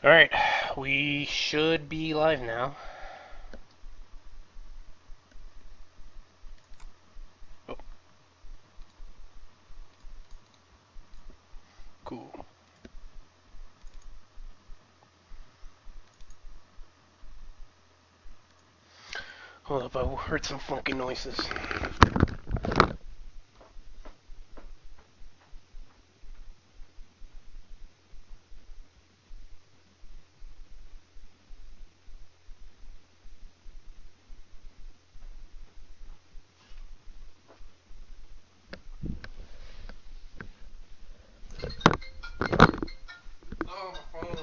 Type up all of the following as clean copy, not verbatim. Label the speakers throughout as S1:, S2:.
S1: Alright, we should be live now. Oh, cool. Hold up, I heard some funky noises. Oh, my phone.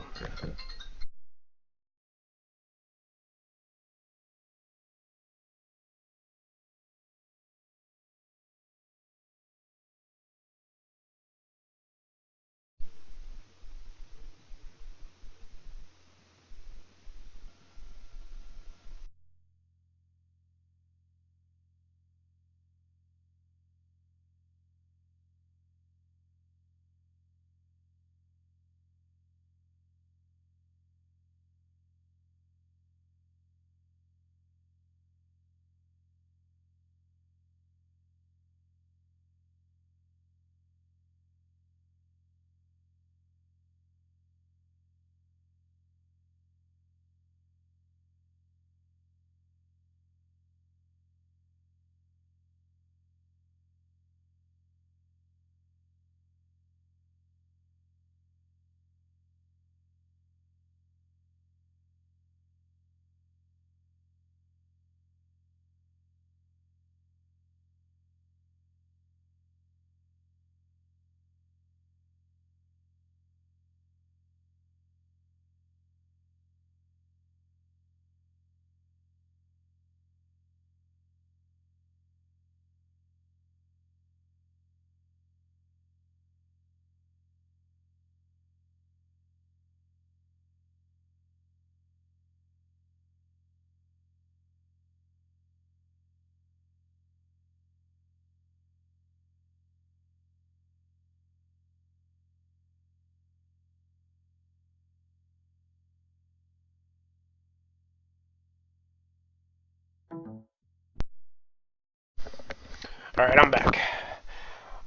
S1: Alright, I'm back.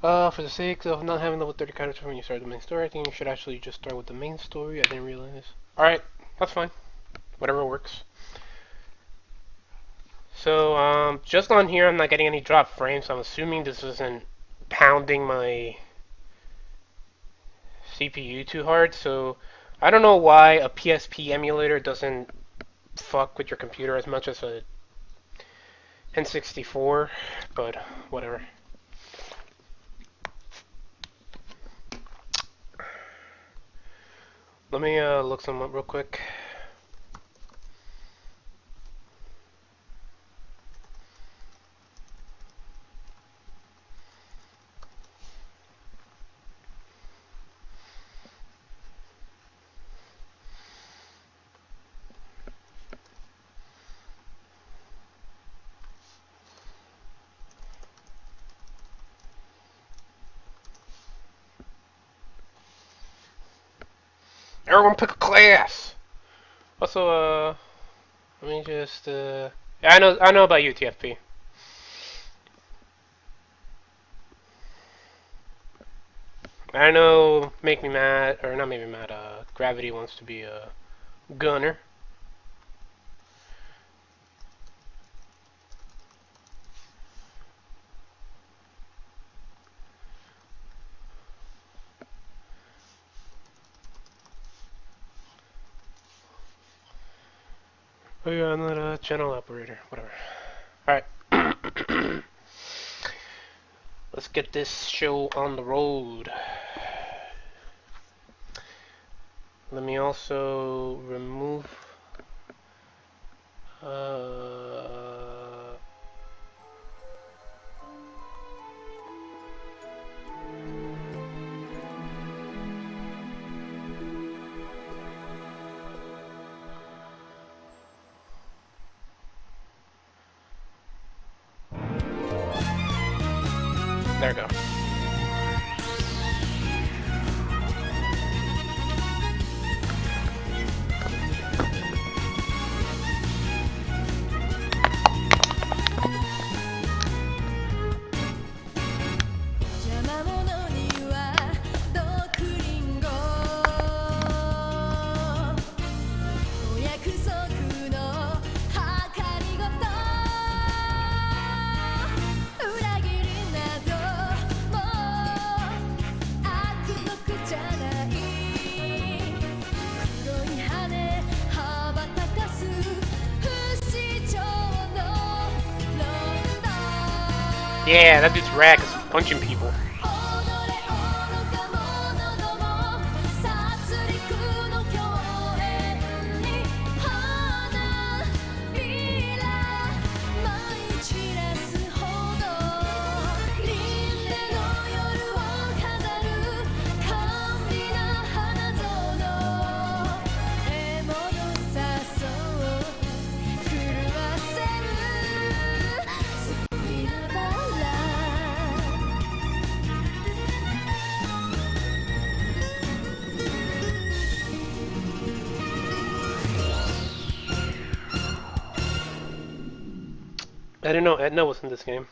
S1: For the sake of not having level 30 characters when you start the main story, I think you should actually just start with the main story. I didn't realize. Alright, that's fine. Whatever works. So, just on here, I'm not getting any drop frames, so I'm assuming this isn't pounding my CPU too hard, so I don't know why a PSP emulator doesn't fuck with your computer as much as a N64, but whatever. Let me look some up real quick. Everyone pick a class! Also, let me just, yeah, I know about UTFP. I know, make me mad, or not make me mad, Gravity wants to be a gunner. Oh yeah, I'm not a channel operator, whatever. Alright. Let's get this show on the road. Let me also remove uh, there we go. Yeah, that dude's rad 'cause he's punching people. I didn't know Edna was in this game.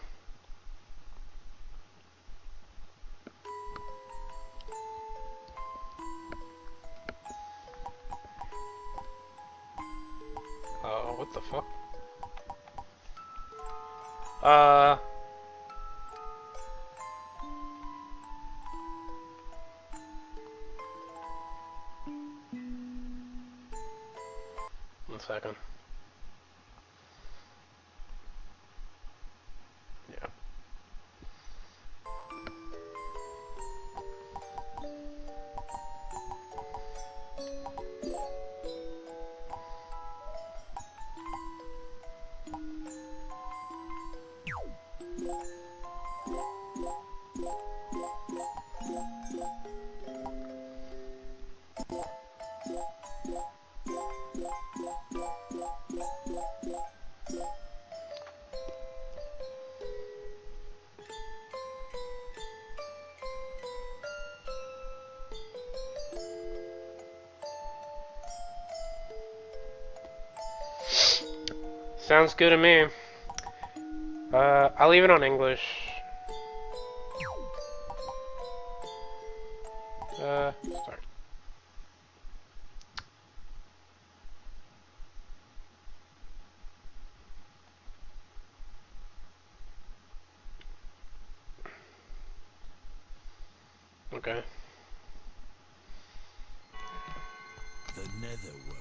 S1: Oh, what the fuck? One second. Yeah. Sounds good to me. I'll leave it on English. Start. Okay.
S2: The Netherworld.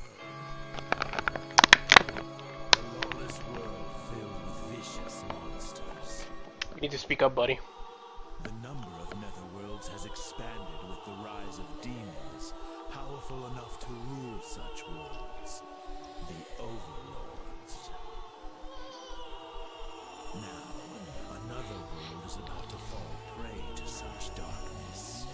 S2: A lawless world filled with vicious monsters.
S1: You need to speak up, buddy.
S2: The number of Netherworlds has expanded with the rise of demons, powerful enough to rule such worlds. The Overlords. Now, another world is about to fall prey to such darkness.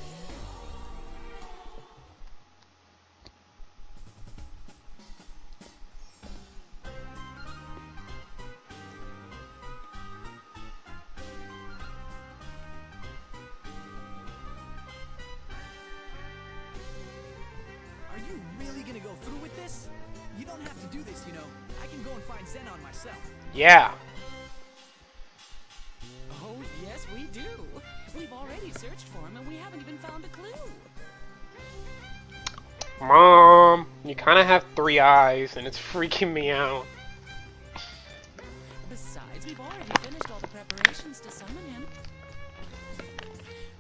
S3: Are you really gonna go through with this? You don't have to do this, you know. I can go and find Zenon myself.
S1: Yeah.
S4: Oh, yes, we do. We've already searched for him and we haven't even found a clue.
S1: Mom, you kind of have 3 eyes and it's freaking me out.
S4: Besides, we've already finished all the preparations to summon him.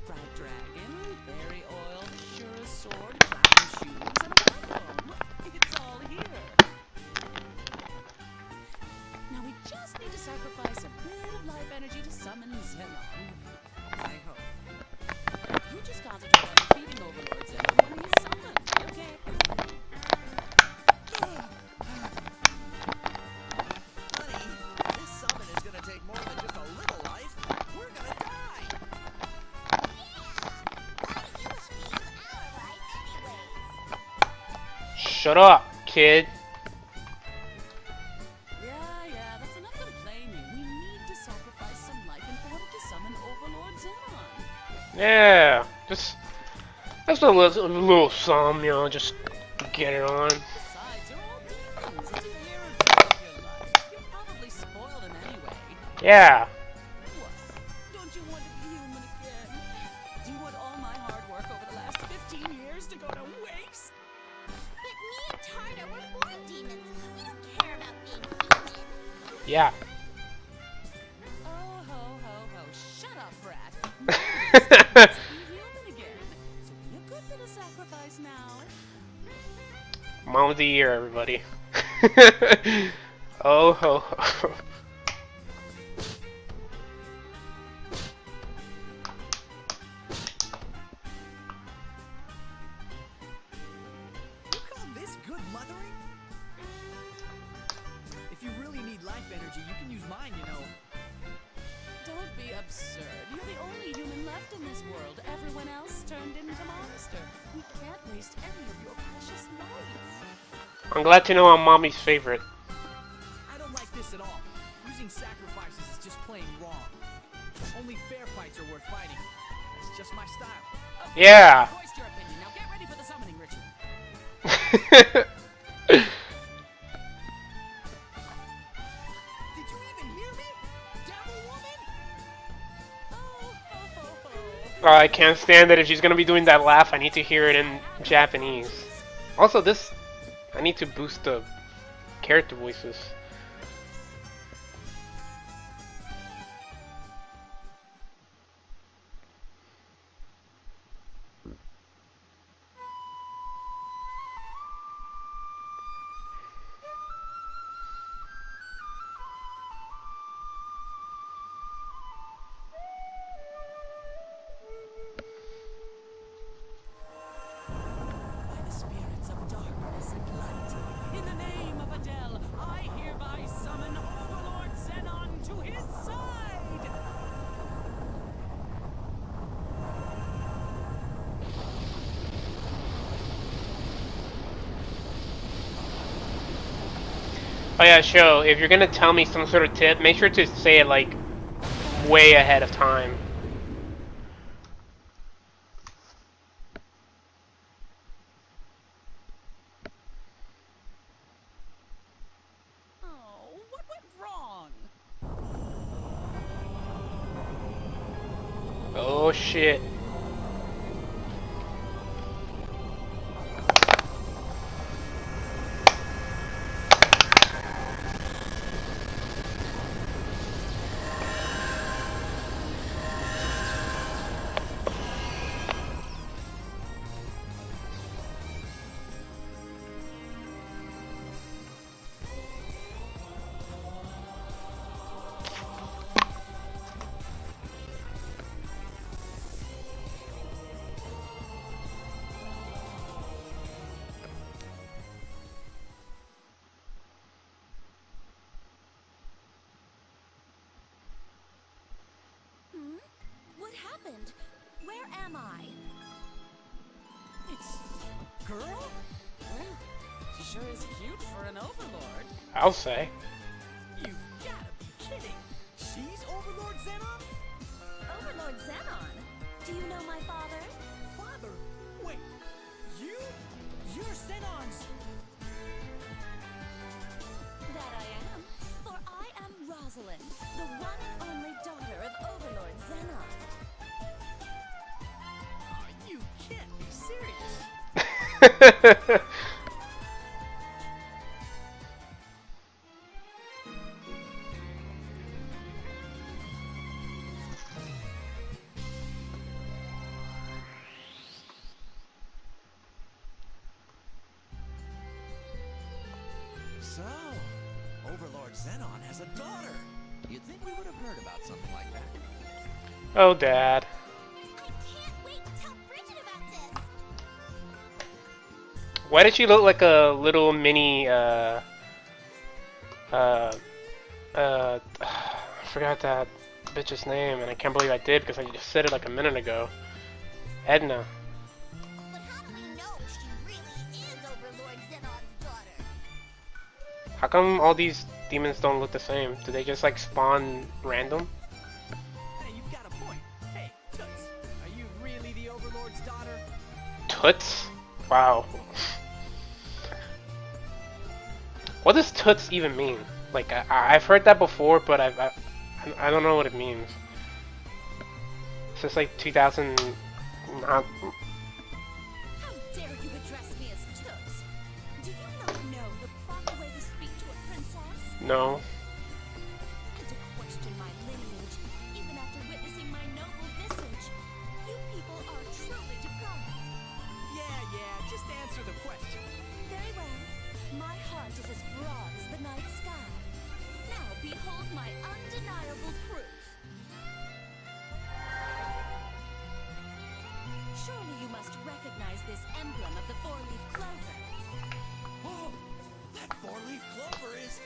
S4: Fried dragon, fairy oil, sure sword, clown shoes, and a welcome. It's all here. Now we just need to sacrifice a bit of life energy to summon Zenon. I hope. You just concentrate on defeating Overlord Zenon when he's summoned, okay?
S3: Honey, this summon is gonna take more than just a little life. We're gonna die.
S1: Shut up, kid.
S4: Yeah, that's enough complaining. We need to sacrifice some life in order to summon Overlord Zenon.
S1: Yeah, just a little some, you know, just get it on.
S4: Besides, they're all demons. It's a year or two of your life. You probably spoiled him anyway.
S1: Yeah.
S4: What? Don't you want to be human again? Do you want all my hard work over the last 15 years to go to waste?
S5: But me and Tarda were born demons. We don't care about being human.
S1: Yeah.
S4: Oh, ho. Shut up, brat. Let's be human again. So be a good little sacrifice now.
S1: Mom of the year, everybody. Oh ho ho.
S3: good mothering? If you really need life energy, you can use mine, you know.
S4: Don't be absurd. You're the only human left in this world. Everyone else turned into monster. We can't waste any of your precious life.
S1: I'm glad to know I'm mommy's favorite.
S3: I don't like this at all. Using sacrifices is just plain wrong. Only fair fights are worth fighting. That's just my style.
S4: Okay,
S1: Yeah.
S4: voiced your opinion. Now get ready for the summoning ritual.
S3: Did you even hear me? Devil woman?
S4: Oh, ho, ho, ho.
S1: Oh, I can't stand it. If she's gonna be doing that laugh, I need to hear it in Japanese. Also, this... I need to boost the character voices.
S4: By the spirits of darkness and light, in the name of Adele, I hereby summon Overlord Zenon to his side!
S1: Oh yeah, show. If you're gonna tell me some sort of tip, make sure to say it like way ahead of time.
S4: Oh, what went wrong?
S1: Oh shit.
S5: What happened? Where am I?
S3: It's a girl?
S4: Well, she sure is cute for an overlord.
S1: I'll say.
S3: You've gotta be kidding. She's Overlord Zenon?
S5: Overlord Zenon. Do you know my father?
S3: Father? Wait, you're Zenon's...
S5: That I am. For I am Rosalind, the one and only daughter of Overlord Zenon.
S3: Oh, you can't be serious. So, Overlord Zenon has a daughter.
S6: You'd think we would have heard about something like that.
S1: Oh, Dad.
S5: I can't wait to tell Bridget about this.
S1: Why did she look like a little mini, I forgot that bitch's name, and I can't believe I did because I just said it like a minute ago. Edna.
S5: But how do we know she really is Overlord Zenon's daughter?
S1: How come all these demons don't look the same? Do they just like spawn random?
S3: Hey, you've got a point. Hey, Toots, are you really the Overlord's daughter?
S1: Toots? Wow. What does toots even mean? Like, I've heard that before, but I don't know what it means. Since like 2000...
S5: How dare you address me as Toots? Do you not know the proper way to speak to a princess?
S1: No.
S5: And to question my lineage, even after witnessing my noble visage. You people are truly depraved.
S3: Yeah, just answer the question.
S5: Very well. My heart is as broad as the night sky. Now behold my undeniable proof. Surely you must recognize this emblem of the four-leaf clover.
S3: That four-leaf clover is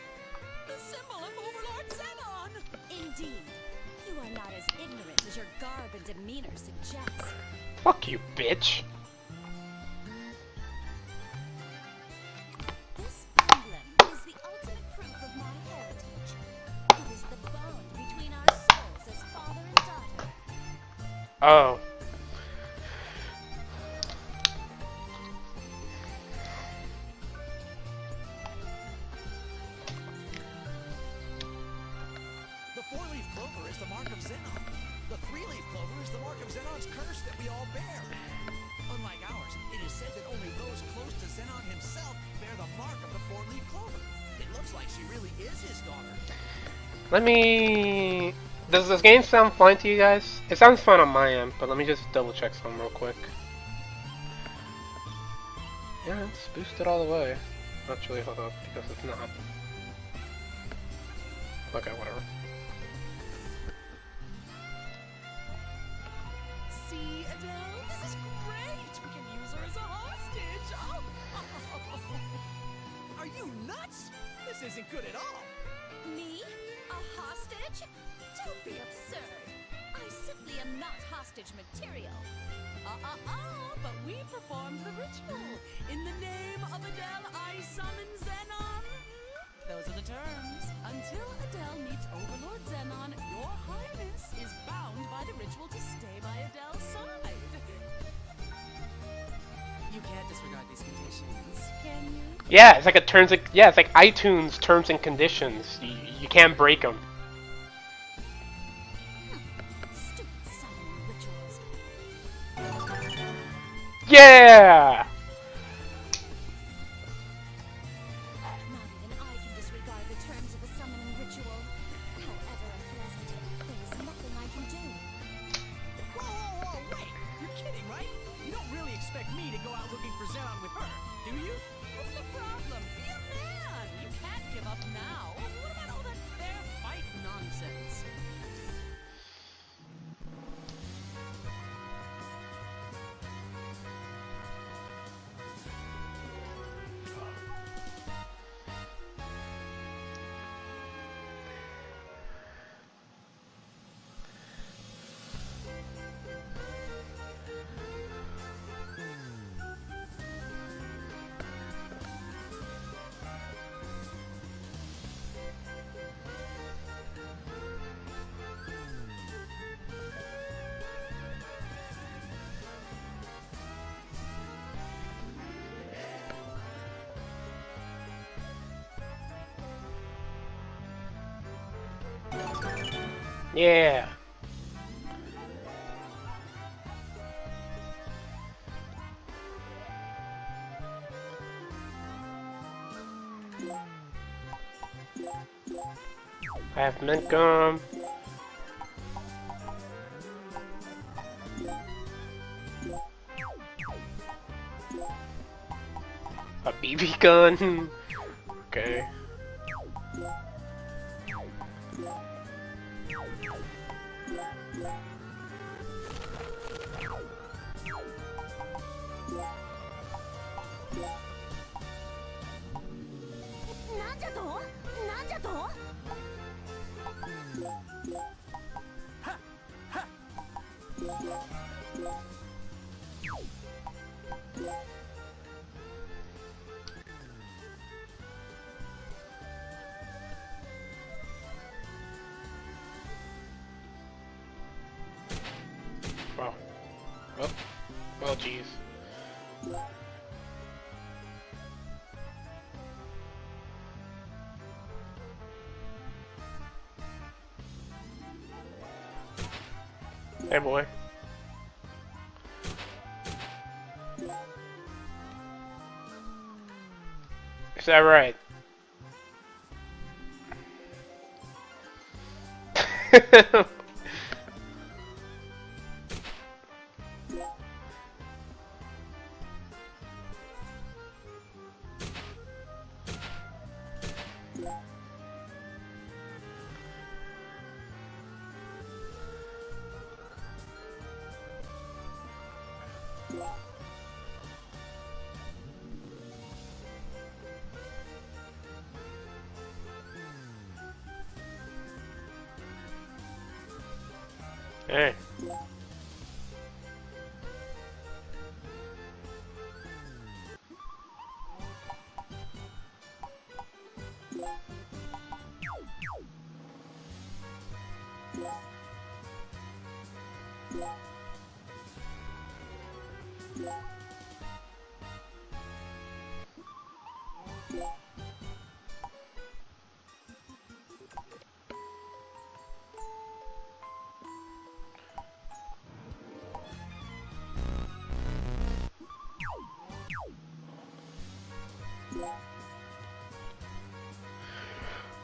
S4: The symbol of Overlord Zenon!
S5: Indeed. You are not as ignorant as your garb and demeanor suggest.
S1: Fuck you, bitch.
S5: This emblem is the ultimate proof of my heritage. It is the bond between our souls as father and daughter.
S1: Oh.
S3: the four-leaf clover is the mark of Zenon. The three-leaf clover is the mark of Zenon's curse that we all bear. Unlike ours, it is said that only those close to Zenon himself bear the mark of the four-leaf clover. It looks like she really is his daughter.
S1: Let me... Does this game sound fine to you guys? It sounds fine on my end, but let me just double check something real quick. Yeah, it's boosted all the way. Actually, hold up, because it's not. Okay, whatever.
S4: See, Adele? This is great! We can use her as a hostage! Oh.
S3: Are you nuts? This isn't good at all.
S5: Me? A hostage? Don't be absurd. I simply am not hostage material.
S4: But we performed the ritual. In the name of Adele, I summon Zenon. Those are the terms. Until Adele meets Overlord Zenon, your highness is bound by the ritual to stay by Adele's side.
S3: You can't disregard these conditions.
S4: Can you?
S1: Yeah, it's like a terms. Yeah, it's like iTunes terms and conditions. You can't break them.
S5: Stupid summoning rituals.
S1: Yeah.
S5: Not even I can disregard the terms of a summoning ritual. However unpleasant, there is nothing I can do.
S3: Whoa, wait! You're kidding, right? You don't really expect me to go out looking for Zenon with her, do you?
S4: What's the problem? Be a man. You can't give up now. What about all that fair fight nonsense?
S1: Yeah. I have mint gum. A BB gun. Okay. Wow. Well, geez. Hey, boy. Is that right? Hey.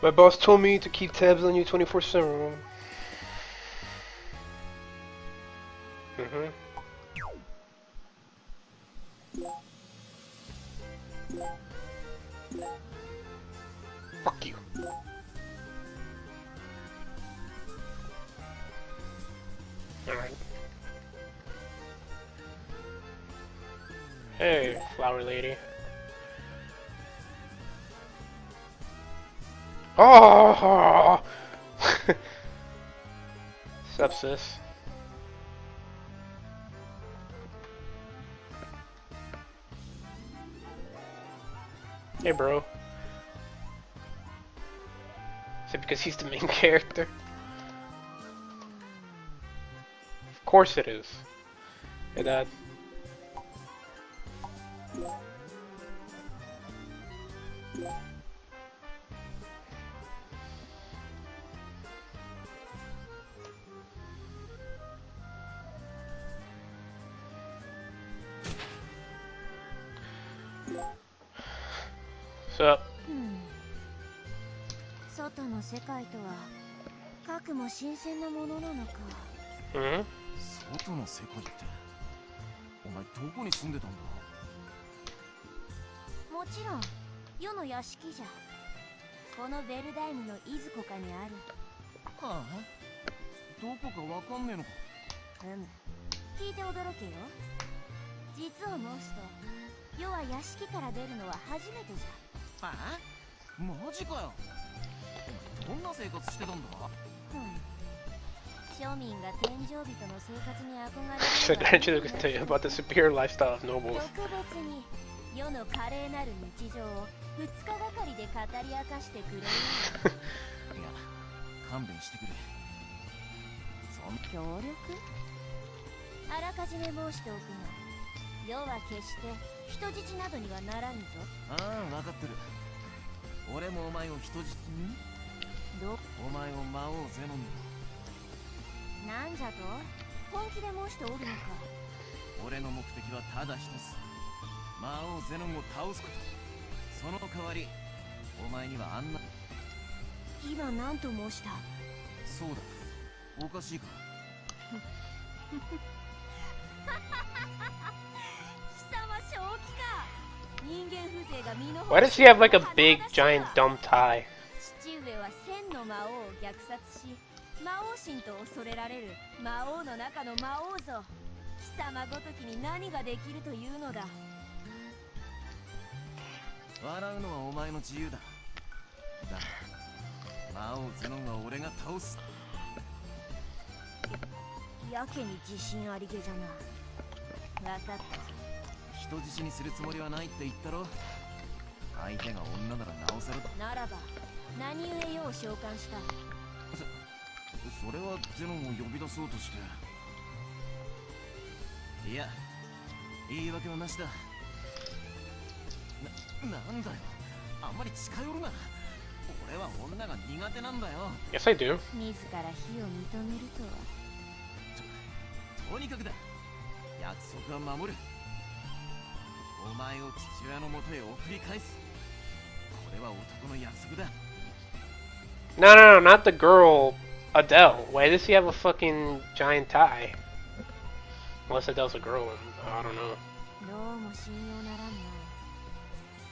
S1: My boss told me to keep tabs on you 24/7. Mhm. Fuck you. Alright. Hey, flower lady. Oh! Sepsis. Hey, bro. Is it because he's the main character? Of course it is. Hey, Dad. What's up?
S5: 外の世界とは核も新鮮なものなのか。
S1: Hmm?
S7: 外の世界ってお前どこに住んでたんだ？
S5: もちろん世の屋敷じゃ。このベルダイムのいずこかにある。
S7: はあ？どこかわかんねえのか？
S5: 聞いて驚けよ。実を申すと世は屋敷から出るのは初めてじゃ。
S7: はあ？マジかよ。お前どんな生活してたんだ？
S5: 庶民が天井人の生活に憧
S1: Should
S5: れる
S1: actually tell you about the superior lifestyle of nobles.
S5: 特別に世の華麗なる日常を2日がかりで語り明かしてくれる。
S7: いや、勘弁してくれ。
S5: 協力？あらかじめ申しておくが、世は決して人質などにはならぬぞ。
S7: ああ、わかってる。俺もお前を人質に？お前を魔王ゼノン
S5: なんじゃと？本気で申しておるのか。
S7: 俺の目的はただ一つ。魔王ゼノンを倒すこと。その代わり、お前にはあんな。
S5: 今何と申した？
S7: そうだ。おかしいか？
S5: 貴様正気か？人間風情が身の程。
S1: Why does he have like a big, giant, dumb tie?
S5: 父上は千の魔王を虐殺し、魔王神と恐れられる魔王の中の魔王ぞ。貴様ごときに何ができるというのだ。
S7: 笑うのはお前の自由だ。だが、魔王ゼノンは俺が倒す。
S5: やけに自信ありげじゃな。分かった。
S7: 人質にするつもりはないって言ったろ。相手が女ならなおさらだ。
S5: ならば何故世を召喚した？
S7: それはゼノンを呼び出そうとして。いや、言い訳はなしだ。なんだよ、あんまり近寄るな。俺は女が苦手なんだよ。
S1: Yes, I do.
S5: 自ら非を認めるとは。
S7: とにかくだ、約束は守る。お前を父親のもとへ送り返す。これは男の約束だ。
S1: No, no, no, not the girl, Adele. Why does he have a fucking giant tie? Unless Adele's a girl, I don't know.
S5: どうも信用ならんな。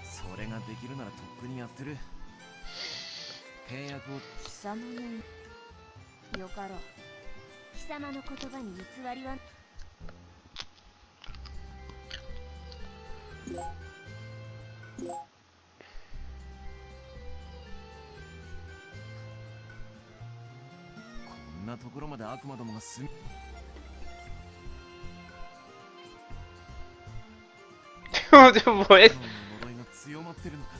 S7: それができるならとっくにやってる。契約を。
S5: 貴様のよかろう。貴様の言葉に偽りは。
S7: こんななところまで悪魔どもが住み
S1: でもえ
S7: ゼノンの呪いが強まってるのか。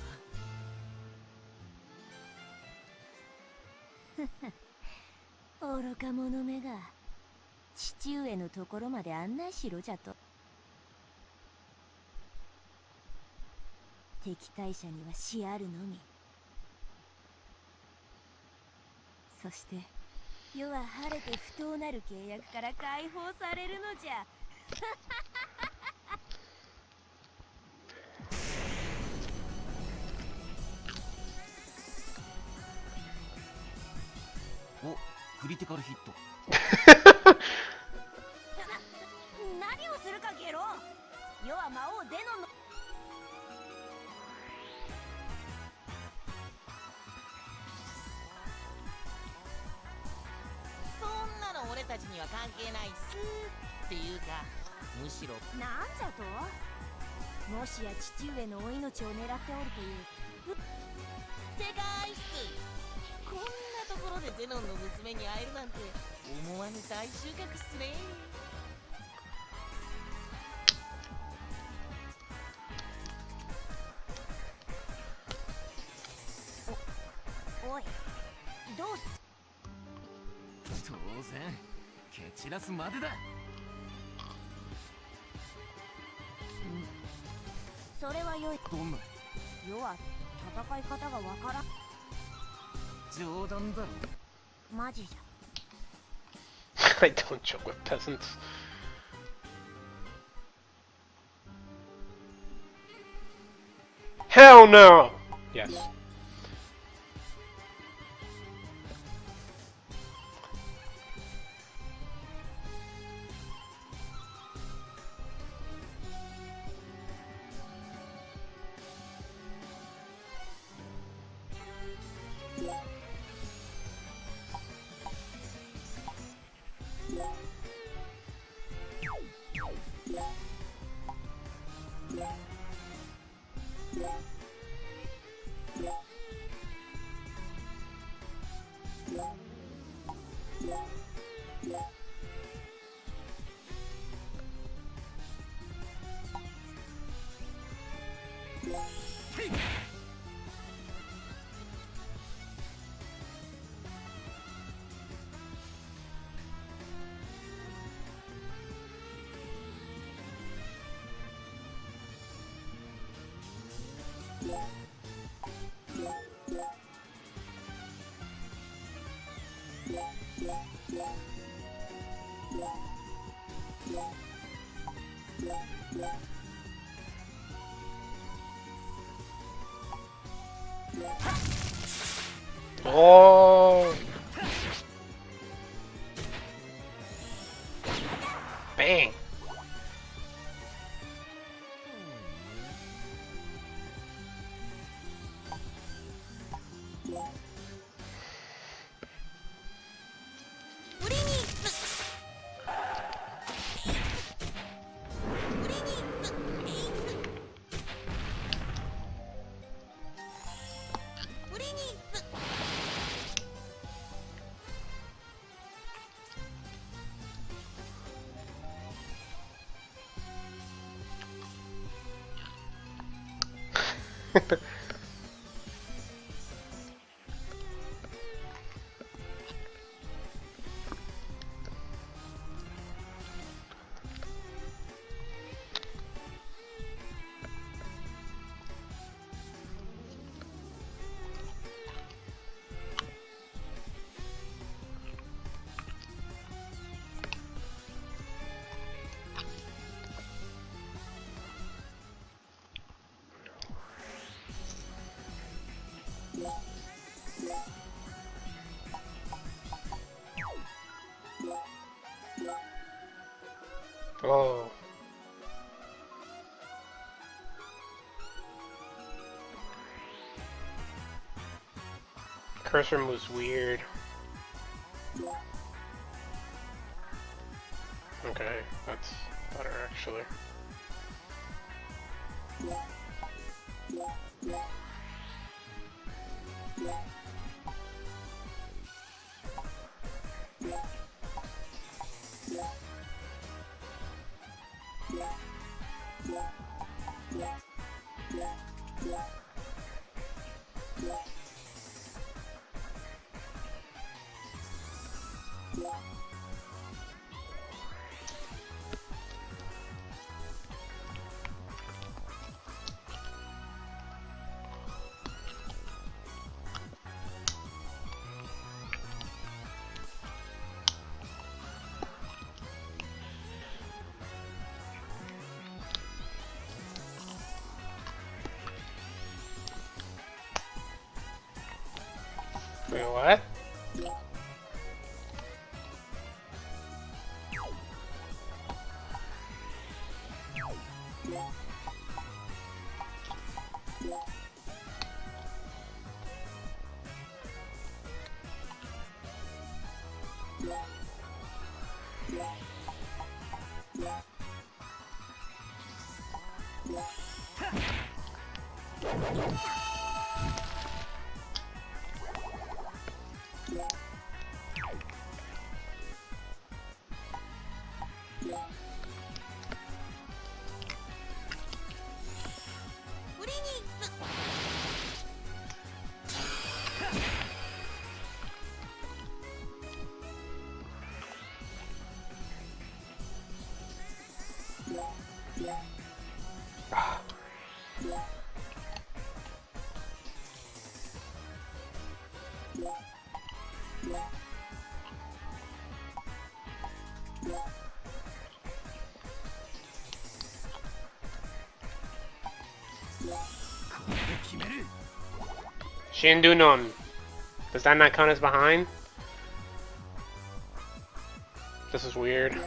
S5: 愚か者めが父上のところまで案内しろじゃと。敵対者には死あるのみ。そして世は晴れて不当なる契約から解放されるのじゃ。
S7: お、クリティカルヒット。
S5: 何をするかゲロ。世は魔王ゼノンの。
S8: そんなの俺たちには関係ないっすっていうか、むしろ
S5: なんじゃと。もしや父上のお命を狙っておるという。
S8: 世界っす。こんなところでゼノンの娘に会えるなんて思わぬ大収穫っすね。
S5: おい、どうす。
S7: 当然蹴散らすまでだ。
S5: それは良い。
S7: どんな
S5: 世は戦い方がわからん。
S7: 冗談だろ。
S5: マジじゃ。
S1: I don't joke with peasants. Hell no! Yes. Oh! Bang! Oh. Cursor moves weird. Okay, that's better actually. Wait, what? She didn't do none. Does that not count as behind? This is weird.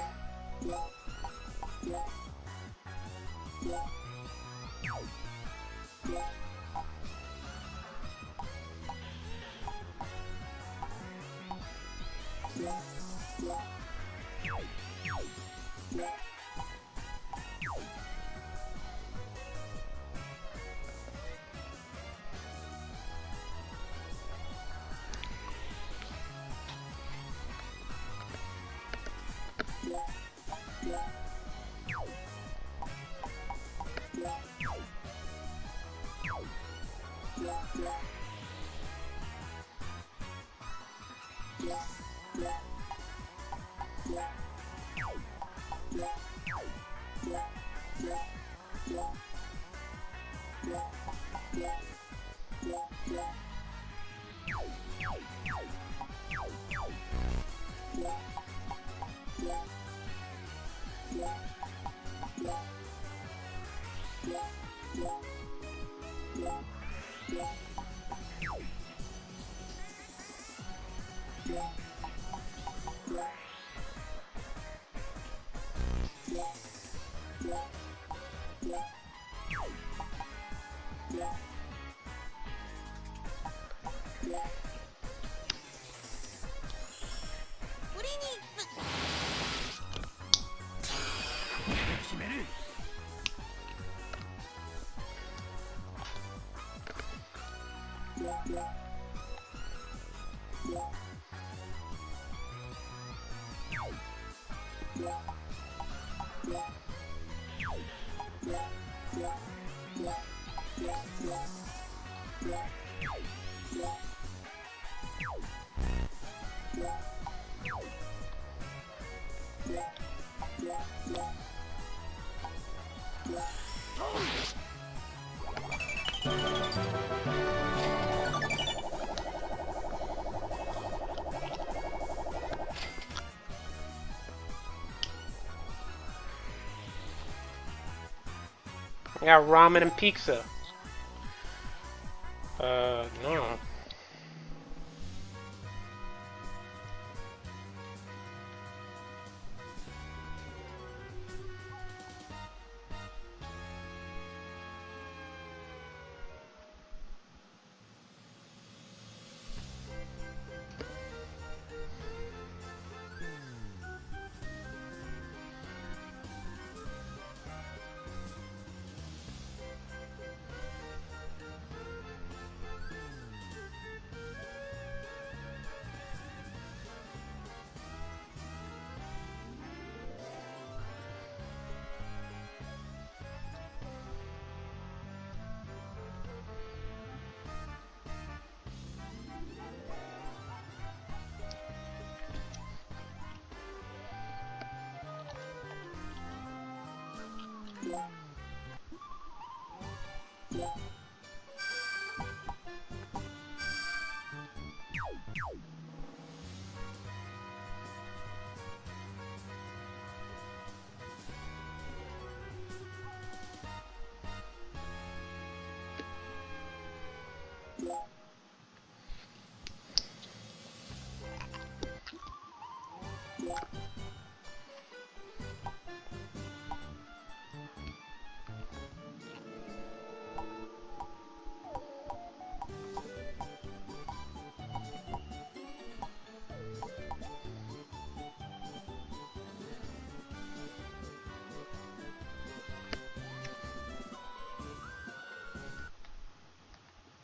S1: I got ramen and pizza. No.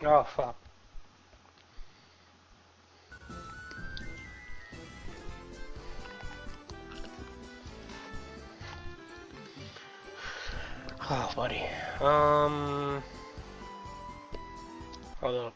S1: Oh, fuck. Oh, buddy. Hold on.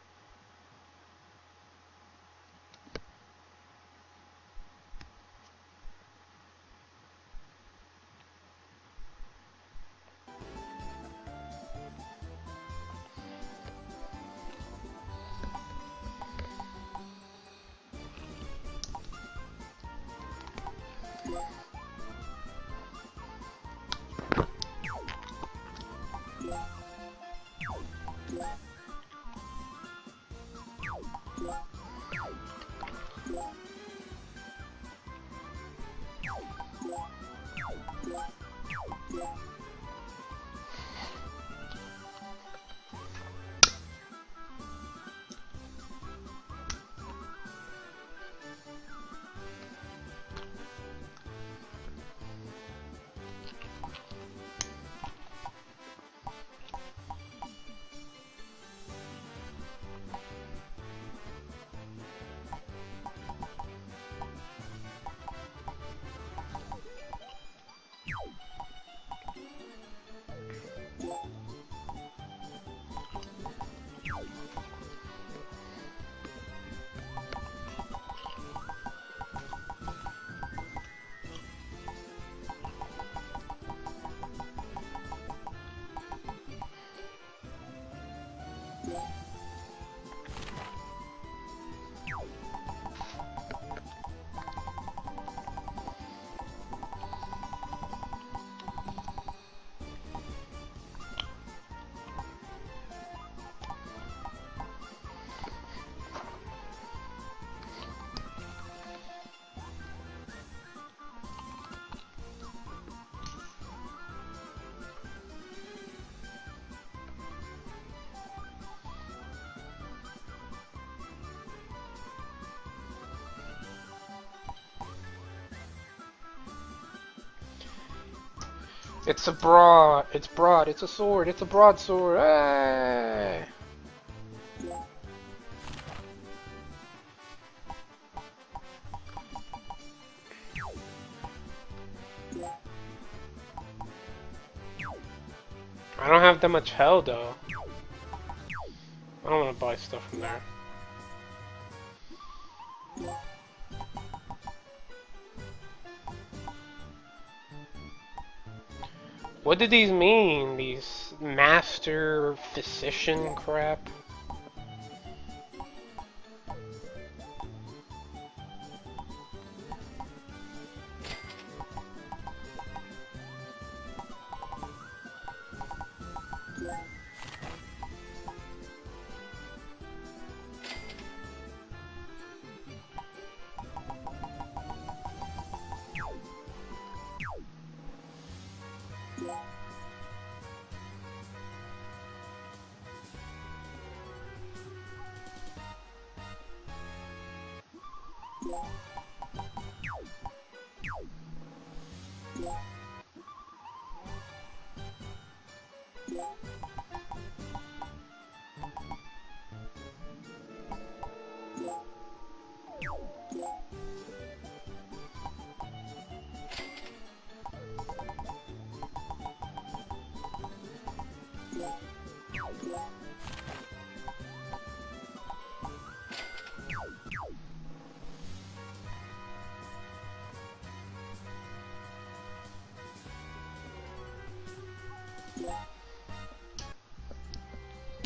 S1: It's a broad. It's broad. It's a sword. It's a broadsword. Hey! I don't have that much hell though. I don't want to buy stuff from there. What did these mean? These master physician crap?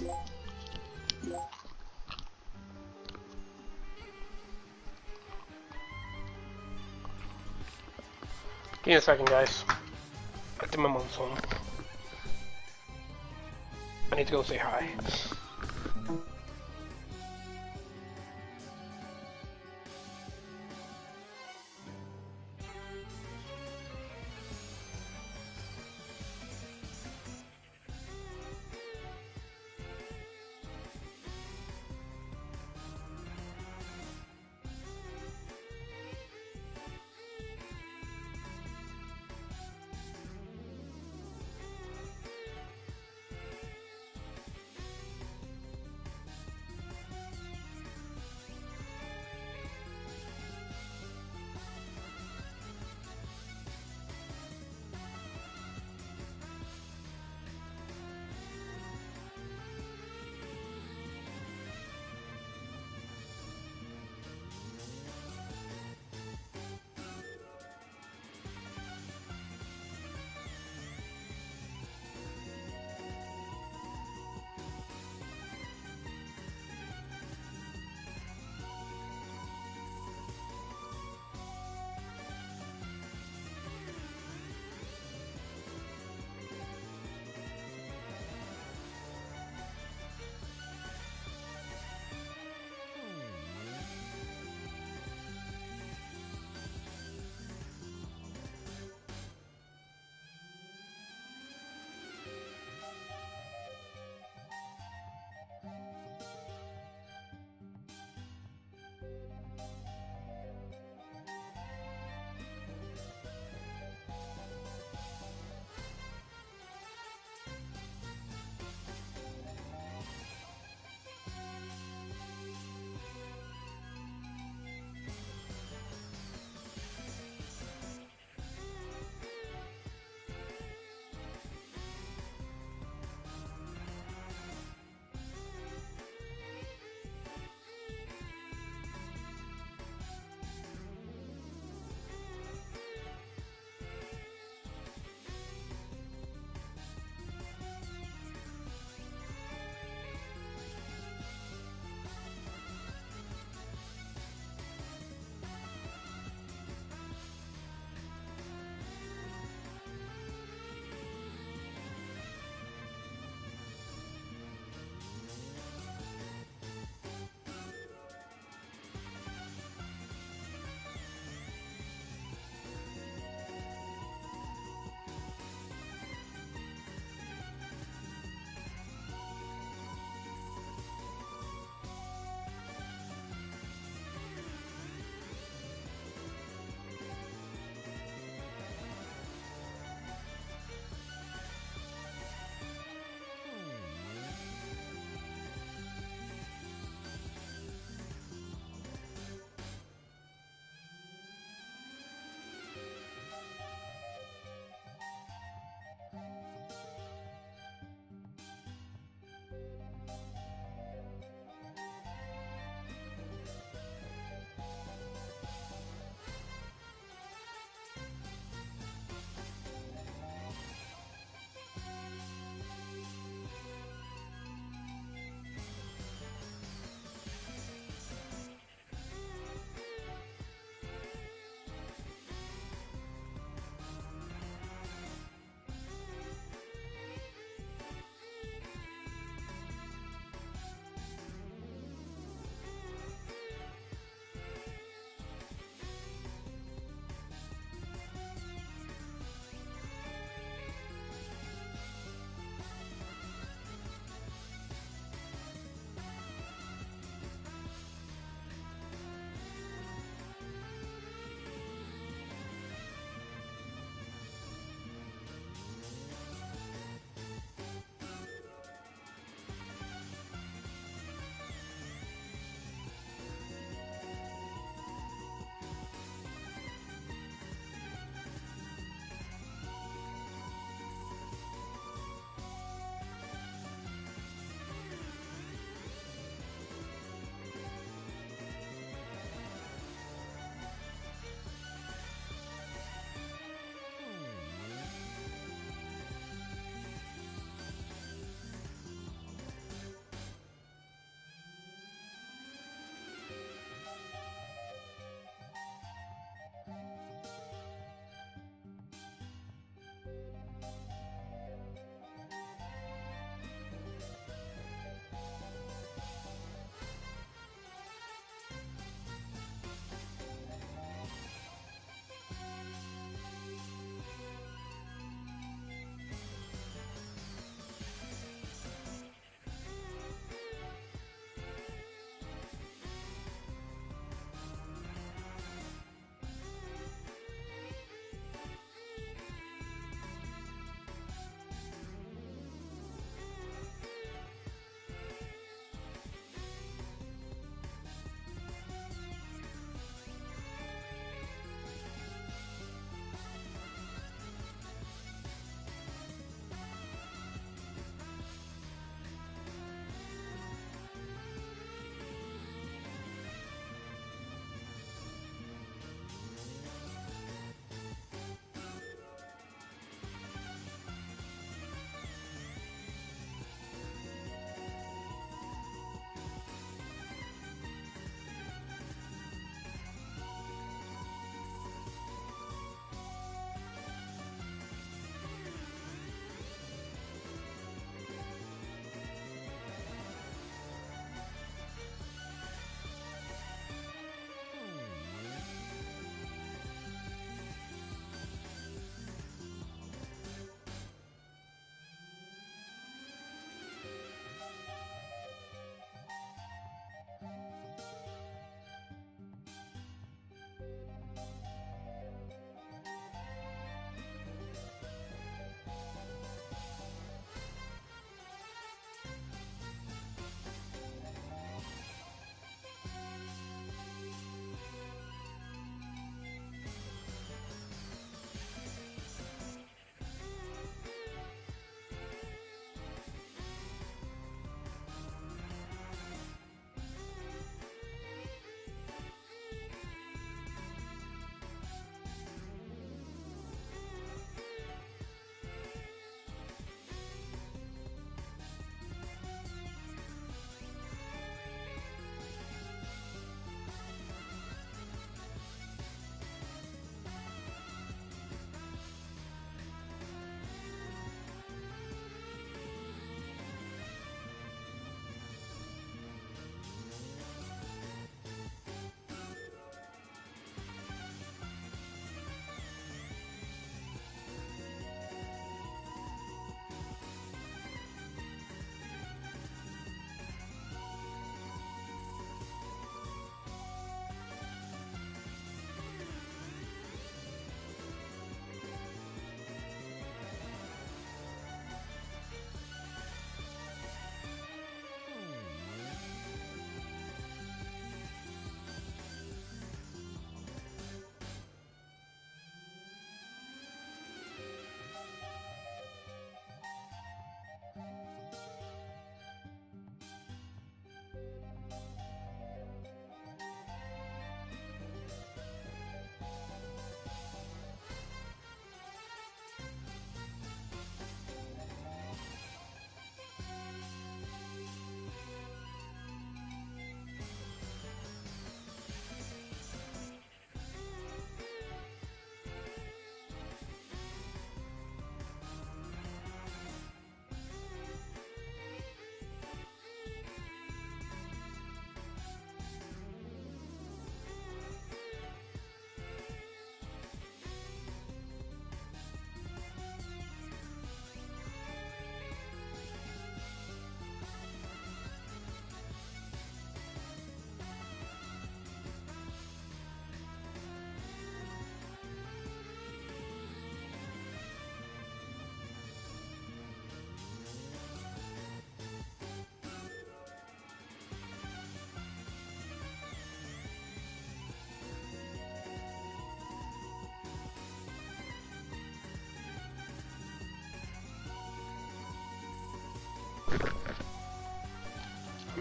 S1: Give me a second, guys. I think my mom's home. I need to go say hi.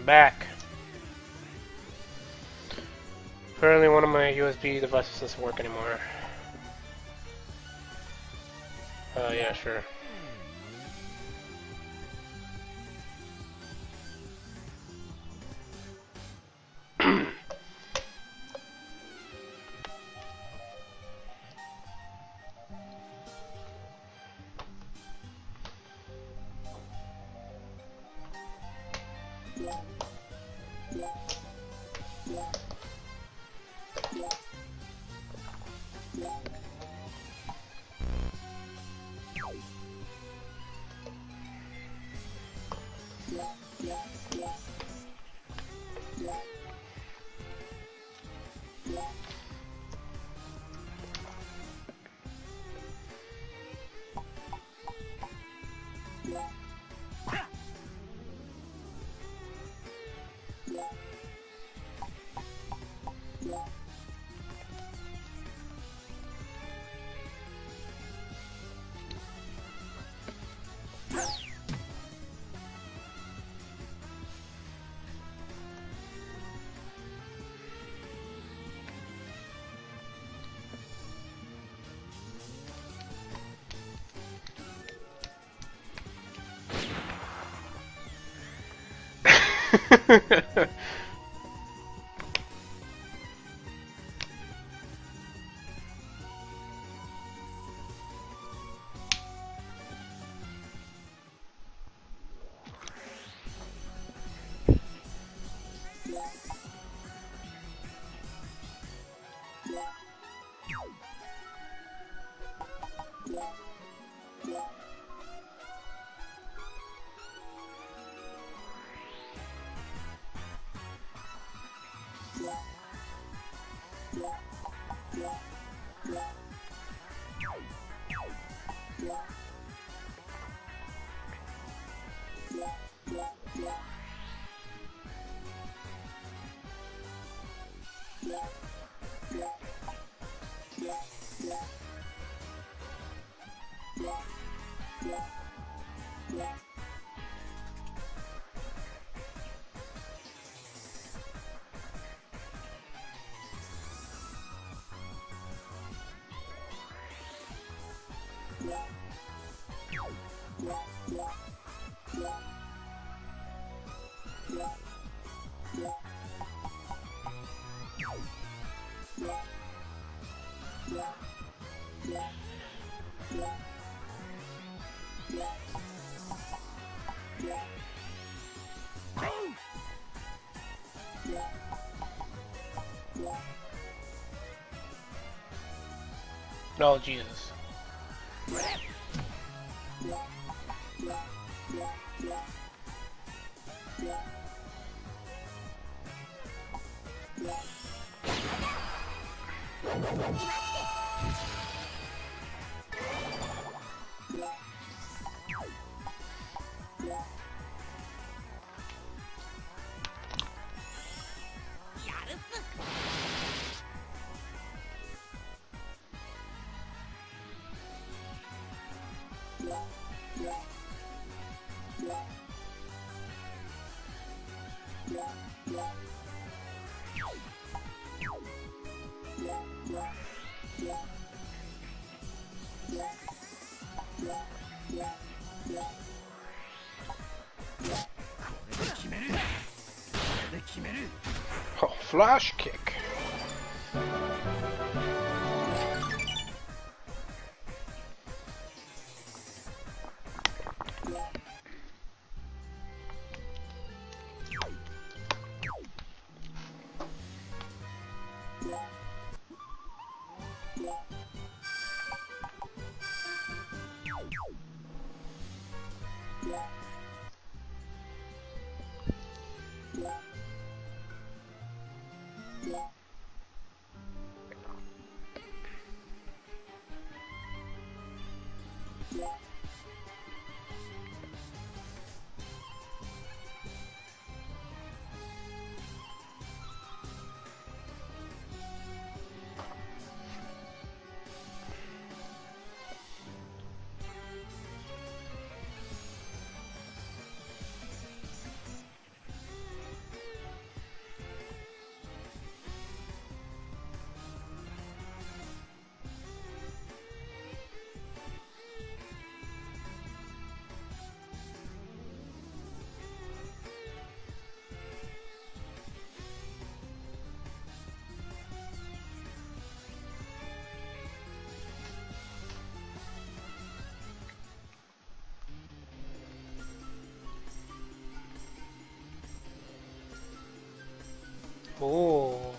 S1: I'm back. Apparently one of my USB devices doesn't work anymore. Yeah, sure. Oh, Jesus. Oh, flash kick. Oh.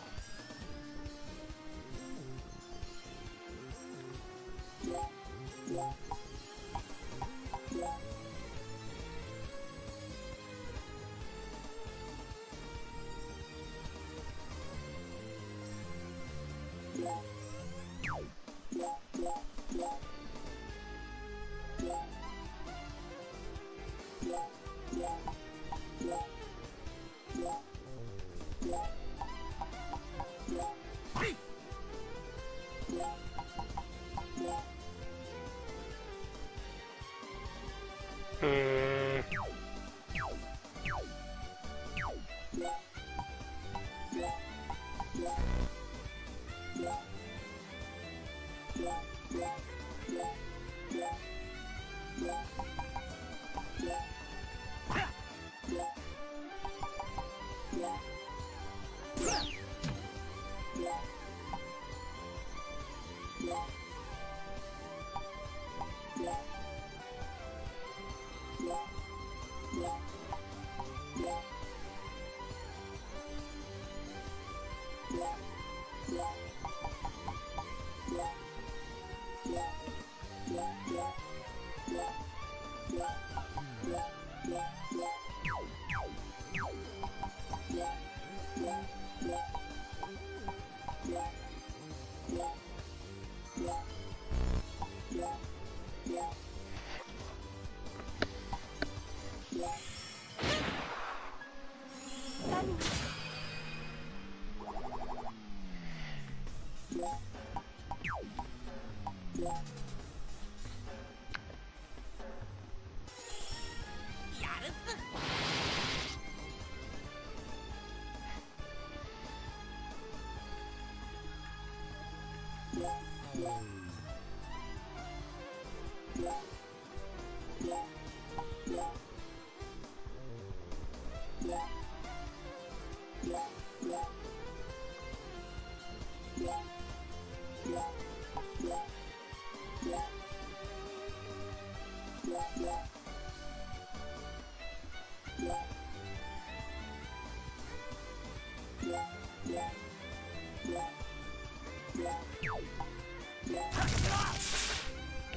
S1: Hmm.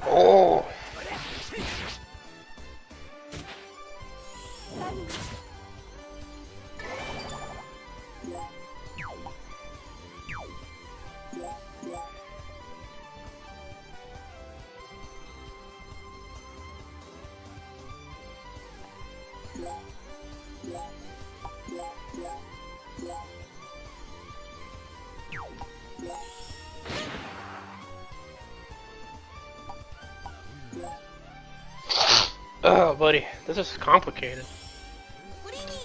S1: Oh. Oh, buddy, this is complicated.
S8: What do you mean?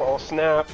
S1: Oh, snap.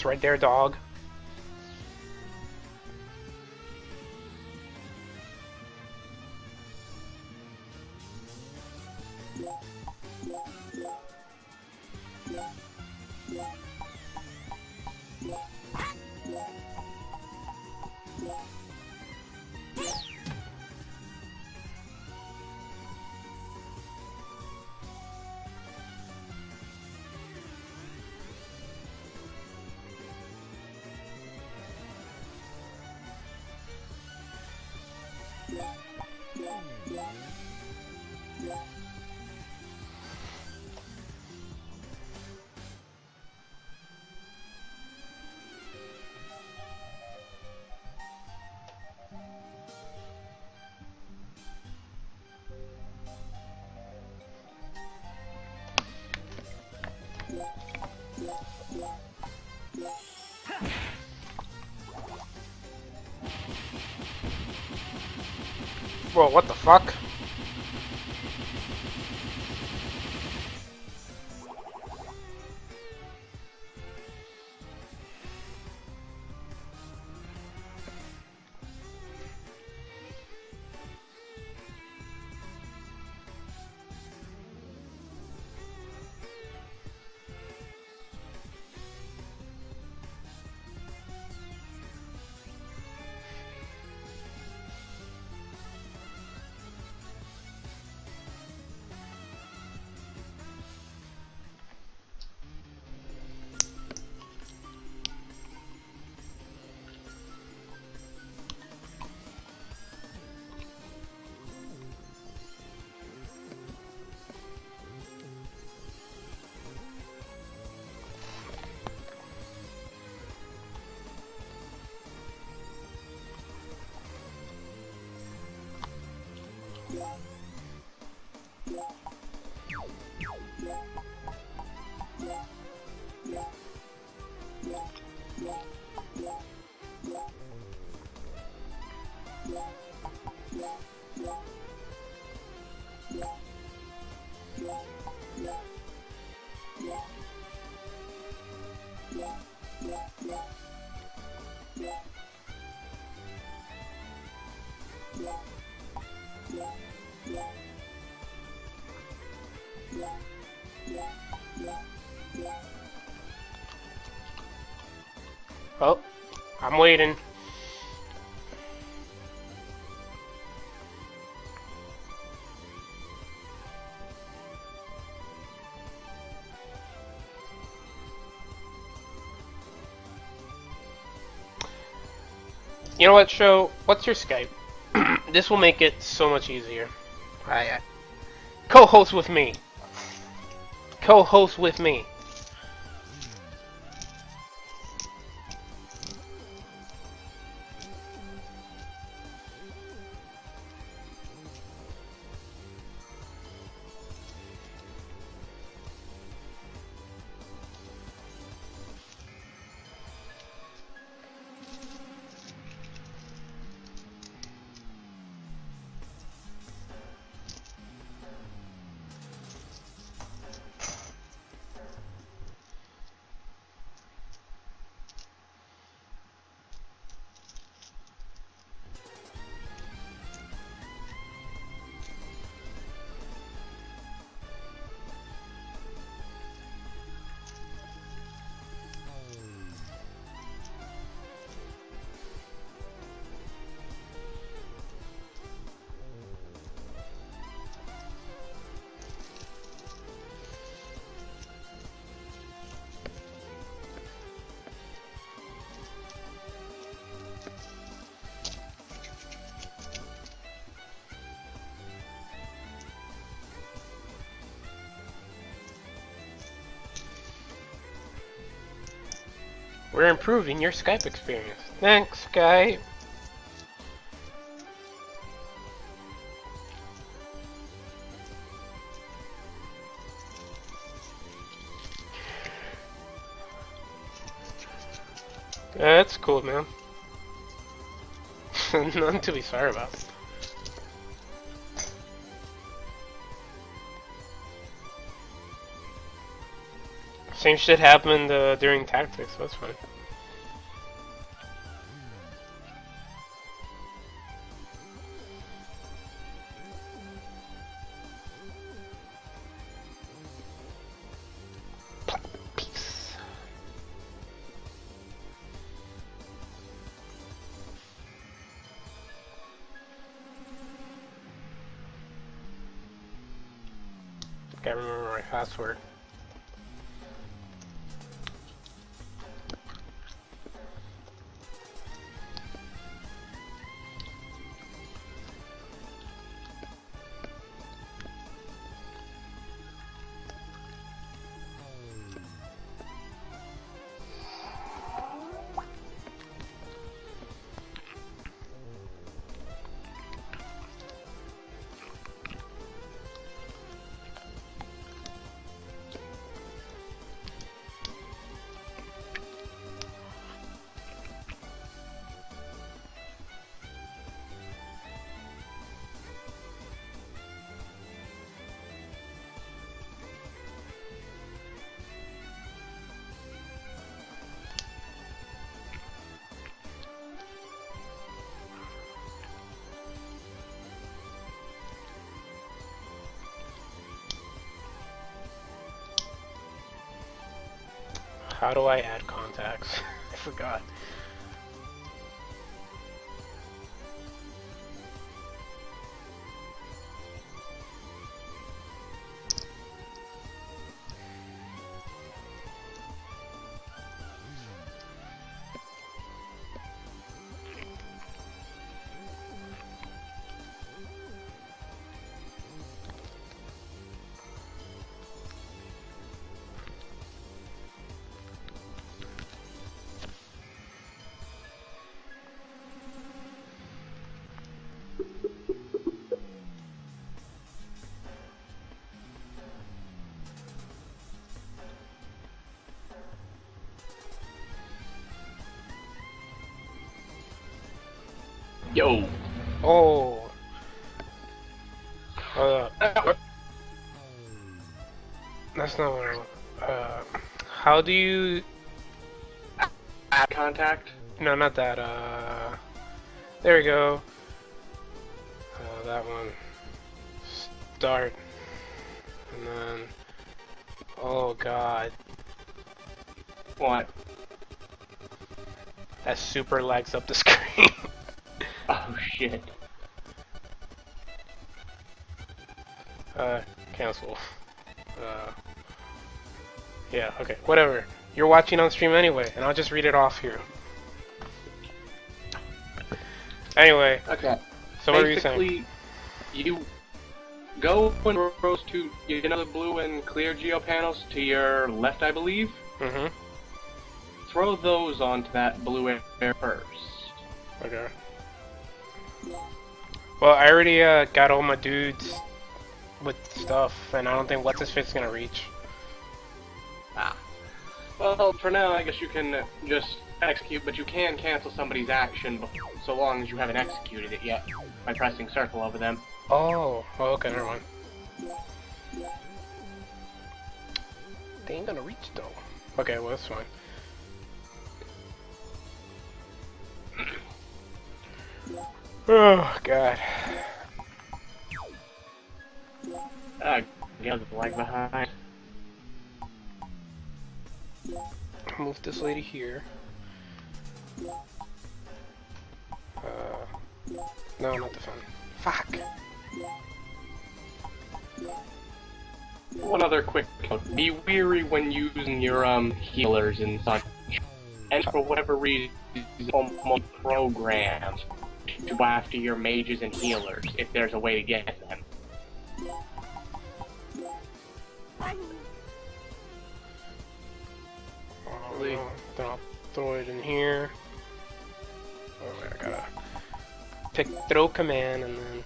S1: That's right there, dog. Whoa, what the fuck? Oh, I'm waiting. You know what, show? What's your Skype? This will make it so much easier. Co-host with me. Co-host with me. We're improving your Skype experience. Thanks, Skype. That's cool, man. Nothing to be sorry about. Same shit happened during tactics, so that's fine. Peace. Gotta remember my password. How do I add contacts? I forgot.
S9: Yo.
S1: Oh. That's not what I want. How do you...
S9: Add contact.
S1: No, not that. There we go. That one. Start. And then... Oh god.
S9: What?
S1: That super lags up the screen.
S9: Oh shit.
S1: Cancel. Yeah, okay, whatever. You're watching on stream anyway, and I'll just read it off here. Anyway.
S9: Okay.
S1: So what were you saying?
S9: Basically, you go and roast to, you know, the blue and clear geo panels to your left, I believe?
S1: Mm-hmm.
S9: Throw those onto that blue air first.
S1: Okay. Well, I already got all my dudes with stuff, and I don't think what's his face gonna reach.
S9: Ah. Well, for now, I guess you can just execute, but you can cancel somebody's action so long as you haven't executed it yet by pressing circle over them.
S1: Oh, well, okay, never mind. They ain't gonna reach though. Okay, well that's fine. Oh god.
S9: Get the lag behind.
S1: Move this lady here. No, not the phone. Fuck.
S9: One other quick note. Be wary when using your healers and such. And for whatever reason, it's almost programmed to go after your mages and healers if there's a way to get them.
S1: Then I'll throw it in here. Oh, I gotta pick throw command and then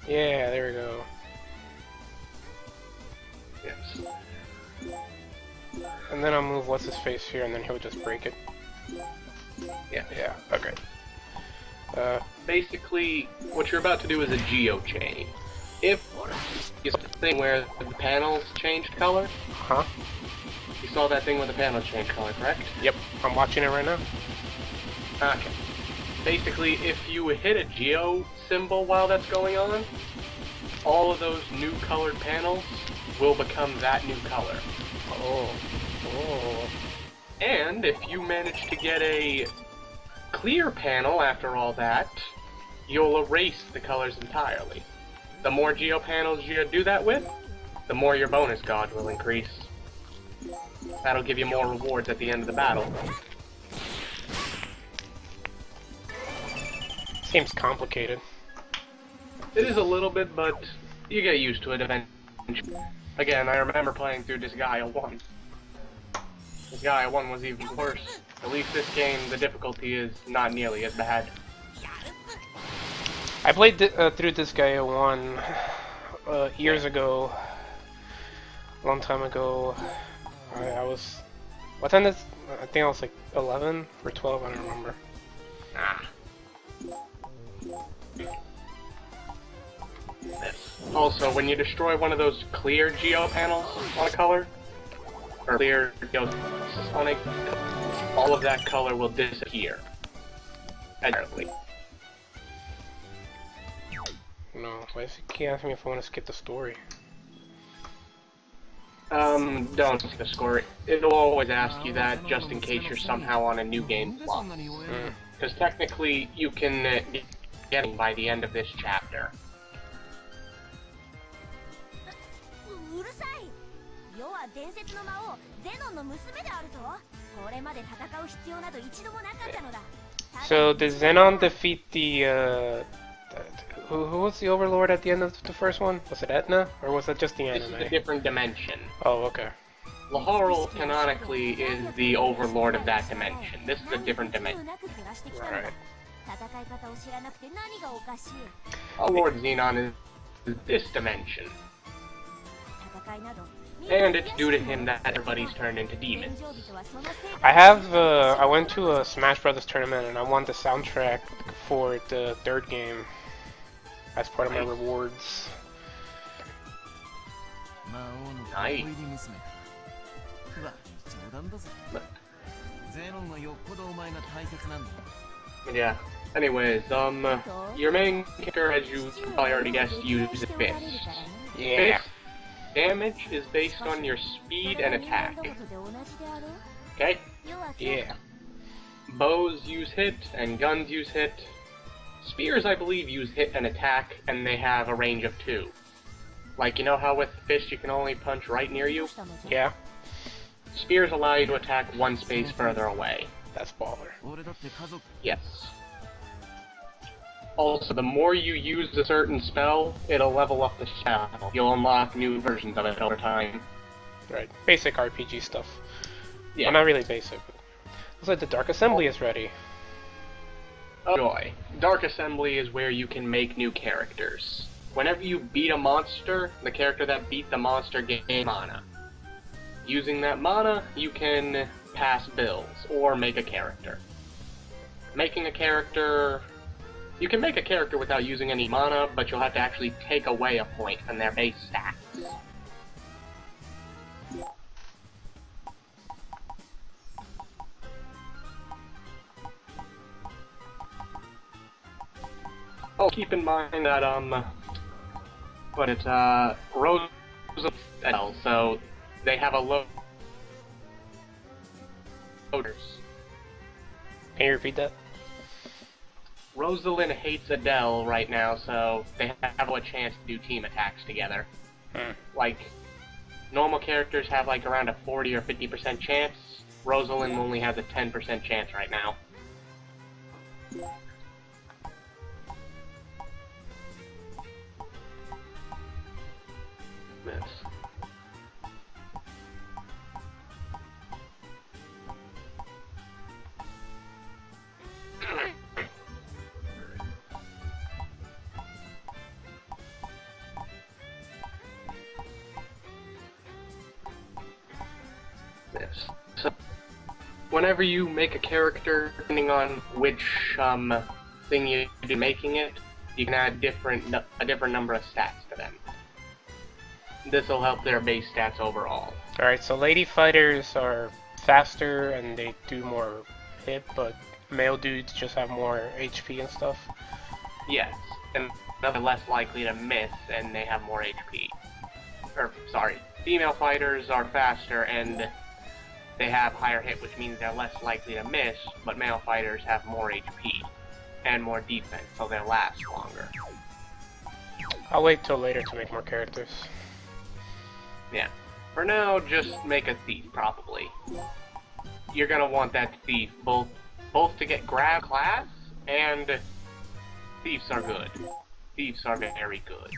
S1: yeah, there we go.
S9: Yes.
S1: And then I'll move what's his face here, and then he'll just break it.
S9: Yeah.
S1: Yeah. Okay.
S9: Basically, what you're about to do is a geo chain. If you saw the thing where the panels changed color,
S1: Huh?
S9: you saw that thing with the panel change color, correct?
S1: Yep, I'm watching it right now.
S9: Okay. Basically, if you hit a geo symbol while that's going on, all of those new colored panels will become that new color.
S1: Oh. Oh.
S9: And if you manage to get a clear panel after all that, you'll erase the colors entirely. The more geo panels you do that with, the more your bonus gauge will increase. That'll give you more rewards at the end of the battle.
S1: Seems complicated.
S9: It is a little bit, but you get used to it eventually. Again, I remember playing through Disgaea 1. Disgaea 1 was even worse. At least this game, the difficulty is not nearly as bad.
S1: I played through Disgaea 1 years ago. A long time ago. I was... What time is... I think I was like 11 or 12, I don't remember.
S9: Ah. Also, when you destroy one of those clear geo panels on a color, or clear geos on a, all of that color will disappear entirely.
S1: No, why does it keep asking me if I want to skip the story?
S9: Don't skip the story. It'll always ask you that just in case you're somehow on a new game plot. Because technically, you can get it by the end of this chapter.
S5: うるさい。世は伝説の魔王ゼノンの娘であると。これまで戦う必要など一度もなかったのだ。
S1: So did Zenon defeat the who was the overlord at the end of the first one? Was it Etna, or was that just the
S9: This
S1: anime?
S9: is a different dimension.
S1: Oh, okay.
S9: Lahorl canonically is the overlord of that dimension. This is a different dimension.
S1: Right.
S5: 戦い方を知らなくて何がおかしい。
S9: Lord Zenon is this dimension.
S5: 戦いなど。
S9: And it's due to him that everybody's turned into demons.
S1: I went to a Smash Brothers tournament and I won the soundtrack for the third game as part of my rewards.
S9: Nice. Yeah. Anyways, your main character, as you probably already guessed, uses Fist.
S1: Yeah.
S9: Fist damage is based on your speed and attack. Okay?
S1: Yeah.
S9: Bows use hit, and guns use hit. Spears, I believe, use hit and attack, and they have a range of 2. Like, you know how with Fist you can only punch right near you?
S1: Yeah.
S9: Spears allow you to attack one space further away.
S1: That's baller.
S9: Yes. Also, the more you use a certain spell, it'll level up the spell. You'll unlock new versions of it over time.
S1: Right. Basic RPG stuff.
S9: Yeah.
S1: Well, not really basic. But... Looks like the Dark Assembly is ready.
S9: Oh joy. Dark Assembly is where you can make new characters. Whenever you beat a monster, the character that beat the monster gains mana. Using that mana, you can pass bills, or make a character. Making a character... You can make a character without using any mana, but you'll have to actually take away a point from their base stats. Oh, keep in mind that, Rose so they have a loaders.
S1: Can you repeat that?
S9: Rosalind hates Adele right now, so they have a chance to do team attacks together. Like, normal characters have like around a 40 or 50% chance. Rosalind only has a 10% chance right now. Miss. So, whenever you make a character, depending on which thing you do making it, you can add a different number of stats to them. this will help their base stats overall.
S1: Alright, so lady fighters are faster and they do more hit, but male dudes just have more HP and stuff.
S9: Yes, and they're less likely to miss and they have more HP. Or, sorry, female fighters are faster and they have higher hit, which means they're less likely to miss, but male fighters have more HP and more defense, so they'll last longer.
S1: I'll wait till later to make more characters.
S9: Yeah. For now, just make a thief, probably. You're gonna want that thief both to get grab class, and thieves are good. Thieves are very good.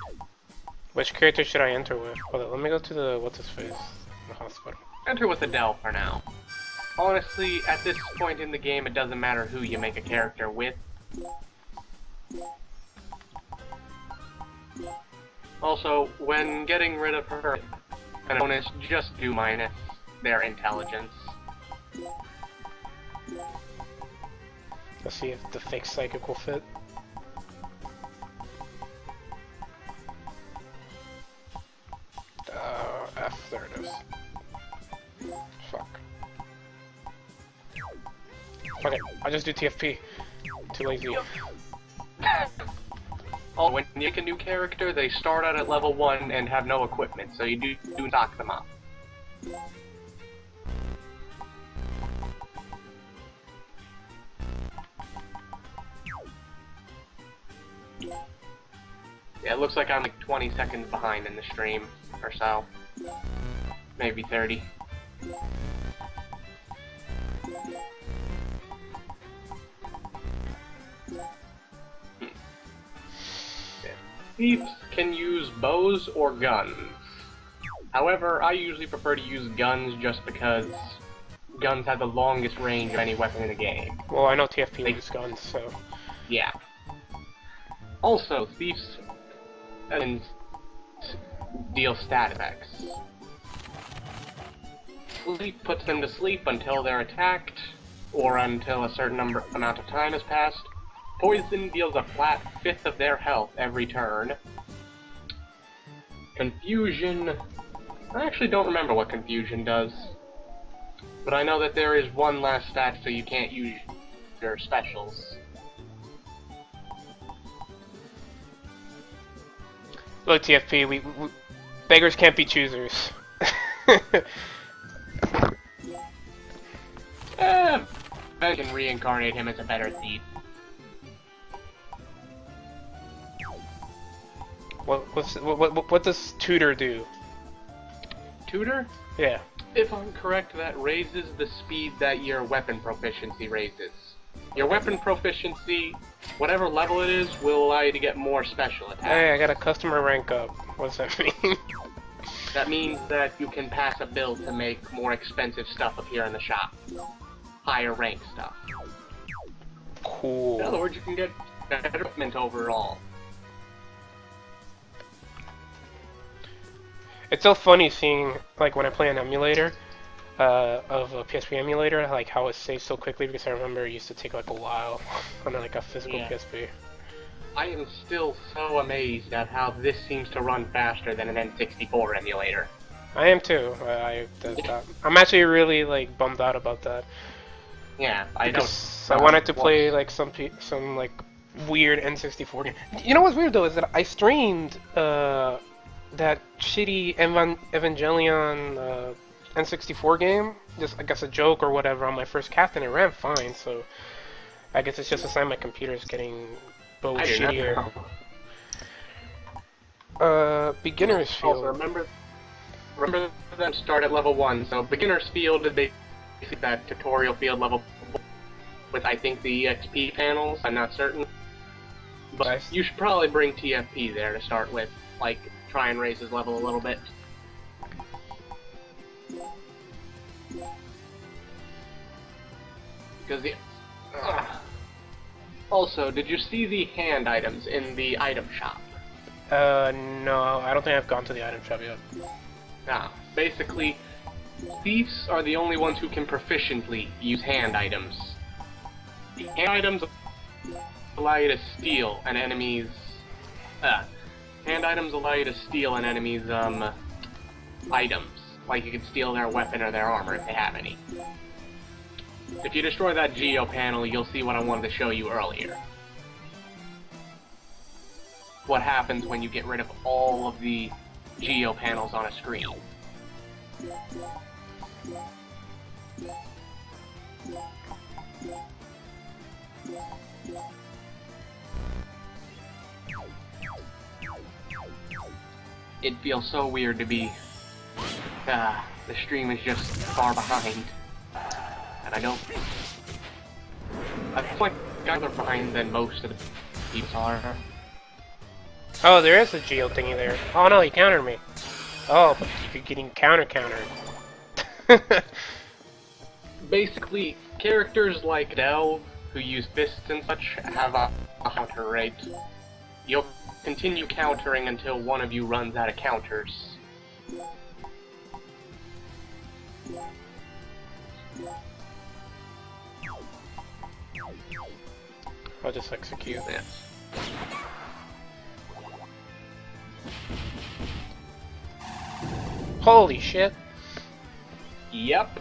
S1: Which character should I enter with? Hold on, let me go to the what's-his-face, the hospital.
S9: Enter with Adele for now. Honestly, at this point in the game, it doesn't matter who you make a character with. Also, when getting rid of her bonus, just do minus their intelligence.
S1: Let's see if the fake psychic will fit. F, there it is. Fuck. Fuck it, I'll just do TFP. Too lazy.
S9: Oh, when you make a new character, they start out at level 1 and have no equipment, so you do stock them up. Yeah, it looks like I'm like 20 seconds behind in the stream, or so. Maybe 30. Thieves can use bows or guns. However, I usually prefer to use guns just because guns have the longest range of any weapon in the game.
S1: Well, I know TFP uses guns, so...
S9: Yeah. Also, thieves deal stat effects. Sleep puts them to sleep until they're attacked, or until a certain amount of time has passed. Poison deals a flat fifth of their health every turn. Confusion... I actually don't remember what Confusion does. But I know that there is one last stat, so you can't use your specials.
S1: Look, TFP, we beggars can't be choosers.
S9: I can reincarnate him as a better thief.
S1: What does Tutor do?
S9: Tutor?
S1: Yeah.
S9: If I'm correct, that raises the speed that your weapon proficiency raises. Your weapon proficiency, whatever level it is, will allow you to get more special attacks.
S1: Hey, I got a customer rank up. What does that mean?
S9: That means that you can pass a build to make more expensive stuff appear in the shop. Higher rank stuff.
S1: Cool.
S9: In other words, you can get better equipment overall.
S1: It's so funny seeing, like, when I play an emulator of a PSP emulator, like how it saves so quickly, because I remember it used to take like a while on like a physical PSP.
S9: I am still so amazed at how this seems to run faster than an N64 emulator.
S1: I am too. I'm actually really like bummed out about that.
S9: Yeah, I
S1: wanted to play like some like weird N64 game. You know what's weird though is that I streamed that shitty Evangelion N64 game, just I guess a joke or whatever, on my first cast, and it ran fine. So I guess it's just a sign my computer's getting both shittier. Beginner's Field.
S9: Also, remember that start at level 1. So Beginner's Field is basically that tutorial field level with I think the EXP panels. I'm not certain, but
S1: Nice.
S9: You should probably bring TFP there to start with. Like, try and raise his level a little bit. Because the... Also, did you see the hand items in the item shop?
S1: No, I don't think I've gone to the item shop yet.
S9: Basically, thieves are the only ones who can proficiently use hand items. The hand items allow you to steal an enemy's... hand items allow you to steal an enemy's, items. Like you can steal their weapon or their armor if they have any. If you destroy that Geo panel, you'll see what I wanted to show you earlier. What happens when you get rid of all of the Geo panels on a screen. It feels so weird to be... the stream is just far behind. And I don't... I feel like I'm further behind than most of the people are.
S1: Oh, there is a geo thingy there. Oh no, he countered me. Oh, but you're getting countered.
S9: Basically, characters like Adele, who use fists and such, have a counter rate. You'll continue countering until one of you runs out of counters.
S1: I'll just execute.
S9: Yes.
S1: Holy shit.
S9: Yep.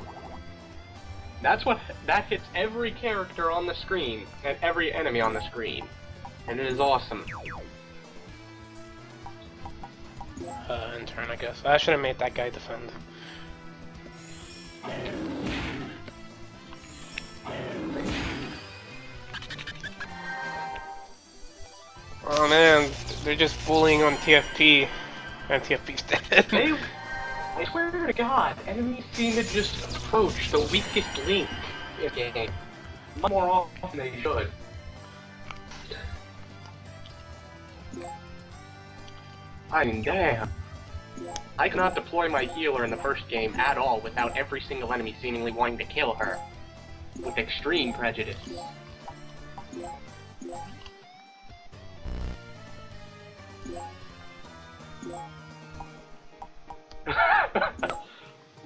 S9: That hits every character on the screen, and every enemy on the screen. And it is awesome.
S1: In turn, I guess. I should have made that guy defend. Oh man, they're just bullying on TFP, and TFP's dead.
S9: I swear to God, enemies seem to just approach the weakest link in the game. Much more often than they should. I mean, damn. I cannot deploy my healer in the first game at all without every single enemy seemingly wanting to kill her. With extreme prejudice.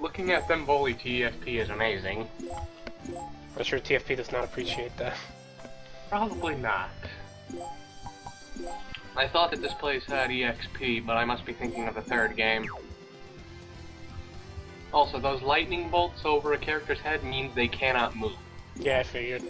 S9: Looking at them bully TFP is amazing.
S1: I'm sure TFP does not appreciate that.
S9: Probably not. I thought that this place had EXP, but I must be thinking of the third game. Also, those lightning bolts over a character's head means they cannot move.
S1: Yeah, I figured.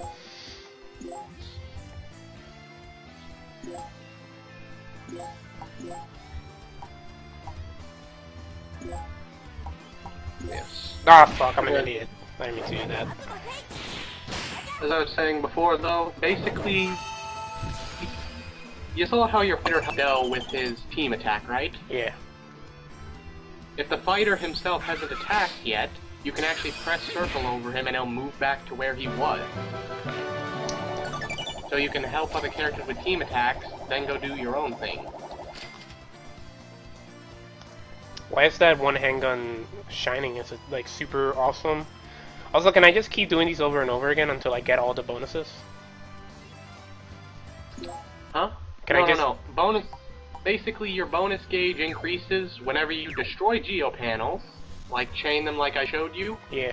S9: Yes.
S1: Ah, fuck, I'm an idiot. I didn't mean to do that.
S9: As I was saying before, though, basically, you saw how your fighter dealt with his team attack, right?
S1: Yeah.
S9: If the fighter himself hasn't attacked yet, you can actually press circle over him and he'll move back to where he was. So you can help other characters with team attacks, then go do your own thing.
S1: Why is that one handgun shining? Is it like super awesome? Also, can I just keep doing these over and over again until I get all the bonuses?
S9: Huh? No. Bonus. Basically, your bonus gauge increases whenever you destroy geo panels, like chain them like I showed you.
S1: Yeah.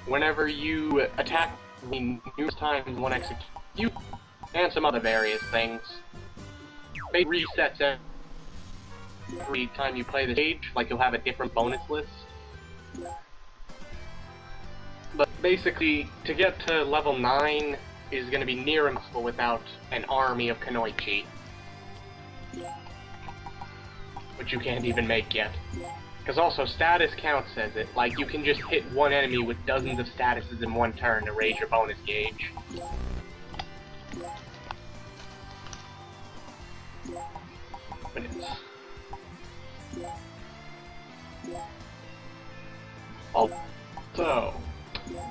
S1: Whenever
S9: you attack numerous times one execute, and some other various things. It resets every time you play the stage, like you'll have a different bonus list. But basically, to get to level 9 is going to be near impossible without an army of Kunoichi. Which you can't even make yet. Because also, status count says it. Like, you can just hit one enemy with dozens of statuses in one turn to raise your bonus gauge. But it's... Also,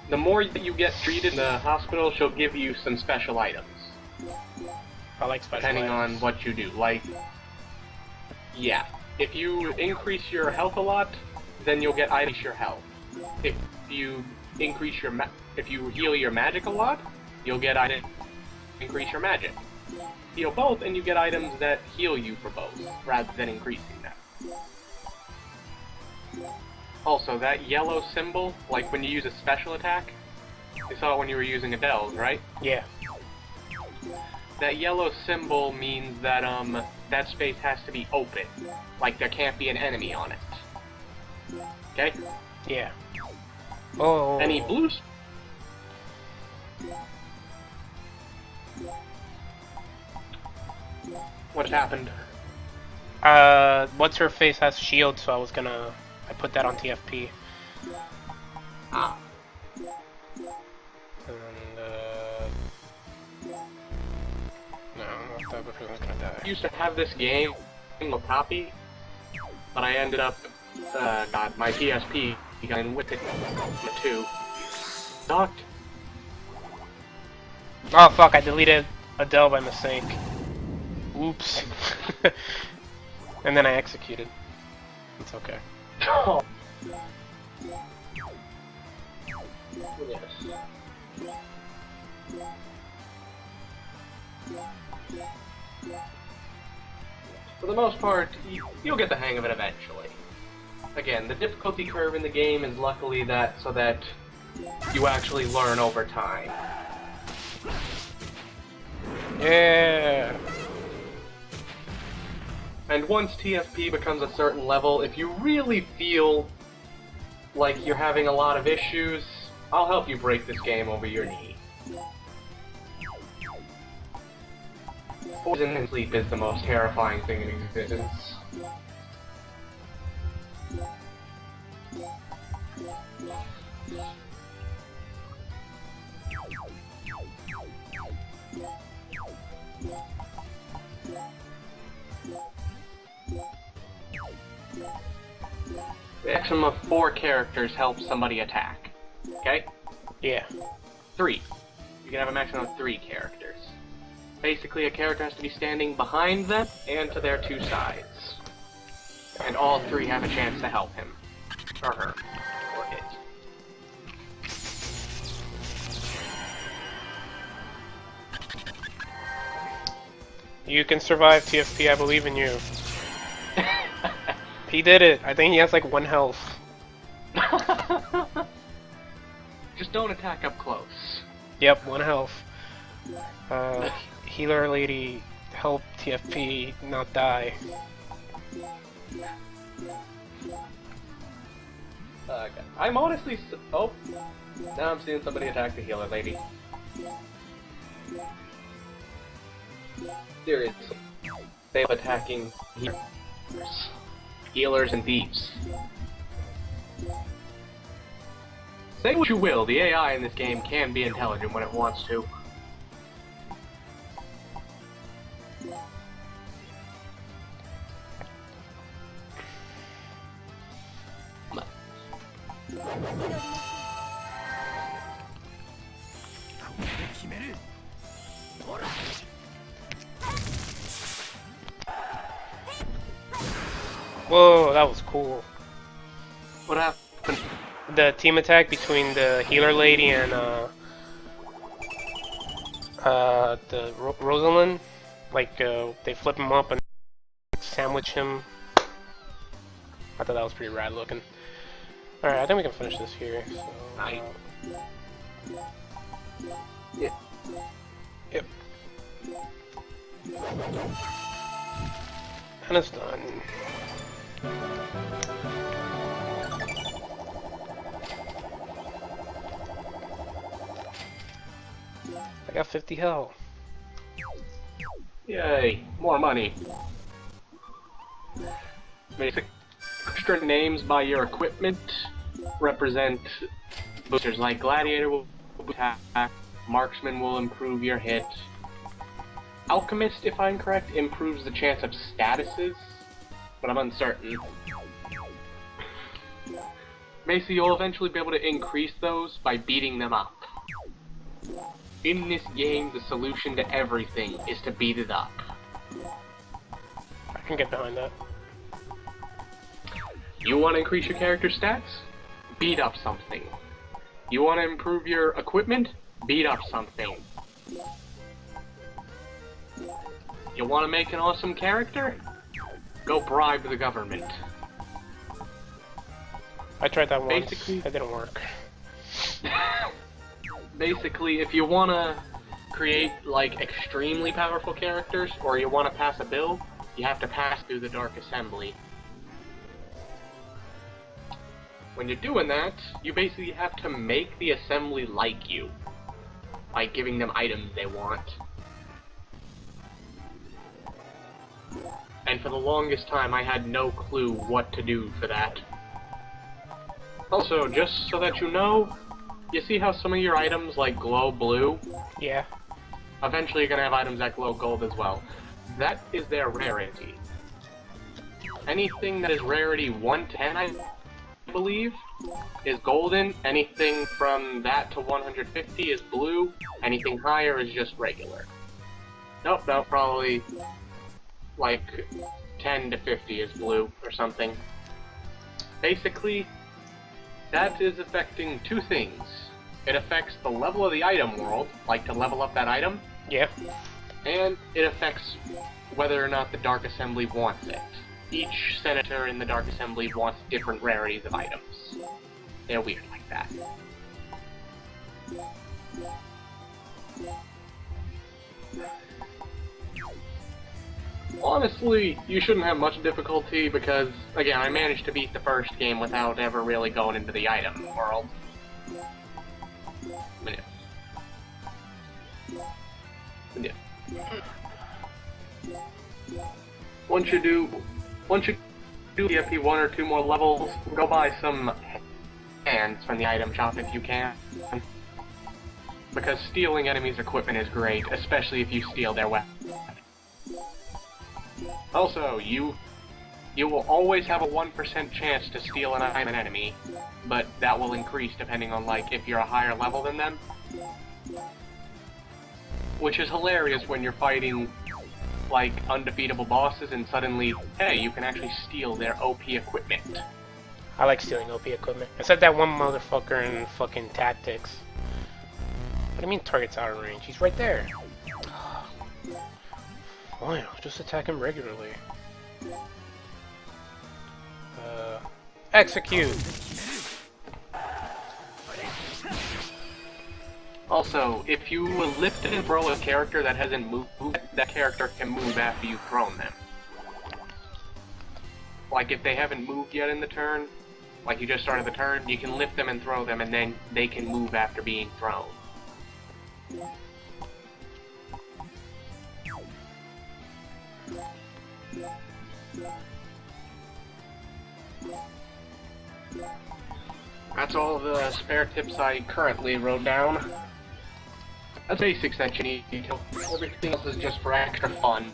S9: the more that you get treated in the hospital, she'll give you some special items.
S1: I like special
S9: depending
S1: items.
S9: on what you do. Like, yeah. If you increase your health a lot, then you'll get items your health. If you increase your if you heal your magic a lot, you'll get items increase your magic. Heal both, and you get items that heal you for both, rather than increasing them. Also, that yellow symbol, like when you use a special attack, you saw it when you were using Adele's, right?
S1: Yeah.
S9: That yellow symbol means that that space has to be open, like there can't be an enemy on it. Okay?
S1: Yeah. Oh.
S9: Any blues? What happened?
S1: What's her face has shield, so I put that on TFP.
S9: Ah.
S1: And, no, not that person's gonna die.
S9: I used to have this game a copy, but I ended up, got my PSP and with it too. Docked.
S1: Oh fuck, I deleted Adele by mistake. Oops. And then I executed. It's okay.
S9: Oh. Yes. For the most part, you'll get the hang of it eventually. Again, the difficulty curve in the game is luckily that so that you actually learn over time.
S1: Yeah.
S9: And once TFP becomes a certain level, if you really feel like you're having a lot of issues, I'll help you break this game over your knee. Poison and sleep is the most terrifying thing in existence. The maximum of 4 characters helps somebody attack. Okay?
S1: Yeah.
S9: 3. You can have a maximum of 3 characters. Basically, a character has to be standing behind them and to their 2 sides. And all 3 have a chance to help him. Or her. Or it.
S1: You can survive TFP, I believe in you. He did it. I think he has like 1 health.
S9: Just don't attack up close.
S1: Yep, 1 health. Healer lady, help TFP not die.
S9: Okay. I'm honestly oh, now I'm seeing somebody attack the healer lady. Seriously. They're attacking healers and thieves. Say what you will, the AI in this game can be intelligent when it wants to.
S1: Whoa, that was cool.
S9: What happened?
S1: The team attack between the healer lady and Rosalind, like they flip him up and sandwich him. I thought that was pretty rad looking. All right, I think we can finish this here. So,
S9: Nice.
S1: Yep. And it's done. I got 50 health.
S9: Yay, more money. Basic extra names by your equipment represent boosters, like Gladiator will attack, Marksman will improve your hit, Alchemist, if I'm correct, improves the chance of statuses, but I'm uncertain. Basically, you'll eventually be able to increase those by beating them up. In this game, the solution to everything is to beat it up.
S1: I can get behind that.
S9: You want to increase your character stats? Beat up something. You want to improve your equipment? Beat up something. You want to make an awesome character? Go bribe the government.
S1: I tried that once.
S9: Basically-
S1: It didn't work.
S9: Basically, if you want to create, like, extremely powerful characters, or you want to pass a bill, you have to pass through the Dark Assembly. when you're doing that, you basically have to make the assembly like you. By giving them items they want. And for the longest time, I had no clue what to do for that. Also, just so that you know, you see how some of your items, like, glow blue?
S1: Yeah.
S9: Eventually you're gonna have items that glow gold as well. That is their rarity. Anything that is rarity 1 to 10, I believe, is golden. Anything from that to 150 is blue. Anything higher is just regular. Nope, probably like 10 to 50 is blue or something. Basically, that is affecting two things. It affects the level of the item world, like to level up that item.
S1: Yeah.
S9: And it affects whether or not the Dark Assembly wants it. Each senator in the Dark Assembly wants different rarities of items. They're weird like that. Honestly, you shouldn't have much difficulty because, again, I managed to beat the first game without ever really going into the item world. Yeah. Once you do TFP 1 or 2 more levels, go buy some hands from the item shop if you can. Because stealing enemies' equipment is great, especially if you steal their weapons. Also, you will always have a 1% chance to steal an item enemy, but that will increase depending on, like, if you're a higher level than them. Which is hilarious when you're fighting, like, undefeatable bosses and suddenly, hey, you can actually steal their OP equipment.
S1: I like stealing OP equipment. Except that one motherfucker in fucking tactics. What do you mean target's out of range? He's right there. Fine, I'll just attack him regularly. Execute!
S9: Also, if you lift and throw a character that hasn't moved, that character can move after you've thrown them. Like, if they haven't moved yet in the turn, like you just started the turn, you can lift them and throw them, and then they can move after being thrown. That's all the spare tips I currently wrote down. That's basics that you need. Everything else is just for extra fun.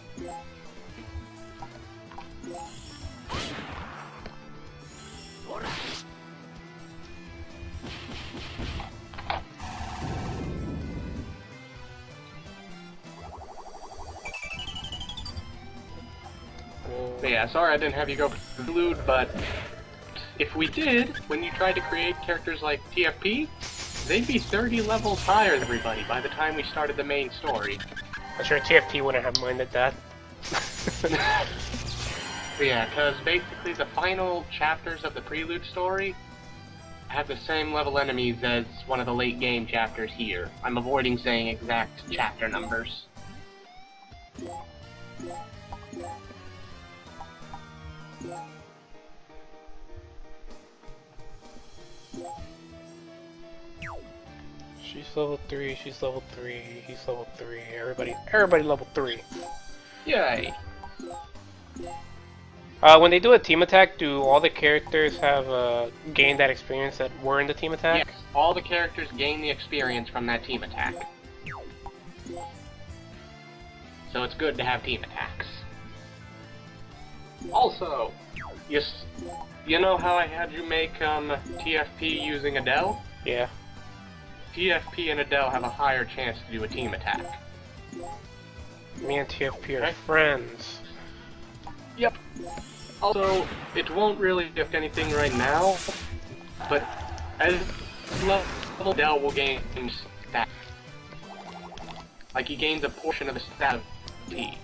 S9: But yeah, sorry I didn't have you go prelude, but if we did, when you tried to create characters like TFP, they'd be 30 levels higher than everybody by the time we started the main story.
S1: I'm sure TFP wouldn't have minded that.
S9: Yeah, because basically the final chapters of the prelude story have the same level enemies as one of the late game chapters here. I'm avoiding saying exact chapter numbers.
S1: She's level 3, she's level 3, he's level 3, everybody level 3.
S9: Yay!
S1: When they do a team attack, do all the characters have gained that experience that were in the team attack?
S9: Yes, all the characters gain the experience from that team attack. So it's good to have team attacks. Also, you know how I had you make TFP using Adele?
S1: Yeah.
S9: TFP and Adele have a higher chance to do a team attack.
S1: Me and TFP are friends.
S9: Yep. Also, it won't really affect anything right now, but as level Adele will gain stat. Like he gains a portion of the stat of T.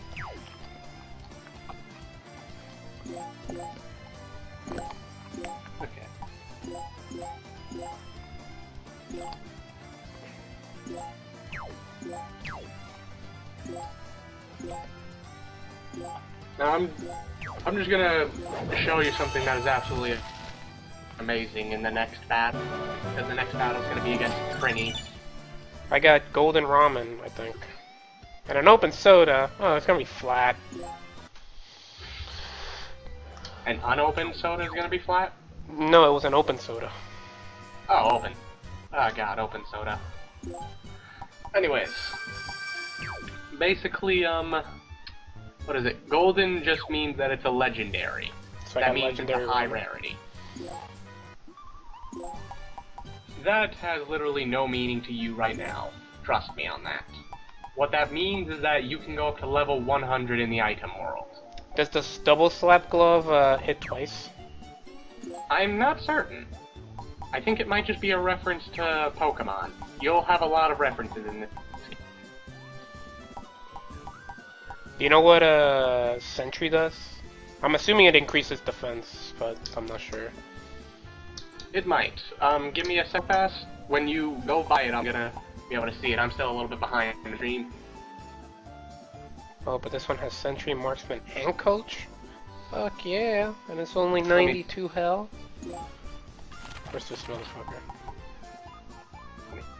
S9: Okay. Now I'm just gonna show you something that is absolutely amazing in the next battle, because the next battle is going to be against Trini.
S1: I got golden ramen, I think. And an open soda. Oh, it's gonna be flat.
S9: An unopened soda is going to be flat?
S1: No, it was an open soda.
S9: Oh, open. Oh god, open soda. Anyways. Basically, what is it? Golden just means that it's a legendary.
S1: So
S9: that means it's a high rarity. That has literally no meaning to you right now. Trust me on that. What that means is that you can go up to level 100 in the item world.
S1: Does this double slap glove hit twice?
S9: I'm not certain. I think it might just be a reference to Pokemon. You'll have a lot of references in this.
S1: Do you know what Sentry does? I'm assuming it increases defense, but I'm not sure.
S9: It might. Give me a sec pass. When you go by it, I'm gonna be able to see it. I'm still a little bit behind in the stream.
S1: Oh, but this one has Sentry, Marksman, and Coach? Fuck yeah. And it's only 92 health. Where's this motherfucker?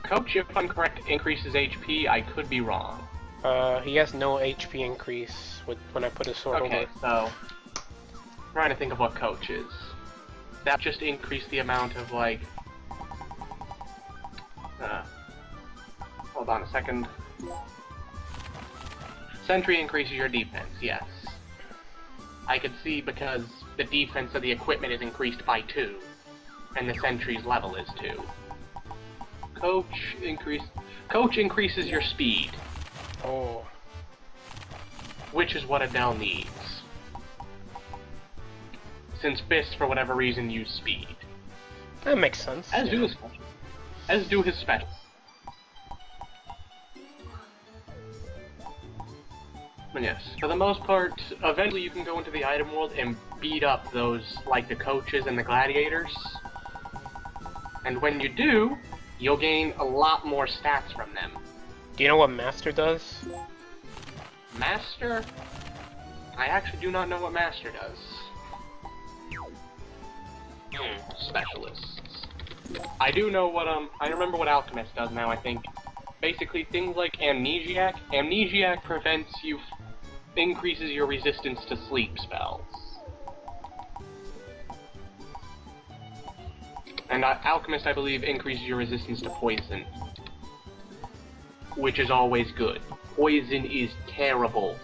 S9: Coach, if I'm correct, increases HP. I could be wrong.
S1: He has no HP increase when I put his sword over.
S9: Okay, so I'm trying to think of what Coach is. That just increased the amount of, like... hold on a second. Sentry increases your defense, yes. I could see because the defense of the equipment is increased by 2, and the Sentry's level is 2. Coach increases your speed.
S1: Oh.
S9: Which is what Adele needs. Since Fist, for whatever reason, use speed.
S1: That makes sense.
S9: As do his specials. But yes, for the most part, eventually you can go into the item world and beat up those, like the coaches and the gladiators. And when you do, you'll gain a lot more stats from them.
S1: Do you know what Master does?
S9: Master? I actually do not know what Master does. Specialists. I do know what, I remember what Alchemist does now, I think. Basically, things like Amnesiac. Amnesiac prevents you, increases your resistance to sleep spells. And Alchemist, I believe, increases your resistance to poison. Which is always good. Poison is terrible.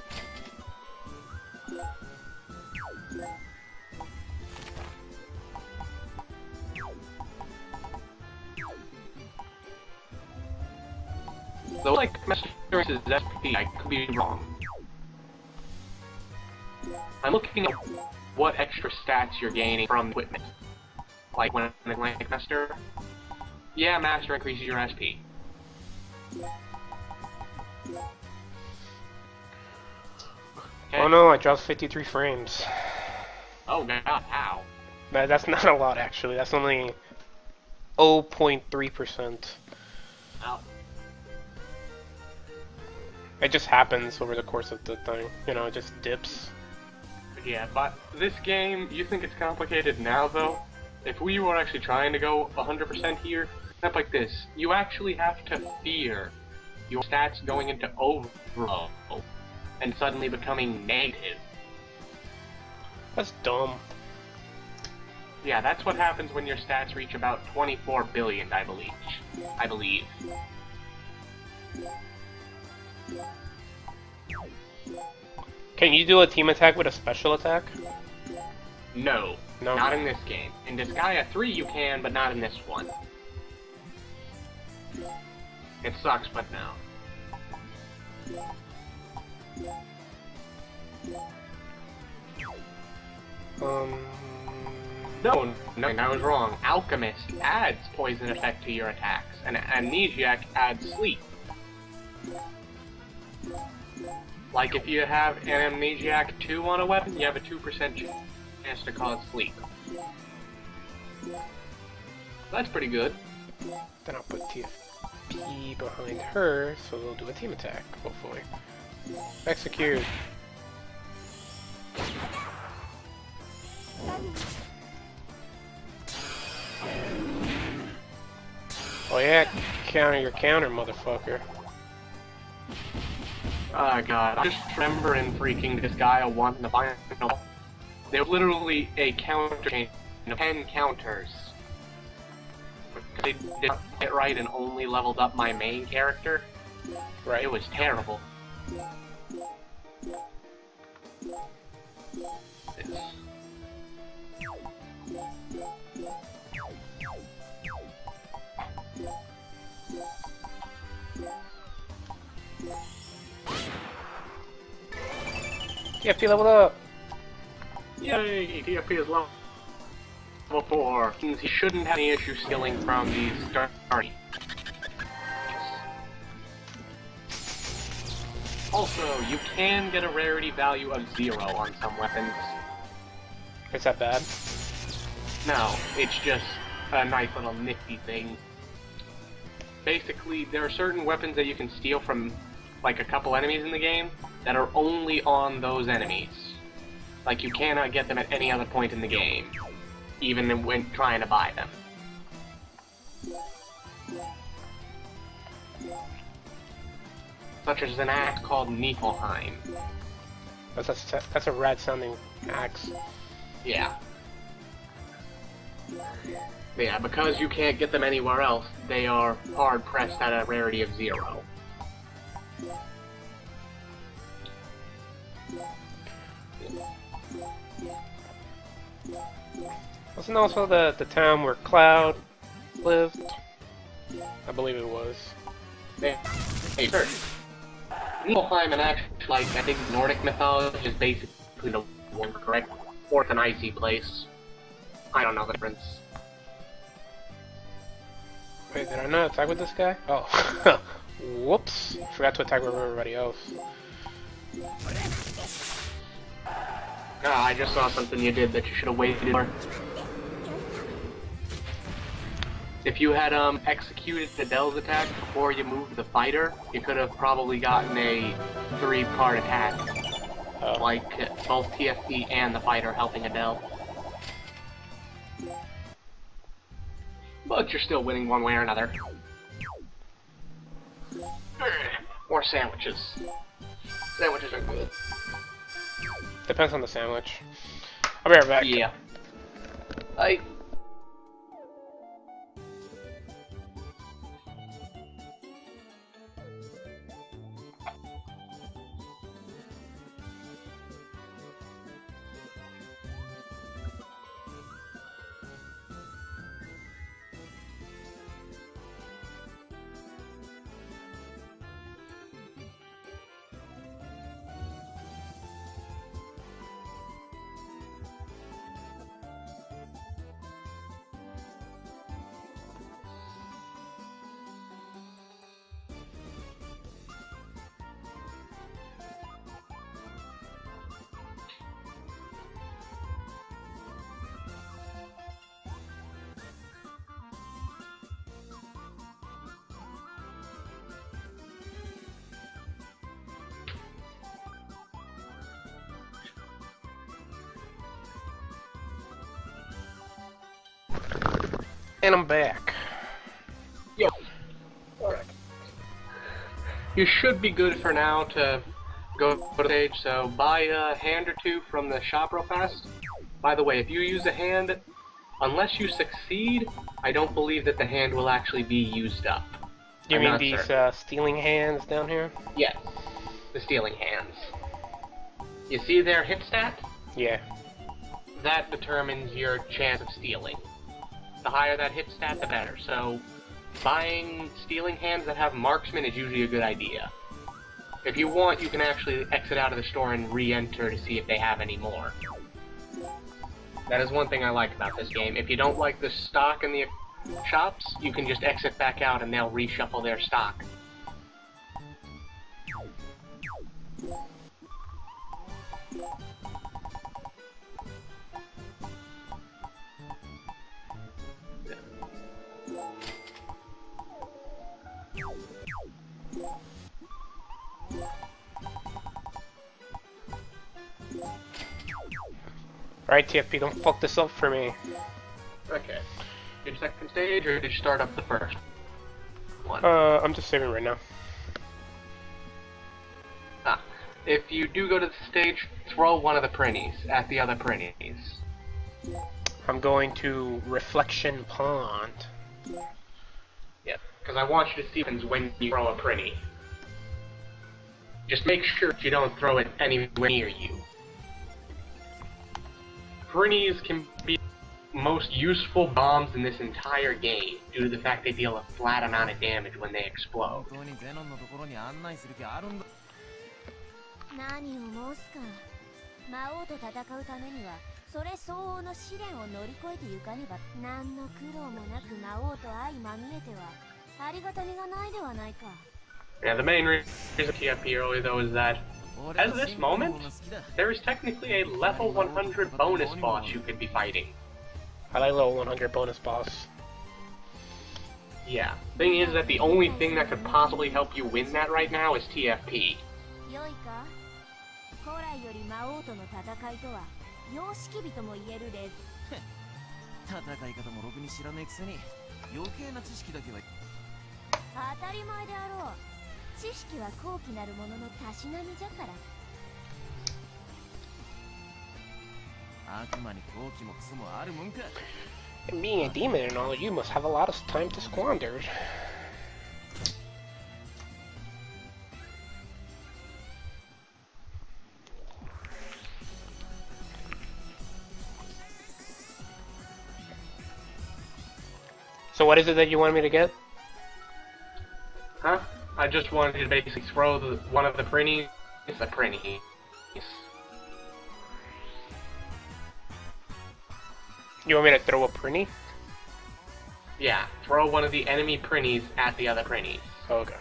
S9: Though, like, Master is SP, I could be wrong. I'm looking at what extra stats you're gaining from equipment. Like when the Atlantic Master. Yeah, Master increases your SP. Okay.
S1: Oh no, I dropped 53 frames.
S9: Oh god, how?
S1: That's not a lot actually, that's only 0.3%.
S9: Ow.
S1: It just happens over the course of the thing, you know, it just dips.
S9: Yeah, but this game, you think it's complicated now though? If we were actually trying to go 100% here, not like this. You actually have to fear your stats going into overflow and suddenly becoming negative.
S1: That's dumb.
S9: Yeah, that's what happens when your stats reach about 24 billion, I believe.
S1: Can you do a team attack with a special attack?
S9: No,
S1: No.
S9: not in this game. In Disgaea 3 you can, but not in this one. It sucks, but no. No, I was wrong. Alchemist adds poison effect to your attacks, and Amnesiac adds sleep. Like if you have an Amnesiac 2 on a weapon, you have a 2% chance to cause sleep. That's pretty good.
S1: Then I'll put TFP behind her, so they'll do a team attack, hopefully. Execute. Oh yeah, counter your counter, motherfucker.
S9: Oh god, I just remember in freaking Disgaea 1 in the final, there was literally a counter chain of 10 counters. They did not get right and only leveled up my main character.
S1: Right.
S9: It was terrible.
S1: TFP leveled up!
S9: Yay! TFP is level 4. Means he shouldn't have any issue stealing from these starting. Also, you can get a rarity value of 0 on some weapons.
S1: Is that bad?
S9: No, it's just a nice little nifty thing. Basically, there are certain weapons that you can steal from, like, a couple enemies in the game that are only on those enemies. Like, you cannot get them at any other point in the game, even when trying to buy them. Such as an axe called Niflheim.
S1: That's a rad sounding axe.
S9: Yeah. Yeah, because you can't get them anywhere else, they are hard pressed at a rarity of 0.
S1: Wasn't also the town where Cloud lived? I believe it was.
S9: Hey, sir. Niflheim and actually, like, I think Nordic mythology is basically the one, correct? Or it's an icy place. I don't know the difference.
S1: Wait, did I not attack with this guy? Oh. Whoops. Forgot to attack with everybody else.
S9: Ah, I just saw something you did that you should have waited for. If you had executed Adele's attack before you moved the fighter, you could have probably gotten a 3-part attack. Like both TFP and the fighter helping Adele. But you're still winning one way or another. Or sandwiches. Sandwiches are good.
S1: Depends on the sandwich. I'll be right back.
S9: Yeah.
S1: And I'm back.
S9: Yep. Alright. You should be good for now to go to the stage, so buy a hand or two from the shop real fast. By the way, if you use a hand, unless you succeed, I don't believe that the hand will actually be used up.
S1: You mean these stealing hands down here?
S9: Yes. The stealing hands. You see their hit stat?
S1: Yeah.
S9: That determines your chance of stealing. The higher that hit stat, the better. So, buying stealing hands that have marksman is usually a good idea. If you want, you can actually exit out of the store and re-enter to see if they have any more. That is one thing I like about this game. If you don't like the stock in the shops, you can just exit back out and they'll reshuffle their stock.
S1: Alright, TFP, don't fuck this up for me.
S9: Okay. Did you second stage, or did you start up the first? one?
S1: I'm just saving right now.
S9: Ah. If you do go to the stage, throw one of the prinnies at the other prinnies.
S1: I'm going to Reflection Pond.
S9: Yeah, because I want you to see when you throw a prinny. Just make sure you don't throw it anywhere near you. Prinnies can be the most useful bombs in this entire game, due to the fact they deal a flat amount of damage when they explode.
S5: 何を申すか。魔王と戦うためにはそれ相応の試練を乗り越えてゆかねば何の苦労もなく魔王と相まみえてはありがたみがないではないか。
S9: Yeah, the main reason TFP early though is that, as of this moment, there is technically a level 100 bonus boss you could be fighting.
S1: I like level 100 bonus boss.
S9: Yeah, thing is that the only thing that could possibly help you win that right now is TFP.
S5: 良いか。古来より魔王との戦いとは様式美とも言えるで。
S7: 戦い方もろくに知らねえくせに余計な知識だけは
S5: 当たり前であろう。知識は高貴なるもののたしなみじゃから。
S7: 悪魔に好奇もクソもあるもんか。
S1: And being a demon and all, you must have a lot of time to squander. So what is it that you want me to get?
S9: Huh? I just wanted to basically throw one of the prinnies. It's a prinny.
S1: You want me to throw a prinny?
S9: Yeah, throw one of the enemy prinnies at the other prinnies.
S1: Okay.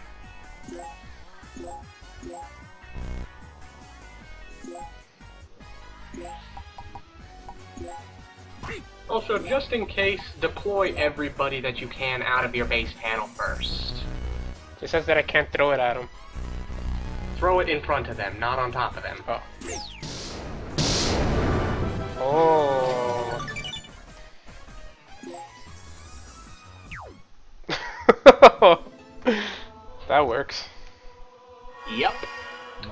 S9: Also, just in case, deploy everybody that you can out of your base panel first.
S1: It says that I can't throw it at them.
S9: Throw it in front of them, not on top of them.
S1: Oh. Oh. That works.
S9: Yep.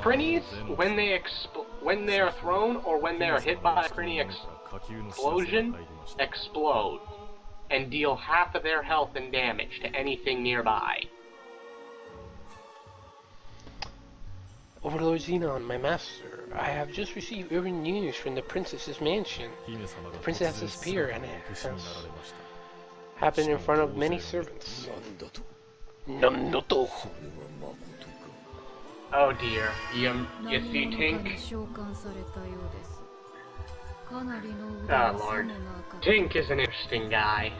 S9: Prinnies, when they are thrown or when they are hit by a prinny explosion, explode and deal half of their health and damage to anything nearby.
S1: Overlord Zenon, my master, I have just received urgent news from the princess's mansion. The princess has disappeared and it has happened in front of many servants. Nandoto.
S9: Oh dear, you see Tink? Oh lord. Tink is an interesting guy.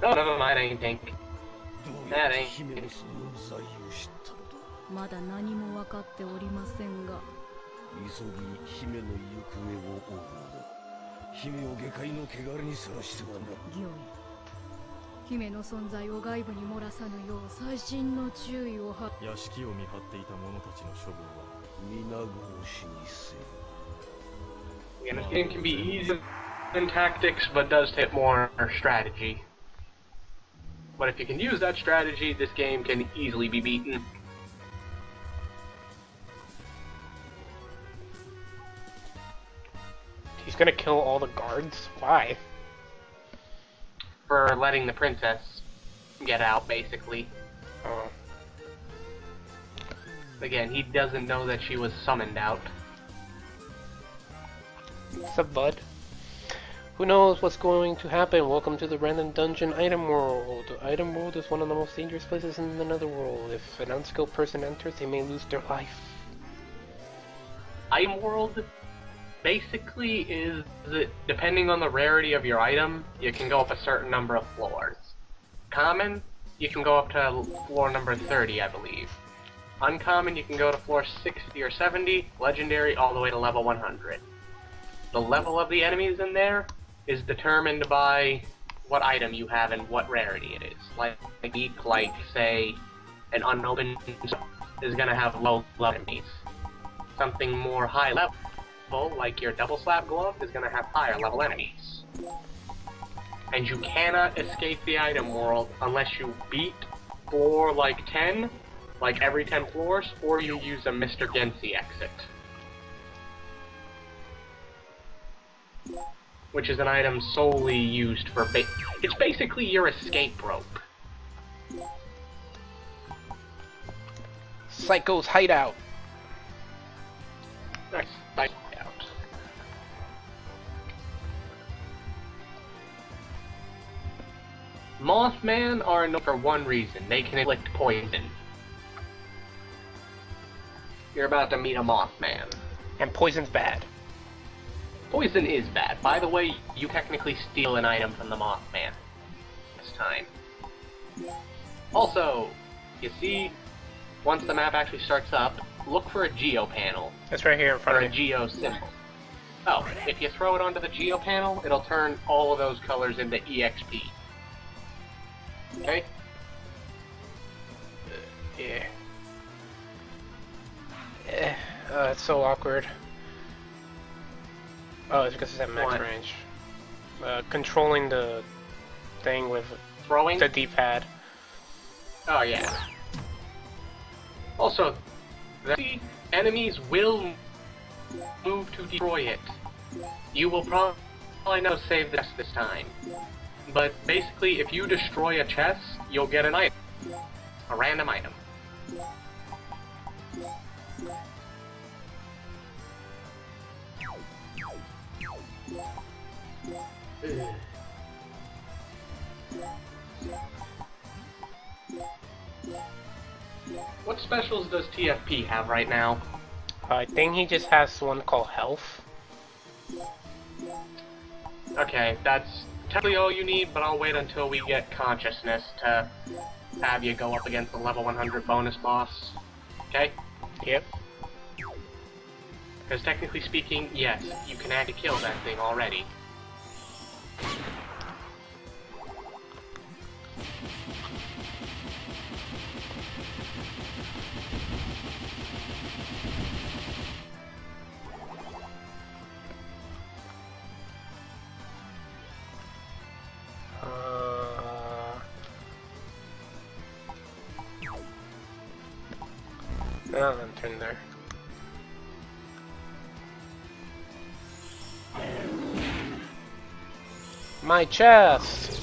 S9: Oh, never mind, I ain't Tink. That ain't Tink.
S4: まだ何も分かっておりませんが
S10: 急ぎ姫の行方を追うのだ姫を下界の汚れにさらしてはならん
S4: 姫の存在を外部に漏らさぬよう細心の注意をは
S2: 屋敷を見張っていた者たちの処分は
S10: 皆殺しにせよ
S9: Yeah, this game can be easy in tactics, but does take more strategy. But if you can use that strategy, this game can easily be beaten.
S1: He's gonna kill all the guards? Why?
S9: For letting the princess get out, basically.
S1: Oh.
S9: Again, he doesn't know that she was summoned out.
S1: What's up, bud? Who knows what's going to happen? Welcome to the random dungeon item world. Item world is one of the most dangerous places in the Netherworld. If an unskilled person enters, they may lose their life.
S9: Item world basically is, depending on the rarity of your item, you can go up a certain number of floors. Common, you can go up to floor number 30, I believe. Uncommon, you can go to floor 60 or 70. Legendary, all the way to level 100. The level of the enemies in there is determined by what item you have and what rarity it is. Like, say, an unopened is gonna have low level enemies. Something more high level, like your double slap glove, is gonna have higher level enemies. and you cannot escape the item world unless you beat floor like 10, like every 10 floors, or you use a Mr. Gensi exit. Which is an item solely used for it's basically your escape rope.
S1: Psycho's hideout.
S9: Nice. Hideout. Mothman are known for one reason. They can inflict poison. You're about to meet a Mothman.
S1: And poison's bad.
S9: Poison is bad. By the way, you technically steal an item from the Mothman this time. Also, you see, once the map actually starts up, look for a geo panel.
S1: It's right here in front
S9: or
S1: of
S9: a
S1: me.
S9: geo symbol. Oh, if you throw it onto the geo panel, it'll turn all of those colors into EXP. Okay?
S1: Yeah. It's so awkward. Oh, it's because it's at max
S9: What?
S1: range. Controlling the thing with
S9: Throwing?
S1: the D-pad.
S9: Oh, yeah. Also, the enemies will move to destroy it. You will probably not save this time. But basically, if you destroy a chest, you'll get an item. A random item. What specials does TFP have right now?
S1: I think he just has one called Health.
S9: Okay, that's technically all you need, but I'll wait until we get Consciousness to have you go up against the level 100 bonus boss. Okay?
S1: Yep.
S9: Because technically speaking, yes, you can actually kill that thing already.
S1: Lantern there. My chest!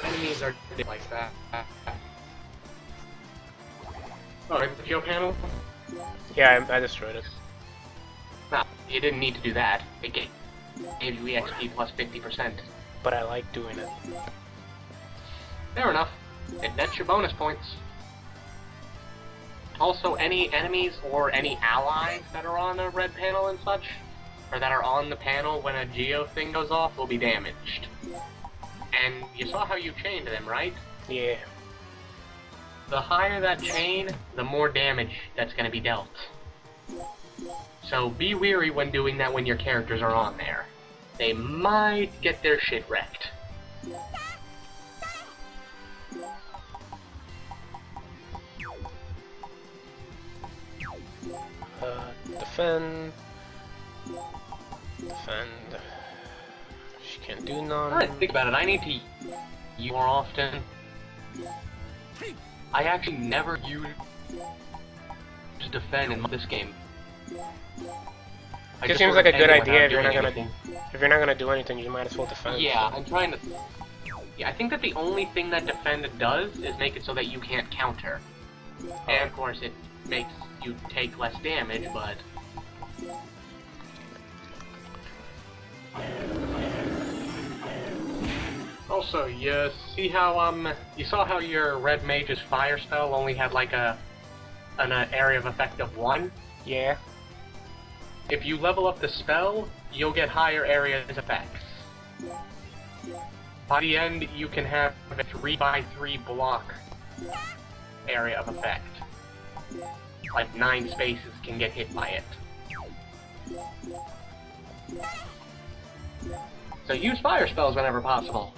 S9: Enemies are like that. Oh, right, the geo panel?
S1: Yeah, I destroyed it.
S9: Nah, you didn't need to do that. It gave you EXP plus 50%.
S1: But I like doing it.
S9: Fair enough. It nets your bonus points. Also, any enemies or any allies that are on a red panel and such, or that are on the panel when a geo thing goes off, will be damaged. And you saw how you chained them, right?
S1: Yeah.
S9: The higher that chain, the more damage that's going to be dealt. So be wary when doing that when your characters are on there. They might get their shit wrecked.
S1: Defend. Defend. She can't do none.
S9: Alright, think about it. I need to use more often. I actually never use to defend in this game.
S1: It seems like a good idea if you're not gonna do anything, you might as well defend.
S9: Yeah, I'm trying to. Yeah, I think that the only thing that defend does is make it so that you can't counter, and of course it makes you take less damage, but. Also, you see how you saw how your red mage's fire spell only had like an area of effect of 1?
S1: Yeah.
S9: If you level up the spell, you'll get higher areas effects. By the end, you can have a 3x3 block area of effect. Like 9 spaces can get hit by it. So use fire spells whenever possible.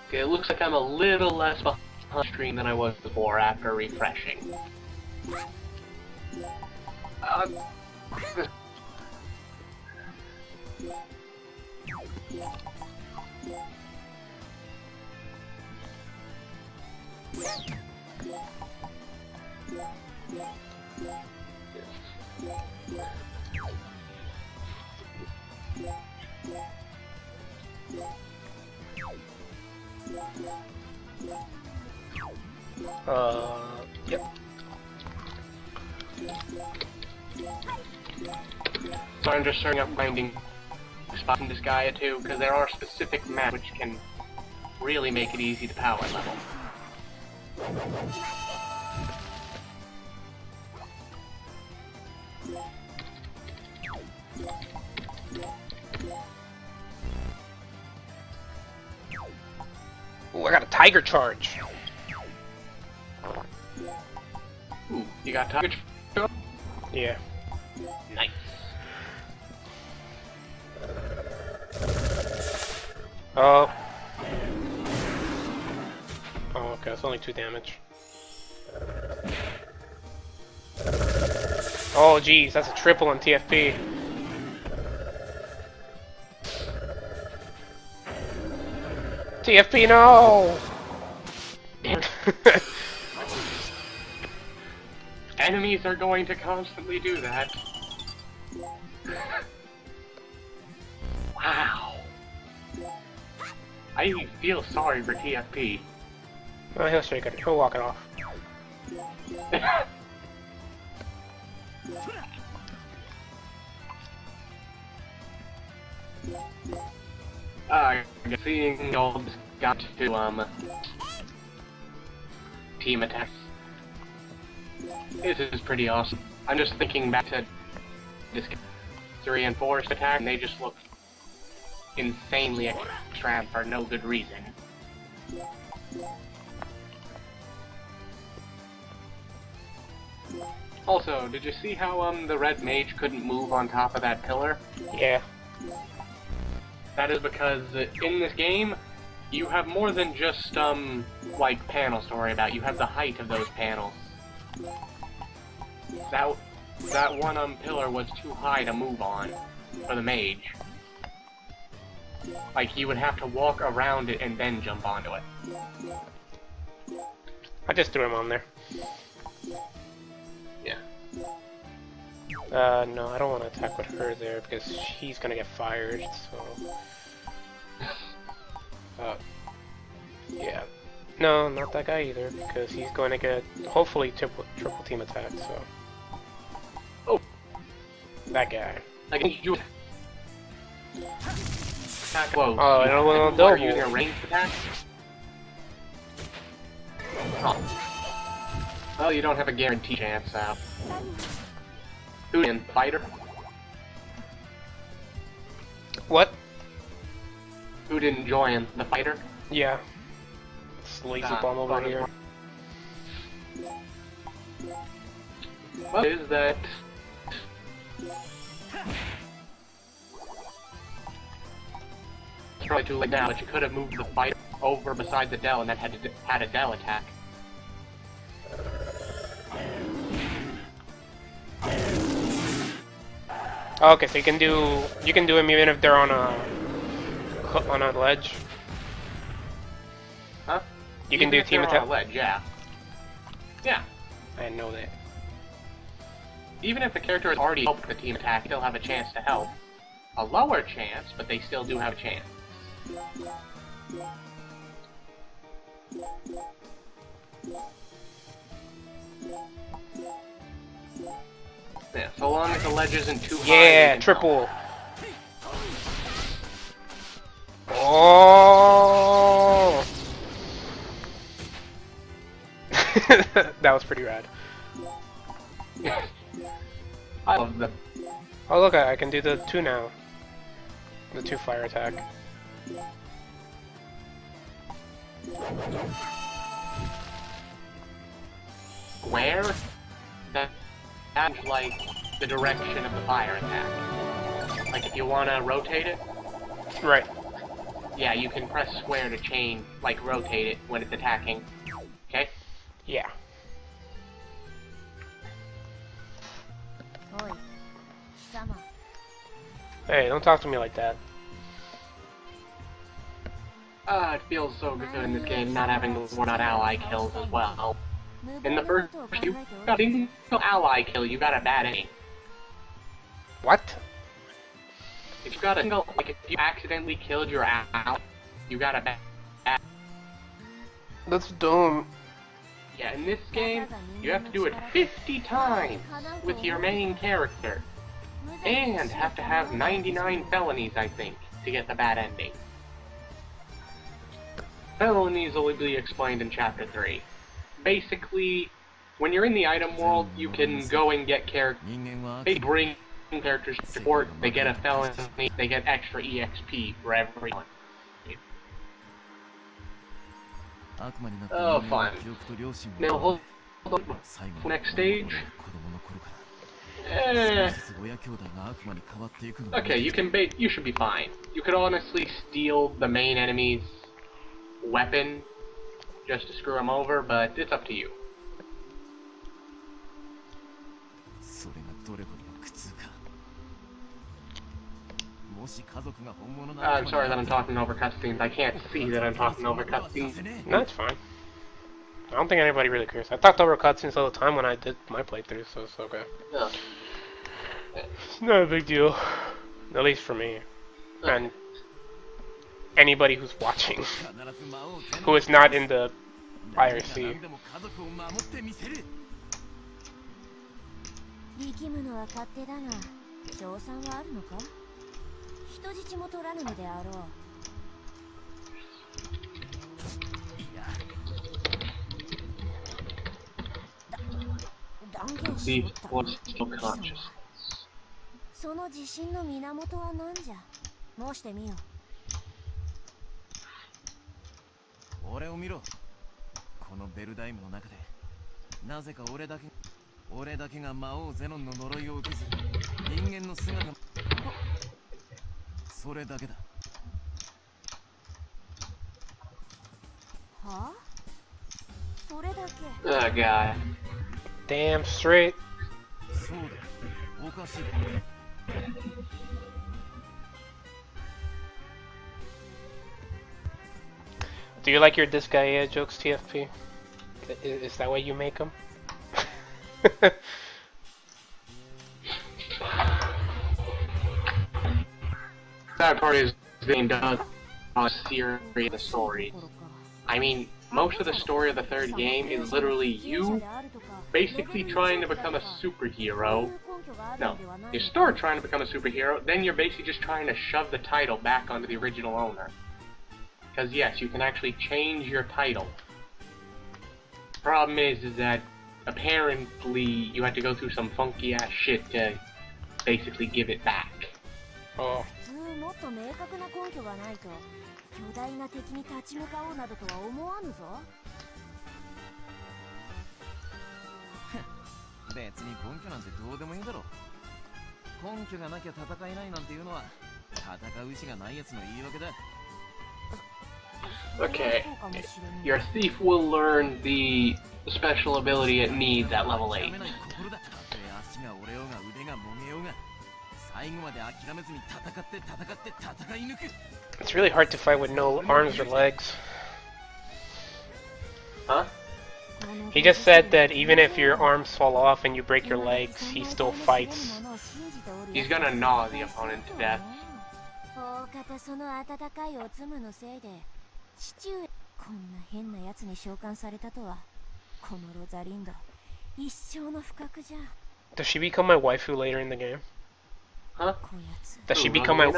S9: Okay, it looks like I'm a little less behind stream than I was before after refreshing.
S1: Yep.
S9: So I'm just starting up finding spots in Disgaea too, because there are specific maps which can really make it easy to power level.
S1: Ooh, I got a tiger charge.
S9: Ooh, you got tiger charge?
S1: Yeah.
S9: Nice.
S1: Oh. Oh, okay, it's only 2 damage. Oh, geez, that's a triple on TFP. TFP, no!
S9: Enemies are going to constantly do that. Wow. I feel sorry for TFP.
S1: Oh, he'll shake it. He'll walk it off.
S9: Seeing all this got to, team attacks. This is pretty awesome. I'm just thinking back to this 3 and 4 attack, and they just look insanely extravagant for no good reason. Also, did you see how the red mage couldn't move on top of that pillar?
S1: Yeah.
S9: That is because in this game, you have more than just like panels to worry about. You have the height of those panels. That one pillar was too high to move on for the mage. Like, he would have to walk around it and then jump onto it.
S1: I just threw him on there.
S9: Yeah.
S1: No, I don't want to attack with her there because she's gonna get fired, so... yeah. No, not that guy either, because he's going to get, hopefully, triple team attack, so...
S9: Oh!
S1: That guy.
S9: I can you attack close.
S1: Oh, I don't want to
S9: Are
S1: double.
S9: you using a ranged attack? Oh. Well, you don't have a guaranteed chance out. Who's in? Fighter?
S1: What?
S9: Who didn't join? The fighter?
S1: Yeah. It's laser bomb over here.
S9: What is that? It's probably too late now, but you could have moved the fighter over beside the Dell and then had a Dell attack.
S1: Okay, so you can do them even if they're on a ledge.
S9: Huh?
S1: You can do team attack.
S9: On a ledge, yeah. Yeah.
S1: I didn't know that.
S9: Even if the character has already helped the team attack, they'll have a chance to help. A lower chance, but they still do have a chance. Yeah, so long as the ledge isn't too high.
S1: Yeah, triple. Oh! That was pretty rad.
S9: I love them.
S1: Oh look, I can do the 2 now. The 2 fire attack.
S9: Where? That's like the direction of the fire attack. Like if you want to rotate it.
S1: Right.
S9: Yeah, you can press square to change, like rotate it when it's attacking. Okay?
S1: Yeah.
S5: Oi, Kisama.
S1: Hey, don't talk to me like that.
S9: It feels so good in this game not having to worry about ally kills as well. In the first, you got a single ally kill, you got a bad ending.
S1: What?
S9: If you got a single, like if you accidentally killed your ally, you got a bad.
S1: That's dumb.
S9: Yeah, in this game, you have to do it 50 times with your main character. And have to have 99 felonies, I think, to get the bad ending. Felonies will be explained in Chapter 3. Basically, when you're in the item world, you can go and get characters. They bring characters to court, they get a felony, they get extra EXP for everyone. Oh, fun. Now, hold on. Next stage. Okay, you should be fine. You could honestly steal the main enemy's weapon just to screw him over, but it's up to you. I'm sorry that I'm talking over cutscenes. I can't see that I'm talking over cutscenes.
S1: No, it's fine. I don't think anybody really cares. I talked over cutscenes all the time when I did my playthrough, so it's okay.
S9: No.
S1: It's not a big deal. At least for me. And anybody who's watching. Who is not in the IRC.
S5: 力むのは勝手だが、勝算はあるのか？人質も取らぬのであろう。断言しろった。その自信の源は何じゃ？申してみよ。
S7: 俺を見ろ。このベルダイムの中で、なぜか俺だけが魔王ゼノンの呪いを受けず、人間の姿。それだけだ。
S5: はあ？それだけ。
S9: Oh god.
S1: Damn straight.
S7: そうだ。おかしい。
S1: Do you like your Disgaea jokes, TFP? Is that why you make them?
S9: That part is the game does series the story. I mean, most of the story of the third game is literally you basically trying to become a superhero. No, you start trying to become a superhero, then you're basically just trying to shove the title back onto the original owner. Because yes, you can actually change your title. Problem is that apparently you have to go through some funky ass shit to basically give it back.
S1: Oh.
S5: もっと明確な根拠がないと巨大な敵に立ち向かおうなどとは思わぬぞ。
S7: 別に根拠なんてどうでもいいだろう。根拠がなきゃ戦えないなんていうのは戦う意志がないやつの言い訳だ。
S9: Okay, your thief will learn the special ability it needs at level 8.
S1: It's really hard to fight with no arms or legs.
S9: Huh?
S1: He just said that even if your arms fall off and you break your legs, he still fights.
S9: He's gonna gnaw the opponent to death.
S5: その温かいおつむのせいで父上こんな変なやつに召喚されたとはこのロザリンド一生の不覚じゃ。
S1: Does she become my waifu later in the game?
S9: Huh?
S1: Does she become my...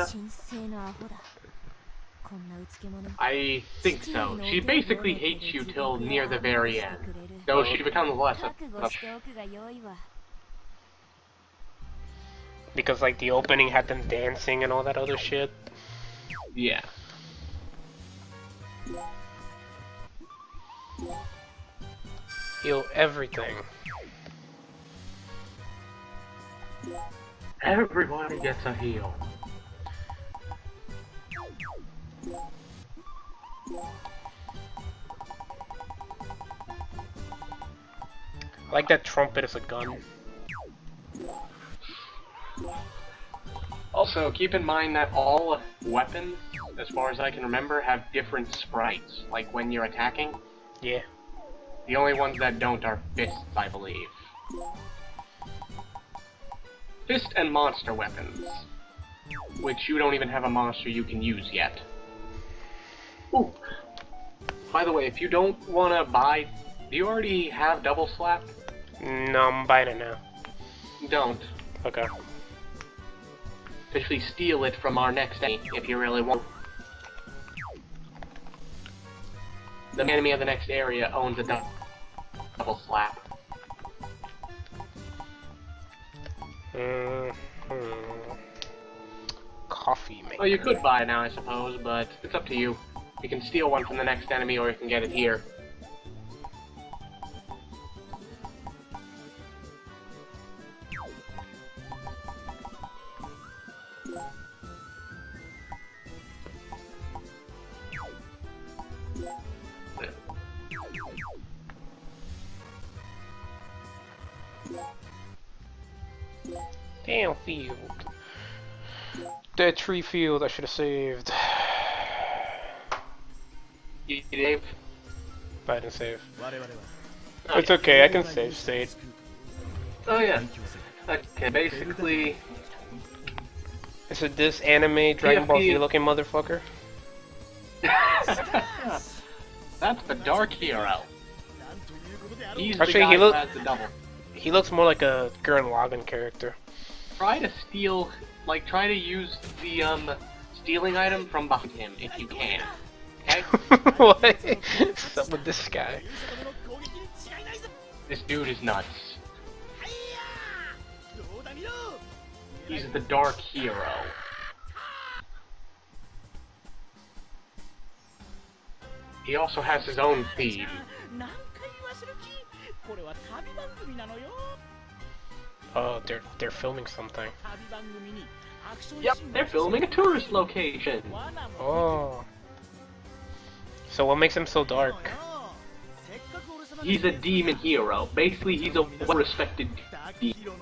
S9: I think so. She basically hates you till near the very end. Though she becomes less of...
S1: Because like the opening had them dancing and all that other shit.
S9: Yeah.
S1: Heal everything.
S9: Everybody gets a heal.
S1: I like that trumpet as a gun.
S9: Also, keep in mind that all weapons, as far as I can remember, have different sprites. Like when you're attacking,
S1: Yeah.
S9: the only ones that don't are fists, I believe. Fist and monster weapons, which you don't even have a monster you can use yet. Ooh. By the way, if you don't want to buy... Do you already have double slap?
S1: No, I'm buying it now.
S9: Don't.
S1: Okay.
S9: Officially steal it from our next enemy, if you really want. The enemy of the next area owns a double slap.
S1: Coffee maker.
S9: Well, you could buy it now, I suppose, but it's up to you. You can steal one from the next enemy, or you can get it here.
S1: Damn field. Dead tree field I should have saved.
S9: You Dave?
S1: But I didn't save. It's okay, I can save state.
S9: Oh yeah. Okay, basically...
S1: Is it this anime Dragon Ball Z looking motherfucker?
S9: That's the Dark Hero. He's
S1: Actually,
S9: the guy who has the double.
S1: He looks more like a Gurren Lagann character.
S9: Try to steal, like, try to use the, stealing item from behind him, if you can. Okay?
S1: What? What's up with this guy?
S9: This dude is nuts. He's the Dark Hero. He also has his own theme.
S1: Oh, they're filming something.
S9: Yep, they're filming a tourist location.
S1: Oh. So what makes him so dark?
S9: He's a demon hero. Basically, he's a well-respected demon.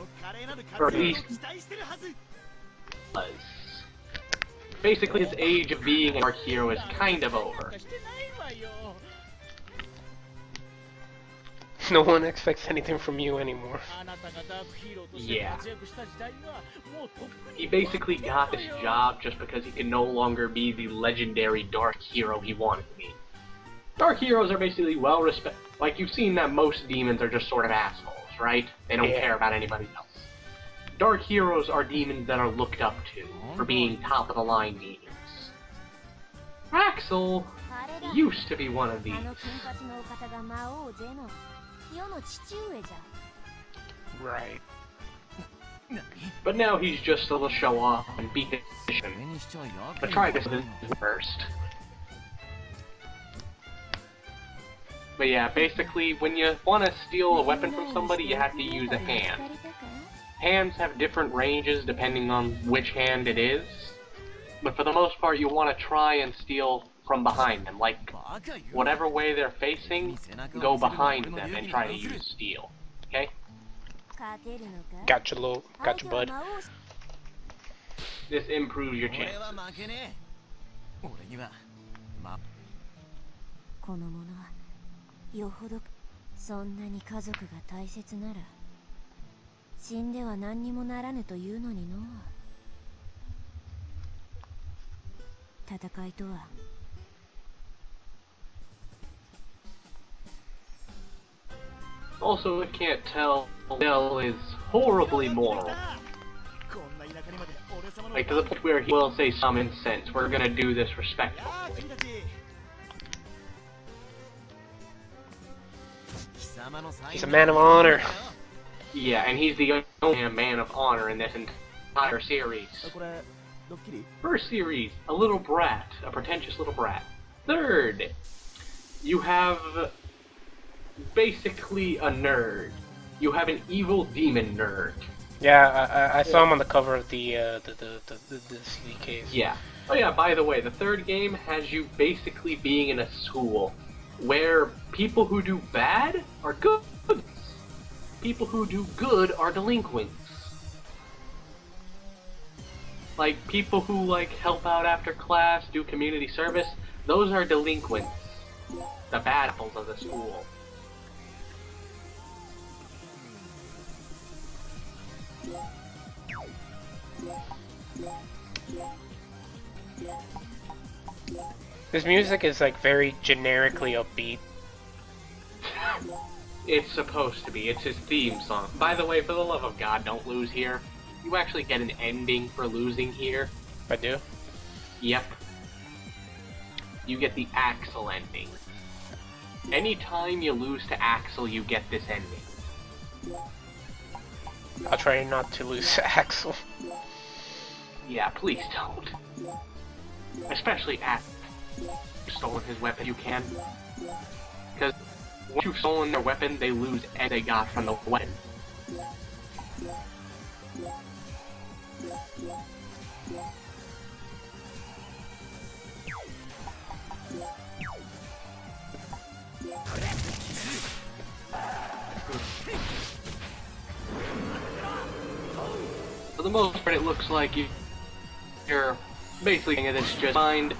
S9: Or at least was. Basically, his age of being a dark hero is kind of over.
S1: No one expects anything from you anymore.
S9: Yeah. He basically got this job just because he can no longer be the legendary dark hero he wanted to be. Dark heroes are basically well-respected. Like, you've seen that most demons are just sort of assholes, right? They don't care about anybody else. Dark heroes are demons that are looked up to for being top-of-the-line demons. Axel used to be one of these.
S1: Right.
S9: But now he's just a little show-off and beat the mission. But try this first. But yeah, basically, when you want to steal a weapon from somebody, you have to use a hand. Hands have different ranges depending on which hand it is. But for the most part, you want to try and steal from behind them. Like, whatever way they're facing, go behind them and try to use steal. Okay?
S1: Gotcha, bud.
S9: This improves your chances.
S5: この者はよほどそんなに家族が大切なら死んでは何にもならぬというのにの戦いとは
S9: Also, if you can't tell, Dell is horribly moral. Like, to the point where he will say common sense. We're gonna do this respectfully.
S1: He's a man of honor.
S9: Yeah, and he's the only man of honor in this entire series. First series, a little brat, a pretentious little brat. Third, you have basically a nerd. You have an evil demon nerd.
S1: Yeah, I saw him on the cover of the CD case.
S9: Yeah. Oh yeah, by the way, the third game has you basically being in a school where people who do bad are good. People who do good are delinquents. Like, people who, like, help out after class, do community service, those are delinquents. The bad apples of the school.
S1: This music is like very generically upbeat.
S9: It's supposed to be. It's his theme song. By the way, for the love of God, don't lose here. You actually get an ending for losing here.
S1: I do?
S9: Yep. You get the Axel ending. Anytime you lose to Axel, you get this ending.
S1: I'll try not to lose to Axel.
S9: Yeah, please don't. Especially after you've stolen his weapon, you can. Because once you've stolen their weapon, they lose everything they got from the weapon. For the most part, it looks like you're basically getting this just mind.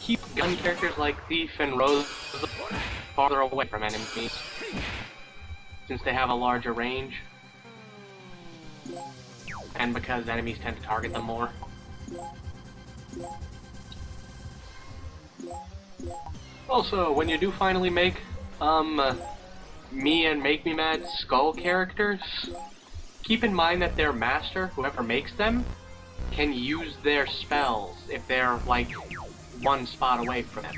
S9: Keep gun characters like Thief and Rose farther away from enemies, since they have a larger range, and because enemies tend to target them more. Also, when you do finally make, me and Make Me Mad Skull characters, keep in mind that their master, whoever makes them, can use their spells if they're, like, one spot away from them.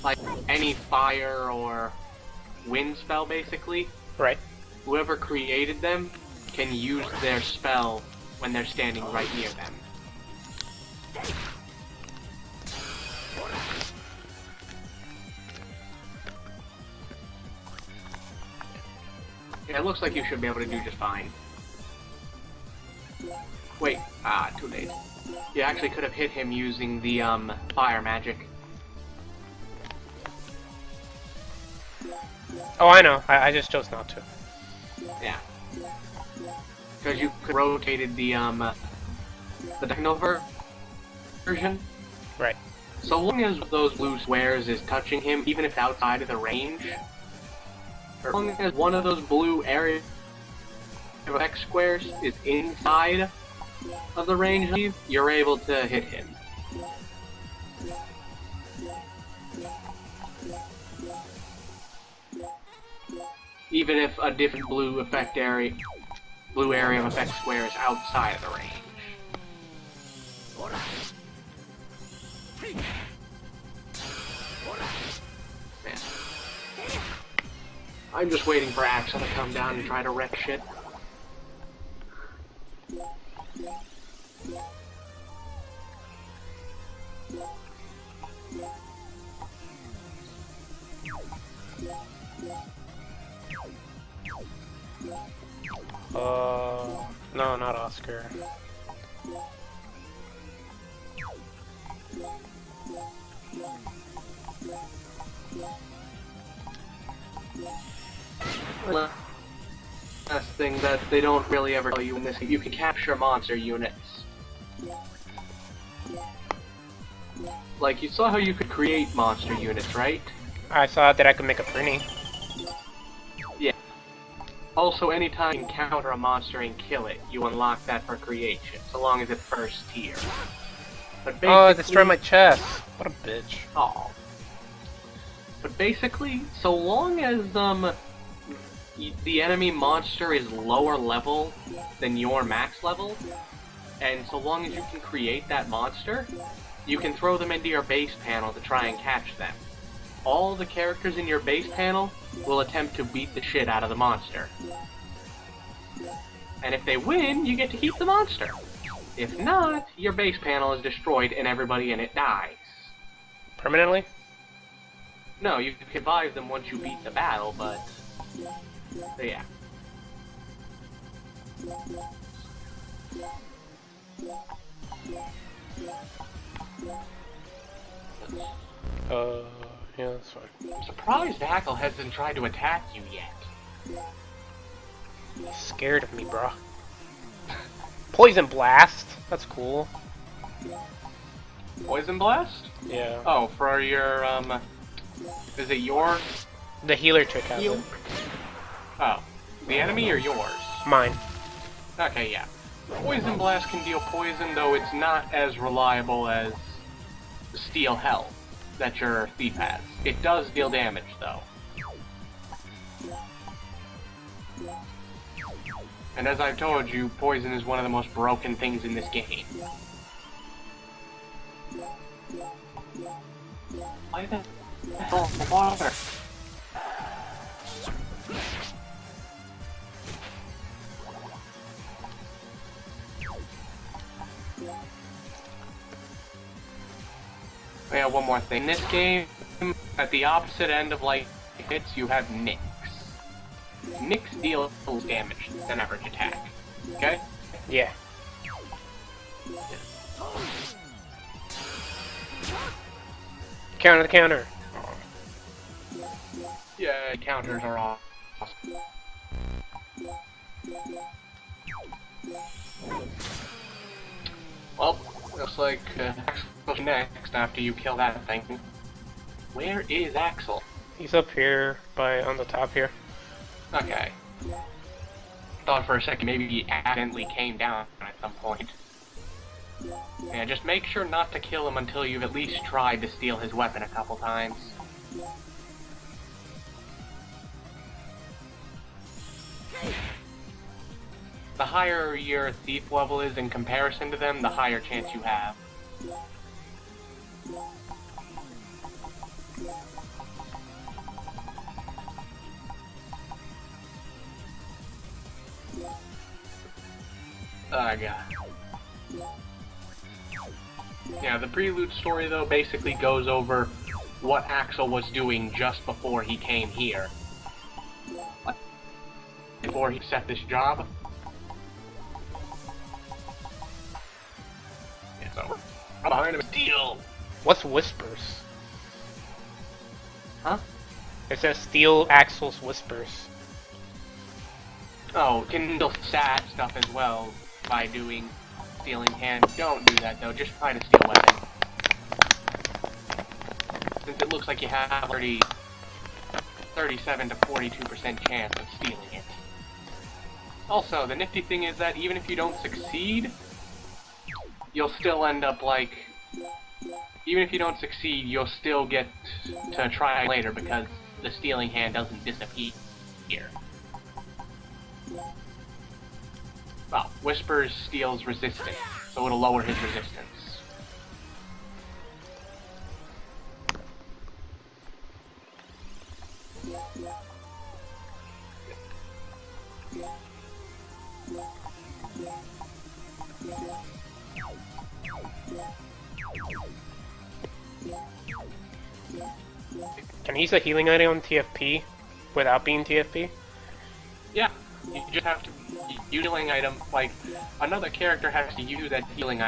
S9: Like, any fire or wind spell, basically.
S1: Right.
S9: Whoever created them can use their spell when they're standing right near them. Yeah, it looks like you should be able to do just fine. Wait, too late. You actually could have hit him using the, fire magic.
S1: Oh, I know. I just chose not to.
S9: Yeah. Because you could have rotated the techno version.
S1: Right.
S9: So long as those blue squares is touching him, even if it's outside of the range, or as long as one of those blue area of X squares is inside of the range, you're able to hit him. Even if a different blue area of effect square is outside of the range. Man. I'm just waiting for Axel to come down and try to wreck shit.
S1: No, not Oscar.
S9: Last thing that they don't really ever tell you in this, you can capture monster units. Like, you saw how you could create monster units, right?
S1: I saw that I could make a printing.
S9: Yeah. Also, anytime you encounter a monster and kill it, you unlock that for creation, so long as it's first tier. But
S1: oh, it destroyed my chest. What a bitch.
S9: Oh. But basically, so long as the enemy monster is lower level than your max level, and so long as you can create that monster, you can throw them into your base panel to try and catch them. All the characters in your base panel will attempt to beat the shit out of the monster. And if they win, you get to keep the monster. If not, your base panel is destroyed and everybody in it dies.
S1: Permanently?
S9: No, you can revive them once you beat the battle, but yeah.
S1: Yeah, that's fine.
S9: I'm surprised Hackle hasn't tried to attack you yet.
S1: He's scared of me, bro. Poison Blast. That's cool.
S9: Poison Blast?
S1: Yeah.
S9: Oh, for your, is it your...
S1: The healer trick has it.
S9: Oh. The enemy or yours?
S1: Mine.
S9: Okay, yeah. Poison Blast can deal poison, though it's not as reliable as the Steel Health that your thief has. It does deal damage, though. And as I've told you, poison is one of the most broken things in this game. Why the hell water? Yeah, one more thing. In this game, at the opposite end of light hits, you have Nyx. Nyx deals damage than average attack. Okay?
S1: Yeah. Counter the counter.
S9: Yeah, counters are awesome. Well, looks like Axel's next after you kill that thing. Where is Axel?
S1: He's up here on the top here.
S9: Okay. Thought for a second maybe he accidentally came down at some point. Yeah, just make sure not to kill him until you've at least tried to steal his weapon a couple times. The higher your thief level is in comparison to them, the higher chance you have. Oh god. Yeah, the prelude story though basically goes over what Axel was doing just before he came here. Before he set this job. Yeah, so I'm behind him. Steal!
S1: What's Whispers?
S9: Huh?
S1: It says steal Axel's Whispers.
S9: Oh, can deal stat stuff as well by doing stealing hand. Don't do that though, just try to steal weapon. Since it looks like you have 37 to 42% chance of stealing it. Also, the nifty thing is that even if you don't succeed, you'll still end up like... Even if you don't succeed, you'll still get to try later because the stealing hand doesn't disappear. Well, Whispers steals resistance, so it'll lower his resistance.
S1: Can he use a healing item on TFP without being TFP?
S9: Yeah, you just have to use a healing item, like, another character has to use that healing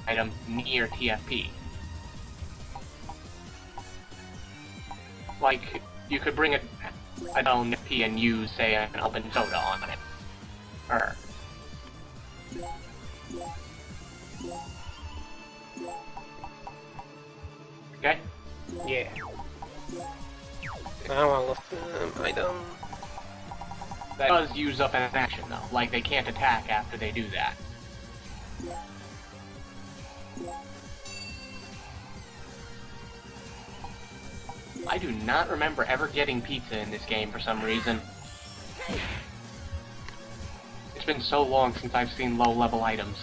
S9: item near TFP. Like, you could bring a down TFP and use, say, an open soda on it. Or... Okay?
S1: Yeah. I don't want to lift them. Item.
S9: That does use up an action, though. Like, they can't attack after they do that. I do not remember ever getting pizza in this game for some reason. It's been so long since I've seen low-level items.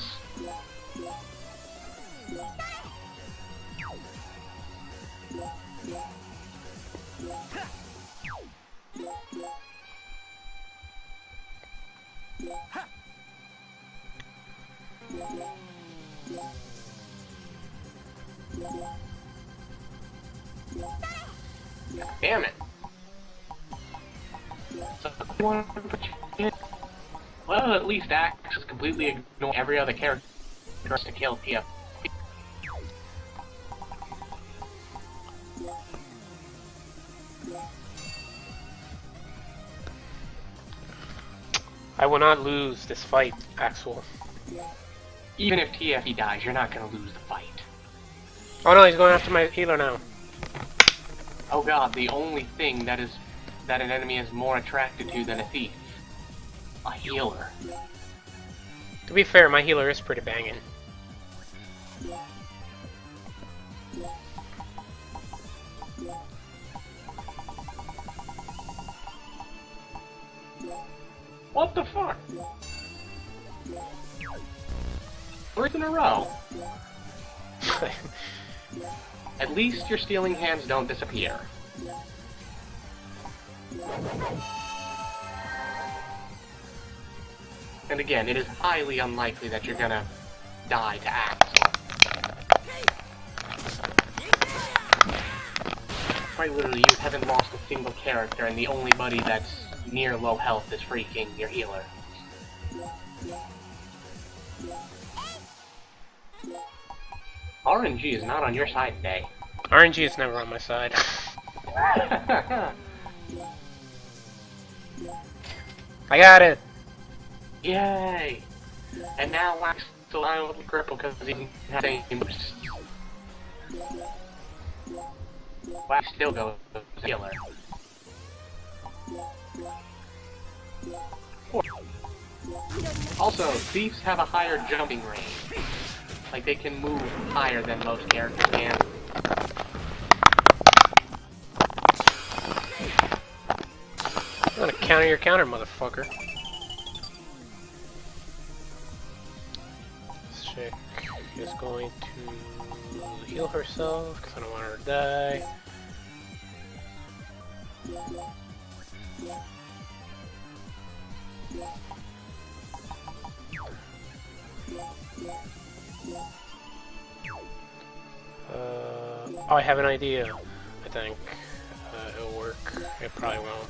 S9: God damn it. So, Well, at least Axe is completely ignoring every other character to kill TF.
S1: I will not lose this fight, Axel.
S9: Even if TFE dies, you're not gonna lose the fight.
S1: Oh no, he's going after my healer now.
S9: Oh god, the only thing that an enemy is more attracted to than a thief. A healer.
S1: To be fair, my healer is pretty banging.
S9: What the fuck? 3 in a row. At least your stealing hands don't disappear. And again, it is highly unlikely that you're gonna die to Axel. Quite literally, you haven't lost a single character, and the only buddy that's near low health is freaking your healer. RNG is not on your side today.
S1: RNG is never on my side. I got it!
S9: Yay! And now Wax still lying with the cripple because he didn't have any moves. Wax still goes healer. Also, thieves have a higher jumping range. Like, they can move higher than most characters can.
S1: I'm gonna counter your counter, motherfucker. This chick is going to heal herself, because I don't want her to die. Oh, I have an idea. I think it'll work. It probably won't.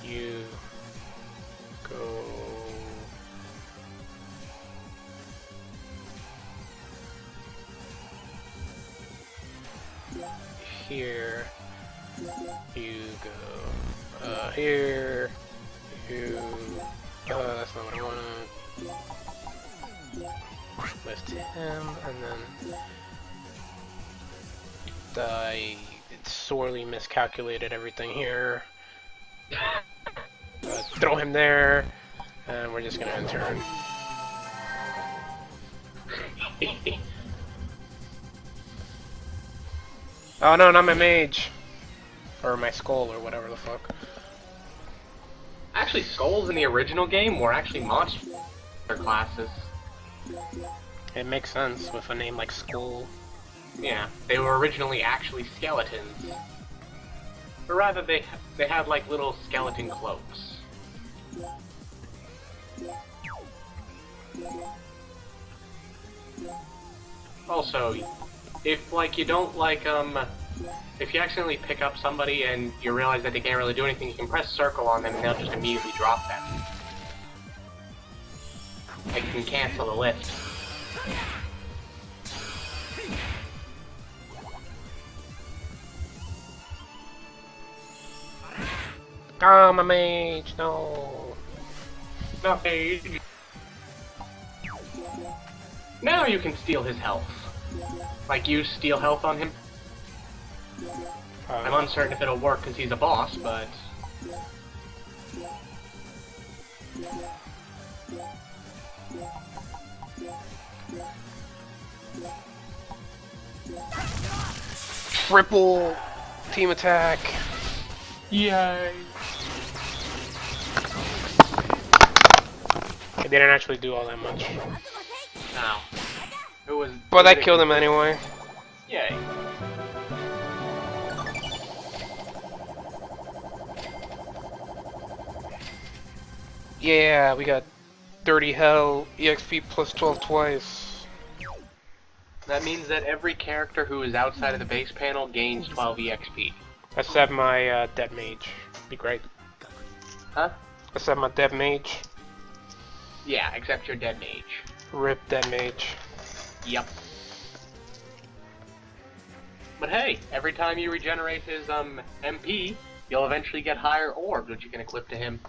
S1: You go here. You go here. You. That's not what I wanted. Lift him, and then I sorely miscalculated everything here. Throw him there, and we're just gonna end turn. Oh no, not my mage! Or my skull, or whatever the fuck.
S9: Actually, skulls in the original game were actually monster classes.
S1: It makes sense with a name like Skull.
S9: Yeah, they were originally actually skeletons. But rather, they had like little skeleton cloaks. Also, if like you don't like if you accidentally pick up somebody and you realize that they can't really do anything, you can press circle on them and they'll just immediately drop them. Like you can cancel the lift.
S1: Oh, my mage, no.
S9: Not mage. Now you can steal his health. Like, use steal health on him. I'm uncertain if it'll work because he's a boss, but...
S1: Triple team attack.
S9: Yay!
S1: It didn't actually do all that much.
S9: No. It was...
S1: But I killed him anyway.
S9: Yay.
S1: Yeah, we got Dirty Hell, EXP plus 12 twice.
S9: That means that every character who is outside of the base panel gains 12 EXP.
S1: Except my dead mage. Be great.
S9: Huh?
S1: I said my dead mage.
S9: Yeah, except you're dead mage.
S1: Rip dead mage.
S9: Yep. But hey, every time you regenerate his MP, you'll eventually get higher orbs, which you can equip to him.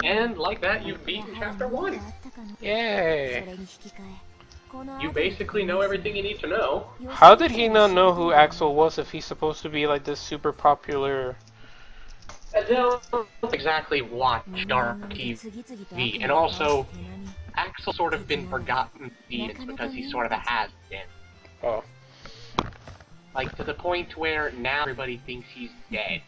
S9: And like that, you've beaten Chapter 1.
S1: Yay!
S9: You basically know everything you need to know.
S1: How did he not know who Axel was if he's supposed to be like this super popular?
S9: Adele don't exactly watch Dark TV, and also, Axel's sort of been forgotten because he's sort of a has-been.
S1: Oh.
S9: Like, to the point where now everybody thinks he's dead.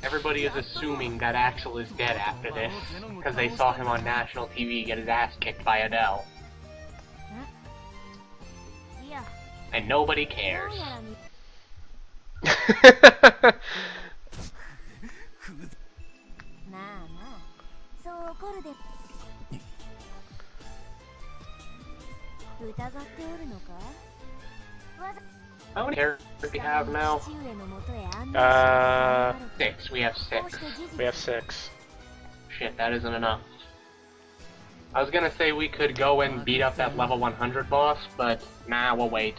S9: Everybody is assuming that Axel is dead after this, because they saw him on national TV get his ass kicked by Adele. And nobody cares. How many characters do we have now? 6. We have 6.
S1: We have 6.
S9: Shit, that isn't enough. I was gonna say we could go and beat up that level 100 boss, but nah, we'll wait.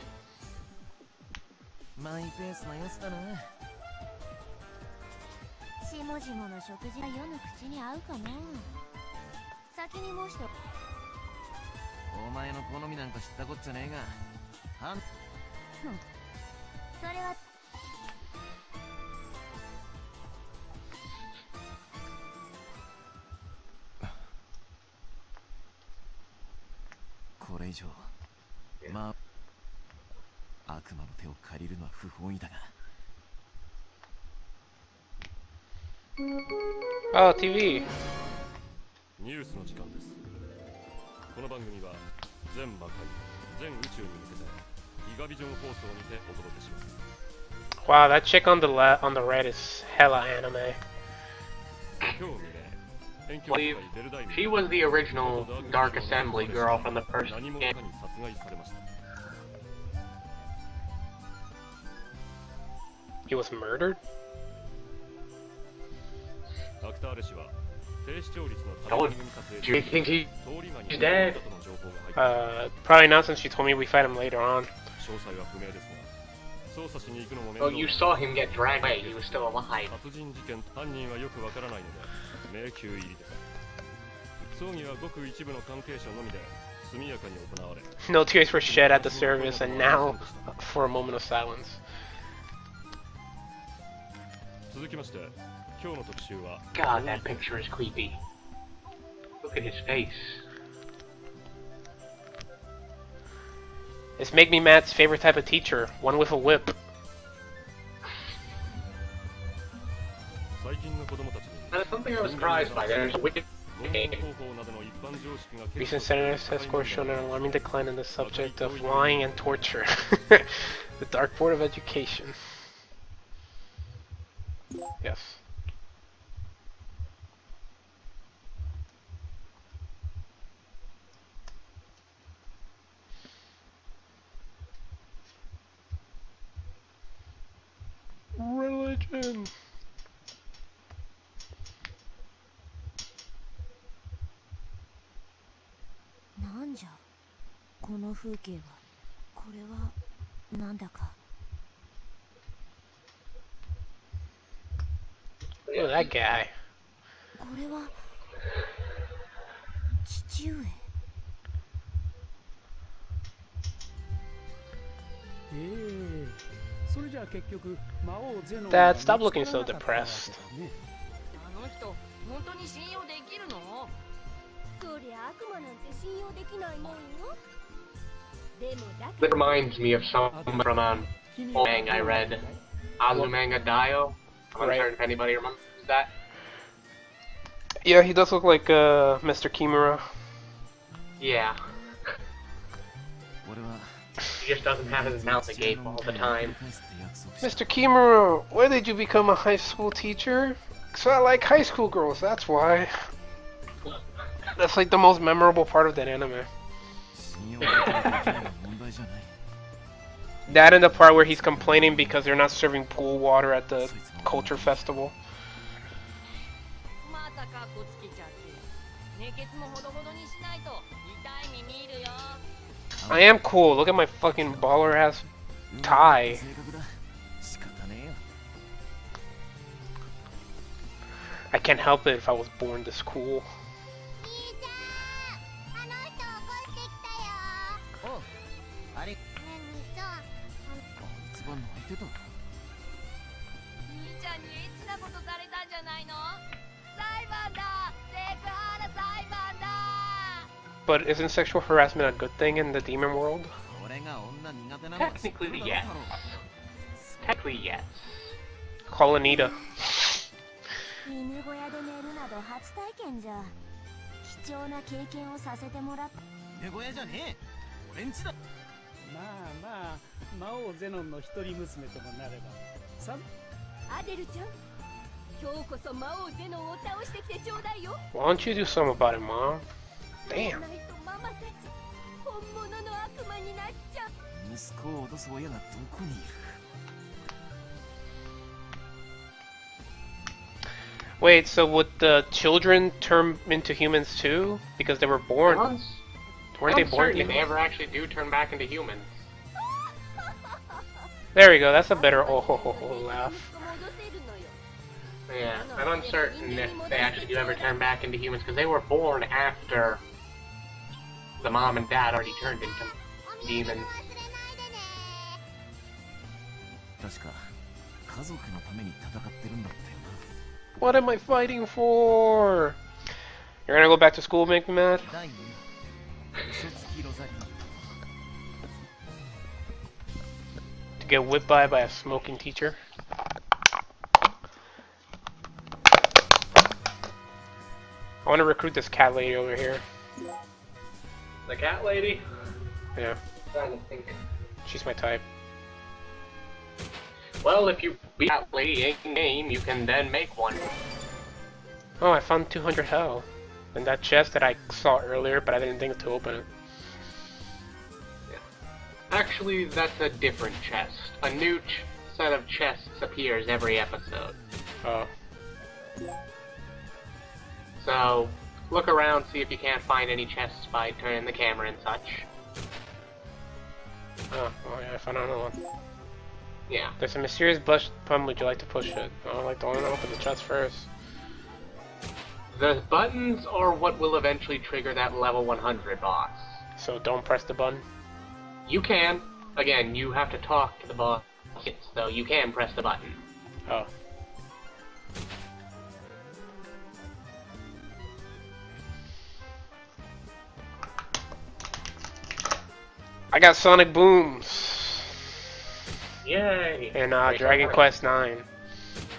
S1: Oh, TV.
S11: ニュースの時間です。この番組は全魔界、全宇宙に向けてギガビジョン放送にてお届けします。
S1: Wow, that chick on the right is hella anime.
S9: She was the original Dark Assembly girl from the first game.
S1: He was murdered?
S9: Do you think he's dead?
S1: Probably not, since you told me we fight him later on.
S9: Oh, you saw him get dragged away, he was still alive.
S1: No tears were shed at the service, and now for a moment of silence.
S9: God, that picture is creepy. Look at his face.
S1: It's Make Me Mad's favorite type of teacher, one with a whip.
S9: That's something I was surprised by. There's a wicked game.
S1: Recent senators have scores shown an alarming decline in the subject of lying and torture. The Dark Board of Education. Yes. Religion. Look at that guy. Dad, stop looking so depressed.
S9: That reminds me of someone from old manga I read. Azumanga Daioh. I'm uncertain if anybody remembers that.
S1: Yeah, he does look like Mr. Kimura.
S9: Yeah. He just doesn't have his mouth agape all the time.
S1: Mr. Kimura, why did you become a high school teacher? 'Cause I like high school girls, that's why. That's like the most memorable part of that anime.
S7: 題じゃない。
S1: That and the part where he's complaining because they're not serving pool water at the culture festival.
S8: またカッコつけちゃって。熱血もほどほどにしないと痛い目見るよ。
S1: I am cool. Look at my fucking baller ass tie.
S7: 性格だ。仕方ねえよ。
S1: I can't help it if I was born this cool.
S5: 兄ちゃん、あの人起こしてきたよ。
S7: おう、あれ。
S5: ねえ兄ちゃん、
S7: 一番泣いてた。
S8: 兄ちゃんにエッチなことされたんじゃないの？裁判だ！セクハラ裁判だ！
S1: But isn't sexual harassment a good thing in the demon world?
S7: 俺が女苦手なのは知ってる
S9: Technically,
S7: だろ
S9: yes.
S7: 太郎。
S9: Technically, yes.
S1: Call Anita.
S5: 犬小屋で寝るなど初体験じゃ。貴重な経験をさせてもらった。
S7: 寝小屋じゃねえ。俺んちだ。
S12: まあまあ、魔王ゼノンの一人娘ともなれば。さん。
S4: アデルちゃん、今日こそ魔王ゼノンを倒してきてちょうだいよ。
S1: Why don't you do something about it, Mom? Damn.
S4: ないとママたち本物の悪魔になっちゃう。
S7: 息子を脅す親がどこにいる。
S1: Wait, so would the children turn into humans too? Because they were born. Weren't they born
S9: They
S1: humans?
S9: never actually do turn back into humans.
S1: There we go, that's a better oh ho ho ho laugh.
S9: Yeah, I'm uncertain if they actually do ever turn back into humans because they were born after the mom and dad already turned into demons.
S7: 確か家族のために戦ってるんだったよな。
S1: What am I fighting for? You're gonna go back to school, make me mad?
S7: 第2話嘘つきロザリー。
S1: To get whipped by a smoking teacher? I want to recruit this cat lady over here.
S9: The cat lady?
S1: Yeah,
S9: Trying to think.
S1: she's my type.
S9: Well, if you beat that lady in game, you can then make one.
S1: Oh, I found 200 hell. In that chest that I saw earlier, but I didn't think to open it.
S9: Actually, that's a different chest. A new set of chests appears every episode.
S1: Oh.
S9: So, look around, see if you can't find any chests by turning the camera and such.
S1: Oh, yeah, I found another one.
S9: Yeah.
S1: There's a mysterious button. Would you like to push it? I don't like to open the chest first.
S9: The buttons are what will eventually trigger that level 100 boss.
S1: So don't press the button?
S9: You can. Again, you have to talk to the boss, so you can press the button.
S1: Oh. I got Sonic Booms!
S9: Yay!
S1: In Dragon Quest 9,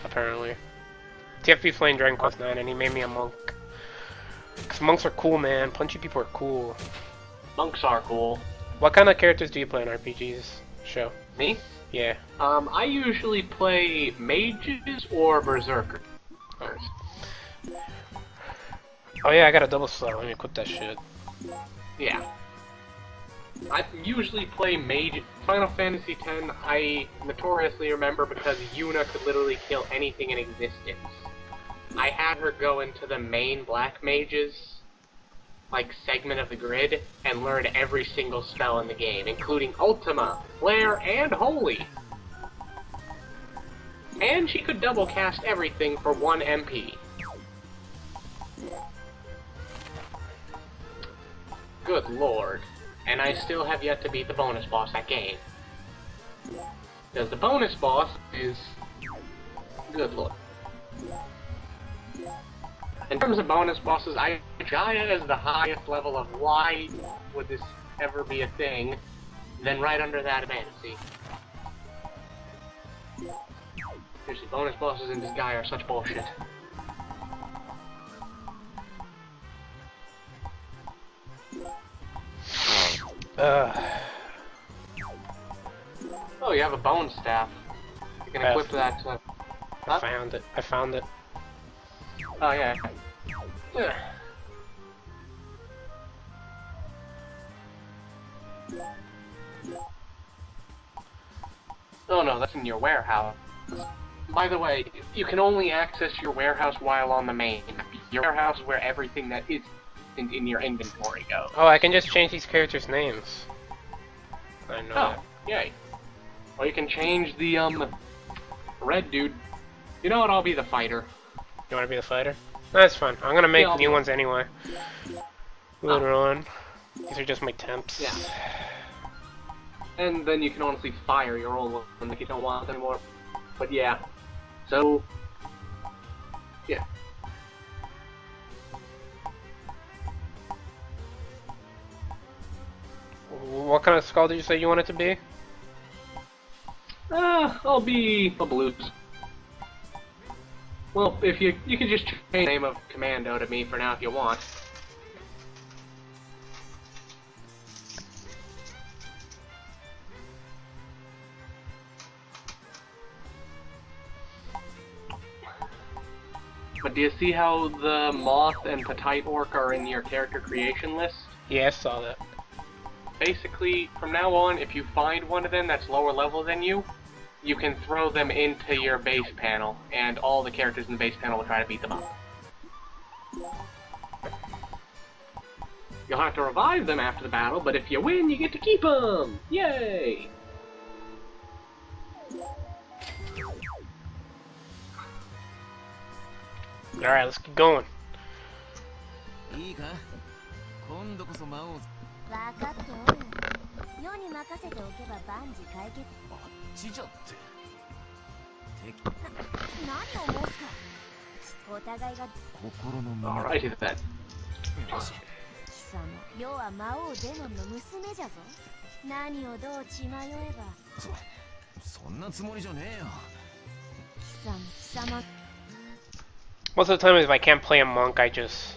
S1: apparently. TFP playing Dragon Quest 9 and he made me a monk. Cause monks are cool, man. Punchy people are cool.
S9: Monks are cool.
S1: What kind of characters do you play in RPGs? Show.
S9: Me?
S1: Yeah.
S9: I usually play mages or berserkers.
S1: Oh yeah, I got a double slot. Let me equip that shit.
S9: Yeah. I usually play mage. Final Fantasy X, I notoriously remember because Yuna could literally kill anything in existence. I had her go into the main black mages, like, segment of the grid, and learn every single spell in the game, including Ultima, Flare, and Holy. And she could double cast everything for 1 MP. Good lord. And I still have yet to beat the bonus boss that game. Because the bonus boss is... Good lord. In terms of bonus bosses, Gaia is the highest level of why would this ever be a thing. Then right under that, Fantasy. Seriously, bonus bosses in Disgaea are such bullshit. Oh, you have a bone staff. You can equip that to...
S1: I found it. I found it.
S9: Oh, yeah. Ugh. Oh no, that's in your warehouse. By the way, you can only access your warehouse while on the main. Your warehouse is where everything that is in your inventory goes.
S1: Oh, I can just change these characters' names. I know that.
S9: Yay. Or you can change the, red dude. You know what, I'll be the fighter.
S1: You want to be the fighter? That's fine. I'm gonna make
S9: Yeah,
S1: new ones anyway. Later on. These are just my temps.
S9: Yeah. And then you can honestly fire your old one if you don't want them anymore. But yeah. So, yeah.
S1: What kind of skull did you say you want it to be?
S9: I'll be a blues. Well, if you can just change the name of Commando to me for now if you want. But do you see how the Moth and Petite Orc are in your character creation list?
S1: Yeah, I saw that.
S9: Basically, from now on, if you find one of them that's lower level than you, you can throw them into your base panel, and all the characters in the base panel will try to beat them up. You'll have to revive them after the battle, but if you win, you get to keep them! Yay!
S1: Alright, let's get going.
S7: いいか今度こそ魔王
S5: 分かっておる。世に任せておけば万事解決。
S7: あっちじゃって
S5: 何を申すか。お互いが
S7: 心のまま
S9: Alrighty then.
S5: 貴様、世は魔王ゼノンの娘じゃぞ。何をどう血迷えば。
S7: そんなつもりじゃねえよ。
S5: 貴様。
S1: Most of the time, if I can't play a monk, I just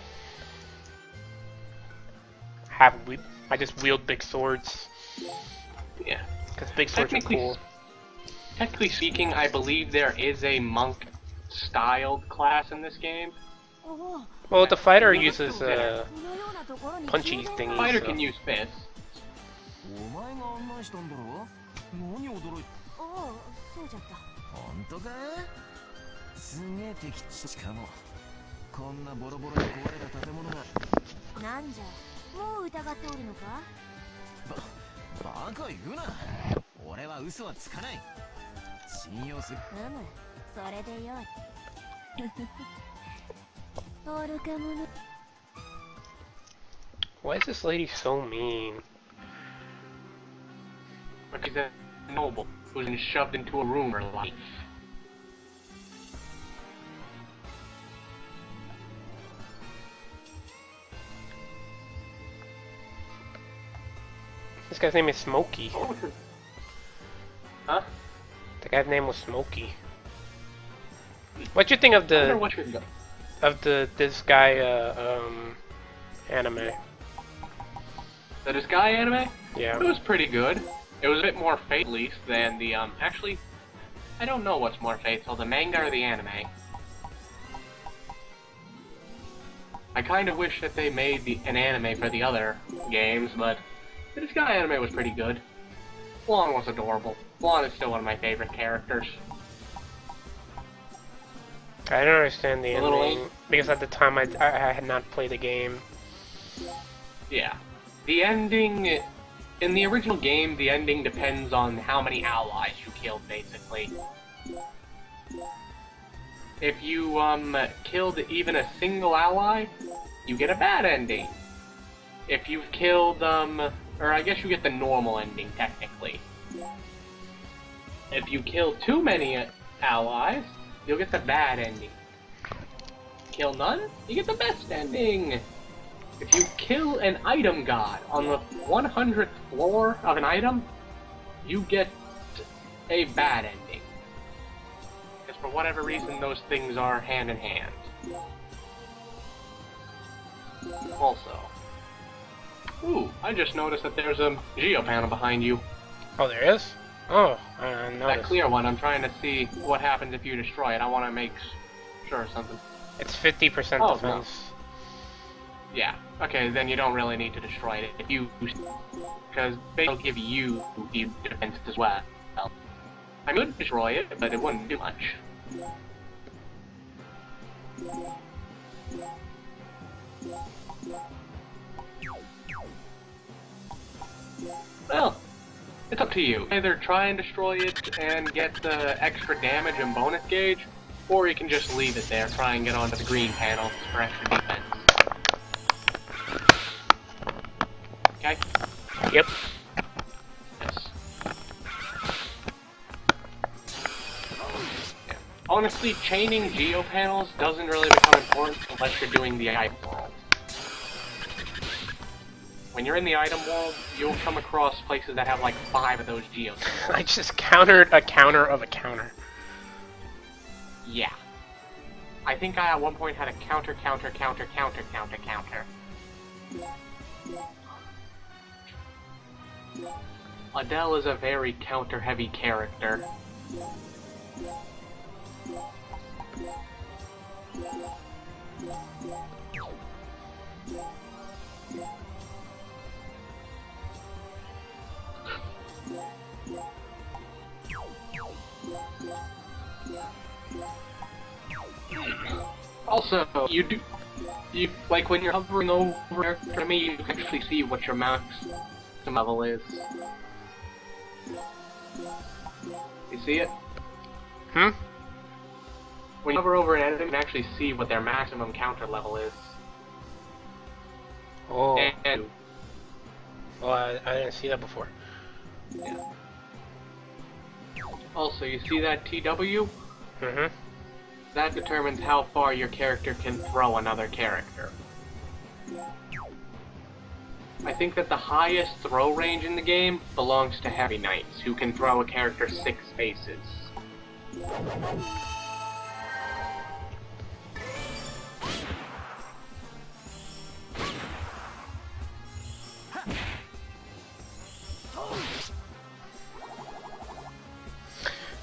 S1: I just wield big swords.
S9: Yeah.
S1: Because big swords are cool.
S9: Technically speaking, I believe there is a monk-styled class in this game.
S1: Well, the fighter uses punchy thingies.
S9: The fighter can use fists.
S7: お前が案内したんだろ何驚いた
S5: おお、そうじゃった。
S7: 本当かすげえ敵しかもこんなボロボロに壊れた建物が
S5: なんじゃ、もう疑っておるのか
S7: バカ言うな俺は嘘はつかない信用する
S5: それでよい愚か者
S1: Why is this lady so mean?
S9: She's a noble who's been shoved into a room for life.
S1: This guy's name is Smokey.
S9: Huh?
S1: The guy's name was Smokey. What you think of the Disgaea anime?
S9: The Disgaea anime?
S1: Yeah.
S9: It was pretty good. It was a bit more faithful than the actually I don't know what's more faithful, the manga or the anime. I kind of wish that they made an anime for the other games, but the Disgaea anime was pretty good. Juan was adorable. Juan is still one of my favorite characters.
S1: I don't understand the
S9: Little
S1: ending because at the time I had not played the game.
S9: Yeah. The ending in the original game, the ending depends on how many allies you killed, basically. If you killed even a single ally, you get a bad ending. If you've killed or I guess you get the normal ending technically. If you kill too many allies, you'll get the bad ending. Kill none, you get the best ending. If you kill an item god on the 100th floor of an item, you get a bad ending. Because for whatever reason, those things are hand in hand. Also, ooh, I just noticed that there's a geo panel behind you.
S1: Oh, there is? Oh, I noticed.
S9: That clear one, I'm trying to see what happens if you destroy it. I want to make sure of something.
S1: It's 50%
S9: Oh,
S1: defense.
S9: no. Yeah, okay, then you don't really need to destroy it. If you because they'll give you the defense as well. I would destroy it, but it wouldn't do much. Well, it's up to you. Either try and destroy it and get the extra damage and bonus gauge, or you can just leave it there, try and get onto the green panels for extra defense. Okay?
S1: Yep.
S9: Yes. Yeah. Honestly, chaining geo panels doesn't really become important unless you're doing the item world. When you're in the item world, you'll come across places that have like 5 of those geos.
S1: I just countered a counter of a counter.
S9: Yeah. I think I at one point had a counter. Adele is a very counter-heavy character. Also, you like when you're hovering over an enemy, you can actually see what your max level is. You see it?
S1: Hmm?
S9: When you hover over an enemy, you can actually see what their maximum counter level is.
S1: Oh.
S9: And
S1: Oh, I didn't see that before.
S9: yeah. Also, you see that TW?
S1: Mm-hmm.
S9: That determines how far your character can throw another character. I think that the highest throw range in the game belongs to Heavy Knights, who can throw a character 6 spaces.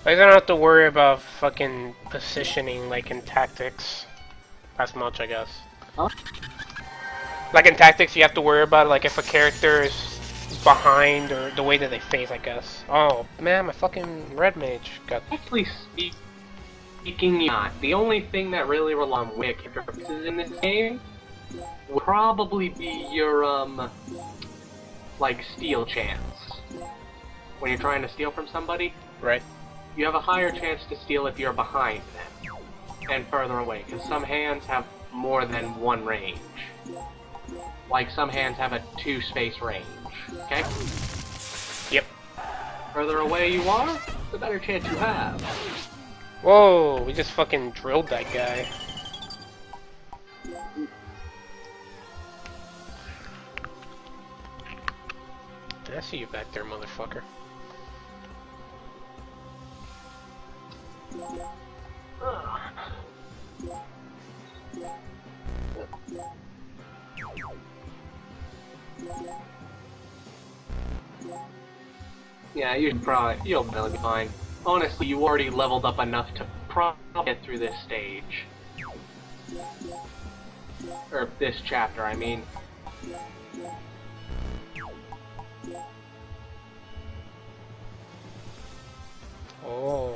S1: I don't have to worry about fucking positioning like in tactics. As much, I guess.
S9: Huh?
S1: Like in tactics, you have to worry about like if a character is behind or the way that they face, I guess. Oh man, my fucking red mage got.
S9: Actually speaking, not. The only thing that really relies on way character pieces in this game would probably be your like steal chance. When you're trying to steal from somebody,
S1: Right.
S9: you have a higher chance to steal if you're behind them and further away, because some hands have more than one range. Like some hands have a 2 space range. Okay?
S1: Yep.
S9: Further away you are, the better chance you have.
S1: Whoa, we just fucking drilled that guy. I see you back there, motherfucker.
S9: Yeah, you'll probably be fine. Honestly, you already leveled up enough to probably get through this stage. Or this chapter, I mean.
S1: Oh,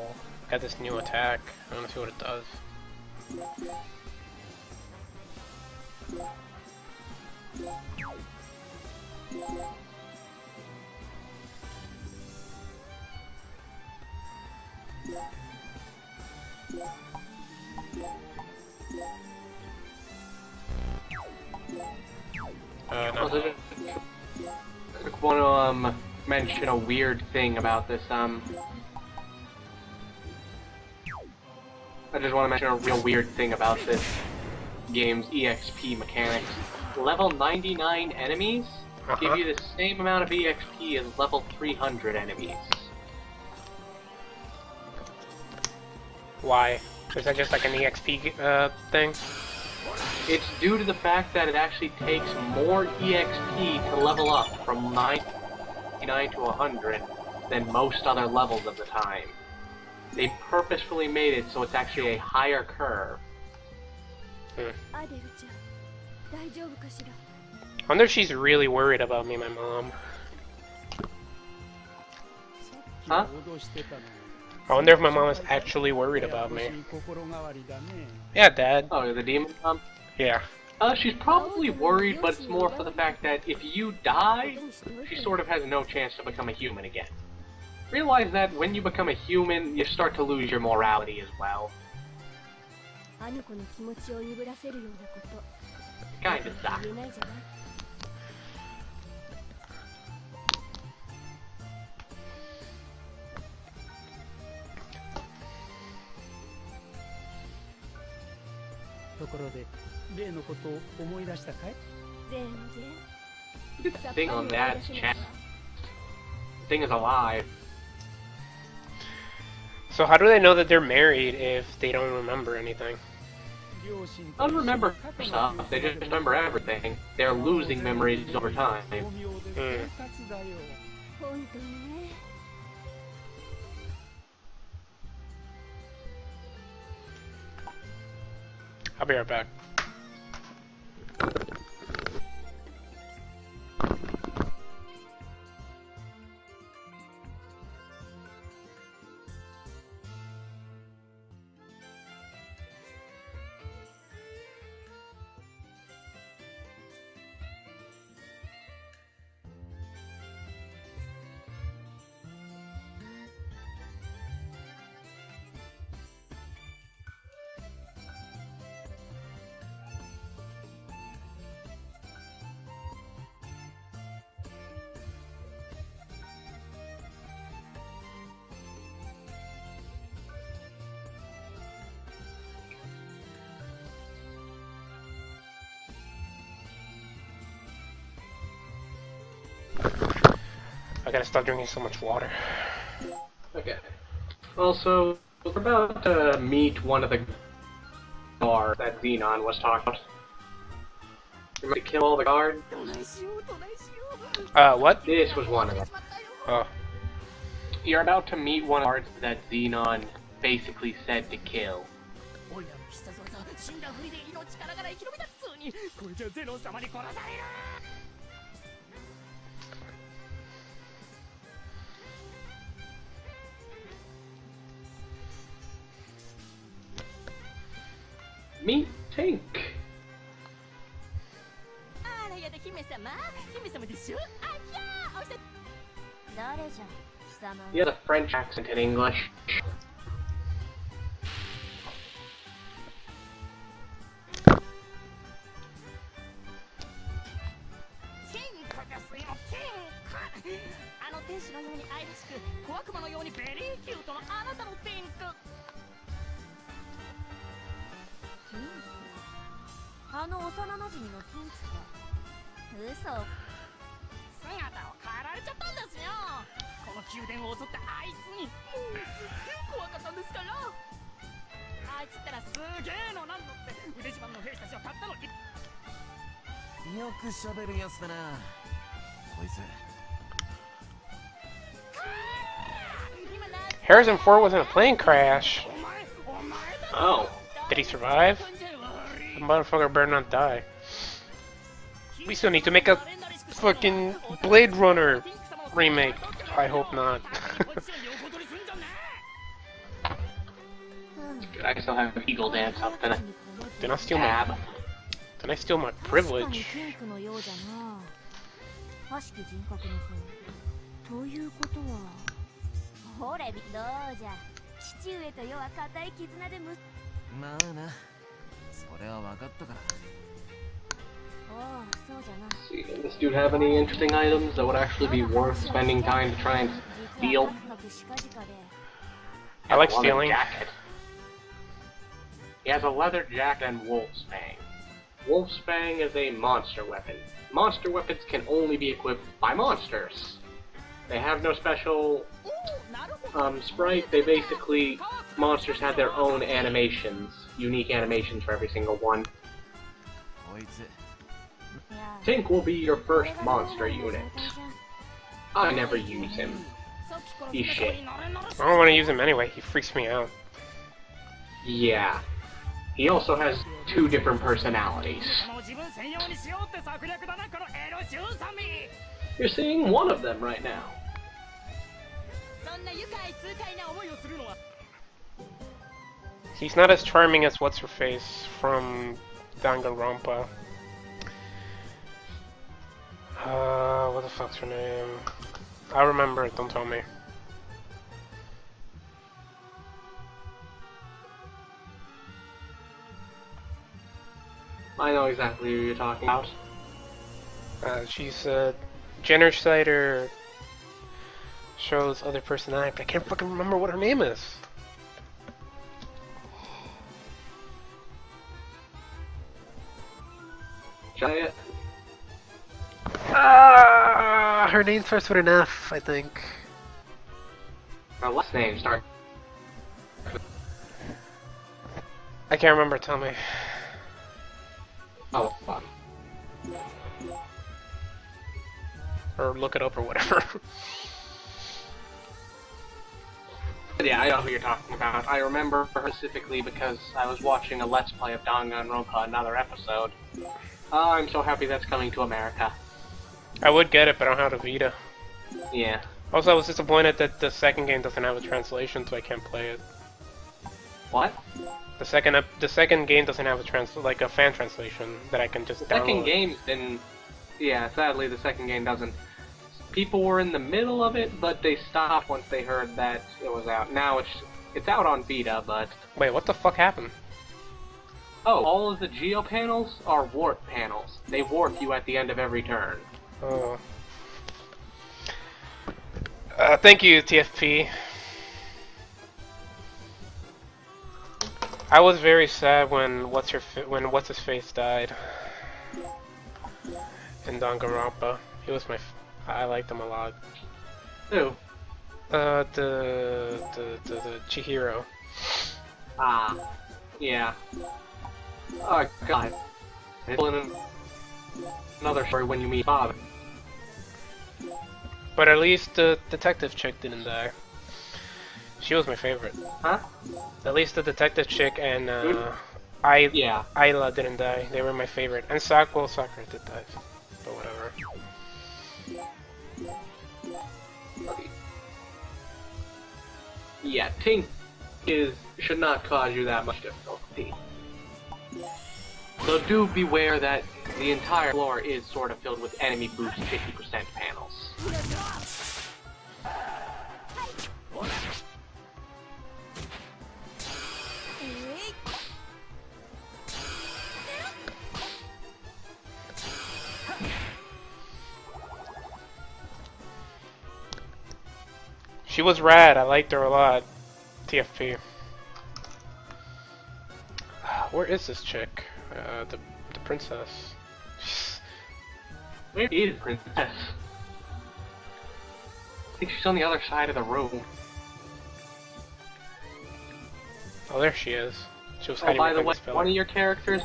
S1: got this new attack. I wanna see what it does. No.
S9: Also, just want to mention a weird thing about this. I just want to mention a real weird thing about this game's EXP mechanics. Level 99 enemies give you the same amount of EXP as level 300 enemies.
S1: Why? Is that just like an EXP thing?
S9: It's due to the fact that it actually takes more EXP to level up from 99 to 100 than most other levels of the time. They purposefully made it so it's actually a higher curve.
S1: I wonder if she's really worried about me, my mom.
S9: Huh?
S1: I wonder if my mom is actually worried about me. Yeah, Dad.
S9: Oh, the demon mom?
S1: Yeah.
S9: She's probably worried, but it's more for the fact that if you die, she sort of has no chance to become a human again. Realize that when you become a human, you start to lose your morality as well. Kinda sucks. Look at the thing on Dad's chest. The thing is alive.
S1: So how do they know that they're married if they don't remember anything?
S9: I don't remember stuff, they just remember everything. They're losing memories over time.
S1: I'll be right back. I gotta stop drinking so much water.
S9: Okay. Also, we're about to meet one of the guards that Zenon was talking about. Remember to kill all the guards?
S1: What?
S9: This was one of them.
S1: Oh.
S9: You're about to meet one of the guards that Zenon basically said to kill. Meet Tink. He has a French accent in English.
S1: Harrison Ford was in a plane crash.
S9: Oh.
S1: Did he survive? The motherfucker better not die. We still need to make a fucking Blade Runner remake. I hope not.
S9: I still have Eagle Dance up in a
S1: Did I steal
S9: tab.
S1: Did I steal my privilege?
S9: See, does this dude have any interesting items that would actually be worth spending time to try and steal?
S1: I like
S9: A leather
S1: stealing.
S9: jacket. He has a leather jacket and Wolf's Fang. Wolf's Fang is a monster weapon. Monster weapons can only be equipped by monsters. They have no special sprite. They basically, monsters have their own animations, unique animations for every single one. Tink will be your first monster unit. I never use him. He's shit.
S1: I don't want to use him anyway. He freaks me out.
S9: Yeah. He also has two different personalities. You're seeing one of them right now.
S1: He's not as charming as what's her face from Danganronpa. What the fuck's her name? I'll remember it, don't tell me.
S9: I know exactly who you're talking about.
S1: She's a genocider, shows other personality, but I can't fucking remember what her name is.
S9: Giant.
S1: Her name starts with an F, I think.
S9: Her last name starts.
S1: I can't remember, tell me.
S9: Oh, fuck.
S1: Or look it up or whatever.
S9: Yeah, I know who you're talking about. I remember her specifically because I was watching a Let's Play of Danganronpa, another episode. Oh, I'm so happy that's coming to America.
S1: I would get it, but I don't have a Vita.
S9: Yeah.
S1: Also, I was disappointed that the second game doesn't have a translation, so I can't play it.
S9: What?
S1: The second game doesn't have a fan translation that I can just download.
S9: The second game didn't. Yeah, sadly, the second game doesn't. People were in the middle of it, but they stopped once they heard that it was out. Now it's out on Vita, but.
S1: Wait, what the fuck happened?
S9: Oh, all of the Geo panels are warp panels. They warp you at the end of every turn.
S1: Oh. Thank you, TFP. I was very sad when what's his face died in Danganronpa. He was I liked him a lot.
S9: Who?
S1: The Chihiro.
S9: Ah, yeah. Oh god. Another story when you meet father.
S1: But at least the detective chick didn't die. She was my favorite.
S9: Huh?
S1: At least the detective chick and
S9: yeah.
S1: Ayla didn't die. They were my favorite. And Sakura did die. But whatever.
S9: Yeah, Tink should not cause you that much difficulty. So do beware that the entire floor is sort of filled with enemy boost 50% panels.
S1: She was rad. I liked her a lot. TFP. Where is this chick? The princess.
S9: Where is princess? I think she's on the other side of the room.
S1: Oh, there she is. She was
S9: Oh,
S1: hiding
S9: by the
S1: behind
S9: way,
S1: this pillar.
S9: one of your characters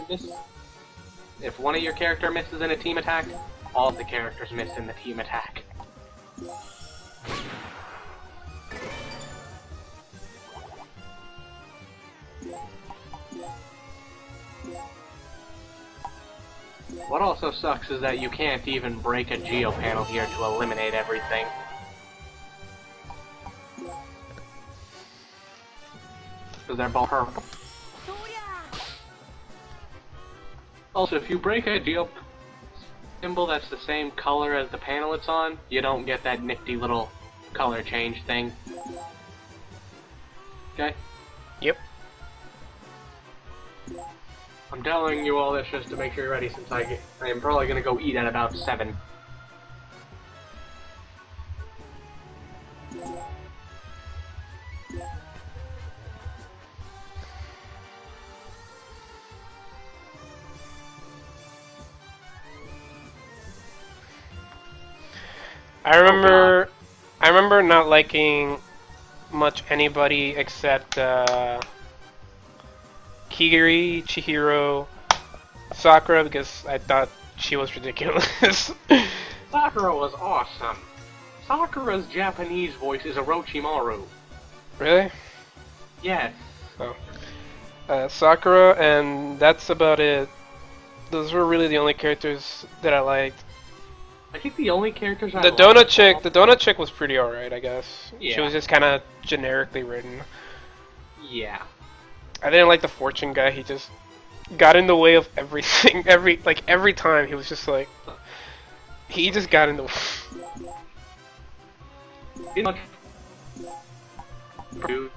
S9: if one of your character misses in a team attack, all of the characters miss in the team attack. What also sucks is that you can't even break a Geo panel here to eliminate everything. Because they're both purple. Also, if you break a Geo symbol that's the same color as the panel it's on, you don't get that nifty little color change thing. Okay?
S1: Yep.
S9: I'm telling you all this just to make sure you're ready, since I am probably gonna go eat at about 7.
S1: I remember not liking much anybody except Kiri, Chihiro, Sakura, because I thought she was ridiculous.
S9: Sakura was awesome. Sakura's Japanese voice is Orochimaru.
S1: Really?
S9: Yes.
S1: Oh. Sakura, and that's about it. Those were really the only characters that I liked.
S9: I think the only characters I
S1: The
S9: like
S1: donut chick was pretty alright, I guess. She
S9: Yeah.
S1: was just kind of generically written.
S9: Yeah.
S1: I didn't like the fortune guy. He just got in the way of everything. Every time he was just like, he just got in the way.
S9: It's not true.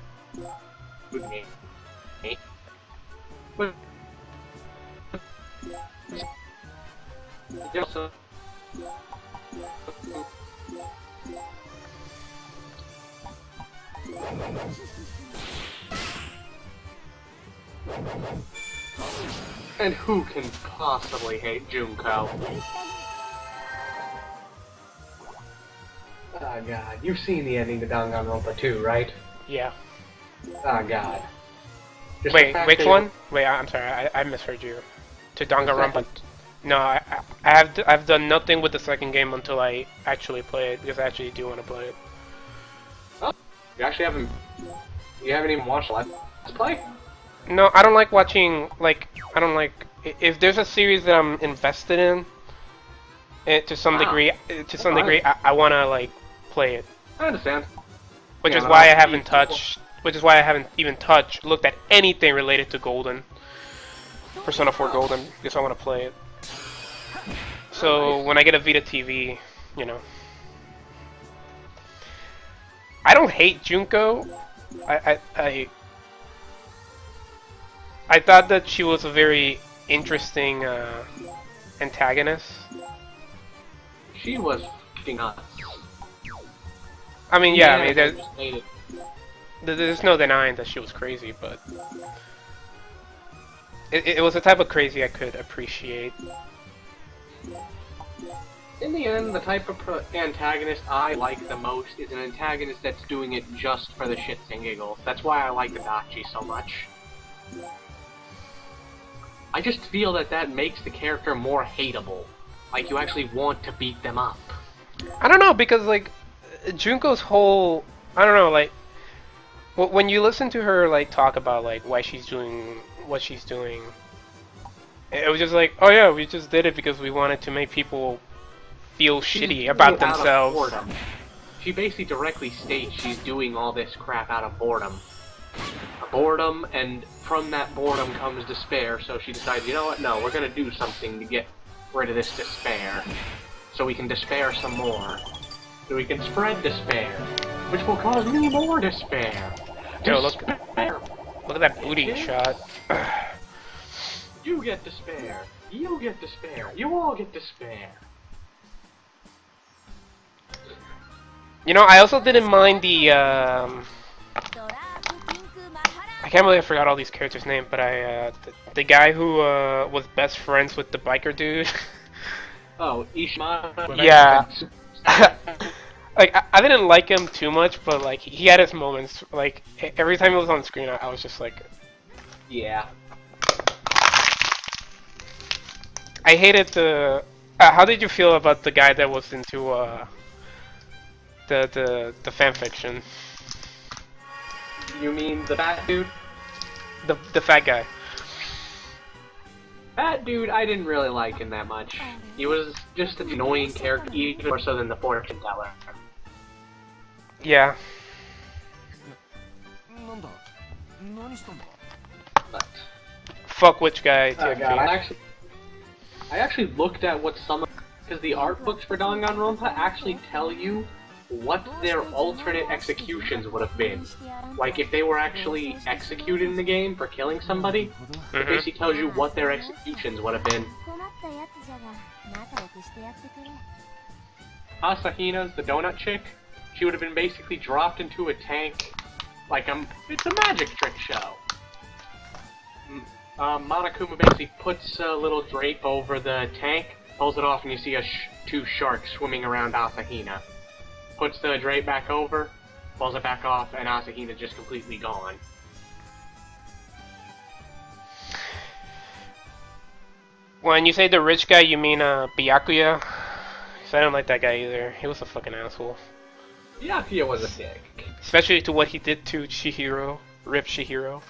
S9: But there's also and who can possibly hate Junko? Oh god, you've seen the ending to Danganronpa 2, right?
S1: Yeah.
S9: Oh god. Just the
S1: Wait,
S9: fact
S1: which
S9: that-
S1: one? Wait, I'm sorry, I misheard you. To Danganronpa.
S9: second.
S1: No, I've done nothing with the second game until I actually play it, because I actually do want to play it.
S9: Oh, you actually haven't. You haven't even watched Let's Play?
S1: No, I don't like watching, like, I don't like, if there's a series that I'm invested in, to some degree, I want to, like, play it.
S9: I understand.
S1: Which
S9: Yeah,
S1: is
S9: no,
S1: why I
S9: I-
S1: haven't even looked at anything related to Golden. Persona 4 Golden, because I want to play it. So, when I get a Vita TV, you know. I don't hate Junko. I thought that she was a very interesting antagonist.
S9: She was f***ing nuts.
S1: I mean, yeah, I mean,
S9: I just made it.
S1: there's no denying that she was crazy, but it was a type of crazy I could appreciate.
S9: In the end, the type of antagonist I like the most is an antagonist that's doing it just for the shits and giggles. That's why I like Adachi so much. I just feel that makes the character more hateable. Like, you actually want to beat them up.
S1: I don't know, because, like, Junko's whole, I don't know, like, when you listen to her, like, talk about, like, why she's doing what she's doing, it was just like, oh yeah, we just did it because we wanted to make people feel shitty about
S9: Out of
S1: themselves.
S9: boredom. She basically directly states she's doing all this crap out of boredom. Boredom, and from that boredom comes despair, so she decides, you know what, no, we're gonna do something to get rid of this despair. So we can despair some more. So we can spread despair, which will cause me more despair.
S1: Yo, look
S9: Despair.
S1: at that booty shot.
S9: You get despair. You get despair. You all get despair.
S1: You know, I also didn't mind the, I can't believe I forgot all these characters' names, but the guy who, was best friends with the biker dude.
S9: Oh, Ishima.
S1: Yeah. Like, I didn't like him too much, but, like, he had his moments. Like, every time he was on screen, I was just like...
S9: Yeah.
S1: I hated the... how did you feel about the guy that was into, the fanfiction?
S9: You mean the fat dude?
S1: The fat guy.
S9: That dude, I didn't really like him that much. He was just an annoying character, even more so than the fortune teller.
S1: Yeah.
S9: But,
S1: Fuck which guy,
S9: oh
S1: TFP.
S9: God, I actually looked at what some of... Because the art books for Danganronpa actually tell you what their alternate executions would have been. Like, if they were actually executed in the game for killing somebody, it basically tells you what their executions would have been. Asahina's the donut chick. She would have been basically dropped into a tank, like it's a magic trick show. Monokuma basically puts a little drape over the tank, pulls it off, and you see two sharks swimming around Asahina. Puts the drape back over, pulls it back off, and Asahina's just completely gone.
S1: When you say the rich guy, you mean Byakuya? 'Cause I don't like that guy either. He was a fucking asshole.
S9: Byakuya was a dick.
S1: Especially to what he did to Chihiro. Rip Chihiro.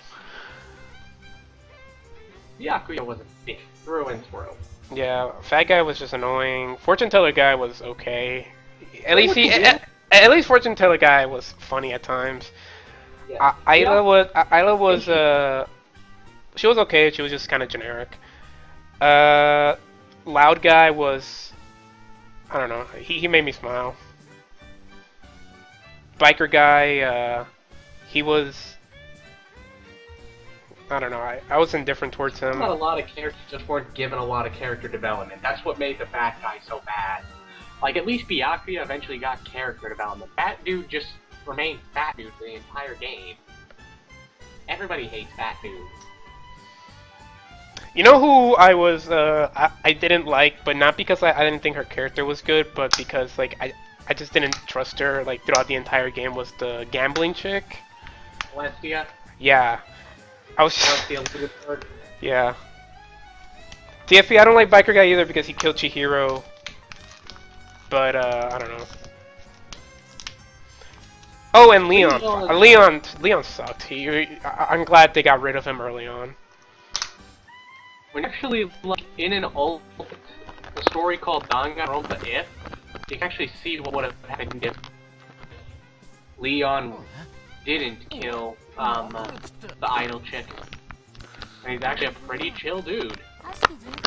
S9: Byakuya was a dick through and through.
S1: Yeah, fat guy was just annoying. Fortune teller guy was okay. At least fortune teller guy was funny at times.
S9: Yeah.
S1: Isla was she was okay. She was just kind of generic. Loud guy was, I don't know. He made me smile. Biker guy, he was, I don't know. I was indifferent towards him.
S9: Not a lot of characters just weren't given a lot of character development. That's what made the fat guy so bad. Like, at least Byakuya eventually got character development. Fat dude just remained fat dude for the entire game. Everybody hates fat dude.
S1: You know who I was, I didn't like, but not because I didn't think her character was good, but because, like, I just didn't trust her, like, throughout the entire game, was the gambling chick.
S9: Celestia?
S1: Yeah. I was
S9: Celestia Ludenberg?
S1: Yeah. TFE, I don't like Biker Guy either because he killed Chihiro. But, I don't know. Oh, and Leon. Leon sucked. I'm glad they got rid of him early on.
S9: When you actually look in an old story called Danganronpa If, you can actually see what would have happened if Leon didn't kill the idol chick. And he's actually a pretty chill dude.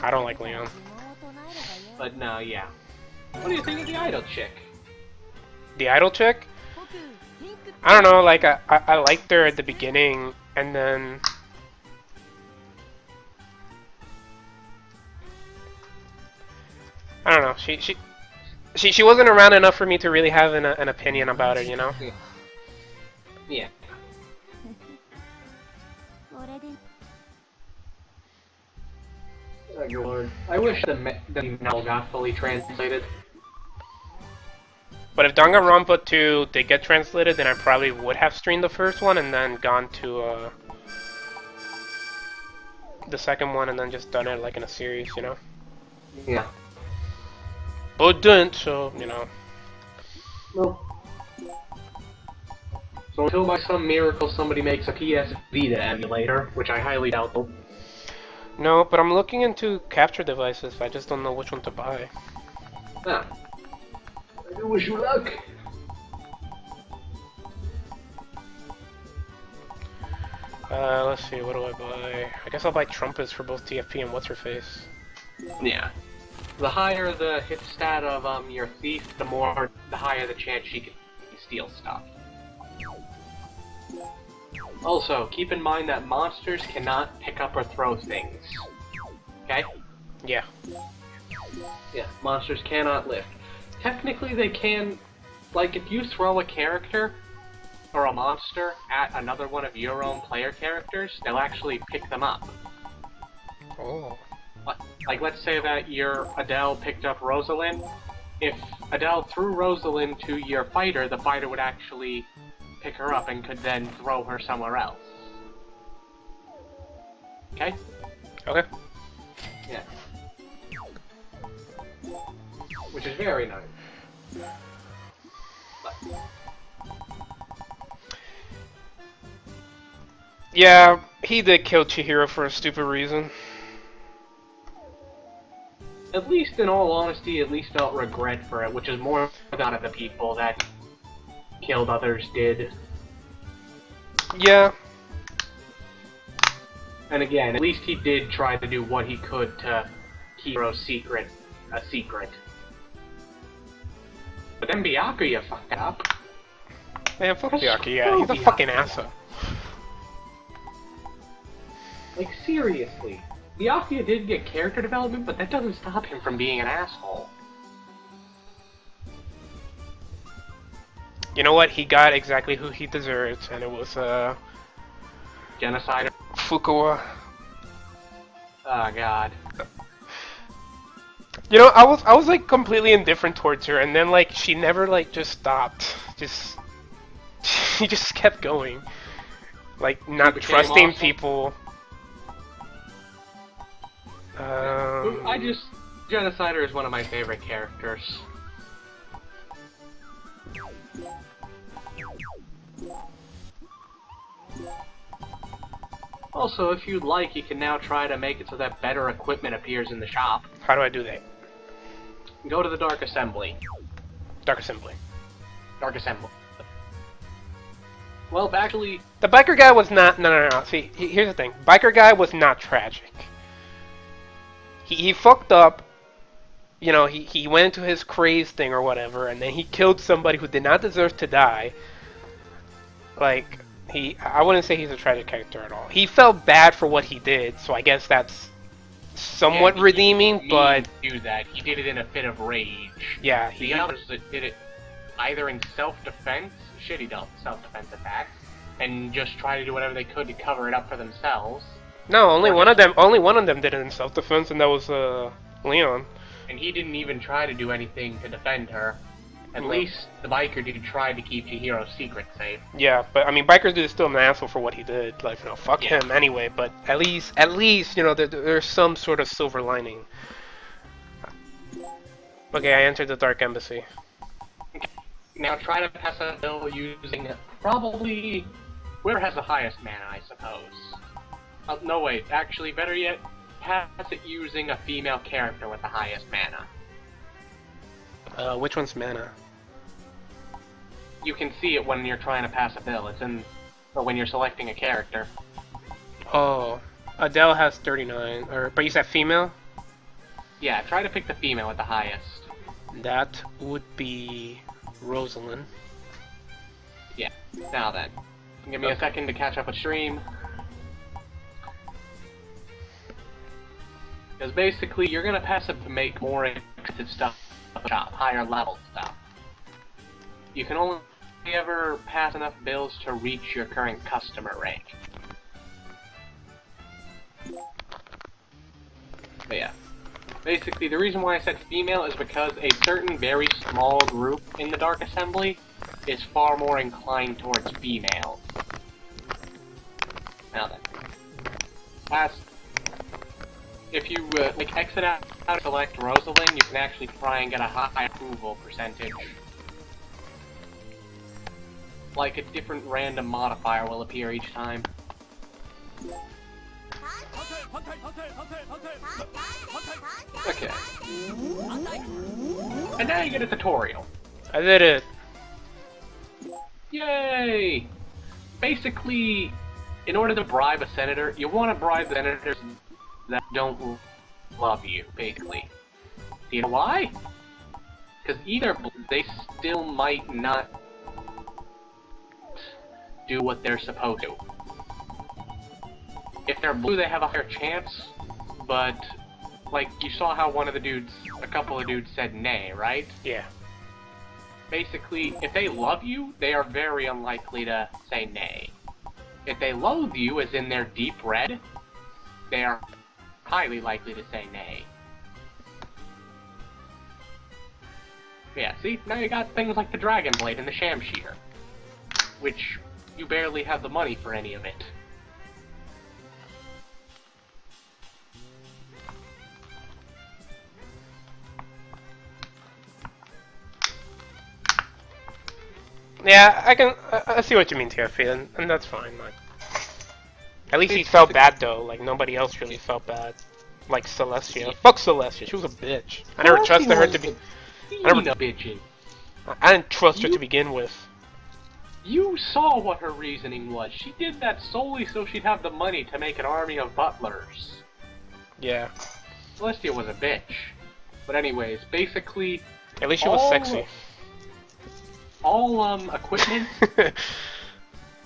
S1: I don't like Leon.
S9: But no, yeah. What do you think of the idol chick?
S1: The idol chick? I don't know, like, I liked her at the beginning, and then... I don't know, she wasn't around enough for me to really have an opinion about her, you know?
S9: Yeah. Oh, your lord. I wish the novel got fully translated.
S1: But if Danganronpa 2 did get translated, then I probably would have streamed the first one and then gone to the second one and then just done it like in a series, you know?
S9: Yeah.
S1: But didn't, so, you know.
S9: Well. So until by some miracle somebody makes a PS Vita emulator, which I highly doubt will.
S1: No, but I'm looking into capture devices, I just don't know which one to buy.
S9: Ah. I wish you luck.
S1: Let's see, what do I buy? I guess I'll buy trumpets for both TFP and what's-her-face.
S9: Yeah. The higher the hit stat of your thief, the higher the chance she can steal stuff. Also, keep in mind that monsters cannot pick up or throw things. Okay?
S1: Yeah.
S9: Yeah, monsters cannot lift. Technically they can, like, if you throw a character or a monster at another one of your own player characters, they'll actually pick them up.
S1: Oh.
S9: Like, let's say that your Adele picked up Rosalind. If Adele threw Rosalind to your fighter, the fighter would actually pick her up and could then throw her somewhere else. Okay?
S1: Okay.
S9: Yeah. Which is very nice. But...
S1: Yeah, he did kill Chihiro for a stupid reason.
S9: At least, in all honesty, at least felt regret for it, which is more than of the people that killed others did.
S1: Yeah.
S9: And again, at least he did try to do what he could to keep Hiro's secret a secret. But then Byakuya fucked up.
S1: Man, fuck Byakuya, he's a fucking asshole.
S9: Like, seriously. Byakuya did get character development, but that doesn't stop him from being an asshole.
S1: You know what? He got exactly who he deserves, and it was,
S9: Genocider?
S1: Fukuwa.
S9: Oh, God.
S1: You know, I was like completely indifferent towards her, and then like she never like just stopped. She just kept going, like not trusting people.
S9: Genocider is one of my favorite characters. Also, if you'd like, you can now try to make it so that better equipment appears in the shop.
S1: How do I do that?
S9: Go to the Dark Assembly.
S1: Dark Assembly.
S9: Dark Assembly. Well, actually...
S1: The biker guy was not... No. See, here's the thing. Biker guy was not tragic. He fucked up. You know, he went into his craze thing or whatever, and then he killed somebody who did not deserve to die. Like, I wouldn't say he's a tragic character at all. He felt bad for what he did, so I guess that's somewhat redeeming, but...
S9: He didn't do that. He did it in a fit of rage.
S1: Yeah,
S9: The others that did it either in self-defense, shitty self-defense attacks, and just try to do whatever they could to cover it up for themselves.
S1: No, only one of them did it in self-defense, and that was Leon.
S9: And he didn't even try to do anything to defend her. At least the biker dude tried to keep Chihiro's secret safe.
S1: Yeah, but I mean, biker dude is still an asshole for what he did. Like, you know, fuck him anyway. But at least, you know, there's some sort of silver lining. Okay, I entered the Dark Embassy.
S9: Now try to pass a bill using probably whoever has the highest mana, I suppose. No wait, actually, better yet, pass it using a female character with the highest mana.
S1: Which one's mana?
S9: You can see it when you're trying to pass a bill. It's in, or when you're selecting a character.
S1: Oh, Adele has 39. But you said female?
S9: Yeah, try to pick the female with the highest.
S1: That would be Rosalind.
S9: Yeah. Now then, give me a second to catch up with stream. Because basically, you're gonna pass it to make more expensive stuff. Shop, higher level stuff. You can only ever pass enough bills to reach your current customer rank. But yeah. Basically, the reason why I said female is because a certain very small group in the Dark Assembly is far more inclined towards females. Now then. If you like exit out and select Rosalind, you can actually try and get a high approval percentage. Like a different random modifier will appear each time. Okay. And now you get a tutorial.
S1: I did it.
S9: Yay! Basically, in order to bribe a senator, you want to bribe the senators that don't love you, basically. Do you know why? Because either they still might not do what they're supposed to. If they're blue, they have a higher chance, but, like, you saw how a couple of dudes said nay, right?
S1: Yeah.
S9: Basically, if they love you, they are very unlikely to say nay. If they loathe you, as in they're deep red, they are highly likely to say nay. Yeah, see? Now you got things like the Dragon Blade and the Shamshir, which you barely have the money for any of it.
S1: Yeah, I see what you mean, Tiafi, and that's fine. Like, at least he felt bad though. Like nobody else really felt bad. Like Celestia. Fuck Celestia. She was a bitch. I never trusted her to be. I didn't trust her to begin with.
S9: You saw what her reasoning was. She did that solely so she'd have the money to make an army of butlers.
S1: Yeah.
S9: Celestia was a bitch. But anyways, basically...
S1: At least she was sexy.
S9: All, equipment...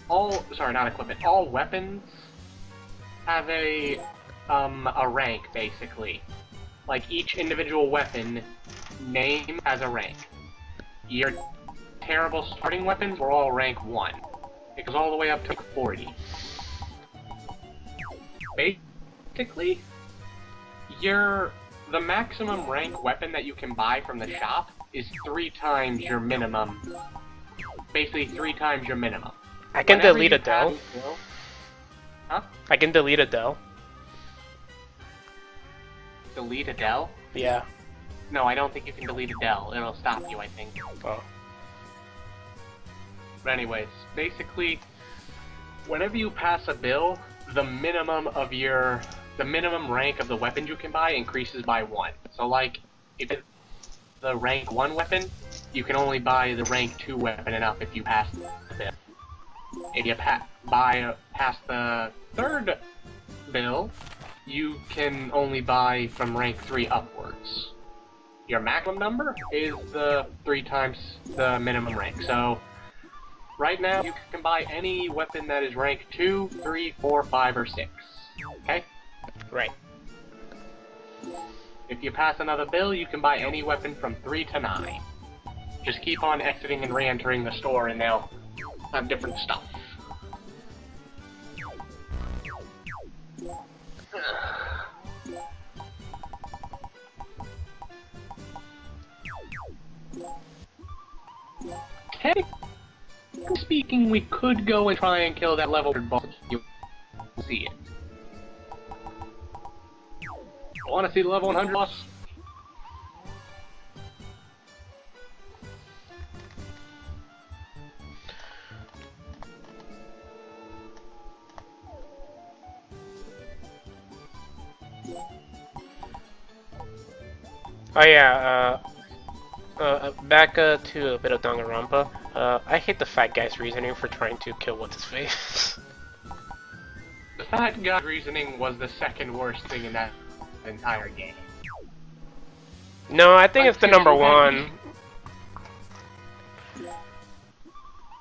S9: sorry, not equipment. All weapons have a rank, basically. Like, each individual weapon name has a rank. Your terrible starting weapons were all rank 1. It goes all the way up to 40. Basically, the maximum rank weapon that you can buy from the shop is 3 times your minimum. Basically, 3 times your minimum.
S1: I can delete Adele.
S9: Huh?
S1: I can delete Adele.
S9: Delete Adele?
S1: Yeah.
S9: No, I don't think you can delete Adele. It'll stop you, I think.
S1: Oh.
S9: But anyways, basically, whenever you pass a bill, the minimum of your the minimum rank of the weapons you can buy increases by 1. So like, if it's the rank 1 weapon, you can only buy the rank 2 weapon and up if you pass the bill. If you pass the 3rd bill, you can only buy from rank 3 upwards. Your maximum number is 3 times the minimum rank. So, right now, you can buy any weapon that is rank 2, 3, 4, 5, or 6. Okay?
S1: Right.
S9: If you pass another bill, you can buy any weapon from 3 to 9. Just keep on exiting and re-entering the store and they'll have different stuff. Technically speaking, we could go and try and kill that level 100 boss. You'll see it. Want to see the level 100 boss?
S1: Oh yeah, back to a bit of Danganronpa. I hate the fat guy's reasoning for trying to kill what's-his-face.
S9: The fat guy's reasoning was the second worst thing in that entire game.
S1: No, I think it's the number 1.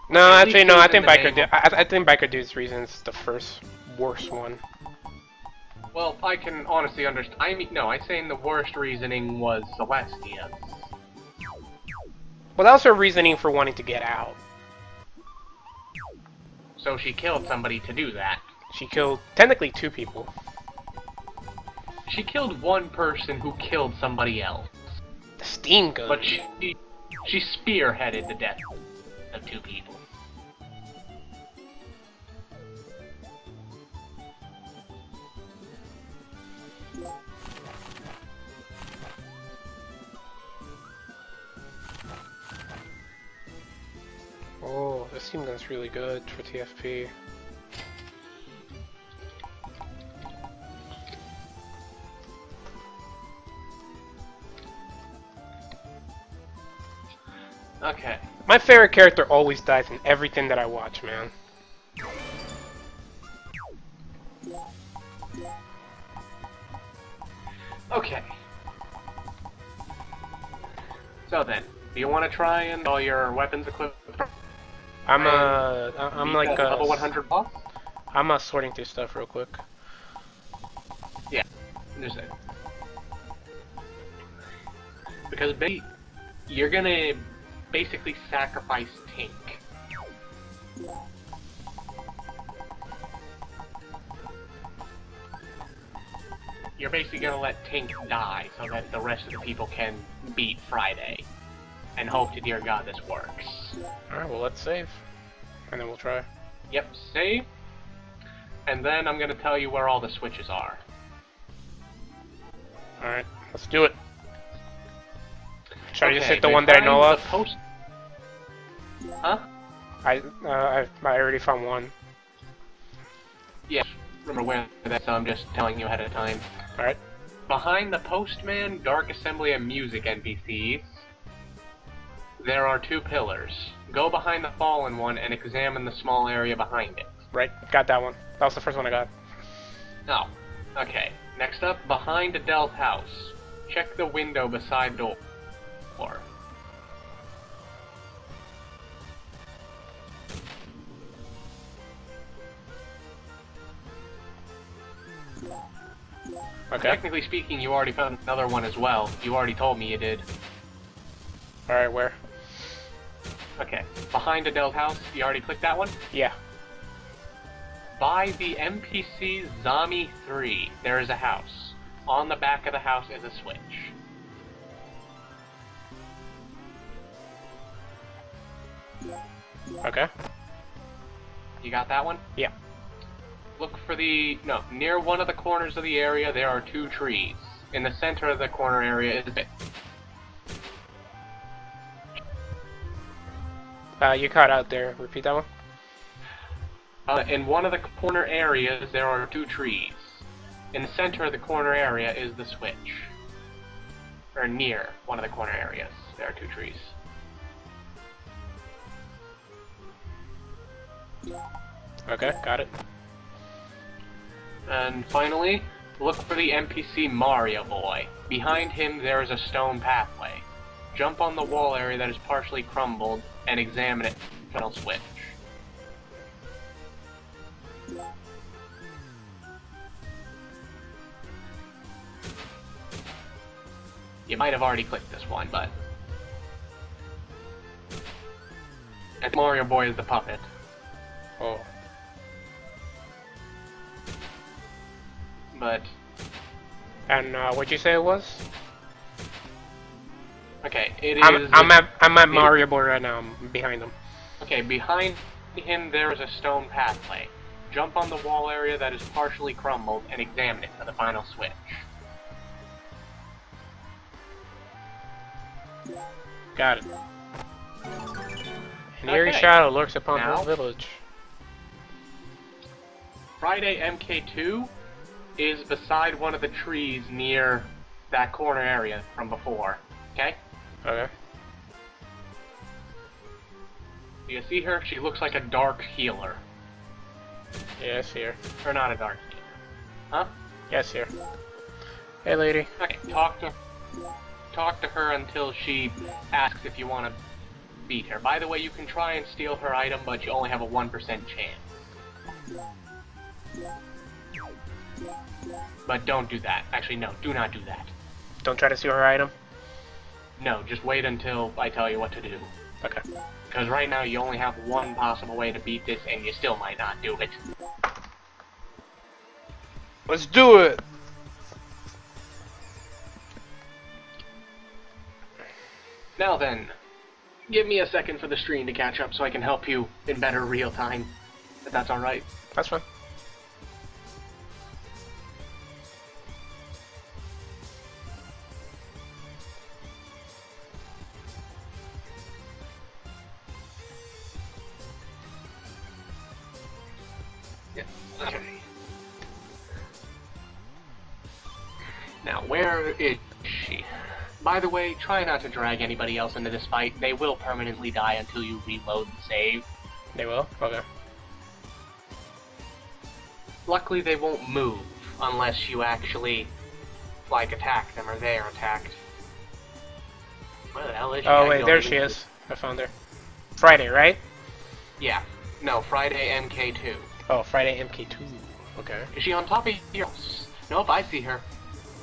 S1: No, actually, no. I think Biker Dude's reason is the first worst one.
S9: Well, I can honestly understand. I mean, no, I'm saying the worst reasoning was Celestia.
S1: Well, that was her reasoning for wanting to get out.
S9: So she killed somebody to do that.
S1: She killed, technically, 2 people.
S9: She killed one person who killed somebody else.
S1: The steam gun.
S9: But she spearheaded the death of 2 people.
S1: Oh, this steam gun's really good for TFP.
S9: Okay.
S1: My favorite character always dies in everything that I watch, man.
S9: Okay. So then, do you want to try and all your weapons equipped?
S1: I'm like
S9: level 100 boss.
S1: I'm sorting through stuff real quick.
S9: Yeah, understand. Because you're gonna basically sacrifice Tink. You're basically gonna let Tink die so that the rest of the people can beat Friday. And hope to dear God this works.
S1: Alright, well let's save. And then we'll try.
S9: Yep, save. And then I'm gonna tell you where all the switches are.
S1: Alright, let's do it. Should I just hit the one that I know of?
S9: Huh?
S1: I already found one.
S9: Yeah, remember where that, so I'm just telling you ahead of time.
S1: Alright.
S9: Behind the Postman, Dark Assembly, and Music NPCs, there are 2 pillars. Go behind the fallen one and examine the small area behind it.
S1: Right, got that one. That was the first one I got.
S9: Oh, okay. Next up, behind Adele's house. Check the window beside door.
S1: Okay.
S9: Technically speaking, you already found another one as well. You already told me you did.
S1: Alright, where?
S9: Okay. Behind Adele's house, you already clicked that one?
S1: Yeah.
S9: By the NPC Zami 3, there is a house. On the back of the house is a switch.
S1: Okay.
S9: You got that one?
S1: Yeah.
S9: Look for near one of the corners of the area there are 2 trees. In the center of the corner area is a bit.
S1: You caught out there. Repeat that one?
S9: In one of the corner areas there are 2 trees. In the center of the corner area is the switch. Or near one of the corner areas. There are 2 trees.
S1: Okay, got it.
S9: And finally, look for the NPC Mario Boy. Behind him there is a stone pathway. Jump on the wall area that is partially crumbled and examine it. Final switch. You might have already clicked this one, but... And Mario Boy is the puppet.
S1: Oh.
S9: But...
S1: And what'd you say it was?
S9: Okay, it is...
S1: I'm at Mario Boy right now. I'm behind him.
S9: Okay, behind him there is a stone pathway. Jump on the wall area that is partially crumbled and examine it for the final switch.
S1: Got it. An eerie shadow lurks upon her village.
S9: Friday MK2 is beside one of the trees near that corner area from before. Okay?
S1: Okay.
S9: Do you see her? She looks like a dark healer.
S1: Yes, here.
S9: Or not a dark healer. Huh?
S1: Yes, here. Hey, lady.
S9: Okay, talk to her until she asks if you want to beat her. By the way, you can try and steal her item, but you only have a 1% chance. But don't do that. Actually, no, do not do that.
S1: Don't try to steal her item?
S9: No, just wait until I tell you what to do.
S1: Okay.
S9: Because right now you only have one possible way to beat this, and you still might not do it.
S1: Let's do it!
S9: Now then, give me a second for the stream to catch up so I can help you in better real time. If that's alright.
S1: That's fine.
S9: Yeah, okay. Now, where is she? By the way, try not to drag anybody else into this fight. They will permanently die until you reload and save.
S1: They will? Okay.
S9: Luckily, they won't move unless you actually, like, attack them or they are attacked. Where the hell is she?
S1: Oh, wait, there she is. I found her. Friday, right?
S9: Yeah. No, Friday MK2.
S1: Oh, Friday MK2. Okay.
S9: Is she on top of your house? Nope, I see her.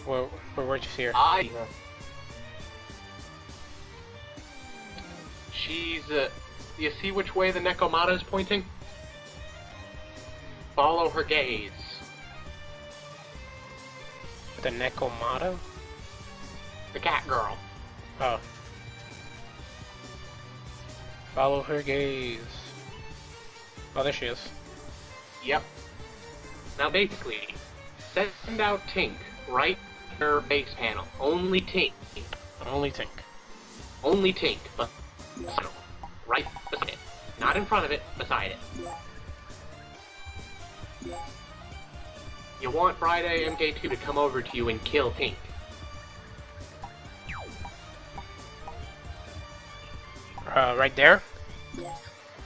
S1: Where'd you see her?
S9: I see her. She's, you see which way the Nekomata is pointing? Follow her gaze.
S1: The Nekomata?
S9: The cat girl.
S1: Oh. Follow her gaze. Oh, there she is.
S9: Yep. Now basically, send out Tink right in her base panel. Only Tink.
S1: Only Tink.
S9: Only Tink, but right beside it. Not in front of it, beside it. You want Friday MK2 to come over to you and kill Tink.
S1: Right there?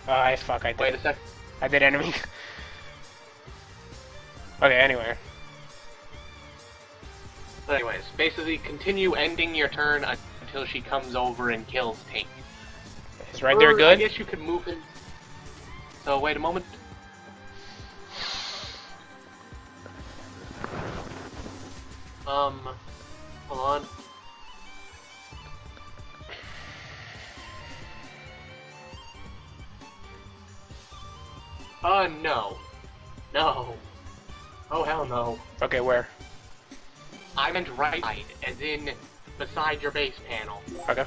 S1: Fuck, I did.
S9: Wait a sec.
S1: I did enemy. Okay, anyway.
S9: Anyways, basically continue ending your turn until she comes over and kills Tink.
S1: Is right there good?
S9: I guess you could move him. So wait a moment. Hold on. No. No. Oh, hell no.
S1: Okay, where?
S9: I meant right side, as in beside your base panel.
S1: Okay.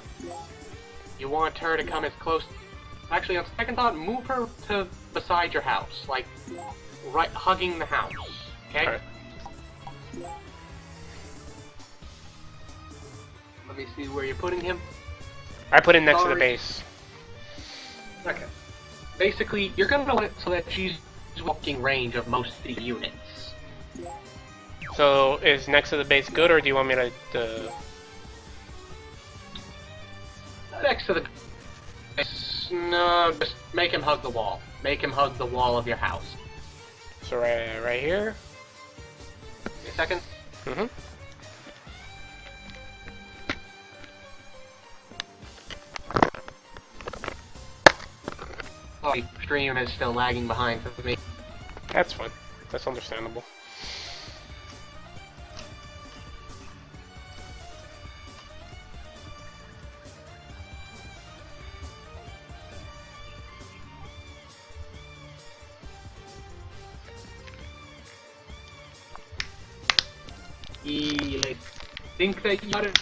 S9: You want her to come as close... Actually, on second thought, move her to beside your house. Like, right, hugging the house. Okay?
S1: Alright.
S9: Let me see where you're putting him.
S1: I put him next to the base.
S9: Okay. Basically, you're gonna want it so that she's walking range of most of the units.
S1: So is next to the base good, or do you want me to
S9: Next to the base, no, just make him hug the wall. Make him hug the wall of your house.
S1: So right here?
S9: A second.
S1: Mm-hmm.
S9: Oh, the stream is still lagging behind for me.
S1: That's fine. That's understandable.
S9: I think that you got it.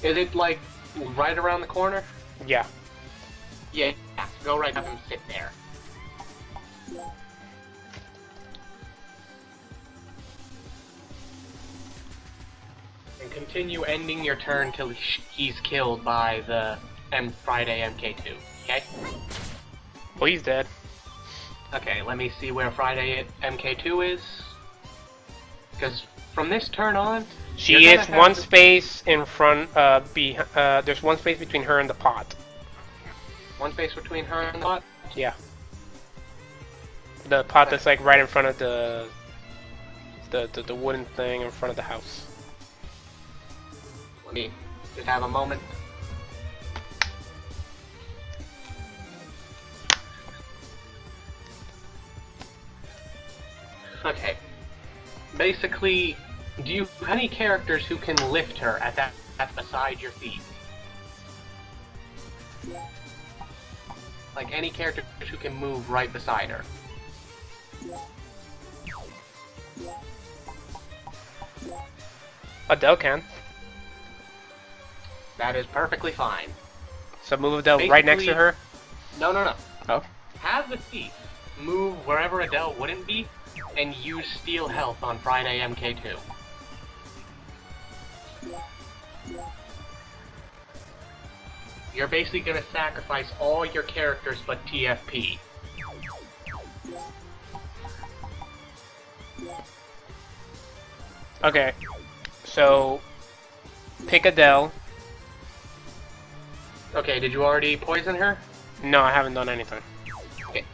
S9: Is it like right around the corner?
S1: Yeah.
S9: Yeah, go right up and sit there. And continue ending your turn till he's killed by the Friday MK2, okay?
S1: Well, he's dead.
S9: Okay, let me see where Friday MK2 is. Because from this turn on,
S1: she is one space in front. There's one space between her and the pot.
S9: One space between her and the pot?
S1: Yeah. The pot that's like right in front of the wooden thing in front of the house.
S9: Let me just have a moment. Okay. Basically, do you have any characters who can lift her at beside your feet? Like any characters who can move right beside her?
S1: Adele can.
S9: That is perfectly fine.
S1: So move Adele right next to her?
S9: No.
S1: Oh.
S9: Have the thief move wherever Adele wouldn't be, and use steal health on Friday MK2. You're basically gonna sacrifice all your characters but TFP.
S1: Okay. So pick Adele.
S9: Okay, did you already poison her?
S1: No, I haven't done anything.
S9: Okay.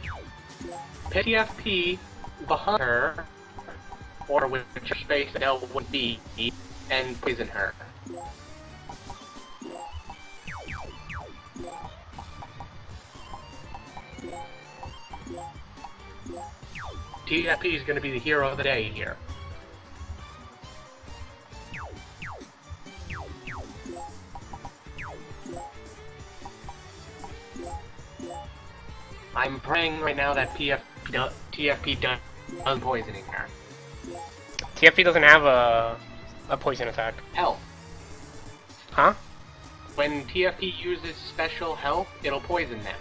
S9: Pick TFP behind her, or which space Adele would be, and poison her. TFP is going to be the hero of the day here. I'm praying right now that TFP does poisoning her.
S1: TFP doesn't have a poison attack.
S9: Health.
S1: Huh?
S9: When TFP uses special health, it'll poison them.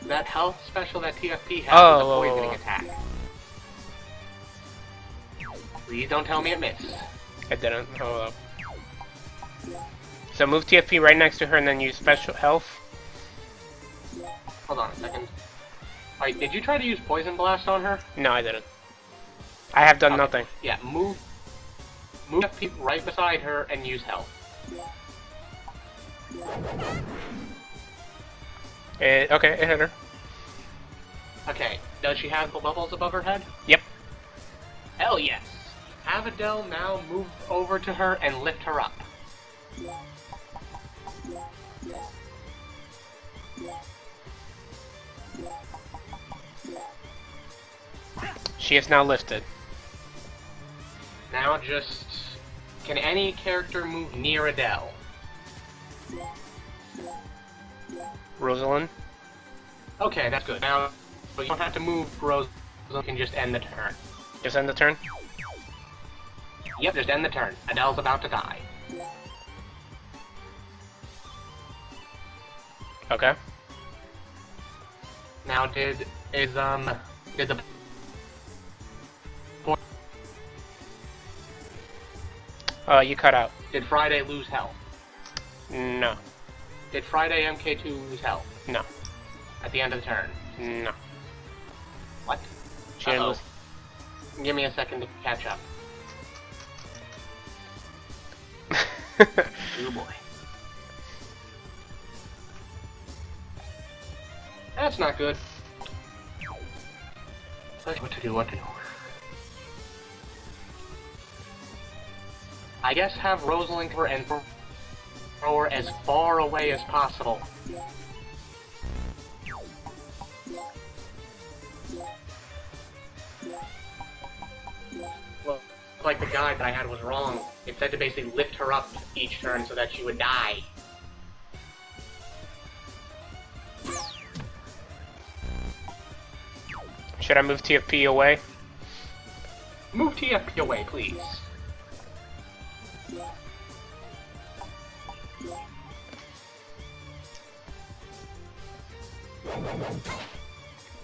S9: That health special that TFP has is a poisoning attack. Please don't tell me it missed.
S1: I didn't. Hold up. So move TFP right next to her and then use special health.
S9: Hold on a second. Alright, did you try to use Poison Blast on her?
S1: No, I didn't. I have done nothing.
S9: Yeah, move TFP right beside her and use health.
S1: Okay, it hit her.
S9: Okay, does she have the bubbles above her head?
S1: Yep.
S9: Hell yes! Have Adele now move over to her and lift her up.
S1: She is now lifted.
S9: Now just... Can any character move near Adele?
S1: Rosalind?
S9: Okay, that's good. Now, you don't have to move Rosalind, you can just end the turn.
S1: Just end the turn?
S9: Yep, just end the turn. Adele's about to die.
S1: Okay.
S9: Now, did the...
S1: You cut out.
S9: Did Friday lose health?
S1: No.
S9: Did Friday MK2 lose health?
S1: No.
S9: At the end of the turn?
S1: No.
S9: What?
S1: She didn't lose.
S9: Give me a second to catch up. Oh boy. That's not good. What to do. I guess have Rosalind her and throw her as far away as possible. Well, like the guide that I had was wrong. It said to basically lift her up each turn so that she would die.
S1: Should I move TFP away?
S9: Move TFP away, please.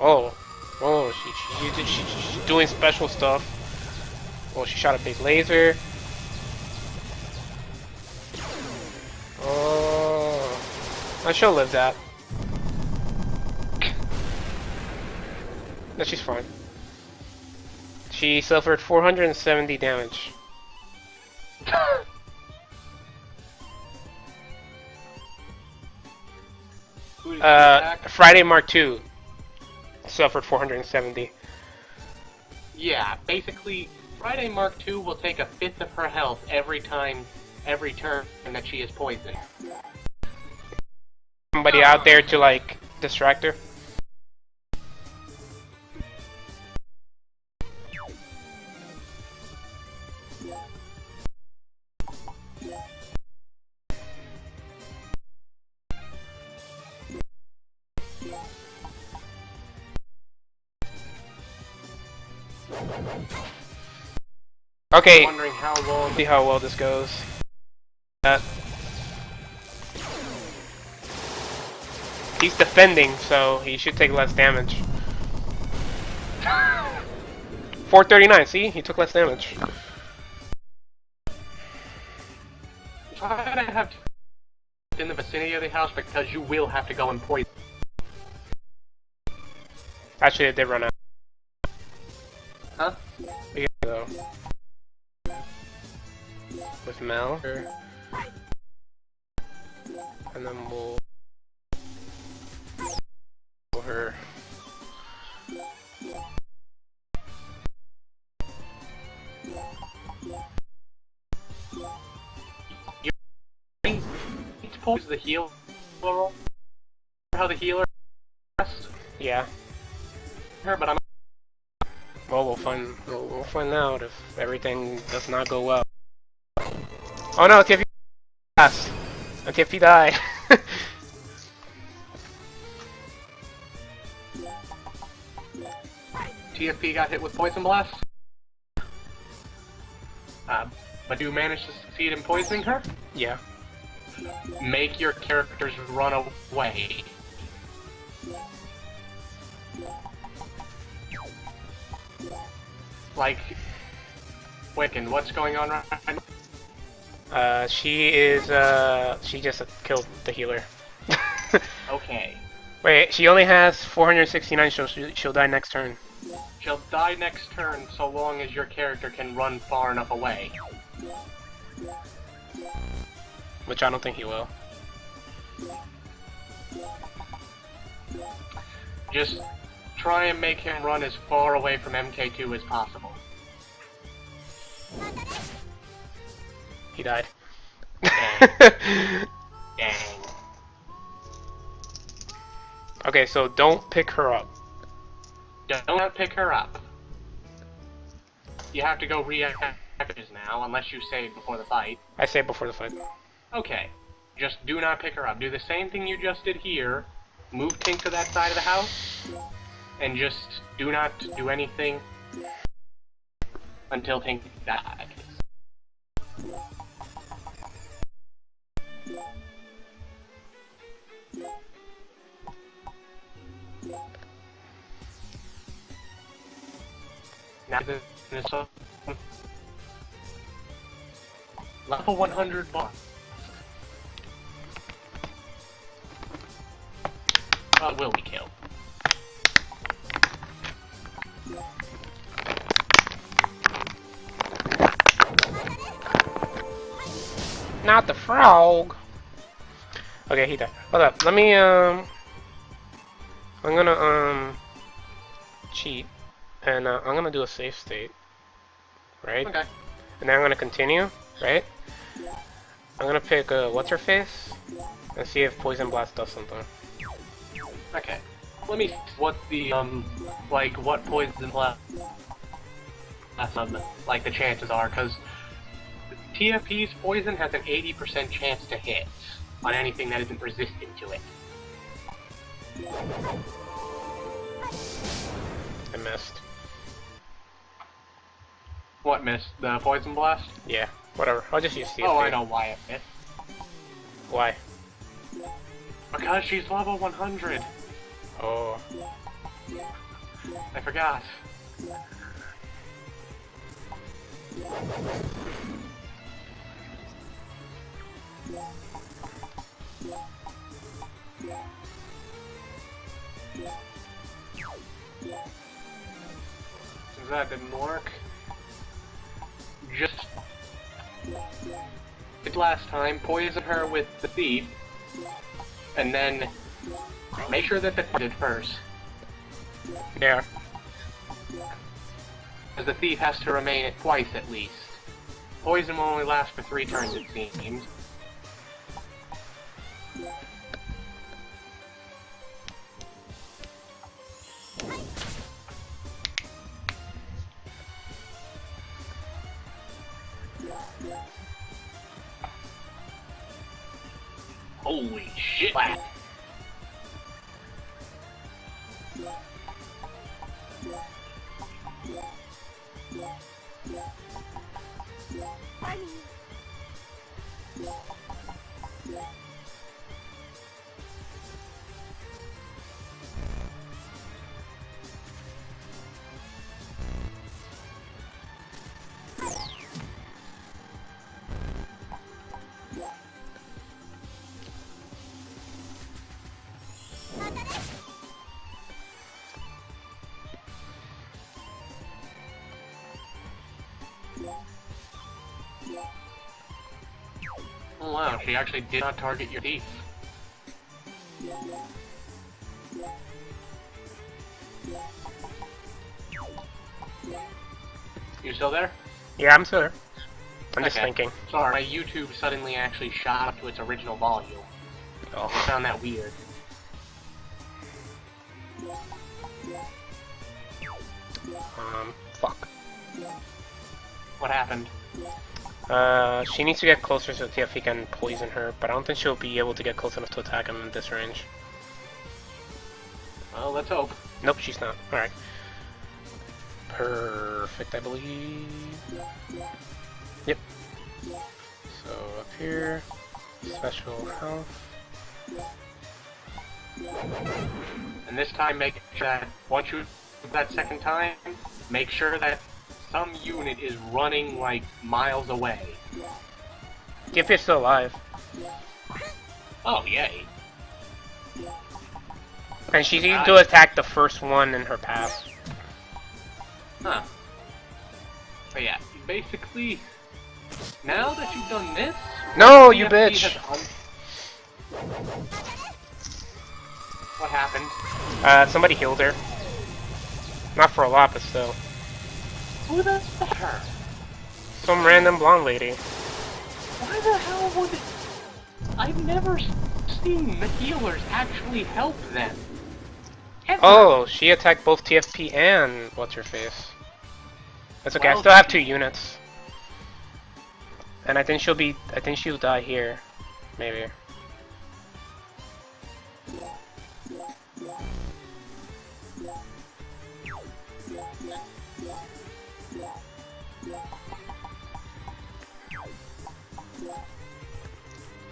S1: Oh, she's doing special stuff. Oh, she shot a big laser. Oh, I should live that. No, she's fine. She suffered 470 damage. Friday Mark II suffered 470.
S9: Yeah, basically, Friday Mark II will take a fifth of her health every turn that she is poisoned.
S1: Somebody out there to, like, distract her? Okay,
S9: Wondering how long.
S1: See how well this goes. He's defending, so he should take less damage. 439, see? He took less damage.
S9: Try to have in the vicinity of the house because you will have to go and poison.
S1: Actually, it did run out.
S9: Huh?
S1: Yeah, though. With Mel. And then we'll her.
S9: Is the healer roll? How the healer rest?
S1: Yeah.
S9: Her, but I'm.
S1: Well, we'll find out if everything does not go well. Oh no, TFP pass. TFP die.
S9: TFP got hit with poison blast. But do you manage to succeed in poisoning her?
S1: Yeah.
S9: Make your characters run away. Like, Wiccan, what's going on right now?
S1: She just killed the healer.
S9: Okay.
S1: Wait, she only has 469, so she'll die next turn.
S9: She'll die next turn so long as your character can run far enough away.
S1: Which I don't think he will.
S9: Just try and make him run as far away from MK2 as possible.
S1: He died.
S9: Dang. Dang.
S1: Okay, so don't pick her up.
S9: Don't pick her up. You have to go reactivate now, unless you save before the fight.
S1: I saved before the fight.
S9: Okay. Just do not pick her up. Do the same thing you just did here. Move Tink to that side of the house. And just do not do anything until Tink dies. Now this level 100 boss. will be killed.
S1: Not the frog. Okay, he died. Hold up. Let me I'm gonna cheat, and I'm gonna do a save state, right?
S9: Okay.
S1: And then I'm gonna continue, right? I'm gonna pick what's her face, and see if Poison Blast does something.
S9: Okay. Let me see what the like what Poison Blast like the chances are, because TFP's poison has an 80% chance to hit on anything that isn't resistant to it.
S1: I missed.
S9: What missed? The Poison Blast?
S1: Yeah, whatever. I'll just use TFP.
S9: Oh, I know why it missed.
S1: Why?
S9: Because she's level 100.
S1: Oh.
S9: I forgot. Since that didn't work, just last time, poison her with the thief, and then make sure that the did first.
S1: Yeah.
S9: Because the thief has to remain it twice at least. Poison will only last for 3 turns, it seems. Holy shit! Oh wow, she actually did not target your thief. You still there?
S1: Yeah, I'm still there. I'm just
S9: Okay.
S1: thinking.
S9: Sorry, my YouTube suddenly actually shot up to its original volume.
S1: Oh.
S9: I found that weird.
S1: Fuck.
S9: What happened?
S1: She needs to get closer so TFP can poison her, but I don't think she'll be able to get close enough to attack him in this range.
S9: Well, let's hope.
S1: Nope, she's not. Alright. Perfect, I believe. Yep. So, up here, special health.
S9: And this time, make sure that once you do that second time, make sure that some unit is running like miles away.
S1: TFP is still alive.
S9: Oh, yay.
S1: And she's able to attack the first one in her path.
S9: Huh. But yeah, basically, now that you've done this...
S1: No, you bitch!
S9: What happened?
S1: Somebody healed her. Not for a lot, but still.
S9: Who the fuck her?
S1: Some random blonde lady.
S9: Why the hell would... I've never seen the healers actually help them. Ever.
S1: Oh, she attacked both TFP and what's-her-face. That's okay,
S9: Well,
S1: I still have 2 units. And I think she'll die here. Maybe.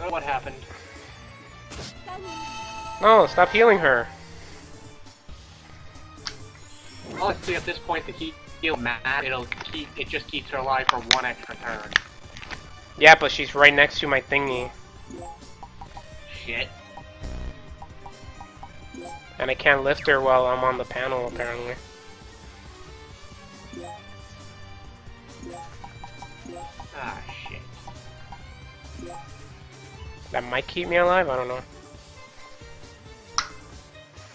S9: What happened?
S1: No, stop healing her.
S9: Honestly, at this point, the heal mad. It just keeps her alive for 1 extra turn.
S1: Yeah, but she's right next to my thingy.
S9: Shit.
S1: And I can't lift her while I'm on the panel, apparently.
S9: Ah, shit.
S1: That might keep me alive, I don't know.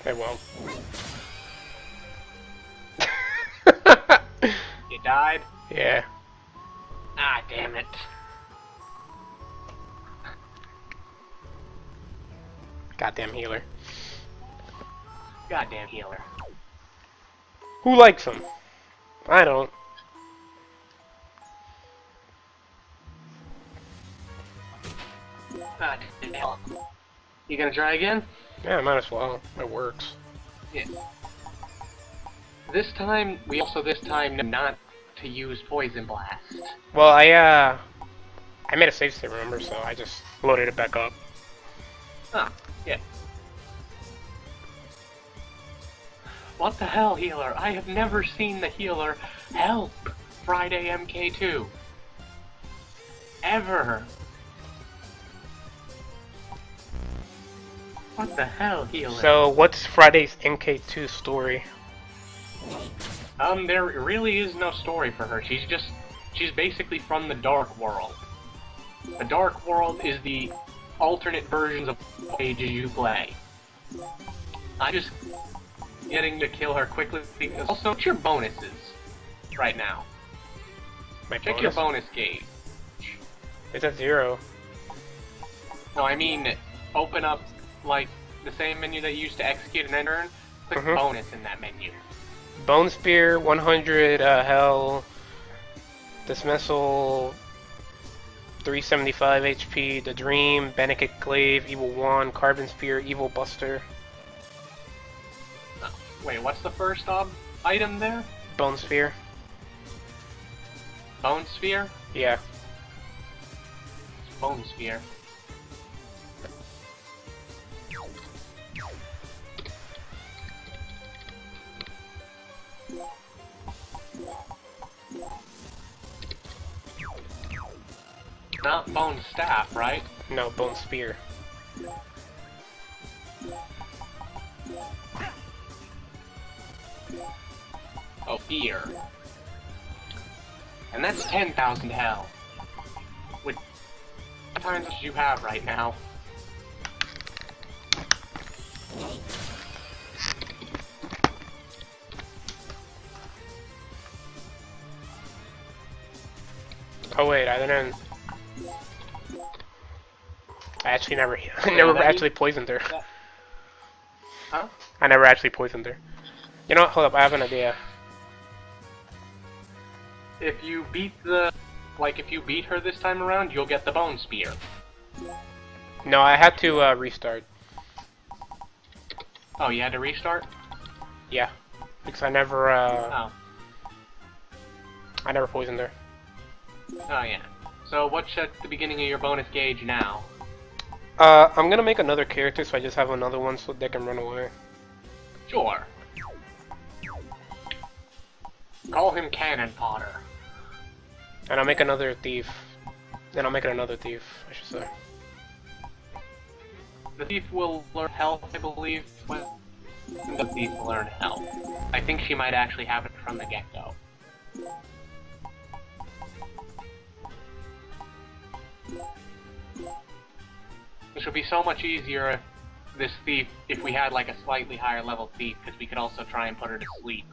S1: It won't.
S9: You died?
S1: Yeah.
S9: Ah, damn it.
S1: Goddamn healer.
S9: Goddamn healer.
S1: Who likes him? I don't.
S9: Ah, damn. You gonna try again?
S1: Yeah, might as well. It works.
S9: Yeah. This time, we also this time know not to use Poison Blast.
S1: Well, I made a save state, remember, so I just loaded it back up.
S9: Ah, yeah. What the hell, healer? I have never seen the healer help Friday MK2. Ever. What the hell, healer?
S1: So, what's Friday's MK2 story?
S9: There really is no story for her. She's basically from the Dark World. The Dark World is the alternate versions of pages you play. I'm just getting to kill her quickly because also check your bonuses right now.
S1: My
S9: Check your bonus gauge.
S1: It's at 0.
S9: No, I mean open up like the same menu that you used to execute and then earn. Click bonus in that menu.
S1: Bone Spear, 100 hell, Dismissal, 375 HP, The Dream, Benedict Glaive, Evil Wand, Carbon Spear, Evil Buster.
S9: Wait, what's the first item there?
S1: Bone Sphere.
S9: Bone Sphere?
S1: Yeah.
S9: Bone Sphere. Not Bone Staff, right?
S1: No, Bone Spear.
S9: Oh, fear. And that's 10,000 hell. Which times you have right now?
S1: Oh wait, I didn't. I actually never, I never actually poisoned her.
S9: Huh?
S1: I never actually poisoned her. You know what? Hold up, I have an idea.
S9: If you beat if you beat her this time around, you'll get the Bone Spear.
S1: No, I had to restart.
S9: Oh, you had to restart?
S1: Yeah, because I never,
S9: Oh.
S1: I never poisoned her.
S9: Oh, yeah. So what's at the beginning of your bonus gauge now?
S1: I'm gonna make another character, so I just have another one so they can run away.
S9: Sure. Call him Cannon Potter.
S1: And I'll make another thief. Then I'll make it another thief, I should say.
S9: The thief will learn health, I believe, when the thief will learn health. I think she might actually have it from the get-go. This would be so much easier if this thief, if we had like a slightly higher level thief, because we could also try and put her to sleep.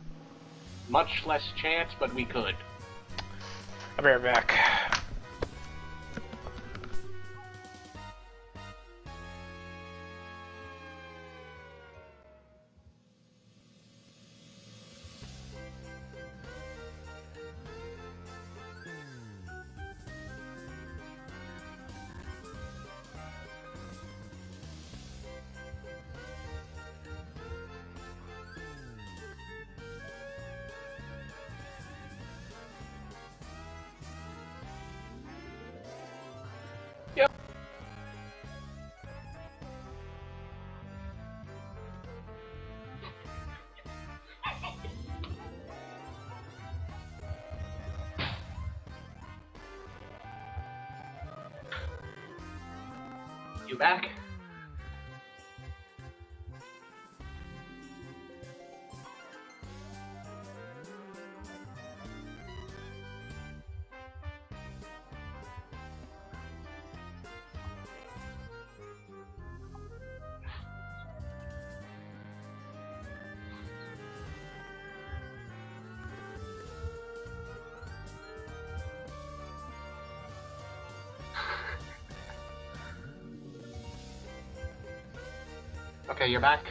S9: Much less chance, but we could.
S1: I'll be right back.
S9: Yep. You back? Okay, you're back.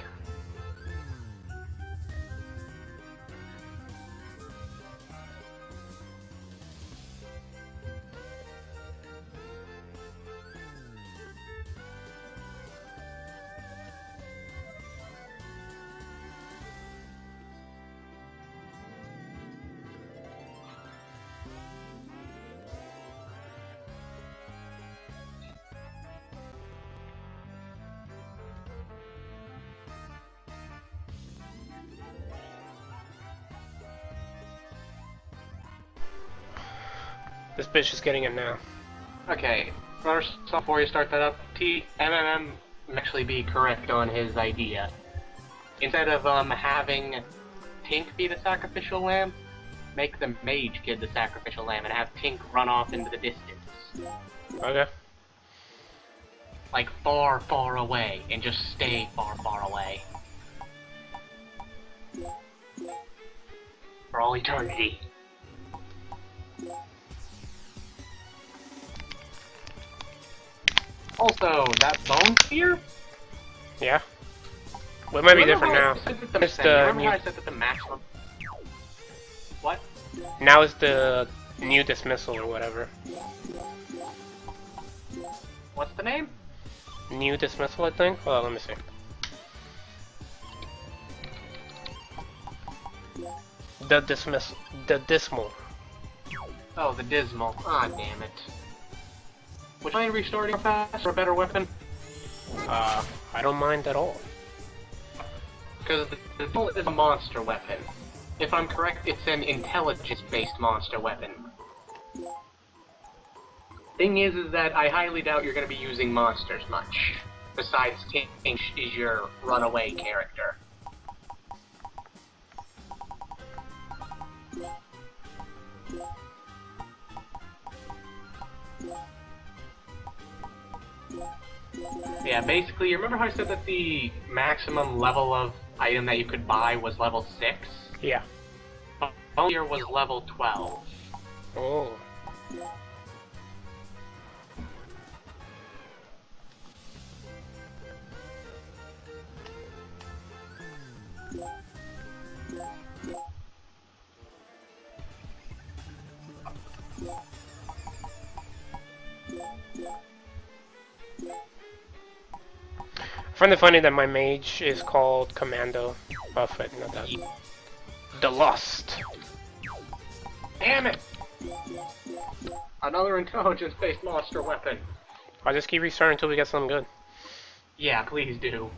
S1: This bitch is getting it now.
S9: Okay, first, before you start that up, MMM may actually be correct on his idea. Instead of having Tink be the sacrificial lamb, make the mage kid the sacrificial lamb and have Tink run off into the distance.
S1: Okay.
S9: Like far, far away, and just stay far, far away. For all eternity. Also, that bone sphere?
S1: Yeah. Well, it might be different now.
S9: It's remember how I said that the maximum... What?
S1: Now is the new dismissal or whatever.
S9: What's the name?
S1: New dismissal, I think? Hold on, let me see. The dismissal. The dismal.
S9: Oh, the dismal. Ah, damn it. Would you mind restarting fast for a better weapon?
S1: I don't mind at all.
S9: Because the bullet is a monster weapon. If I'm correct, it's an intelligence-based monster weapon. Thing is that I highly doubt you're going to be using monsters much. Besides, Tink is your runaway character. Yeah, basically, you remember how I said that the maximum level of item that you could buy was level 6?
S1: Yeah.
S9: Here was level 12.
S1: Oh. I find it funny that my mage is called Commando. But not that. The Lust.
S9: Damn it! Another intelligence-based monster weapon.
S1: I'll just keep restarting until we get something good.
S9: Yeah, please do.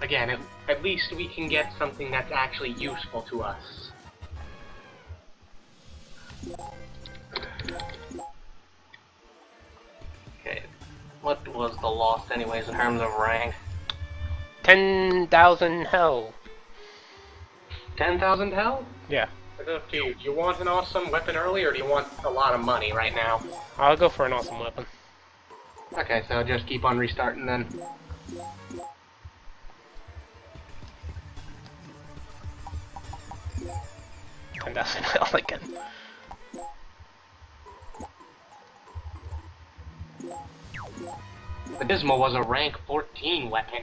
S9: Again, at least we can get something that's actually useful to us. Okay, what was the loss anyways in terms of rank?
S1: 10,000 hell.
S9: 10,000 hell?
S1: Yeah.
S9: It's up to you. Do you want an awesome weapon early, or do you want a lot of money right now?
S1: I'll go for an awesome weapon.
S9: Okay, so just keep on restarting then.
S1: And that's an hell again.
S9: The Dismal was a rank 14 weapon.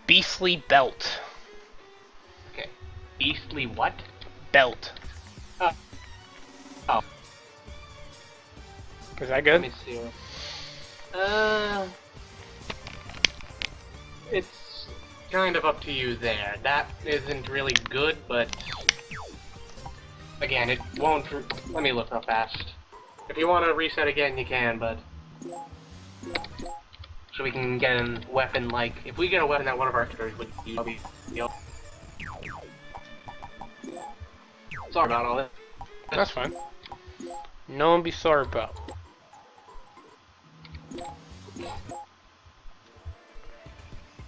S1: Beastly belt.
S9: Okay. Beastly what?
S1: Belt.
S9: Oh.
S1: Is that good?
S9: Let me see. It's kind of up to you there. That isn't really good, but again, it won't. Let me look real fast. If you want to reset again, you can, but so we can get a weapon like if we get a weapon that one of our characters would use. Sorry about all this.
S1: That's fine. No one be sorry about.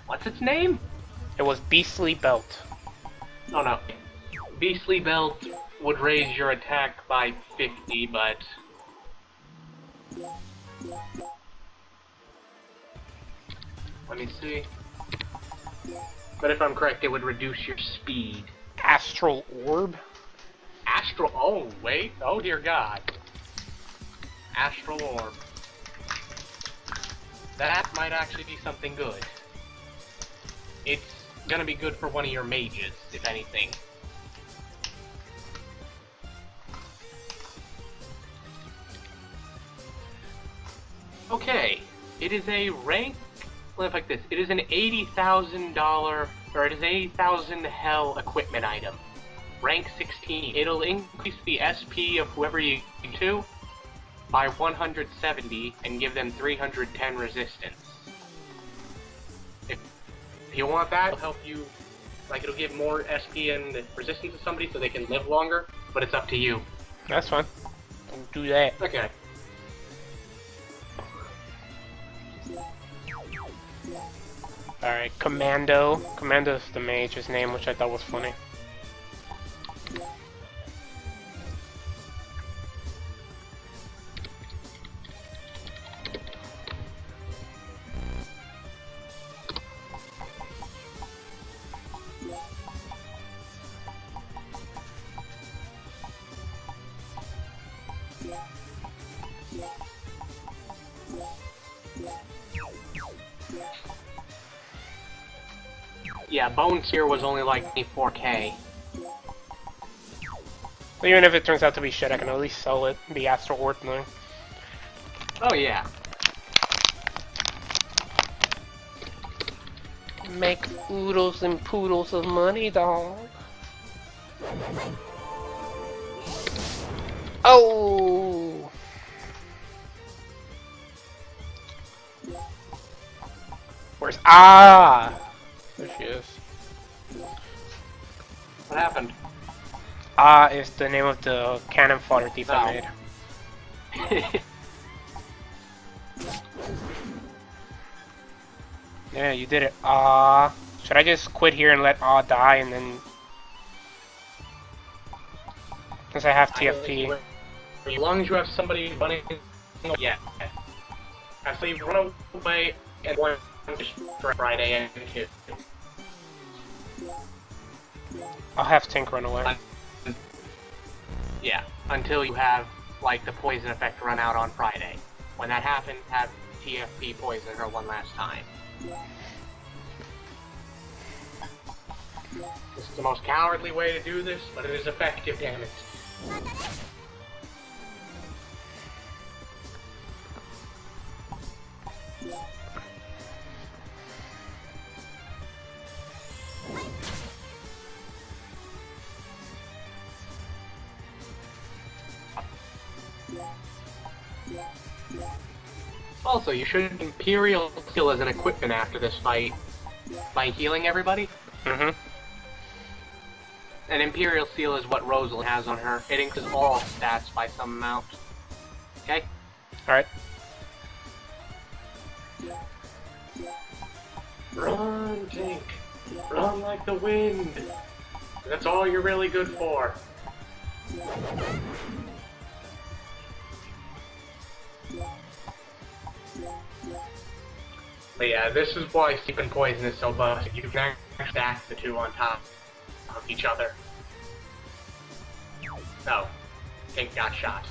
S9: What's its name?
S1: It was Beastly Belt.
S9: Oh no. Beastly Belt would raise your attack by 50, but let me see. But if I'm correct, it would reduce your speed.
S1: Astral Orb?
S9: Astral. Oh, wait. Oh, dear God. Astral Orb. That might actually be something good. It's gonna be good for one of your mages, if anything. Okay, it is a rank, let me put it like this, it is an $80,000, or it is an 80,000 hell equipment item. Rank 16. It'll increase the SP of whoever you get to by 170 and give them 310 resistance. If you want that, it'll help you, like it'll give more SP and resistance to somebody so they can live longer, but it's up to you.
S1: That's fine. Don't do that.
S9: Okay.
S1: Alright, Commando. Commando's the mage's name, which I thought was funny.
S9: Yeah, Bones here was only like 4K.
S1: Even if it turns out to be shit, I can at least sell it, the Astral Ore thing.
S9: Oh yeah.
S1: Make oodles and poodles of money, dog. Oh! Where's there she is.
S9: What happened?
S1: Is the name of the cannon fodder thief I made. Yeah, you did it. Should I just quit here and let die and then... Since I have TFP.
S9: As long as you have somebody running... Yeah. I say you run away and one for Friday and two.
S1: I'll have Tink run away.
S9: Yeah, until you have, like, the poison effect run out on Friday. When that happens, have TFP poison her one last time. This is the most cowardly way to do this, but it is effective, damn it. Also, you should Imperial Seal as an equipment after this fight by healing everybody.
S1: Mm-hmm.
S9: And Imperial Seal is what Rosalind has on her. It increases all stats by some amount. Okay?
S1: Alright.
S9: Run, Tink. Run like the wind. That's all you're really good for. But yeah, this is why Sleep and Poison is so busted. You can actually stack the two on top of each other. No. Tink got shot.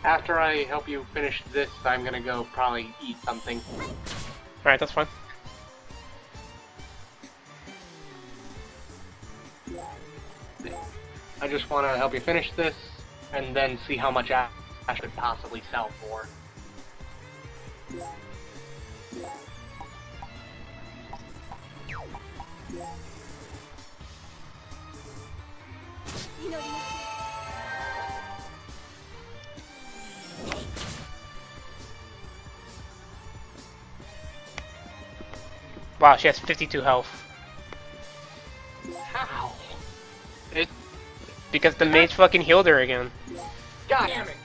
S9: After I help you finish this, I'm gonna go probably eat something.
S1: Alright, that's fine.
S9: I just want to help you finish this, and then see how much I should possibly sell for.
S1: Wow, she has 52 health.
S9: How?
S1: Because the mage fucking healed her again.
S9: God damn it!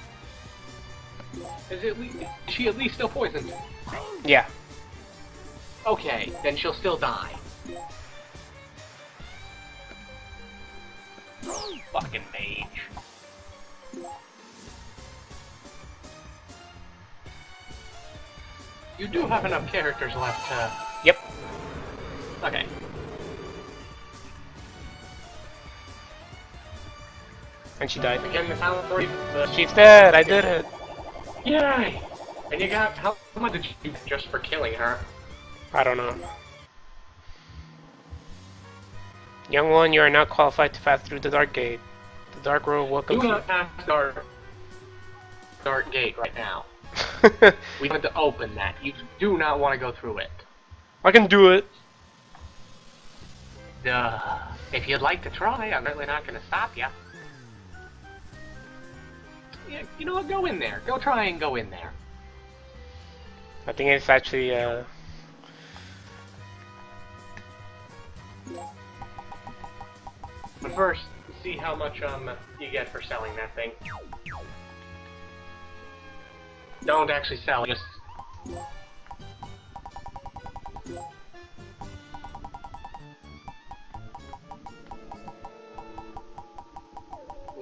S9: Is she at least still poisoned?
S1: Yeah.
S9: Okay, then she'll still die. Fucking mage. You do have enough characters left to...
S1: Yep.
S9: Okay.
S1: And she died.
S9: Again, the talent for you.
S1: She's dead! I did it!
S9: Yay! And you got... How much did you get just for killing her?
S1: I don't know. Young one, you are not qualified to pass through the Dark Gate. The Dark World welcomes
S9: Do
S1: you.
S9: not pass Dark Gate right now. We want to open that. You do not want to go through it.
S1: I can do it!
S9: If you'd like to try, I'm certainly not going to stop you. Yeah, you know what? Go in there. Go try and go in there.
S1: I think it's actually,
S9: But first, see how much you get for selling that thing. Don't actually sell, just...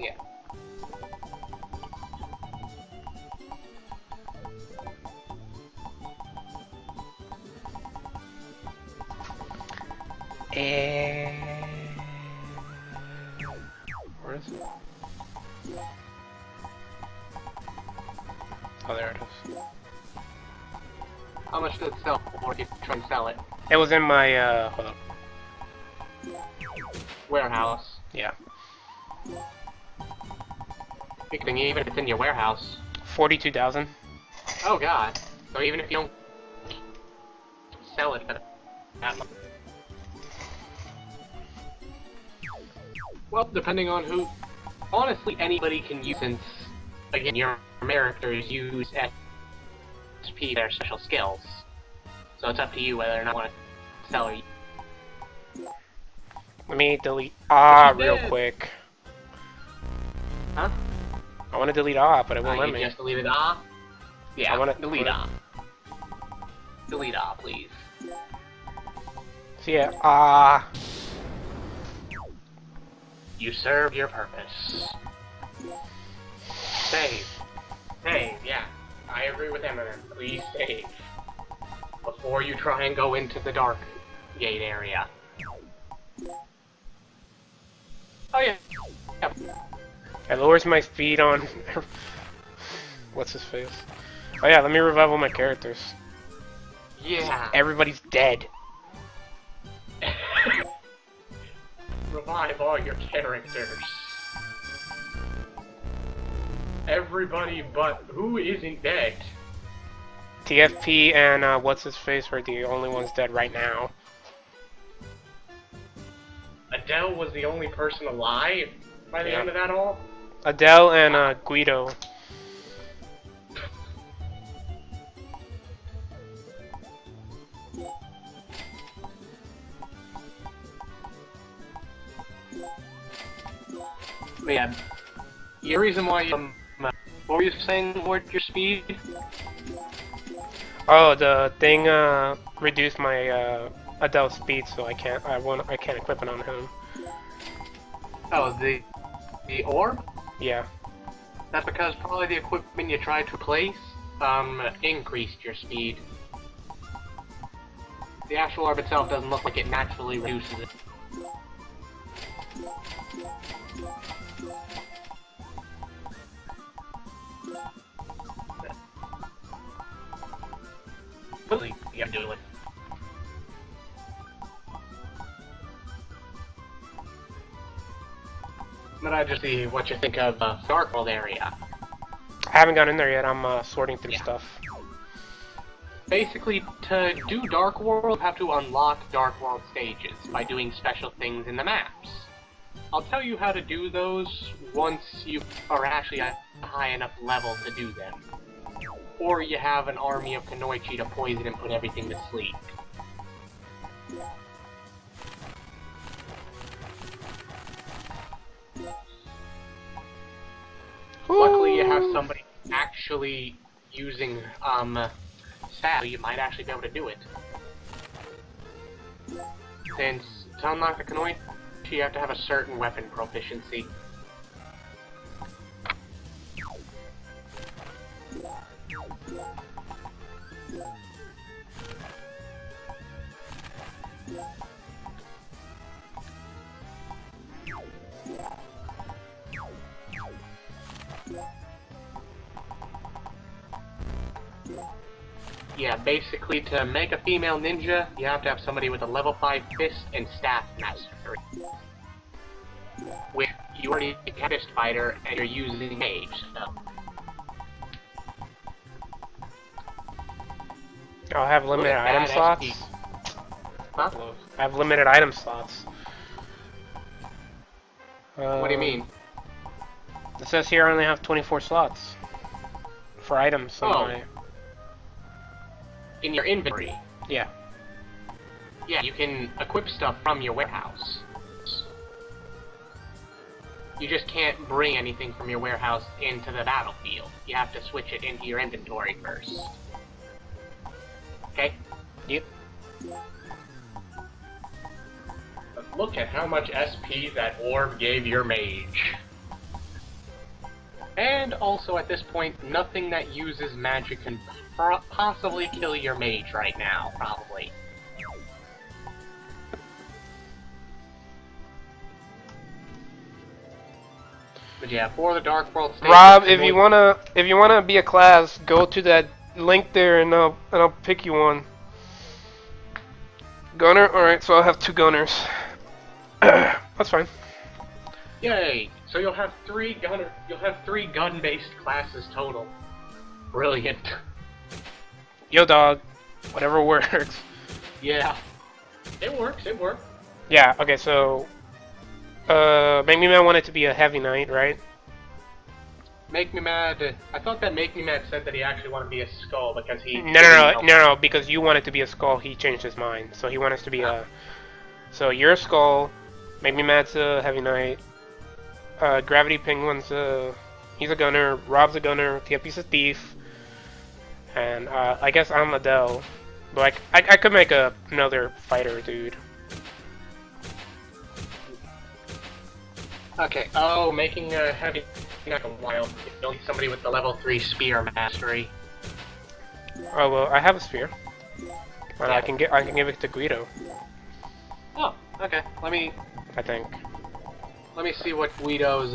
S9: Yeah.
S1: Where is it? Oh, there it is.
S9: How much does it sell for if you try and sell it?
S1: It was in my, hold up.
S9: Warehouse.
S1: Yeah.
S9: Big thing, even if it's in your warehouse.
S1: 42,000.
S9: Oh god. So even if you don't sell it for that much. Well, depending on who... Honestly, anybody can use, since, again, your characters use SP, their special skills. So it's up to you whether or not you want to sell or...
S1: Let me delete real quick.
S9: Huh?
S1: I want to delete but it won't let
S9: You
S1: me.
S9: just deleted Yeah,
S1: I want to
S9: delete Delete please.
S1: So yeah,
S9: You served your purpose. Save. Save, yeah. I agree with Eminem. Please save. Before you try and go into the Dark Gate area. Oh yeah. Yep.
S1: it lowers my speed on... What's his face? Oh yeah, let me revive all my characters.
S9: Yeah.
S1: Everybody's dead.
S9: Revive all your characters. Everybody but who isn't dead?
S1: TFP and what's his face are the only ones dead right now.
S9: Adele was the only person alive by the end of that all?
S1: Adele and Guido.
S9: Yeah. The reason why what were you saying toward your speed?
S1: Oh, the thing reduced my Adele's speed, so I can't equip it on him.
S9: Oh, the orb?
S1: Yeah.
S9: That's because probably the equipment you tried to place increased your speed. The actual orb itself doesn't look like it naturally reduces it. Yeah, do it. But I just see what you think of Dark World area.
S1: I haven't gone in there yet. I'm sorting through stuff.
S9: Basically, to do Dark World, you have to unlock Dark World stages by doing special things in the maps. I'll tell you how to do those once you are actually at a high enough level to do them. Or you have an army of Kunoichi to poison and put everything to sleep. Luckily, you have somebody actually using stat, so you might actually be able to do it. Since to unlock the Kunoichi, you have to have a certain weapon proficiency. Yeah, basically to make a female ninja, you have to have somebody with a level 5 fist and staff mastery. With you already have a fist fighter and you're using mage, so.
S1: I'll have limited item slots.
S9: Huh?
S1: I have limited item slots.
S9: What do you mean?
S1: It says here I only have 24 slots for items.
S9: In your inventory?
S1: Yeah.
S9: Yeah, you can equip stuff from your warehouse. You just can't bring anything from your warehouse into the battlefield. You have to switch it into your inventory first. Okay?
S1: Yep.
S9: But look at how much SP that orb gave your mage. And also at this point, nothing that uses magic can possibly kill your mage right now, probably. But yeah, for the Dark World stage,
S1: Rob, if you wanna be a class, go to that link there and I'll pick you one. Gunner? Alright, so I'll have 2 gunners. That's fine.
S9: Yay! So you'll have 3 gun-based classes total. Brilliant.
S1: Yo dog. Whatever works.
S9: Yeah. It works, it works.
S1: Yeah, okay, so Make Me Mad wanted to be a heavy knight, right?
S9: Make Me Mad, I thought that Make Me Mad said that he actually wanted to be a skull because he...
S1: No, because you wanted to be a skull, he changed his mind. So he wants to be a... So you're a skull, Make Me Mad's a heavy knight, Gravity Penguin's he's a gunner, Rob's a gunner, TFP's a thief, and I guess I'm Adele. But I could make another fighter dude.
S9: Okay, oh, making a heavy knight a while. You'll need somebody with the level 3 spear mastery.
S1: Oh well, I have a spear. And I can give it to Guido.
S9: Oh, okay. Let me see what Guido's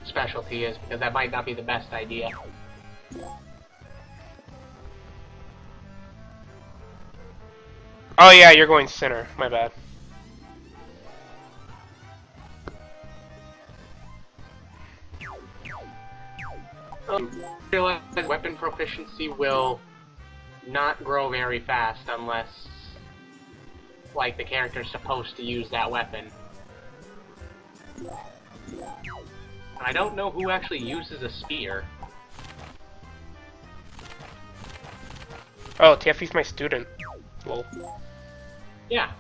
S9: specialty is, because that might not be the best idea.
S1: Oh yeah, you're going center. My bad.
S9: Realize weapon proficiency will not grow very fast unless, like, the character's supposed to use that weapon. I don't know who actually uses a spear.
S1: Oh, TFP's my student. Lol.
S9: Yeah.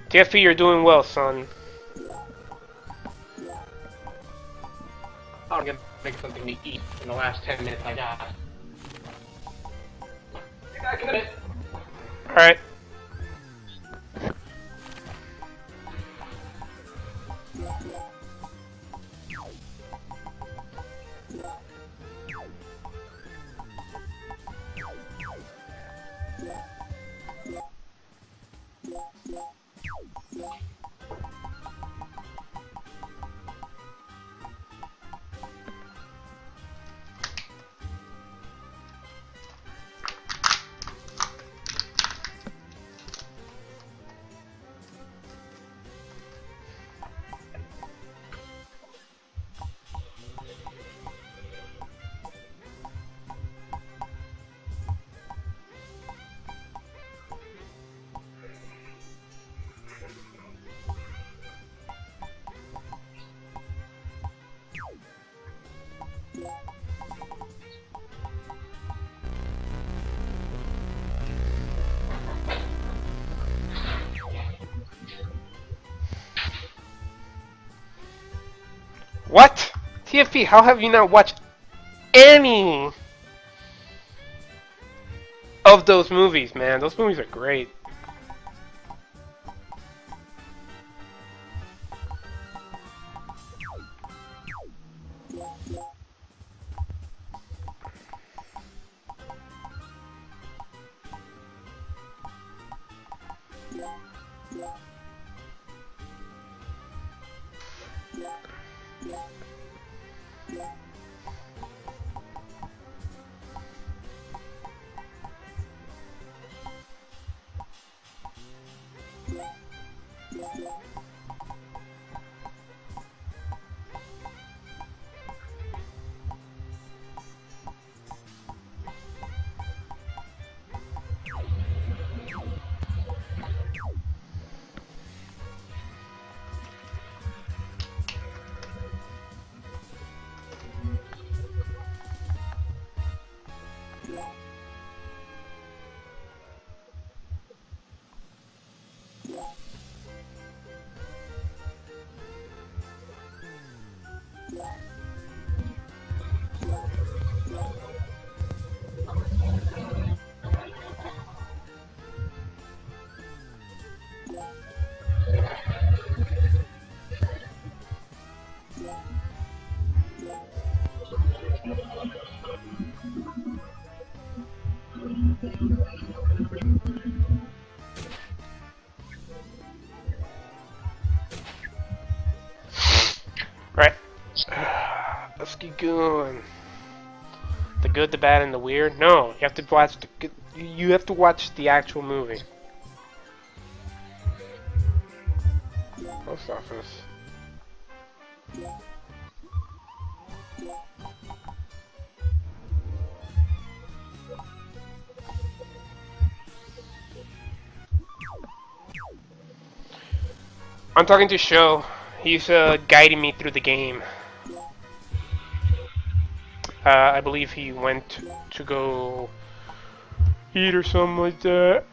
S1: TFP, you're doing well, son.
S9: I'm gonna make something to eat in the last 10 minutes I got. Be back in a minute.
S1: Alright. What? TFP, how have you not watched any of those movies, man? Those movies are great. Right. Let's keep going. The good, the bad, and the weird. No, you have to watch the good. You have to watch the actual movie. Post office. I'm talking to Sho. He's guiding me through the game. I believe he went to go eat or something like that.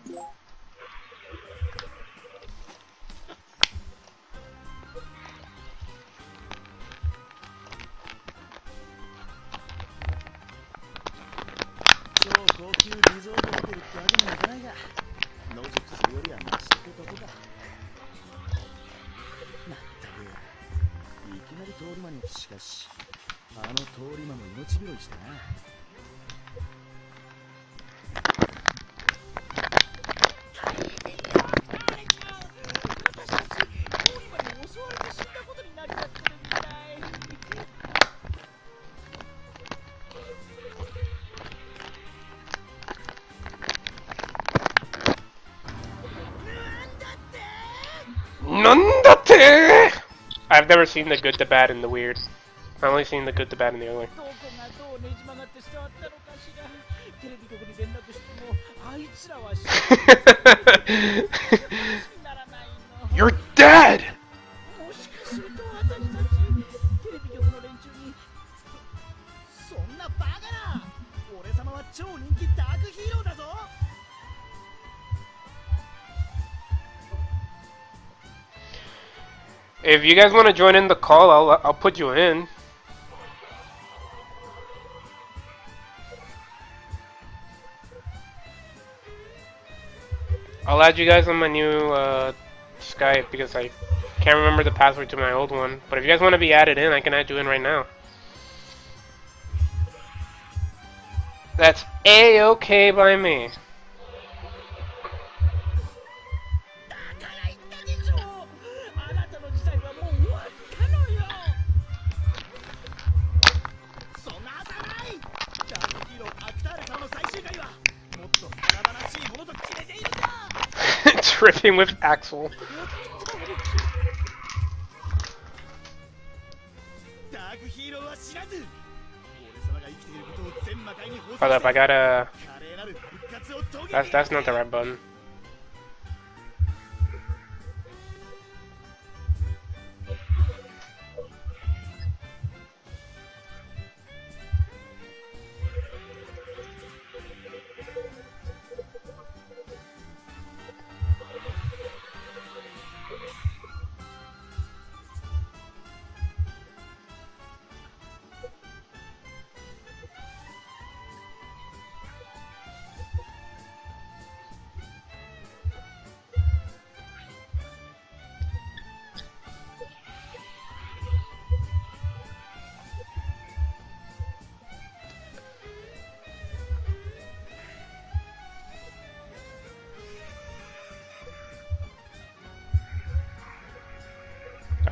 S1: Nandate! I've never seen the good, the bad, and the weird. I've only seen the good, the bad, and the ugly. You're dead! If you guys want to join in the call, I'll put you in. I'll add you guys on my new Skype because I can't remember the password to my old one. But if you guys want to be added in, I can add you in right now. That's A-okay by me. Tripping with Axel. Hold up, I gotta... That's not the right button.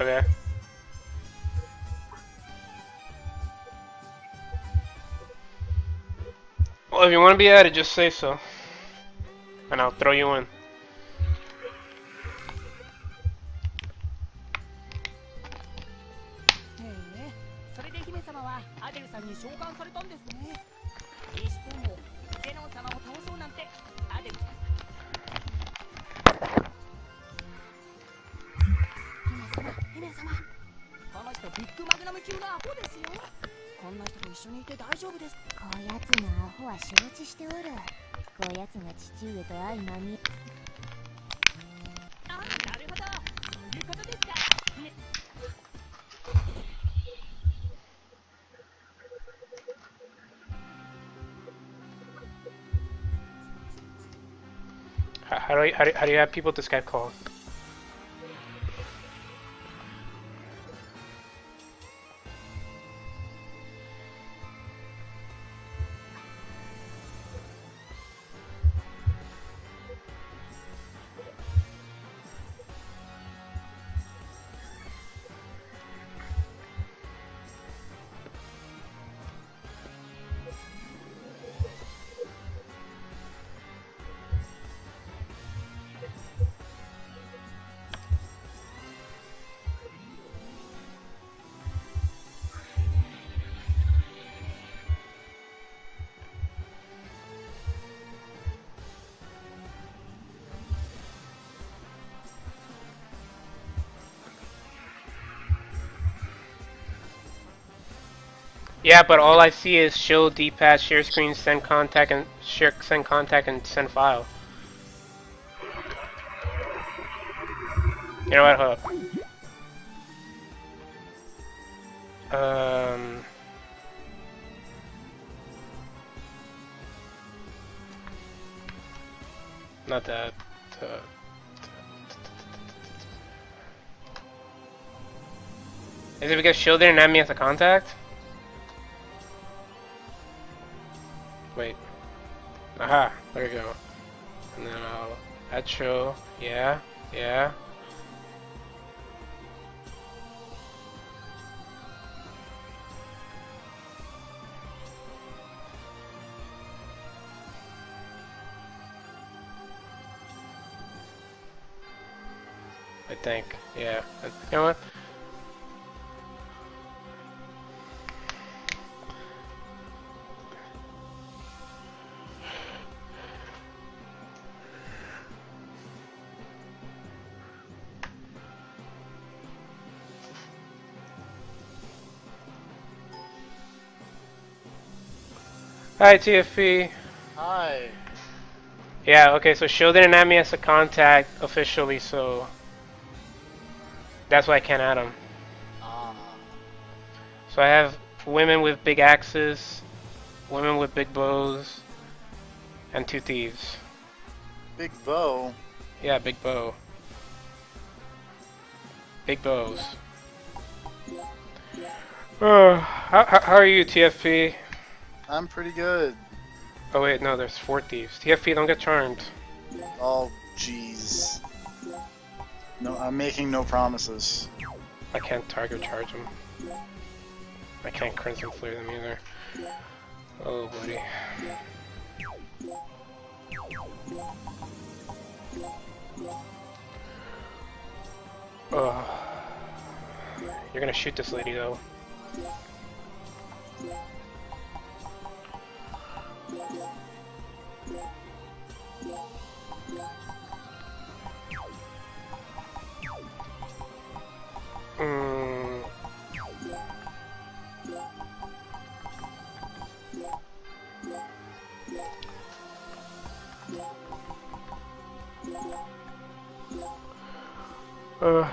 S1: Okay. Well, if you want to be added, just say so. And I'll throw you in.
S8: アデルさんに召喚されたんですね。にしてもゼノン様を倒そうなんてアデル姫様この人ビッグマグナム級のアホですよ。こんな人と一緒にいて大丈夫です。
S5: こやつのアホは承知しておる。こやつが父上と相まみ
S8: あ、なるほど、そういうことですか。ね、
S1: how do you have people to Skype call? Yeah, but all I see is show D-pad, share screen, send contact, and send file. You know what? Hold up. Not that. Is it because show didn't add me as a contact? Wait. Aha, there we go. And then I'll add show. Yeah, yeah. I think, yeah. You know what? Hi, TFP.
S13: Hi.
S1: Yeah, okay, so Show didn't add me as a contact officially, so that's why I can't add him. So I have women with big axes, women with big bows, and 2 thieves.
S13: Big bow?
S1: Yeah, big bow. Big bows. How are you, TFP?
S13: I'm pretty good.
S1: Oh wait, no, there's 4 thieves. TFP, don't get charmed.
S13: Oh, jeez. No, I'm making no promises.
S1: I can't target charge them. I can't Crimson Flare them either. Oh, buddy. Oh. You're gonna shoot this lady though.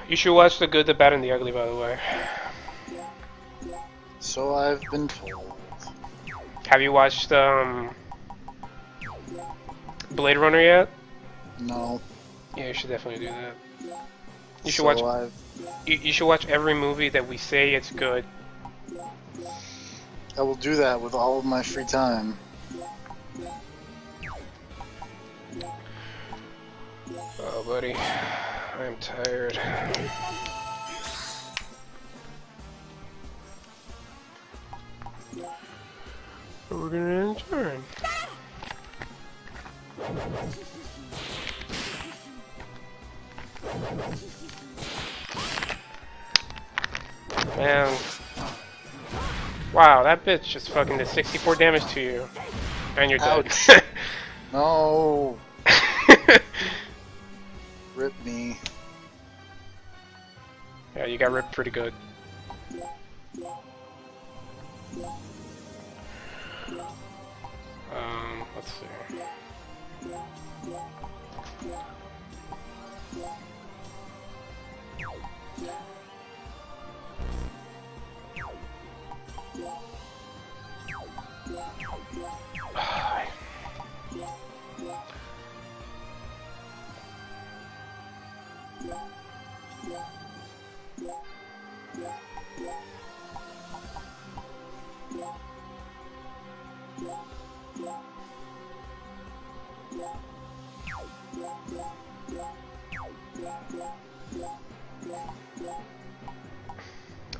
S1: You should watch The Good, the Bad, and the Ugly, by the way.
S13: So I've been told.
S1: Have you watched Blade Runner yet?
S13: No.
S1: Yeah, you should definitely do that. You should
S13: So
S1: watch. You should watch every movie that we say it's good.
S13: I will do that with all of my free time.
S1: Oh, buddy, I'm tired. We're gonna end turn. Man. Wow, that bitch just fucking did 64 damage to you. And you're dead.
S13: Ouch. No. Rip me.
S1: Yeah, you got ripped pretty good. Let's see.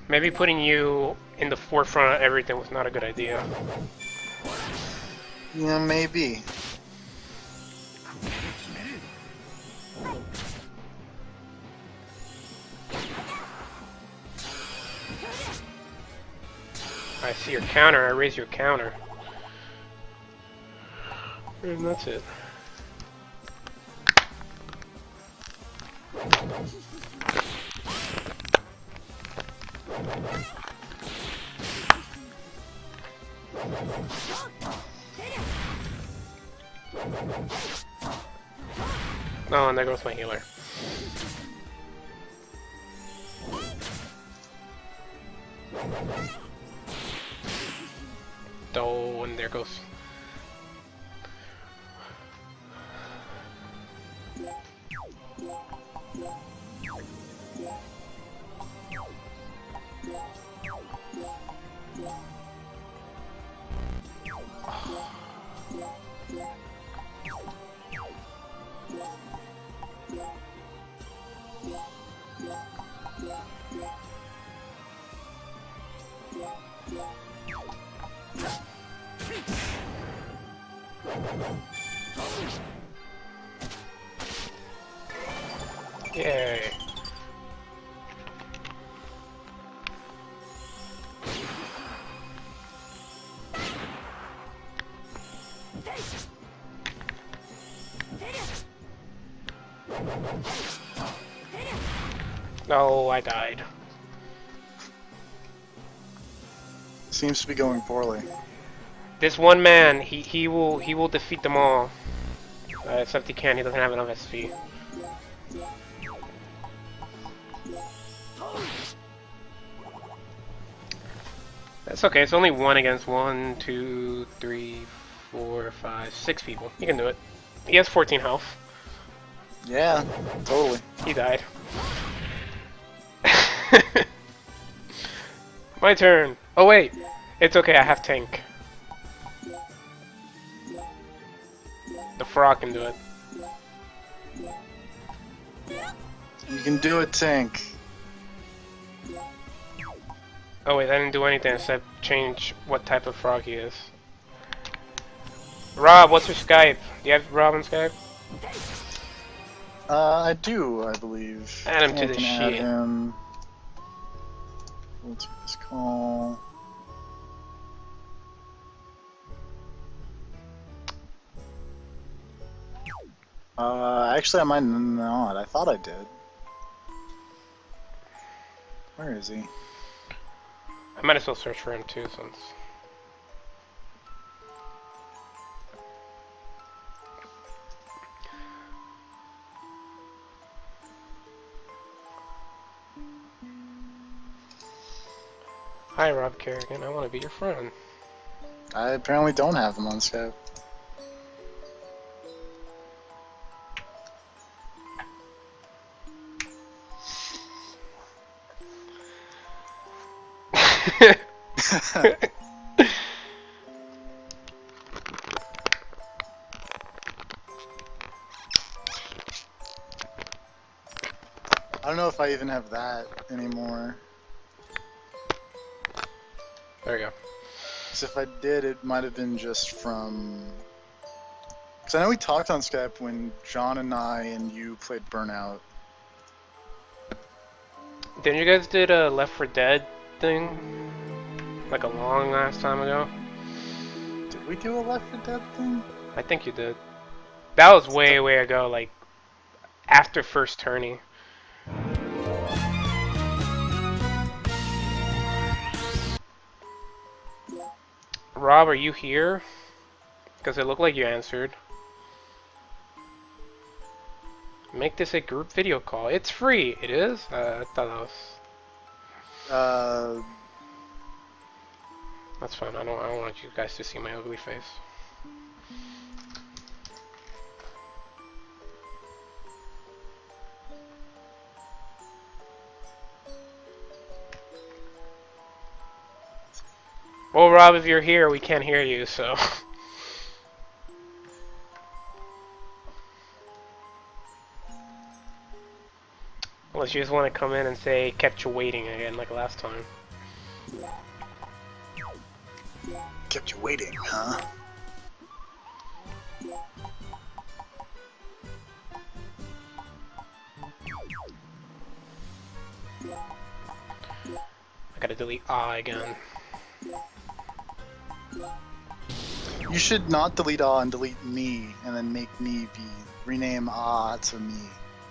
S1: Maybe putting you in the forefront of everything was not a good idea.
S13: Yeah, maybe.
S1: I see your counter, I raise your counter. And that's it. Oh, and there goes my healer. Oh, and there goes. Yay. No, I died.
S13: Seems to be going poorly.
S1: This one man, he will defeat them all. Except he can't. He doesn't have enough SP. That's okay. It's only 1 against 1, 2, 3, 4, 5, 6 people. You can do it. He has 14 health.
S13: Yeah, totally.
S1: He died. My turn. Oh wait, it's okay. I have tank. The frog can do it.
S13: You can do it, Tank.
S1: Oh wait, I didn't do anything except change what type of frog he is. Rob, what's your Skype? Do you have Rob on Skype?
S13: I do, I believe.
S1: Add him to the
S13: I can add
S1: sheet.
S13: him. We'll take this call. Actually, I might not. I thought I did. Where is he?
S1: I might as well search for him too, since. Hi, Rob Kerrigan. I want to be your friend.
S13: I apparently don't have him on Skype. I don't know if I even have that anymore.
S1: There you go.
S13: Because if I did, it might have been just from... Because I know we talked on Skype when John and I and you played Burnout.
S1: Didn't you guys did a Left 4 Dead thing? like a long ass time ago.
S13: Did we do a Left 4 Dead thing?
S1: I think you did. That was way ago, like after first tourney. Rob, are you here? Because it looked like you answered. Make this a group video call. It's free. It is? I thought that was... That's fine. I don't want you guys to see my ugly face. Well, Rob, if you're here, we can't hear you, so... Unless you just want to come in and say, kept you waiting again, like last time.
S13: Kept you waiting, huh?
S1: I gotta delete again.
S13: You should not delete and delete me, and then make me rename to me.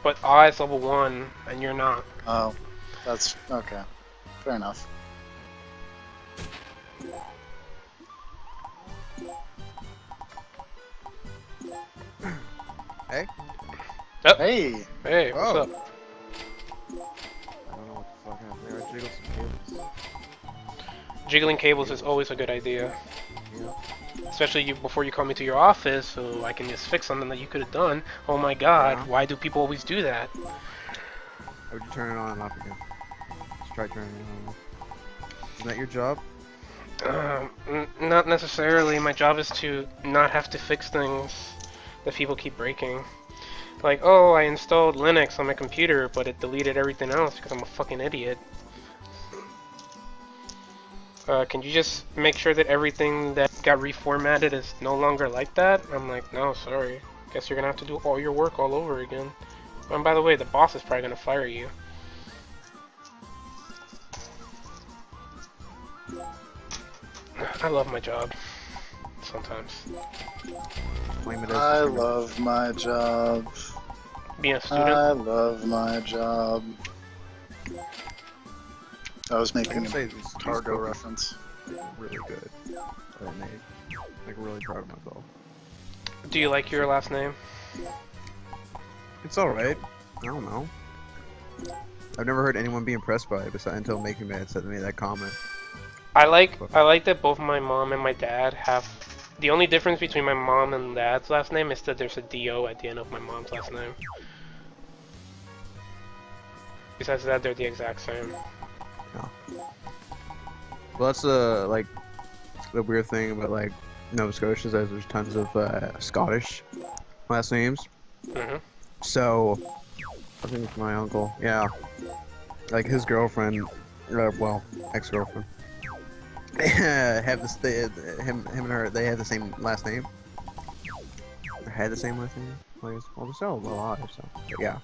S1: But is level 1, and you're not.
S13: Oh, that's okay. Fair enough.
S14: Hey.
S1: Oh.
S13: Hey.
S1: Hey, what's up?
S14: I don't know what the fuck happened there. I jiggled some cables.
S1: Jiggling cables is always a good idea.
S14: Yeah.
S1: Especially before you call me to your office, so I can just fix something that you could have done. Oh my god,
S14: Yeah.
S1: why do people always do that?
S14: How would you turn it on and off again? Just try turning it on and off. Isn't that your job?
S1: Not necessarily. My job is to not have to fix things that people keep breaking. Like, oh, I installed Linux on my computer, but it deleted everything else because I'm a fucking idiot. Can you just make sure that everything that got reformatted is no longer like that? I'm like, no, sorry. Guess you're gonna have to do all your work all over again. And by the way, the boss is probably gonna fire you. I love my job. Sometimes.
S13: I love my job.
S1: Being a student?
S13: I love my job. I was making a cargo reference.
S14: Really good. That I made. Like really proud of myself.
S1: Do you like your last name?
S14: It's alright. I don't know. I've never heard anyone be impressed by it until Making Man said to me that comment.
S1: I like that both my mom and my dad have. The only difference between my mom and dad's last name is that there's a D-O at the end of my mom's last name. Besides that, they're the exact same.
S14: Oh. Well, that's like the weird thing about like Nova Scotia is that there's tons of Scottish last names.
S1: Mm-hmm.
S14: So I think it's my uncle. Yeah, like his girlfriend, well, ex-girlfriend. Have this. Him and her. They have the same last name. Or had the same last name. Well, they're still alive. So, but yeah,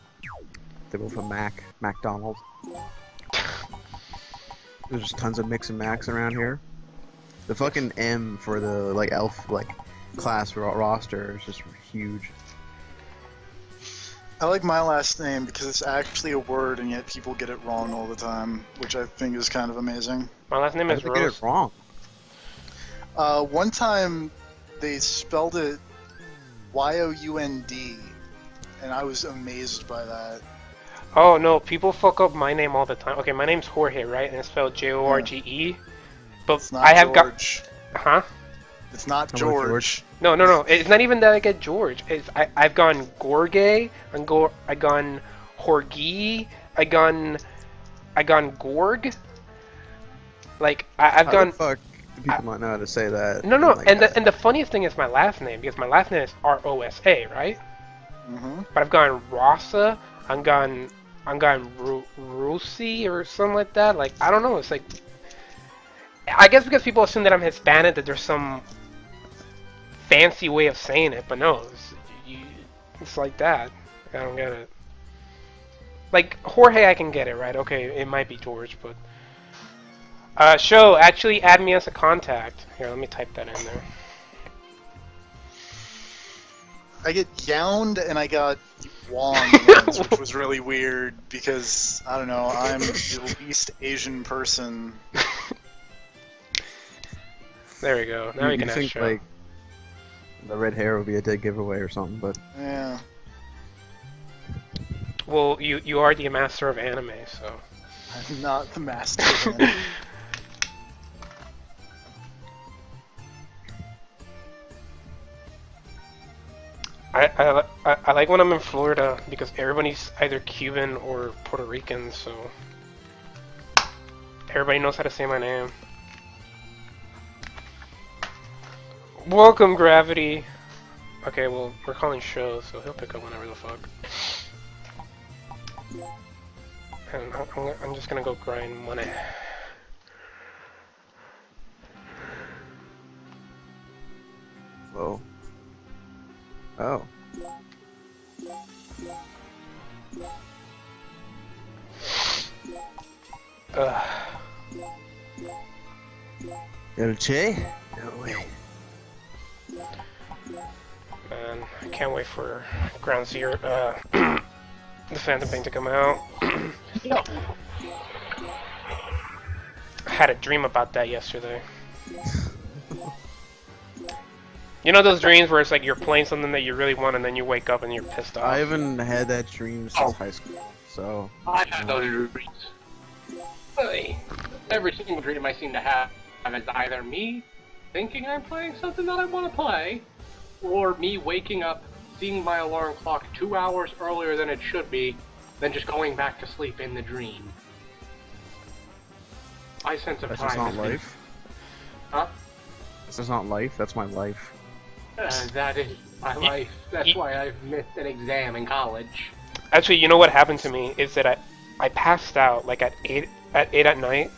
S14: they both have MacDonald. There's just tons of Mix and Max around here. The fucking M for the like elf like class roster is just huge.
S13: I like my last name because it's actually a word and yet people get it wrong all the time, which I think is kind of amazing.
S1: My last name is Rose.
S14: Get it wrong.
S13: One time they spelled it Y-O-U-N-D, and I was amazed by that.
S1: Oh no, people fuck up my name all the time. Okay, my name's Jorge, right? And it's spelled J-O-R-G-E. But
S13: It's not
S1: I have
S13: George.
S1: Huh?
S13: It's not George.
S1: No. It's not even that I get George. I've gone Gorge. I gone Horgi. I gone Gorg. Like I've
S14: How
S1: gone.
S14: The fuck do people not know how to say that?
S1: No,
S14: Like
S1: and
S14: that?
S1: the funniest thing is my last name, because my last name is R-O-S-A, right?
S13: Mm-hmm.
S1: But I've gone Rossa. I'm gone Rusi or something like that. Like I don't know. It's like I guess because people assume that I'm Hispanic, that there's some fancy way of saying it, but no, it's like that. I don't get it. Like Jorge, I can get it, right? Okay, it might be George, but Show, actually add me as a contact. Here, let me type that in there.
S13: I get yawned and I got Wong once, which was really weird because, I don't know, I'm the least Asian person.
S1: There we go. Now we can ask
S14: think,
S1: Show.
S14: like, the red hair would be a dead giveaway or something, but...
S13: Yeah.
S1: Well, you are the master of anime, so...
S13: I'm not the master of anime.
S1: I like when I'm in Florida because everybody's either Cuban or Puerto Rican, so everybody knows how to say my name. Welcome, Gravity. Okay, well, we're calling Show, so he'll pick up whenever the fuck. And I'm just gonna go grind money.
S14: Whoa. Oh. El Che? No way.
S1: Man, I can't wait for Ground Zero, the Phantom Pain to come out. I had a dream about that yesterday. You know those dreams where it's like you're playing something that you really want and then you wake up and you're pissed off?
S14: I haven't had that dream since high school, so...
S9: I've had those dreams. Really, every single dream I seem to have is either me thinking I'm playing something that I want to play, or me waking up, seeing my alarm clock 2 hours earlier than it should be, then just going back to sleep in the dream. My sense of
S14: That's
S9: time
S14: just not
S9: is
S14: life?
S9: Huh?
S14: This is not life, that's my life.
S9: That is my life. That's why I've missed an exam in college.
S1: Actually, you know what happened to me is that I passed out like at 8 at night,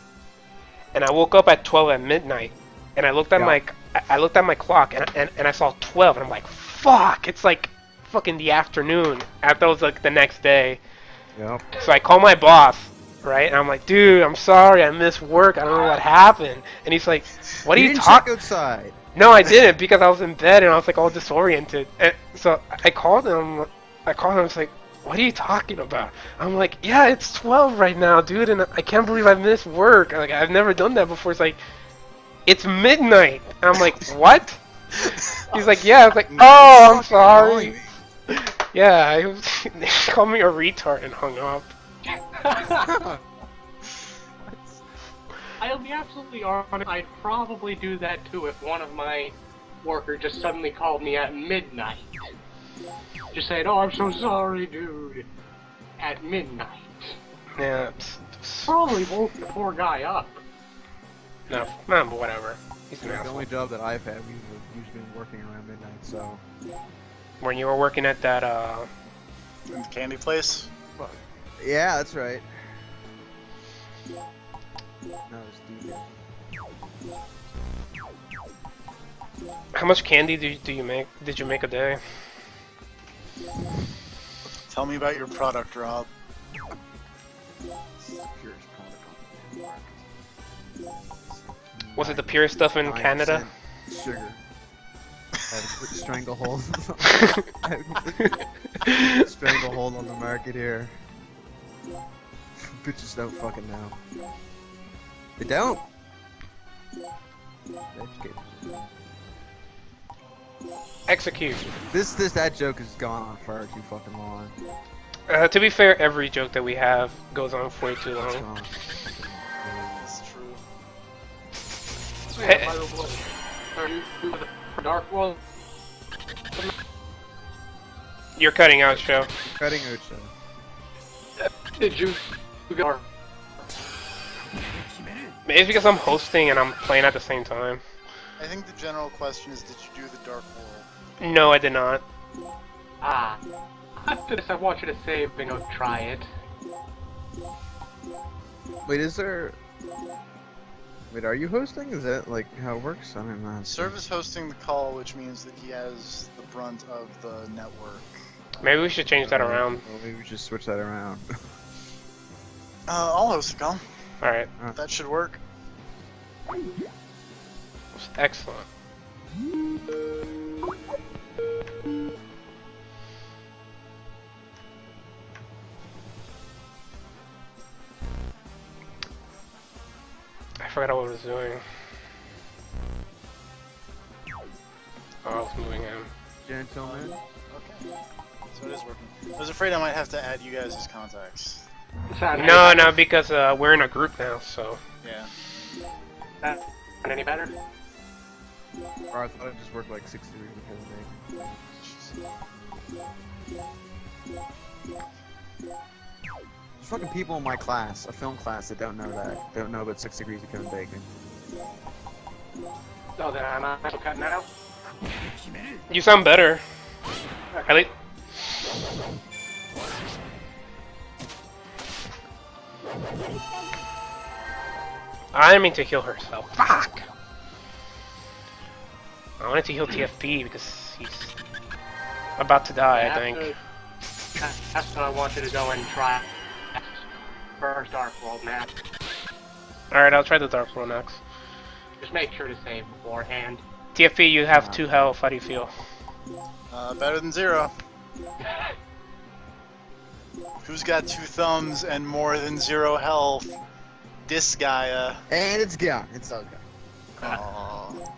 S1: and I woke up at 12 at midnight, and I looked at my clock and I saw 12, and I'm like, fuck, it's like fucking the afternoon. After it was like the next day.
S14: Yep.
S1: So I call my boss, right? And I'm like, dude, I'm sorry, I missed work. I don't know what happened. And he's like, what are you talking?
S14: Outside.
S1: No, I didn't, because I was in bed and I was like all disoriented. And so I called him. I was like, what are you talking about? I'm like, yeah, it's 12 right now, dude, and I can't believe I missed work. Like, I've never done that before. It's like, it's midnight. And I'm like, what? He's like, yeah. I was like, oh, I'm sorry. Yeah, he called me a retard and hung up.
S9: I'll be absolutely honest, I'd probably do that too if one of my workers just suddenly called me at midnight. Just saying, oh, I'm so sorry, dude. At midnight.
S1: Yeah.
S9: Probably woke the poor guy up.
S1: No, whatever. He's an
S14: The
S1: asshole.
S14: only job that I've had, we've usually been working around midnight, so...
S1: When you were working at that,
S13: In the candy place?
S14: Fuck. Yeah, that's right. No, it's deep.
S1: how much candy do you make? Did you make a day?
S13: Tell me about your product, Rob.
S1: Was it the purest stuff in Canada?
S14: Sugar. I have a quick stranglehold. Stranglehold on the market here. Bitches don't fucking know. They don't.
S1: Execute.
S14: That joke has gone on far too fucking long.
S1: To be fair, every joke that we have goes on way too long.
S13: It's true.
S1: Hey.
S9: Dark World.
S1: You're cutting out, Show.
S14: Cutting out, Show.
S9: Did you go?
S1: Maybe it's because I'm hosting and I'm playing at the same time.
S13: I think the general question is, did you do the Dark World?
S1: No, I did not.
S9: Ah. After this, I want you to save and go try it.
S14: Wait, is there... Wait, are you hosting? Is that like how it works? I don't know.
S13: Service hosting the call, which means that he has the brunt of the network.
S1: Maybe we should change that around.
S14: Well, maybe we should switch that around.
S13: I'll host the call.
S1: Alright.
S13: That should work.
S1: was excellent. I forgot what I was doing. Oh, I was moving him.
S14: Gentlemen.
S13: Okay. So it is working. I was afraid I might have to add you guys as contacts.
S1: No, no, because we're in a group now, so.
S13: Yeah.
S9: That any better?
S14: Or I thought it just worked like 6 degrees There's fucking people in my class, a film class, that don't know that. Don't know about 6 degrees of Kevin Bacon.
S9: Oh, then I'm also cutting out.
S1: You sound better. At least. I didn't mean to heal herself. Fuck! I wanted to heal TFP because he's about to die, I think.
S9: That's what I wanted to go and try. First Dark World map.
S1: Alright, I'll try the Dark World next.
S9: Just make sure to save beforehand.
S1: TFP, you have 2 health. How do you feel?
S13: Better than 0. Who's got 2 thumbs and more than 0 health? Disgaea.
S14: And it's gone. It's all gone.
S13: Aww.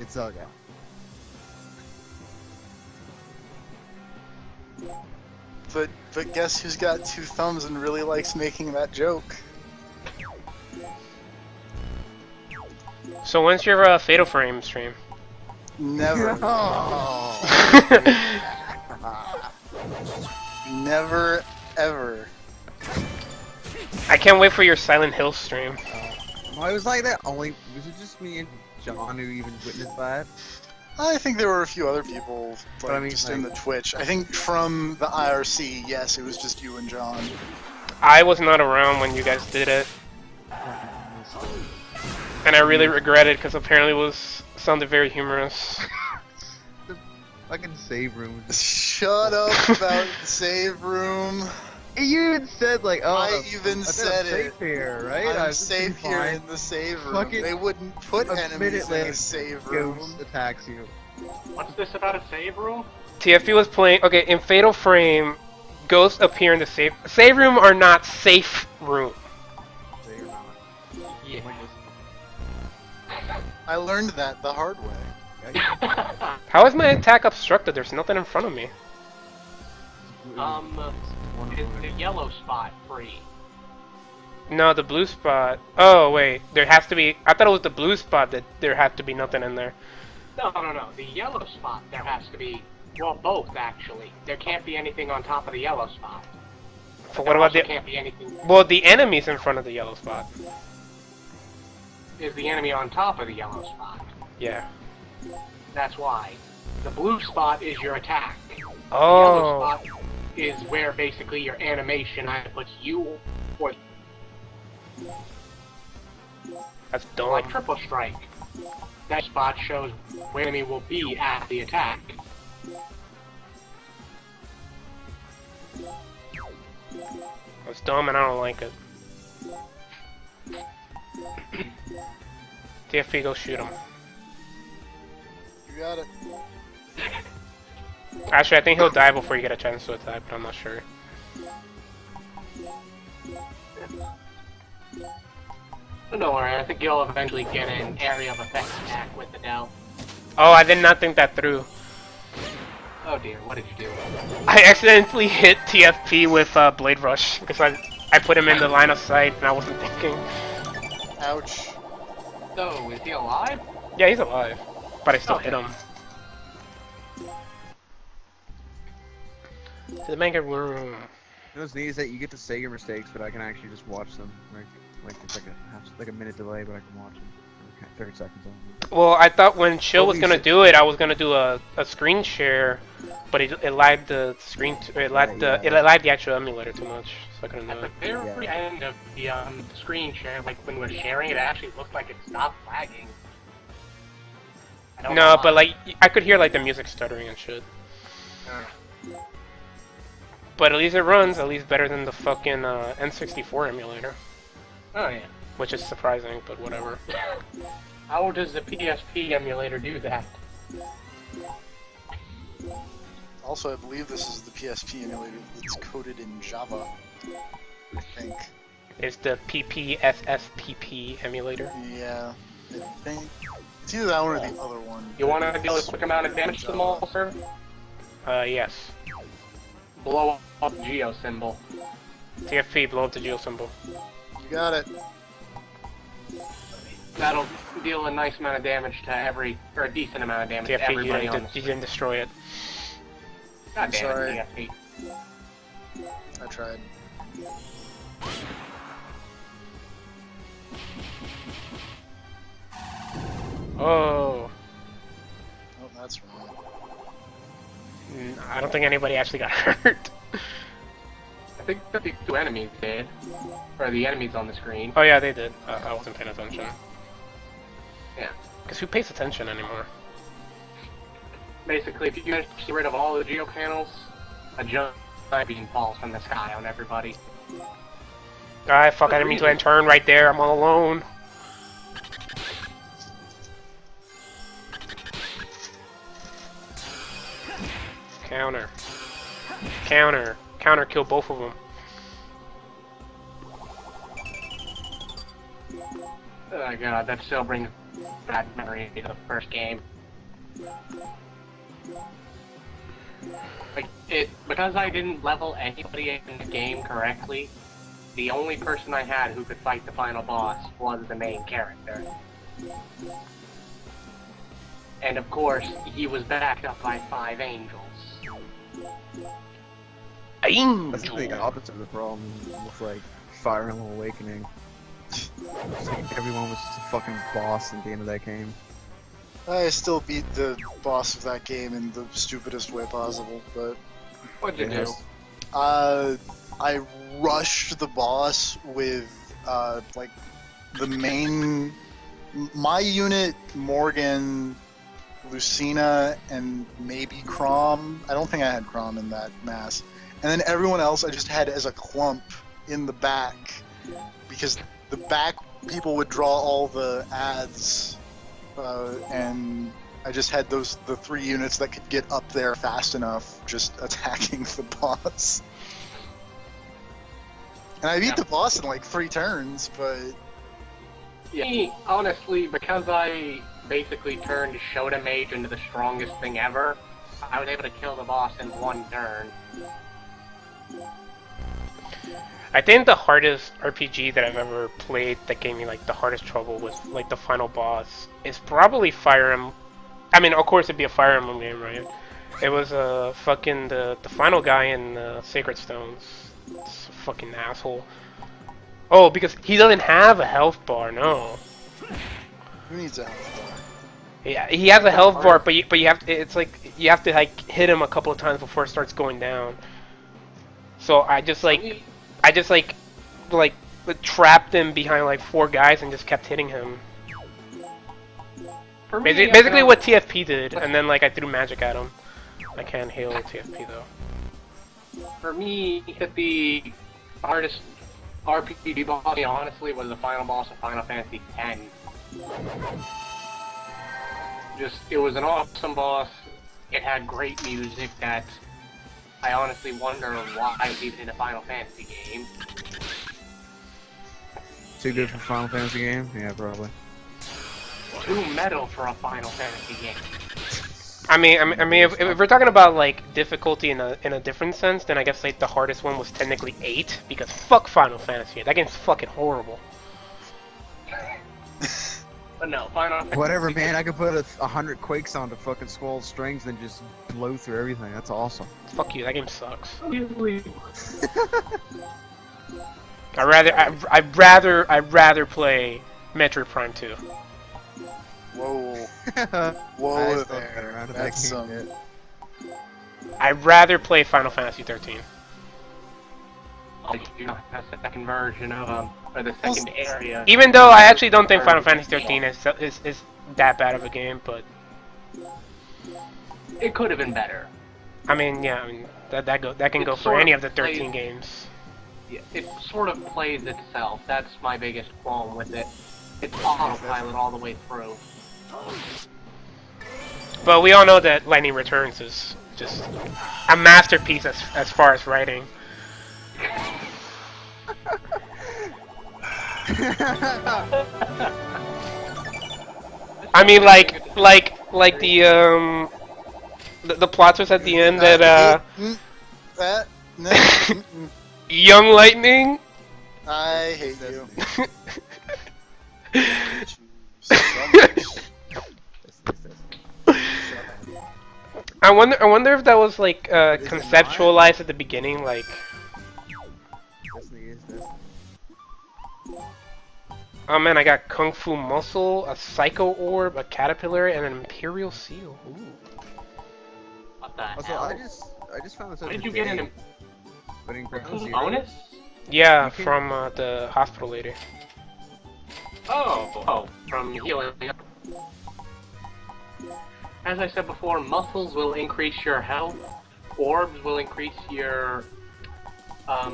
S14: It's all gone.
S13: But guess who's got 2 thumbs and really likes making that joke?
S1: So when's your Fatal Frame stream?
S13: Never. Never, ever.
S1: I can't wait for your Silent Hill stream.
S14: Why was like that? Was it just me and John who even witnessed that?
S13: I think there were a few other people, like,
S14: I mean,
S13: just in the Twitch. I think from the IRC, yes, it was just you and John.
S1: I was not around when you guys did it. And I really regret it because apparently it sounded very humorous.
S14: The fucking save room.
S13: Shut up about the save room.
S14: You even said like, oh,
S13: I even said
S14: I'm
S13: it.
S14: Safe here, right?
S13: I'm safe here in the save room.
S14: Fucking
S13: they wouldn't put enemies in the save room.
S14: Ghost attacks you.
S9: What's this about a save room?
S1: TFP was playing. Okay, in Fatal Frame, ghosts appear in the save room are not safe room.
S14: They are not.
S9: Yeah.
S13: I learned that the hard way.
S1: How is my attack obstructed? There's nothing in front of me.
S9: Is the yellow spot free?
S1: No, the blue spot. Oh wait, there has to be. I thought it was the blue spot that there had to be nothing in there.
S9: No. The yellow spot, there has to be. Well, both actually. There can't be anything on top of the yellow spot.
S1: But what about the?
S9: Can't be anything.
S1: Well, the enemy's in front of the yellow spot.
S9: Is the enemy on top of the yellow spot?
S1: Yeah.
S9: That's why. The blue spot is your attack.
S1: Oh.
S9: The yellow spot is where basically your animation either puts you or.
S1: That's dumb.
S9: Like triple strike. That spot shows where the enemy will be at the attack.
S1: That's dumb and I don't like it. TFP, go shoot him.
S13: You got it.
S1: Actually, I think he'll die before you get a chance to attack, but I'm not sure.
S9: Don't worry, I think you'll eventually get an area of effect attack with the Dell.
S1: Oh, I did not think that through.
S9: Oh dear, what did you do?
S1: I accidentally hit TFP with Blade Rush because I put him in the line of sight and I wasn't thinking.
S13: Ouch.
S9: So, is he alive?
S1: Yeah, he's alive, but I still hit him. To the mega room.
S14: You know what's neat is that you get to say your mistakes, but I can actually just watch them. Like it's like a minute delay, but I can watch them. Okay, 30 seconds on.
S1: Well, I thought when Chill was gonna do it, I was gonna do a screen share, but it lagged the screen. It lagged the actual emulator too much, so I couldn't do it.
S9: At the very end of the screen share, like when we're sharing, it actually looked like it stopped lagging.
S1: No, but like I could hear like the music stuttering and shit. But at least it runs, at least better than the fucking N64 emulator.
S9: Oh yeah.
S1: which is surprising, but whatever.
S9: How does the PSP emulator do that?
S13: Also, I believe this is the PSP emulator that's coded in Java. I think.
S1: It's the PPSSPP emulator.
S13: Yeah, I think. It's either that one or the other one.
S9: You want to deal a quick amount of damage to them all, sir?
S1: Yes.
S9: Blow up the Geo symbol.
S1: TFP, blow up the Geo symbol.
S13: You got it.
S9: That'll deal a nice amount of damage to or a decent amount of damage to
S1: TFP,
S9: everybody on the
S1: you didn't destroy it.
S9: God damn
S13: Sorry.
S9: it, TFP.
S13: I tried.
S1: Oh.
S13: Oh, that's wrong.
S1: I don't think anybody actually got hurt.
S9: I think that the two enemies did. Or the enemies on the screen.
S1: Oh yeah, they did. I wasn't paying attention.
S9: Yeah.
S1: Because who pays attention anymore?
S9: Basically, if you manage to get rid of all the Geo panels, a giant beam falls from the sky on everybody.
S1: Alright, fuck, I didn't mean to end turn right there, I'm all alone. Counter. Counter. Counter kill both of them.
S9: Oh my god, that still brings bad memory to the first game. Like, because I didn't level anybody in the game correctly, the only person I had who could fight the final boss was the main character. And of course, he was backed up by 5 angels.
S14: That's the opposite of the problem with like Fire Emblem Awakening. It's like everyone was just a fucking boss at the end of that game.
S13: I still beat the boss of that game in the stupidest way possible, but...
S9: What'd you do?
S13: I rushed the boss with, like, the main... My unit, Morgan, Lucina, and maybe Chrom. I don't think I had Chrom in that mass. And then everyone else I just had as a clump in the back, because the back people would draw all the ads, and I just had the 3 units that could get up there fast enough, just attacking the boss. And I beat the boss in like 3 turns, but...
S9: Yeah, honestly, because I basically turned Shota Mage into the strongest thing ever, I was able to kill the boss in 1 turn.
S1: I think the hardest RPG that I've ever played that gave me like the hardest trouble with like the final boss is probably Fire Emblem. I mean, of course it'd be a Fire Emblem game, right? It was fucking the final guy in Sacred Stones. It's a fucking asshole. Oh, because he doesn't have a health bar, no.
S13: Who needs a health bar?
S1: Yeah, he has a health bar, but you have to, it's like you have to like hit him a couple of times before it starts going down. So I just like trapped him behind like 4 guys and just kept hitting him. Basically what TFP did, and then like I threw magic at him. I can't heal TFP though.
S9: For me, the hardest RPG boss, honestly, was the final boss of Final Fantasy X. It was an awesome boss. It had great music that I honestly wonder why I was even in a Final Fantasy game.
S14: Too good for Final Fantasy game? Yeah, probably.
S9: Too metal for a Final Fantasy game.
S1: I mean, if we're talking about like difficulty in a different sense, then I guess like the hardest one was technically 8 because fuck Final Fantasy. That game's fucking horrible.
S9: But no, Final Fantasy.
S14: Whatever, man. I could put 100 Quakes onto fucking Squall strings and just blow through everything. That's awesome.
S1: Fuck you. That game sucks. I'd rather play Metroid Prime 2.
S13: Whoa. Whoa there.
S14: That's
S1: I'd rather play Final Fantasy 13.
S9: That's the second version of or the second area.
S1: Even though I actually don't think Final Fantasy 13 is that bad of a game, but
S9: it could have been better.
S1: I mean, yeah, I mean that can go for any of the 13 games.
S9: it sort of plays itself. That's my biggest qualm with it. It's autopilot all the way through.
S1: But we all know that Lightning Returns is just a masterpiece as far as writing. I mean, like the plot twist at the end that Young Lightning.
S13: I hate you.
S1: I wonder if that was like conceptualized at the beginning, like. Oh man, I got Kung Fu Muscle, a Psycho Orb, a Caterpillar, and an Imperial Seal. Ooh.
S9: What the
S14: Also,
S9: hell?
S14: I just found this out.
S9: What did you get in a bonus?
S1: Yeah, from the hospital lady.
S9: Oh, from healing. As I said before, muscles will increase your health, orbs will increase your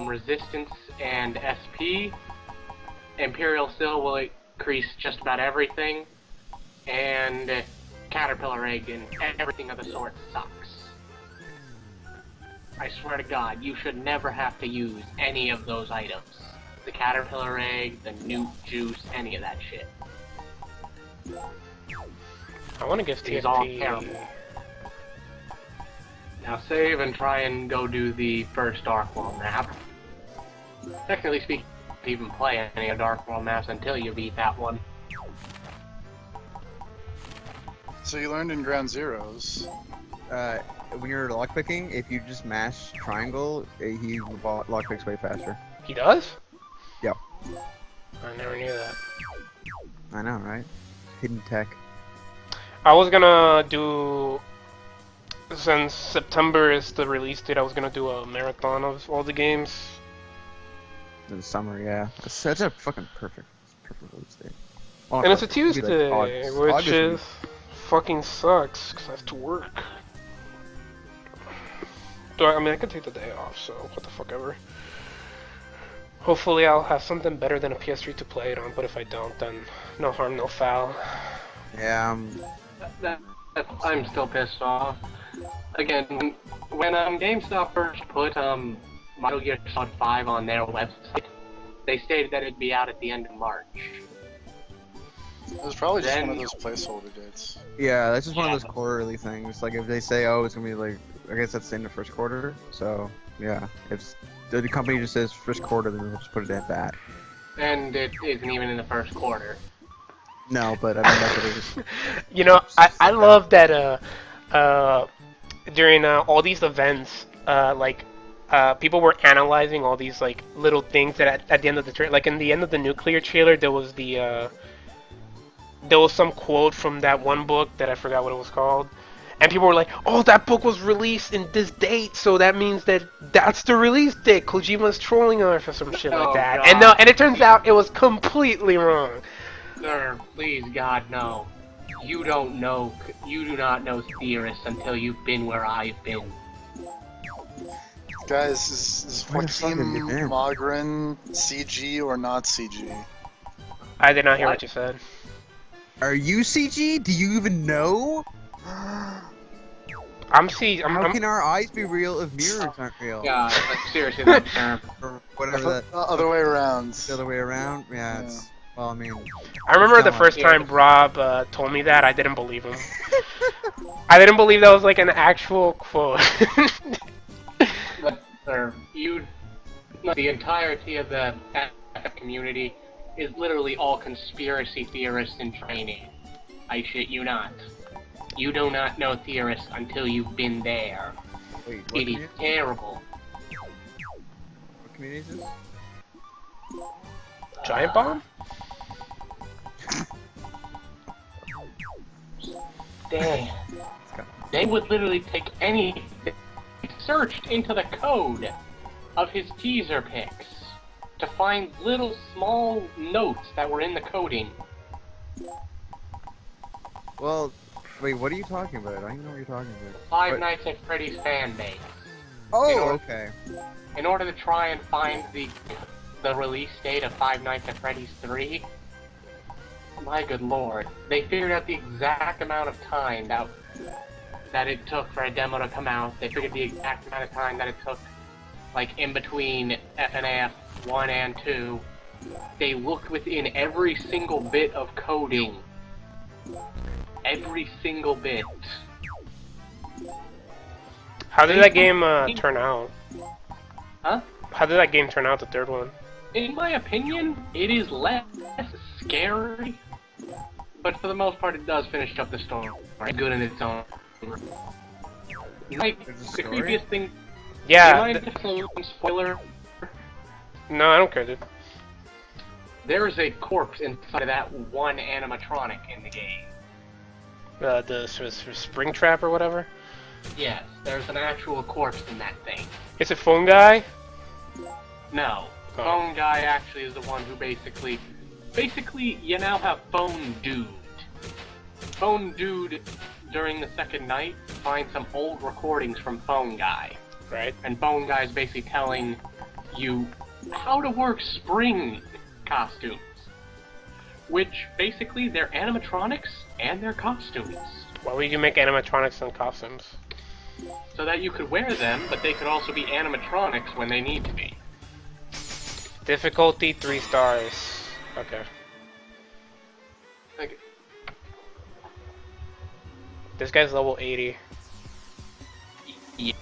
S9: resistance and SP, Imperial Seal will increase just about everything, and Caterpillar Egg and everything of the sort sucks. I swear to God, you should never have to use any of those items. The Caterpillar Egg, the Newt Juice, any of that shit.
S1: I want to give
S9: These all
S1: TFP.
S9: terrible. Now save and try and go do the first Dark World map. Technically speaking, you can't even play any of Dark World maps until you beat that one.
S13: So you learned in Ground Zeroes.
S14: When you're lockpicking, if you just mash triangle, he lockpicks way faster.
S1: He does?
S14: Yep.
S1: I never knew that.
S14: I know, right? Hidden tech.
S1: I was gonna do, since September is the release date, I was gonna do a marathon of all the games.
S14: In the summer, yeah. That's a fucking perfect release date.
S1: And it's a Tuesday,
S14: August.
S1: which
S14: August
S1: is fucking sucks, because I have to work. I mean, I could take the day off, so what the fuck ever. Hopefully I'll have something better than a PS3 to play it on, but if I don't, then no harm, no foul.
S14: Yeah,
S9: I'm still pissed off. Again, when GameStop first put Metal Gear Solid 5 on their website, they stated that it'd be out at the end of March.
S13: It was probably just one of those placeholder dates.
S14: yeah, that's just one of those quarterly things. Like if they say, oh, it's gonna be like, I guess that's in the first quarter. So yeah, if the company just says first quarter, then they'll just put it at that.
S9: And it isn't even in the first quarter.
S14: No, but I mean that's what it is.
S1: You know, I love that during all these events, people were analyzing all these like little things that at the end of the trailer, like in the end of the Nuclear trailer, there was some quote from that one book that I forgot what it was called, and people were like, "Oh, that book was released in this date, so that means that's the release date. Kojima's trolling us or some shit like that."
S9: God.
S1: And no, and it turns out it was completely wrong.
S9: Sir, please, God, no. You don't know. You do not know theorists until you've been where I've been.
S13: Guys, is Joaquin Mogren CG or not CG?
S1: I did not hear what you said.
S14: Are you CG? Do you even know?
S1: I'm CG.
S14: How can our eyes be real if mirrors aren't real?
S9: Yeah, seriously, that term.
S14: Or whatever that.
S13: Other way around.
S14: The other way around? Yeah, it's. Well, I mean.
S1: I remember the first time Rob told me that, I didn't believe him. I didn't believe that was like an actual quote.
S9: Sir, the entirety of the community is literally all conspiracy theorists in training. I shit you not. You do not know theorists until you've been there.
S14: Wait,
S9: it is terrible.
S14: What community is this?
S1: Giant Bomb?
S9: They would literally take anything searched into the code of his teaser pics to find little small notes that were in the coding.
S14: Well, wait, what are you talking about? I don't even know what you're talking about.
S9: Five Nights at Freddy's fan base.
S14: Oh, okay.
S9: In order to try and find the release date of Five Nights at Freddy's 3, my good lord, they figured out the exact amount of time that it took for a demo to come out. They figured the exact amount of time that it took, like, in between FNAF 1 and 2. They looked within every single bit of coding. Every single bit.
S1: How did that game turn out?
S9: Huh?
S1: How did that game turn out, the third one?
S9: In my opinion, it is less scary, but for the most part it does finish up the story. Good in its own. Like, the creepiest thing...
S1: Yeah.
S9: Spoiler.
S1: No, I don't care, dude.
S9: There is a corpse inside of that one animatronic in the game.
S1: The spring trap or whatever?
S9: Yes, there's an actual corpse in that thing.
S1: Is it Phone Guy?
S9: No.
S1: Oh.
S9: Phone Guy actually is the one who basically, you now have Phone Dude. Phone Dude, during the second night, finds some old recordings from Phone Guy.
S1: Right.
S9: And Phone Guy is basically telling you how to work spring costumes. Which, basically, they're animatronics and they're costumes.
S1: Why would you make animatronics and costumes?
S9: So that you could wear them, but they could also be animatronics when they need to be.
S1: Difficulty 3 stars. Okay.
S9: Okay.
S1: This guy's level 80.
S9: Yeah.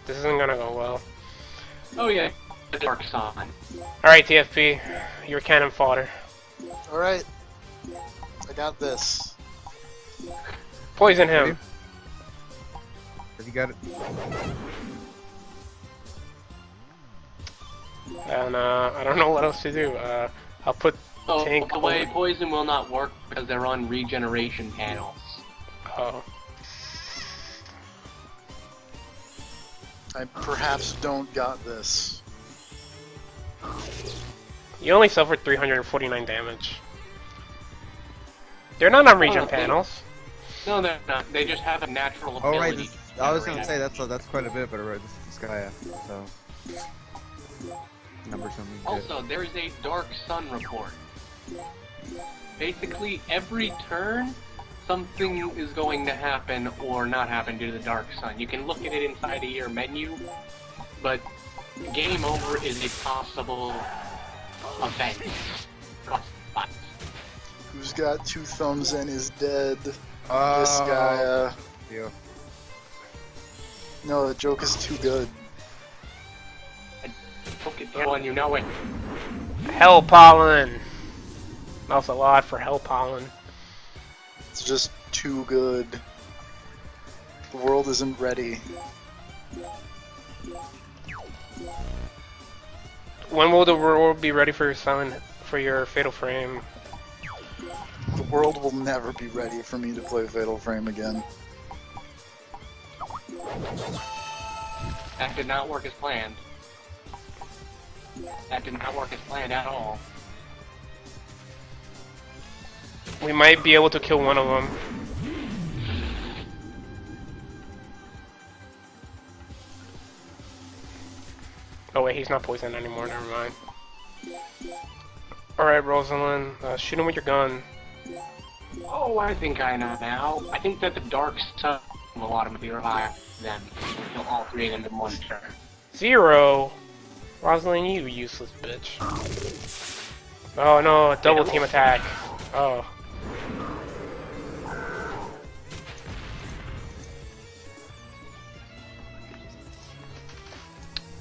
S1: This isn't gonna go well.
S9: Oh yeah, the Dark Sun.
S1: Alright, TFP. You're cannon fodder.
S13: Alright. I got this.
S1: Poison him.
S14: Have you got it?
S1: And I don't know what else to do. I'll put tank.
S9: The way poison will not work because they're on regeneration panels.
S1: Oh.
S13: I perhaps don't got this.
S1: You only suffered 349 damage. They're not on regen panels.
S9: No, they're not. They just have a natural ability.
S14: Oh right, I was gonna say that's quite a bit, but right, this is Disgaea, so number something.
S9: Also, there is a Dark Sun report. Basically, every turn, something is going to happen or not happen due to the Dark Sun. You can look at it inside of your menu, but game over is a possible event.
S13: Who's got 2 thumbs and is dead? This guy.
S14: Yeah.
S13: No, the joke is too good.
S9: One, you know it.
S1: Hell pollen. That's a lot for hell pollen.
S13: It's just too good. The world isn't ready.
S1: When will the world be ready for your Fatal Frame?
S13: The world will never be ready for me to play Fatal Frame again.
S9: That did not work as planned. That did not work as planned at all.
S1: We might be able to kill one of them. Oh wait, he's not poisoned anymore, never mind. Alright, Rosalind, shoot him with your gun.
S9: Oh, I think I know now. I think that the Dark Sun will automatically revive them. Kill all 3 of them in one turn.
S1: 0? Rosalind, you useless bitch. Oh no, a double team attack. Oh.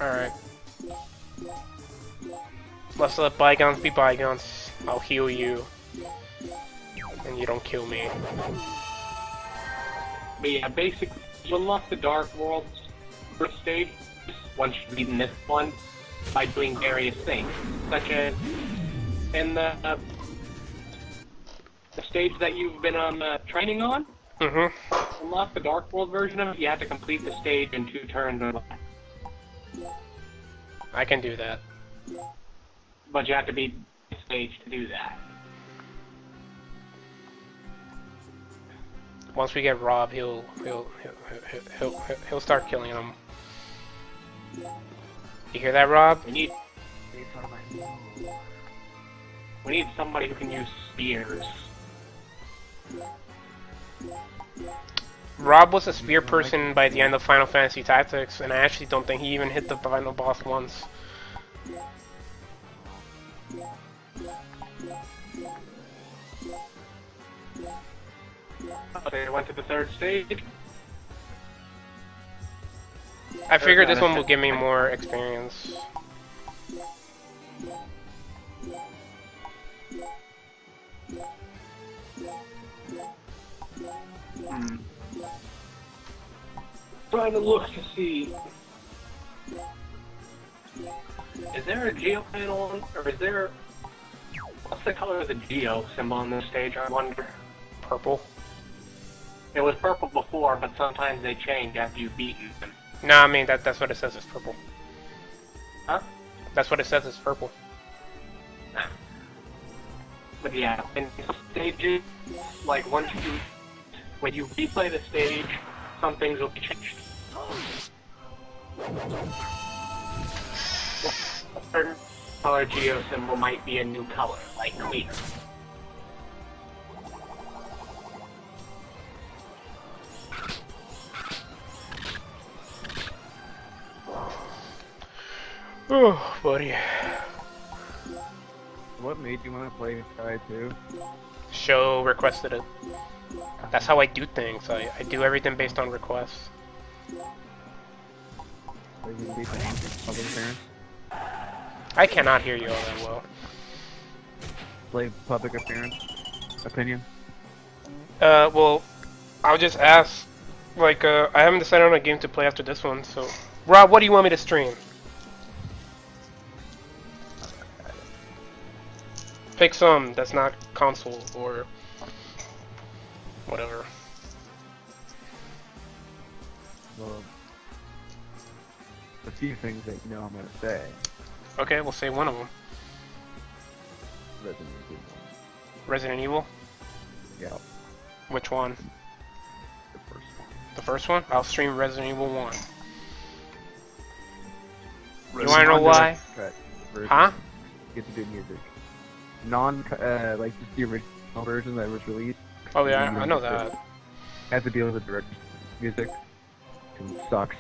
S1: Alright. Let's let bygones be bygones. I'll heal you. And you don't kill me.
S9: But yeah, basically, you unlock the Dark World first stage once you've beaten this one by doing various things, such as in the stage that you've been on training on.
S1: Mm-hmm.
S9: Unlock the Dark World version of it. You have to complete the stage in 2 turns or less.
S1: I can do that.
S9: But you have to beat the stage to do that.
S1: once we get Rob, he'll start killing them. You hear that, Rob?
S9: We need somebody who can use spears.
S1: Rob was a spear person by the end of Final Fantasy Tactics, and I actually don't think he even hit the final boss once.
S9: They went to the third stage.
S1: I figured this one will give me more experience.
S9: Trying to look to see. Is there a geo panel on, or is there? What's the color of the geo symbol on this stage? I wonder.
S1: Purple.
S9: It was purple before, but sometimes they change after you've beaten them.
S1: No, I mean that's what it says is purple.
S9: Huh?
S1: That's what it says is purple.
S9: But yeah, in stages, like when you replay the stage, some things will be changed. A certain color geo symbol might be a new color, like clear.
S1: Oh, buddy.
S14: What made you want to play Sky 2?
S1: Show requested it. That's how I do things. I do everything based on requests. I cannot hear you all that well.
S14: Play public opinion?
S1: Well, I'll just ask. Like, I haven't decided on a game to play after this one, so... Rob, what do you want me to stream? Pick some that's not console or whatever.
S14: Well, a few things that you know I'm gonna say.
S1: Okay, we'll say one of them.
S14: Resident Evil.
S1: Resident Evil?
S14: Yeah.
S1: Which one?
S14: The first one.
S1: The first one? I'll stream Resident Evil 1. You wanna know why? Huh?
S14: You get to do music. Like just the original version that was released.
S1: Oh yeah, I know that.
S14: Have to deal with the director's music. It sucks.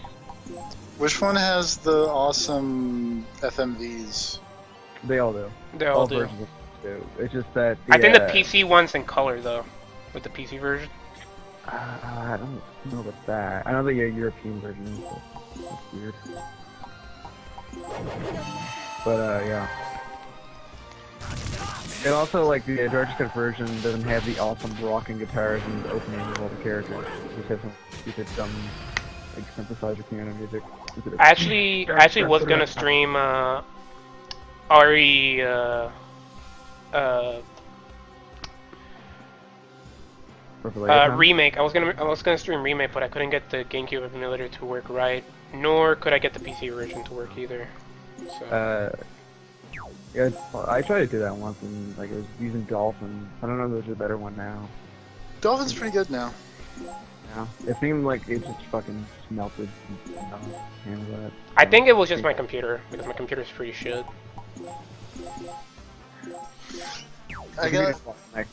S13: Which one has the awesome FMVs?
S14: They all do.
S1: They all do.
S14: Versions do. It's just that.
S1: I think the PC one's in color though, with the PC version.
S14: I don't know about that. I know the European version is that's weird. But yeah. And also, like, the director's cut version doesn't have the awesome rocking guitars and the opening of all the characters. It just has some stupid, dumb, like, synthesizer piano music.
S1: I actually was gonna stream, RE, Remake. I was gonna stream Remake, but I couldn't get the GameCube emulator to work right, nor could I get the PC version to work either. So.
S14: Yeah, I tried to do that once, and like I was using Dolphin. I don't know if there's a better one now.
S13: Dolphin's pretty good now.
S14: Yeah, it seemed like it just fucking melted. Handle that.
S1: I think it was just my computer, because my computer's pretty shit.
S14: I got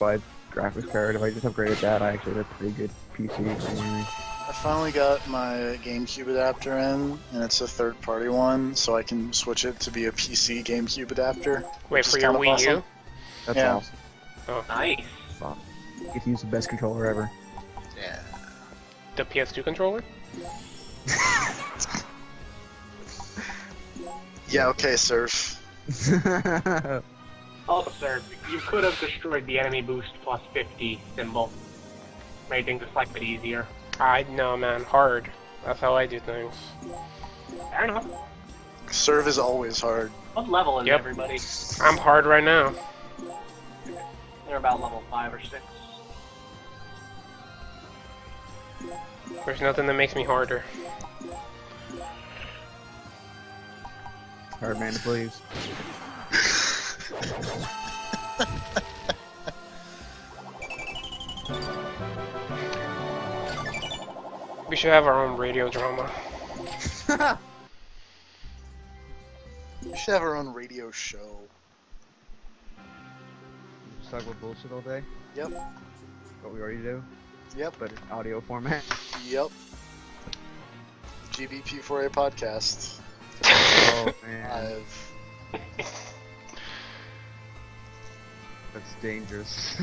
S14: my graphics card. If I just upgraded that, I actually had a pretty good PC. Anyway.
S13: I finally got my GameCube adapter in, and it's a third-party one, so I can switch it to be a PC GameCube adapter.
S1: Wait, for your Wii U?
S13: Awesome.
S14: That's
S13: yeah.
S14: awesome.
S1: Oh.
S9: Nice.
S14: Fun. You get to use the best controller ever.
S13: Yeah.
S1: The PS2 controller?
S13: Yeah, okay, Surf.
S9: Also, sir, you could have destroyed the enemy boost plus 50 symbol. Made things a slight bit easier.
S1: I know, man. Hard. That's how I do things.
S9: Fair enough.
S13: Serve is always hard.
S9: What level is everybody?
S1: I'm hard right now.
S9: They're about level 5 or 6.
S1: There's nothing that makes me harder.
S14: Hard man to please.
S1: We should have our own radio drama.
S13: We should have our own radio show.
S14: Just talk about bullshit all day.
S13: Yep.
S14: What we already do.
S13: Yep.
S14: But in audio format.
S13: Yep. GBP4A podcast.
S14: Oh man. That's dangerous.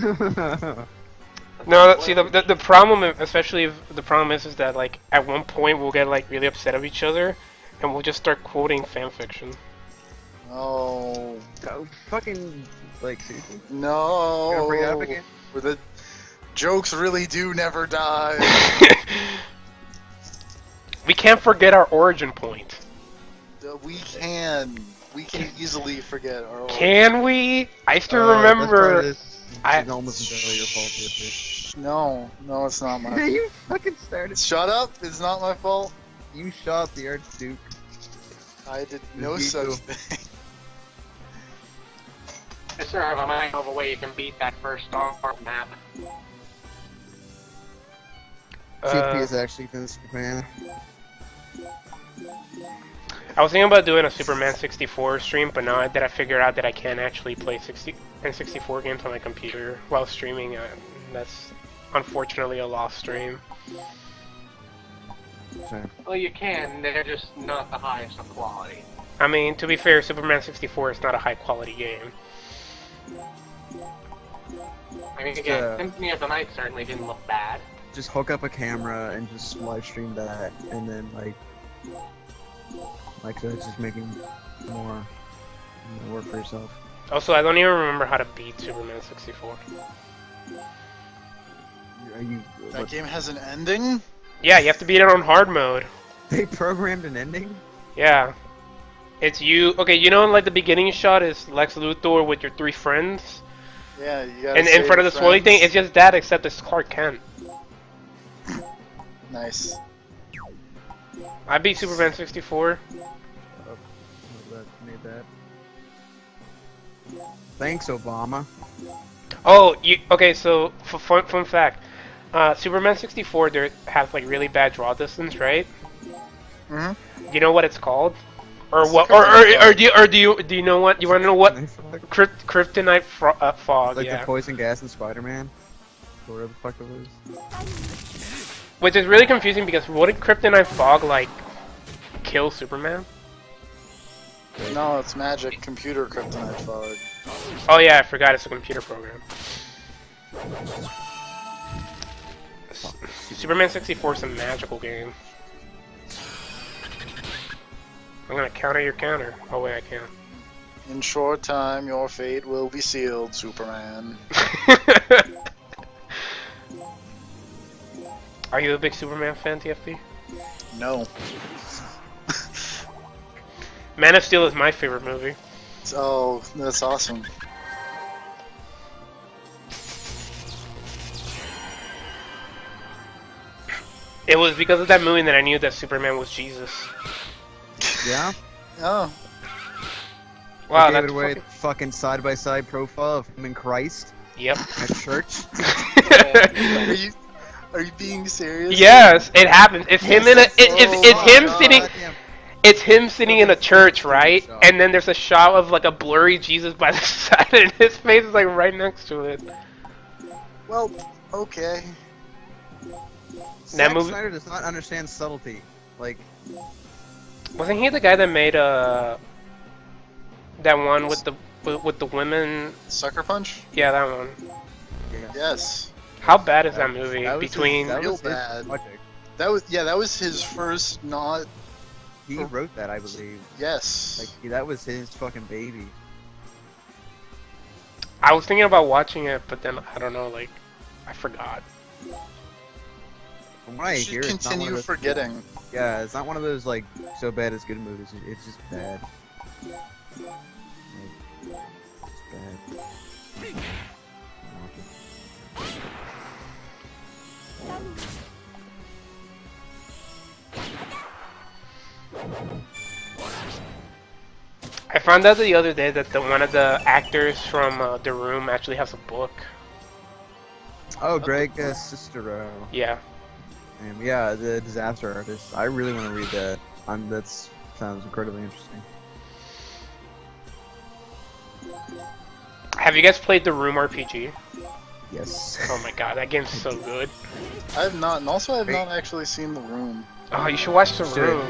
S1: No, see the problem, especially if the problem is that like at one point we'll get like really upset of each other, and we'll just start quoting fan fiction.
S13: Oh.
S14: Fucking like seriously?
S13: No.
S14: Gonna bring it up again?
S13: Where the jokes really do never die.
S1: We can't forget our origin point.
S13: We can easily forget our origin.
S1: Can we? I still remember.
S14: It's almost entirely your fault, bitch.
S13: No, it's not my fault.
S14: You fucking started.
S13: Shut up! It's not my fault.
S14: You shot the Archduke.
S13: I did no such thing.
S9: Sir, I might know of a way you can beat that first Star map.
S14: CP is actually for the Superman.
S1: I was thinking about doing a Superman 64 stream, but now that I figured out that I can't actually play 64 games on my computer while streaming, that's unfortunately a lost stream.
S9: Well, you can, they're just not the highest of quality.
S1: I mean, to be fair, Superman 64 is not a high quality game.
S9: I mean, again, Symphony of the Night certainly didn't look bad.
S14: Just hook up a camera and just live stream that, and then so it's just making more work for yourself.
S1: Also, I don't even remember how to beat Superman 64.
S13: That game has an ending?
S1: Yeah, you have to beat it on hard mode.
S14: They programmed an ending?
S1: Yeah. It's you. Okay, you know, like the beginning shot is Lex Luthor with your 3 friends.
S13: Yeah, you gotta.
S1: And in front of the swirly thing, it's just that, except it's Clark Kent.
S13: Nice.
S1: I beat Superman 64.
S14: Made that. Thanks, Obama.
S1: Oh, okay? So, fun fact, Superman 64 there has like really bad draw distance, right?
S13: Mhm.
S1: You know what it's called? Or what? Or do you know what? You want to know what? Kryptonite fog.
S14: Like
S1: yeah.
S14: the poison gas in Spider-Man. Whatever the fuck it was.
S1: Which is really confusing because wouldn't Kryptonite fog like kill Superman?
S13: No, it's magic. Computer kryptonite fog.
S1: Oh yeah, I forgot it's a computer program. Superman 64 is a magical game. I'm gonna counter your counter. Oh wait, I can't.
S13: In short time, your fate will be sealed, Superman.
S1: Are you a big Superman fan, TFP?
S13: No.
S1: Man of Steel is my favorite movie.
S13: Oh, that's awesome.
S1: It was because of that movie that I knew that Superman was Jesus.
S14: Yeah?
S13: Oh.
S1: Wow,
S14: that's
S1: that's
S14: away fucking side-by-side profile of him and Christ.
S1: Yep.
S14: At church.
S13: Are you being serious?
S1: Yes, it happens. It's him in a. It's him sitting. It's him sitting in a church, right? And then there's a shot of like a blurry Jesus by the side, and his face is like right next to it.
S13: Well, okay.
S14: Zack Snyder does not understand subtlety. Like,
S1: wasn't he the guy that made that one with the women?
S13: Sucker Punch?
S1: Yeah, that one.
S14: Yeah.
S13: Yes.
S1: How bad is that movie?
S13: Real bad. That was his first not.
S14: He wrote that, I believe.
S13: Yes.
S14: Like that was his fucking baby.
S1: I was thinking about watching it, but then I don't know, like I forgot.
S14: From what I hear, it's not one of those,
S13: forgetting.
S14: Yeah, it's not one of those like so bad it's good movies. It's just bad. Like, it's bad.
S1: I found out the other day that one of the actors from The Room actually has a book.
S14: Oh, Greg Sestero.
S1: Yeah.
S14: And yeah, the Disaster Artist. I really want to read that. That sounds incredibly interesting.
S1: Have you guys played the Room RPG?
S14: Yes.
S1: Oh my god, that game's so good.
S13: I have not, and also I have not actually seen The Room.
S1: Oh, you should watch the Room.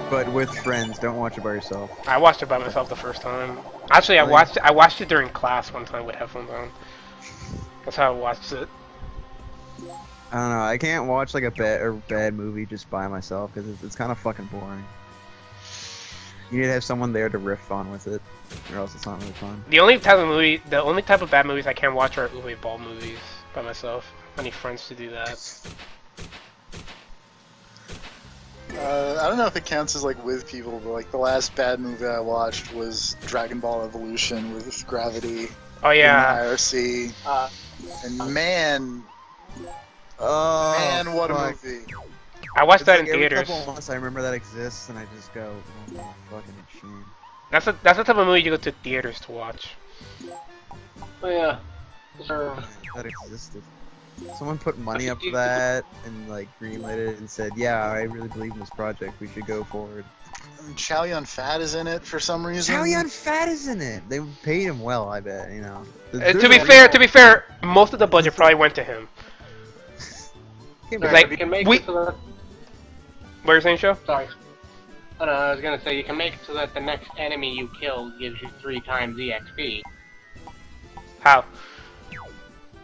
S14: But with friends, don't watch it by yourself.
S1: I watched it by myself the first time. Actually, I watched it during class one time with headphones on. That's how I watched it.
S14: I don't know. I can't watch like a bad movie just by myself because it's kind of fucking boring. You need to have someone there to riff on with it, or else it's not really fun.
S1: The only type of bad movies I can watch are Uwe Ball movies by myself. I need friends to do that.
S13: I don't know if it counts as like with people, but like the last bad movie I watched was Dragon Ball Evolution with Gravity.
S1: Oh yeah.
S13: In the IRC. And man, what a movie!
S1: I watched that in
S14: every
S1: theaters.
S14: Couple months I remember that exists, and I just go, oh, fucking shame.
S1: That's the type of movie you go to theaters to watch.
S9: Oh yeah.
S14: That existed. Someone put money up for that and like greenlit it and said, "Yeah, I really believe in this project. We should go forward."
S13: And Chow Yun Fat is in it for some reason.
S14: Chow Yun Fat is in it. They paid him well, I bet. You know.
S1: To be fair, most of the budget probably went to him.
S9: Sorry, you can make it so that...
S1: What are you saying, Show?
S9: Sorry. Oh, no, I was gonna say you can make it so that the next enemy you kill gives you 3 times EXP.
S1: How?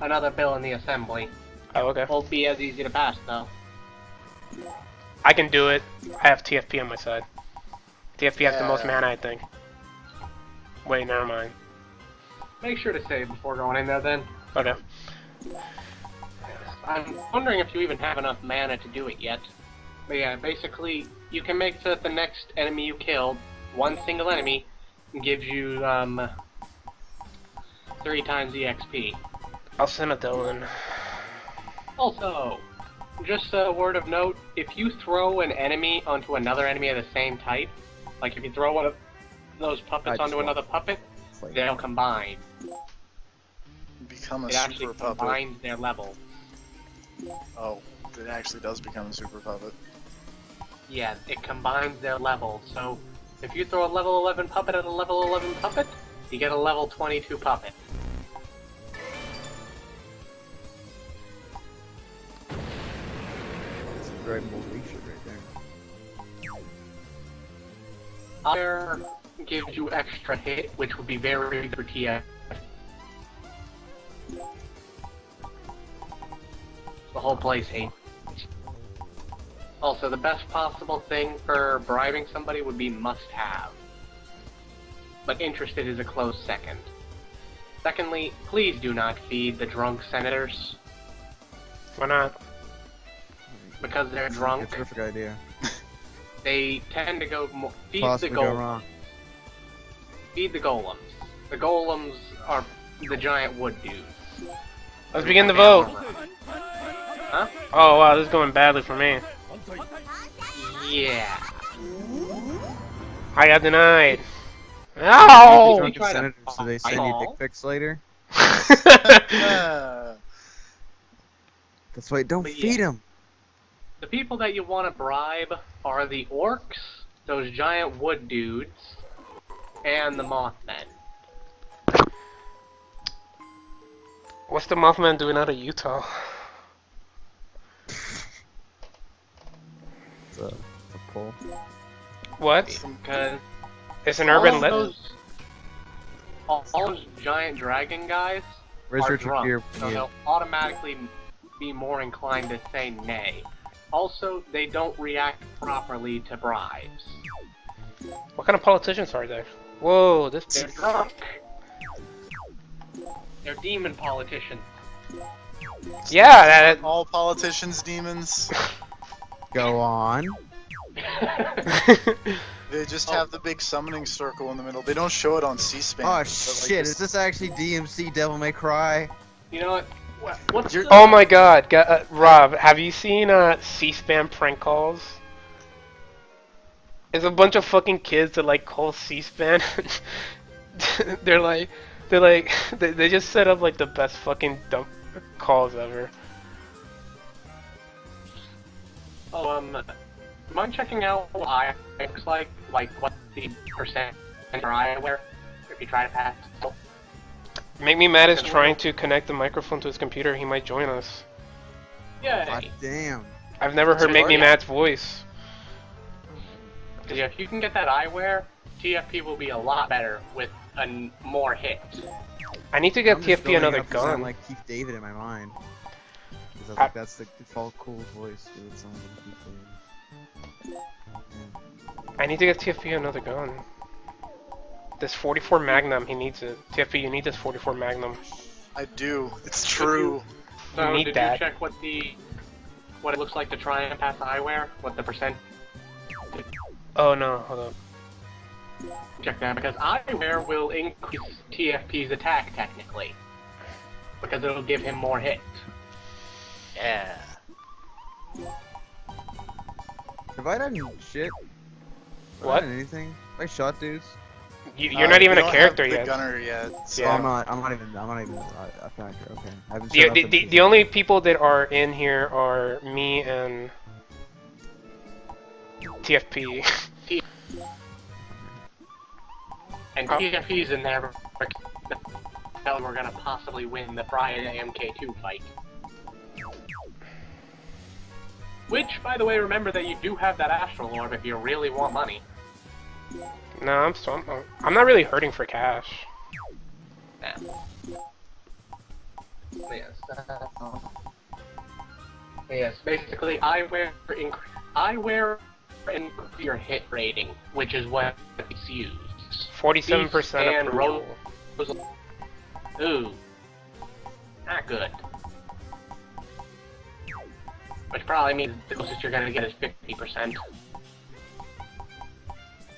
S9: Another bill in the assembly.
S1: Oh, okay.
S9: Won't be as easy to pass though.
S1: I can do it. I have TFP on my side. TFP has the most mana, I think. Wait, never mind.
S9: Make sure to save before going in there then.
S1: Okay.
S9: I'm wondering if you even have enough mana to do it yet. But yeah, basically, you can make so that the next enemy you kill, one single enemy, gives you 3 times EXP.
S1: I'll send a Dylan.
S9: Also, just a word of note, if you throw an enemy onto another enemy of the same type, like if you throw one of those puppets onto another puppet, they'll combine.
S13: Become a
S9: it actually
S13: super puppet.
S9: combines their level.
S13: Oh, it actually does become a super puppet.
S9: Yeah, it combines their levels, so if you throw a level 11 puppet at a level 11 puppet, you get a level 22 puppet.
S14: Dragon Ball Z shit right there.
S9: Fire gives you extra hit, which would be very good for TF. The whole place hates. Also, the best possible thing for bribing somebody would be must-have. But interested is a close second. Secondly, please do not feed the drunk senators.
S1: Why not?
S9: Because they're drunk.
S14: It's a terrific idea.
S9: They tend to go more. Feed
S14: Possibly
S9: the
S14: go
S9: golems.
S14: wrong.
S9: Feed the golems. The golems are the giant wood dudes.
S1: Let's begin the vote.
S9: Huh?
S1: Oh wow, this is going badly for me.
S9: Yeah.
S1: I got denied. Ow!
S14: Drunken senators, so they send you dick pics later? That's why don't feed them.
S9: The people that you want to bribe are the orcs, those giant wood dudes, and the Mothmen.
S1: What's the Mothman doing out of Utah?
S14: It's a pull.
S1: What?
S9: Because
S1: it's an urban legend.
S9: All those giant dragon guys
S14: Where's
S9: are
S14: Richard
S9: drunk,
S14: Gere?
S9: so they'll automatically be more inclined to say nay. Also, they don't react properly to bribes.
S1: What kind of politicians are there? Whoa, this.
S9: They're drunk. They're demon politicians.
S1: Yeah, that.
S13: All politicians demons.
S14: Go on.
S13: They just have the big summoning circle in the middle. They don't show it on C-SPAN.
S14: Oh shit! Is this actually DMC Devil May Cry?
S9: You know what? What's the...
S1: Oh my God, Rob, have you seen C-SPAN prank calls? It's a bunch of fucking kids that like call C-SPAN. they just set up like the best fucking dumb calls ever.
S9: Oh, mind checking out what eye looks like what the percent for eye wear if you try to pass.
S1: Make Me Mad is trying to connect the microphone to his computer. He might join us.
S9: Yeah.
S14: God damn.
S1: I've never heard Make Me Mad's voice.
S9: Yeah, if you can get that eyewear, TFP will be a lot better with more hits.
S1: I need to get
S14: I'm just
S1: TFP another
S14: building up to sound
S1: gun.
S14: like Keith David in my mind. Because I was like, that's the default cool voice. Dude, it sounds like Keith David. Yeah.
S1: I need to get TFP another gun. This 44 Magnum, he needs it. TFP, you need this 44 Magnum.
S13: I do. It's true.
S9: So
S1: need
S9: did
S1: that.
S9: you check what it looks like to try and pass eyewear? What the percent?
S1: Oh no, hold on.
S9: Check that, because eyewear will increase TFP's attack technically. Because it'll give him more hits. Yeah.
S14: Have I done shit? Have I
S1: What?
S14: done anything? Have I shot dudes?
S1: You're not even
S13: you
S1: a
S13: don't
S1: character
S13: have the
S1: yet.
S13: gunner yet. So.
S14: Oh,
S1: Yeah.
S14: I'm not even a factor. Okay. I haven't
S1: The,
S14: shot
S1: the,
S14: up
S1: the, the only people that are in here are me and TFP.
S9: And TFP's in there because we're gonna possibly win the Friday MK2 fight. Which, by the way, remember that you do have that Astral Orb if you really want money.
S1: No, I'm not really hurting for cash.
S9: Yeah. Yes, basically, eyewear increase your hit rating, which is what it's used.
S1: 47%
S9: and
S1: approval.
S9: Ooh, not good. Which probably means the closest you're gonna get is 50%.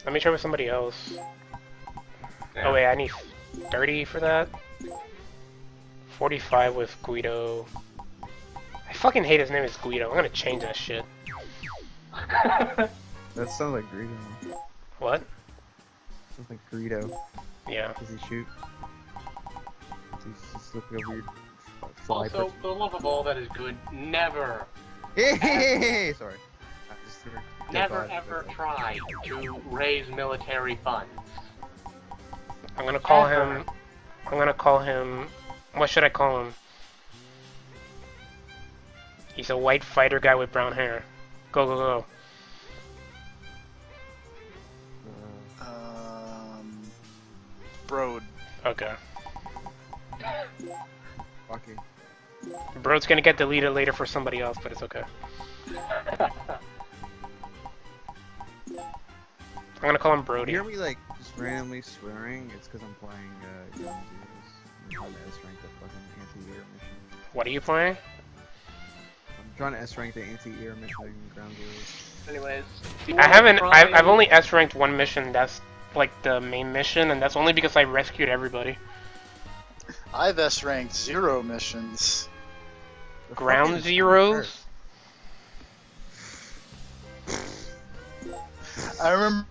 S1: Let me try with somebody else.
S9: Yeah.
S1: Oh wait, I need 30 for that. 45 with Guido. I fucking hate his name is Guido. I'm gonna change that shit.
S14: That sounds like Greedo.
S1: What?
S14: Sounds like Greedo.
S1: Yeah.
S14: Does he shoot? He's just looking a weird fly
S9: Also,
S14: person.
S9: the love of all that is good, never,
S14: Hey, sorry. I just threw a dead
S9: never
S14: body.
S9: ever try to raise military funds.
S1: I'm gonna call him. I'm gonna call him. What should I call him? He's a white fighter guy with brown hair. Go, go, go.
S13: Broad.
S1: Okay.
S14: Fucking.
S1: Bro's gonna get deleted later for somebody else, but it's okay. I'm gonna call him Brody.
S14: You hear me like just randomly swearing? It's because I'm playing Ground Zeroes. I'm trying to S-rank the fucking anti-air mission.
S1: What are you playing?
S14: I'm trying to S-rank the anti-air mission in Ground Zeroes.
S9: Anyways,
S1: I haven't. I've only S-ranked one mission. That's like the main mission, and that's only because I rescued everybody.
S13: I've S-ranked 0 missions.
S1: Ground Zeroes.
S13: I remember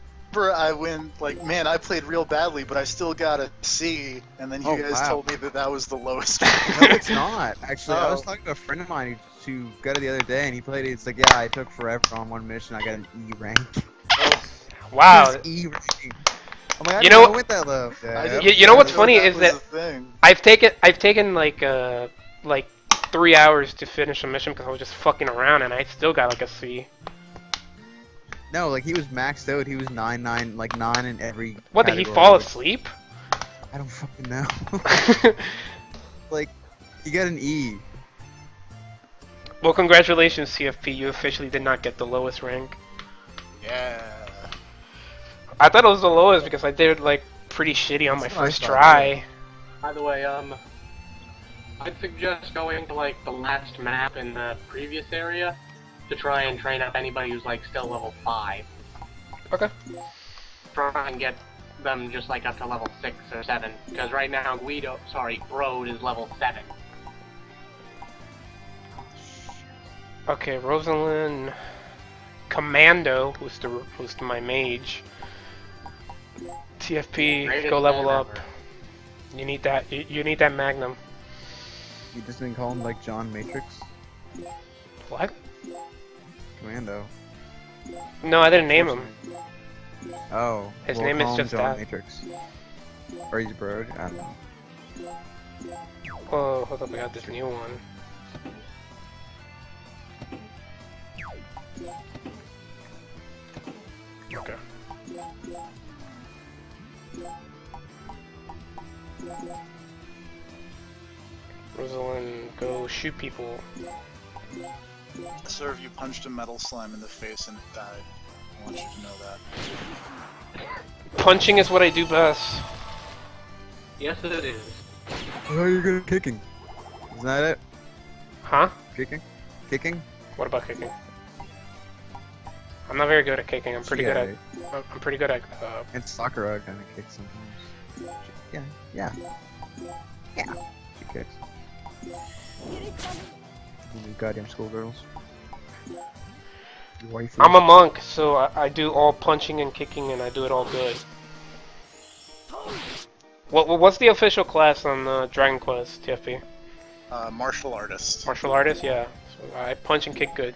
S13: I went like, man, I played real badly, but I still got a C, and then you guys told me that that was the lowest.
S14: No, it's not. Actually, I was talking to a friend of mine who got it the other day, and he played it. It's like, yeah, I took forever on one mission. I got an E rank.
S1: Wow.
S14: E rank. I'm like, I
S1: You
S14: didn't
S1: know,
S14: went that low. Yeah,
S1: you know what's funny is that I've taken like 3 hours to finish a mission because I was just fucking around, and I still got like a C.
S14: No, like he was maxed out. He was 9 like 9 in every.
S1: What, did he
S14: category.
S1: fall asleep?
S14: I don't fucking know. Like, he got an E.
S1: Well, congratulations, CFP. You officially did not get the lowest rank.
S13: Yeah.
S1: I thought it was the lowest because I did like pretty shitty on my
S14: That's what I
S1: first
S14: thought,
S1: try.
S9: By the way, I'd suggest going to like the last map in the previous area to try and train up anybody who's like still level 5.
S1: Okay.
S9: Try and get them just like up to level 6 or 7, because right now Road is level 7.
S1: Okay, Rosalind, Commando, who's my mage. TFP,
S9: Greatest
S1: go level
S9: man
S1: up.
S9: ever.
S1: You need that. You need that Magnum.
S14: You just didn't call him like John Matrix.
S1: What?
S14: Commando.
S1: No, I didn't name him.
S14: Oh.
S1: His
S14: we'll
S1: name is
S14: call him
S1: just
S14: John
S1: that.
S14: Matrix. Or he's Brogue. I don't know.
S1: Oh, hold up, I got this new one. Okay. Rosalind, go shoot people.
S13: Sir, you punched a metal slime in the face and it died. I want you to know that.
S1: Punching is what I do best.
S9: Yes, it is.
S14: Oh, you're good at kicking. Isn't that it?
S1: Huh?
S14: Kicking? Kicking?
S1: What about kicking? I'm not very good at kicking. I'm pretty good at. I'm pretty good at.
S14: And Sakura kind of kicks sometimes. Yeah. Yeah. Yeah. She kicks. You goddamn schoolgirls.
S1: I'm a monk, so I do all punching and kicking, and I do it all good. What's the official class on Dragon Quest, TFP?
S13: Martial artist.
S1: Martial artist, yeah. So I punch and kick good.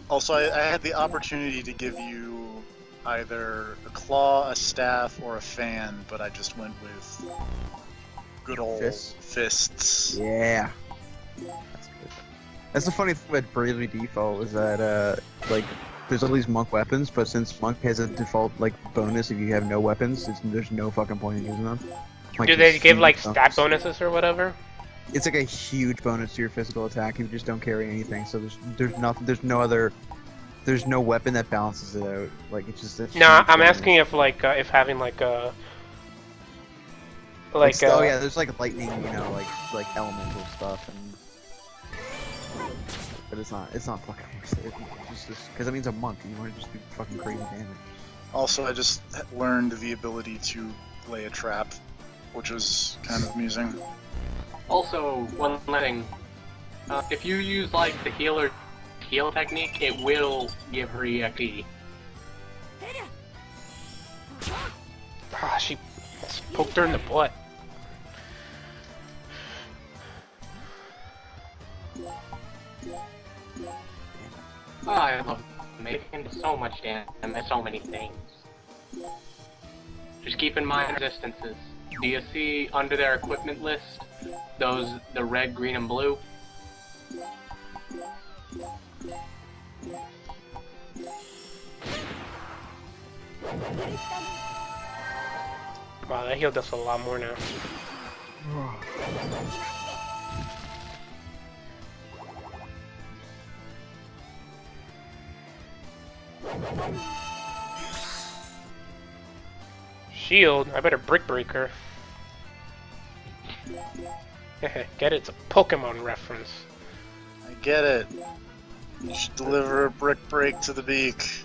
S13: Also, I had the opportunity to give you either a claw, a staff, or a fan, but I just went with good old fists.
S14: Yeah. That's good. That's the funny thing about Bravely Default is that, like, there's all these monk weapons, but since monk has a default, like, bonus if you have no weapons, there's no fucking point in using them. Like,
S1: do they give, like, stat bonuses or whatever?
S14: It's like a huge bonus to your physical attack. You just don't carry anything, so there's no weapon that balances it out. Like, it's just a
S1: No, I'm
S14: bonus.
S1: asking if, like, if having, like, a...
S14: Like, oh yeah, there's like lightning, you know, like elemental stuff, and but it's not fucking worth it. Just because that means a monk, and you want to just do fucking crazy damage.
S13: Also, I just learned the ability to lay a trap, which was kind of amusing.
S9: Also, one thing, if you use like the heal technique, it will give her EXP.
S1: Ah, she poked her in the butt.
S9: I love making so much damage and so many things. Just keep in mind resistances. Do you see under their equipment list, the red, green, and blue?
S1: Wow, that healed us a lot more now. Shield? I better brick break her. Get it? It's a Pokemon reference.
S13: I get it. You should deliver a brick break to the beak.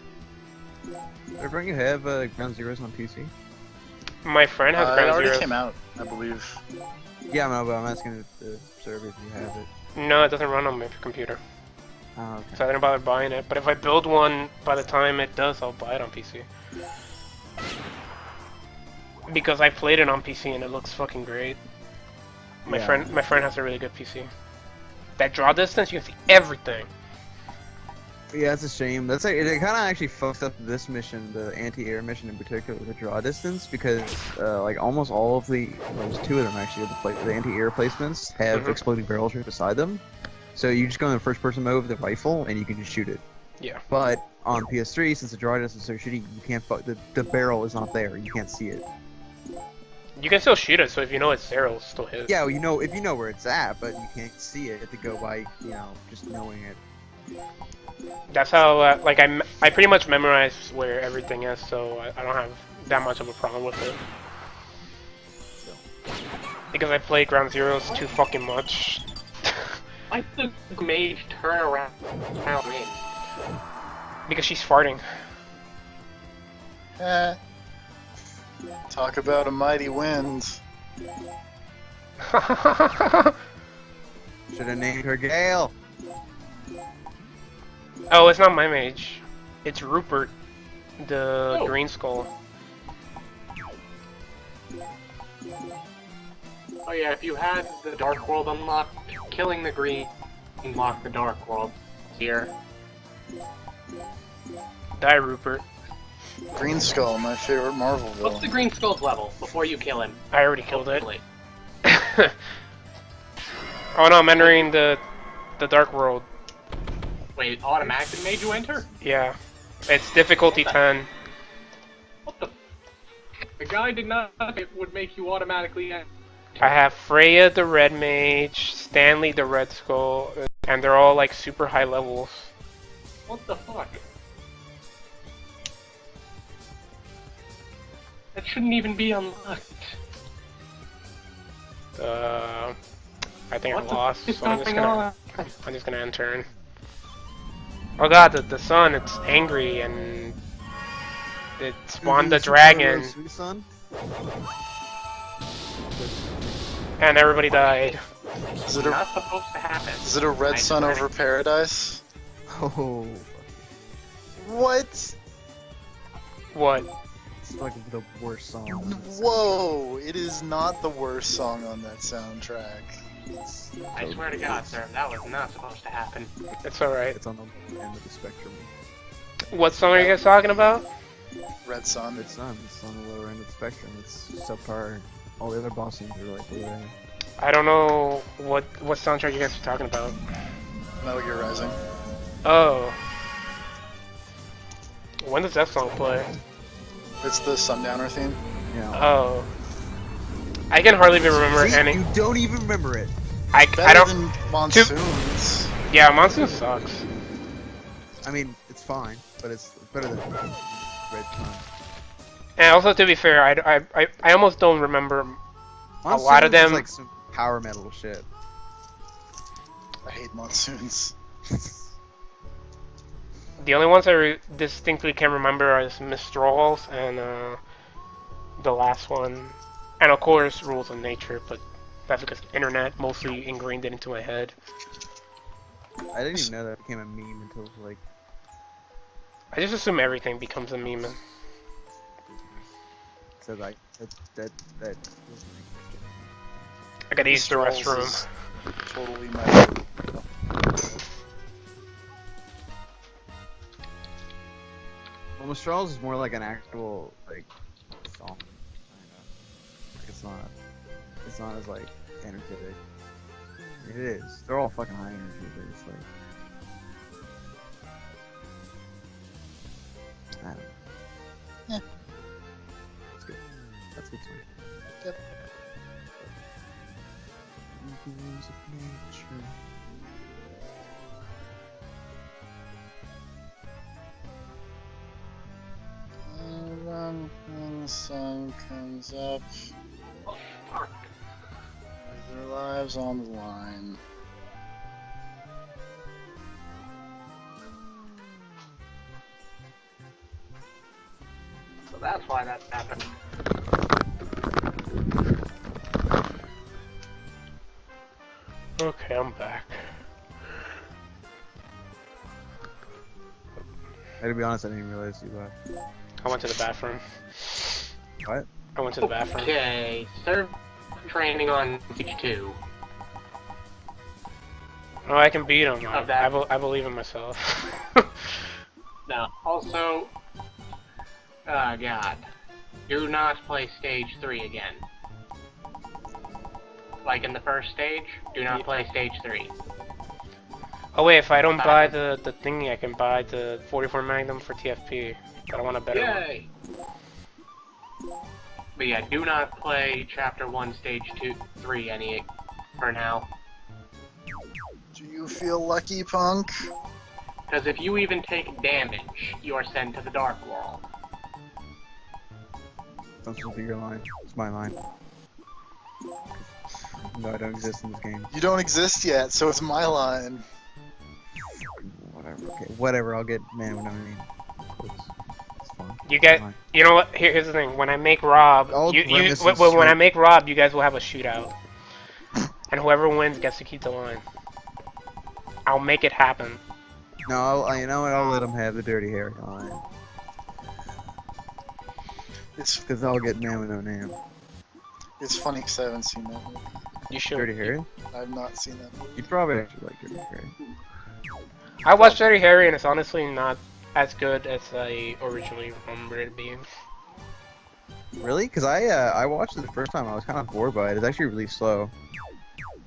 S14: Everyone, you have Ground Zeroes on PC?
S1: My friend has Ground
S13: It already
S1: Zeroes.
S13: came out, I believe.
S14: Yeah, no, but I'm asking the server if you have it.
S1: No, it doesn't run on my computer.
S14: Oh, okay.
S1: So I didn't bother buying it. But if I build one, by the time it does, I'll buy it on PC. Because I played it on PC and it looks fucking great. My friend has a really good PC. That draw distance, you can see everything.
S14: Yeah, it's a shame. That's like, it kind of actually fucked up this mission, the anti-air mission in particular, the draw distance, because like almost all of there's two of them actually, the anti-air placements have exploding barrels right beside them. So you just go in the first-person mode with the rifle and you can just shoot it.
S1: Yeah.
S14: But on PS3, since the draw distance is so shitty, you can't the barrel is not there. You can't see it.
S1: You can still shoot it, so if you know it's there, it'll still hit.
S14: Yeah, well, you know if you know where it's at, but you can't see it. You have to go by, you know, just knowing it.
S1: That's how, like, I pretty much memorized where everything is, so I don't have that much of a problem with it. Because I play Ground Zeroes too fucking much.
S9: Why the mage turn around in?
S1: Because she's farting.
S13: Talk about a mighty wind.
S14: Should have named her Gale.
S1: Oh, it's not my mage. It's Rupert, the green skull.
S9: Oh yeah, if you had the Dark World unlocked, killing the green unlock the Dark World here.
S1: Die, Rupert.
S13: Green Skull, my favorite Marvel villain.
S9: What's the Green Skull's level before you kill him?
S1: I already killed it. Oh no, I'm entering the Dark World.
S9: Wait, it automatically made you enter?
S1: Yeah. It's difficulty 10.
S9: What the? The guy did not think it would make you automatically enter.
S1: I have Freya the Red Mage, Stanley the Red Skull, and they're all like super high levels.
S9: What the fuck? That shouldn't even be unlocked.
S1: I think I
S9: What the
S1: lost,
S9: fuck is
S1: so I'm just
S9: going on?
S1: gonna enter. Oh god, the sun, it's angry and it spawned the dragon.
S14: Son?
S1: And everybody died.
S13: Is it a,
S9: Not supposed to happen.
S13: is it a red sun over paradise?
S14: Oh.
S13: What?
S1: What?
S14: It's like the worst song.
S13: Whoa! It is not the worst song on that soundtrack.
S9: I swear to God, sir, that was not supposed to happen.
S1: It's alright.
S14: It's on the end of the spectrum.
S1: What song are you guys talking about?
S13: Red Sun.
S14: Red Sun. It's on the lower end of the spectrum. It's subpar. All the other boss scenes are like way there.
S1: I don't know what soundtrack you guys are talking about.
S13: Metal Gear Rising.
S1: Oh. When does that song play?
S13: It's the Sundowner theme.
S14: Yeah.
S1: Oh. I can hardly even remember
S14: See,
S1: any.
S14: You don't even remember it.
S1: I
S13: Better
S1: don't.
S13: than Monsoons.
S1: Yeah, Monsoon sucks.
S14: I mean, it's fine, but it's better than Red Sun.
S1: And also, to be fair, I almost don't remember a lot of
S14: Monsoons is
S1: them.
S14: like some power metal shit.
S13: I hate Monsoons.
S1: The only ones I distinctly can remember are Mistrals and the last one, and of course Rules of Nature. But that's because internet mostly ingrained it into my head.
S14: I didn't even know that became a meme until like.
S1: I just assume everything becomes a meme.
S14: So like that.
S1: I gotta use the
S13: Mistrals
S1: restroom.
S13: is Totally my.
S14: Well, Mistrals is more like an actual like song. Like it's not as like energetic. It is. They're all fucking high energy, but it's like. I don't know.
S13: Yeah.
S14: That's good. That's good song.
S13: Yep.
S14: Rules of nature.
S13: When the sun comes up, their lives on the line.
S9: So that's why that happened.
S1: Okay, I'm back.
S14: To be honest, I didn't realize you left.
S1: I went to the bathroom.
S14: What?
S1: I went to the bathroom.
S9: Okay, serve training on stage 2.
S1: Oh, I can beat him.
S9: Of that.
S1: I believe in myself.
S9: Now, also, God, do not play stage 3 again. Like in the first stage, do not play stage 3.
S1: Oh wait, if I don't buy the thingy, I can buy the 44 Magnum for TFP. But I want a better one.
S9: Yay! But yeah, do not play Chapter 1, Stage 3 any for now.
S13: Do you feel lucky, Punk?
S9: Because if you even take damage, you are sent to the Dark World.
S14: That's supposed to be your line. It's my line. No, I don't exist in this game.
S13: You don't exist yet, so it's my line.
S14: Whatever. Okay. Whatever. I'll get man when I mean. It's fine.
S1: You get. You know what? Here's the thing. When I make Rob, when I make Rob, you guys will have a shootout, and whoever wins gets to keep the line. I'll make it happen.
S14: No, you know what? I'll let him have the dirty hair line.
S13: It's
S14: because I'll get man with no name.
S13: It's funny because I haven't seen that movie.
S1: You should.
S14: Dirty Harry?
S13: I've not seen that movie.
S14: You'd probably actually like Dirty Harry.
S1: I watched Dirty Harry and it's honestly not as good as I originally remembered it being.
S14: Really? Because I watched it the first time. I was kind of bored by it. It's actually really slow.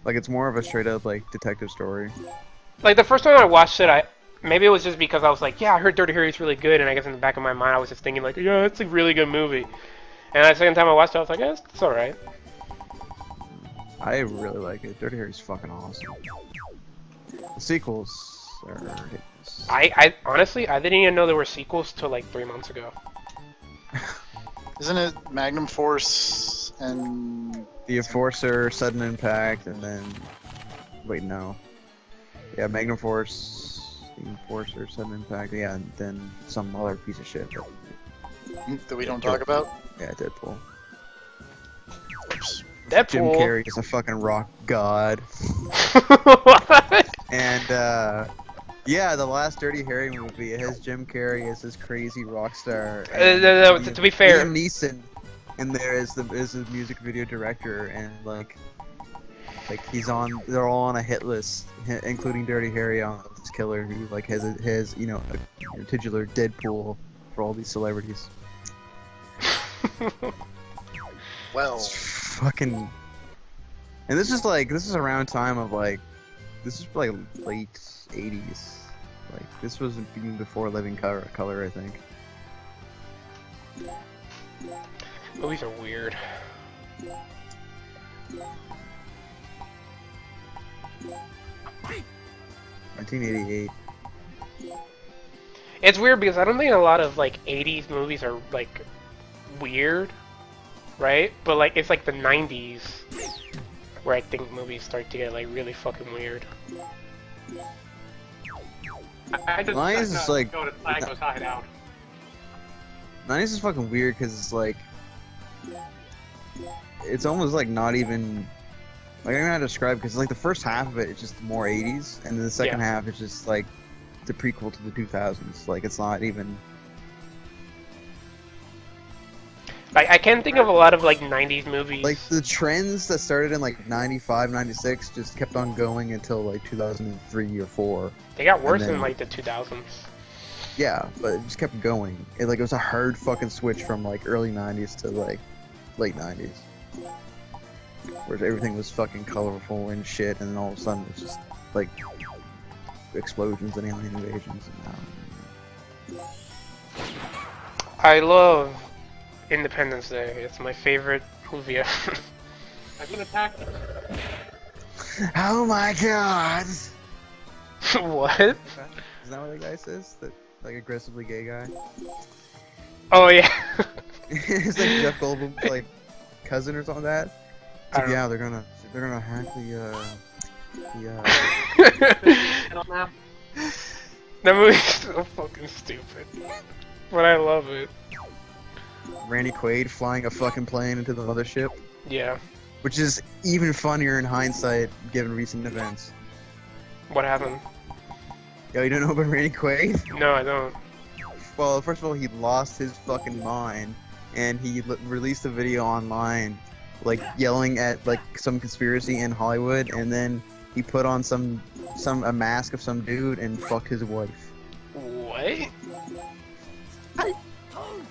S14: Like it's more of a straight up like detective story.
S1: Like the first time I watched it, maybe it was just because I was like, yeah, I heard Dirty Harry's really good, and I guess in the back of my mind I was just thinking like, yeah, it's a really good movie. And the second time I watched it, I was like, yeah, it's alright.
S14: I really like it. Dirty Harry's fucking awesome. The sequels are...
S1: I honestly, I didn't even know there were sequels till like 3 months ago.
S13: Isn't it Magnum Force and...
S14: The Enforcer, Sudden Impact, and then... Wait, no. Yeah, Magnum Force, The Enforcer, Sudden Impact, yeah, and then some other piece of shit.
S13: That we don't talk about?
S14: Yeah, Deadpool.
S13: Oops.
S1: Deadpool.
S14: Jim Carrey is a fucking rock god.
S1: What?
S14: And, yeah, the last Dirty Harry movie, it has Jim Carrey as this crazy rock star.
S1: No, to be fair...
S14: Liam Neeson in there is the music video director, and like they're all on a hit list, including Dirty Harry on this killer who like has you know a titular Deadpool for all these celebrities.
S13: Well,
S14: it's fucking, and this is around time of like, this is like late '80s, like this was even before Living Color, I think.
S1: Movies are weird.
S14: $1988.
S1: It's weird because I don't think a lot of like 80s movies are like weird, right? But like it's like the 90s where I think movies start to get like really fucking weird.
S9: I just
S14: Mine is like
S9: go to Psycho's hideout.
S14: 90s is fucking weird because it's like, it's almost like not even, like I don't know how to describe, because like the first half of it is just more 80s, and then the second half is just like the prequel to the 2000s. Like it's not even.
S1: I can't think of a lot of like 90s movies.
S14: Like the trends that started in like 95, 96 just kept on going until like 2003 or 4.
S1: They got worse in like the 2000s.
S14: Yeah, but it just kept going. It was a hard fucking switch from like early 90s to like late 90s. Where everything was fucking colorful and shit, and then all of a sudden it's just like explosions and alien invasions. And
S1: I love Independence Day. It's my favorite movie ever.
S9: I've been attacked.
S14: Oh my god!
S1: What?
S14: Isn't that what the guy says? That like aggressively gay guy?
S1: Oh yeah.
S14: It's like Jeff Goldblum's like cousin or something like that. So, yeah, they're gonna hack
S1: That movie's so fucking stupid, but I love it.
S14: Randy Quaid flying a fucking plane into the mothership.
S1: Yeah.
S14: Which is even funnier in hindsight, given recent events.
S1: What happened?
S14: Yo, you don't know about Randy Quaid?
S1: No, I don't.
S14: Well, first of all, he lost his fucking mind, and he released a video online, like yelling at like some conspiracy in Hollywood, and then he put on a mask of some dude and fucked his wife.
S1: What?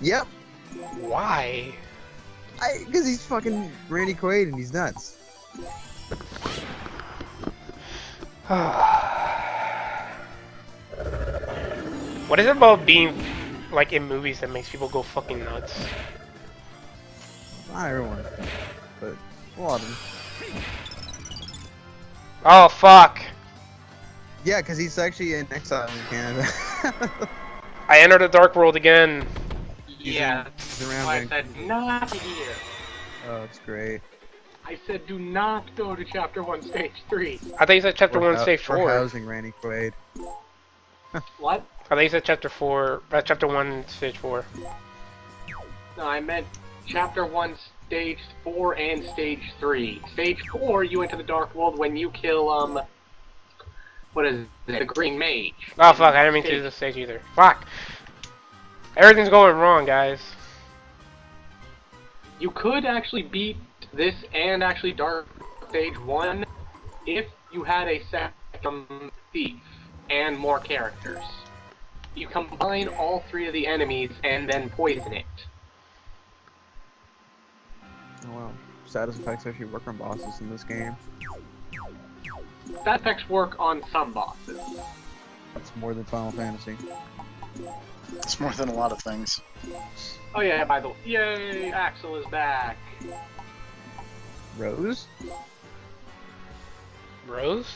S14: Yep.
S1: Why?
S14: Because he's fucking Randy Quaid and he's nuts.
S1: What is it about being like in movies that makes people go fucking nuts?
S14: Not everyone, but a lot of them.
S1: Oh fuck!
S14: Yeah, because he's actually in exile in Canada.
S1: I entered the dark world again.
S9: Yeah,
S14: he's around
S9: I said not here.
S14: Oh, it's great.
S9: I said do not go to Chapter 1, Stage 3.
S1: I thought you said Chapter 1, Stage 4.
S14: We're housing Randy Quaid.
S9: What?
S1: I thought you said Chapter 4, Chapter 1, Stage 4.
S9: No, I meant Chapter 1, Stage 4 and Stage 3. Stage 4, you enter the Dark World when you kill, what is it? The Green Mage.
S1: Oh fuck, I didn't mean to do this stage either. Fuck! Everything's going wrong, guys.
S9: You could actually beat this and actually Dark Stage 1 if you had a second thief and more characters. You combine all 3 of the enemies and then poison it.
S14: Oh wow. Status effects actually work on bosses in this game.
S9: Stat effects work on some bosses.
S14: That's more than Final Fantasy.
S13: It's more than a lot of things.
S9: Oh yeah, by the way, yay, Axel is back.
S14: Rose?
S1: Rose?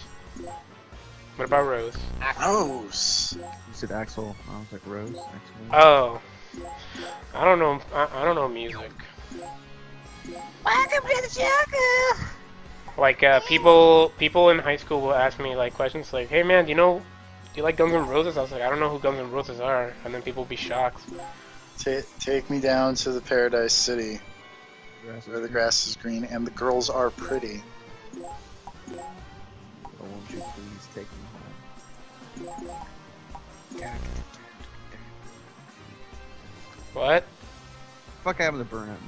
S1: What about Rose?
S13: Rose!
S14: You said Axel. I was like Rose? Axel.
S1: Oh. I don't know. I don't know music.
S5: Welcome to the jungle!
S1: Like, people in high school will ask me, like, questions like, hey man, do you like Guns N' Roses? I was like, I don't know who Guns N' Roses are. And then people will be shocked.
S13: Take me down to the Paradise City, where the grass is green and the girls are pretty.
S14: Oh, won't you please take me home?
S1: What?
S14: Fuck happened to Burnout, man?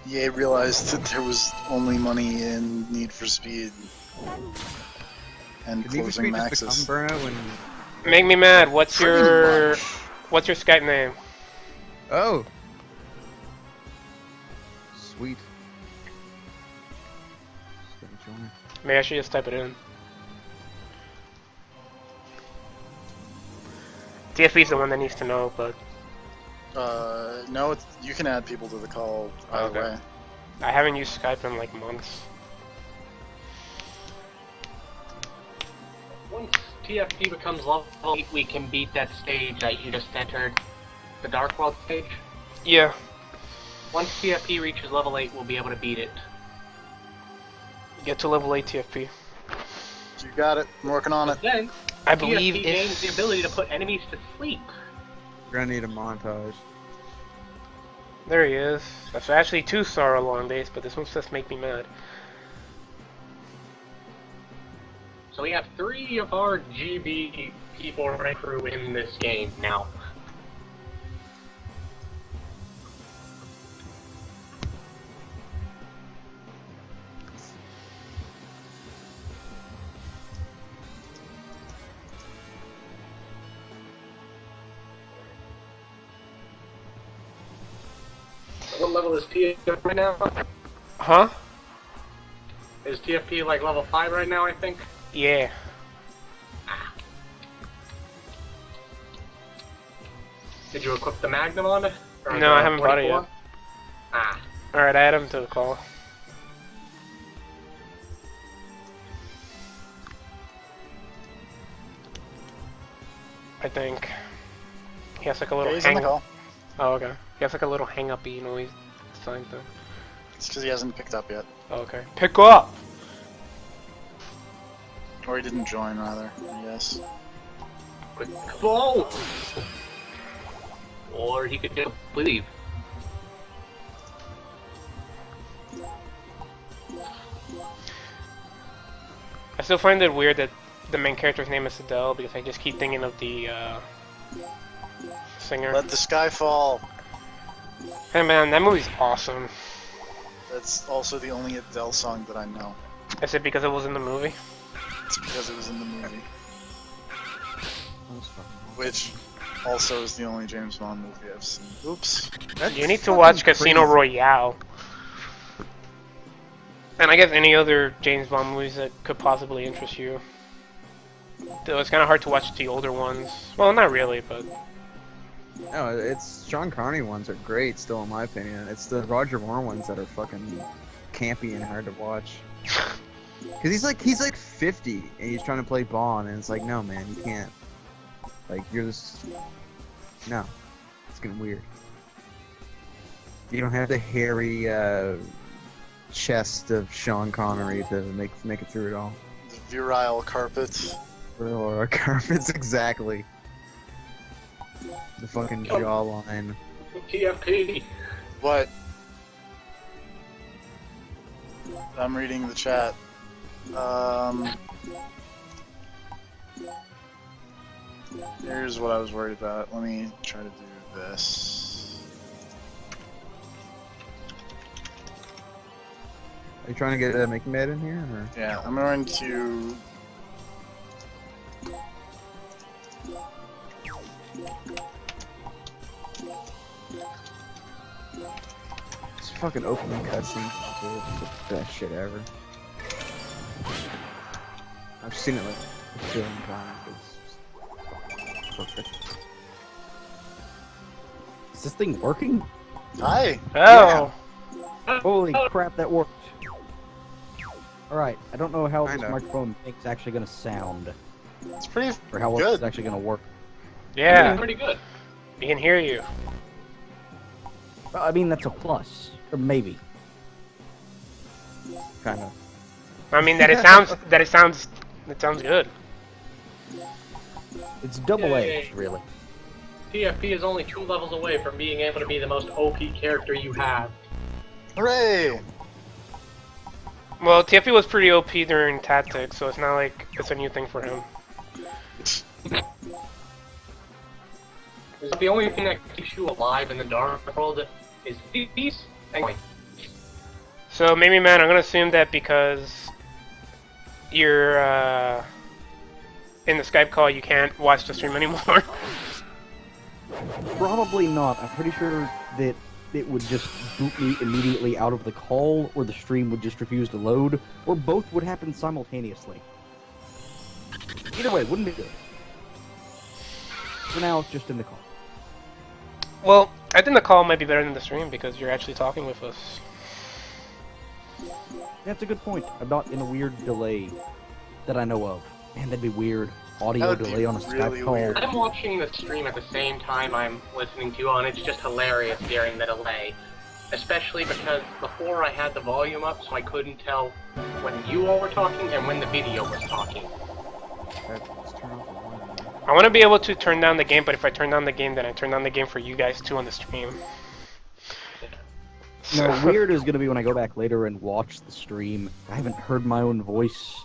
S13: EA realized that there was only money in Need for Speed and
S14: Did Need for
S13: closing
S14: Speed
S13: Maxis.
S14: just become Burnout when...
S1: Make me mad. What's your Skype name?
S14: Oh! Sweet. Just gonna join.
S1: Maybe I should just type it in. TFB's the one that needs to know, but...
S13: No, you can add people to the call either way.
S1: I haven't used Skype in like months.
S9: Once TFP becomes level 8, we can beat that stage that you just entered. The Dark World stage?
S1: Yeah.
S9: Once TFP reaches level 8, we'll be able to beat it.
S1: Get to level 8 TFP.
S13: You got it. I'm working on it.
S9: Then,
S1: I believe
S9: TFP gains the ability to put enemies to sleep.
S14: We're gonna need a montage.
S1: There he is. That's actually 2 Sorrow Long Days, but this one's just make me mad.
S9: So we have 3 of our GB people right through in this game now. What level is TFP right now?
S1: Huh?
S9: Is TFP like level 5 right now, I think?
S1: Yeah.
S9: Did you equip the Magnum on it? Or
S1: No, I haven't bought it yet.
S9: Ah.
S1: Alright, add him to the call. I think. He has like a little
S13: Yeah, he's on the call.
S1: Oh, okay. He has like a little hang-up-y noise sign thing.
S13: It's because he hasn't picked up yet.
S1: Oh, okay. Pick up!
S13: Or he didn't join, rather, I guess.
S9: Quick ball! Or he could just leave.
S1: I still find it weird that the main character's name is Adele because I just keep thinking of the singer.
S13: Let the sky fall.
S1: Hey man, that movie's awesome.
S13: That's also the only Adele song that I know.
S1: Is it because it was in the movie?
S13: It's because it was in the movie. Which also is the only James Bond movie I've seen. Oops.
S1: You need to watch Casino Royale. And I guess any other James Bond movies that could possibly interest you. Though it's kind of hard to watch the older ones. Well, not really, but...
S14: No, it's Sean Connery ones are great still in my opinion. It's the Roger Moore ones that are fucking campy and hard to watch. Cause he's like 50 and he's trying to play Bond and it's like, no man, you can't. Like you're this. No, it's getting weird. You don't have the hairy chest of Sean Connery to make it through it all.
S13: The virile carpet.
S14: Virile carpets, exactly. The fucking jawline.
S9: TFP.
S13: What? I'm reading the chat. Here's what I was worried about. Let me try to do this.
S14: Are you trying to get Mickey Mad in here? Or?
S13: Yeah, I'm going to.
S14: This fucking opening cutscene is the best shit ever. I've seen it like a billion times. It's perfect.
S15: Is this thing working?
S13: Hi.
S1: Oh.
S13: Yeah.
S15: Holy crap, that worked. Alright, I don't know how this microphone thing's actually gonna sound.
S13: It's pretty
S15: or how well
S13: good.
S15: it's actually gonna work.
S1: Yeah.
S9: Pretty good.
S1: We can hear you.
S15: Well, I mean, that's a plus. Or maybe.
S14: Kind of.
S1: I mean that it sounds good.
S15: It's double-edged, really.
S9: TFP is only 2 levels away from being able to be the most OP character you have.
S13: Hooray!
S1: Well, TFP was pretty OP during Tactics, so it's not like it's a new thing for him.
S9: The only thing that keeps you alive in the dark world is peace and coin.
S1: So maybe, man, I'm gonna assume that because you're in the Skype call, you can't watch the stream anymore.
S15: Probably not. I'm pretty sure that it would just boot me immediately out of the call, or the stream would just refuse to load, or both would happen simultaneously. Either way, wouldn't be good. For now, it's just in the call.
S1: Well, I think the call might be better than the stream because you're actually talking with us.
S15: That's a good point. I'm not in a weird delay that I know of. Man, that'd be weird. Audio delay on a Skype call.
S9: I'm watching the stream at the same time I'm listening to you, and it's just hilarious during the delay. Especially because before I had the volume up, so I couldn't tell when you all were talking and when the video was talking.
S1: I want to be able to turn down the game, but if I turn down the game, then I turn down the game for you guys too on the stream.
S15: No, weird is gonna be when I go back later and watch the stream. I haven't heard my own voice,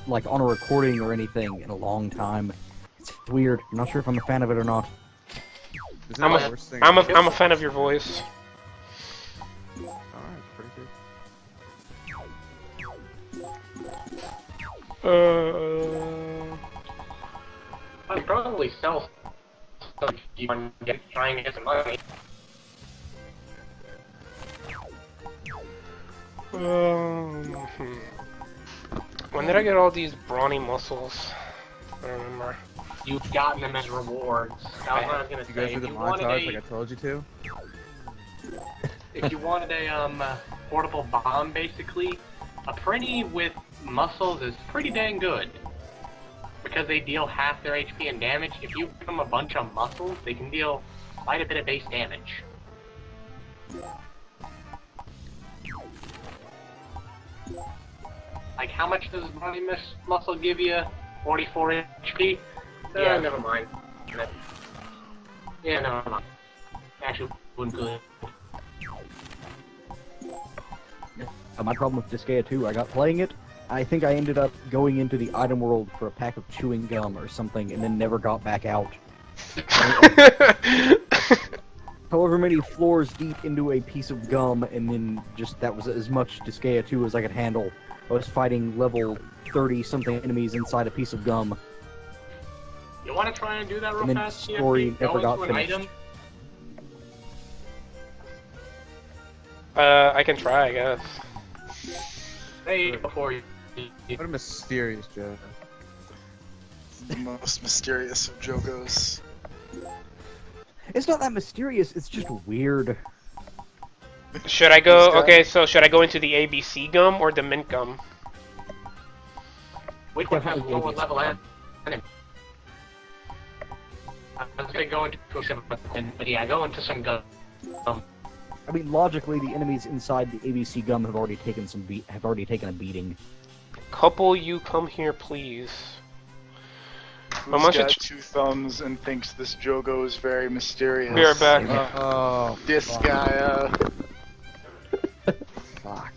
S15: like, on a recording or anything in a long time. It's weird. I'm not sure if I'm a fan of it or not.
S1: I'm a fan of your voice.
S14: Alright, pretty
S1: good.
S9: I'd probably sell some if I'm trying to get some money.
S1: When did I get all these brawny muscles? I don't remember.
S9: You've gotten them as rewards. That's what I was gonna
S14: You guys
S9: say.
S14: did the
S9: If you wanted
S14: montage
S9: a,
S14: like I told you to?
S9: if you wanted a portable bomb, basically, a pretty with muscles is pretty dang good. Because they deal half their HP and damage, if you give them a bunch of muscles, they can deal quite a bit of base damage. Like, how much does body muscle give you? 44 HP? Yeah, never mind. Yeah, never mind. Actually, wouldn't good.
S15: My problem with Disgaea 2, I got playing it. I think I ended up going into the item world for a pack of chewing gum or something, and then never got back out. However many floors deep into a piece of gum, and then just that was as much Disgaea 2 as I could handle. I was fighting level 30-something enemies inside a piece of gum.
S9: You want to try and do that real
S15: And then
S9: fast?
S15: story
S9: TFP?
S15: never
S9: Go
S15: got
S9: into an
S15: finished.
S9: item.
S1: I can try, I guess.
S9: Hey, before you...
S14: What a mysterious joke.
S13: The most mysterious of Jogos.
S15: It's not that mysterious, it's just weird.
S1: Should I go? Okay, so should I go into the ABC gum or the mint gum?
S9: Which one has lower level enemy? I was gonna go into some, but yeah, go into some gum.
S15: I mean, logically, the enemies inside the ABC gum have already taken a beating.
S1: Couple, you come here, please.
S13: Who's got 2 thumbs and thinks this Jogo is very mysterious?
S1: We are back.
S14: Oh,
S13: Disgaea.
S14: Fuck.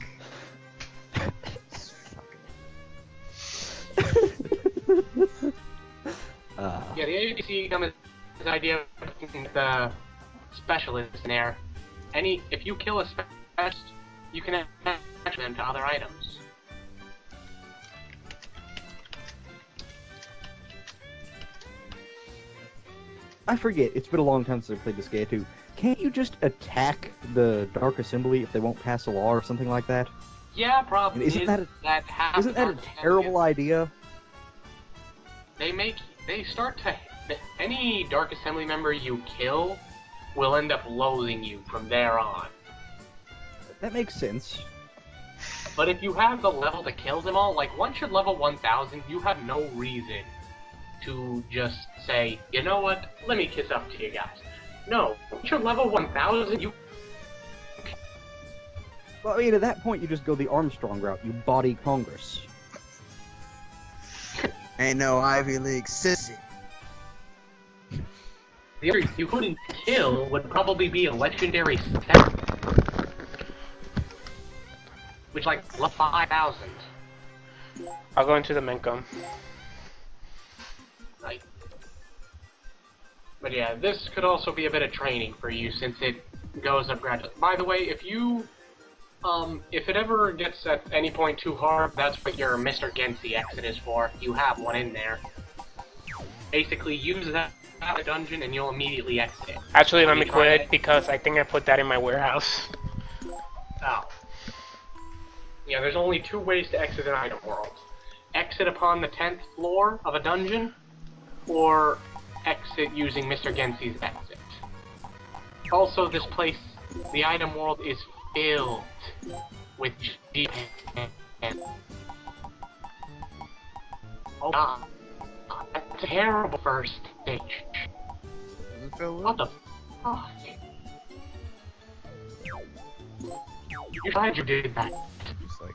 S9: Yeah, the ABC gum is the idea of putting the specialist in there. If you kill a specialist, you can attach them to other items.
S15: I forget, it's been a long time since I played Disgaea 2. Can't you just attack the Dark Assembly if they won't pass a law or something like that?
S9: Yeah, probably.
S15: Isn't that a terrible idea?
S9: They start to... Any Dark Assembly member you kill will end up loathing you from there on.
S15: That makes sense.
S9: But if you have the level to kill them all, like once you're level 1000, you have no reason to just say, you know what, let me kiss up to you guys. No, once you're level 1000, you...
S15: Well, I mean, at that point, you just go the Armstrong route. You body Congress.
S14: Ain't no Ivy League sissy.
S9: The other you couldn't kill would probably be a legendary step. Which, like, level 5000.
S1: I'll go into the Menkom.
S9: Right. But yeah, this could also be a bit of training for you since it goes up gradually. By the way, if you, if it ever gets at any point too hard, that's what your Mr. Gensi exit is for. You have one in there. Basically, use that out of the dungeon and you'll immediately exit it.
S1: Actually, let me quit because I think I put that in my warehouse.
S9: Oh. Yeah, there's only 2 ways to exit an item world. Exit upon the 10th floor of a dungeon, or exit using Mr. Gensi's exit. Also, this place, the item world, is filled with G. Oh god. That's a terrible first stage. What the fuck? You're glad you did that.
S14: Just like,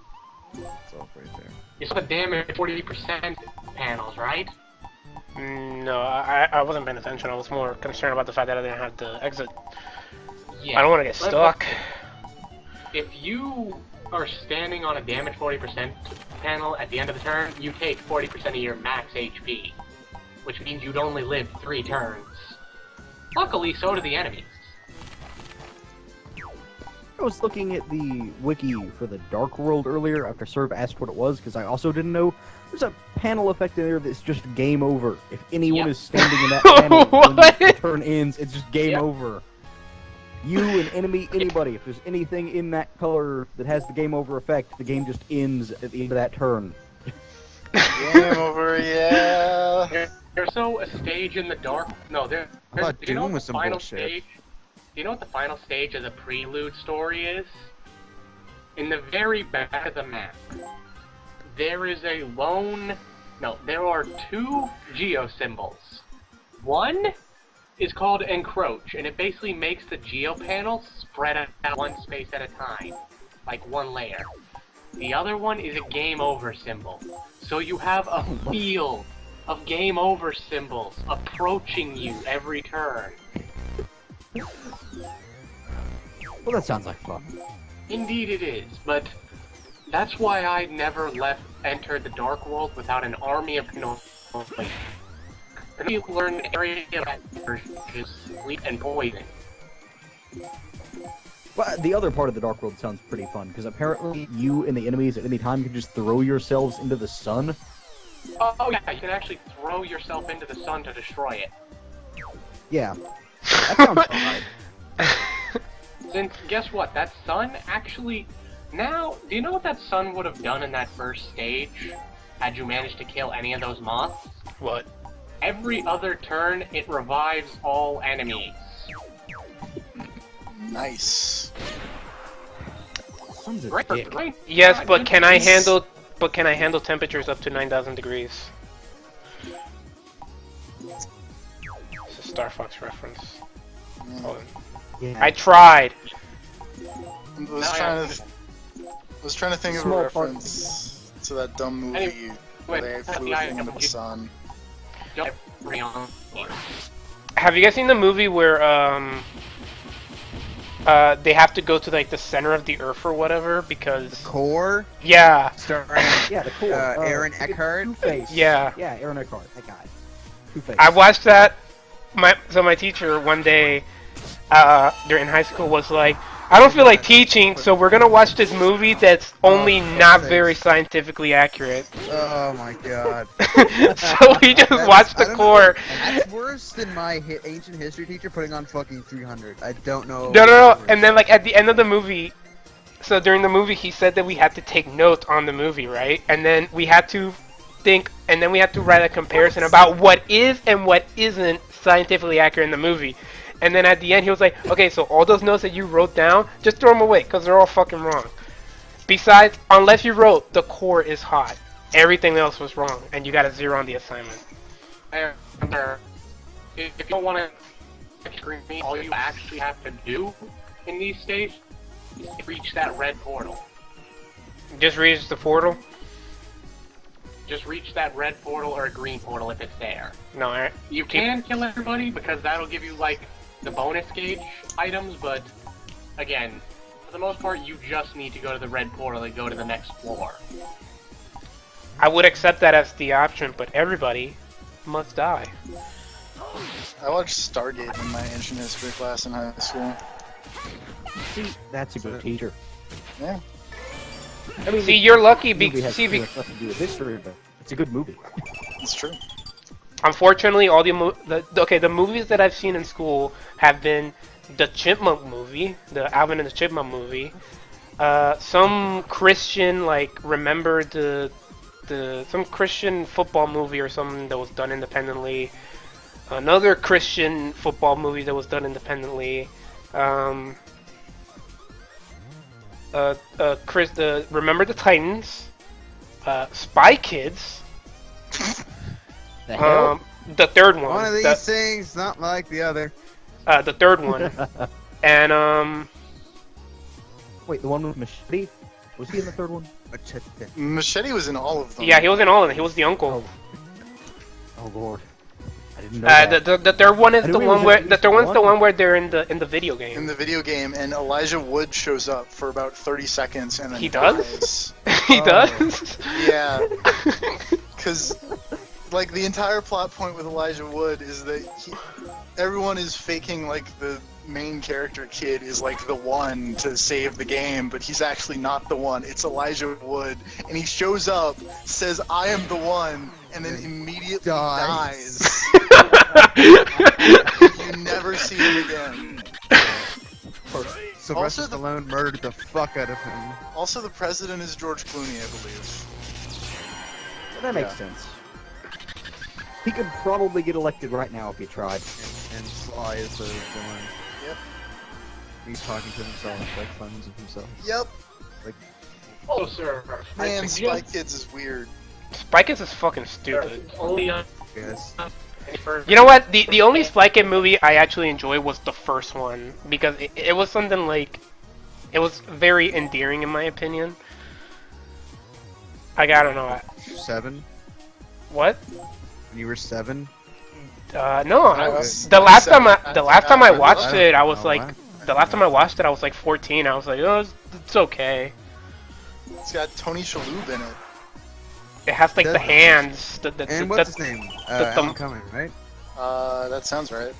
S14: it's off right there.
S9: You saw the damage 40% panels, right?
S1: No, I wasn't paying attention. I was more concerned about the fact that I didn't have the exit.
S9: Yeah.
S1: I don't want to get stuck.
S9: If you are standing on a damage 40% panel at the end of the turn, you take 40% of your max HP, which means you'd only live 3 turns. Luckily, so do the enemies.
S15: I was looking at the wiki for the Dark World earlier after Serv asked what it was, because I also didn't know. There's a panel effect in there that's just game over. If anyone is standing in that panel when the turn ends, it's just game over. You, an enemy, anybody, if there's anything in that color that has the game over effect, the game just ends at the end of that turn.
S13: Game over, yeah.
S9: There's also a stage in the dark. No, do you know what the final stage? Do you know what the final stage of the prelude story is? In the very back of the map, there is a lone... No, there are 2 geo symbols. One is called Encroach, and it basically makes the geo panel spread out 1 space at a time, like 1 layer. The other one is a game over symbol. So you have a field of game over symbols approaching you every turn.
S15: Well, that sounds like fun.
S9: Indeed it is, but that's why I never entered the Dark World without an army of noise. And you learn an area of sleep and poison.
S15: Well, the other part of the Dark World sounds pretty fun, because apparently you and the enemies at any time can just throw yourselves into the sun.
S9: Oh yeah, you can actually throw yourself into the sun to destroy it.
S15: Yeah. That sounds alright.
S9: Since, guess what, that sun actually... Now, do you know what that sun would have done in that first stage? Had you managed to kill any of those moths?
S1: What?
S9: Every other turn, it revives all enemies.
S13: Nice.
S9: Great.
S1: Yes, but can I handle... But can I handle temperatures up to 9,000 degrees? It's a Star Fox reference. Oh.
S15: Yeah.
S1: I tried!
S13: I was trying to think of a reference to that dumb movie where they flew a thing into the sun.
S1: Have you guys seen the movie where they have to go to like the center of the Earth or whatever because
S14: core?
S1: Yeah.
S14: Starring
S15: yeah, the core.
S14: Aaron Eckhart.
S15: Two-Face.
S1: Yeah.
S15: Yeah, Aaron Eckhart. That guy. Two-Face.
S1: I watched that. My teacher one day, during high school was like, I don't feel like teaching, so we're gonna watch this movie that's only not very scientifically accurate.
S14: Oh my god.
S1: So we just watched the core.
S14: That's worse than my ancient history teacher putting on fucking 300. I don't know.
S1: No. And then like at the end of the movie, so during the movie he said that we had to take notes on the movie, right? And then we had to think, and then we had to write a comparison about what is and what isn't scientifically accurate in the movie. And then at the end he was like, okay, so all those notes that you wrote down, just throw them away, because they're all fucking wrong. Besides, unless you wrote the core is hot, everything else was wrong, and you got a 0 on the assignment.
S9: If you don't want to screen me, all you actually have to do in these states is reach that red portal.
S1: Just reach the portal?
S9: Just reach that red portal or a green portal if it's there.
S1: No,
S9: you can kill everybody because that'll give you like the bonus gauge items, but again, for the most part, you just need to go to the red portal and go to the next floor.
S1: I would accept that as the option, but everybody must die.
S13: I watched Stargate in my ancient history class in high school.
S15: See, that's a good teacher.
S13: Yeah.
S15: I mean,
S1: see, you're lucky
S15: because
S1: see,
S15: nothing to do with history, but it's a good movie.
S13: It's true.
S1: Unfortunately, all the movies that I've seen in school have been the Chipmunk movie, the Alvin and the Chipmunk movie, some Christian, like, remember some Christian football movie or something that was done independently, another Christian football movie that was done independently, Remember the Titans, Spy Kids.
S15: The hell?
S1: The third one.
S14: One of these things, not like the other.
S1: The third one. And
S15: wait, the one with Machete? Was he in the third one?
S13: Machete was in all of them.
S1: Yeah, he was in all of them. He was the uncle.
S15: Oh lord. I didn't know that.
S1: The third one is the one where the one where they're in the video game.
S13: In the video game, and Elijah Wood shows up for about 30 seconds, and then
S1: he does.
S13: dies.
S1: He does.
S13: Yeah. Because like the entire plot point with Elijah Wood is that everyone is faking like the main character kid is like the one to save the game, but he's actually not the one. It's Elijah Wood, and he shows up, says I am the one, and then immediately dies. You never see him again.
S14: Sylvester Stallone murdered the fuck out of him.
S13: Also, the president is George Clooney, I believe.
S15: Well, that makes sense. He could probably get elected right now if he tried.
S14: And Sly is the villain.
S13: Yep.
S14: He's talking to himself, like funds of himself.
S13: Yep.
S14: Like,
S9: oh, sir.
S13: Man, Spy Kids is weird.
S1: Spy Kids is fucking stupid.
S14: Yes.
S1: You know what? The only Spy Kid movie I actually enjoyed was the first one, because it was something like, it was very endearing in my opinion. Like, I don't know.
S14: 7?
S1: What?
S14: When you were 7?
S1: No. The last time I watched it, I was like, the last time I watched it, I was like 14. I was like, oh, it's okay.
S13: It's got Tony Shalhoub in it.
S1: It has like the hands.
S14: And what's his name? Alan Cumming, right?
S13: That sounds right.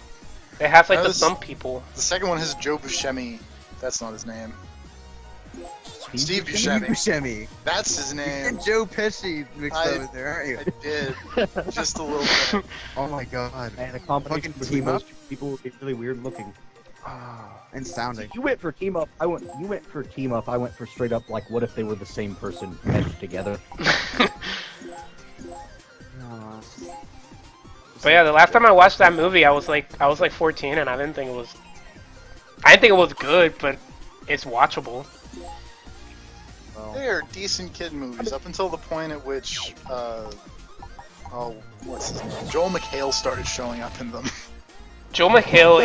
S1: It has like the thumb people.
S13: The second one has Joe Buscemi. That's not his name. Steve Buscemi. That's his name.
S14: And Joe Pesci mixed up in there, aren't you?
S13: I did. Just a little bit.
S14: Oh my god.
S15: Man, a combination between those two people would be really weird looking.
S14: And sounding.
S15: You went for team up. You went for team up. I went for straight up. Like, what if they were the same person meshed together?
S1: But yeah, the last time I watched that movie, I was like 14, and I didn't think it was good, but it's watchable.
S13: They're decent kid movies up until the point at which, what's his name? Joel McHale started showing up in them.
S1: Joel McHale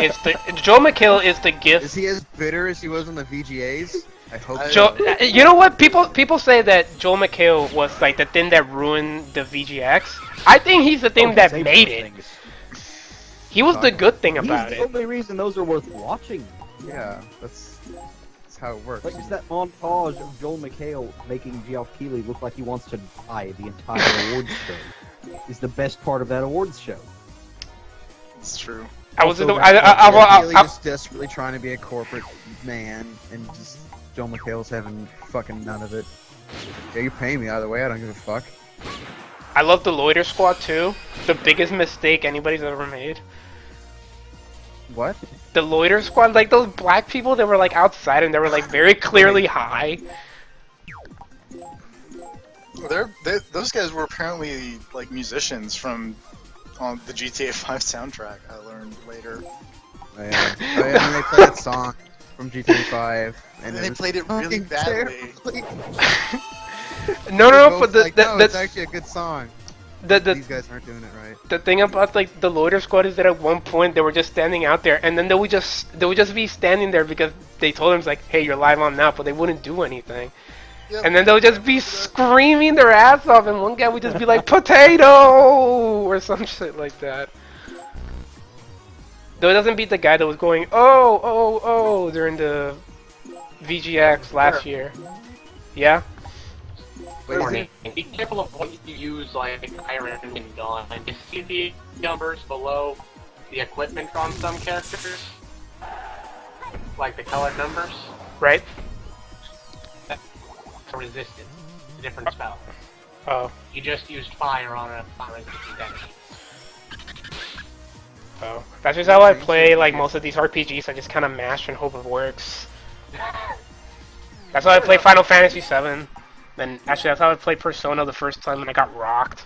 S1: is the gift.
S14: Is he as bitter as he was on the VGAs? I hope so.
S1: You know what? People say that Joel McHale was like the thing that ruined the VGX. I think he's the thing that made it. He was the good thing about it.
S15: He's the only reason those are worth watching.
S14: Yeah, that's how it works.
S15: Like, it's that montage of Joel McHale making Geoff Keighley look like he wants to die the entire awards show. Is the best part of that awards show.
S13: It's true.
S1: I was in the.
S14: He's desperately trying to be a corporate man, and just Joe McHale's having fucking none of it. Yeah, you pay me either way. I don't give a fuck.
S1: I love the Loiter Squad too. The biggest mistake anybody's ever made.
S14: What?
S1: The Loiter Squad, like those black people that were like outside and they were like very clearly high.
S13: Those guys were apparently like musicians from the GTA 5 soundtrack. I learned later.
S14: Oh yeah, and they played that song from GTA 5, and
S13: they played it really badly.
S1: No, but
S14: that's it's actually a good song. These guys aren't doing it right.
S1: The thing about like the Loiter Squad is that at one point they were just standing out there, and then they would just be standing there because they told them like, "Hey, you're live on now," but they wouldn't do anything. Yep. And then they would just be screaming their ass off, and one guy would just be like, "Potato!" or some shit like that. Though it doesn't beat the guy that was going, "Oh!" during the VGX last year. Yeah.
S9: Warning. Be careful of what you use, like Iron and Dawn. You see the numbers below the equipment on some characters? Like the colored numbers?
S1: Right.
S9: That's a resistance. It's a different spell.
S1: Oh.
S9: You just used fire on a resistant enemy.
S1: Oh. That's just how I play like most of these RPGs. I just kind of mash and hope it works. That's how I play Final Fantasy VII. And actually, that's how I played Persona the first time, and I got rocked.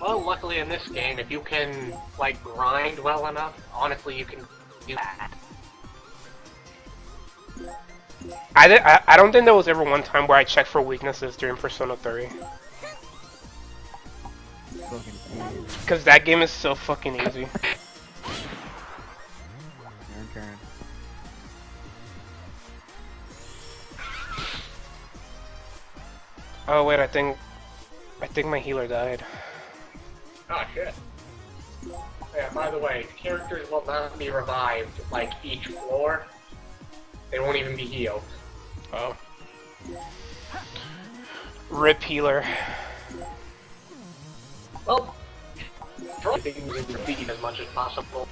S9: Well, luckily in this game, if you can, like, grind well enough, honestly, you can do that.
S1: I don't think there was ever one time where I checked for weaknesses during Persona 3. Because that game is so fucking easy. Oh wait, I think my healer died.
S9: Oh shit. Yeah, by the way, characters will not be revived like each floor. They won't even be healed.
S1: Oh. RIP healer.
S9: Well, try things in your feet as much as possible.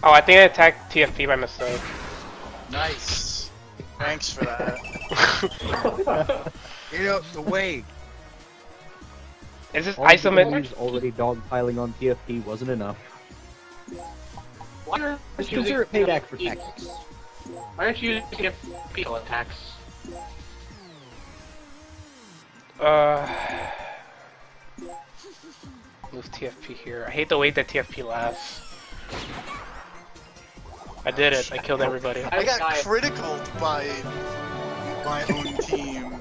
S1: Oh, I think I attacked TFP by mistake.
S13: Nice. Thanks for that.
S14: Get out the way.
S1: Is this
S15: isometric? Already dogpiling on TFP wasn't enough. Just consider it payback for tactics.
S9: Why aren't you using TFP attacks?
S1: Move TFP here. I hate the way that TFP lasts. I did it. I killed everybody.
S13: I got critical by my own team.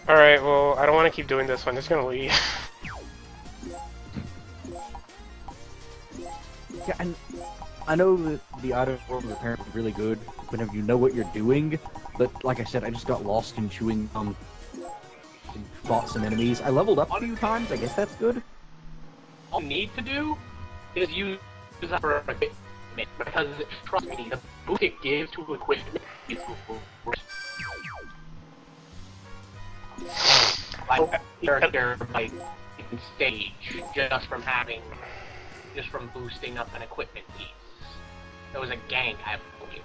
S1: Alright, well, I don't want to keep doing this, so I'm just gonna leave.
S15: Yeah, and I know that the Outer World is apparently really good whenever you know what you're doing, but like I said, I just got lost in chewing and fought some enemies. I leveled up a few times, I guess that's good.
S9: All you need to do is use that for equipment, because trust me, the boost it gives to equipment is worse. Like character like in stage just from boosting up an equipment piece. There was a gang I believe.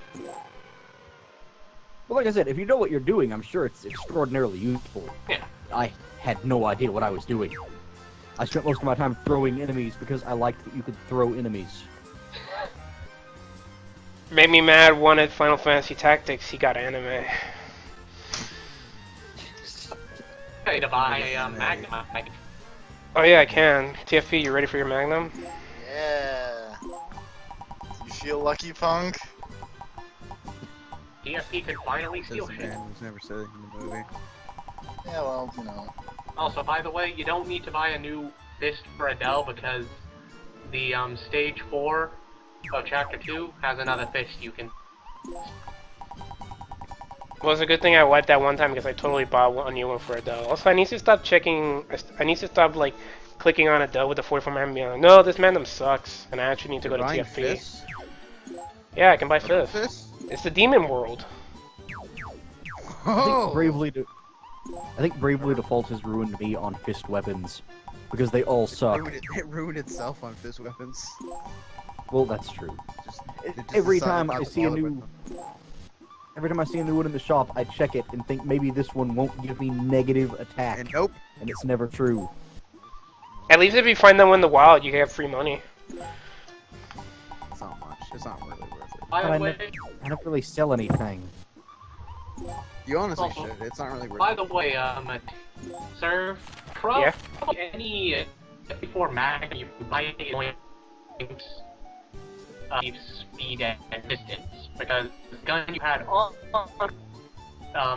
S15: Well, like I said, if you know what you're doing, I'm sure it's extraordinarily useful.
S9: Yeah.
S15: I had no idea what I was doing. I spent most of my time throwing enemies because I liked that you could throw enemies.
S1: Made me mad, wanted Final Fantasy Tactics, he got anime.
S9: Hey, to buy a Magnum.
S1: Oh yeah, I can. TFP, you ready for your Magnum?
S13: Yeah. You feel lucky, Punk?
S9: TFP could finally steal shit.
S14: It was never said in the movie.
S13: Yeah, well, you know.
S9: Also, by the way, you don't need to buy a new fist for Adele because the stage 4 of chapter 2 has another fist you can.
S1: Well, it's a good thing I wiped that one time because I totally bought a new one for Adele. Also, I need to stop checking. I need to stop like clicking on Adele with the 44 man. No, this Magnum sucks, and I actually need to go to TFP. Yeah, I can buy fifth. It's the demon world.
S15: I think Bravely Default has ruined me on fist weapons because they all suck.
S14: It ruined itself on fist weapons.
S15: Well, that's true.
S14: It just
S15: Every
S14: decided
S15: time
S14: not
S15: I
S14: to
S15: see a
S14: bother with
S15: new,
S14: them.
S15: every time I see a new one in the shop, I check it and think maybe this one won't give me negative attack.
S14: And nope.
S15: And it's never true.
S1: At least if you find them in the wild, you get free money.
S14: It's not much. It's not really worth it.
S15: But I don't really sell anything.
S14: You honestly should. It's not really worth
S9: By
S14: it.
S9: the way, sir, probably any before mag you buy points speed and distance, because the gun you had on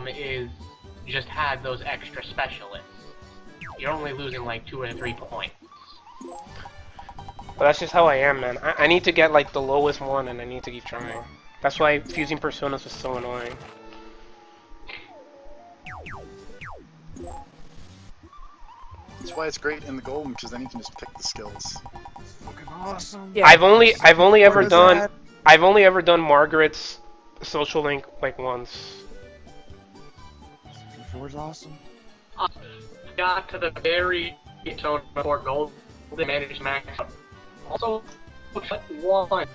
S9: is just had those extra specialists. You're only losing like 2 or 3 points.
S1: But that's just how I am, man. I need to get like the lowest one, and I need to keep trying. That's why fusing personas was so annoying.
S13: That's why it's great in the golden, because then you can just pick the skills.
S14: Fucking awesome.
S1: Yeah, I've only ever done Margaret's social link like once.
S14: 4's awesome.
S9: Got to the very zone before gold, they managed max up. Also, one.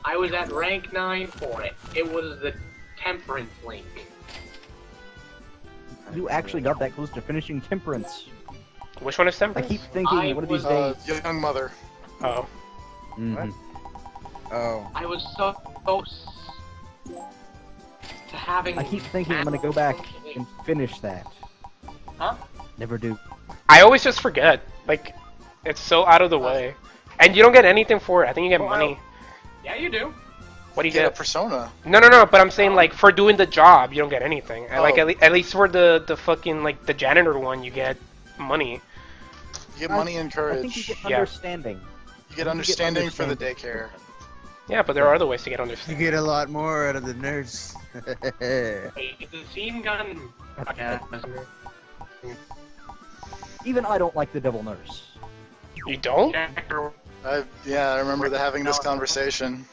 S9: I was at rank 9 for it. It was the Temperance Link.
S15: You actually got that close to finishing Temperance.
S1: Which one is
S15: I
S1: Temperance?
S15: keep thinking one of these days.
S13: Young Mother.
S1: Oh.
S15: Mhm.
S14: Oh.
S9: I was so close to having.
S15: I keep thinking I'm gonna go back and finish that.
S9: Huh?
S15: Never do.
S1: I always just forget. Like, it's so out of the way. And you don't get anything for it. I think you get money.
S9: Yeah, you do.
S1: What do you
S13: get?
S1: get?
S13: A persona.
S1: No, but I'm saying like for doing the job, you don't get anything. Like at least for the fucking like the janitor one, you get money.
S13: You get money and courage.
S15: I think you get understanding.
S13: You get understanding for the daycare.
S1: Yeah, but there are other ways to get understanding.
S14: You get a lot more out of the nurse.
S9: It's a steam gun.
S15: Even I don't like the Devil Nurse.
S1: You don't?
S13: Yeah, I remember having this conversation.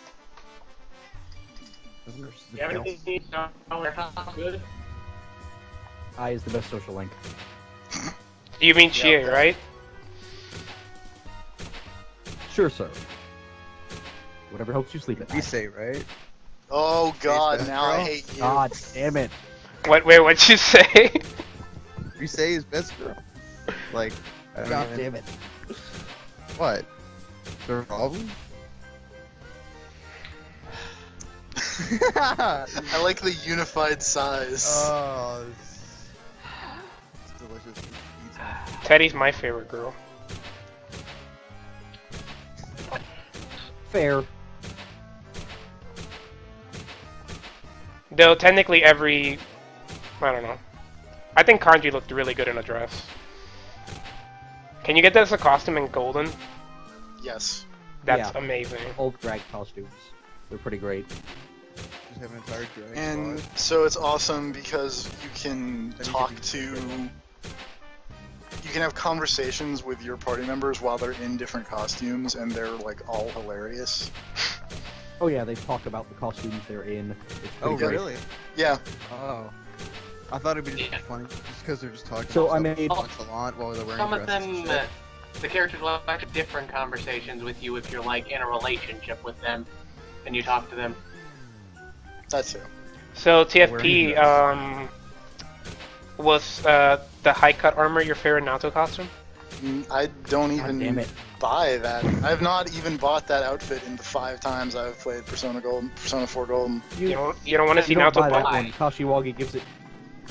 S9: Good.
S15: I is the best social link.
S1: You mean Chie, right?
S15: Sure, sir. Whatever helps you sleep at night.
S14: You say, right?
S13: Oh god, now I hate you.
S15: God damn it.
S1: Wait, what'd you say?
S14: You say his best girl. Like, I don't
S15: God
S14: even...
S15: damn it.
S14: What? Is there a problem?
S13: I like the unified size.
S14: Oh, it's delicious.
S1: Teddy's my favorite girl.
S15: Fair.
S1: Though technically I don't know. I think Kanji looked really good in a dress. Can you get that as a costume in Golden?
S13: Yes.
S1: That's
S15: Yeah.
S1: amazing.
S15: Old drag costumes. They're pretty great.
S14: Just have an entire drag
S13: And
S14: squad.
S13: so it's awesome because you can talk to... You can have conversations with your party members while they're in different costumes, and they're like all hilarious.
S15: Oh yeah, they talk about the costumes they're in. It's
S14: Oh,
S15: pretty great.
S14: really?
S13: Yeah.
S14: Oh. I thought it'd be just funny, just because they're just talking
S15: So
S14: about
S15: I made-
S14: nonchalant while they're wearing
S9: Some of
S14: dresses and
S9: them,
S14: shit.
S9: the characters will have different conversations with you if you're like in a relationship with them, and you talk to them.
S13: That's it.
S1: So
S14: Wearing
S1: TFP, was the high cut armor your favorite Naruto costume?
S13: I don't
S15: God damn
S13: even
S15: it.
S13: buy that. I've not even bought that outfit in the 5 times I've played Persona 4 Golden.
S1: You don't want to see
S15: You don't
S1: Naruto
S15: buy that
S1: buy?
S15: one. Kashiwagi gives it.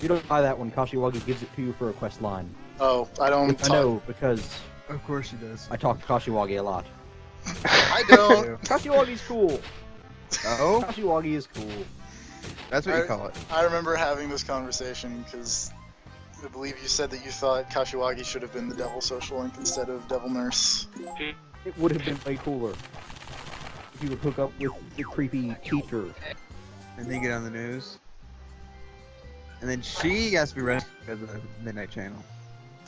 S15: You don't buy that one. Kashiwagi gives it to you for a quest line.
S13: Oh, I don't.
S15: I know because
S14: Of course he does.
S15: I talk to Kashiwagi a lot.
S13: I don't.
S15: Kashiwagi's cool.
S14: Oh?
S15: Kashiwagi is cool.
S14: That's what you call it.
S13: I remember having this conversation because I believe you said that you thought Kashiwagi should have been the Devil Social Link instead of Devil Nurse.
S15: It would have been way cooler if you would hook up with the creepy teacher.
S14: And then get on the news. And then she has to be rescued because of the Midnight Channel.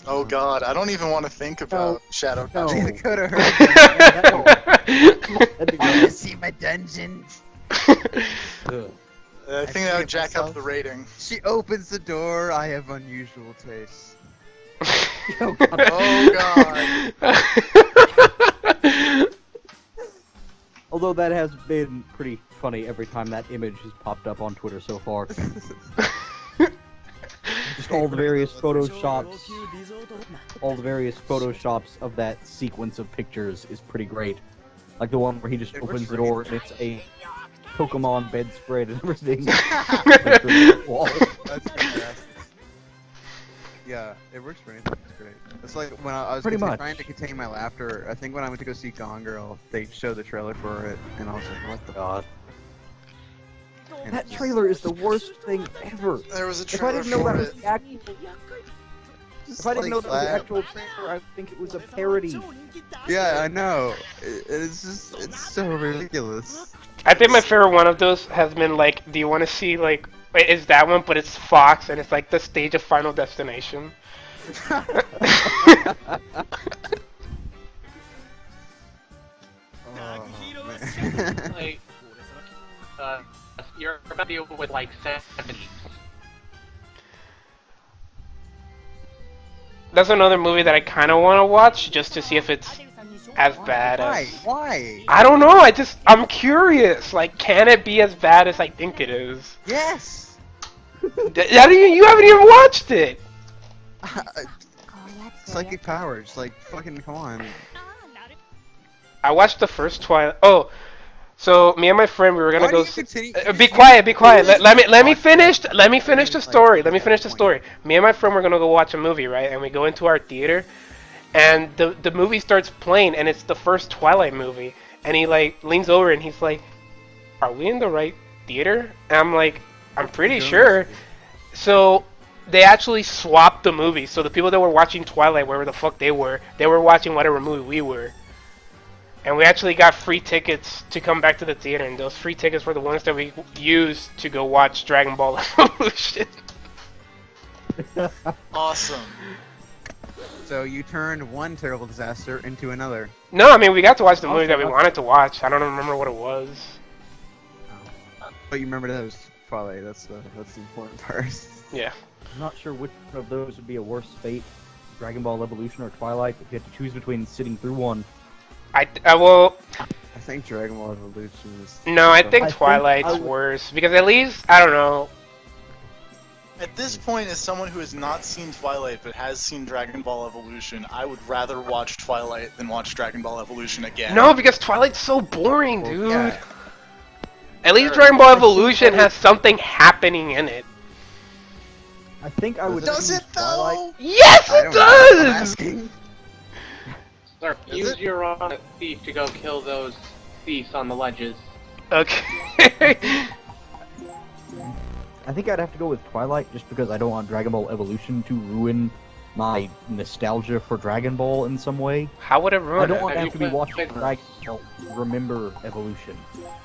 S13: Oh god, I don't even want to think about Shadow
S15: No.
S13: Kashiwagi.
S14: It could have hurt.
S15: That'd be
S14: Want
S15: great.
S14: to see my dungeon?
S13: I think that would jack up the rating.
S14: She opens the door. I have unusual tastes.
S15: Oh god. Although that has been pretty funny every time that image has popped up on Twitter so far. Just all the various photoshops, of that sequence of pictures is pretty great. Like the one where he just opens the door and it's a Pokemon bedspread and everything.
S14: That's fantastic. Yeah, it works for anything. It's great. It's like when I was trying to contain my laughter. I think when I went to go see Gone Girl, they showed the trailer for it, and I was like, "What the god?"
S15: That trailer is the worst thing ever.
S13: There was a
S15: If I
S13: trailer
S15: didn't know
S13: for
S15: that was
S13: it.
S15: the actual, if I didn't know that was the actual trailer, I would think it was a parody.
S14: Yeah, I know. It's so ridiculous.
S1: I think my favorite one of those has been like, do you want to see like, it's that one, but it's Fox, and it's like the stage of Final Destination.
S9: Like, you're about to deal with like 70s.
S1: That's another movie that I kind of want to watch just to see if it's as bad as.
S14: Why?
S1: I don't know. I'm curious. Like, can it be as bad as I think it is?
S14: Yes.
S1: You haven't even watched it.
S14: Psychic powers, like fucking come on.
S1: I watched the first Twilight. Oh, so me and my friend, we were gonna go. Be quiet. Let me finish the story. Me and my friend were gonna go watch a movie, right? And we go into our theater, and the movie starts playing, and it's the first Twilight movie. And he like leans over and he's like, "Are we in the right theater?" And I'm like, "I'm pretty sure." So they actually swapped the movie. So the people that were watching Twilight, wherever the fuck they were watching whatever movie we were. And we actually got free tickets to come back to the theater, and those free tickets were the ones that we used to go watch Dragon Ball Evolution.
S13: Awesome.
S14: So you turned one terrible disaster into another.
S1: No, I mean, we got to watch the movie that we wanted to watch. I don't remember what it was.
S14: But you remember that was Twilight. That's the important part.
S1: Yeah.
S15: I'm not sure which one of those would be a worse fate, Dragon Ball Evolution or Twilight, if you had to choose between sitting through one.
S1: I
S14: think Dragon Ball Evolution is...
S1: No, I think Twilight's worse, because at least, I don't know.
S13: At this point, as someone who has not seen Twilight but has seen Dragon Ball Evolution, I would rather watch Twilight than watch Dragon Ball Evolution again.
S1: No, because Twilight's so boring, dude. Yeah. At least Dragon Ball Evolution has something happening in it.
S15: I think I would.
S13: Does it though?
S15: Twilight.
S1: Yes, it does.
S9: Sir, use your thief to go kill those thieves on the ledges.
S1: Okay.
S15: I think I'd have to go with Twilight just because I don't want Dragon Ball Evolution to ruin my nostalgia for Dragon Ball in some way.
S1: How would it ruin
S15: I don't want to
S9: Have
S15: have to be watching Dragon Ball remember Evolution.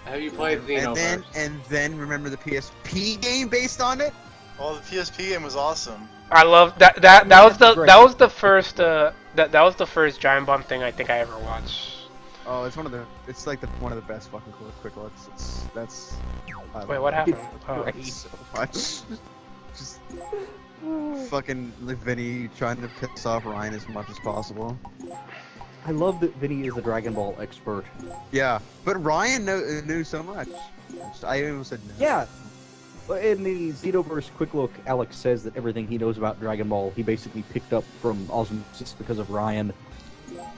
S9: Have you played Xenoverse?
S14: And then remember the PSP game based on it?
S13: Oh, the PSP game was awesome.
S1: I love that. That was the first. That was the first Giant Bomb thing I think I ever watched.
S14: Oh, it's one of the best fucking quick looks.
S1: Wait, what happened?
S14: Oh, so much. Just fucking Vinny trying to piss off Ryan as much as possible.
S15: I love that Vinny is a Dragon Ball expert.
S14: Yeah, but Ryan knew so much. I almost said no.
S15: Yeah. In the Xenoverse Quick Look, Alex says that everything he knows about Dragon Ball, he basically picked up from osmosis because of Ryan,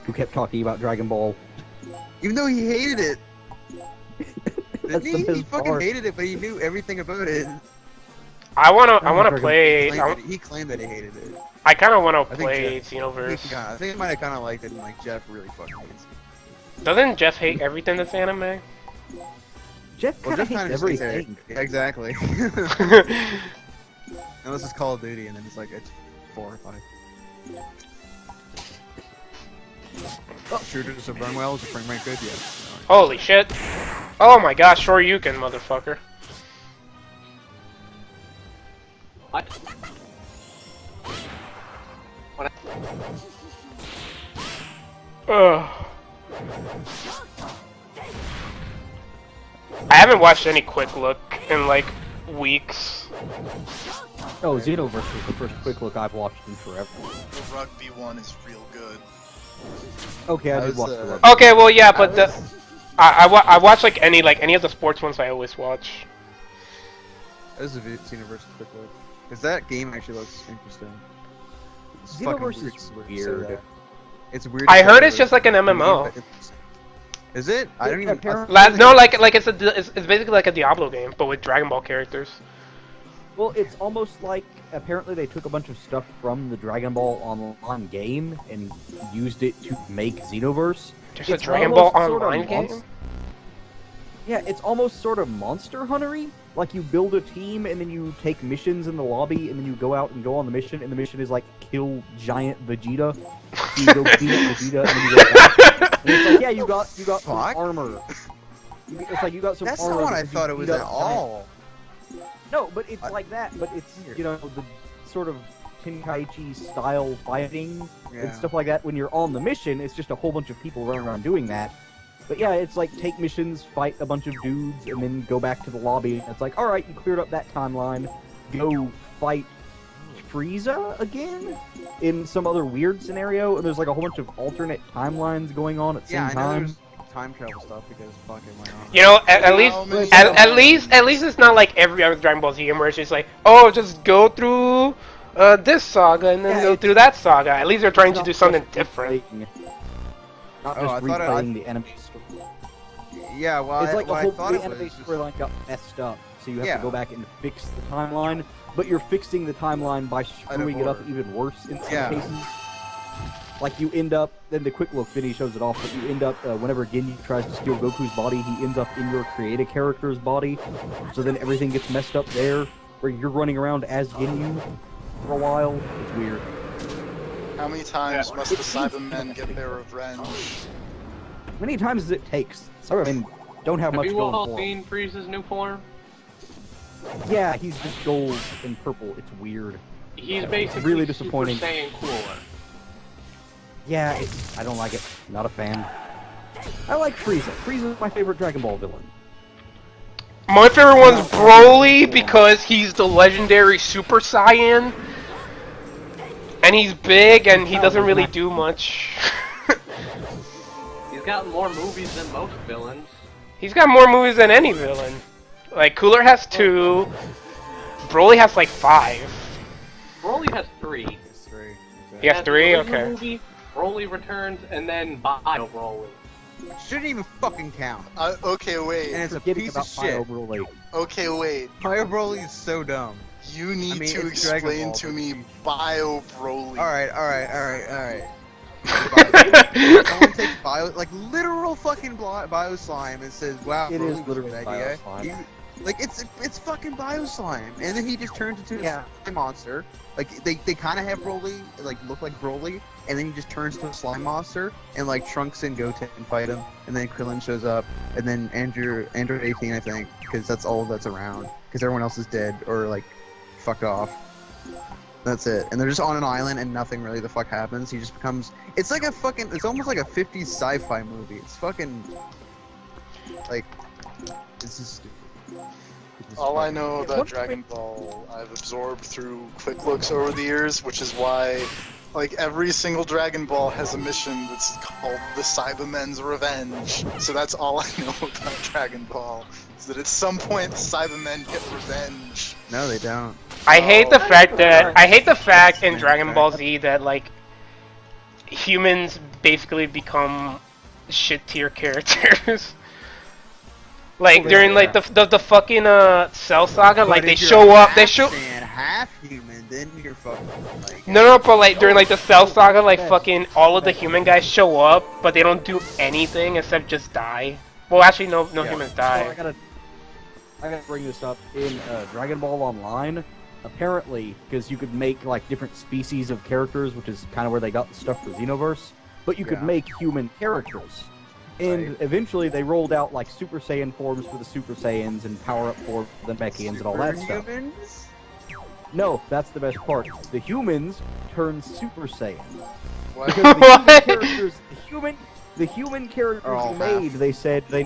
S15: who kept talking about Dragon Ball.
S14: Even though he hated it. He fucking
S15: part.
S14: hated it, but he knew everything about it.
S1: I wanna play.
S14: He claimed that he hated it.
S1: I kind of wanna play Xenoverse.
S14: I think he might have kind of liked it, and like Jeff really fucking hates it.
S1: Doesn't Jeff hate everything that's anime?
S15: Jeff kind of hates everything.
S14: Yeah, exactly. Unless it's Call of Duty, and then it's like it's 4 or 5. Oh, shooters that burn well, is the frame rate good? Yeah.
S1: Holy shit! Oh my gosh, sure you can, motherfucker.
S9: What?
S1: Ugh. I haven't watched any Quick Look in like weeks.
S15: Oh, Xenoverse was the first quick look I've watched in forever.
S13: The rugby one is real good.
S15: Okay, I did watch the rugby.
S1: Okay, well yeah, but I watch like any of the sports ones I always watch.
S14: That was a Xenoverse quick look. Because that game actually looks interesting. It's
S15: Xenoverse
S14: fucking
S15: is
S14: weird.
S15: weird.
S14: It's weird.
S1: I heard it's just like an MMO.
S14: Is it? I don't even.
S1: No, like it's basically like a Diablo game, but with Dragon Ball characters.
S15: Well, it's almost like apparently they took a bunch of stuff from the Dragon Ball Online game and used it to make Xenoverse.
S1: There's a Dragon Ball
S15: sort of
S1: Online game?
S15: Yeah, it's almost sort of Monster Hunter-y. Like you build a team and then you take missions in the lobby and then you go out and go on the mission, and the mission is like kill giant Vegeta. So you go beat up Vegeta and then you go back. And it's like, yeah, you got some armor. It's like you got some
S14: That's
S15: armor.
S14: not what I
S15: because you
S14: thought it was
S15: beat
S14: at
S15: up
S14: all.
S15: No, but it's like that, but it's, you know, the sort of Tenkaichi style fighting and stuff like that. When you're on the mission, it's just a whole bunch of people running around doing that. But yeah, it's like take missions, fight a bunch of dudes, and then go back to the lobby. It's like, alright, you cleared up that timeline, go fight Frieza again in some other weird scenario, and there's like a whole bunch of alternate timelines going on at the same time.
S14: There's time travel stuff because fucking why not?
S1: You know, at least it's not like every other Dragon Ball Z game where it's just like, oh, just go through this saga and then go through that saga. At least they're trying to do something different.
S15: Not just replaying the enemy story.
S14: Yeah, well,
S15: it's like
S14: the
S15: whole enemy storyline got messed up, so you have to go back and fix the timeline. But you're fixing the timeline by screwing it up even worse in some cases. Like you end up, then the quick look video shows it off, but you end up, whenever Ginyu tries to steal Goku's body, he ends up in your created character's body. So then everything gets messed up there, where you're running around as Ginyu for a while. It's weird.
S13: How many times must the Cybermen get their revenge?
S15: Many times as it takes. Cybermen don't have much
S9: Have you
S15: going
S9: all
S15: for them.
S9: seen Frieza's new form?
S15: Yeah, he's just gold and purple. It's weird.
S9: He's basically
S15: really disappointing.
S9: Super Saiyan cooler.
S15: Yeah, I don't like it. Not a fan. I like Frieza. Frieza's my favorite Dragon Ball villain.
S1: My favorite one's Broly because he's the legendary Super Saiyan. And he's big and he doesn't really do much.
S9: He's got more movies than most villains.
S1: He's got more movies than any villain. Like, Cooler has 2. Broly has like 5.
S9: Broly has 3.
S1: He has 3?
S9: The
S1: Okay.
S9: Movie, Broly Returns, and then Bio Broly.
S14: Shouldn't even fucking count.
S13: Okay, wait.
S14: And it's a piece of shit.
S13: Okay, wait.
S14: Bio Broly is so dumb.
S13: You need to
S14: it's Dragon
S13: explain
S14: Ball,
S13: to
S14: but
S13: me Bio Broly.
S14: Alright. Someone takes bio, like literal fucking bio slime and says, "Wow,
S15: It
S14: Broly
S15: is
S14: was
S15: literally
S14: a good
S15: bio
S14: idea."
S15: slime.
S14: Like it's fucking bio slime, and then he just turns into a slime monster. Like they kind of have Broly like look like Broly, and then he just turns into a slime monster, and like Trunks and Goten fight him, and then Krillin shows up, and then Android 18, I think, because that's all that's around, because everyone else is dead or like fucked off. That's it. And they're just on an island and nothing really the fuck happens. He just becomes... It's like a fucking... It's almost like a 50s sci-fi movie. It's fucking... Like... This is stupid.
S13: All I know about Dragon Ball, I've absorbed through quick looks over the years, which is why, like, every single Dragon Ball has a mission that's called the Cybermen's Revenge. So that's all I know about Dragon Ball, is that at some point the Cybermen get revenge.
S14: No, they don't.
S1: I hate the fact in Dragon Ball Z that like humans basically become shit tier characters. Like during like the fucking Cell Saga, like they show up,
S14: half human, then you're fucking like...
S1: No, but like during like the Cell Saga, like fucking all of the human guys show up, but they don't do anything except just die. Well, actually, no humans die.
S15: Well, I gotta bring this up in Dragon Ball Online. Apparently, because you could make like different species of characters, which is kind of where they got the stuff for Xenoverse. But you could make human characters, and eventually they rolled out like Super Saiyan forms for the Super Saiyans and power-up forms for the Mechians and all that stuff.
S14: Humans?
S15: No, that's the best part. The humans turn Super Saiyan.
S13: What?
S15: Because the human characters, The human characters
S14: all
S15: you made,
S14: half.
S15: they said they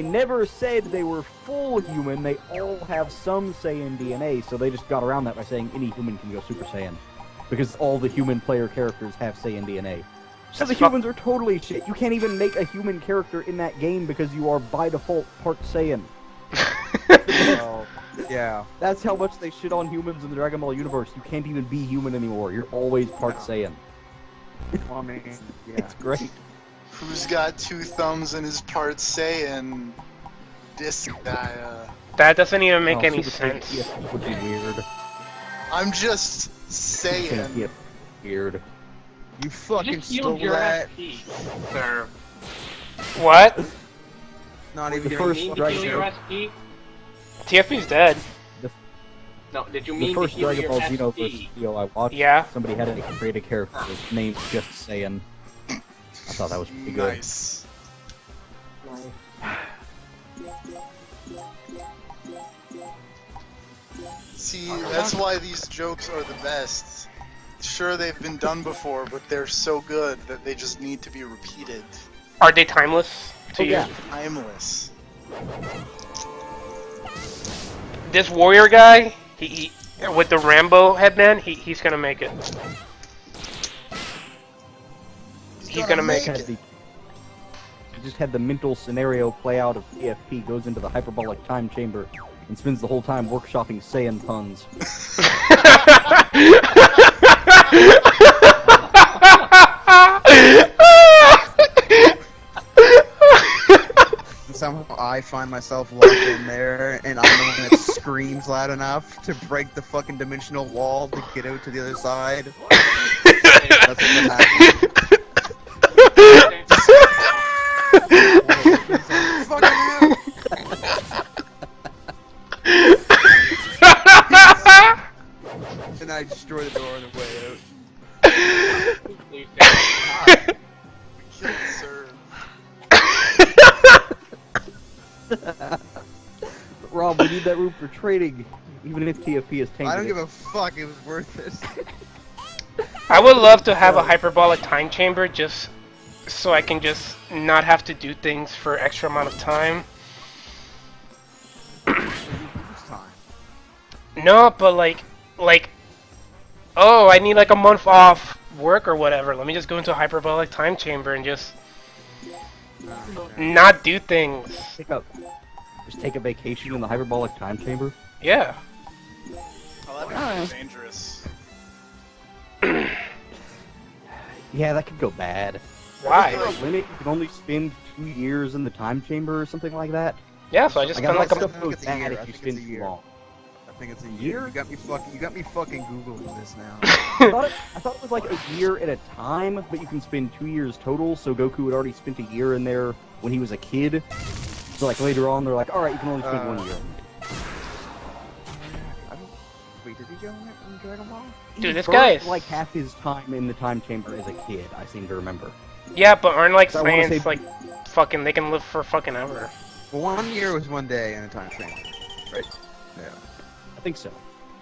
S15: never said they were full human. They all have some Saiyan DNA, so they just got around that by saying any human can go Super Saiyan, because all the human player characters have Saiyan DNA. So the humans are totally shit. You can't even make a human character in that game because you are by default part Saiyan.
S14: Well, yeah.
S15: That's how much they shit on humans in the Dragon Ball universe. You can't even be human anymore. You're always part Saiyan.
S14: Well, I mean, yeah.
S15: It's great.
S13: Who's got two thumbs and is part Saiyan? Disgaea.
S1: That doesn't even make any
S15: Super Saiyan
S1: sense.
S15: TFP would be weird.
S13: I'm just saying.
S15: TFP weird.
S14: You fucking
S9: Just healed
S14: stole
S9: your
S14: that.
S9: SP, sir.
S1: What?
S14: Not even
S15: The
S9: Did you
S15: first
S9: mean to
S15: Dragon
S9: heal your
S15: Ball-
S9: SP?
S1: TFP's dead.
S9: No, did you
S15: The
S9: mean to
S15: first
S9: heal
S15: Dragon
S9: your
S15: Ball
S9: SP?
S15: Xenoverse video I watched,
S1: Yeah.
S15: somebody had to create a character named just Saiyan. I thought that was pretty good.
S13: Nice. See, that's why these jokes are the best. Sure, they've been done before, but they're so good that they just need to be repeated.
S1: Are they timeless to you?
S15: yeah.
S13: Timeless.
S1: This warrior guy, he with the Rambo headband, he's gonna make it. He's gonna make it.
S15: He just had the mental scenario play out of TFP, goes into the hyperbolic time chamber, and spends the whole time workshopping Saiyan puns.
S14: Somehow I find myself locked in there, and I'm the one that screams loud enough to break the fucking dimensional wall to get out to the other side. That's what happens. Fucking hell! And I destroy the door on the way out.
S9: Please don't.
S13: Kill the sir.
S15: Rob, we need that room for trading, even if TFP is tainted.
S14: I don't give a fuck, it was worth it.
S1: I would love to have a hyperbolic time chamber just so I can just not have to do things for extra amount of time. No, but like, oh, I need like a month off work or whatever. Let me just go into a hyperbolic time chamber and just not do things.
S15: Just take a vacation in the hyperbolic time chamber?
S1: Yeah.
S13: Oh, that'd be dangerous.
S15: Yeah, that could go bad.
S1: Why?
S15: Is there a limit? You can only spend 2 years in the time chamber or something like that?
S1: Yeah, so I just spent like a
S15: stuff
S14: I think
S15: goes
S14: it's a
S15: bad
S14: year.
S15: if
S14: I
S15: you
S14: think
S15: spend
S14: it's a
S15: too
S14: year.
S15: long.
S14: I think it's a
S15: Year?
S14: year. You got me fucking googling this now.
S15: I thought it was like a year at a time, but you can spend 2 years total, so Goku had already spent a year in there when he was a kid. So like later on, they're like, alright, you can only spend 1 year.
S14: Wait, did he go in Dragon Ball?
S1: Dude, this
S15: He
S1: guy
S15: burnt,
S1: is...
S15: like half his time in the time chamber as a kid, I seem to remember.
S1: Yeah, but aren't like
S15: So I wanna
S1: Saiyans
S15: say-
S1: like fucking, they can live for fucking ever.
S14: 1 year was 1 day in a time frame. Right. Yeah.
S15: I think so.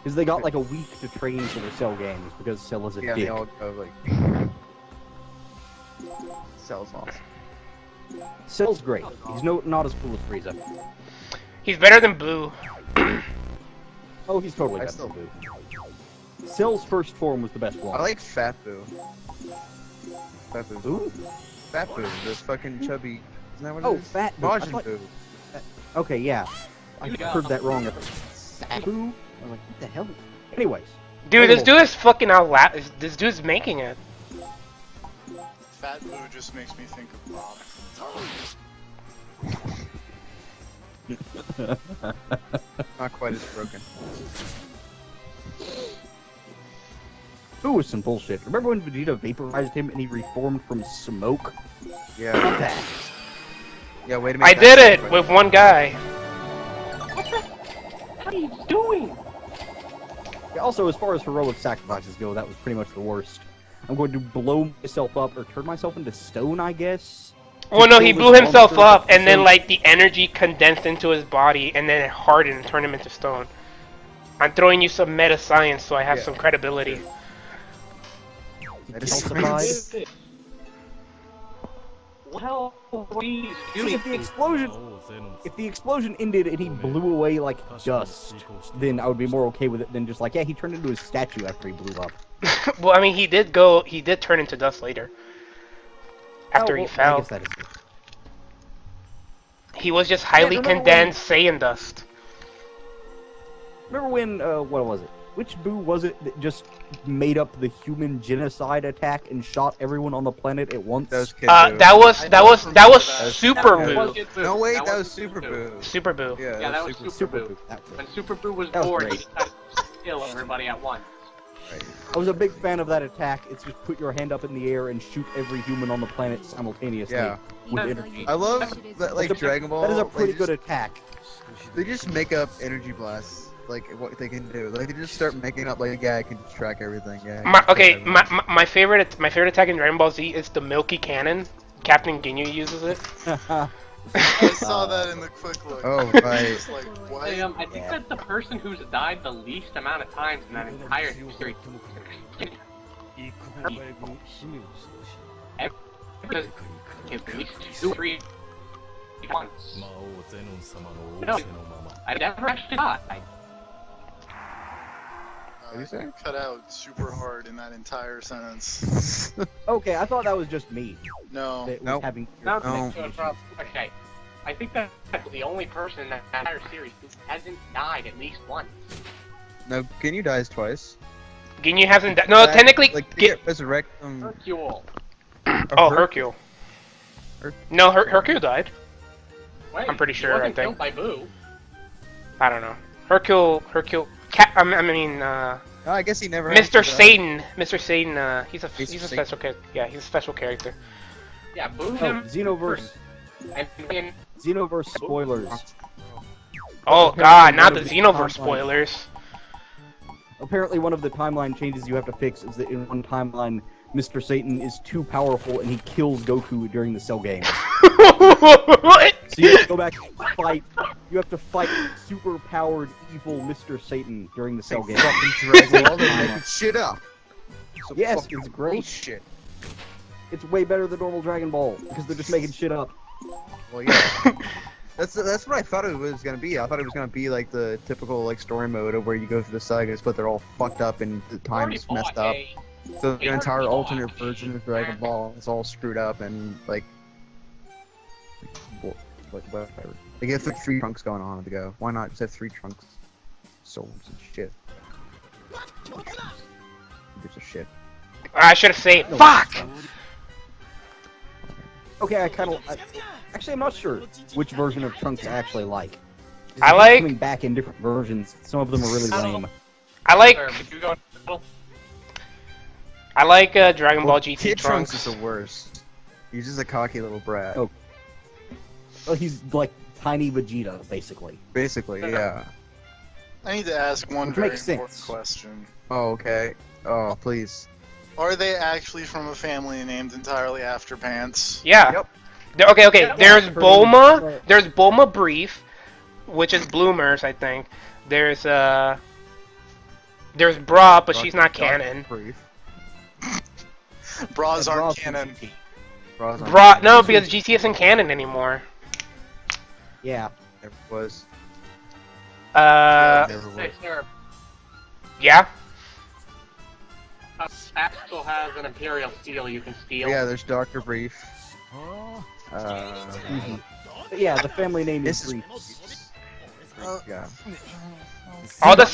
S15: Because they got like a week to train for their Cell games, because Cell is a
S14: Yeah,
S15: dick.
S14: they all go like. Cell's awesome.
S15: Cell's great. He's not as cool as Frieza.
S1: He's better than Blue.
S15: Oh, he's totally
S14: I
S15: better
S14: still-
S15: than Boo. Cell's first form was the best one.
S14: I like Fat Boo. Fat Boo.
S15: Who?
S14: Fat Boo, the fucking chubby. Isn't that what it
S15: Oh,
S14: is?
S15: Fat Boo. I
S14: Majin
S15: thought-
S14: Boo.
S15: Okay, yeah. I heard that wrong. Fat Boo? I was like, what the hell? Anyways.
S1: Dude, this dude is fucking out loud. This dude's making it.
S13: Fat Boo just makes me think of Bob.
S14: Not quite as broken.
S15: Boo was some bullshit. Remember when Vegeta vaporized him and he reformed from smoke?
S14: Yeah.
S15: Fuck that.
S14: Yeah, wait a minute.
S1: I did it with one guy.
S8: What are you doing?
S15: Yeah, also, as far as heroic sacrifices go, that was pretty much the worst. I'm going to blow myself up or turn myself into stone, I guess.
S1: Well, no, he
S15: kill
S1: blew
S15: this
S1: himself
S15: monster
S1: up,
S15: with
S1: and then
S15: stone.
S1: like the energy condensed into his body, and then it hardened and turned him into stone. I'm throwing you some meta science, so I have some credibility.
S15: Calcified.
S9: Well, please do.
S15: See, if the explosion ended and he blew away like dust, then I would be more okay with it than just like, yeah, he turned into a statue after he blew up.
S1: Well, I mean, he did turn into dust later. After he fell.
S15: I guess that is true.
S1: He was just highly condensed Saiyan dust.
S15: Remember when, what was it? Which Boo was it that just made up the human genocide attack and shot everyone on the planet at once?
S1: That was Super Boo.
S14: No wait, that was Super Boo.
S1: Super Boo.
S9: Yeah, that was Super Boo. When Super Boo was born, he decided to kill everybody at once.
S15: I was a big fan of that attack. It's just put your hand up in the air and shoot every human on the planet simultaneously with energy.
S14: I love that, like Dragon Ball.
S15: That is a pretty good attack.
S14: They just make up energy blasts, like what they can do. Like they just start making up, like, yeah, I can track everything. Yeah.
S1: My favorite attack in Dragon Ball Z is the Milky Cannon. Captain Ginyu uses it.
S13: I saw that in the quick look.
S14: Oh, right.
S13: Just like, what?
S9: I think that's the person who's died the least amount of times in that entire series. At least 2 or 3 once. No, I never actually died.
S13: Cut out super hard in that entire sentence.
S15: Okay, I thought that was just me.
S13: No.
S15: That was having
S9: Okay, I think that's the only person in that entire series who hasn't died at least once.
S14: No, Ginyu dies twice.
S1: Ginyu hasn't died. No, technically.
S14: Like, get resurrect him.
S9: Hercule.
S1: Oh, Hercule. No, Hercule died.
S9: Wait,
S1: I'm pretty sure.
S9: He wasn't
S1: I think.
S9: killed by Boo.
S1: I don't know. Hercule.
S14: I guess he never.
S1: Mr. Satan. Mr. Satan. He's a special character. Yeah, he's a special character.
S9: Yeah, Boo.
S15: Xenoverse. Xenoverse spoilers.
S1: Oh God, not the Xenoverse spoilers.
S15: Apparently, one of the timeline changes you have to fix is that in one timeline, Mr. Satan is too powerful and he kills Goku during the Cell game.
S1: What?
S15: So you have to go back and fight. You have to fight super-powered evil Mr. Satan during the Cell game.
S14: Making shit up. So
S15: yes, it's great.
S14: Shit.
S15: It's way better than normal Dragon Ball because they're just making shit up.
S14: Well, yeah. That's what I thought it was gonna be. I thought it was gonna be like the typical like story mode of where you go through the sagas, but they're all fucked up and the time's messed up. So the entire alternate version of Dragon Ball is all screwed up and like whatever. Like you have like 3 trunks going on at the go. Why not just have 3 trunks? Souls and shit. Who gives a shit?
S1: I should have saved. Fuck!
S15: Okay, actually, I'm not sure which version of Trunks I actually like.
S1: I like
S15: coming back in different versions. Some of them are really lame.
S1: I like Dragon Ball GT
S14: Kid
S1: Trunks.
S14: Trunks is the worst. He's just a cocky little brat.
S15: Oh. Well, he's like tiny Vegeta, basically.
S14: Basically, yeah.
S13: I need to ask one
S15: Which
S13: very
S15: makes
S13: important
S15: sense.
S13: question.
S14: Oh, okay. Oh, please.
S13: Are they actually from a family named entirely after Pants?
S1: Yeah. Yep. Okay. There's Bulma. There's Bulma Brief, which is Bloomers, I think. There's Bra, but she's not canon.
S13: Bras aren't canon.
S1: Bra, no, because GT isn't canon anymore.
S15: Yeah.
S14: Never was.
S1: Yeah.
S9: Axel has an Imperial Steel you can steal.
S14: Yeah, there's Dr. Brief.
S15: Yeah, the family name is Brief.
S14: Yeah.
S1: All the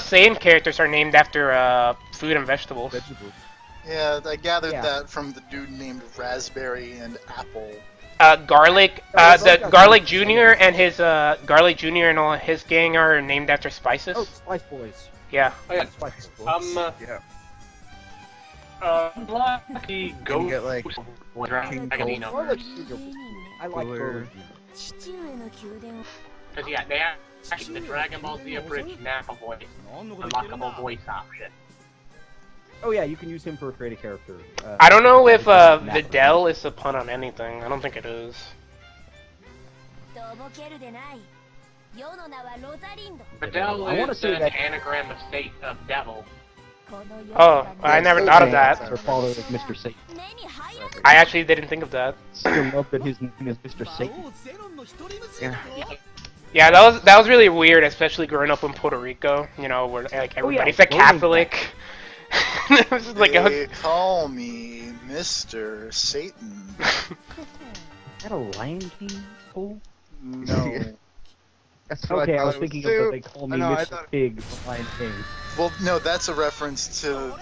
S1: Saiyan characters are named after food and vegetables.
S13: Yeah, I gathered that from the dude named Raspberry and Apple.
S1: Garlic, the Garlic Jr. and his Garlic Jr. and all his gang are named after spices.
S15: Oh, Spice Boys.
S1: Yeah.
S9: Oh, yeah.
S15: Spice Boys.
S9: Blocky Ghost.
S14: Get like
S9: King Cold.
S15: I like Gold.
S9: Because yeah, they have actually the Dragon Ball Z abridged Nappa voice, unlockable voice option.
S15: Oh yeah, you can use him for a creative character.
S1: I don't know if Videl is a pun on anything. I don't think it is.
S9: Videl is an anagram of devil.
S1: Oh, I never thought of that.
S15: Her father is Mr. Satan.
S1: I actually didn't think of that.
S15: I love that his name is Mr. Satan.
S14: Yeah.
S1: Yeah, that was really weird, especially growing up in Puerto Rico. You know, where like everybody's a Catholic. It was just like
S13: They call me Mr. Satan.
S15: Is that a Lion King pool?
S13: No.
S14: That's what
S15: Okay, I was
S14: thought it
S15: thinking
S14: too.
S15: of They Call Me Mr. Pig from Lion King.
S13: Well, no, that's a reference to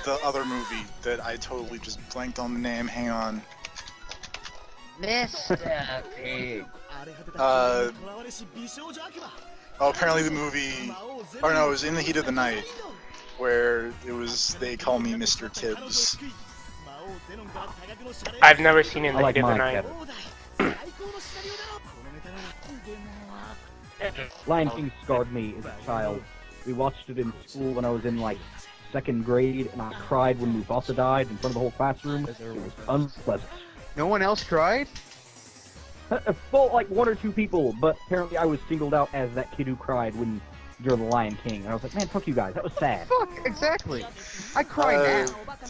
S13: the other movie that I totally just blanked on the name. Hang on.
S14: Mr. Pig.
S13: Oh, apparently the movie. Or no, it was In the Heat of the Night, where it was They Call Me Mr. Tibbs.
S1: I've never seen In the Heat of the Night.
S15: Lion King scarred me as a child. We watched it in school when I was in like 2nd grade, and I cried when Mufasa died in front of the whole classroom. It was unpleasant.
S14: No one else cried?
S15: Well, like 1 or 2 people, but apparently I was singled out as that kid who cried when you're the Lion King, and I was like, man, fuck you guys, that was sad.
S14: Fuck, exactly. I cry now.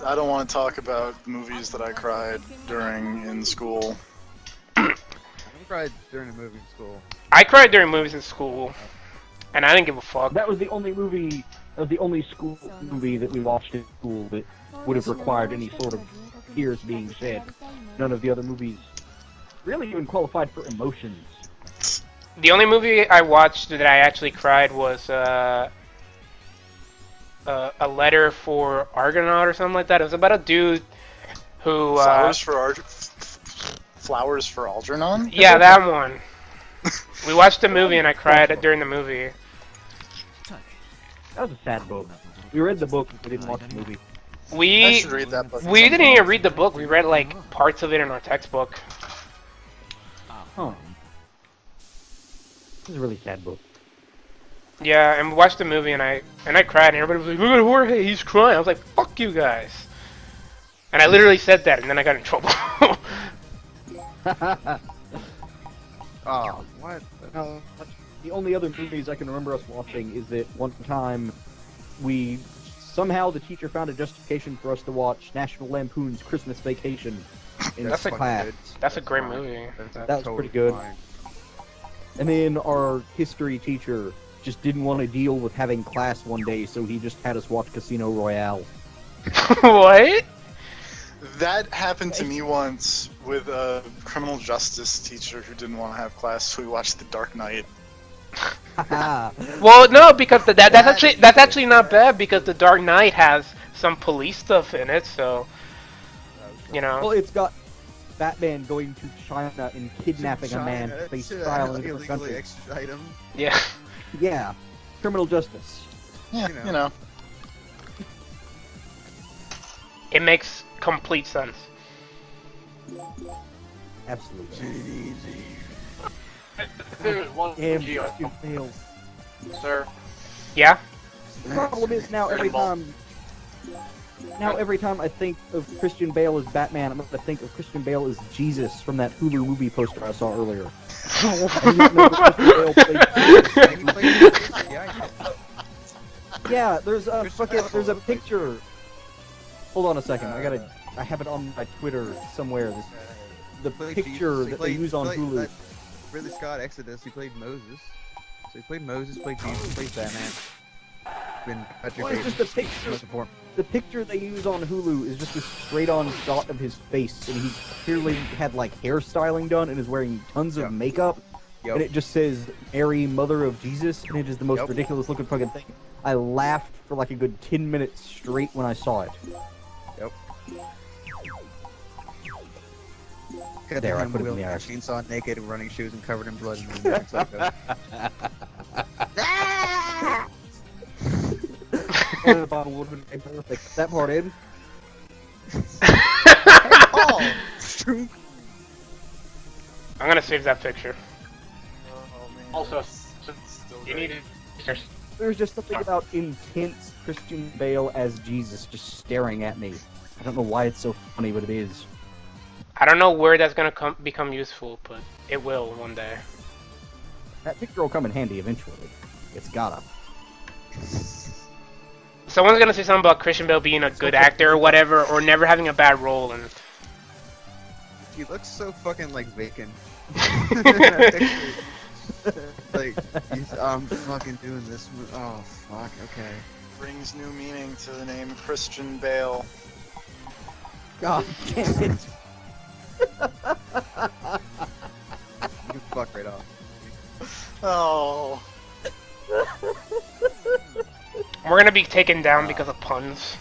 S13: I don't want to talk about the movies that I cried during in school.
S14: I cried during a movie in school.
S1: I cried during movies in school, and I didn't give a fuck.
S15: That was the only movie, the only school movie that we watched in school that would have required any sort of tears being shed. None of the other movies really even qualified for emotions.
S1: The only movie I watched that I actually cried was A Letter for Argonaut or something like that. It was about a dude who
S13: Flowers for Algernon?
S1: Yeah, that one. We watched the movie and I cried during the movie.
S15: That was a sad book. We read the book, but we didn't watch the movie.
S13: I
S1: We
S13: should read that book.
S1: didn't even read the book. We read like parts of it in our textbook.
S15: Huh. This is a really sad book.
S1: Yeah, and we watched the movie and I cried and everybody was like, "Look at Jorge, he's crying." I was like, "Fuck you guys." And I literally said that and then I got in trouble.
S14: Oh, what?
S15: No, the only other movies I can remember us watching is that one time somehow the teacher found a justification for us to watch National Lampoon's Christmas Vacation in class.
S1: That's a great movie.
S15: That was pretty good.
S14: Fine.
S15: And then our history teacher just didn't want to deal with having class one day, so he just had us watch Casino Royale.
S1: What?
S13: That happened to me once with a criminal justice teacher who didn't want to have class, so we watched The Dark Knight.
S1: Well, no, because that's actually not bad because The Dark Knight has some police stuff in it, so you know.
S15: Well, it's got Batman going to China and kidnapping a man to face trial in a different country.
S14: Extradite him.
S1: Yeah.
S15: Yeah, criminal justice.
S13: Yeah, you know.
S1: It makes complete sense.
S15: Absolutely.
S9: There's one
S15: Damn,
S9: Geo.
S15: you failed.
S9: Sir.
S1: Yeah?
S15: The problem is now every time I think of Christian Bale as Batman, I'm going to think of Christian Bale as Jesus from that Hulu movie poster I saw earlier. Yeah, there's a picture. Hold on a second, I have it on my Twitter somewhere. The picture that they use on Hulu.
S14: Ridley Scott Exodus, he played Moses. So he played Moses, played Jesus, played Batman.
S15: Well, it's just the picture. The picture they use on Hulu is just a straight-on shot of his face, and he clearly had like hairstyling done and is wearing tons of makeup. And it just says Mary, Mother of Jesus, and it is the most ridiculous-looking fucking thing. I laughed for like a good 10 minutes straight when I saw it.
S14: Yep.
S15: There, I put it in the ice.
S14: Chainsaw naked, running shoes, and covered in blood. And American Psycho.
S15: The bottle would have been perfect. That part in.
S1: I'm gonna save that picture.
S9: Also, you need to...
S15: There's just something about intense Christian Bale as Jesus just staring at me. I don't know why it's so funny, but it is.
S1: I don't know where that's gonna become useful, but it will one day.
S15: That picture will come in handy eventually. It's gotta.
S1: someone's gonna say something about Christian Bale being a good actor or whatever, or never having a bad role, and
S14: He looks so fucking like vacant. Like I'm fucking doing this. Oh fuck. Okay.
S13: Brings new meaning to the name Christian Bale.
S15: God damn it.
S14: You can fuck right off.
S13: Oh.
S1: we're gonna be taken down because of puns.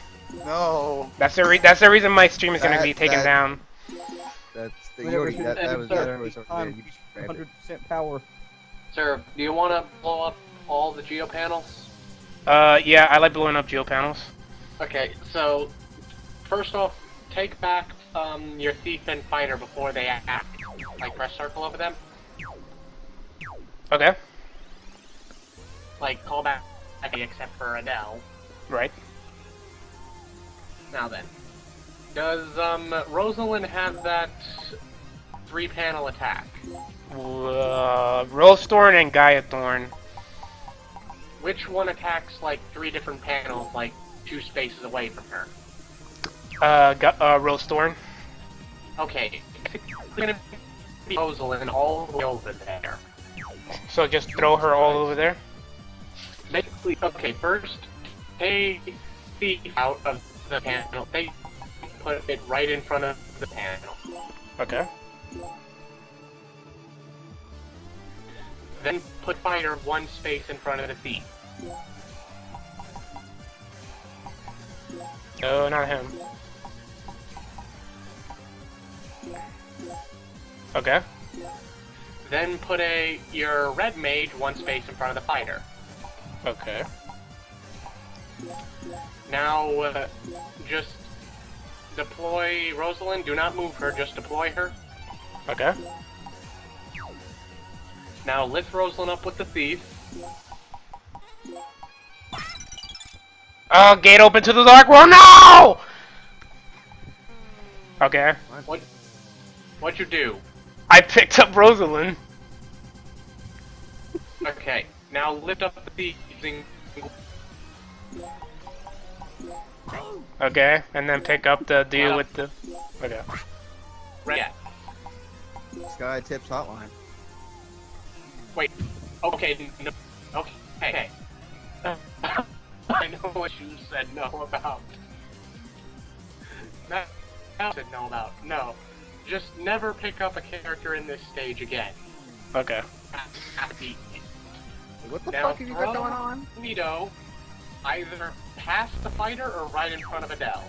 S13: No.
S1: That's the reason my stream is gonna be taken down.
S14: That's the Yodi. That was already you just grabbed it.
S15: 100% power.
S9: Sir, do you want to blow up all the geo panels?
S1: Yeah, I like blowing up geo panels.
S9: Okay, so first off, take back your thief and fighter before they act. Like press circle over them.
S1: Okay.
S9: Like call back except for Adele.
S1: Right.
S9: Now then, does Rosalind have that 3-panel attack?
S1: Rollstorn and Gaiathorn.
S9: Which one attacks like 3 different panels, like 2 spaces away from her?
S1: Rollstorn.
S9: Okay, it's gonna be Rosalind all the way over there.
S1: So just throw her all over there?
S9: Basically, okay, first, take the out of the panel. They put it right in front of the panel.
S1: Okay.
S9: Then put fighter 1 space in front of the thief.
S1: No, not him. Okay.
S9: Then put your red mage 1 space in front of the fighter.
S1: Okay.
S9: Now, just deploy Rosalind. Do not move her, just deploy her.
S1: Okay.
S9: Now lift Rosalind up with the thief.
S1: Oh, gate open to the dark world. No! Okay.
S9: What'd you do?
S1: I picked up Rosalind.
S9: Okay. Now lift up the thief using.
S1: Okay, and then pick up the deal with the. Okay.
S9: Yeah.
S14: Sky Tips Hotline.
S9: Wait. Okay. No. Okay. I know what you said no about. Now said no about. No. Just never pick up a character in this stage again.
S1: Okay.
S14: What the
S9: Now,
S14: fuck have you got going on?
S9: Nito, either past the fighter or right in front of Adele.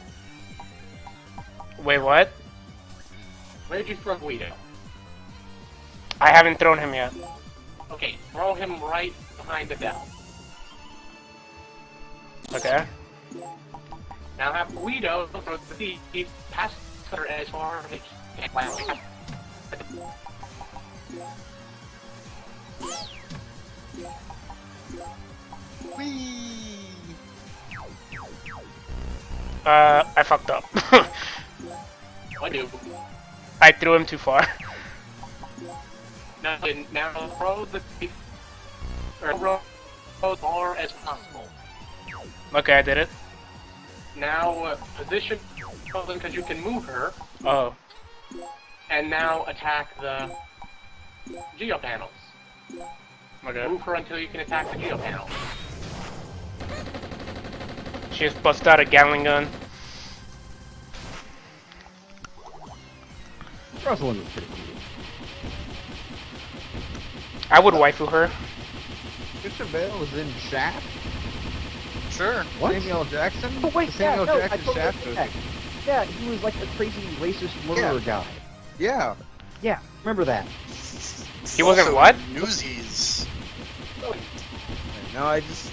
S1: Wait, what?
S9: Where'd you throw Guido?
S1: I haven't thrown him yet.
S9: Okay, throw him right behind Adele.
S1: Okay.
S9: Now have Guido throw the thief past her as far as he can.
S13: Whee!
S1: I fucked up.
S9: What do?
S1: I threw him too far.
S9: Now throw the thief, or throw as far as possible.
S1: Okay, I did it.
S9: Now position Rosalind because you can move her,
S1: Oh.
S9: and now attack the geo panels.
S1: Okay.
S9: Move her until you can attack the geo panels.
S1: She just busted out a Gatling gun.
S15: Rosalind was pretty cool.
S1: I would waifu her.
S14: Christian Bale was in Shaft.
S13: Sure.
S15: What?
S14: Samuel L. Jackson.
S15: Oh wait,
S14: Samuel
S15: yeah, no,
S14: Jackson
S15: I totally
S14: Shaft
S15: get
S14: movie.
S15: that. Yeah, he was like a crazy racist murderer guy.
S14: Yeah.
S15: Yeah, remember that.
S1: He wasn't
S13: Also
S1: what?
S13: Newsies.
S14: No, I just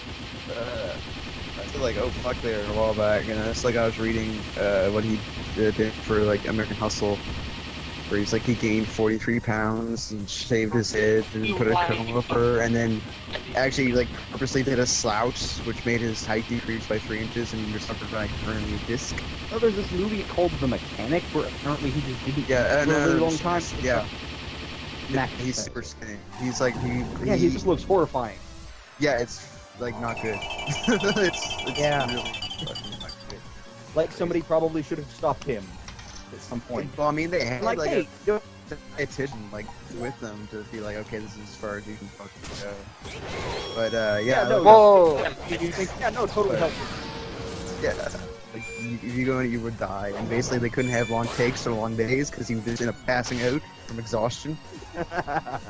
S14: I feel like, oh fuck there a while back, and it's like I was reading what he did for like American Hustle, where he's like he gained 43 pounds and shaved his head and put a comb over, and then actually like purposely did a slouch, which made his height decrease by 3 inches, and he was suffered by hernia disc.
S15: Oh, there's this movie called The Mechanic where apparently he just didn't
S14: Yeah,
S15: eat for a really long time.
S14: Yeah.
S15: Mac
S14: He's super skinny. He's like he
S15: just looks horrifying.
S14: Yeah, it's like not good. It's
S15: Yeah.
S14: really fucking not good.
S15: Like somebody probably should have stopped him at some point.
S14: Well, I mean, they had
S15: Like,
S14: like
S15: hey,
S14: a dietitian like with them to be like, okay, this is as far as you can fucking go. But yeah,
S15: no,
S14: like,
S1: Whoa!
S15: you think, yeah, no, totally helpful.
S14: yeah, like if you go in, you would die. And basically, they couldn't have long takes or long days because he would just end up passing out from exhaustion.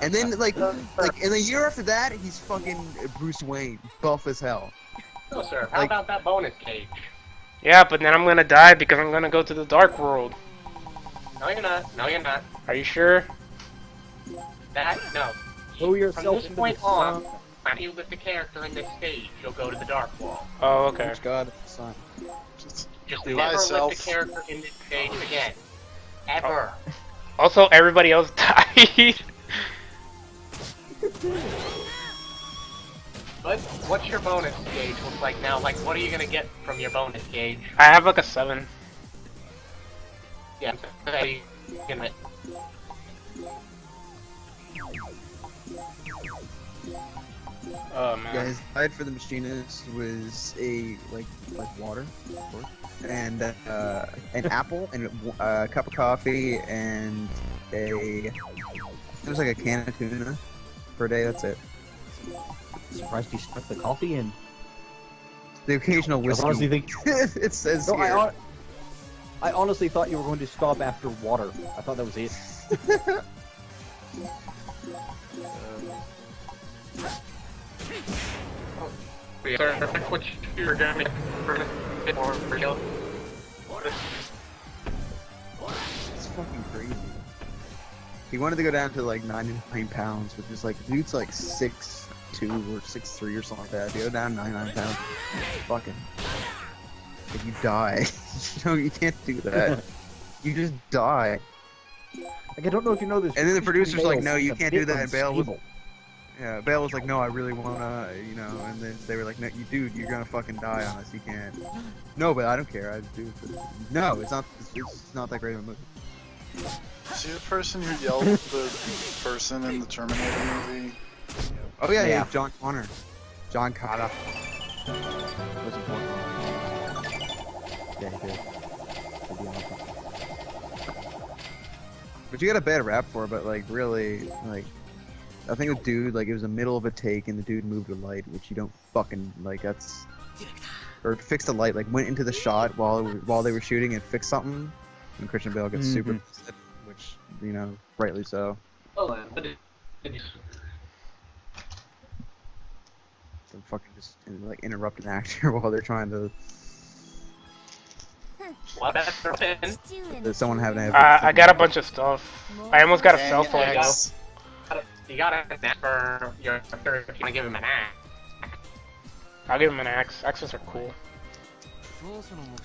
S14: And then like in a year after that, he's fucking Bruce Wayne, buff as hell.
S9: No, sir. How about that bonus cage?
S1: Yeah, but then I'm gonna die because I'm gonna go to the Dark World.
S9: No, you're not. No, you're not.
S1: Are you sure?
S9: No.
S15: Throw
S9: From
S15: yourself
S9: this
S15: into
S9: point
S15: the
S9: on,
S15: sun.
S9: when you lift the character in this stage, you'll go to the Dark World.
S1: Oh, okay.
S14: Which god? Son.
S9: Just
S13: Do
S9: never
S13: myself.
S9: lift the character in this stage again. Ever.
S1: Also, everybody else died.
S9: But what's your bonus gauge look like now? Like, what are you gonna get from your bonus gauge?
S1: I have like a 7.
S9: Yeah, I'm gonna.
S1: Oh man.
S14: Yeah, his diet for the machinist was a like water, of course, and an apple and a cup of coffee and it was like a can of tuna per day. That's it.
S15: Surprised you stuck the coffee in.
S14: The occasional whiskey.
S15: I honestly think
S14: It says
S15: no,
S14: here.
S15: I honestly thought you were going to stop after water. I thought that was it.
S9: Sir, what you're gonna get more real?
S14: It's fucking crazy. He wanted to go down to like 99 pounds, which is like, dude's like 6'2" or 6'3" or something like that. If you go down 99 pounds, fucking, if you die, you can't do that. You just die.
S15: Like, I don't know if you know this.
S14: And then the producer's like, no, you
S15: Bale's
S14: can't
S15: a
S14: do
S15: bit
S14: that. And Bale was,
S15: unstable.
S14: yeah, Bale was like, no, I really wanna, and then they were like, no, dude, you're gonna fucking die on us. You can't. No, but I don't care. I do. No, it's not. It's not that great of a movie.
S13: See the person who yelled at the person in the Terminator movie?
S14: Oh yeah,
S15: Yeah.
S14: John Connor. John Connor. Was it John Connor? Yeah, he did. But you got a bad rap for it, but like really, like I think the dude, like it was the middle of a take and the dude moved a light, which you don't fucking like. That's or fixed a light, like went into the shot while they were shooting and fixed something, and Christian Bale gets super upset, which rightly so.
S9: Oh, but
S14: So fucking just like interrupt an actor while they're trying to.
S9: what happened?
S14: That someone having to.
S1: I got a bunch of stuff. I almost got a cell phone though.
S13: Yes.
S9: You gotta for your character if you wanna give him an axe.
S1: I'll give him an axe. Axes are cool.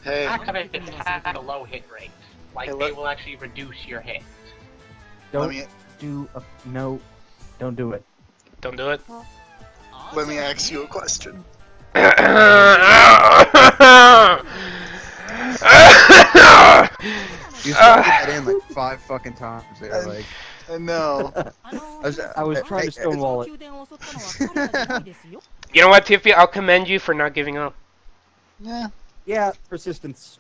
S13: Hey,
S9: It has a low hit rate. Like,
S13: Hey,
S9: they
S13: look.
S9: will actually reduce your hit.
S15: Don't
S13: me-
S15: do a no. Don't do it.
S1: Don't do it.
S13: let me ask you a question.
S14: You stuck that in like 5 fucking times. There, like.
S13: No.
S15: I was trying to stonewall it.
S1: You know what, Tiffy? I'll commend you for not giving up.
S13: Yeah.
S15: Yeah, persistence.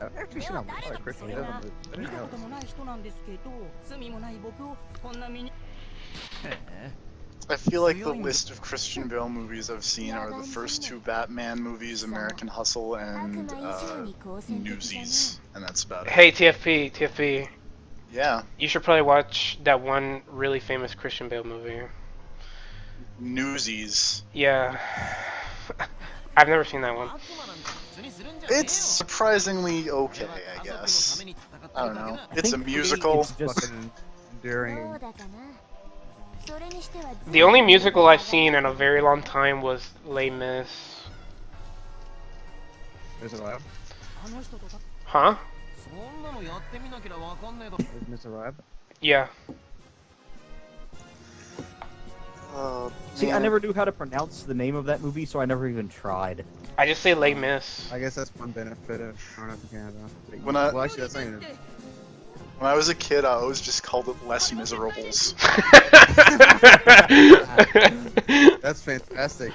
S14: I've actually seen a lot of Christian Bale movies. I didn't know this.
S13: I feel like the list of Christian Bale movies I've seen are the first 2 Batman movies, American Hustle and Newsies, and that's about it.
S1: Hey, TFP.
S13: Yeah,
S1: You should probably watch that one really famous Christian Bale movie.
S13: Newsies.
S1: Yeah. I've never seen that one.
S13: It's surprisingly okay, I guess. I don't know. It's a musical.
S15: It's just
S14: Fucking enduring.
S1: The only musical I've seen in a very long time was Les Mis.
S14: Is it allowed?
S1: Huh?
S14: Is Mr. Rab?
S1: Yeah.
S15: See, I
S13: Man.
S15: never knew how to pronounce the name of that movie, so I never even tried.
S1: I just say Les Mis.
S14: I guess that's one benefit of growing up in Canada.
S13: When I-
S14: Well, actually, that's not even.
S13: When I was a kid, I always just called it Les Miserables.
S14: That's fantastic.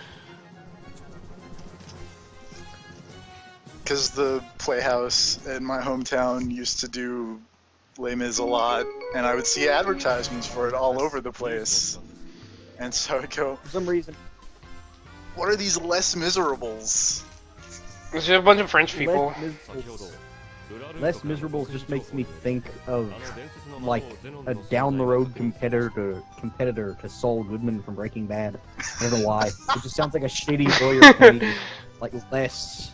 S13: Because the Playhouse in my hometown used to do Les Mis a lot, and I would see advertisements for it all over the place. And so I would go,
S15: For some reason.
S13: what are these Les Miserables?
S1: It's just a bunch of French people.
S15: Less Miserable just makes me think of like a down the road competitor to Saul Goodman from Breaking Bad. I don't know why. It just sounds like a shady lawyer name. Like Les.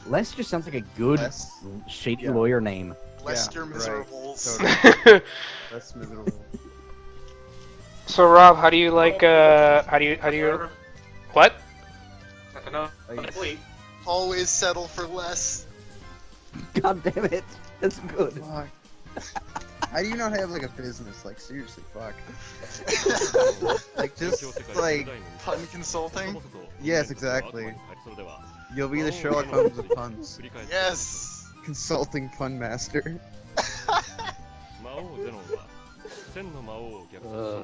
S15: Les just sounds like a good shady lawyer name.
S13: Lester Miserables.
S14: Totally. Less miserable.
S1: So Rob, how do you like? How do you? What?
S13: Always settle for less.
S15: God damn it. That's good.
S14: Fuck. How do you not have like a business? Like seriously, fuck. Like just like
S13: pun consulting.
S14: Yes, exactly. You'll be the Sherlock Holmes of puns.
S13: Yes.
S14: Consulting pun master.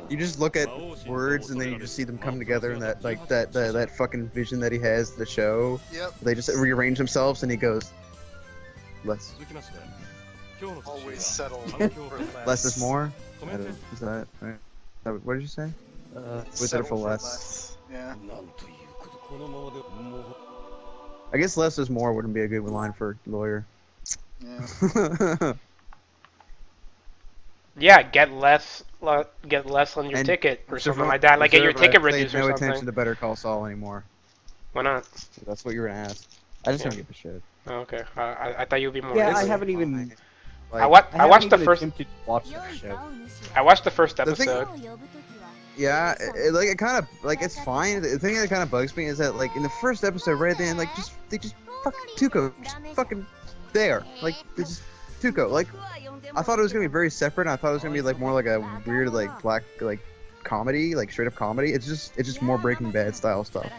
S14: You just look at words and then you just see them come together in that like that fucking vision that he has the show.
S13: Yep.
S14: They just rearrange themselves and he goes less.
S13: Always settle for less.
S14: Less is more. Is that right? What did you say? Was it for less?
S13: Yeah.
S14: I guess less is more wouldn't be a good line for lawyer.
S13: Yeah.
S1: Yeah, get less on your
S14: And
S1: ticket or something
S14: Zero-
S1: like that. Like get your
S14: Zero,
S1: ticket
S14: I
S1: reduced
S14: paid
S1: or
S14: no attention
S1: something.
S14: to Better Call Saul anymore.
S1: Why not?
S14: That's what you were gonna ask. I just
S1: Yeah.
S14: don't give a shit.
S1: Oh, okay. I thought you'd be more.
S15: Yeah,
S1: into
S15: I
S1: it.
S15: haven't even.
S14: Like,
S1: I
S15: haven't
S1: watched the
S15: even
S1: first.
S15: attempted to watch that show.
S1: I watched the first
S14: The thing-
S1: episode.
S14: Yeah, like it kind of like it's fine. The thing that kind of bugs me is that like in the first episode, right at the end, like they just fucking Tuco, just fucking there, like they just Tuco. Like I thought it was gonna be very separate. And I thought it was gonna be like more like a weird like black like comedy, like straight up comedy. It's just more Breaking Bad style stuff.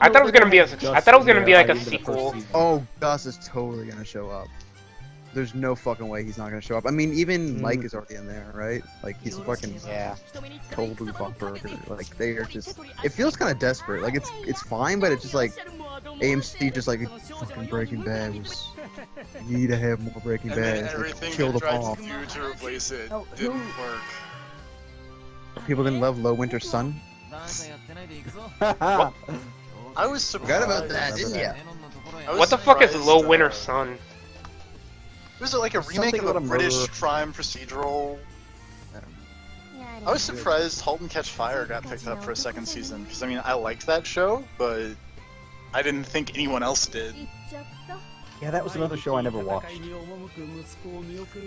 S1: I thought it was gonna be like a sequel.
S14: Oh, Gus is totally gonna show up. There's no fucking way he's not gonna show up. I mean, even Mike is already in there, right? Like he's a fucking toll booth operator. Like they are just. It feels kind of desperate. Like it's fine, but it's just like AMC just like fucking Breaking Bad was. You need to have more Breaking
S13: And
S14: Bad.
S13: then
S14: It's like,
S13: everything
S14: kill
S13: they
S14: the
S13: tried
S14: ball.
S13: to do to replace it
S15: Oh,
S13: didn't work.
S14: People didn't love Low Winter Sun.
S13: I was surprised.
S14: Forgot about that, didn't ya?
S1: What the fuck is Low Winter Sun?
S13: Was it like a remake
S15: Something
S13: of a
S15: about a
S13: British
S15: murderer.
S13: crime procedural? I was surprised *Halt and Catch Fire* got picked up for a second season because I mean I liked that show, but I didn't think anyone else did.
S15: Yeah, that was another show I never watched.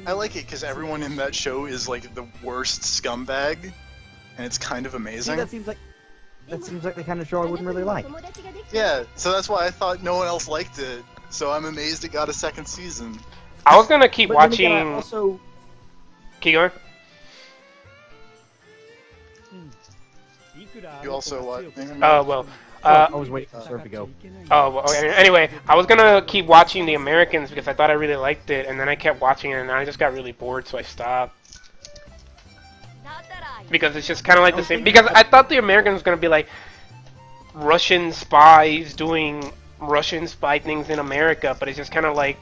S13: I like it because everyone in that show is like the worst scumbag, and it's kind of
S15: See,
S13: amazing.
S15: that seems like the kind of show I wouldn't really like.
S13: Yeah, so that's why I thought no one else liked it. So I'm amazed it got a second season.
S1: I was gonna keep
S15: But then
S1: watching.
S15: again, I also,
S1: Keep going.
S13: You also what?
S1: Well.
S15: I was waiting for Surf to go.
S1: Oh, well, anyway, I was gonna keep watching The Americans because I thought I really liked it, and then I kept watching it, and I just got really bored, so I stopped. Because it's just kind of like the same. Because I thought The Americans was gonna be like Russian spies doing Russian spy things in America, but it's just kind of like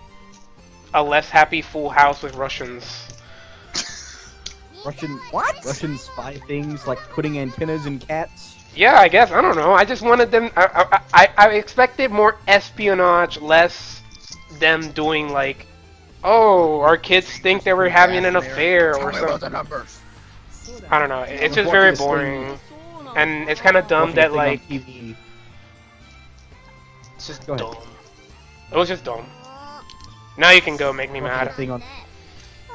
S1: a less happy Full House with Russians.
S15: Russian spy things like putting antennas in cats.
S1: Yeah, I guess. I don't know. I just wanted them. I expected more espionage, less them doing like, oh, our kids think that we're having an affair or something. I don't know. It's just very boring, and it's kind of dumb that like. It's just dumb. It was just dumb. Now you can go. Make me mad.
S15: I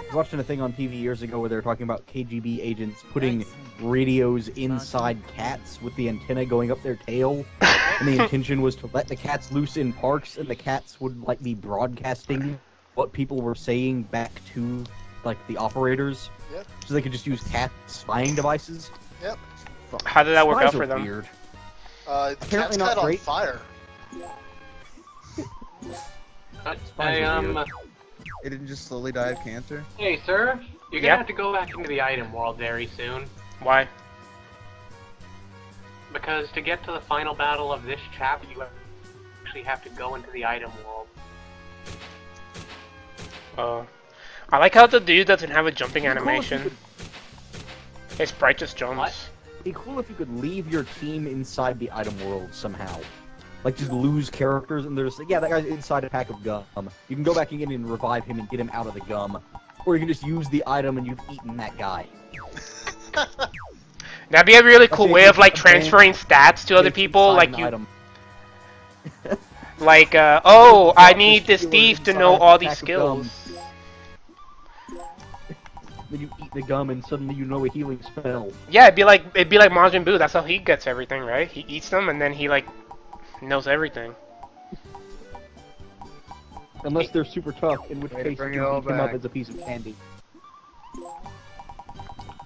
S15: was watching a thing on TV years ago where they were talking about KGB agents putting radios inside cats with the antenna going up their tail, and the intention was to let the cats loose in parks, and the cats would like be broadcasting what people were saying back to like the operators, so they could just use cat spying devices.
S13: Yep.
S1: How did that work
S15: Spies
S1: out for
S15: are
S1: them?
S15: Weird.
S13: Apparently
S15: Apparently not
S13: Cat's on
S15: great.
S13: fire.
S14: It didn't just slowly die of cancer?
S9: Hey, sir, you're gonna have to go back into the item world very soon.
S1: Why?
S9: Because to get to the final battle of this chapter, you actually have to go into the item world.
S1: Oh. I like how the dude doesn't have a jumping animation. His sprite just jumps.
S15: It'd be cool if you could leave your team inside the item world somehow. Like, just lose characters and they're just like, yeah, that guy's inside a pack of gum. You can go back again and revive him and get him out of the gum. Or you can just use the item and you've eaten that guy.
S1: That'd be a really cool way of, like, transferring stats to other people, like you...
S15: Item.
S1: Like, oh, I need this thief to know all these skills.
S15: Then you eat the gum and suddenly you know a healing spell.
S1: Yeah, it'd be like Majin Buu. That's how he gets everything, right? He eats them and then he like knows everything.
S15: Unless they're super tough, in which case you can beat them up as a piece of candy.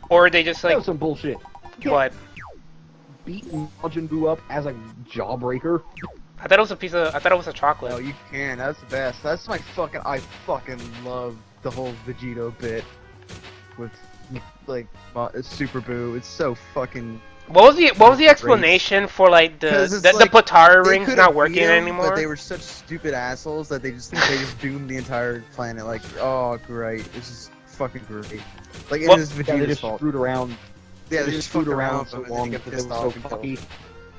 S1: Or they just like...
S15: That was some bullshit.
S1: What?
S15: Beat Majin Buu up as a jawbreaker.
S1: I thought it was a piece of... I thought it was a chocolate.
S14: Oh, you can. That's the best. That's my fucking... I fucking love the whole Vegito bit. With, like, Super Boo. It's so fucking...
S1: What was the explanation for like the Potara rings not working anymore?
S14: But they were such stupid assholes that they just doomed the entire planet. Like, oh great, this is fucking great. Like it is Vegeta's
S15: they just
S14: fault.
S15: Screwed around.
S14: Yeah, they just
S15: screwed around
S14: so
S15: long because they were so cocky.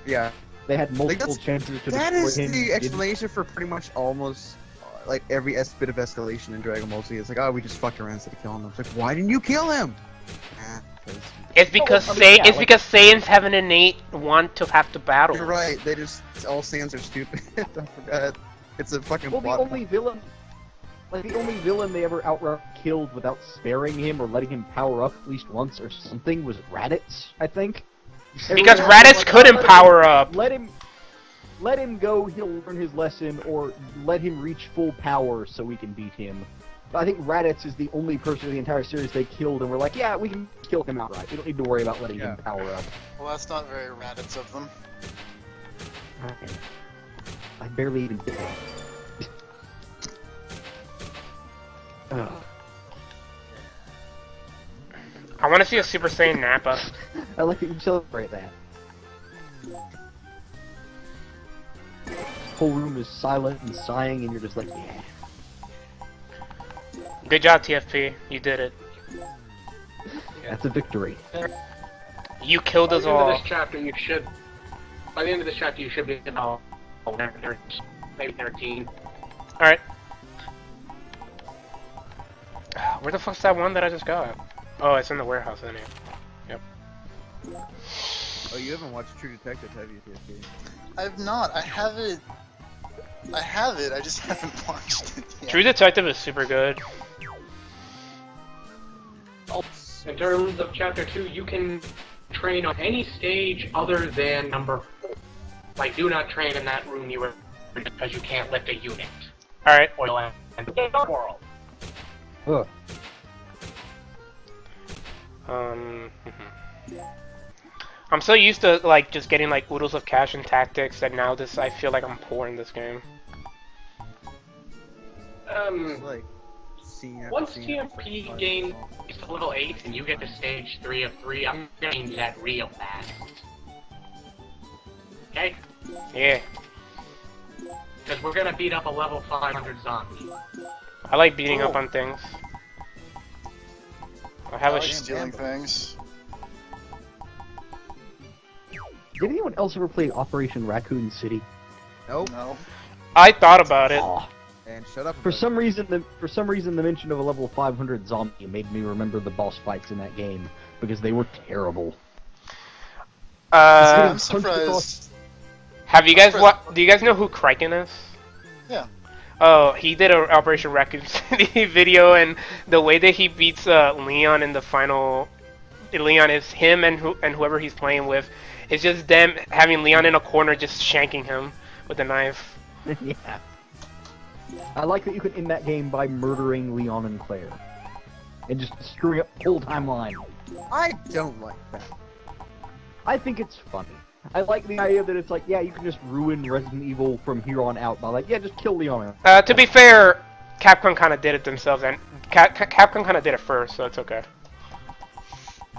S14: Yeah,
S15: they had multiple chances to destroy him.
S14: That is the explanation for pretty much almost like every bit of escalation in Dragon Ball Z. It's like, oh, we just fucked around instead of killing him. It's like, why didn't you kill him?
S1: It's because because Saiyans have an innate want to have to battle.
S14: You're right. They just all Saiyans are stupid. I forgot. It's a fucking.
S15: Well, the only villain they ever outright killed without sparing him or letting him power up at least once or something was Raditz, I think.
S1: Because Raditz couldn't power up.
S15: Let him go. He'll learn his lesson, or let him reach full power so we can beat him. I think Raditz is the only person in the entire series they killed, and we're like, yeah, we can kill him outright. We don't need to worry about letting him power up.
S13: Well, that's not very Raditz of them.
S15: I barely even did that.
S1: I want to see a Super Saiyan Nappa.
S15: I like that you celebrate that. Whole room is silent and sighing, and you're just like, yeah.
S1: Good job, TFP. You did it.
S15: That's a victory.
S1: You killed us all.
S9: By the end of this chapter, you should be about maybe 13.
S1: Alright. Where the fuck's that one that I just got? Oh, it's in the warehouse, isn't it? Yep.
S14: Oh, you haven't watched True Detective, have you, TFP?
S13: I've not. I have it. I just haven't watched it yet.
S1: True Detective is super good.
S9: In terms of Chapter 2, you can train on any stage other than number 4. Like, do not train in that room you were in because you can't lift a unit.
S1: Alright.
S9: Oil and the world.
S15: Ugh.
S1: I'm so used to like just getting like oodles of cash and tactics that now I feel like I'm poor in this game.
S9: Once TFP gains to level 8 and you get to stage 3 of 3, I'm gonna change that real fast. Okay?
S1: Yeah.
S9: Because we're gonna beat up a level 500 zombie.
S1: I like beating up on things. I have a
S13: stealing things.
S15: Did anyone else ever play Operation Raccoon City?
S14: Nope.
S13: No.
S1: I thought about it.
S15: Oh.
S14: And shut up.
S15: For some reason, the mention of a level 500 zombie made me remember the boss fights in that game because they were terrible.
S13: I'm surprised.
S1: Have you guys do you guys know who Kraken is?
S13: Yeah.
S1: Oh, he did an Operation Raccoon City video, and the way that he beats Leon in the final, Leon is him and whoever he's playing with. It's just them having Leon in a corner, just shanking him with a knife.
S15: Yeah. I like that you can end that game by murdering Leon and Claire. And just screwing up the whole timeline.
S14: I don't like that.
S15: I think it's funny. I like the idea that it's like, yeah, you can just ruin Resident Evil from here on out by like, yeah, just kill Leon.
S1: To be fair, Capcom kind of did it themselves, and Capcom kind of did it first, so it's okay.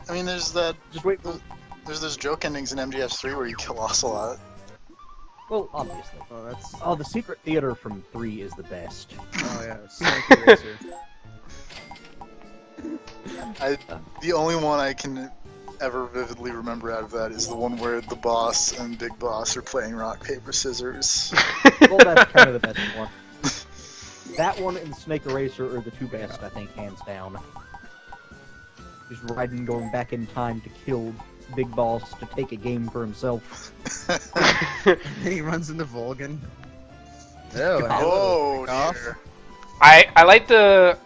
S13: I mean, there's that.
S15: Just wait.
S13: There's those joke endings in MGS3 where you kill Ocelot.
S15: Well, obviously.
S14: Oh, that's.
S15: Oh, the secret theater from 3 is the best.
S14: Oh yeah, Snake Racer.
S13: The only one I can ever vividly remember out of that is the one where the boss and Big Boss are playing rock, paper, scissors.
S15: Well, that's kind of the best one. That one and Snake Eraser are the two best, I think, hands down. Just Raiden going back in time to kill Big Boss to take a game for himself.
S14: And he runs into Volgan.
S13: Oh, dear.
S1: I like the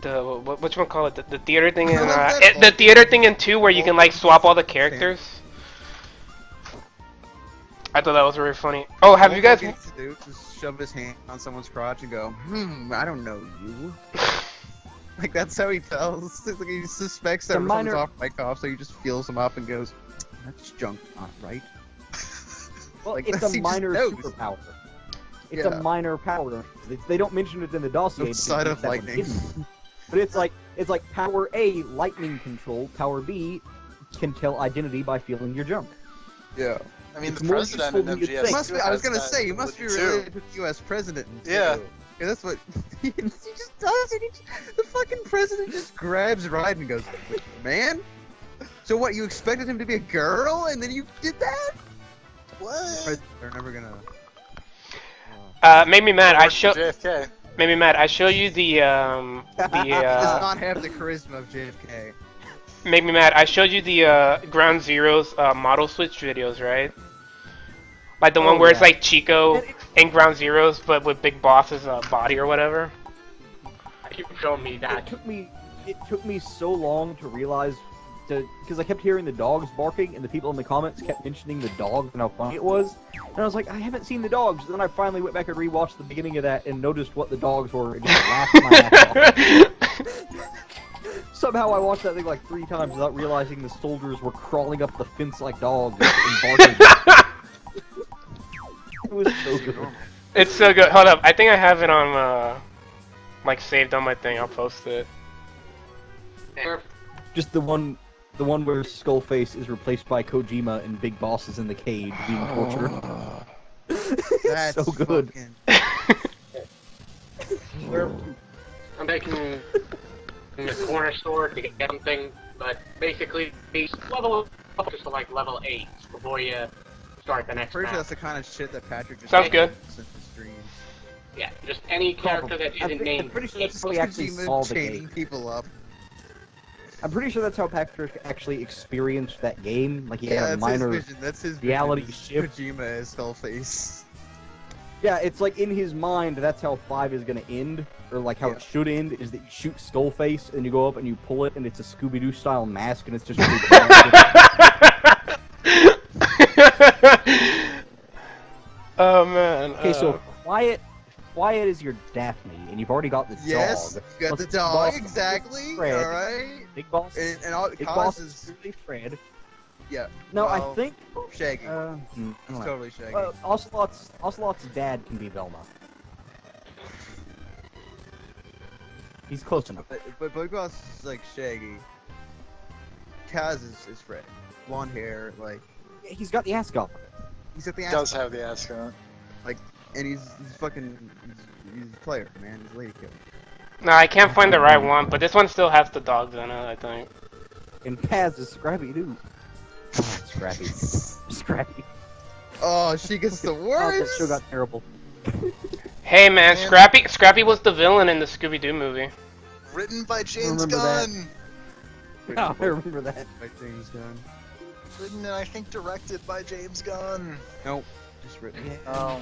S1: whatchamacallit, the theater thing in the theater thing in 2 where you can like swap all the characters. I thought that was very funny. Oh, have you guys?
S14: To do, just shove his hand on someone's crotch and go, I don't know you. Like that's how he tells. It's like he suspects that someone's off mic off, so he just feels him up and goes, "That's junk, not right."
S15: Well,
S14: like,
S15: it's a minor superpower. It's a minor power. They don't mention it in the dossier.
S14: The side of lightning.
S15: But it's like power A, lightning control. Power B, can tell identity by feeling your junk.
S13: Yeah. I mean,
S15: It's
S13: the
S15: more
S13: president
S15: useful
S13: in
S15: than you'd
S13: MGS.
S15: think.
S14: Must be, I was gonna say, you must be related to the U.S. president.
S13: Yeah.
S14: Yeah, that's what he just does. The fucking president just grabs Raiden and goes, "Man, so what? You expected him to be a girl, and then you did that?
S13: What?
S14: They're never gonna."
S1: Made me mad.
S13: JFK.
S1: Made me mad. I show you the
S14: He does not have the charisma of JFK.
S1: Made me mad. I showed you the Ground Zeroes model switch videos, right? Like the one where it's like Chico and Ground Zeroes, but with Big Boss's body or whatever.
S9: You showed me that.
S15: It took me so long to realize, because I kept hearing the dogs barking, and the people in the comments kept mentioning the dogs and how funny it was. And I was like, I haven't seen the dogs. And then I finally went back and rewatched the beginning of that and noticed what the dogs were and just laughed my ass off. Somehow I watched that thing like 3 times without realizing the soldiers were crawling up the fence like dogs and barking. It was so good.
S1: It's so good. Hold up. I think I have it on, like, saved on my thing. I'll post it.
S15: Just the one where Skullface is replaced by Kojima and Big Boss is in the cage being tortured.
S14: That's
S15: so good.
S9: I'm making in the corner store to get something, but basically these level up just to like level 8 before you start the next
S14: Pretty sure
S9: map.
S14: that's the kind of shit that Patrick just
S1: Sounds good.
S14: in the stream.
S9: Yeah, just any character that isn't named.
S15: I'm pretty sure that's how he actually saw the
S14: chaining
S15: game.
S14: people up.
S15: I'm pretty sure that's how Patrick actually experienced that game. Like he had a
S14: That's
S15: minor
S14: his vision. That's his
S15: reality
S14: vision.
S15: shift.
S14: Kojima as Skullface.
S15: Yeah, it's like in his mind, that's how 5 is gonna end, or like how it should end, is that you shoot Skullface and you go up and you pull it, and it's a Scooby-Doo style mask, and it's just really bad.
S1: Oh man.
S15: Okay, so Quiet is your Daphne, and you've already got the dog.
S14: Yes, you got the
S15: Big
S14: dog,
S15: Boss is
S14: exactly.
S15: Fred.
S14: Alright.
S15: Big Boss.
S14: And all
S15: Big
S14: Kaz
S15: Boss
S14: is
S15: is really Fred.
S14: Yeah.
S15: No, I
S14: well,
S15: think
S14: Shaggy.
S15: it's
S14: It's totally Shaggy.
S15: Ocelot's dad can be Velma. He's close enough.
S14: But Big Boss is like Shaggy. Kaz is Fred. Blonde hair, like
S15: He's got the ascot.
S14: he's at the
S13: He
S14: ass.
S13: does have the ascot.
S14: Like, and he's fucking he's a player, man. He's a lady killer.
S1: No, I can't find the right one, but this one still has the dogs in it, I think.
S15: And Kaz is Scrappy-Doo. Scrappy. Scrappy.
S14: Oh, she gets the
S15: Oh, that
S14: worst.
S15: show got terrible.
S1: Hey man, Scrappy was the villain in the Scooby-Doo movie.
S13: Written by James
S15: remember
S13: Gunn.
S15: I remember that.
S14: By James Gunn.
S13: Written and I think directed by James Gunn.
S14: Nope, just written.
S13: Oh.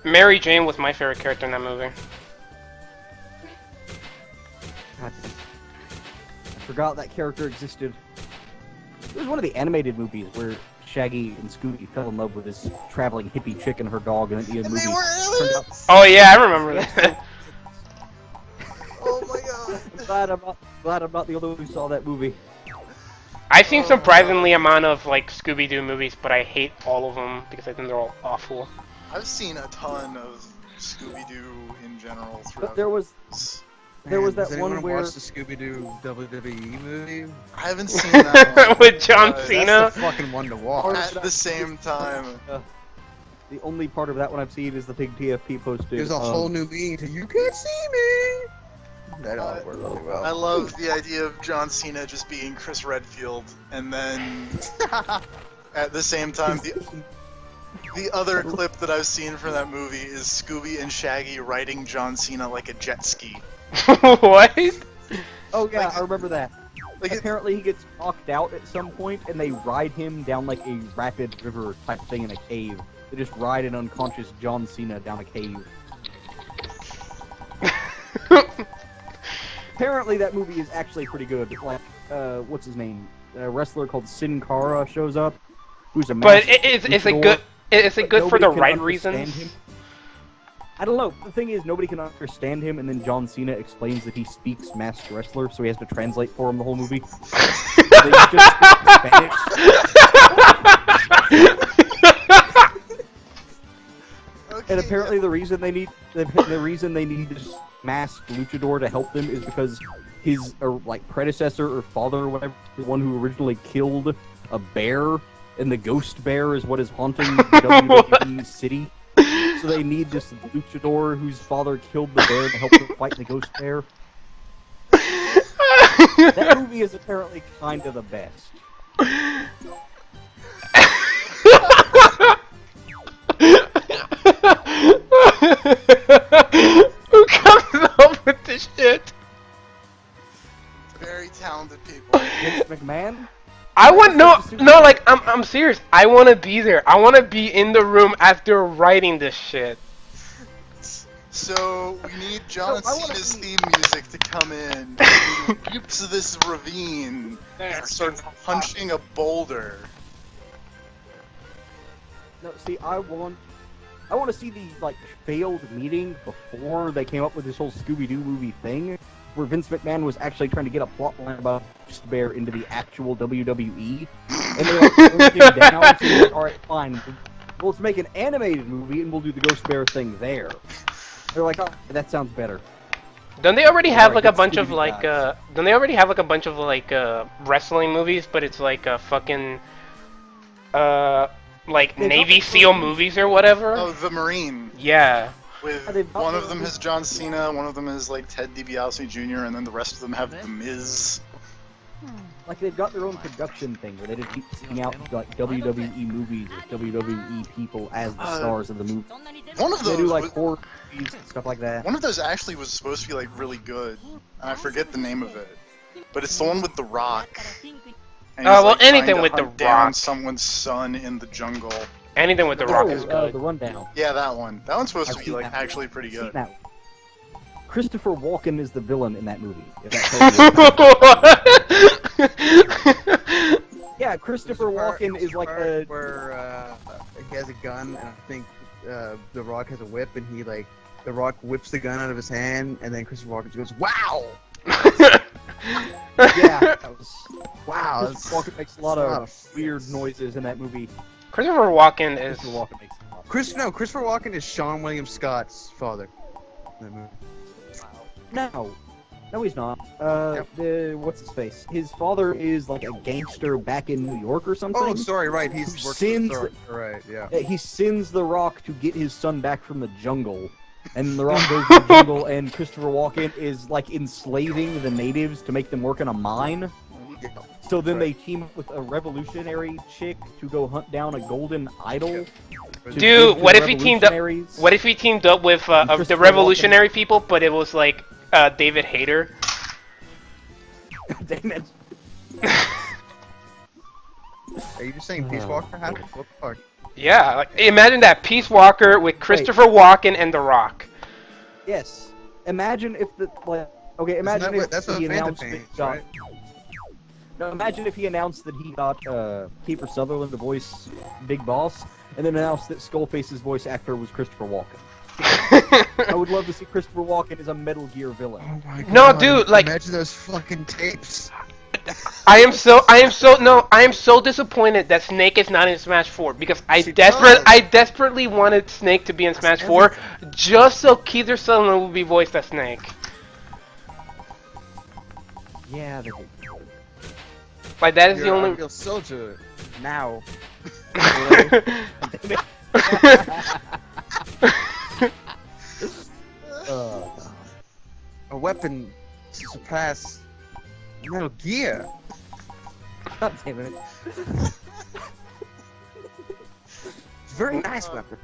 S1: Mary Jane was my favorite character in that movie.
S15: God, I forgot that character existed. It was one of the animated movies where Shaggy and Scooby fell in love with this traveling hippie chick and her dog, and at the end of the movie turned out...
S1: Oh yeah, I remember that.
S13: Oh my god.
S15: Glad I'm not the only one who saw that movie.
S1: I've seen surprisingly amount of like Scooby-Doo movies, but I hate all of them because I think they're all awful.
S13: I've seen a ton of Scooby-Doo in general throughout.
S15: But there was
S14: Man,
S15: that
S14: does anyone
S15: one where
S14: watch the Scooby-Doo WWE movie?
S13: I haven't seen that one.
S1: With John
S13: but
S1: Cena?
S14: That's the fucking one to watch.
S13: At the same time.
S15: the only part of that one I've seen is the big TFP posted.
S14: There's a whole new meaning to "You Can't See Me." That all worked really well.
S13: I love the idea of John Cena just being Chris Redfield, and then at the same time, the other clip that I've seen from that movie is Scooby and Shaggy riding John Cena like a jet ski.
S1: What?
S15: Oh yeah,
S13: Like,
S15: I remember that.
S13: Like
S15: Apparently he gets knocked out at some point, and they ride him down like a rapid river type thing in a cave. They just ride an unconscious John Cena down a cave. Apparently that movie is actually pretty good. Like, what's his name? A wrestler called Sin Cara shows up, who's a
S1: But
S15: masked
S1: is it
S15: luchador,
S1: good? Is it good for
S15: nobody
S1: the
S15: can
S1: right
S15: understand
S1: reasons?
S15: him. I don't know. The thing is, nobody can understand him, and then John Cena explains that he speaks masked wrestler, so he has to translate for him the whole movie. They just speak Spanish. And apparently, the reason they need this masked luchador to help them is because his like predecessor or father or whatever, the one who originally killed a bear, and the ghost bear is what is haunting WWE City. So they need this luchador whose father killed the bear to help them fight the ghost bear. That movie is apparently kind of the best.
S1: Who comes up with this shit?
S13: Very talented people.
S15: Vince McMahon?
S1: I want like I'm serious. I want to be there. I want to be in the room after writing this shit.
S13: So we need John Cena's theme music to come in. He leaps this ravine and starts punching a boulder.
S15: No, see, I want to see the like failed meeting before they came up with this whole Scooby-Doo movie thing, where Vince McMahon was actually trying to get a plot line about Ghost Bear into the actual WWE, and they like turned him down. So like, all right, fine. Well, let's make an animated movie, and we'll do the Ghost Bear thing there. They're like, oh, that sounds better.
S1: Don't they already have
S15: Alright,
S1: like a
S15: that's
S1: bunch of
S15: Scooby-Doo
S1: like
S15: guys.
S1: don't they already have like a bunch of like wrestling movies, but it's like a fucking like Navy SEAL movies or whatever?
S13: Oh, The Marine.
S1: Yeah.
S13: With one of them has John Cena, one of them is like Ted DiBiase Jr., and then the rest of them have The Miz.
S15: Like they've got their own production thing where they just keep putting out like WWE movies or WWE people as the stars of the movie.
S13: One of
S15: They do
S13: those
S15: like
S13: was-
S15: horror movies and stuff like that.
S13: One of those actually was supposed to be like really good, and I forget the name of it. But it's the one with The Rock. And
S1: Oh,
S13: he's,
S1: well,
S13: like, trying
S1: anything
S13: to
S1: with The
S13: hunt down
S1: Rock.
S13: someone's son in the jungle.
S1: Anything with The Rock is good.
S15: The Rundown.
S13: Yeah, that one. That one's supposed
S15: I've
S13: to be
S15: seen
S13: like
S15: that one.
S13: actually pretty
S15: I've seen
S13: good.
S15: that one. Christopher Walken is the villain in that movie. If that tells you. Yeah, Christopher Walken is like a...
S14: where he has a gun, and I think The Rock has a whip, and he like The Rock whips the gun out of his hand, and then Christopher Walken just goes, "Wow!"
S15: Yeah, that was...
S14: Wow,
S15: Christopher Walken makes a lot of weird noises in that movie.
S1: Christopher Walken is
S15: Christopher Walken makes a lot.
S14: Christopher Walken is Sean William Scott's father. In that movie.
S15: No, he's not. What's his face? His father is like a gangster back in New York or something.
S14: Oh, sorry, right. He's
S15: who
S14: works
S15: sins.
S14: for the right, yeah.
S15: He sends The Rock to get his son back from the jungle, and The Rock goes to the jungle, and Christopher Walken is like enslaving the natives to make them work in a mine. So then they team up with a revolutionary chick to go hunt down a golden idol. to
S1: Dude,
S15: give to
S1: what
S15: the
S1: if he teamed up?
S15: revolutionaries.
S1: What if he teamed up with of the
S15: Christopher
S1: revolutionary people, but it was like David Hayter?
S15: Damn it.
S14: Are you just saying Peace Walker happened? What the fuck?
S1: Yeah, like imagine that Peace Walker with Christopher Walken and The Rock.
S15: Yes. Imagine if the like. Okay, imagine
S14: that
S15: if
S14: what- that's what
S15: he
S14: Phantom
S15: announced
S14: Pain
S15: that
S14: is,
S15: he got.
S14: right?
S15: No, imagine if he announced that he got Kiefer Sutherland to voice Big Boss, and then announced that Skullface's voice actor was Christopher Walken. I would love to see Christopher Walken as a Metal Gear villain.
S14: Oh my
S1: No,
S14: God,
S1: dude, like
S14: imagine those fucking tapes.
S1: I am so disappointed that Snake is not in Smash 4 because I desperately wanted Snake to be in Smash 4 just so Keith Sutherland would be voiced as Snake.
S15: Yeah, they did.
S1: Like that is the only
S14: real soldier now. A weapon to surpass Metal Gear.
S15: God damn it.
S14: Very nice weapon.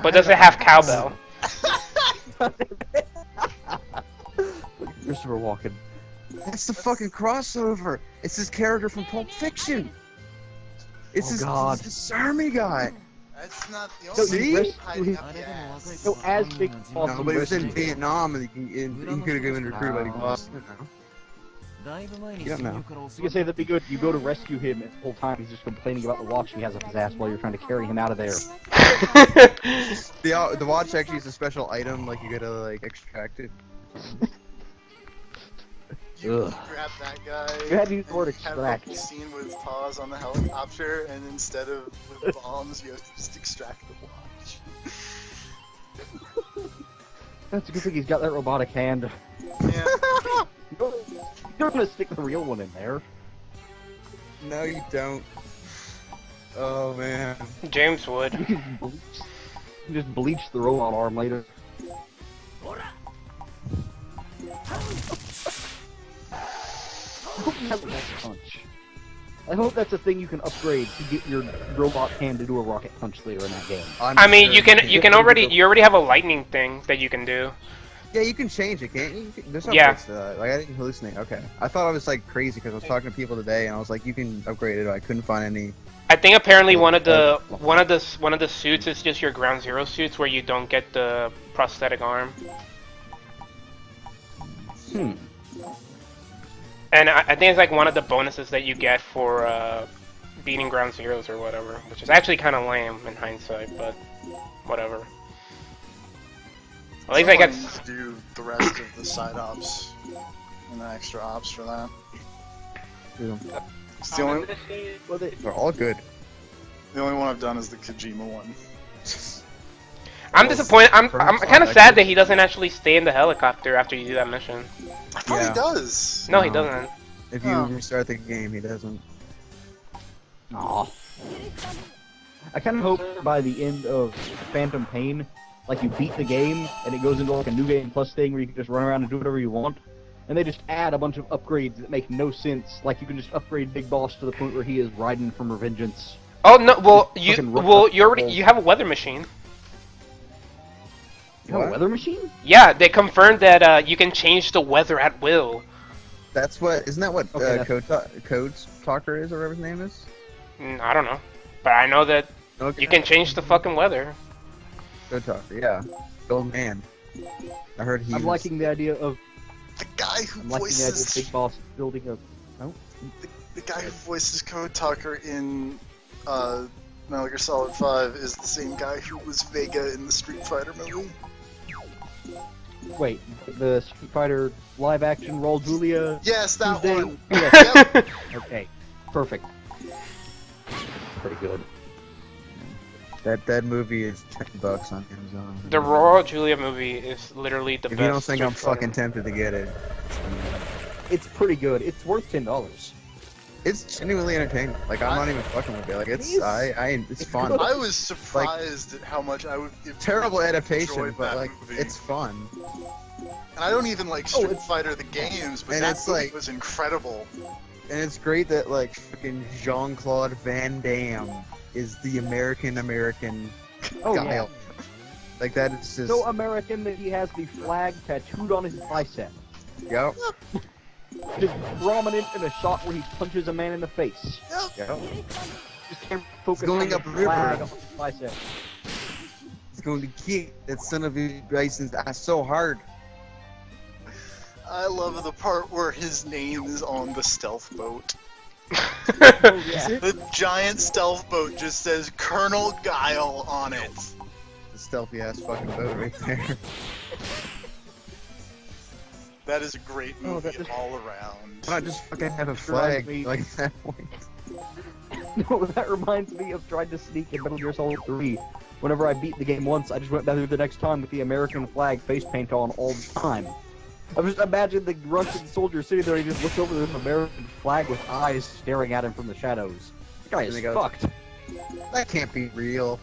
S1: But does it have cowbell?
S15: Christopher Walken.
S14: That's the fucking crossover. It's his character from Pulp Fiction. It's this army guy.
S13: That's not the
S15: So
S13: only
S15: you
S13: hiding up the ass.
S15: So as Big Boss,
S14: No, but he was in Vietnam and he could have been recruited by the boss. You don't know.
S15: You can say that'd be good. You go to rescue him, and the whole time he's just complaining about the watch he has up his ass while you're trying to carry him out of there.
S14: The watch actually is a special item, like you gotta like extract it.
S13: You grab that guy.
S15: You had to use the word
S13: and have
S15: extract.
S13: a scene with Paz on the helicopter, and instead of with bombs, you have to just extract the watch.
S15: That's a good thing he's got that robotic hand.
S13: Yeah.
S15: You're gonna stick the real one in there.
S14: No, you don't. Oh man.
S1: James would.
S15: You can just bleach the robot arm later. I hope you have a rocket punch. I hope that's a thing you can upgrade to get your robot hand to do a rocket punch later in that game.
S1: I mean, you already have a lightning thing that you can do.
S14: Yeah, you can change it, can't you? There's no
S1: Yeah.
S14: fix to that. Like I didn't hallucinate. Okay, I thought I was like crazy because I was talking to people today and I was like, you can upgrade it. I couldn't find any.
S1: I think apparently one of the suits is just your Ground Zero suits where you don't get the prosthetic arm. And I think it's like one of the bonuses that you get for beating Ground Zeroes or whatever, which is actually kind of lame in hindsight, but whatever. At least I get
S13: to do the rest of the side ops and the extra ops for that. It's the only.
S14: They're all good.
S13: The only one I've done is the Kojima one.
S1: I'm disappointed. I'm kind of sad that he doesn't actually stay in the helicopter after you do that mission.
S13: I thought he does.
S1: No, he doesn't.
S14: If you restart the game, he doesn't.
S15: Aw. I kind of hope by the end of Phantom Pain, like you beat the game and it goes into like a new game plus thing where you can just run around and do whatever you want, and they just add a bunch of upgrades that make no sense. Like you can just upgrade Big Boss to the point where he is riding from Revengeance.
S1: Oh no! Well, you have a weather machine.
S15: You have a weather machine?
S1: Yeah, they confirmed that you can change the weather at will.
S14: That's what. Isn't that what Codes Talker is, or whatever his name is?
S1: I don't know, but I know that you can change the fucking weather.
S14: Code Talker, yeah. Old man. I heard he.
S15: I'm liking the idea of
S13: the guy who
S15: I'm liking the idea of
S13: voices
S15: Big Boss building a. Oh.
S13: the guy who voices Code Talker in Metal Gear Solid 5 is the same guy who was Vega in the Street Fighter movie.
S15: Wait, the Street Fighter live-action Raul Julia?
S13: Yes, that
S15: Tuesday?
S13: one.
S15: Yep. Okay, perfect. Pretty good.
S14: That movie is $10 on Amazon.
S1: The Raw Julia movie is literally the best.
S14: If you don't think I'm
S1: Street Fighter.
S14: fucking tempted to get it,
S15: It's pretty good. It's worth $10.
S14: it's genuinely entertaining. Like I'm not even fucking with it. Like it's it's fun.
S13: I was surprised at how much I would.
S14: Terrible adaptation,
S13: enjoyed
S14: but
S13: that
S14: like
S13: movie.
S14: it's fun.
S13: And I don't even like Street Fighter the games, but
S14: and
S13: that
S14: it's
S13: movie
S14: like-
S13: was incredible.
S14: And it's great that like fucking Jean-Claude Van Damme is the American
S15: Oh,
S14: guy.
S15: yeah.
S14: Like that is just
S15: So American that he has the flag tattooed on his bicep.
S14: Yep.
S15: Just prominent in a shot where he punches a man in the face.
S14: Yep.
S15: Just can't focus
S14: going
S15: on
S14: up
S15: the
S14: river.
S15: flag on his bicep.
S14: It's going to kick that son of a Bryson's ass so hard.
S13: I love the part where his name is on the stealth boat.
S15: Oh, yeah.
S13: The giant stealth boat just says Colonel Guile on it.
S14: The stealthy ass fucking boat right there.
S13: That is a great
S15: Oh,
S13: movie
S15: that just-
S13: all around.
S14: Why not just fucking have a
S15: Reminds
S14: flag?
S15: me-
S14: Like, at that point.
S15: No, that reminds me of trying to sneak in Metal Gear Solid 3. Whenever I beat the game once, I just went back there the next time with the American flag face paint on all the time. I just imagine the Russian soldier sitting there and he just looks over this American flag with eyes staring at him from the shadows. The guy is fucked.
S14: That can't be real.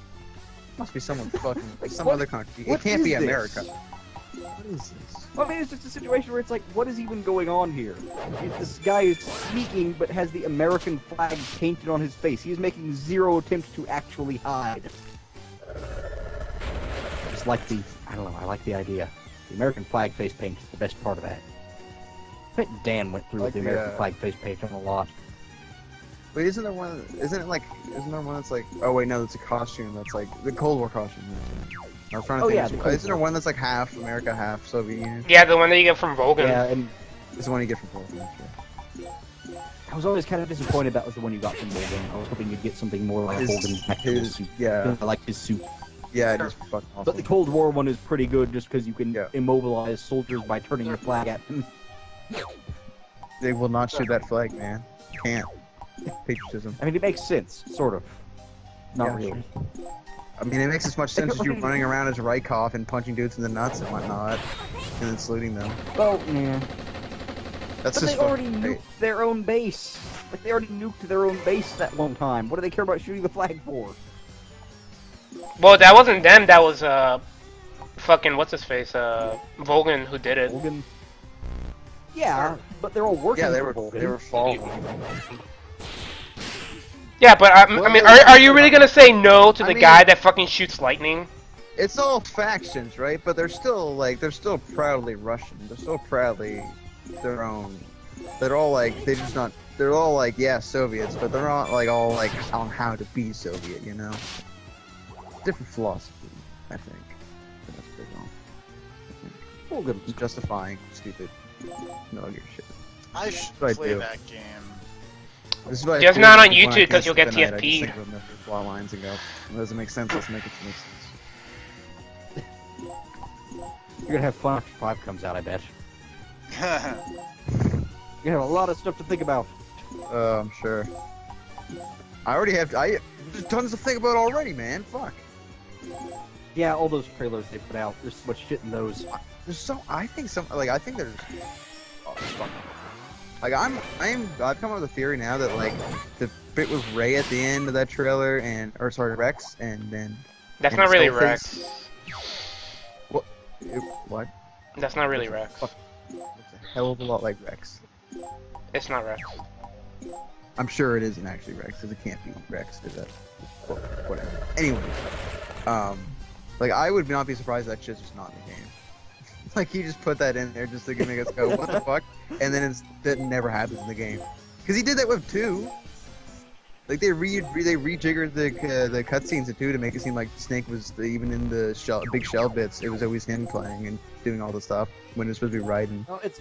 S14: Must be someone fucking, like some
S15: What-
S14: other country. It
S15: what
S14: can't
S15: is
S14: be
S15: this?
S14: America. What is this?
S15: I mean, it's just a situation where it's like, what is even going on here? This guy is sneaking, but has the American flag painted on his face. He is making zero attempts to actually hide. Just like I don't know, I like the idea. The American flag face paint is the best part of that. I bet Dan went through with the American flag face paint on a lot.
S14: Wait, isn't there one that's like, oh wait, no, that's a costume, that's like, the Cold War costume. I was trying to think. Isn't there one that's like half America, half Soviet Union?
S1: Yeah, the one that you get from Volgan.
S15: Yeah, and
S14: it's the one you get from Volgan, that's right.
S15: I was always kind of disappointed that was the one you got from Volgan. I was hoping you'd get something more like Volgan's actual suit.
S14: Yeah.
S15: I liked his suit.
S14: Yeah, it is fucking awesome.
S15: But the Cold War one is pretty good just because you can immobilize soldiers by turning your flag at them.
S14: They will not shoot that flag, man. Can't. Patriotism.
S15: I mean, it makes sense, sort of. Not
S14: Yeah,
S15: really.
S14: I mean, it makes as much sense as you running around as Rykov and punching dudes in the nuts and whatnot, and then saluting them.
S15: Well, yeah.
S14: That's
S15: But
S14: just
S15: they already
S14: fucking
S15: nuked their own base. Like, they already nuked their own base that one time. What do they care about shooting the flag for?
S1: Well, that wasn't them. That was fucking what's his face, Volgan who did it.
S15: Volgan. Yeah, but they're all working.
S14: Yeah, they
S15: for
S14: were
S15: Volgan.
S14: they were following.
S1: Yeah, but I mean, are you really gonna say no to the guy that fucking shoots lightning?
S14: It's all factions, right? But they're still proudly Russian. They're still proudly their own. They're all like they're all like, yeah, Soviets, but they're not like all like on how to be Soviet, you know? Different philosophy, I think. But that's pretty wrong.
S15: Volgan.
S14: It's justifying stupid Metal Gear shit.
S13: I should
S14: That's what I
S13: play
S14: do.
S13: that game.
S14: This is what I
S1: Just
S14: do
S1: not on
S14: when I
S1: YouTube, 'cause
S14: can't
S1: you'll get
S14: sleep at night. I
S1: TFP.
S14: just think of the plot lines and go, it doesn't make sense, let's make it make sense.
S15: You're gonna have fun after 5 comes out, I bet. You're gonna have a lot of stuff to think about.
S14: I'm sure. There's tons to think about already, man. Fuck.
S15: Yeah, all those trailers they put out, there's so much shit in those.
S14: I think there's. Oh, fuck. Like I've come up with a theory now that like the bit with Ray at the end of that trailer Rex, and then.
S1: That's
S14: and
S1: not really
S14: Skullface-
S1: Rex.
S14: What?
S1: That's not really Rex.
S14: It's a hell of a lot like Rex.
S1: It's not Rex.
S14: I'm sure it isn't actually Rex, because it can't be Rex, because whatever. Anyway, like I would not be surprised if that shit's just not in the game. Like he just put that in there just to make us go, what the fuck? And then that never happens in the game. Because he did that with 2. Like they rejiggered the cutscenes of 2 to make it seem like Snake was even in the big shell bits. It was always him playing and doing all the stuff when it was supposed to be riding.
S15: No, it's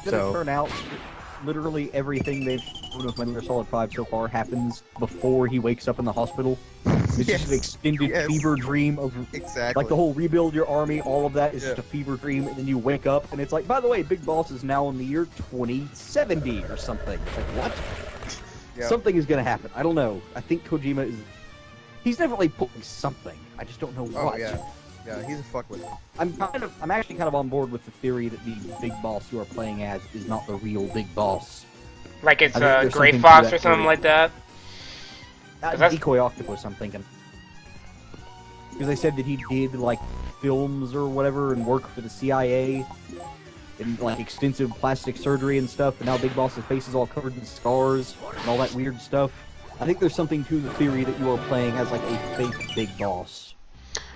S15: gonna turn out literally everything they've shown of Metal Gear Solid 5 so far happens before he wakes up in the hospital. It's just an extended fever dream of like the whole rebuild your army, all of that is just a fever dream, and then you wake up and it's like, by the way, Big Boss is now in the year 2070 or something. It's like, what?
S14: Yeah.
S15: Something is gonna happen. I don't know. I think Kojima he's definitely pulling something. I just don't know what.
S14: Oh yeah. Yeah, he's a fuckwit.
S15: I'm actually kind of on board with the theory that the Big Boss you are playing as is not the real Big Boss.
S1: Like it's
S15: there's
S1: Gray
S15: something to
S1: Fox
S15: that
S1: or something
S15: theory.
S1: like that.
S15: Decoy Octopus, I'm thinking. Because they said that he did like films or whatever and work for the CIA and like extensive plastic surgery and stuff, and now Big Boss's face is all covered in scars and all that weird stuff. I think there's something to the theory that you are playing as like a fake Big Boss,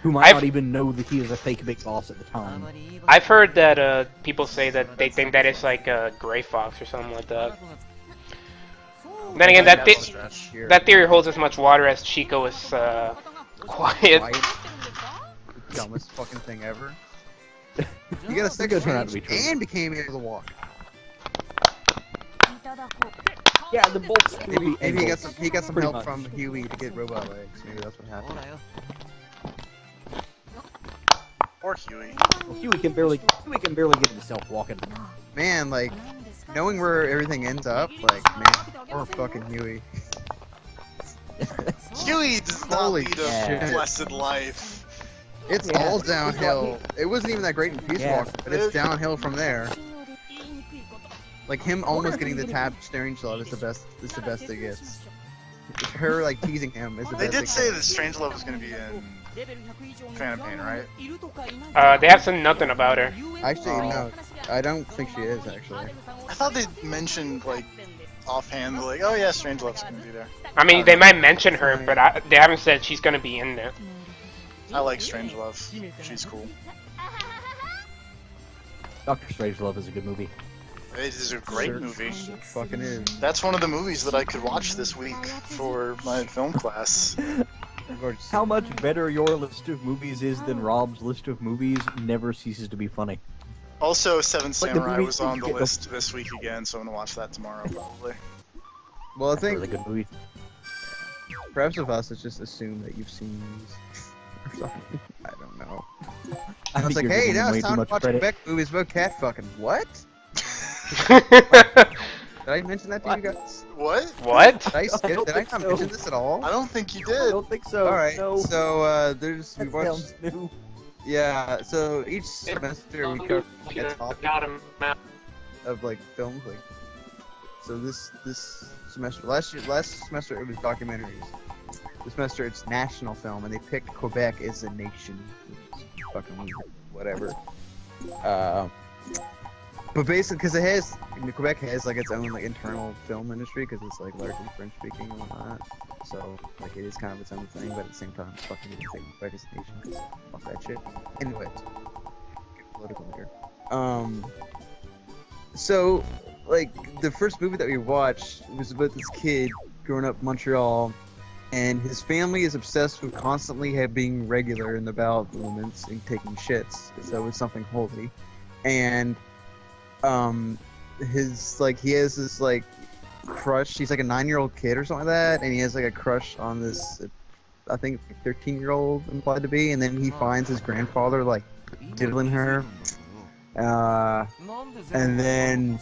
S15: who might not even know that he is a fake Big Boss at the time.
S1: I've heard that people say that they think that it's like Gray Fox or something like that. Then again, that theory holds as much water as Chico is quiet.
S14: The dumbest fucking thing ever. You got a second chance and became able to walk.
S15: Yeah, the bolts.
S14: Maybe he got some
S15: Pretty
S14: help
S15: much.
S14: from Huey to get robot legs. Maybe that's what happened.
S13: Poor Huey.
S15: Huey can barely get himself walking.
S14: Man, like, knowing where everything ends up, like, man, poor fucking Huey.
S13: Huey does not
S14: Holy
S13: lead a
S14: shit.
S13: blessed life.
S14: It's
S15: Yeah.
S14: all downhill. It wasn't even that great in Peace
S15: Yeah.
S14: Walker, but it's downhill from there. Like him almost getting the tap Strangelove is the best. Is the best it gets. Her like teasing him is the
S13: They
S14: best.
S13: did say that Strangelove was going to be in Phantom Pain, right?
S1: They have said nothing about her.
S14: Actually, no, I don't think she is actually.
S13: I thought they mentioned like offhand, like, oh yeah, Strangelove's going to be there.
S1: I mean, they might mention her, but they haven't said she's gonna be in there.
S13: I like Strangelove. She's cool.
S15: Doctor Strangelove is a good movie.
S13: It is a great movie.
S14: Fucking is.
S13: That's one of the movies that I could watch this week for my film class.
S15: How much better your list of movies is than Rob's list of movies never ceases to be funny.
S13: Also, Seven
S15: Like the
S13: Samurai
S15: movie
S13: was on the
S15: you get
S13: list this week again, so I'm gonna watch that tomorrow probably.
S14: Well, I think
S15: Really good movie.
S14: perhaps of us, it's just assume that you've seen these or something. I don't know. I was
S15: think
S14: like,
S15: you're
S14: hey,
S15: giving
S14: now
S15: way
S14: it's
S15: too
S14: time to
S15: much
S14: watch
S15: credit.
S14: Beck movies about cat fucking. What? Did I mention that to you guys?
S13: What?
S1: What?
S14: Did I skip?
S15: don't
S14: Did I
S15: think
S14: not
S15: so.
S14: mention this at all?
S13: I don't think you
S15: I
S13: did.
S15: don't think so.
S14: All right.
S15: No,
S14: So there's we
S15: that
S14: watched.
S15: sounds new.
S14: Yeah. So each semester we cover like, a topic
S9: Got him out.
S14: of like films. Like so this semester, last semester it was documentaries. This semester it's national film, and they picked Quebec as a nation, which is fucking weird. Whatever. But basically, because Quebec has like its own like internal film industry, because it's like largely French speaking and whatnot. So like it is kind of its own thing, but at the same time, it's fucking gonna say Quebec as a nation. 'Cause fuck that shit. Anyways, get political here. So like the first movie that we watched was about this kid growing up in Montreal, and his family is obsessed with constantly being regular in the bowel movements and taking shits, so it's something holy. And his like he has this like crush. He's like a 9-year-old kid or something like that, and he has like a crush on this, I think 13-year-old implied to be. And then he finds his grandfather like diddling her, and then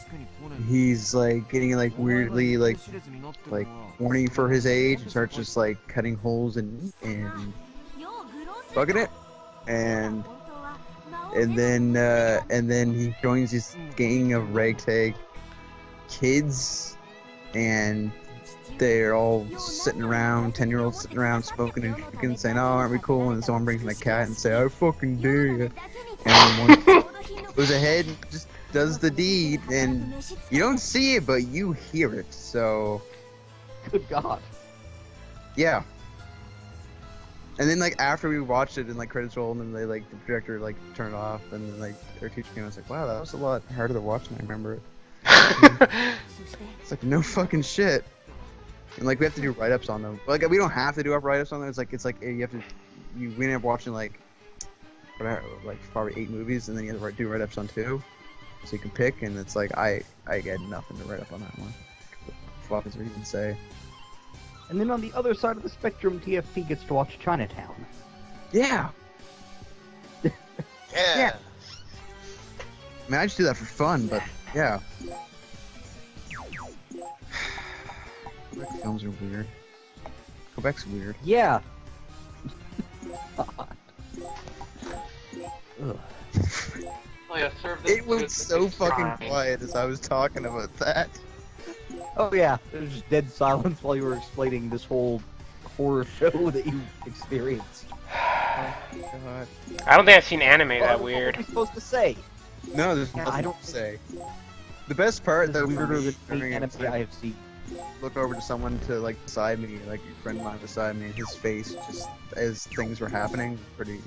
S14: he's like getting like weirdly like horny for his age and starts just like cutting holes and bugging it, and then he joins this gang of ragtag kids, and they're all sitting around, 10-year-olds sitting around smoking and drinking, saying, "Oh, aren't we cool?" And someone brings in a cat and say, "I fucking dare you." And one goes ahead and just does the deed, and you don't see it, but you hear it. So,
S15: Good God.
S14: yeah. And then like after we watched it and like credits rolled and they like the projector like turned off and then like our teacher came and was like, "Wow, that was a lot harder to watch than I remember it." It's like no fucking shit. And like we have to do write-ups on them. Like we don't have to do write-ups on them. It's like you have to. We end up watching like whatever, like probably 8 movies, and then you have to do write-ups on 2, so you can pick. And it's like I get nothing to write up on that one. What is there even say?
S15: And then on the other side of the spectrum, TFP gets to watch Chinatown.
S14: Yeah.
S13: Yeah.
S14: I mean, I just do that for fun, but yeah. Quebec films are weird. Quebec's weird.
S15: Yeah.
S9: Oh yeah, serve this
S14: It was
S9: with
S14: so
S9: this
S14: fucking
S9: fine.
S14: quiet as I was talking about that.
S15: Oh yeah, there's just dead silence while you were explaining this whole horror show that you experienced.
S14: Oh god.
S1: I don't think I've seen anime that
S15: What
S1: weird.
S15: are we supposed to say?
S14: No, there's
S15: Yeah,
S14: nothing
S15: I don't
S14: to say. The best part
S15: This
S14: though
S15: is
S14: for
S15: weirder
S14: me
S15: than any anime
S14: is
S15: I have seen.
S14: look over to someone to like beside me, like your friend of mine beside me, his face just as things were happening, pretty.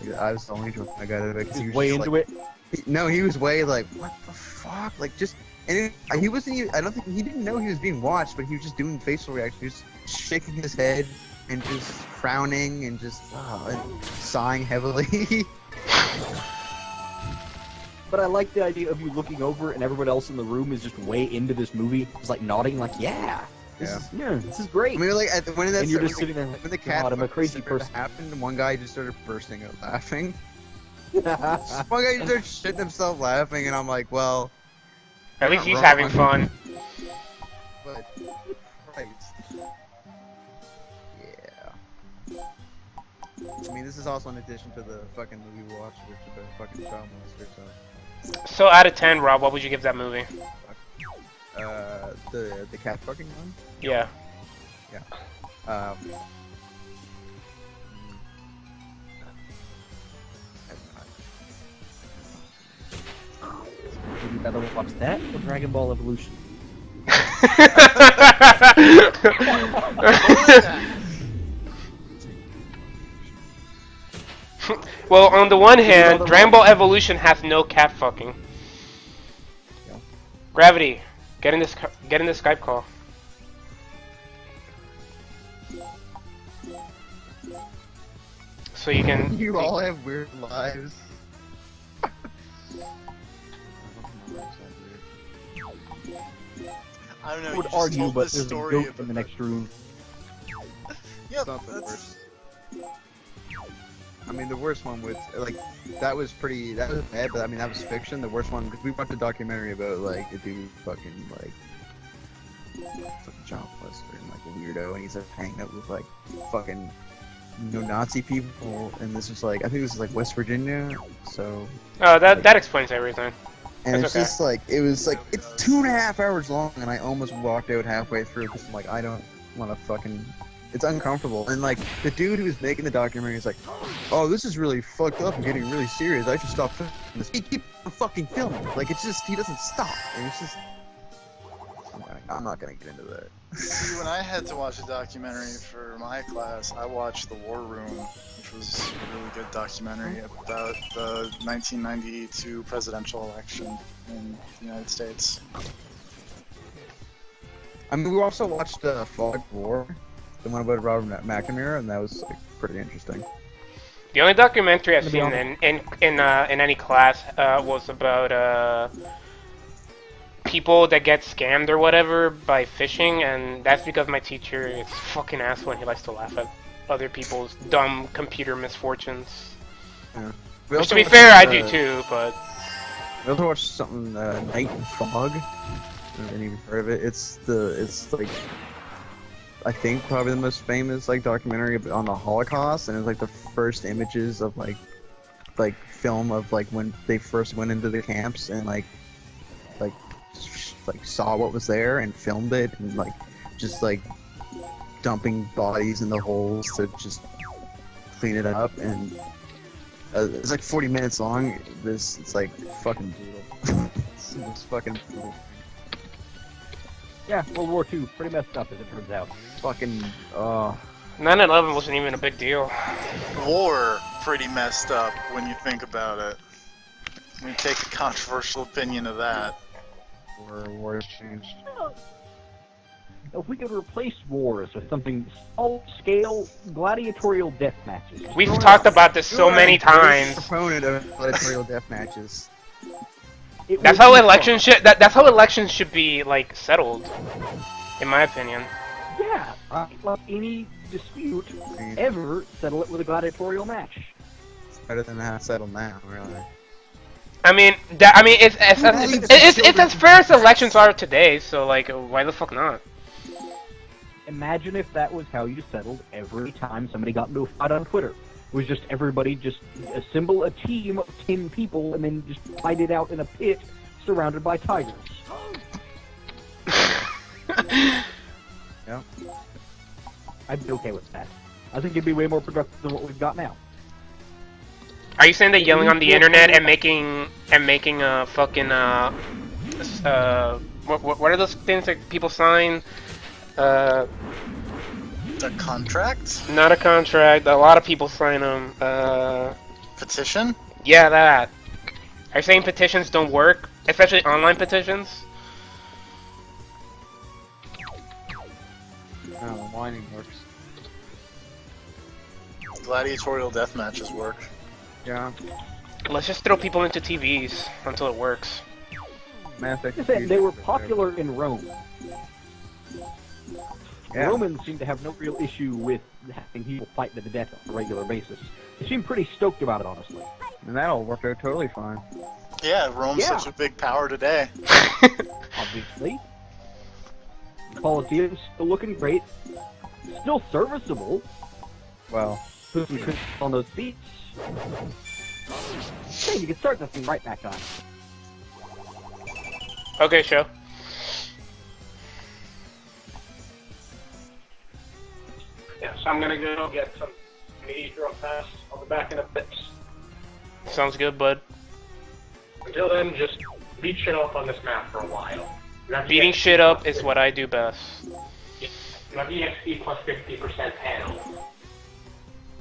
S14: Like, I was the only one I got out of it. 'Cause he
S15: Just
S14: was
S15: way
S14: just,
S15: into
S14: like,
S15: it.
S14: No, he was way like, what the fuck? Like just, and he wasn't even. I don't think he didn't know he was being watched, but he was just doing facial reactions, just shaking his head and just frowning and just and sighing heavily.
S15: But I like the idea of you looking over and everyone else in the room is just way into this movie. It's like nodding, like, yeah, this is great.
S14: I mean, like when that
S15: and you're just sitting there like,
S14: when the cat
S15: God, I'm a crazy
S14: started to
S15: person.
S14: happen, one guy just started bursting out laughing. One guy starts shitting himself laughing, and I'm like, well.
S1: At least he's having fun.
S14: But, Christ. Yeah. I mean, this is also in addition to the fucking movie we watched, which is a fucking child monster, so.
S1: So out of 10, Rob, what would you give that movie?
S14: The cat fucking one?
S1: Yeah.
S14: Yeah.
S15: Would you rather watch that or Dragon Ball Evolution?
S1: Well, on the one hand, Dragon Ball Evolution has no cat fucking.
S14: Yeah.
S1: Gravity, get in this Skype call. So you can.
S14: You all have weird lives.
S13: I don't know.
S15: I would
S13: you just
S15: argue,
S13: told
S15: but
S13: this
S15: there's a
S13: story
S15: goat in the next room.
S13: Yeah,
S14: Not the
S13: that's.
S14: worst. I mean, the worst one was like that was bad, but I mean that was fiction. The worst one because we watched a documentary about like a dude fucking child molester and like a weirdo, and he's like hanging out with like fucking Nazi people, and this was like I think this was like West Virginia, so.
S1: Oh, that explains everything.
S14: And
S1: That's
S14: it's
S1: okay.
S14: just like it's 2.5 hours long, and I almost walked out halfway through because I'm like I don't want to fucking. It's uncomfortable, and like the dude who was making the documentary is like, "Oh, this is really fucked up and getting really serious. I should stop filming this." He keeps fucking filming. Like it's just he doesn't stop, and it's just. I'm not gonna get into that.
S13: See, when I had to watch a documentary for my class, I watched The War Room, which was a really good documentary about the 1992 presidential election in the United States.
S14: I mean, we also watched Fog War, the one about Robert McNamara, and that was like pretty interesting.
S1: The only documentary I've seen in any class was about people that get scammed or whatever by phishing, and that's because my teacher is a fucking asshole and he likes to laugh at other people's dumb computer misfortunes.
S14: Yeah.
S1: Which, to be fair, I do too, but.
S14: We also watched something, Night in Fog. I haven't even heard of it. It's like, I think probably the most famous like documentary on the Holocaust, and it's like the first images of like film of like when they first went into the camps and like saw what was there and filmed it and like just like dumping bodies in the holes to just clean it up, and it's like 40 minutes long. It's like fucking brutal. It's fucking brutal.
S15: Yeah, World War II, pretty messed up as it turns out.
S14: Fucking
S1: 9/11 wasn't even a big deal.
S13: War pretty messed up when you think about it. Let me take a controversial opinion of that.
S14: War changed.
S15: If we could replace wars with something small-scale gladiatorial death matches.
S1: We've talked about this so many times.
S14: Proponent of gladiatorial death matches.
S1: That's how elections should. That's how elections should be like settled, in my opinion.
S15: Yeah, like any dispute, ever settle it with a gladiatorial match.
S14: It's better than how it's settled now, really.
S1: I mean, it's as fair as elections are today. So like, why the fuck not?
S15: Imagine if that was how you settled every time somebody got into a fight on Twitter. It was just everybody just assemble a team of 10 people and then just fight it out in a pit surrounded by tigers.
S14: Yeah.
S15: I'd be okay with that. I think it'd be way more productive than what we've got now.
S1: Are you saying that yelling on the internet and making a fucking what are those things that people sign?
S13: A contract?
S1: Not a contract. A lot of people sign them.
S13: Petition?
S1: Yeah, that. Are you saying petitions don't work, especially online petitions?
S14: No, whining works.
S13: Gladiatorial death matches work.
S14: Yeah.
S1: Let's just throw people into TVs until it works.
S15: They were popular in Rome.
S14: Yeah.
S15: Romans seem to have no real issue with having people fight to the death on a regular basis. They seem pretty stoked about it, honestly.
S14: And that'll work out totally fine.
S13: Yeah, Rome's
S15: Yeah.
S13: such a big power today.
S15: Obviously. Colosseum's still looking great. Still serviceable.
S14: Well,
S15: Put some cushions on those seats. Hey, you can start this thing right back on.
S1: Okay, show.
S9: Yeah, so I'm gonna go get some meat real fast. I'll be back in a bit.
S1: Sounds good, bud.
S9: Until then, just beat shit up on this map for a while.
S1: Beating shit up is what I do best.
S9: You have EXP plus 50% panel.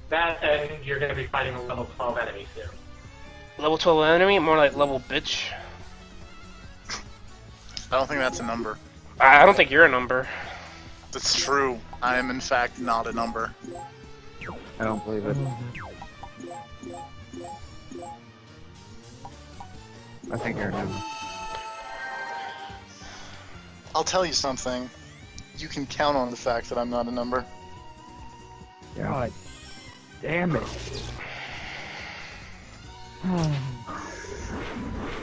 S9: That, and you're gonna be fighting a level 12 enemy soon.
S1: Level 12 enemy? More like level bitch.
S13: I don't think that's a number.
S1: I don't think you're a number.
S13: That's true. I am in fact not a number.
S15: I don't believe it.
S14: I think you're a number.
S13: I'll tell you something. You can count on the fact that I'm not a number.
S15: God damn it.
S13: I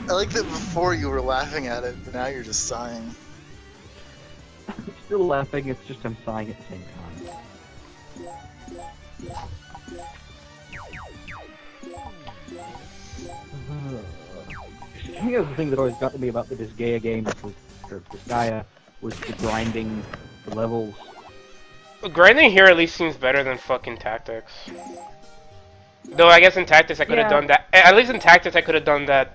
S13: like that before you were laughing at it, but now you're just sighing.
S15: I'm still laughing, it's just I'm sighing at the same time. I think that's the thing that always got to me about the Disgaea games, or Disgaea, was the grinding, the levels.
S1: Grinding here at least seems better than fucking Tactics. Though I guess in Tactics I could have done that. At least in Tactics I could have done that.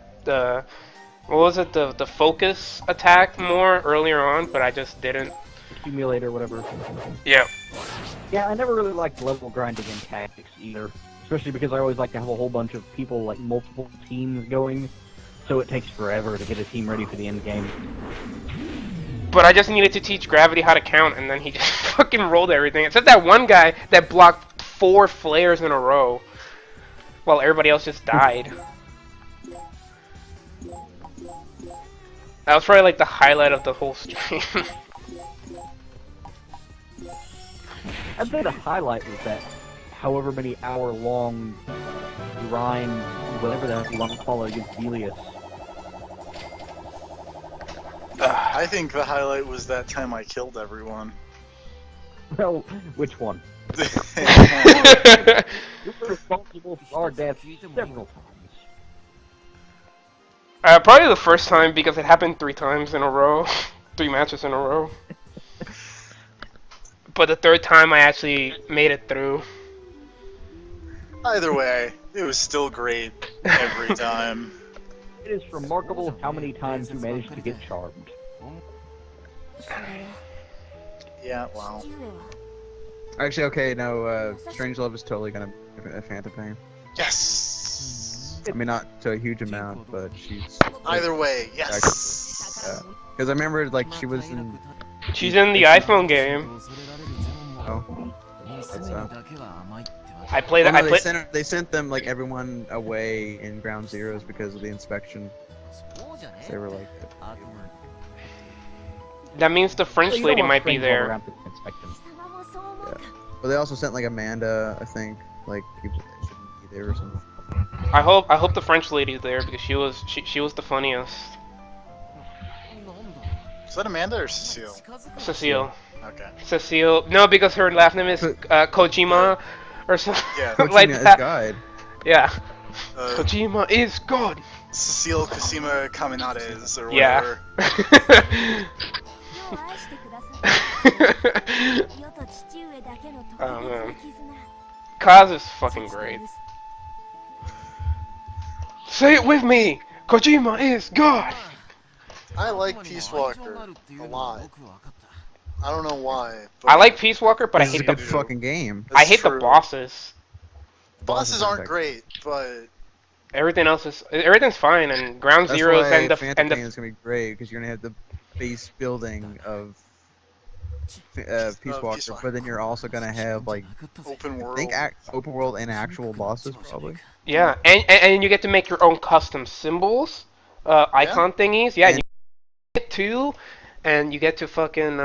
S1: What was it? The focus attack more earlier on, but I just didn't.
S15: Accumulator, whatever.
S1: Yeah.
S15: Yeah, I never really liked level grinding in Tactics either. Especially because I always like to have a whole bunch of people, like multiple teams going, so it takes forever to get a team ready for the end game.
S1: But I just needed to teach Gravity how to count, and then he just fucking rolled everything. Except that one guy that blocked 4 flares in a row, while everybody else just died. That was probably like the highlight of the whole stream.
S15: I'd say the highlight was that however many hour-long grind, whatever that you want to call it, against Delius.
S13: I think the highlight was that time I killed everyone.
S15: Well, which one? You were responsible for our deaths several times.
S1: Probably the first time because it happened 3 times in a row. 3 matches in a row. But the 3rd time I actually made it through.
S13: Either way, it was still great every time.
S15: It is remarkable how many times you managed to get charmed.
S13: Yeah, wow.
S14: Actually, okay, no, Strangelove is totally gonna be a Phantom Pain.
S13: Yes!
S14: I mean, not to a huge amount, but she's...
S13: Either way, yes!
S14: Because I remember, like, she was in...
S1: She's in the iPhone game.
S14: Oh. That's
S1: I played
S14: well,
S1: that.
S14: no, they sent them, like, everyone away in Ground Zeroes because of the inspection. They were like...
S1: That means the French lady might be there.
S14: Yeah. But they also sent, like, Amanda, I think. Like, people that shouldn't be there or something.
S1: I hope the French lady's there because she was the funniest.
S13: Is that Amanda or Cecile?
S1: Cecile.
S13: Okay.
S1: Cecile. No, because her last name is Kojima or something
S13: Yeah.
S1: like
S14: Kojima
S1: that.
S14: is God.
S1: Yeah. Kojima is God.
S13: Cecile Cosima Caminades or
S1: Yeah.
S13: whatever.
S1: Oh man. Kaz is fucking great. Say it with me! Kojima is God!
S13: I like Peace Walker a lot. I don't know why.
S1: I like Peace Walker, but I
S14: It's a
S1: hate
S14: good
S1: the
S14: fucking game.
S1: I hate the bosses.
S13: Bosses aren't great, but
S1: Everything's fine, and Ground
S14: That's
S1: Zeroes
S14: why
S1: and the
S14: Phantom Pain is gonna be great because you're gonna have the base building of Peace Walker, but then you're also gonna have like
S13: open world.
S14: I think open world and actual bosses probably.
S1: Yeah, and you get to make your own custom symbols, icon thingies. Yeah, and you get to, and you get to fucking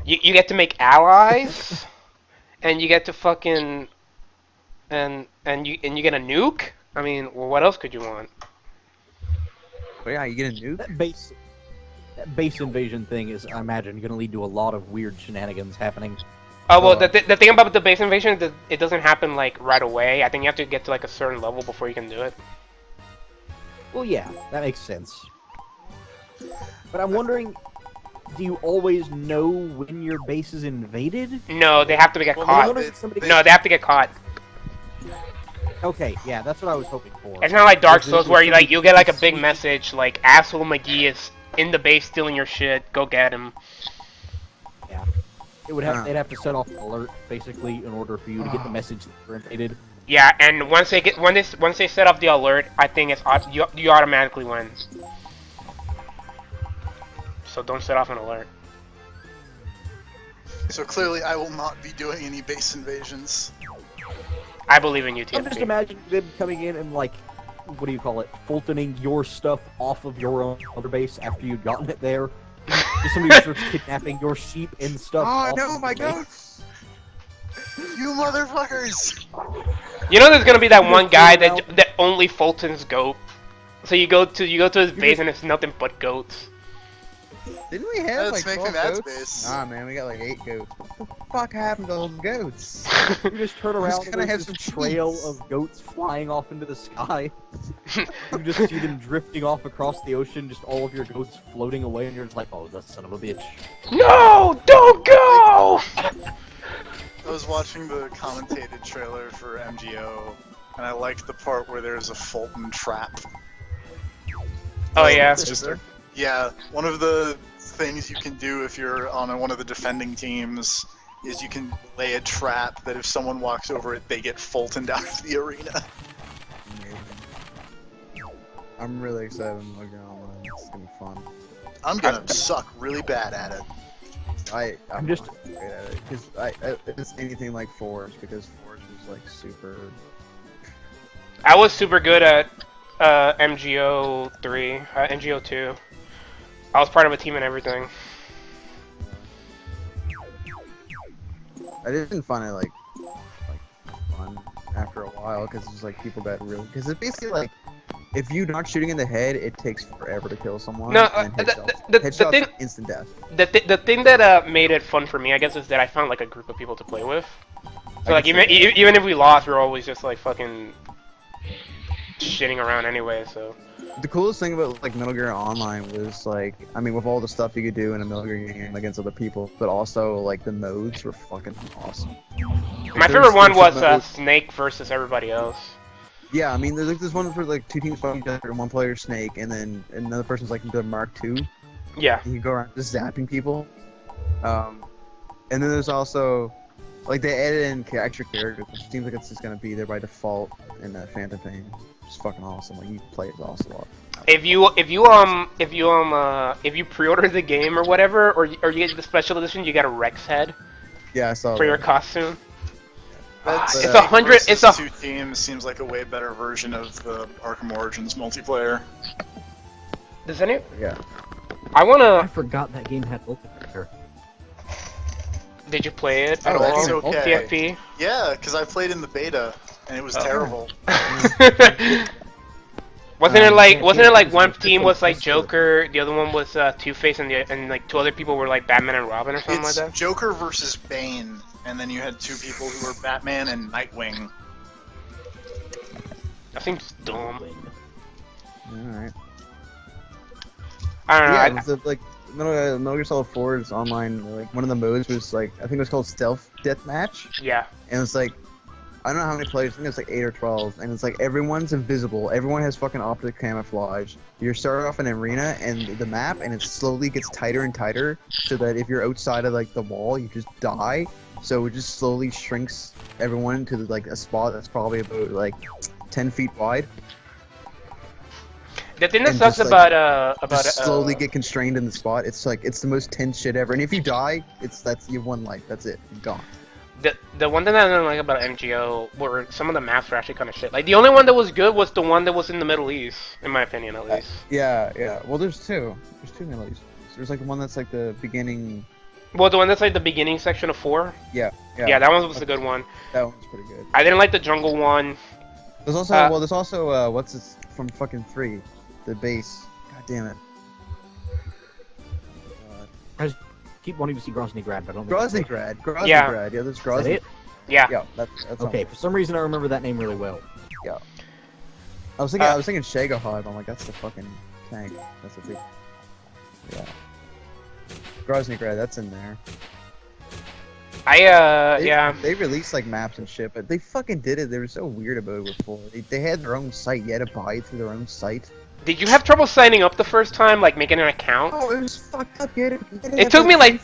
S1: You get to make allies, and you get to fucking and you get a nuke. I mean, well, what else could you want?
S14: But yeah, you get a nuke.
S15: That base invasion thing is, I imagine, going to lead to a lot of weird shenanigans happening.
S1: Oh well, the thing about the base invasion is that it doesn't happen like right away. I think you have to get to like a certain level before you can do it.
S15: Well, yeah, that makes sense. But I'm wondering, do you always know when your base is invaded?
S1: No, they have to get caught. No, they have to get caught.
S15: Okay, yeah, that's what I was hoping for.
S1: It's not like Dark Souls where you get like a big message like asshole McGee is in the base stealing your shit. Go get him.
S15: Yeah, they'd have to set off an alert basically in order for you to get the message that you're invaded.
S1: Yeah, and once they set off the alert, I think it's you automatically win. So don't set off an alert.
S13: So clearly, I will not be doing any base invasions.
S1: I believe in you, TFP.
S15: I'm just imagining them coming in and like, what do you call it, Fultoning your stuff off of your own other base after you've gotten it there. Just somebody starts kidnapping your sheep and stuff.
S13: Oh
S15: off
S13: no,
S15: of
S13: my
S15: the base.
S13: goats! You motherfuckers!
S1: You know, there's gonna be that one guy that only Fulton's goat. So you go to his base and it's nothing but goats.
S14: Didn't we have like 12 goats?
S13: Base.
S14: Nah, man, we got like 8 goats. What the fuck happened to those goats?
S15: You just turn around and
S14: have
S15: there's
S14: some
S15: this trail of goats flying off into the sky. You just see them drifting off across the ocean, just all of your goats floating away, and you're just like, oh, that son of a bitch.
S1: No! Don't go!
S13: I was watching the commentated trailer for MGO, and I liked the part where there's a Fulton trap.
S1: Oh yeah.
S13: It's just yeah, one of the things you can do if you're on one of the defending teams is you can lay a trap that if someone walks over it, they get Fultoned out of the arena.
S14: I'm really excited when we're going online. It's gonna be fun.
S13: I'm gonna suck really bad at it.
S14: I'm just great at it because it's anything like Forge because Forge is like super.
S1: I was super good at MGO 3, MGO 2. I was part of a team and everything.
S14: I didn't find it like fun after a while because it's like people got really because it's basically like if you're not shooting in the head, it takes forever to kill someone.
S1: No,
S14: and
S1: the thing,
S14: instant death.
S1: The thing that made it fun for me, I guess, is that I found like a group of people to play with. So like even if we lost, we were always just like fucking shitting around anyway. So.
S14: The coolest thing about like Metal Gear Online was like, I mean, with all the stuff you could do in a Metal Gear game against other people, but also like the modes were fucking awesome.
S1: My favorite one was Snake versus everybody else.
S14: Yeah, I mean, there's like this one where like 2 teams fighting each other, and one player Snake, and then another person's like the Mark II.
S1: Yeah.
S14: And you go around just zapping people. And then there's also like they added in extra characters, which seems like it's just gonna be there by default in Phantom Pain. It's fucking awesome. Like you play as Ocelot.
S1: If you pre-order the game or whatever, or you get the special edition, you get a Rex head.
S14: Yeah, I saw
S1: for
S14: that.
S1: your costume.
S13: It's
S1: it's 100. It's a
S13: 2 teams seems like a way better version of the Arkham Origins multiplayer.
S1: Does any?
S14: Yeah.
S15: I forgot that game had multiplayer.
S1: Did you play it at
S13: Oh,
S1: all?
S13: that's okay.
S1: TFP?
S13: Yeah, because I played in the beta and it was terrible.
S1: Wasn't it like one team was like Joker, the other one was Two-Face, and like 2 other people were like Batman and Robin or something
S13: It's
S1: like that?
S13: Joker versus Bane, and then you had 2 people who were Batman and Nightwing.
S1: That seems dumb.
S14: Alright.
S1: I don't know.
S14: Yeah, it was like Metal Gear Solid 4's online. Like one of the modes was like I think it was called Stealth Deathmatch.
S1: Yeah.
S14: And it's like I don't know how many players. I think it's like 8 or 12, and it's like everyone's invisible. Everyone has fucking optic camouflage. You start off in an arena and the map, and it slowly gets tighter and tighter, so that if you're outside of like the wall, you just die. So it just slowly shrinks everyone to like a spot that's probably about like 10 feet wide.
S1: The thing that
S14: And
S1: sucks
S14: just,
S1: about
S14: slowly get constrained in the spot. It's like it's the most tense shit ever. And if you die, you have 1 life. That's it. You're gone.
S1: The one thing that I don't like about MGO were some of the maps were actually kind of shit. Like the only one that was good was the one that was in the Middle East, in my opinion at least.
S14: Yeah. Well, there's 2. There's 2 Middle East. There's like one that's like the beginning.
S1: Well, the one that's like the beginning section of 4.
S14: Yeah.
S1: Yeah, that one was a good one.
S14: That one was pretty good.
S1: I didn't like the jungle one.
S14: There's also there's also what's this from fucking 3, the base. God damn it.
S15: I just keep wanting to see Groznygrad, but I don't think
S14: Groznygrad.
S1: Yeah.
S14: Yeah, there's
S15: Is that
S14: Groznygrad.
S15: it?
S1: Yeah.
S14: Yeah, that's
S15: Okay, for some reason I remember that name really well.
S14: Yeah. I was thinking Shagahod. I'm like, that's the fucking tank. That's a big. Yeah. Groznygrad, that's in there.
S1: Yeah.
S14: They released like maps and shit, but they fucking did it. They were so weird about it before. They had their own site. You had to buy through their own site.
S1: Did you have trouble signing up the first time, like making an account?
S14: Oh, it was fucked up.
S1: It took me like.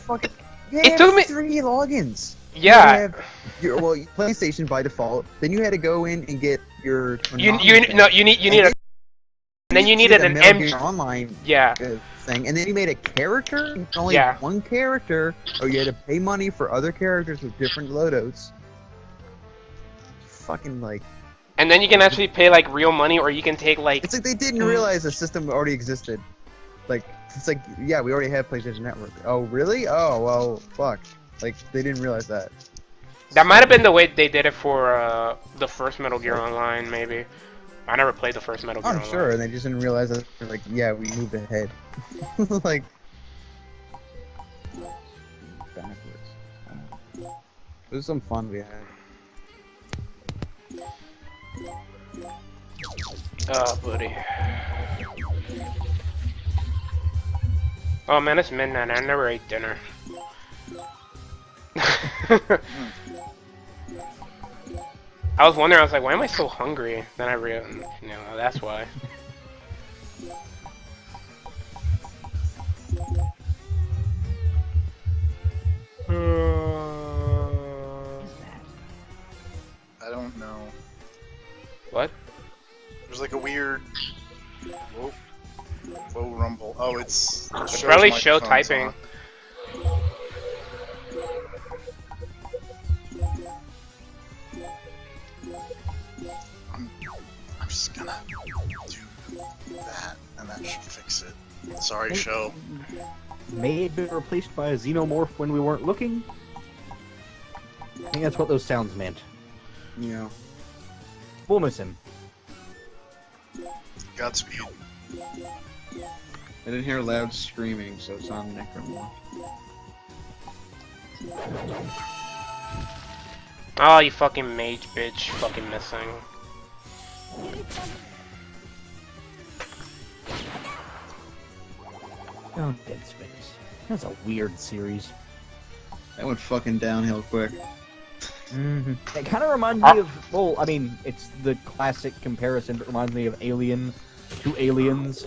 S14: It took me 3 logins.
S1: Yeah.
S14: Well, PlayStation by default. Then you had to go in and get your.
S1: You need a. And then you needed an
S14: Metal Gear Online thing, and then you made a character, only one character, or you had to pay money for other characters with different loadouts. Fucking like.
S1: And then you can actually pay like real money, or you can take like.
S14: It's like they didn't realize the system already existed. Like it's like yeah, we already have PlayStation Network. Oh really? Oh well, fuck. Like they didn't realize that.
S1: That might have been the way they did it for the first Metal Gear Online, maybe. I never played the first Metal Gear Online.
S14: Sure, and they just didn't realize that. They're like, yeah, we moved ahead. Like backwards. It was some fun we had.
S1: Oh, buddy. Oh man, it's midnight. I never ate dinner. I was wondering, I was like, why am I so hungry? Then I realized, that's why.
S13: I don't know.
S1: What?
S13: There's like a weird. Whoa, rumble. Oh, it's
S1: probably show typing.
S13: I'm just gonna do that, and that should fix it. Sorry, show.
S15: May have been replaced by a xenomorph when we weren't looking. I think that's what those sounds meant.
S14: Yeah.
S15: We'll miss him.
S13: Godspeed.
S14: I didn't hear loud screaming, so it's not Necromorph.
S1: Oh, you fucking mage bitch. Fucking missing.
S15: Oh, Dead Space. That's a weird series.
S14: That went fucking downhill quick.
S15: It kind of reminds me of, well, I mean, it's the classic comparison, but it reminds me of Alien to Aliens.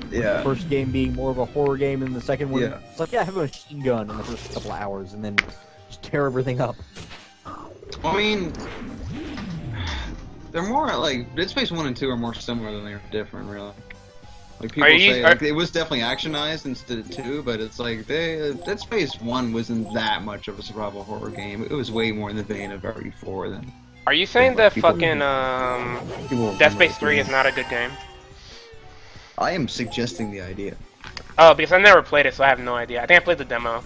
S14: Yeah.
S15: The first game being more of a horror game, and the second one,
S14: Yeah.
S15: it's like, yeah, have a machine gun in the first couple of hours, and then just tear everything up.
S14: I mean, they're more like Dead Space 1 and 2 are more similar than they are different, really. Like people say, like, it was definitely actionized instead of 2, but it's like Dead Space 1 wasn't that much of a survival horror game. It was way more in the vein of RE4 than.
S1: Are you saying that fucking Dead Space 3 is not a good game?
S14: I am suggesting the idea.
S1: Oh, because I never played it, so I have no idea. I think I played the demo.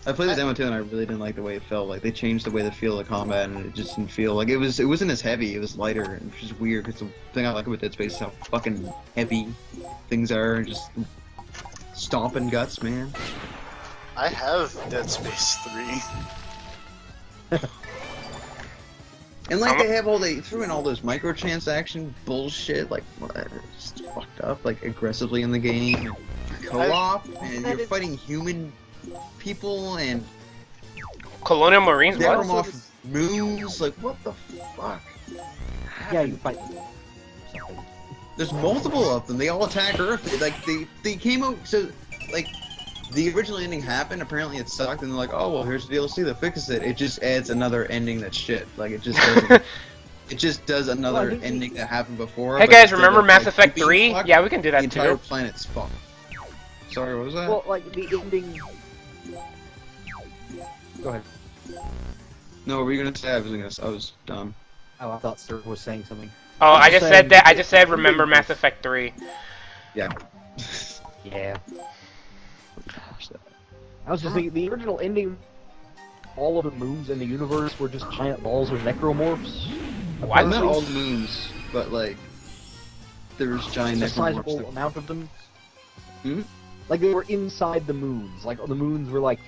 S14: I played the demo too, and I really didn't like the way it felt. Like they changed the way the feel of the combat, and it just didn't feel like it wasn't as heavy. It was lighter, and it's just weird. Because the thing I like about Dead Space is how fucking heavy things are, and just stomping guts, man.
S13: I have Dead Space 3.
S14: And like they threw in all those microtransaction bullshit, like just fucked up, like aggressively in the game, co-op, and you're fighting human people and
S1: Colonial Marines.
S14: They
S1: What?
S14: them off moons. Like what the fuck?
S15: Yeah, you fight.
S14: There's multiple of them. They all attack Earth. They came out so like. The original ending happened, apparently it sucked, and they're like, oh, well, here's the DLC that fixes it. It just adds another ending that's shit. Like, it just doesn't... it just does another ending that happened before.
S1: Hey guys, remember Mass Effect 3? Yeah, we can do that too.
S14: The entire planet's fucked. Sorry, what was that?
S15: Well, like, the ending... Go ahead.
S14: No, what were you gonna say? I was dumb.
S15: Oh, I thought Sir was saying something.
S1: Oh, I just said that. I just said remember Mass Effect 3.
S14: Yeah.
S15: Yeah. I was just thinking, the original ending, all of the moons in the universe were just giant balls of necromorphs.
S14: Well, not all the moons, but like, there's giant
S15: a sizable
S14: necromorphs.
S15: amount of them.
S14: Hmm?
S15: Like they were inside the moons. Like the moons were like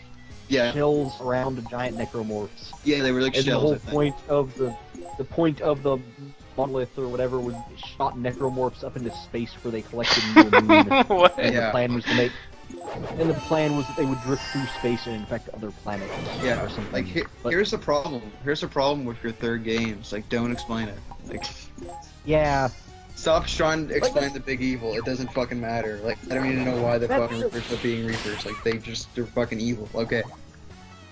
S14: Yeah.
S15: shells around giant necromorphs.
S14: Yeah, they were like
S15: and
S14: shells, I
S15: the
S14: think.
S15: whole point of the point of the monolith or whatever was shot necromorphs up into space where they collected into a moon.
S1: What?
S15: And
S14: Yeah.
S15: the plan was to make. And the plan was that they would drift through space and infect other planets
S14: Yeah,
S15: or something.
S14: like
S15: But-
S14: here's the problem. Here's the problem with your third game. It's like, don't explain it. Like,
S15: yeah.
S14: stop trying to explain the big evil. It doesn't fucking matter. Like, I don't even know why the
S15: That's
S14: fucking
S15: true.
S14: Reapers are being Reapers. Like, they're fucking evil. Okay.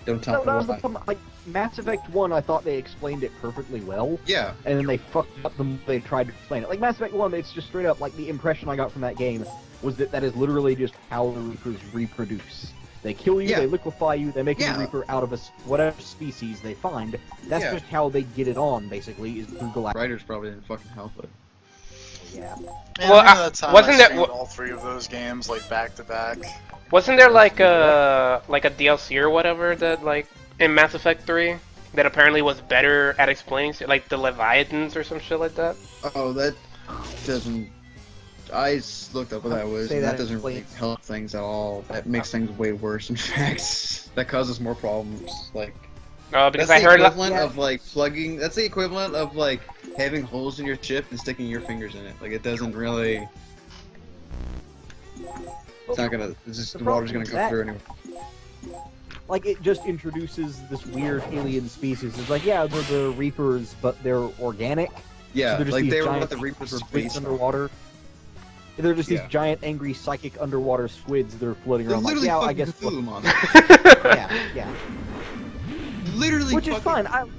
S14: Don't tell
S15: No,
S14: me
S15: that was the
S14: why.
S15: problem. Like Mass Effect 1, I thought they explained it perfectly well.
S14: Yeah.
S15: And then they fucked up the they tried to explain it. Like Mass Effect 1, it's just straight up, like, the impression I got from that game was that that is literally just how the Reapers reproduce. They kill you,
S14: Yeah.
S15: they liquefy you, they make
S14: Yeah.
S15: a Reaper out of whatever species they find. That's
S14: Yeah.
S15: just how they get it on, basically, is through galactic.
S14: Writers probably didn't fucking help it.
S15: Yeah.
S13: Man,
S1: Well,
S13: remember that time
S1: wasn't
S13: I
S1: that
S13: streamed
S1: wha-
S13: all three of those games like back to back?
S1: Wasn't there like a DLC or whatever that like in Mass Effect 3 that apparently was better at explaining like the Leviathans or some shit like that?
S14: Oh, that doesn't. I looked up what that was,
S15: Say
S14: and
S15: that
S14: that doesn't really
S15: explains-
S14: help things at all. That makes things way worse, in fact. That causes more problems. Like,
S1: Because
S14: that's
S1: I
S14: the
S1: heard
S14: equivalent
S15: Yeah.
S14: of like plugging. That's the equivalent of like having holes in your chip and sticking your fingers in it. Like, it doesn't really. It's not gonna. It's just
S15: The
S14: the water's
S15: problem
S14: gonna
S15: with
S14: go
S15: that-
S14: through anyway.
S15: Like, it just introduces this weird alien species. It's like, yeah, they're the Reapers, but they're organic.
S14: Yeah,
S15: So they're just
S14: like
S15: these
S14: they were
S15: giant
S14: what the Reapers were
S15: squids
S14: based on.
S15: underwater. They're just these
S14: Yeah.
S15: giant, angry, psychic underwater squids that are floating
S14: They're
S15: around. Like,
S14: literally
S15: yeah, I
S14: fucking
S15: guess.
S14: Cthulhu monsters.
S15: yeah.
S14: Literally.
S15: Which is
S14: fucking-
S15: fine.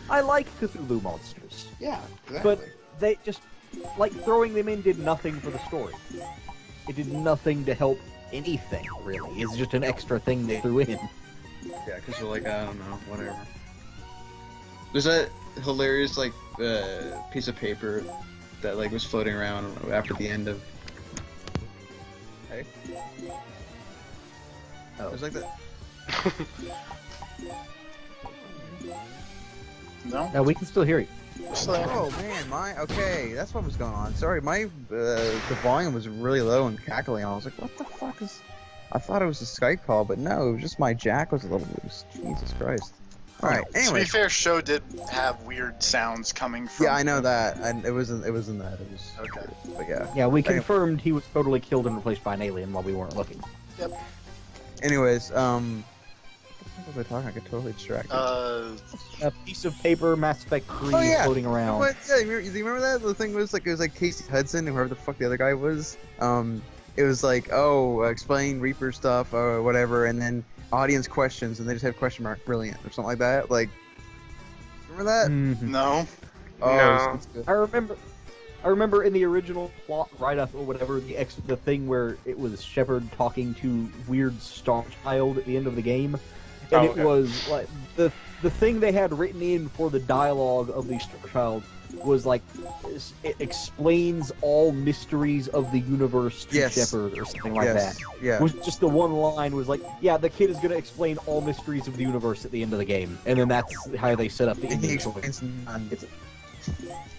S15: I like Cthulhu monsters,
S14: Yeah, exactly.
S15: but they just like throwing them in did nothing for the story. It did nothing to help anything really. It's just an extra thing they threw in.
S14: Yeah, because they're like, I don't know, whatever. There's that hilarious, like, piece of paper that, like, was floating around after the end of... Hey?
S15: Oh.
S14: It was like that.
S13: No?
S15: No, we can still hear you.
S14: Oh man, okay, that's what was going on. Sorry, the volume was really low and cackling. I was like, what the fuck is... I thought it was a Skype call, but no, it was just my jack was a little loose. Jesus Christ. Alright,
S13: To
S14: anyway.
S13: be fair, show did have weird sounds coming from.
S14: Yeah, I know that, and it wasn't that. It was
S13: Okay.
S14: But yeah.
S15: Yeah, we
S14: Anyway.
S15: confirmed he was totally killed and replaced by an alien while we weren't looking.
S13: Yep.
S14: Anyways, what the fuck was I talking? I get totally distracted.
S15: A piece of paper, Mass Effect 3
S14: Oh, yeah.
S15: floating around.
S14: What? Yeah, you remember that? The thing was like, it was like Casey Hudson, whoever the fuck the other guy was. It was like, oh, explain Reaper stuff or whatever, and then audience questions, and they just have question mark brilliant or something like that. Like, remember that?
S15: Mhm.
S13: No.
S14: Oh,
S1: No.
S14: it's good.
S15: I remember in the original plot write-up or whatever, the thing where it was Shepard talking to weird Star Child at the end of the game, and
S1: okay.
S15: it was like the thing they had written in for the dialogue of the Star Child was like it explains all mysteries of the universe to
S14: Yes.
S15: Shepard or something like
S14: Yes.
S15: that.
S14: Yeah.
S15: Was just the one line was like, yeah, the kid is gonna explain all mysteries of the universe at the end of the game, and then that's how they set up the
S14: He
S15: ending.
S14: explains none.
S15: It's-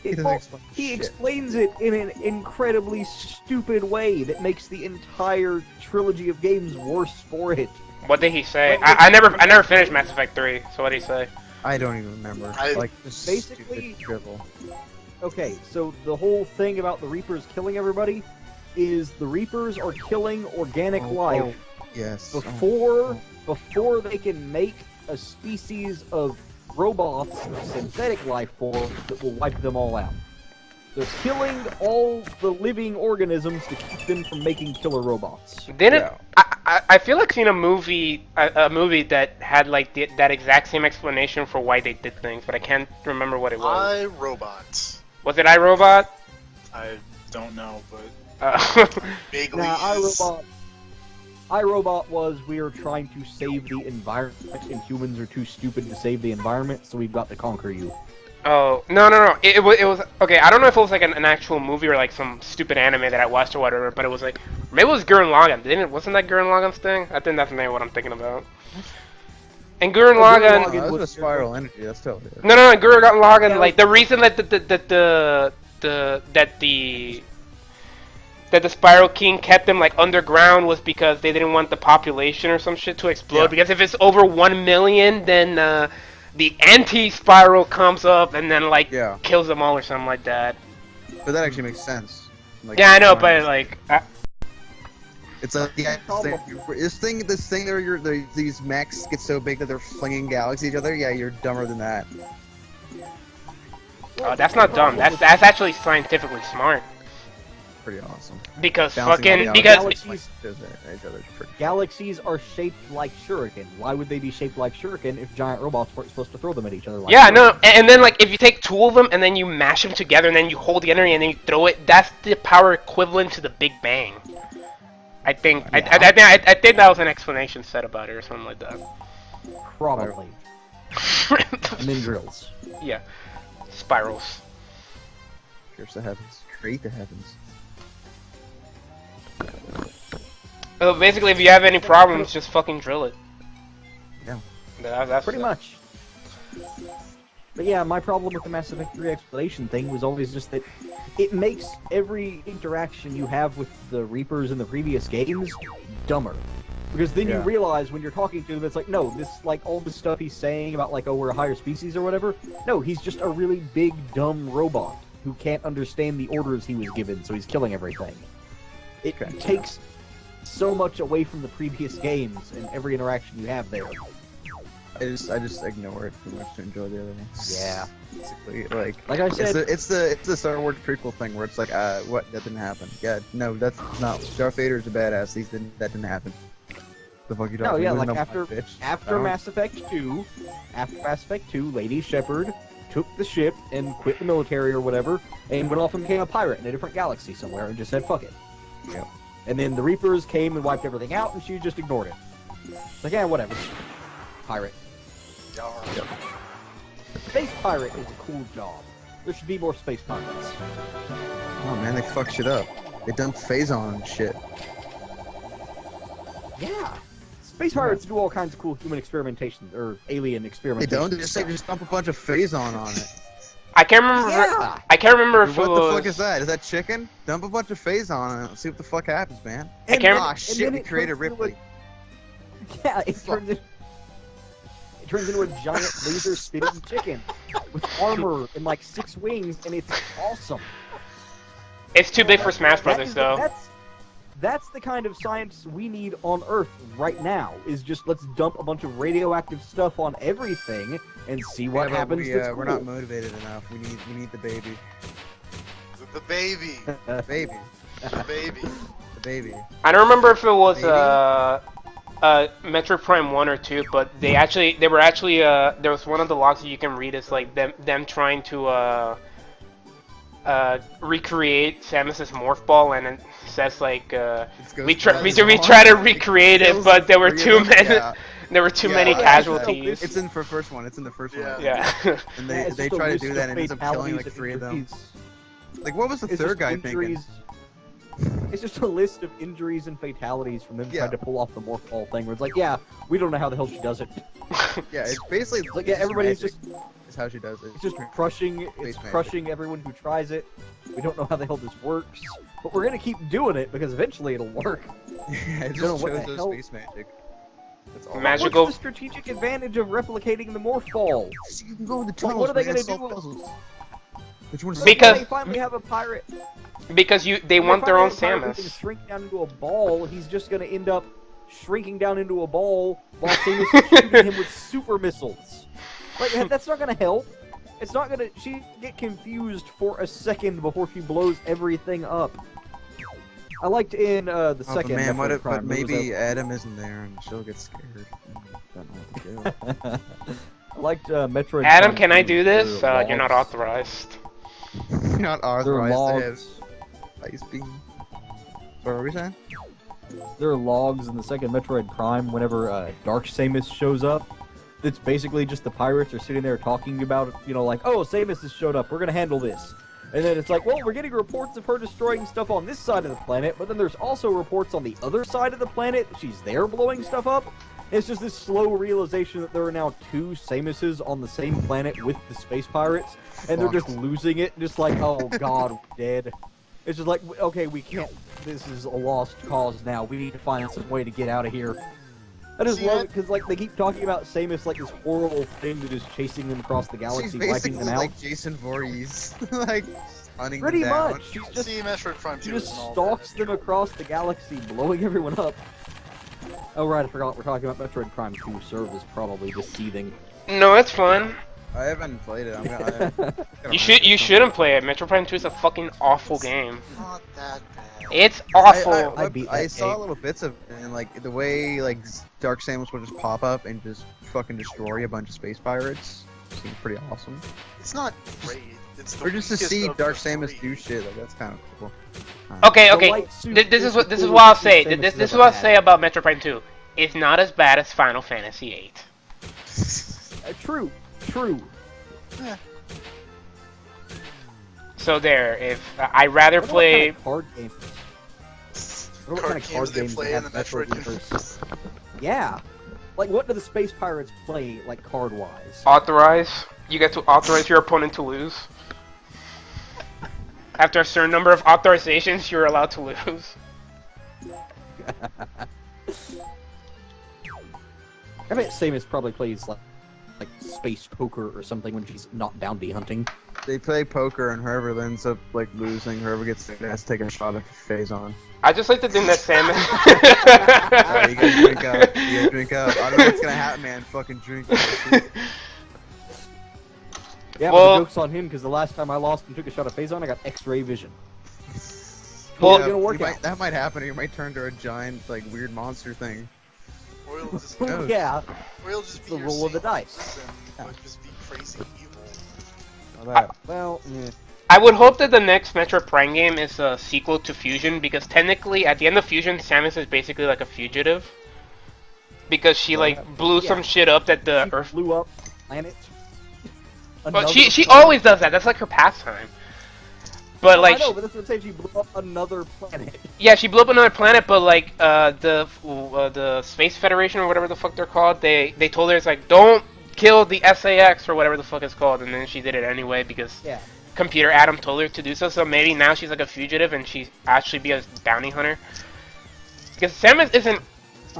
S14: He doesn't
S15: Well,
S14: explain
S15: he
S14: shit.
S15: explains it in an incredibly stupid way that makes the entire trilogy of games worse for it.
S1: What did he say? I never finished Mass Effect 3. So what did he say?
S14: I don't even remember. Like, just
S15: Basically-
S14: stupid dribble.
S15: Okay, so the whole thing about the Reapers killing everybody is the Reapers are killing organic life
S14: Yes.
S15: before they can make a species of robots, synthetic life forms that will wipe them all out. They're killing all the living organisms to keep them from making killer robots.
S1: Didn't
S14: Yeah.
S1: I feel like seen a movie that had like that exact same explanation for why they did things, but I can't remember what it was.
S13: iRobot.
S1: Was it iRobot?
S13: I don't know, but
S1: Uh,
S13: vaguely
S15: Now,
S13: is.
S15: iRobot was we are trying to save the environment, and humans are too stupid to save the environment, so we've got to conquer you.
S1: Oh no! It was okay. I don't know if it was like an actual movie or like some stupid anime that I watched or whatever, but it was like maybe it was Gurren Lagann. Wasn't that Gurren Lagann's thing? I think that's maybe what I'm thinking about. And Gurren Lagann.
S14: That was a spiral energy. That's totally it.
S1: No, Gurren Lagann. Like the reason that the Spiral King kept them like underground was because they didn't want the population or some shit to explode.
S14: Yeah.
S1: Because if it's over 1 million, then the anti-spiral comes up and then like kills them all or something like that.
S14: But that actually makes sense. Like,
S1: yeah, I know, but like.
S14: It's like this thing where these mechs get so big that they're flinging galaxies at each other. Yeah, you're dumber than that.
S1: Oh, that's not dumb. That's actually scientifically smart.
S14: Pretty awesome.
S1: Because
S15: galaxies are shaped like shuriken. Why would they be shaped like shuriken if giant robots weren't supposed to throw them at each other? Like
S1: yeah, no, and then like if you take two of them and then you mash them together and then you hold the energy and then you throw it, that's the power equivalent to the Big Bang. I think I think that was an explanation said about it or something like that.
S15: Probably. And then drills.
S1: Yeah. Spirals.
S14: Pierce the heavens. Create the heavens.
S1: Well, basically, if you have any problems, just fucking drill it.
S14: Yeah.
S1: That's
S15: pretty much. But yeah, my problem with the Mass Effect 3 explanation thing was always just that it makes every interaction you have with the Reapers in the previous games dumber. Because then you realize when you're talking to them, it's like, no, this, like, all the stuff he's saying about, like, oh, we're a higher species or whatever, no, he's just a really big, dumb robot who can't understand the orders he was given, so he's killing everything. It takes so much away from the previous games and every interaction you have there.
S14: I just ignore it too much to enjoy the other ones.
S15: Yeah.
S14: Basically,
S15: like I said,
S14: it's the Star Wars prequel thing where it's like, what? That didn't happen. Yeah, no, that's not. Darth Vader's a badass. That didn't happen. The fuck you talking?
S15: No, yeah,
S14: like
S15: after Mass Effect 2, Lady Shepard took the ship and quit the military or whatever, and went off and became a pirate in a different galaxy somewhere and just said fuck it.
S14: Yep.
S15: And then the Reapers came and wiped everything out, and she just ignored it. It's like, yeah, whatever. Pirate.
S13: Yep.
S15: Space pirate is a cool job. There should be more space pirates.
S14: Oh man, they fuck shit up. They dump Phazon and shit.
S15: Yeah. Space pirates do all kinds of cool human experimentation, or alien experimentation.
S14: They don't. They just dump a bunch of Phazon on it.
S1: I can't remember.
S15: Yeah.
S1: I can't remember if
S14: what
S1: it was.
S14: What the fuck is that? Is that chicken? Dump a bunch of Phazon on it. See what the fuck happens, man.
S1: I can't.
S14: Ah, shit! We created Ripley.
S15: Yeah, it turns into a giant laser spitting chicken with armor and like 6 wings, and it's awesome.
S1: It's too big for Smash Brothers, though.
S15: That's the kind of science we need on Earth right now. Is just let's dump a bunch of radioactive stuff on everything and see what happens.
S14: We're not motivated enough. We need the baby.
S13: The baby.
S14: The baby.
S13: The baby.
S14: The baby.
S1: I don't remember if it was Metro Prime 1 or 2, but there was one of the logs that you can read. It's like them trying to recreate Samus's morph ball, and it says like we try to recreate it, but there were too many. Yeah. There were too many casualties.
S14: It's in the first one. It's in the first one.
S1: Yeah.
S14: And they try to do that and ends up killing like 3 of them. Like, what was the third guy thinking?
S15: It's just a list of injuries and fatalities from them trying to pull off the morph ball thing, where it's like, yeah, we don't know how the hell she does it.
S14: Yeah, it's basically
S15: like, yeah, everybody's just.
S14: It's how she does it.
S15: It's just crushing. It's crushing everyone who tries it. We don't know how the hell this works, but we're gonna keep doing it because eventually it'll work.
S14: Yeah, it just shows those space magic. That's all.
S1: Magical.
S15: What's the strategic advantage of replicating the morph ball?
S14: So you can go in the tunnels.
S15: What are they gonna do?
S14: Which one's
S1: because
S15: they finally have a pirate.
S1: Because they want their own Samus.
S15: He can shrink down into a ball. He's just gonna end up shrinking down into a ball while Samus is shooting him with super missiles. Like, that's not gonna help. It's not gonna. She get confused for a second before she blows everything up. I liked in the second.
S14: Man, but maybe Adam isn't there and she'll get scared. Don't know what to do.
S15: I liked Metroid.
S1: Adam, can I do this? You're not authorized.
S14: You're not authorized. Ice beam. What were we saying?
S15: There are logs in the second Metroid Prime whenever Dark Samus shows up, It's basically just the pirates are sitting there talking about it, you know, like, oh, Samus has showed up, we're gonna handle this. And then it's like, well, we're getting reports of her destroying stuff on this side of the planet, but then there's also reports on the other side of the planet that she's there blowing stuff up. It's just this slow realization that there are now 2 Samuses on the same planet with the space pirates, and they're just losing it, just like, oh god, we're dead. It's just like, okay, we can't, this is a lost cause now, we need to find some way to get out of here. I just love it, because, like, they keep talking about Samus like this horrible thing that is chasing them across the galaxy, wiping them out.
S14: Like Jason Voorhees, like, hunting
S15: Pretty
S14: them down.
S15: much. She's just,
S13: Metroid Prime 2
S15: she just stalks them across the galaxy, blowing everyone up. Oh right, I forgot we're talking about Metroid Prime 2. Serve is probably just seething.
S1: No, it's fun.
S14: I haven't played it. I'm gonna,
S1: You shouldn't play it. Metroid Prime 2 is a fucking awful game.
S13: Not that bad.
S1: It's awful.
S14: I saw little bits of it, and like the way like Dark Samus would just pop up and just fucking destroy a bunch of space pirates seemed pretty awesome.
S13: It's not great. It's the
S14: or just to
S13: weakest
S14: see
S13: of
S14: Dark
S13: the
S14: Samus
S13: 3.
S14: do shit, like that's kind of cool.
S1: Okay, okay. This is what I'll say. This is what I'll say about Metroid Prime 2. It's not as bad as Final Fantasy VIII.
S15: True.
S13: Yeah.
S1: So there, if I rather play
S15: card games. What kind of card games
S13: play in the Metroid
S15: universe? Yeah. Like, what do the space pirates play, like, card-wise?
S1: authorize. You get to authorize your opponent to lose. After a certain number of authorizations, you're allowed to lose.
S15: I bet Samus probably plays, like space poker or something when she's not bounty hunting.
S14: They play poker, and whoever ends up like losing, whoever gets there has to take a shot at Phazon.
S1: I just like to think that Samus.
S14: You gotta drink up. You gotta drink up. I don't know what's gonna happen, man. Fucking drink.
S15: Yeah,
S1: well,
S15: but the joke's on him because the last time I lost and took a shot at Phazon, I got X-ray vision.
S1: Well,
S15: gonna work out.
S14: That might happen. You might turn to a giant, like, weird monster thing.
S13: Or you'll just,
S15: yeah.
S13: Or you'll just be
S15: the roll of the dice.
S13: And you'll just be crazy evil.
S15: Well, yeah.
S1: I would hope that the next Metroid Prime game is a sequel to Fusion, because technically, at the end of Fusion, Samus is basically like a fugitive. Because she, like, blew some shit up that the Earth...
S15: blew up planet.
S1: Well, she always does that. That's like her pastime. But like,
S15: I know, but that's what I'm saying. She blew up another planet.
S1: Yeah, she blew up another planet. But like, the Space Federation or whatever the fuck they're called, they told her it's like, don't kill the SAX or whatever the fuck it's called, and then she did it anyway because Computer Adam told her to do so. So maybe now she's like a fugitive and she actually be a bounty hunter. Because Samus isn't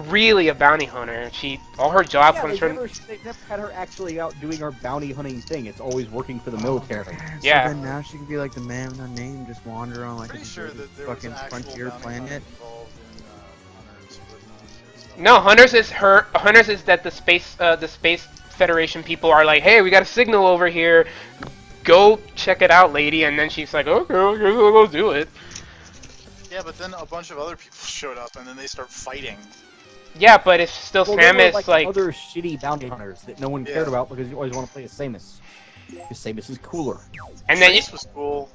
S1: really a bounty hunter. All her job comes from.
S15: They've never had her actually out doing her bounty hunting thing. It's always working for the military.
S1: Yeah.
S14: So then now she can be like the man with no name, just wander on like a fucking frontier planet.
S1: No, Hunters is that the Space Federation people are like, hey, we got a signal over here. Go check it out, lady. And then she's like, okay, we'll go do it.
S13: Yeah, but then a bunch of other people showed up, and then they start fighting.
S1: Yeah, but it's still Samus,
S15: like other shitty bounty hunters that no one cared about because you always want to play as Samus. Because Samus is cooler.
S1: And then
S13: was cool.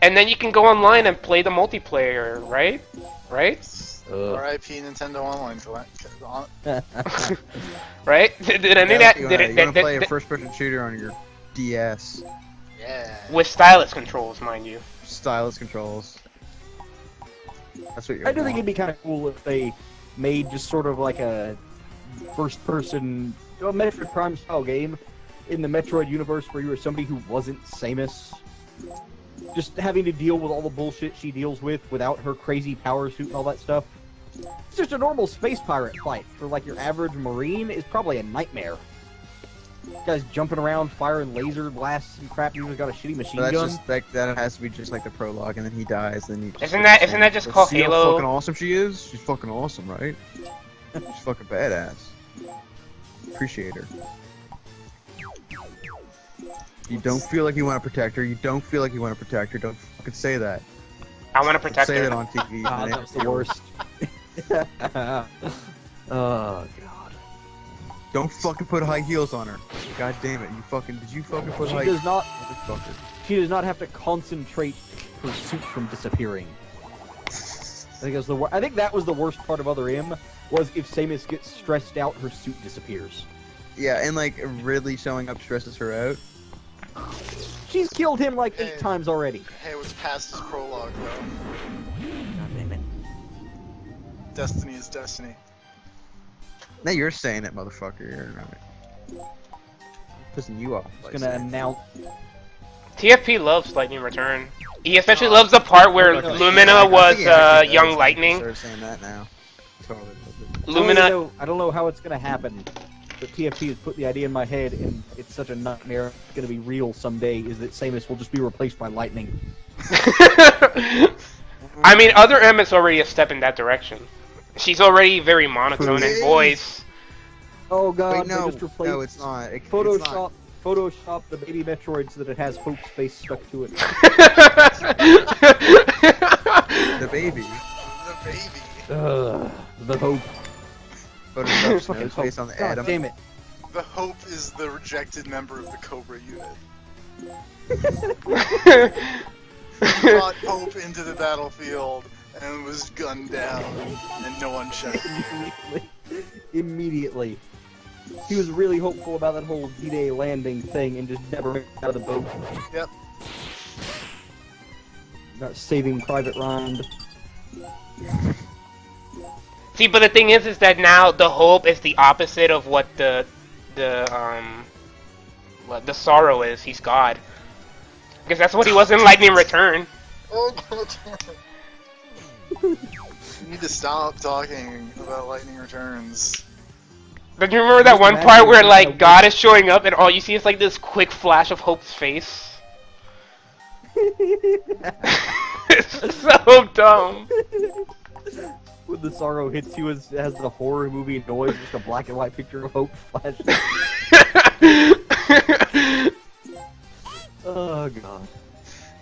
S1: And then you can go online and play the multiplayer, right? Right?
S13: R.I.P. Nintendo Online.
S1: Right? Did any of that?
S14: You wanna play a first-person shooter on your DS?
S13: Yeah.
S1: With stylus controls, mind you.
S14: Stylus controls. That's what you're.
S15: I do think it'd be kind of cool if they made just sort of like a first-person Metroid Prime style game in the Metroid universe where you were somebody who wasn't Samus. Just having to deal with all the bullshit she deals with without her crazy power suit and all that stuff. It's just a normal space pirate fight for like your average Marine is probably a nightmare. Guys jumping around, firing laser blasts and crap. You've got a shitty machine gun.
S14: Just like that has to be just like the prologue, and then he dies. Then you.
S1: Isn't that just called
S14: See
S1: Halo?
S14: how fucking awesome she is. She's fucking awesome, right? She's fucking badass. Appreciate her. You don't feel like you want to protect her. You don't feel like you want to protect her. Don't fucking say that.
S1: I want to protect her.
S14: Say that on TV.
S15: That's the worst. Oh god.
S14: Don't fucking put high heels on her. God damn it! Did you fucking put high?
S15: She does not.
S14: Motherfucker.
S15: She does not have to concentrate her suit from disappearing. I think that was the worst part of Other M, was if Samus gets stressed out, her suit disappears.
S14: Yeah, and like really showing up stresses her out.
S15: She's killed him like 8 times already.
S13: Hey, it was past his prologue, though.
S15: God damn it.
S13: Destiny is destiny.
S14: Now you're saying it, motherfucker. You're pissing you off.
S15: Just gonna announce.
S1: TFP loves Lightning Return. He especially loves the part where Lumina was young Lightning.
S14: Start saying that now. Totally.
S1: Lumina.
S15: I don't know how it's gonna happen, but TFP has put the idea in my head, and it's such a nightmare. It's gonna be real someday. Is that Samus will just be replaced by Lightning?
S1: I mean, other M is already a step in that direction. She's already very monotone in voice.
S15: Oh god,
S14: Wait, no,
S15: they just replaced
S14: no, it's not.
S15: Photoshop the baby Metroid so that it has Hope's face stuck to it.
S14: The baby.
S13: The baby.
S15: The Hope.
S14: Photoshop Snow's face on the
S15: God
S14: Atom.
S15: damn it.
S13: The Hope is the rejected member of the Cobra unit. Brought Hope into the battlefield and was gunned down, and no one shot him.
S15: Immediately. He was really hopeful about that whole D-Day landing thing and just never made it out of the boat.
S13: Yep.
S15: Not saving Private Ryan.
S1: See, but the thing is that now the hope is the opposite of what the sorrow is. He's God. Because that's what he was in Lightning Return.
S13: Oh, you need to stop talking about Lightning Returns.
S1: Don't you remember that one part where like God is showing up and all you see is like this quick flash of Hope's face? It's so dumb.
S15: When the sorrow hits you, it has the horror movie noise, just a black and white picture of Hope flashing. Oh god.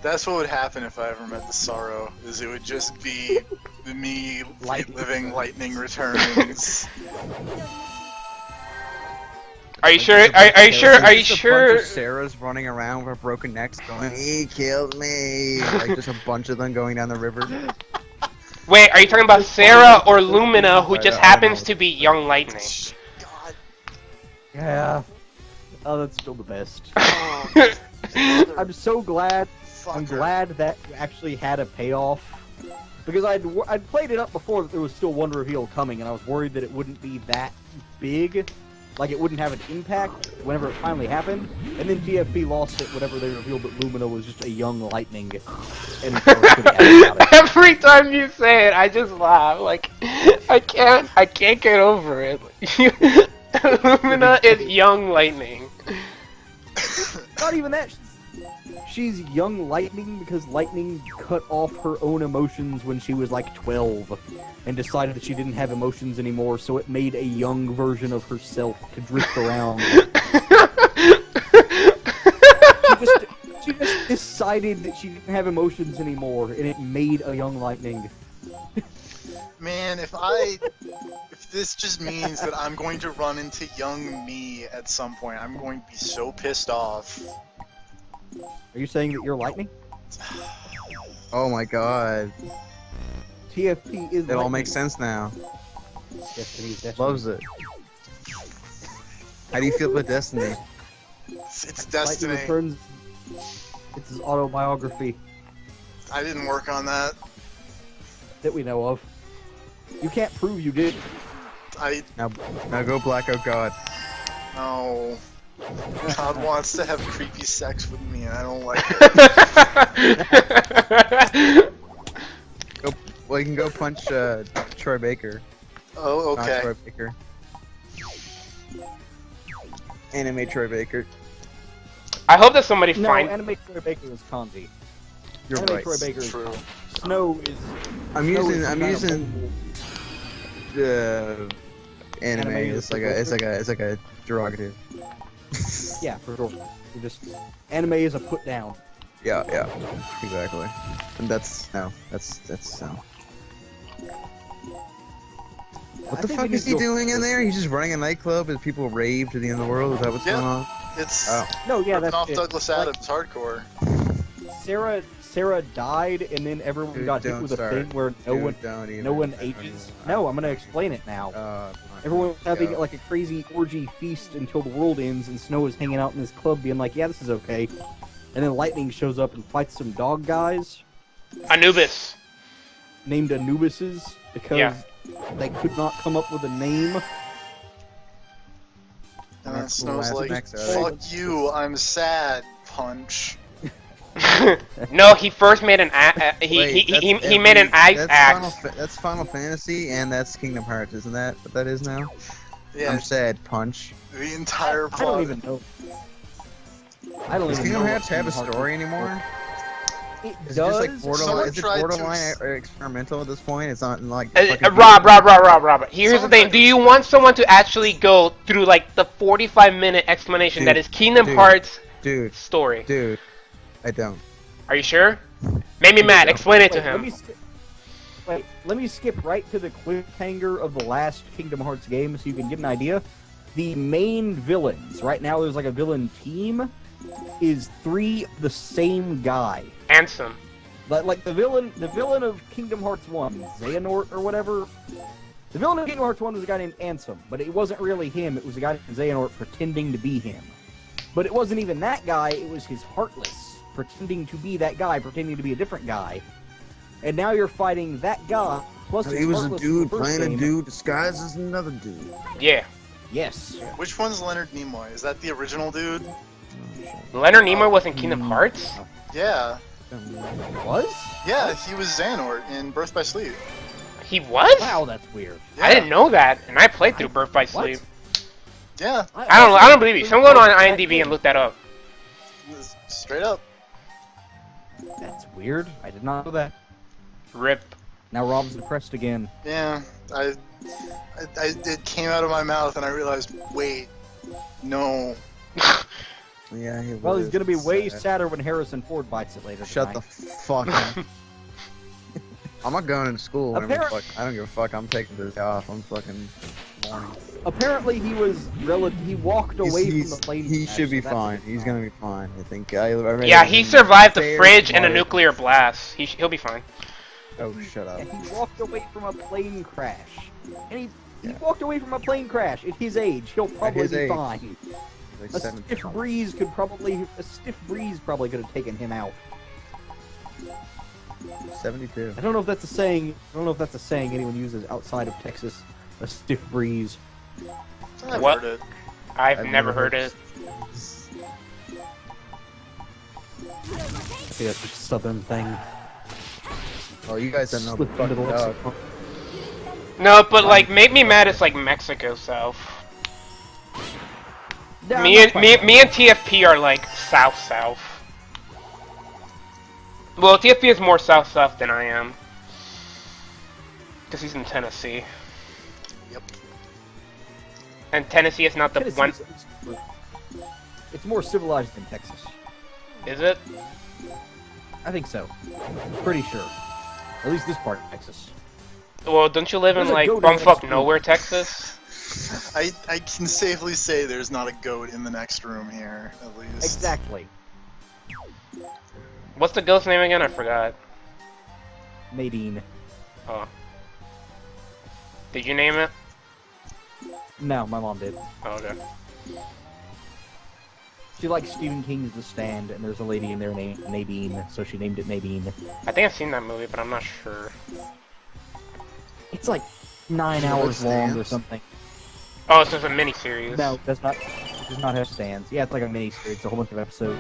S13: That's what would happen if I ever met the Sorrow, is it would just be me living Lightning Returns.
S1: Are you sure? Are you sure? Are you sure?
S14: Sarah's running around with broken necks going, he killed me! Like just a bunch of them going down the river.
S1: Wait, are you talking about Sarah or Lumina, who just happens to be young Lightning?
S13: God.
S15: Yeah. Oh, that's still the best. I'm so glad. I'm glad that actually had a payoff. Because I'd played it up before that there was still one reveal coming, and I was worried that it wouldn't be that big. Like, it wouldn't have an impact whenever it finally happened. And then TFP lost it whenever they revealed that Lumina was just a young Lightning. And
S1: Every time you say it, I just laugh. Like, I can't get over it. Lumina is young Lightning.
S15: Not even that. She's young Lightning because Lightning cut off her own emotions when she was like 12 and decided that she didn't have emotions anymore, so it made a young version of herself to drift around. she just decided that she didn't have emotions anymore, and it made a young Lightning.
S13: Man, if this just means that I'm going to run into young me at some point, I'm going to be so pissed off.
S15: Are you saying that you're Lightning?
S14: Oh my god.
S15: TFP is
S14: It all makes sense now.
S15: Destiny.
S14: Loves it. How do you feel about Destiny?
S13: It's Destiny.
S15: Lightning Returns. It's his autobiography.
S13: I didn't work on that.
S15: That we know of. You can't prove you did.
S14: Now go black out God.
S13: No. God wants to have creepy sex with me, and I don't like it.
S14: Well, you can go punch Troy Baker.
S13: Oh, okay.
S14: Not Troy Baker. Anime Troy Baker.
S1: I hope that somebody finds.
S15: No, anime Troy Baker is Kanji.
S14: You're
S15: anime
S14: right.
S15: Troy Baker
S13: True.
S15: is Snow is.
S14: I'm using anime. It's like a derogative.
S15: Yeah, for sure. Anime is a put down.
S14: Yeah, exactly. And that's no. What the fuck is he doing in there? He's just running a nightclub as people rave to the end of the world? Is that what's going on?
S13: It's
S15: that's
S13: off
S15: it.
S13: Douglas Adams hardcore.
S15: Sarah died, and then everyone got hit with a thing where no one ages. No, I'm gonna explain it now. Everyone's having like a crazy orgy feast until the world ends, and Snow is hanging out in his club being like, yeah, this is okay. And then Lightning shows up and fights some dog guys.
S1: Anubis.
S15: Named Anubises, because they could not come up with a name.
S13: And then Snow's like, fuck you, I'm sad, punch.
S1: No, he first made an he made an axe.
S14: That's Final Fantasy and that's Kingdom Hearts, isn't that what that is now?
S13: Yeah.
S14: I'm sad, punch.
S13: The entire plot.
S15: I don't even know.
S14: Does Kingdom Hearts have a story anymore?
S15: It
S14: is
S15: does.
S14: it just like borderline? Is it borderline experimental at this point? It's not like.
S1: Rob. Here's the thing. Do you want someone to actually go through like the 45-minute explanation that is Kingdom Hearts story?
S14: Dude, I don't.
S1: Are you sure? Make me mad. Explain it to him.
S15: Let me skip right to the cliffhanger of the last Kingdom Hearts game so you can get an idea. The main villains, right now there's like a villain team, is 3 the same guy.
S1: Ansem.
S15: Like the villain of Kingdom Hearts 1, Xehanort or whatever. The villain of Kingdom Hearts 1 was a guy named Ansem, but it wasn't really him, it was a guy named Xehanort pretending to be him. But it wasn't even that guy, it was his Heartless, pretending to be that guy, pretending to be a different guy. And now you're fighting that guy, plus
S14: he was a dude playing a dude disguised as another dude.
S1: Yeah.
S15: Yes.
S13: Which one's Leonard Nimoy? Is that the original dude?
S1: Leonard Nimoy was in Kingdom Hearts?
S13: Yeah.
S15: Was?
S13: Yeah, he was Xehanort in Birth by Sleep.
S1: He was?
S15: Wow, that's weird.
S13: Yeah.
S1: I didn't know that, and I played through Birth by Sleep.
S13: Yeah.
S1: I don't believe you. Someone go on IMDb and look that up.
S13: Straight up.
S15: That's weird. I did not know that.
S1: Rip.
S15: Now Rob's depressed again.
S13: Yeah, it came out of my mouth and I realized, wait, no.
S14: Yeah, he
S15: well, he's gonna be way sadder when Harrison Ford bites it later.
S14: Shut the fuck up. I'm not going to school. I don't give a fuck. I'm taking this off. I'm fucking morning.
S15: Apparently, he walked away from the plane.
S14: He should be fine. He's gonna be fine. I think.
S1: Yeah, he survived the fridge and a nuclear blast. He'll be fine.
S14: Oh, shut up.
S15: Yeah, he walked away from a plane crash. And he walked away from a plane crash. At his age, he'll probably be fine.
S14: Like
S15: a stiff breeze probably could have taken him out.
S14: 72.
S15: I don't know if that's a saying. Anyone uses outside of Texas. A stiff breeze.
S1: What? I've never heard it.
S15: I think that's just a southern thing.
S14: Oh, you guys don't know the fucking dog.
S1: No, but like, Make Me Mad is like Mexico South.
S15: No,
S1: me and TFP are like South. Well, TFP is more South than I am. Because he's in Tennessee.
S13: Yep.
S1: And Tennessee is not the one...
S15: It's more civilized than Texas.
S1: Is it?
S15: I think so. Pretty sure. At least this part of Texas.
S1: Well, don't you live in like bumfuck nowhere, Texas?
S13: I can safely say there's not a goat in the next room here, at least.
S15: Exactly.
S1: What's the ghost's name again? I forgot.
S15: Nadine.
S1: Oh. Did you name it?
S15: No, my mom did.
S1: Oh, okay.
S15: She likes Stephen King's The Stand, and there's a lady in there named Nadine, so she named it Nadine.
S1: I think I've seen that movie, but I'm not sure.
S15: It's like 9 hours long or something.
S1: Oh, so it's a mini-series.
S15: No, it does not have stands. Yeah, it's like a mini-series, a whole bunch of episodes.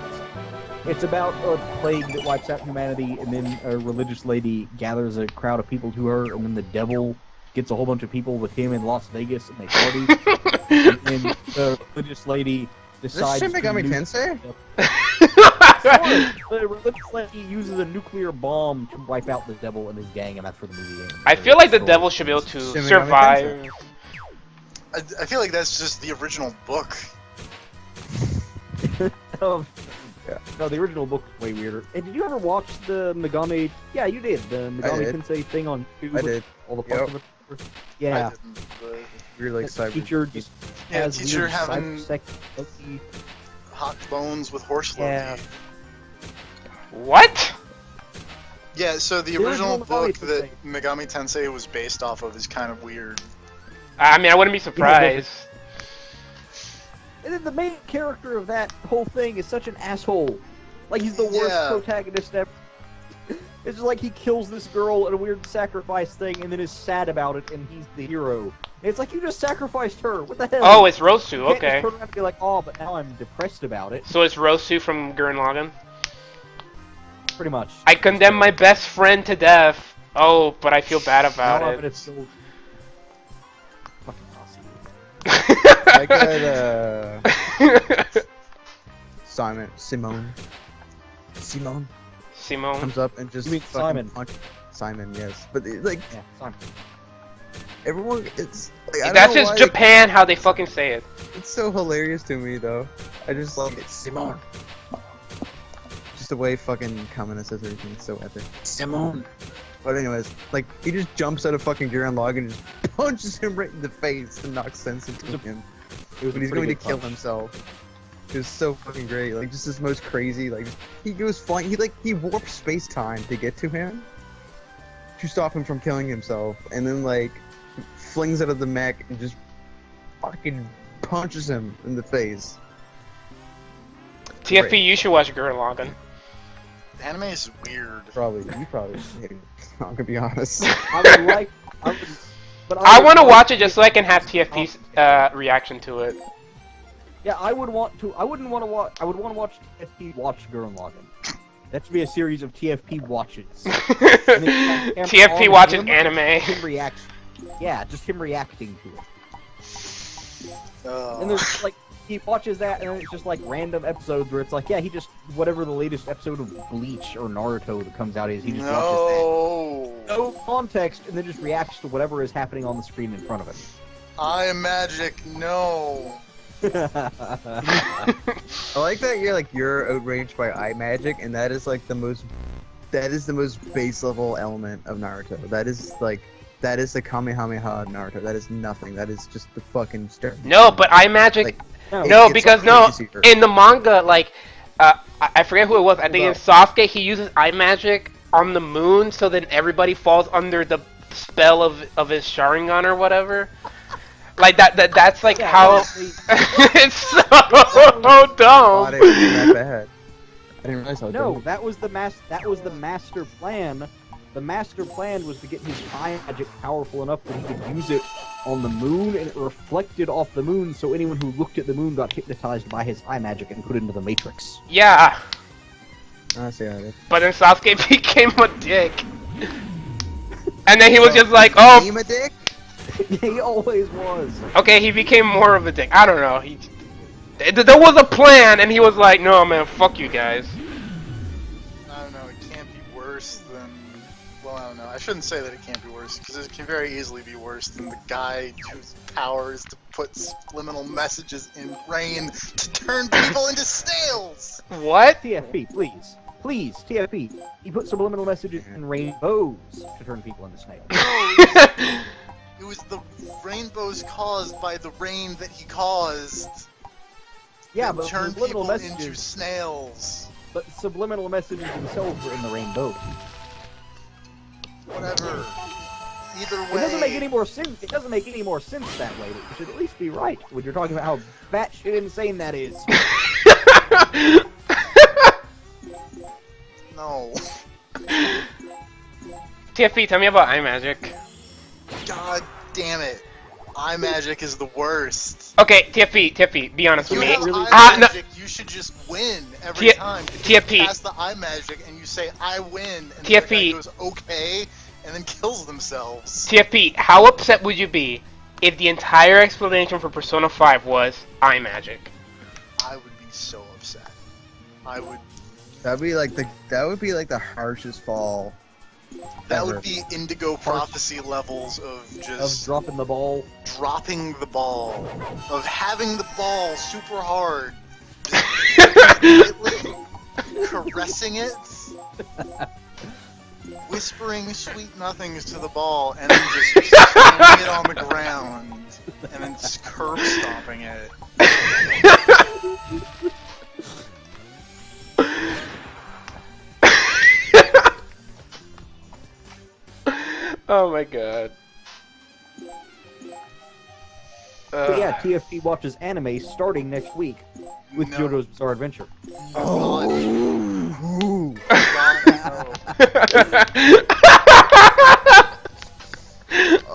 S15: It's about a plague that wipes out humanity, and then a religious lady gathers a crowd of people to her, and then the devil gets a whole bunch of people with him in Las Vegas, and they party. And then the religious lady decides
S14: This shit Megami Tensei?
S15: The religious lady uses a nuclear bomb to wipe out the devil and his gang, and that's where the movie ends.
S1: I feel like the devil should be able to survive.
S13: I feel like that's just the original book.
S15: Yeah. No, the original book is way weirder. And did you ever watch the Megami? Yeah, you did. The Megami Tensei thing on YouTube.
S14: I did.
S15: All the parts of it. Yeah.
S14: Really excited.
S15: Teacher just has
S13: teacher having
S15: Loki.
S13: hot bones with horse Loki.
S15: Yeah.
S1: What?
S13: Yeah, so the original book that Megami Tensei was based off of is kind of weird.
S1: I mean, I wouldn't be surprised.
S15: And then the main character of that whole thing is such an asshole. Like, he's the worst protagonist ever. It's just like he kills this girl in a weird sacrifice thing and then is sad about it and he's the hero. And it's like, you just sacrificed her. What the hell?
S1: Oh, it's Rosu,
S15: You can't
S1: okay.
S15: just turn around and be like, oh, but now I'm depressed about it.
S1: So it's Rosu from Gurren Lagann?
S15: Pretty much.
S1: I condemn my best friend to death. Oh, but I feel bad about
S15: now
S1: it.
S15: I'm gonna still... Fucking
S14: I got, Simone comes up and just
S15: You mean
S14: fucking
S15: Simon.
S14: Simon, yes. But like,
S15: yeah, Simon.
S14: Everyone, it's like, I don't
S1: That's
S14: know
S1: just
S14: why,
S1: Japan, how they fucking say it.
S14: It's so hilarious to me though. I just like it. Simone. Just the way fucking Kamina says everything is so epic. Simone. But anyways, like he just jumps out of fucking Gurren Lagann and just punches him right in the face and knocks sense into him. But he's going to kill himself. It was so fucking great. Like just this most crazy. Like he goes flying. He warps space time to get to him to stop him from killing himself, and then like flings out of the mech and just fucking punches him in the face.
S1: TFP,
S14: Great.
S1: you should watch Gurren Lagann.
S13: Anime is weird.
S14: You probably hate it. I'm gonna be honest.
S15: I would like...
S1: I want to watch it just so I can have TFP's reaction to it.
S15: Yeah, I would want to. I wouldn't want to watch. I would want to watch TFP watch Gurren Lagann. That should be a series of TFP watches.
S1: TFP watches anime.
S15: Him reacts. Yeah, just him reacting to it. And there's like he watches that, and it's just like random episodes where it's like, yeah, he just whatever the latest episode of Bleach or Naruto that comes out is, he just watches that. No context, and then just reacts to whatever is happening on the screen in front of him.
S13: I am magic. No.
S14: I like that you're outraged by eye magic, and that is like the most base level element of Naruto. That is the Kamehameha Naruto. That is nothing. That is just the fucking start.
S1: No, but eye magic. Because in the manga, like I forget who it was. I think in Sasuke he uses eye magic on the moon, so then everybody falls under the spell of his Sharingan or whatever. Like that's like how it's so dumb.
S14: It wasn't that bad. I didn't realize how
S15: No,
S14: dumb.
S15: that was the master plan. The master plan was to get his eye magic powerful enough that he could use it on the moon, and it reflected off the moon, so anyone who looked at the moon got hypnotized by his eye magic and put into the Matrix.
S1: Yeah.
S14: I see how it is.
S1: But then Sasuke became a dick. And then he was just like, oh.
S14: Became a dick?
S15: He always was.
S1: Okay, he became more of a dick. I don't know. There was a plan, and he was like, no, man, fuck you guys.
S13: I don't know, it can't be worse than... Well, I don't know. I shouldn't say that it can't be worse, because it can very easily be worse than the guy whose power is to put subliminal messages in rain to turn people into snails!
S1: What?
S15: TFP, please. Please, TFP. He put subliminal messages in rainbows to turn people into snails.
S13: No, it was the rainbows caused by the rain that he caused.
S15: Yeah, but
S13: turn
S15: subliminal
S13: people
S15: messages
S13: into snails.
S15: But subliminal messages themselves were in the rainbow.
S13: Whatever. Either way.
S15: It doesn't make any more sense. It doesn't make any more sense that way. It should at least be right when you're talking about how batshit insane that is.
S13: No.
S1: TFP, tell me about eye magic.
S13: God damn it. Eye magic is the worst.
S1: Okay, TFP, be honest with me.
S13: Eye magic, you should just win every time.
S1: TFP.
S13: You pass the eye magic and you say, I win, and the other guy
S1: TFP.
S13: goes, okay, and then kills themselves.
S1: TFP, how upset would you be if the entire explanation for Persona 5 was eye magic?
S13: I would be so upset. I would...
S14: That would be like the harshest fall.
S13: That
S14: ever.
S13: would be Indigo Prophecy levels of just...
S15: Of dropping the ball.
S13: Dropping the ball. Of having the ball super hard. Just caressing it. Whispering sweet nothings to the ball, and then just slamming it on the ground. And then just curb stomping it.
S1: Oh my god.
S15: But yeah, TFP watches anime starting next week with JoJo's Bizarre Adventure.
S14: Oh.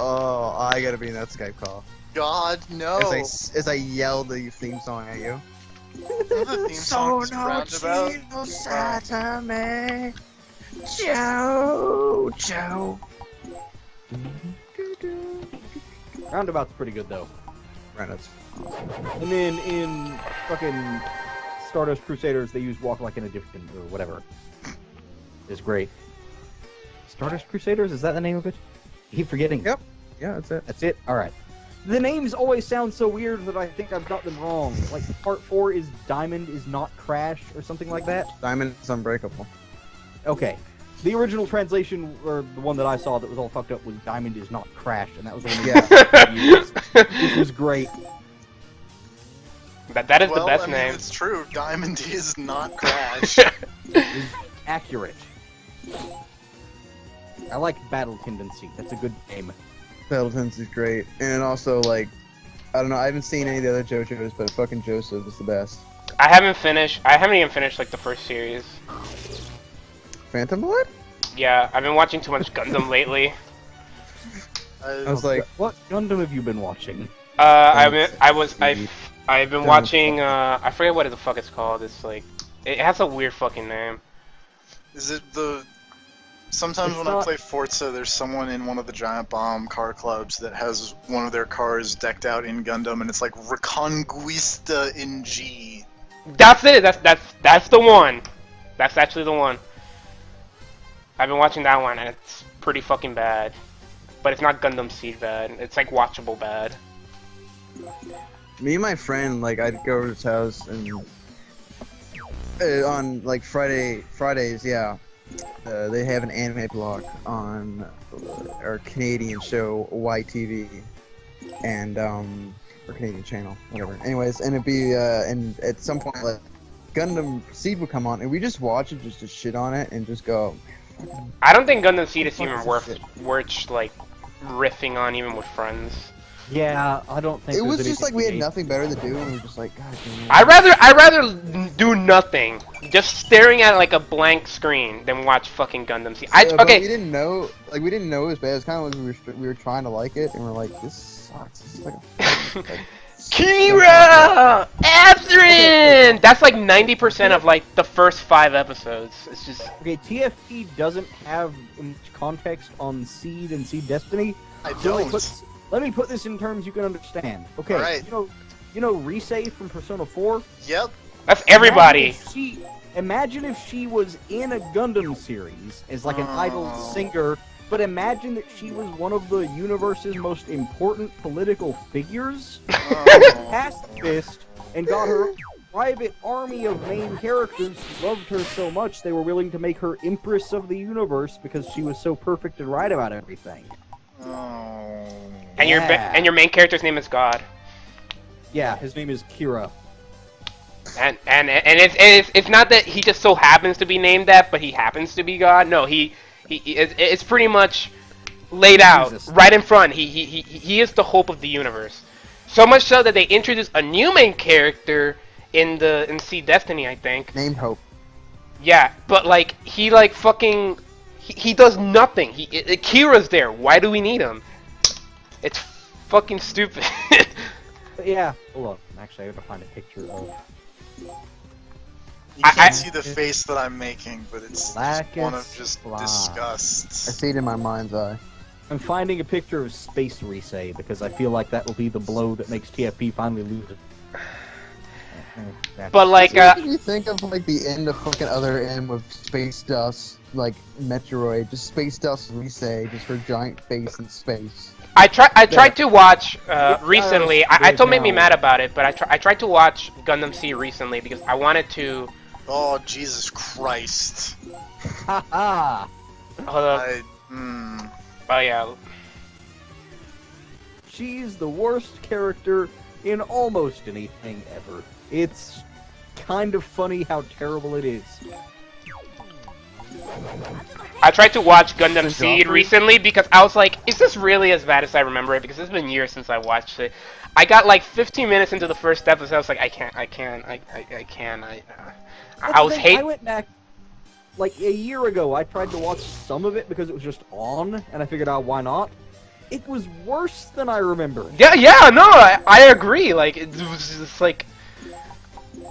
S14: Oh, I gotta be in that Skype call.
S13: God, no.
S14: As I yell the theme song at you.
S13: The theme song is Roundabout.
S14: Joe.
S15: Roundabout's pretty good though.
S14: Roundabout's.
S15: And then in fucking Stardust Crusaders, they use Walk Like an Egyptian or whatever. It's great. Stardust Crusaders, is that the name of it? I keep forgetting.
S14: Yep. Yeah, that's it.
S15: That's it? Alright. The names always sound so weird that I think I've got them wrong. Like, part 4 is Diamond is not Crash, or something like that?
S14: Diamond is Unbreakable.
S15: Okay. The original translation, or the one that I saw that was all fucked up, was Diamond is not Crash, and that was the one that used, which was great.
S1: That is the best name.
S13: It's true. Diamond is not Crash.
S15: Is accurate. I like Battle Tendency. That's a good name.
S14: Battle Tendency is great, and also like, I don't know. I haven't seen any of the other JoJo's, but fucking Joseph is the best.
S1: I haven't even finished like the first series.
S14: Phantom Blood?
S1: Yeah, I've been watching too much Gundam lately.
S14: I was like,
S15: what Gundam have you been watching?
S1: I've been watching. I forget what the fuck it's called. It's like, it has a weird fucking name.
S13: Is it the? Sometimes when I play Forza, there's someone in one of the Giant Bomb car clubs that has one of their cars decked out in Gundam, and it's like Reconquista in G.
S1: That's it. That's the one. That's actually the one. I've been watching that one, and it's pretty fucking bad. But it's not Gundam Seed bad. It's like watchable bad.
S14: Me and my friend, like, I'd go over to his house and on like Fridays, yeah. They have an anime blog on our Canadian show YTV, and or Canadian channel, whatever. Anyways, and it'd be and at some point like Gundam Seed would come on, and we just watch it just to shit on it and just go.
S1: I don't think Gundam Seed is even worth like riffing on even with friends.
S15: Yeah, I don't think
S14: it was just like we had nothing better to do, and we were just like, God damn.
S1: I'd rather do nothing, just staring at like a blank screen, than watch fucking Gundam Seed.
S14: Okay.
S1: Okay.
S14: We didn't know it was bad. It's kind of like we were trying to like it, and we're like, this sucks. This is like a
S1: Kira! Atherin! That's like 90% of like the first 5 episodes. It's just
S15: okay. TFP doesn't have much context on Seed and Seed Destiny.
S13: I don't.
S15: Let me put this in terms you can understand. Okay,
S13: right.
S15: you know Risei from Persona 4?
S13: Yep.
S1: That's everybody.
S15: Imagine if she was in a Gundam series as like an idol singer, but imagine that she was one of the universe's most important political figures, pacifist, and got her private army of main characters who loved her so much they were willing to make her Empress of the Universe because she was so perfect and right about everything.
S1: And your main character's name is God.
S15: Yeah, his name is Kira.
S1: And it's not that he just so happens to be named that, but he happens to be God. No, it's pretty much laid out right in front. He is the hope of the universe. So much so that they introduced a new main character in Seed Destiny, I think.
S14: Named Hope.
S1: Yeah, but like he does nothing. Kira's there. Why do we need him? It's fucking stupid.
S15: But yeah, hold on. Actually, I have to find a picture of.
S13: You can't see the face that I'm making, but it's just one of just disgust.
S14: I see it in my mind's eye.
S15: I'm finding a picture of Space Risei because I feel like that will be the blow that makes TFP finally lose it.
S1: But like,
S14: what do you think of like the end of fucking Other M with Space Dust, like Metroid, just Space Dust Risei, just her giant face in space?
S1: I tried to watch recently. I told made me mad about it, but I tried to watch Gundam Seed recently because I wanted to.
S13: Oh Jesus Christ!
S15: Haha.
S1: Hold on. Oh yeah.
S15: She's the worst character in almost anything ever. It's kind of funny how terrible it is.
S1: I tried to watch Gundam
S14: Is it
S1: Seed
S14: Joffrey?
S1: recently because I was like, is this really as bad as I remember it? Because it's been years since I watched it. I got like 15 minutes into the first episode. I was like, I can't. I was
S15: I went back like a year ago. I tried to watch some of it because it was just on, and I figured out why not. It was worse than I remember.
S1: Yeah, no, I agree. Like it was just like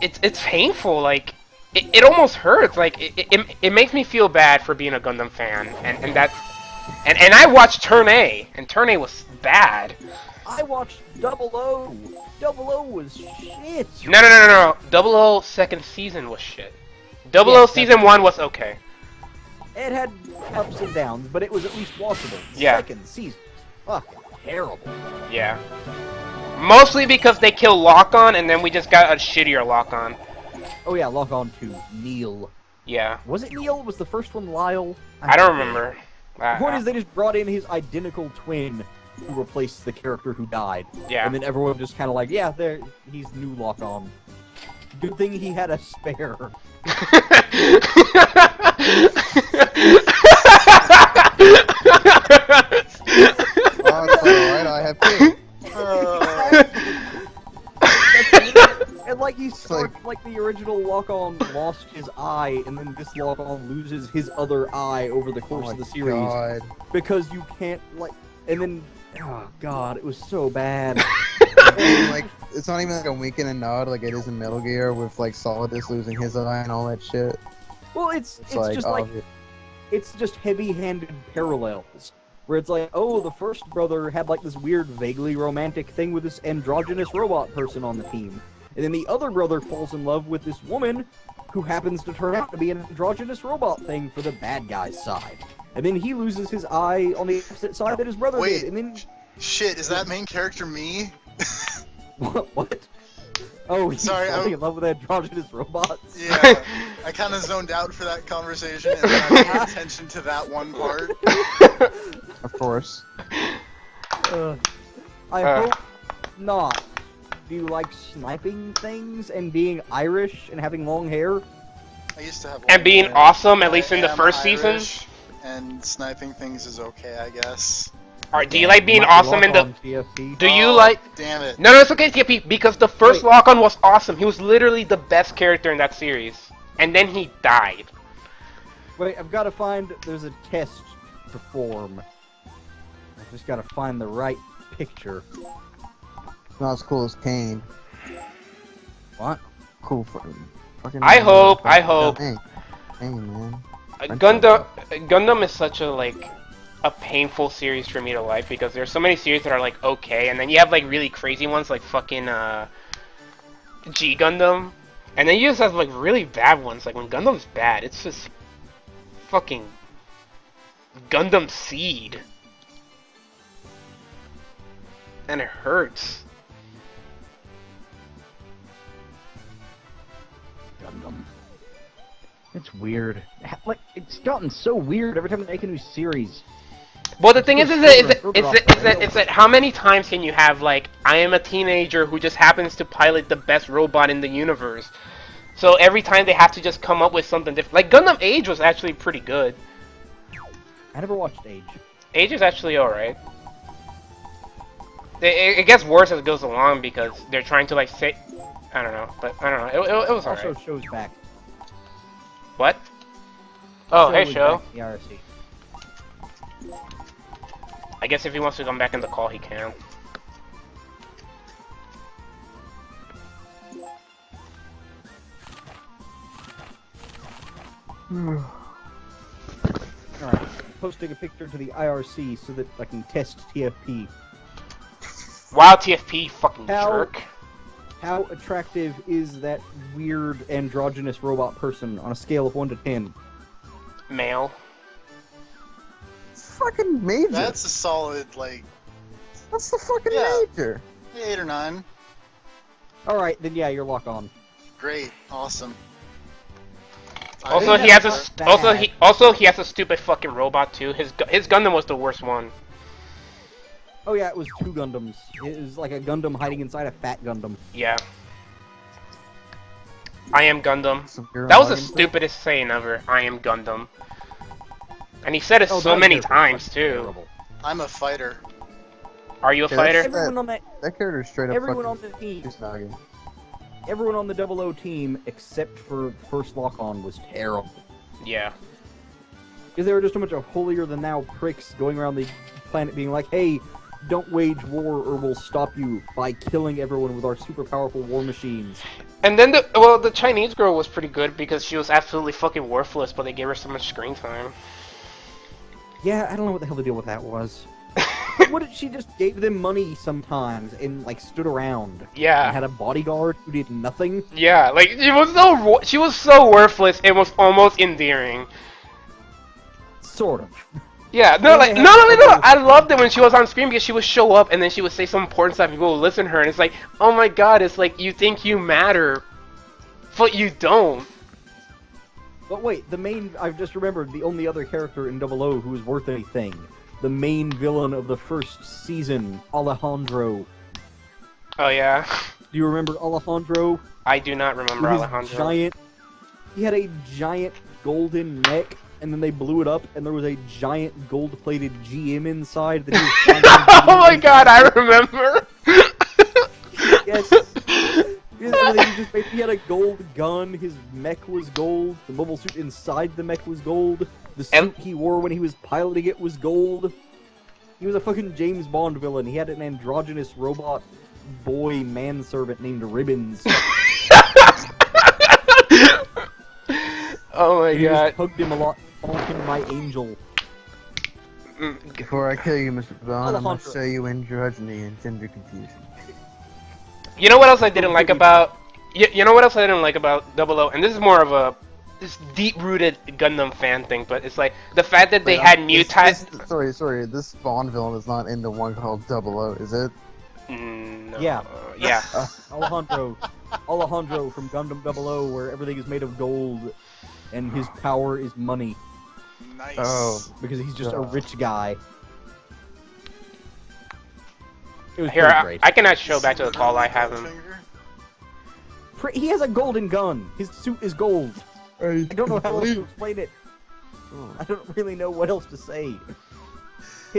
S1: it's painful. Like it almost hurts. Like it makes me feel bad for being a Gundam fan, and that's and I watched Turn A, and Turn A was bad.
S15: I watched Double O. Double O was shit.
S1: No. Double O second season was shit. Double O season 1 was okay.
S15: It had ups and downs, but it was at least watchable.
S1: Yeah.
S15: Second season was fucking terrible.
S1: Yeah. Mostly because they killed Lock-On, and then we just got a shittier Lock-On.
S15: Oh yeah, Lock On to Neil.
S1: Yeah.
S15: Was it Neil? Was the first one Lyle?
S1: I don't remember.
S15: The point is they just brought in his identical twin who replaced the character who died.
S1: Yeah.
S15: And then everyone just kind of like, yeah, there, he's new Lock On. Good thing he had a spare.
S14: Alright, I have two.
S15: And like he starts, like the original Lock-On lost his eye, and then this Lock-On loses his other eye over the course of the series.
S14: God.
S15: Because you can't, like, and then, oh god, it was so bad.
S14: Like, it's not even like a wink and a nod like it is in Metal Gear with like Solidus losing his eye and all that shit.
S15: Well, it's
S14: like,
S15: just like, it's just heavy-handed parallels. Where it's like, oh, the first brother had like this weird, vaguely romantic thing with this androgynous robot person on the team. And then the other brother falls in love with this woman who happens to turn out to be an androgynous robot thing for the bad guy's side. And then he loses his eye on the opposite side that his brother did. And then...
S13: Shit, is that main character me?
S15: What? Oh, he's
S13: Sorry,
S15: falling in love with androgynous robots?
S13: Yeah, I kind of zoned out for that conversation, and then I paid attention to that one part.
S14: Of course.
S15: I hope not. Do you like sniping things and being Irish and having long hair?
S13: I used to have.
S1: And being awesome, at least in the first season.
S13: And sniping things is okay, I guess.
S1: Alright, do you like being awesome in the...
S15: TFP?
S1: Do you like...
S13: Damn it.
S1: No, it's okay, TFP, because the first Lock-On was awesome. He was literally the best character in that series. And then he died.
S15: Wait, I've got to find... There's a test to perform. I've just got to find the right picture.
S14: Not as cool as Kane.
S15: What?
S14: Cool for fucking.
S1: I hope.
S14: Hey, man.
S1: Gundam is such a like a painful series for me to like because there's so many series that are like okay, and then you have like really crazy ones like fucking G Gundam, and then you just have like really bad ones. Like when Gundam's bad, it's just fucking Gundam Seed, and it hurts.
S15: Gundam. It's weird. Like, it's gotten so weird every time they make a new series.
S1: Well, the thing is that how many times can you have, like, I am a teenager who just happens to pilot the best robot in the universe. So every time they have to just come up with something different. Like, Gundam Age was actually pretty good.
S15: I never watched Age.
S1: Age is actually alright. It gets worse as it goes along because they're trying to, like, say... I don't know, but I don't know. It was alright.
S15: Also, Show's back.
S1: What? Oh, hey,
S15: was
S1: Show.
S15: back in the IRC.
S1: I guess if he wants to come back in the call, he can.
S15: Alright, posting a picture to the IRC so that I can test TFP.
S1: Wow, TFP, fucking jerk.
S15: How attractive is that weird androgynous robot person on a scale of 1 to 10?
S1: Male.
S14: Fucking major.
S13: That's a solid, like...
S14: That's the fucking major.
S13: 8 or 9.
S15: Alright, then yeah, you're locked on.
S13: Great, awesome.
S1: Also, he has a he has a stupid fucking robot too. His Gundam was the worst one.
S15: Oh yeah, it was 2 Gundams. It was like a Gundam hiding inside a fat Gundam.
S1: Yeah. I am Gundam. That was the stupidest saying ever. I am Gundam. And he said it
S15: Oh,
S1: so
S15: that
S1: many
S15: character
S1: times
S15: was
S1: too.
S15: terrible.
S13: I'm a fighter.
S1: Are you a
S14: Yeah,
S1: fighter?
S15: Everyone on that,
S14: That character is straight up
S15: everyone on
S14: fucking
S15: the team,
S14: Disgaea.
S15: everyone on the 00 team except for the first lock-on was terrible.
S1: Yeah.
S15: Because they were just a bunch of holier-than-thou pricks going around the planet being like, hey, don't wage war or we'll stop you by killing everyone with our super powerful war machines.
S1: And then the Chinese girl was pretty good because she was absolutely fucking worthless, but they gave her so much screen time.
S15: Yeah, I don't know what the hell the deal with that was. But what if she just gave them money sometimes and like stood around?
S1: Yeah.
S15: And had a bodyguard who did nothing?
S1: Yeah, like she was so worthless. It was almost endearing.
S15: Sort of.
S1: Yeah, no, like no. I loved it when she was on screen because she would show up and then she would say some important stuff. People would listen to her, and it's like, oh my god, it's like you think you matter, but you don't.
S15: But wait, I've just remembered the only other character in 00 who was worth anything. The main villain of the first season, Alejandro.
S1: Oh yeah.
S15: Do you remember Alejandro?
S1: I do not remember Alejandro.
S15: He had a giant golden neck, and then they blew it up, and there was a giant gold-plated GM inside that he was trying to
S1: Oh my god, I remember!
S15: Yes. He had a gold gun, his mech was gold, the mobile suit inside the mech was gold, the suit he wore when he was piloting it was gold. He was a fucking James Bond villain. He had an androgynous robot boy manservant named Ribbons.
S1: Oh my
S15: and
S1: god.
S15: He just hugged him a lot, called him my angel.
S14: Before I kill you, Mr. Bond, I'm gonna
S15: Alejandro.
S14: show you androgyny and gender confusion.
S1: You know what else I didn't like about? You know what else I didn't like about 00? And this is more of this deep-rooted Gundam fan thing, but it's like the fact that they had new types.
S14: Sorry, this Spawn villain is not in the one called 00, is it?
S1: No.
S15: Yeah.
S1: Yeah.
S15: Alejandro from Gundam 00, where everything is made of gold, and his power is money.
S13: Nice.
S14: Oh.
S15: Because he's just a rich guy. It was
S1: Here,
S15: pretty great.
S1: I cannot show back to the call I have him.
S15: He has a golden gun. His suit is gold. I don't know how else to explain it. I don't really know what else to say.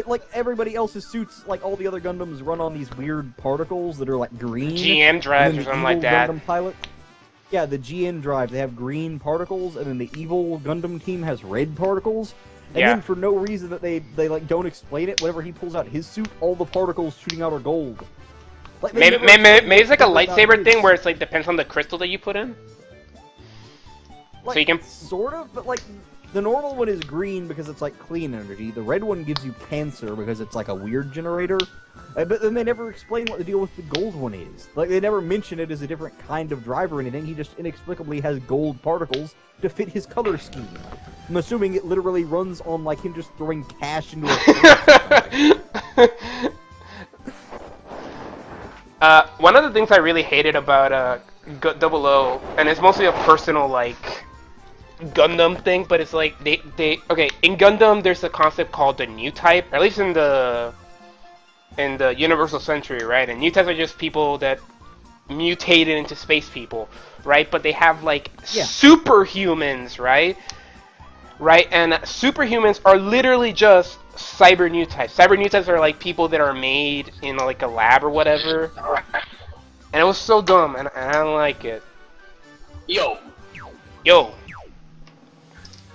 S15: Like everybody else's suits, like all the other Gundams, run on these weird particles that are like green.
S1: GN drives or something like that.
S15: Gundam pilot, yeah, the GN drive, they have green particles, and then the evil Gundam team has red particles. And then for no reason that they like don't explain it, whenever he pulls out his suit, all the particles shooting out are gold. Like,
S1: Maybe it's like a lightsaber thing where it's like depends on the crystal that you put in.
S15: Like,
S1: so you can
S15: sort of, but like the normal one is green because it's like clean energy. The red one gives you cancer because it's like a weird generator. But then they never explain what the deal with the gold one is. Like they never mention it as a different kind of drive or anything. He just inexplicably has gold particles to fit his color scheme. I'm assuming it literally runs on like him just throwing cash into a
S1: one of the things I really hated about 00, and it's mostly a personal like Gundam thing, but it's like they okay, in Gundam there's a concept called the new type, or at least in the Universal Century, right? And new types are just people that mutated into space people, right? But they have like superhumans, right? Right? And superhumans are literally just cyber new types. Cyber new types are like people that are made in like a lab or whatever. And it was so dumb, and I don't like it. Yo.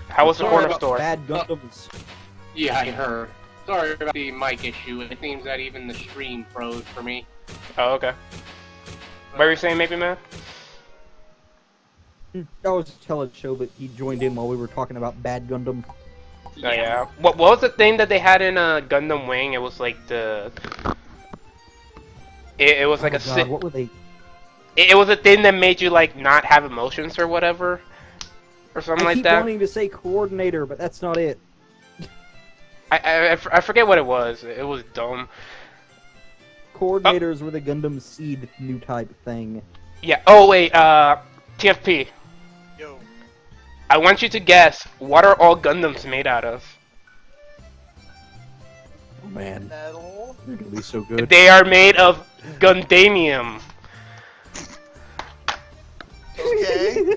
S1: How was the corner store?
S15: Bad Gundams.
S9: Yeah, I heard. Sorry about the mic issue. It seems that even the stream froze for me.
S1: Oh, okay. What were you saying, maybe, man?
S15: I was telling Show that he joined in while we were talking about Bad Gundam.
S1: Oh, yeah. What was the thing that they had in Gundam Wing? It was like the... It was like
S15: what were they?
S1: It was a thing that made you like not have emotions or whatever, or something like that.
S15: I keep wanting to say coordinator, but that's not it.
S1: I forget what it was. It was dumb.
S15: Coordinators were the Gundam Seed new type thing.
S1: Yeah. Oh wait. TFP.
S13: Yo.
S1: I want you to guess what are all Gundams made out of?
S15: Oh man.
S13: Metal.
S15: They're gonna be so good.
S1: They are made of Gundanium.
S13: Okay.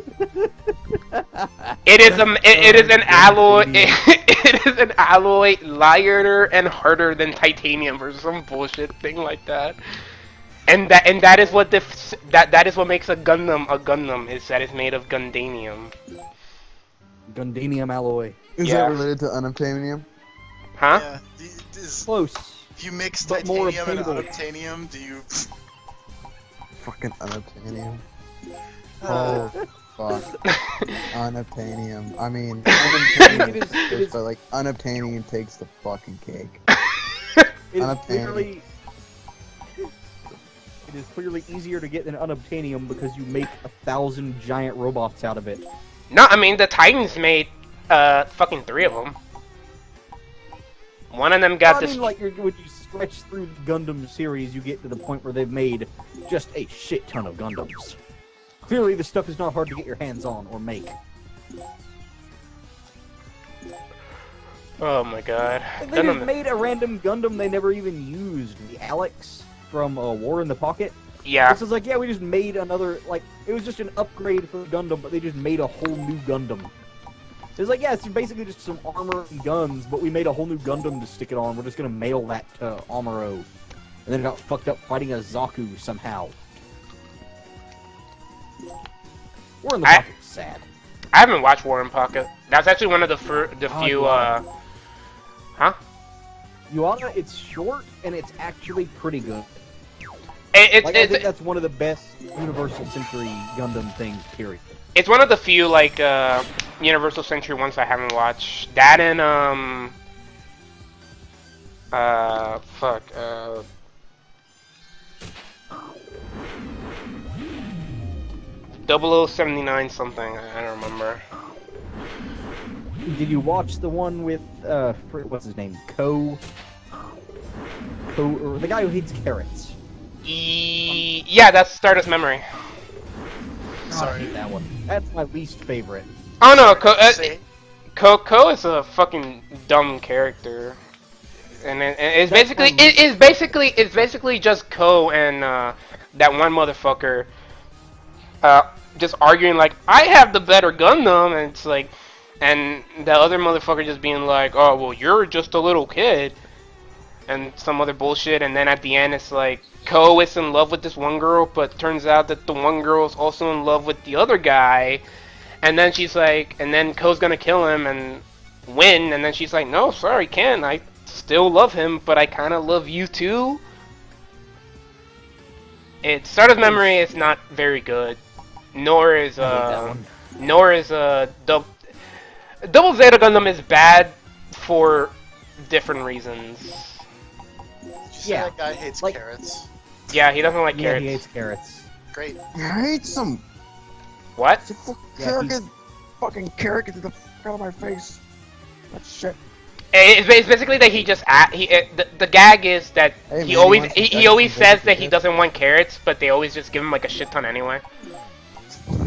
S1: It is it is an alloy. It is an alloy lighter and harder than titanium or some bullshit thing like that. And that is what that is what makes a Gundam is that it's made of Gundanium.
S15: Gundanium alloy.
S14: Is that related to unobtainium?
S1: Huh?
S13: Yeah.
S15: Close.
S13: If you mix
S15: But more
S13: titanium and
S15: obtainable.
S13: unobtainium, do you?
S14: Fucking unobtainium. Oh, fuck. Unobtainium. I mean, unobtainium, but like unobtainium takes the fucking cake. Unobtainium.
S15: It is clearly easier to get than unobtainium because you make 1,000 giant robots out of it.
S1: No, I mean the Titans made fucking 3 of them. One of them got this.
S15: I mean, like when you stretch through the Gundam series, you get to the point where they've made just a shit ton of Gundams. Clearly, this stuff is not hard to get your hands on or make.
S1: Oh my god.
S15: They just made a random Gundam they never even used. The Alex from War in the Pocket.
S1: Yeah.
S15: This is like, yeah, we just made another, like, it was just an upgrade for the Gundam, but they just made a whole new Gundam. It's like, yeah, it's basically just some armor and guns, but we made a whole new Gundam to stick it on. We're just gonna mail that to Amuro. And then it got fucked up fighting a Zaku somehow. War in the Pocket's sad.
S1: I haven't watched War in Pocket. That's actually one of the few, Huh?
S15: Yuana, it's short, and it's actually pretty good.
S1: I
S15: think that's one of the best Universal Century Gundam things, period.
S1: It's one of the few, like, Universal Century ones I haven't watched. That and, 0079 something, I don't remember.
S15: Did you watch the one with, what's his name? Or the guy who hates carrots?
S1: Yeah, that's Stardust Memory.
S15: Sorry. I hate that one. That's my least favorite.
S1: Oh no, Ko is a fucking dumb character, and it's basically just Ko and that one motherfucker just arguing like I have the better Gundam, and it's like, and the other motherfucker just being like, oh well, you're just a little kid, and some other bullshit, and then at the end it's like Ko is in love with this one girl, but turns out that the one girl is also in love with the other guy. And then she's like, and then Ko's gonna kill him and win, and then she's like, no, sorry, Ken, I still love him, but I kind of love you too. Stardust Memory is not very good, nor is Double Zeta Gundam is bad for different reasons.
S13: Yeah, that guy hates carrots.
S1: Yeah, he doesn't like carrots.
S15: He hates carrots.
S13: Great.
S14: He hates them.
S1: What?
S14: Fucking carrot, get the fuck out of my face. That shit.
S1: It's basically that he just the gag is that he always says that he doesn't want carrots, but they always just give him like a shit ton anyway.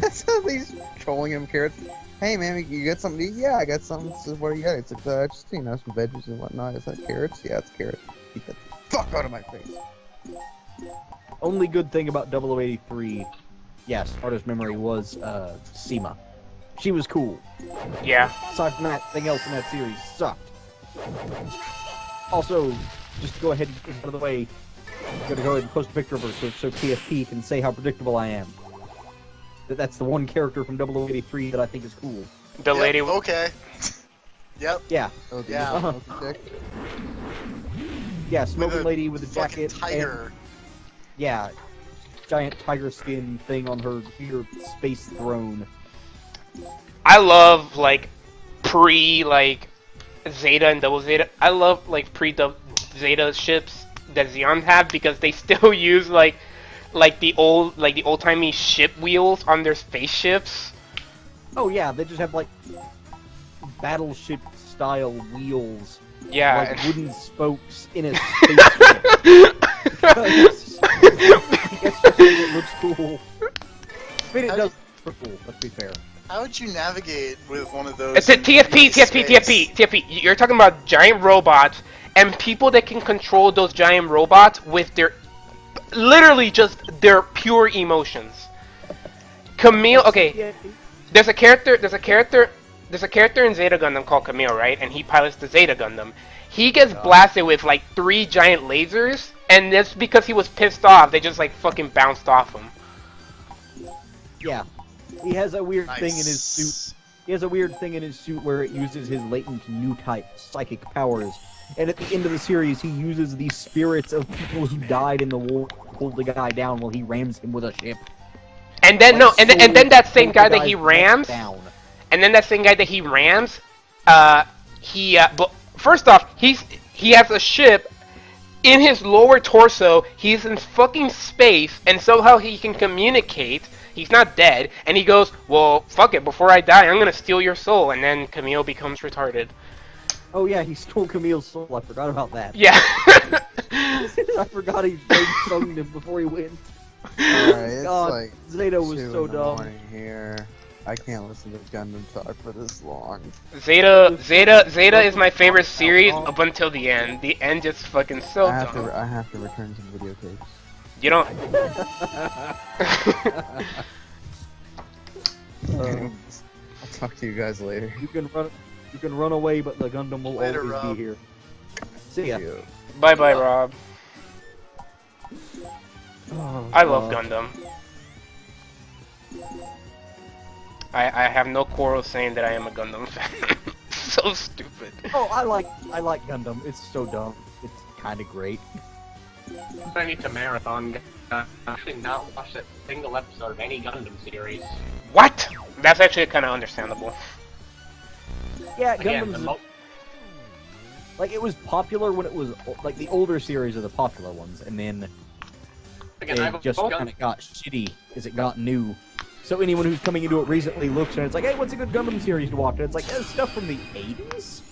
S14: That's how he's trolling him carrots. Hey man, you got something to eat? Yeah, I got something. This is what you got. It's like just some veggies and whatnot. Is that carrots? Yeah, it's carrots. Get the fuck out of my face.
S15: Only good thing about 0083, yes, Stardust Memory was Seema. She was cool.
S1: Yeah.
S15: Aside from that, everything else in that series sucked. Also, just to go ahead and get out of the way, I'm gonna go ahead and post a picture of her so TFP can say how predictable I am. That's the one character from 0083 that I think is cool.
S1: The lady.
S13: Okay. Yep.
S15: Yeah.
S14: Okay.
S13: Yeah.
S15: Yeah, smoking lady with a jacket.
S13: Tiger.
S15: And, yeah, giant tiger skin thing on her weird space throne.
S1: I love like Zeta and Double Zeta. I love like Zeta ships that Zeon have because they still use like the old timey ship wheels on their spaceships.
S15: Oh yeah, they just have like battleship style wheels.
S1: Yeah,
S15: like wooden spokes in a spaceship. It looks cool. I mean, it does look cool. Let's be fair.
S13: How would you navigate with one of those?
S1: It's a TFP. You're talking about giant robots and people that can control those giant robots with their, literally just their pure emotions. Camille, okay. there's a character in Zeta Gundam called Camille, right? And he pilots the Zeta Gundam. He gets blasted with like 3 giant lasers, and that's because he was pissed off. They just like fucking bounced off him.
S15: Yeah, he has a weird thing in his suit. He has a weird thing in his suit where it uses his latent new type psychic powers. And at the end of the series, he uses the spirits of people who died in the war to pull the guy down while he rams him with a ship.
S1: And then
S15: Like,
S1: and then that same guy that
S15: guys
S1: he rams,
S15: down.
S1: and then that same guy that he rams, but first off, he has a ship in his lower torso. He's in fucking space, and somehow he can communicate. He's not dead, and he goes, "Well, fuck it. Before I die, I'm gonna steal your soul." And then Camille becomes retarded.
S15: Oh yeah, he stole Camille's soul. I forgot about that.
S1: Yeah.
S15: I forgot he stoned him before he went.
S14: Alright, it's
S15: God,
S14: like
S15: Zeta was
S14: 2
S15: so
S14: in the
S15: dumb.
S14: morning here. I can't listen to Gundam talk for this long.
S1: Zeta is my favorite series up until the end. The end just fucking so dumb.
S14: I have to return some videotapes.
S1: You don't.
S14: I'll talk to you guys later.
S15: You can run away, but the Gundam will
S13: Later,
S15: always
S13: Rob.
S15: be here. See ya.
S1: Bye bye, Rob.
S15: Oh,
S1: I love Gundam. I have no quarrel saying that I am a Gundam fan. So stupid.
S15: Oh, I like Gundam. It's so dumb. It's kind of great.
S9: I need to marathon. Actually, not watch a single episode of any Gundam series.
S1: What? That's actually kind of understandable.
S15: Yeah,
S9: Again,
S15: Gundam's like it was popular when it was like the older series are the popular ones, and then it just kind of got shitty as it got new. So anyone who's coming into it recently looks and it's like, hey, what's a good Gundam series to watch? And it's like, stuff from the 80s?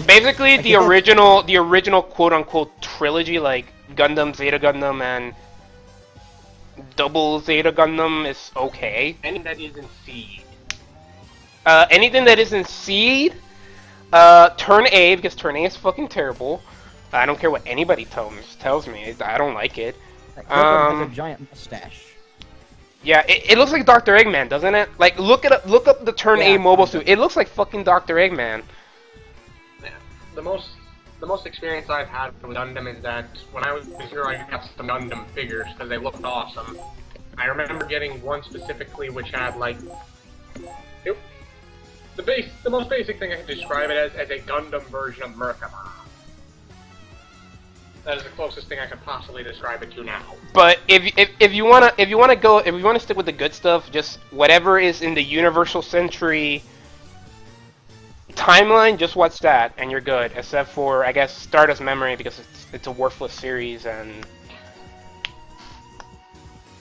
S1: Basically, the original quote-unquote trilogy, like Gundam, Zeta Gundam, and Double Zeta Gundam is okay.
S9: Anything that isn't Seed.
S1: Anything that isn't Seed, Turn A, because Turn A is fucking terrible. I don't care what anybody tells me. I don't like it.
S15: Gundam has a giant mustache.
S1: Yeah, it looks like Dr. Eggman, doesn't it? Like, look up the Turn A mobile suit. It looks like fucking Dr. Eggman.
S9: Yeah. The most experience I've had with Gundam is that when I was younger, I got some Gundam figures because they looked awesome. I remember getting one specifically which had like the most basic thing I can describe it as a Gundam version of Merkabah. That is the closest thing I could possibly describe it to now.
S1: But if you wanna stick with the good stuff, just whatever is in the Universal Century timeline, just watch that and you're good. Except for I guess Stardust Memory because it's a worthless series and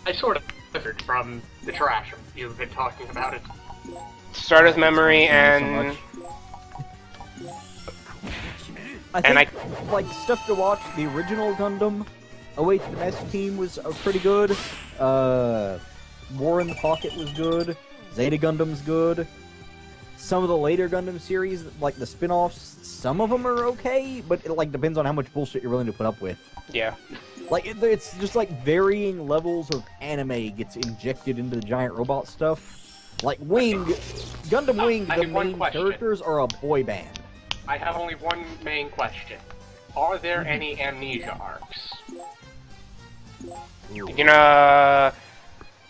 S9: I sort of differed from the trash you've been talking about it.
S1: Stardust Memory and
S15: I think, like, stuff to watch, the original Gundam, Await the Best Team was pretty good, War in the Pocket was good, Zeta Gundam's good, some of the later Gundam series, like the spin-offs, some of them are okay, but it, like, depends on how much bullshit you're willing to put up with.
S1: Yeah.
S15: Like, it's just, like, varying levels of anime gets injected into the giant robot stuff. Like, Gundam Wing, the main characters are a boy band.
S9: I have only one main question. Are there any amnesia arcs?
S1: You know,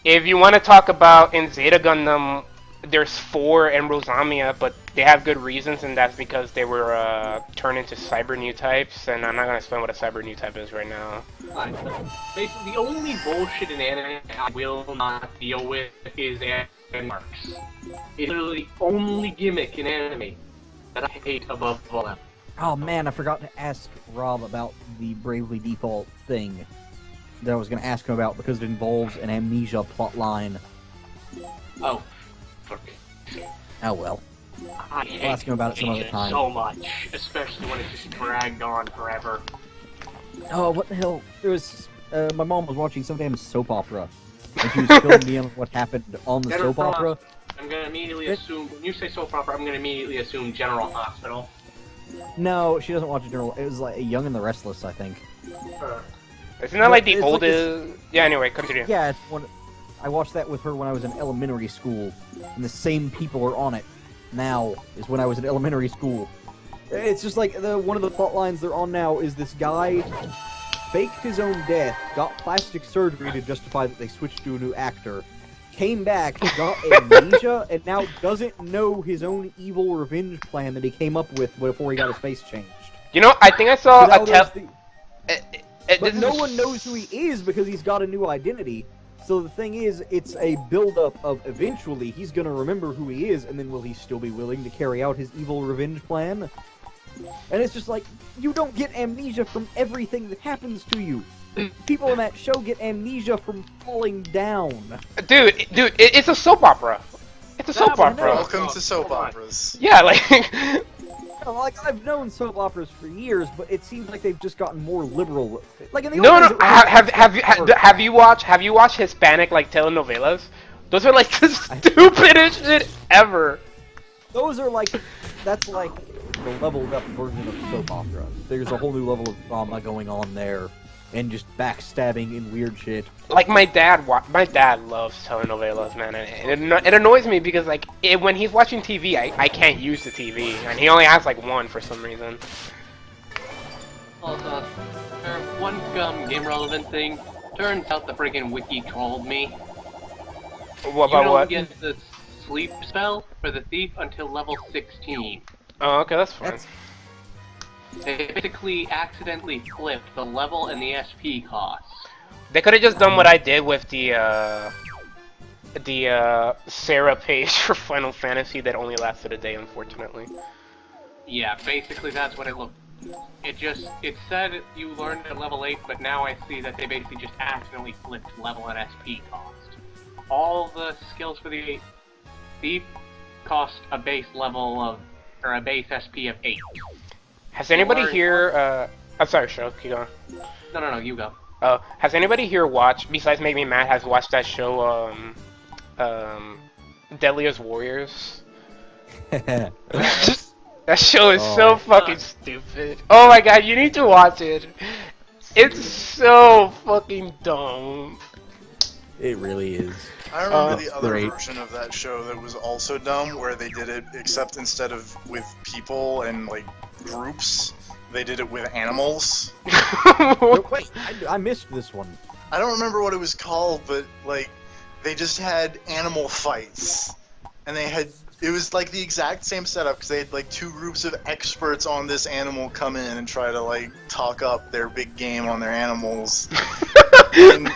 S1: if you want to talk about in Zeta Gundam, there's 4 in Rosamia, but they have good reasons, and that's because they were turned into cyber new types, and I'm not going to explain what a cyber new type is right now.
S9: Basically, the only bullshit in anime I will not deal with is anime arcs. It's literally the only gimmick in anime that I hate above all else.
S15: Oh man, I forgot to ask Rob about the Bravely Default thing that I was going to ask him about because it involves an amnesia plotline.
S9: Oh, fuck.
S15: Oh well.
S9: I hate
S15: I'll ask him about it some other time.
S9: so much, especially when it's just dragged on forever.
S15: Oh, what the hell? There was my mom was watching some damn soap opera, and she was filling me in on what happened on the soap opera.
S9: I'm gonna immediately assume, when you say soap opera, I'm gonna immediately assume General Hospital.
S15: No, she doesn't watch a General. It was like Young and the Restless, I think.
S1: Isn't that like the
S15: It's
S1: oldest?
S15: like
S1: yeah. Anyway, continue.
S15: Yeah, it's one. I watched that with her when I was in elementary school, and the same people are on it now as when I was in elementary school. It's just like one of the plot lines they're on now is this guy faked his own death, got plastic surgery to justify that they switched to a new actor, came back, got amnesia, and now doesn't know his own evil revenge plan that he came up with before he got his face changed.
S1: You know, I think I saw
S15: But no one knows who he is because he's got a new identity. So the thing is, it's a build-up of eventually he's gonna remember who he is, and then will he still be willing to carry out his evil revenge plan? And it's just like, you don't get amnesia from everything that happens to you. People in that show get amnesia from falling down.
S1: Dude, it's a soap opera. It's a soap opera.
S13: Welcome to soap operas.
S1: Yeah, like...
S15: Like, I've known soap operas for years, but it seems like they've just gotten more liberal. Like, in the
S1: No,
S15: old
S1: no.
S15: days, it was-
S1: Have you watched Hispanic like telenovelas? Those are like the stupidest shit ever.
S15: Those are like, that's like the leveled up version of soap opera. There's a whole new level of drama going on there, and just backstabbing and weird shit.
S1: Like my dad loves telenovelas, man, and it annoys me because like when he's watching TV, I can't use the TV, and he only has like one for some reason.
S9: Also, one game relevant thing. Turns out the friggin' wiki trolled me.
S1: What about what?
S9: You don't get the sleep spell for the thief until level 16.
S1: Oh, okay, that's fine.
S9: They basically accidentally flipped the level and the SP costs.
S1: They could have just done what I did with the Sarah page for Final Fantasy that only lasted a day, unfortunately.
S9: Yeah, basically that's what it looked. It said you learned at level 8, but now I see that they basically just accidentally flipped level and SP cost. All the skills for the thief cost a base level of, or a base SP of 8.
S1: Has anybody here, I'm sorry, Show, keep going.
S9: No, you go.
S1: Has anybody here watched, besides maybe Matt, has watched that show, Deadliest Warriors? That show is so fucking stupid. Oh my god, you need to watch it. It's so fucking dumb.
S14: It really is.
S13: I remember the other version of that show that was also dumb, where they did it, except instead of with people and, like, groups, they did it with animals.
S15: Wait, I missed this one.
S13: I don't remember what it was called, but, like, they just had animal fights. And they had, it was like the exact same setup, because they had, like, two groups of experts on this animal come in and try to, like, talk up their big game on their animals. And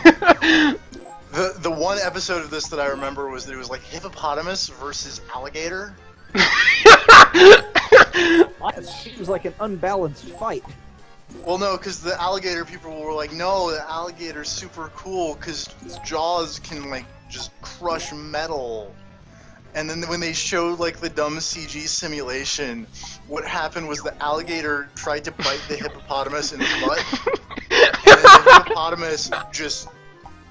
S13: the one episode of this that I remember was that it was like hippopotamus versus alligator.
S15: It seems like an unbalanced fight.
S13: Well, no, because the alligator people were like, no, the alligator's super cool because its jaws can, like, just crush metal. And then when they showed, like, the dumb CG simulation, what happened was the alligator tried to bite the hippopotamus in the butt, and then the hippopotamus just,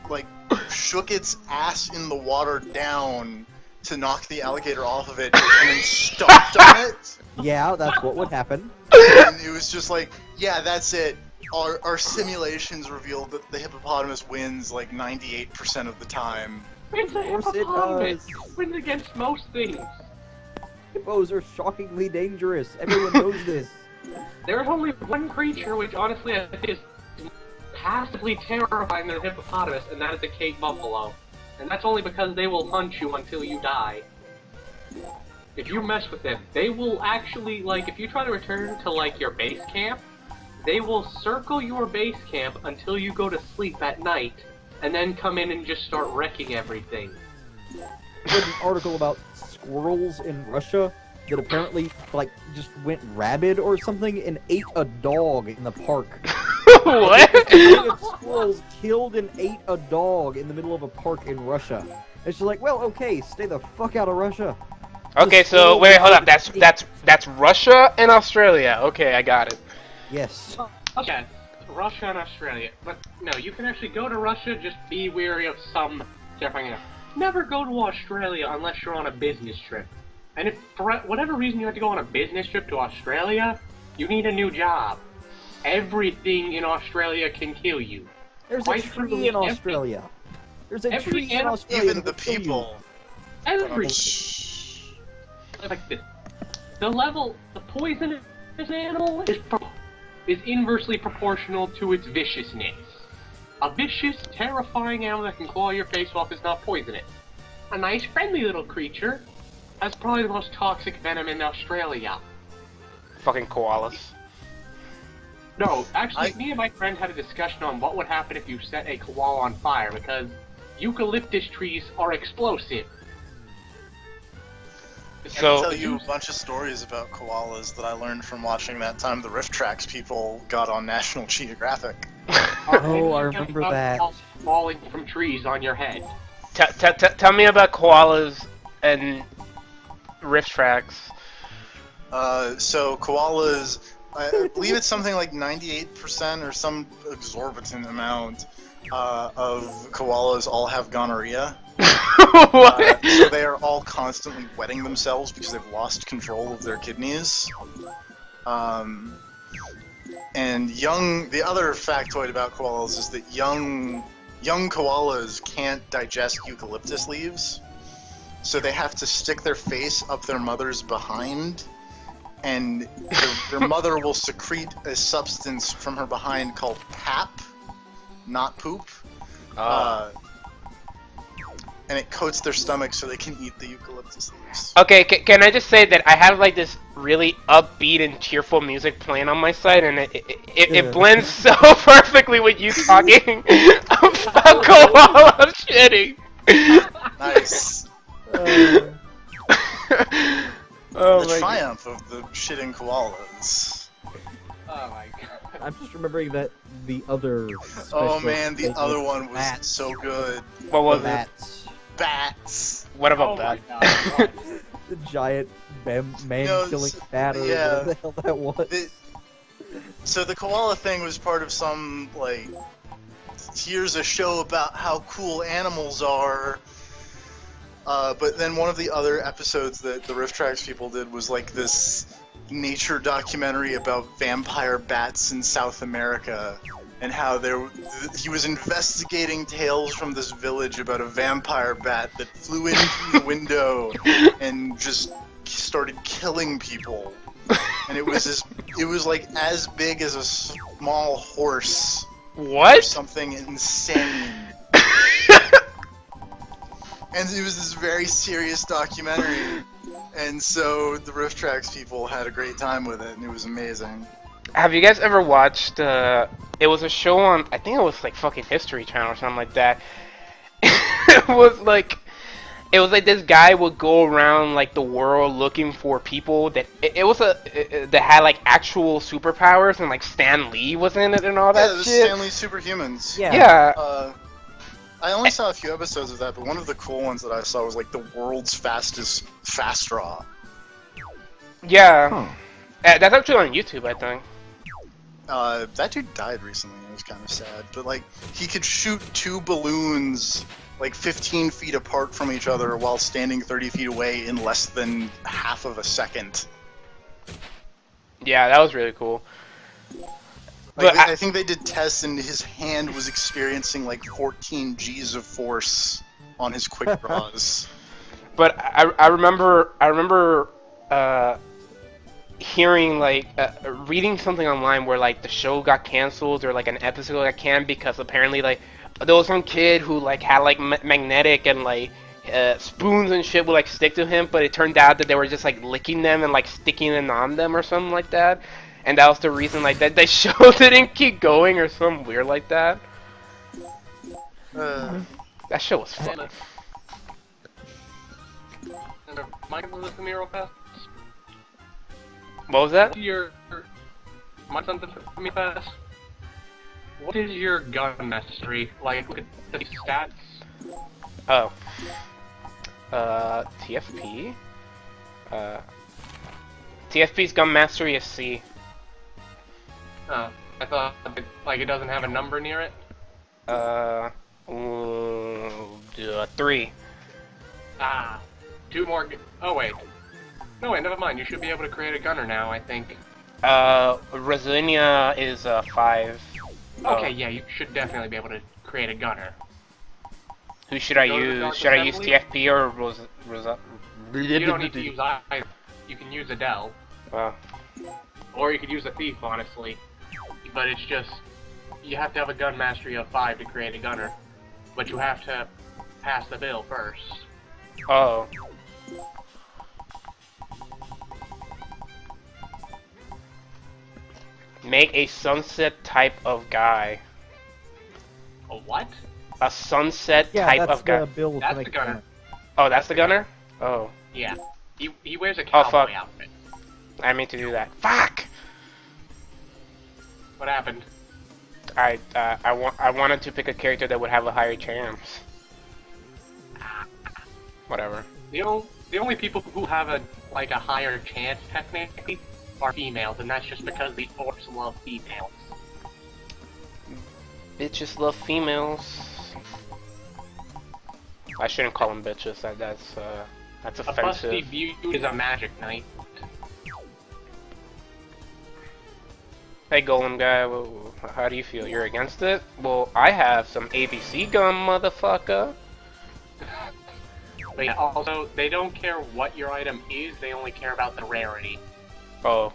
S13: like, shook its ass in the water down to knock the alligator off of it, and then stomped on it.
S15: Yeah, that's what would happen.
S13: And it was just like, yeah, that's it. Our simulations revealed that the hippopotamus wins like 98% of the time.
S9: It's a hippopotamus! It wins against most things.
S15: Hippos are shockingly dangerous. Everyone knows this.
S9: There's only one creature which honestly I think is passively terrifying than a hippopotamus, and that is a cave buffalo. And that's only because they will hunt you until you die. If you mess with them, they will actually, like, if you try to return to, like, your base camp, they will circle your base camp until you go to sleep at night, and then come in and just start wrecking everything.
S15: I read an article about squirrels in Russia that apparently, like, just went rabid or something and ate a dog in the park.
S1: What?
S15: A gang of squirrels killed and ate a dog in the middle of a park in Russia. It's just like, well, okay, stay the fuck out of Russia.
S1: Okay, so wait, hold up. That's Russia and Australia. Okay, I got it.
S15: Yes.
S9: Okay, Russia and Australia. But no, you can actually go to Russia. Just be wary of some terrifying enough. Never go to Australia unless you're on a business trip. And if for whatever reason you have to go on a business trip to Australia, you need a new job. Everything in Australia can kill you.
S15: There's a tree in Australia. There's a
S9: Every
S15: tree in
S9: animal,
S15: Australia
S13: Even
S15: that
S13: the
S15: will kill you.
S13: people.
S9: every like this. The poison in this animal is inversely proportional to its viciousness. A vicious, terrifying animal that can claw your face off is not poisonous. A nice, friendly little creature has probably the most toxic venom in Australia.
S1: Fucking koalas.
S9: No, actually, me and my friend had a discussion on what would happen if you set a koala on fire, because eucalyptus trees are explosive.
S13: I can tell you a bunch of stories about koalas that I learned from watching that time the Rift Tracks people got on National Geographic.
S15: Oh, I remember that.
S9: Falling from trees on your head.
S1: Tell me about koalas and rift tracks.
S13: So koalas, I believe it's something like 98% or some exorbitant amount of koalas all have gonorrhea. So they are all constantly wetting themselves because they've lost control of their kidneys. And the other factoid about koalas is that young koalas can't digest eucalyptus leaves, so they have to stick their face up their mother's behind, and their mother will secrete a substance from her behind called pap, not poop. And it coats their stomach so they can eat the eucalyptus leaves.
S1: Okay, can I just say that I have like this really upbeat and cheerful music playing on my side, and it blends so perfectly with you talking about koala shitting.
S13: Nice.
S1: Oh
S13: the
S1: my
S13: triumph of the shitting koalas.
S9: Oh my god.
S15: I'm just remembering that the other.
S13: Oh man, the
S15: special
S13: other
S15: thing
S13: one was
S15: bats.
S13: so good.
S1: What was
S15: Bats.
S13: Bats.
S1: What about
S9: my
S1: that?
S9: god.
S15: The giant man-killing bat, or
S13: yeah.
S15: whatever the hell that was.
S13: So the koala thing was part of some, like, here's a show about how cool animals are. But then one of the other episodes that the Rift Tracks people did was like this nature documentary about vampire bats in South America, and how he was investigating tales from this village about a vampire bat that flew in through the window and just started killing people. And it was like as big as a small horse.
S1: What?
S13: Or something insane. And it was this very serious documentary. And so the Rift Tracks people had a great time with it, and it was amazing.
S1: Have you guys ever watched, it was a show on, I think it was like fucking History Channel or something like that. It was like this guy would go around like the world looking for people that, that had like actual superpowers, and like Stan Lee was in it and all that
S13: the
S1: shit.
S13: Stan Lee Superhumans.
S1: Yeah.
S13: I only saw a few episodes of that, but one of the cool ones that I saw was like the world's fastest fast draw.
S1: Yeah. That's actually on YouTube, I think.
S13: That dude died recently, and it was kind of sad. But like, he could shoot two balloons like 15 feet apart from each other while standing 30 feet away in less than half of a second.
S1: Yeah, that was really cool.
S13: Like,
S1: But
S13: I think they did tests, and his hand was experiencing like 14 G's of force on his quick draws.
S1: But I remember hearing like reading something online where like the show got canceled, or like an episode got canned because apparently like there was some kid who like had like magnetic and like spoons and shit would like stick to him, but it turned out that they were just like licking them and like sticking them on them or something like that, and that was the reason like that the show didn't keep going or something weird like that. That show was fun.
S9: Mike, listen to me real fast.
S1: What was that?
S9: My something for me fast. What is your gun mastery? Like, look at the stats.
S1: Oh. TFP? TFP's gun mastery is C.
S9: Oh, I thought, like, it doesn't have a number near it?
S1: 3.
S9: Ah, 2 more. Oh, wait. No, wait, never mind. You should be able to create a gunner now, I think.
S1: Rosinia is 5.
S9: Okay, yeah, you should definitely be able to create a gunner.
S1: Who should I
S9: Go to the
S1: use?
S9: Dark
S1: Should I use
S9: Assembly.
S1: TFP or Rosa?
S9: You don't need to use either. You can use Adele.
S1: Wow.
S9: Or you could use a Thief, honestly. But it's just... You have to have a gun mastery of 5 to create a gunner. But you have to pass the bill first.
S1: Oh. Make a sunset type of guy.
S9: A what?
S1: A sunset
S15: Yeah,
S1: type
S15: that's
S1: of guy.
S15: the build to
S9: That's
S15: make
S9: the
S15: a
S9: gunner.
S1: Oh, that's the gunner? Oh.
S9: Yeah. He wears a
S1: Oh,
S9: cowboy
S1: fuck.
S9: outfit.
S1: I meant to do that. Fuck!
S9: What happened?
S1: I wanted to pick a character that would have a higher chance. Whatever.
S9: The only people who have a higher chance technically are females, and that's just because these orcs love females.
S1: Bitches love females. I shouldn't call them bitches. That's
S9: A
S1: offensive.
S9: busty view is a magic knight.
S1: Hey Golem guy, how do you feel? You're against it? Well, I have some ABC gum, motherfucker.
S9: But yeah, also, they don't care what your item is, they only care about the rarity.
S1: Oh.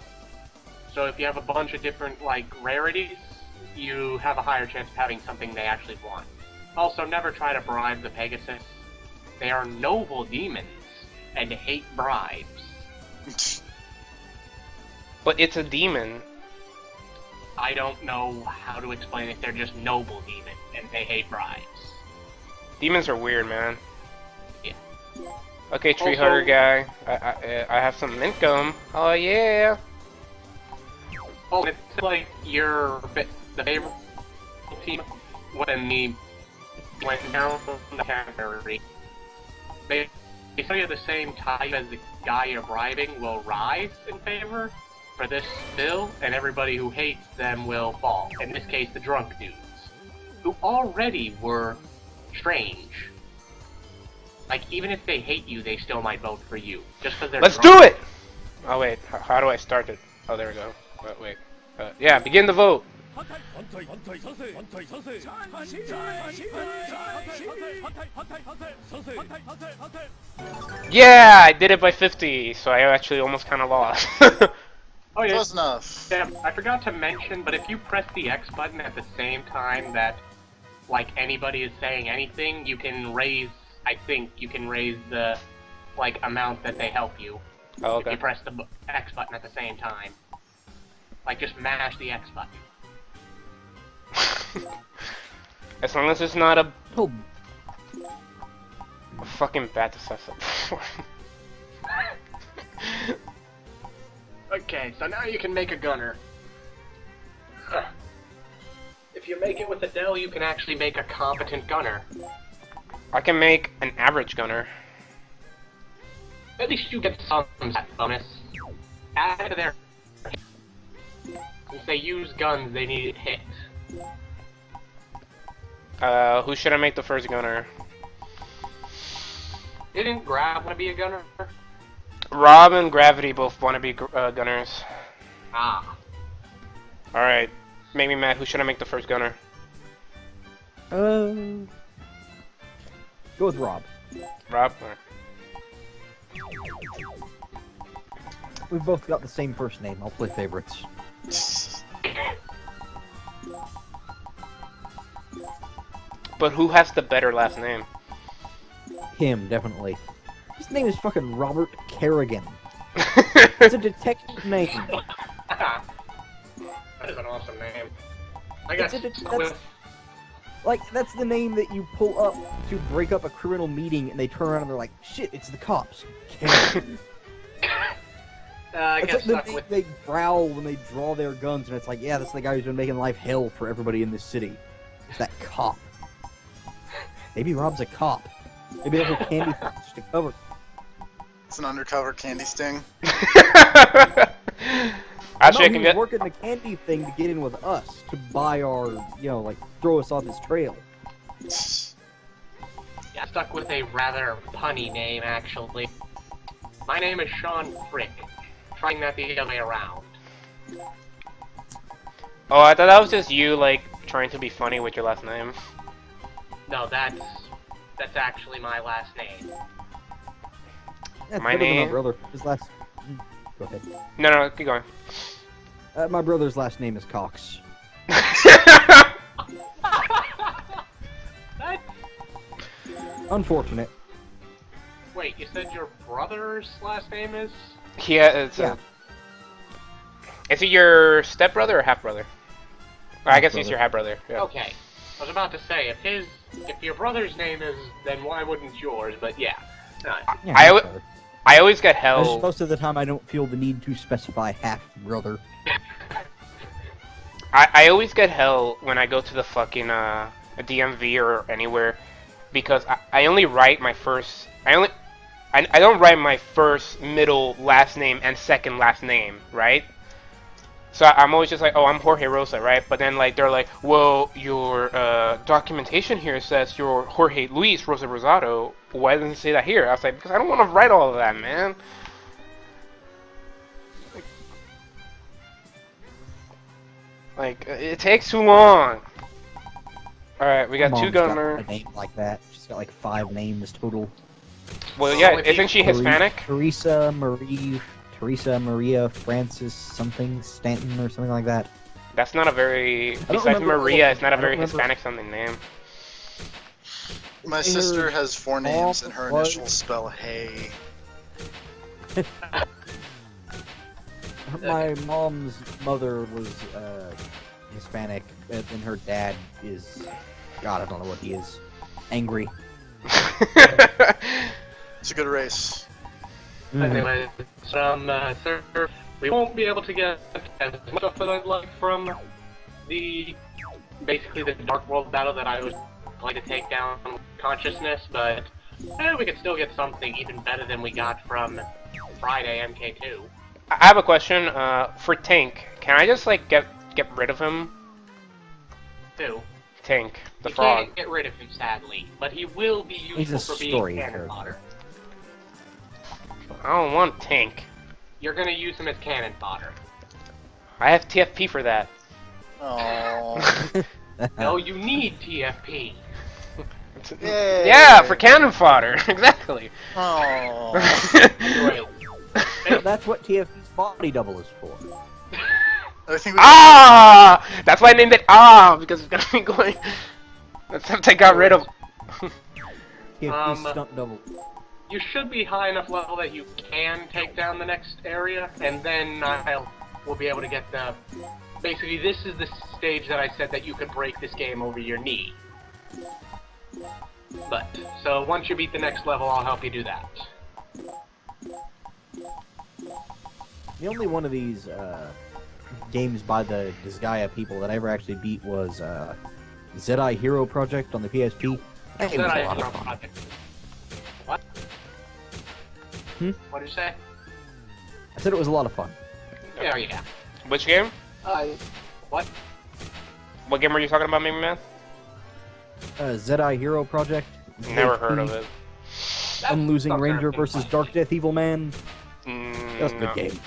S9: So if you have a bunch of different, rarities, you have a higher chance of having something they actually want. Also, never try to bribe the Pegasus. They are noble demons, and hate bribes.
S1: But it's a demon.
S9: I don't know how to explain it, they're just noble demons, and they hate bribes.
S1: Demons are weird, man.
S9: Yeah.
S1: Okay, tree
S9: Also-
S1: hunter guy. I have some mint gum. Oh yeah.
S9: Oh, it's like the favorite team when went down the category. They say the same type as the guy you're bribing will rise in favor for this bill, and everybody who hates them will fall. In this case, the drunk dudes, who already were strange. Even if they hate you, they still might vote for you, just because they're
S1: Let's
S9: drunk.
S1: do it! Oh wait, how do I start it? Oh, there we go. Wait. Yeah, begin the vote. Yeah, I did it by 50, so I actually almost kind of lost.
S9: Oh yeah.
S13: Close enough.
S9: Yeah, I forgot to mention, but if you press the X button at the same time that, anybody is saying anything, you can raise, I think, you can raise the, amount that they help you.
S1: Oh, okay.
S9: If you press the X button at the same time. Just mash the X button.
S1: As long as it's not a
S15: Oh,
S1: fucking bat assassin.
S9: Okay, so now you can make a gunner. If you make it with Adele, you can actually make a competent gunner.
S1: I can make an average gunner.
S9: At least you get some stat bonus. Add to their... Since they use guns, they need it hit.
S1: Who should I make the first gunner?
S9: Didn't Grab want to be a gunner?
S1: Rob and Gravity both want to be gunners.
S9: Ah.
S1: Alright, make me mad. Who should I make the first gunner?
S15: go with Rob.
S1: Rob? Alright.
S15: We've both got the same first name. I'll play favorites.
S1: But who has the better last name?
S15: Him, definitely. His name is fucking Robert Kerrigan. It's a detective name.
S9: That is an awesome name. I guess
S15: That's the name that you pull up to break up a criminal meeting, and they turn around and they're like, "Shit, it's the cops." Kerrigan.
S9: I
S15: It's
S9: guess
S15: like the name they growl when they draw their guns, and it's like, yeah, that's the guy who's been making life hell for everybody in this city. It's that cop. Maybe Rob's a cop. Maybe there's a candy just to cover.
S13: It's an undercover candy sting.
S1: Actually, I
S15: he
S1: can
S15: was
S1: get.
S15: working the candy thing to get in with us to buy our, throw us off his trail.
S9: Yeah, stuck with a rather punny name, actually. My name is Sean Frick. Trying that the other way around.
S1: Oh, I thought that was just you, trying to be funny with your last name.
S9: No, that's that's actually my last name.
S15: That's
S1: My
S15: better than
S1: name-
S15: my brother. His last. Go ahead.
S1: No, keep going.
S15: My brother's last name is Cox.
S9: That...
S15: Unfortunate.
S9: Wait, you said your brother's last name is?
S1: Yeah. Is he your stepbrother or half brother? I guess he's your half brother. Yeah.
S9: Okay. I was about to say, if your brother's name is, then why wouldn't yours? But yeah. No.
S1: I always get
S15: Just
S1: hell.
S15: most of the time, I don't feel the need to specify half brother.
S1: I always get hell when I go to the fucking DMV or anywhere because I only write my first. I don't write my first, middle, last name, and second last name, right? So I'm always just like, oh, I'm Jorge Rosa, right? But then like they're like, well, your documentation here says you're Jorge Luis Rosa Rosado. Why doesn't it say that here? I was like, because I don't want to write all of that, man. Like it takes too long. All right, we got
S15: My
S1: two
S15: mom's got
S1: gunner.
S15: a name like that. She's got like 5 names total.
S1: Well, yeah, isn't she Hispanic?
S15: Teresa Maria Francis something Stanton or something like that.
S1: That's not a very. Besides
S15: remember
S1: Maria, it's not a
S15: I don't
S1: very
S15: remember.
S1: Hispanic sounding name.
S13: My sister has 4 names and her initials spell hey.
S15: My mom's mother was Hispanic, and her dad is, God, I don't know what he is. Angry.
S13: It's a good race.
S9: Anyway, sir, we won't be able to get as much stuff that I'd like from basically the Dark World battle that I was going to take down Consciousness, but we could still get something even better than we got from Friday MK2.
S1: I have a question. For Tank, can I just like get rid of him?
S9: Who?
S1: Tank, the
S9: You
S1: frog.
S9: can't get rid of him, sadly, but he will be
S15: He's
S9: useful
S15: a
S9: for being
S15: story
S9: cannon
S15: character.
S9: fodder.
S1: I don't want Tank.
S9: You're gonna use him as cannon fodder.
S1: I have TFP for that.
S13: Oh.
S9: No, you need TFP.
S1: Yeah, for cannon fodder. Exactly.
S13: Oh.
S15: That's what TFP's body double is for.
S13: I think
S1: That's why I named it because it's gonna be going. That's what I got rid of.
S15: TFP's stunt double.
S9: You should be high enough level that you can take down the next area, and then we'll be able to get the... Basically, this is the stage that I said that you could break this game over your knee. But, so once you beat the next level, I'll help you do that.
S15: The only one of these games by the Disgaea people that I ever actually beat was Zedai Hero Project on the PSP. That game was a lot of fun.
S9: What? What did you say?
S15: I said it was a lot of fun.
S9: Yeah.
S1: Which game?
S9: What?
S1: What game were you talking about, Mimi Man?
S15: Zedai Hero Project.
S1: Never heard of it.
S15: Unlosing Ranger versus Dark Death Evil Man. That's a good game.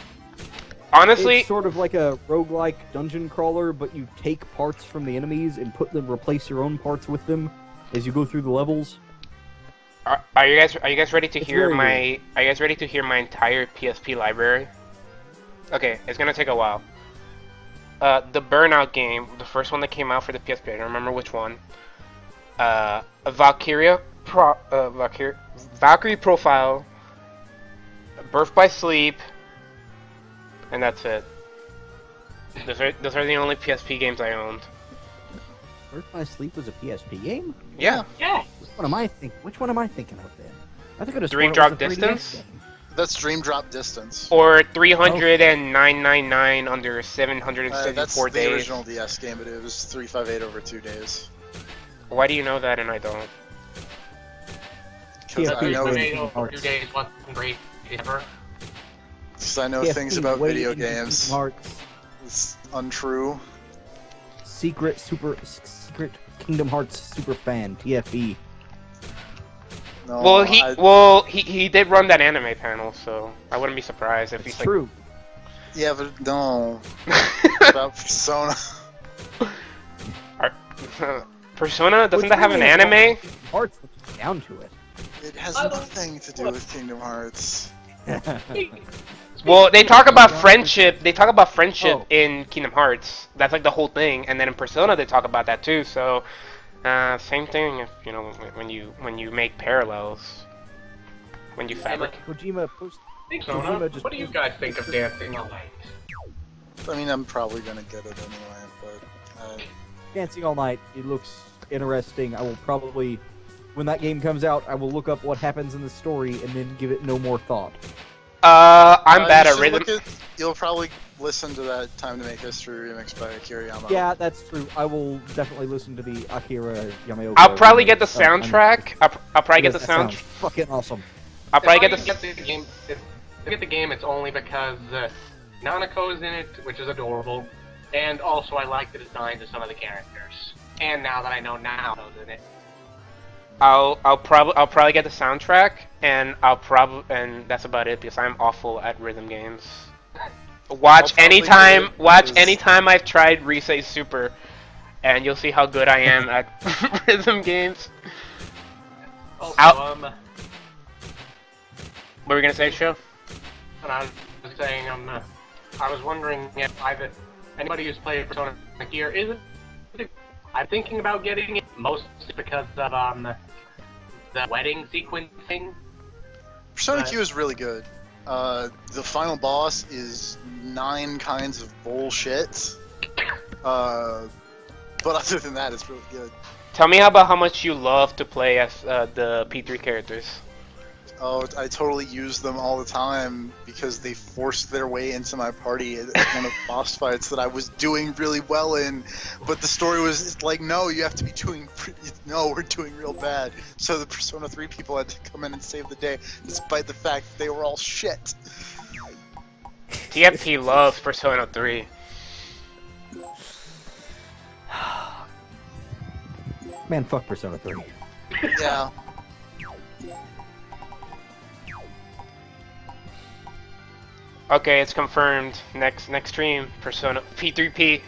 S1: Honestly,
S15: it's sort of like a roguelike dungeon crawler, but you take parts from the enemies and replace your own parts with them as you go through the levels.
S1: Are you guys ready to
S15: It's
S1: hear
S15: very
S1: my? Are you guys ready to hear my entire PSP library? Okay, it's gonna take a while. The Burnout game, the first one that came out for the PSP, I don't remember which one. Valkyrie Profile, Birth by Sleep, and that's it. Those are the only PSP games I owned.
S15: Birth by Sleep was a PSP game?
S1: Yeah.
S15: Which one am I thinking of then? I think it was
S1: Dream Drop Distance?
S13: That's Dream Drop Distance.
S1: Or 309.99 under 774
S13: that's
S1: days.
S13: the original DS game, but it was 358 over 2 days.
S1: Why do you know that and I don't?
S13: Because I know,
S9: 358 over 2 days wasn't great ever.
S13: because I know
S15: PSP
S13: things about
S15: way
S13: video
S15: into
S13: games.
S15: Kingdom Hearts.
S13: It's untrue.
S15: Secret Kingdom Hearts super fan TFE.
S13: No,
S1: Well, he did run that anime panel, so I wouldn't be surprised if he's like...
S15: true.
S13: Yeah, but no. About Persona.
S1: Persona? Doesn't that have an anime?
S15: Hearts down to it.
S13: It has nothing to do with Kingdom Hearts.
S1: Well, they talk about friendship. They talk about friendship in Kingdom Hearts. That's like the whole thing. And then in Persona, they talk about that too. So, same thing. If you know, when you make parallels, when you fabricate.
S15: Kojima post.
S9: Persona, what do you guys think of Dancing All Night?
S13: I mean, I'm probably gonna get it anyway, but.
S15: Dancing All Night. It looks interesting. I will probably, when that game comes out, I will look up what happens in the story and then give it no more thought.
S1: I'm bad at rhythm.
S13: You'll probably listen to that Time to Make History remix by Akira Yamaoka.
S15: Yeah, that's true. I will definitely listen to the Akira Yamaoka.
S1: I'll probably get the soundtrack. I'll probably get the soundtrack.
S15: Fucking awesome.
S1: I'll probably get
S9: the game. If I get the game, it's only because Nanako's in it, which is adorable, and also I like the designs of some of the characters. And now that I know Nanako's in it.
S1: I'll probably get the soundtrack, and and that's about it because I'm awful at rhythm games. Watch anytime I've tried Risei Super, and you'll see how good I am at rhythm games.
S9: Also,
S1: what were we gonna say, Show?
S9: And I was saying, I was wondering if anybody who's played Persona here isn't. I'm thinking about getting it mostly because of the wedding sequence thing.
S13: Persona Q is really good. The final boss is 9 kinds of bullshit. But other than that, it's really good.
S1: Tell me about how much you love to play as the P3 characters.
S13: Oh, I totally use them all the time because they forced their way into my party at one of the boss fights that I was doing really well in. But the story was like, no, you have to be doing... No, we're doing real bad. So the Persona 3 people had to come in and save the day, despite the fact that they were all shit.
S1: TFP loves Persona 3.
S15: Man, fuck Persona 3.
S13: Yeah.
S1: Okay, it's confirmed. Next stream, Persona P3P.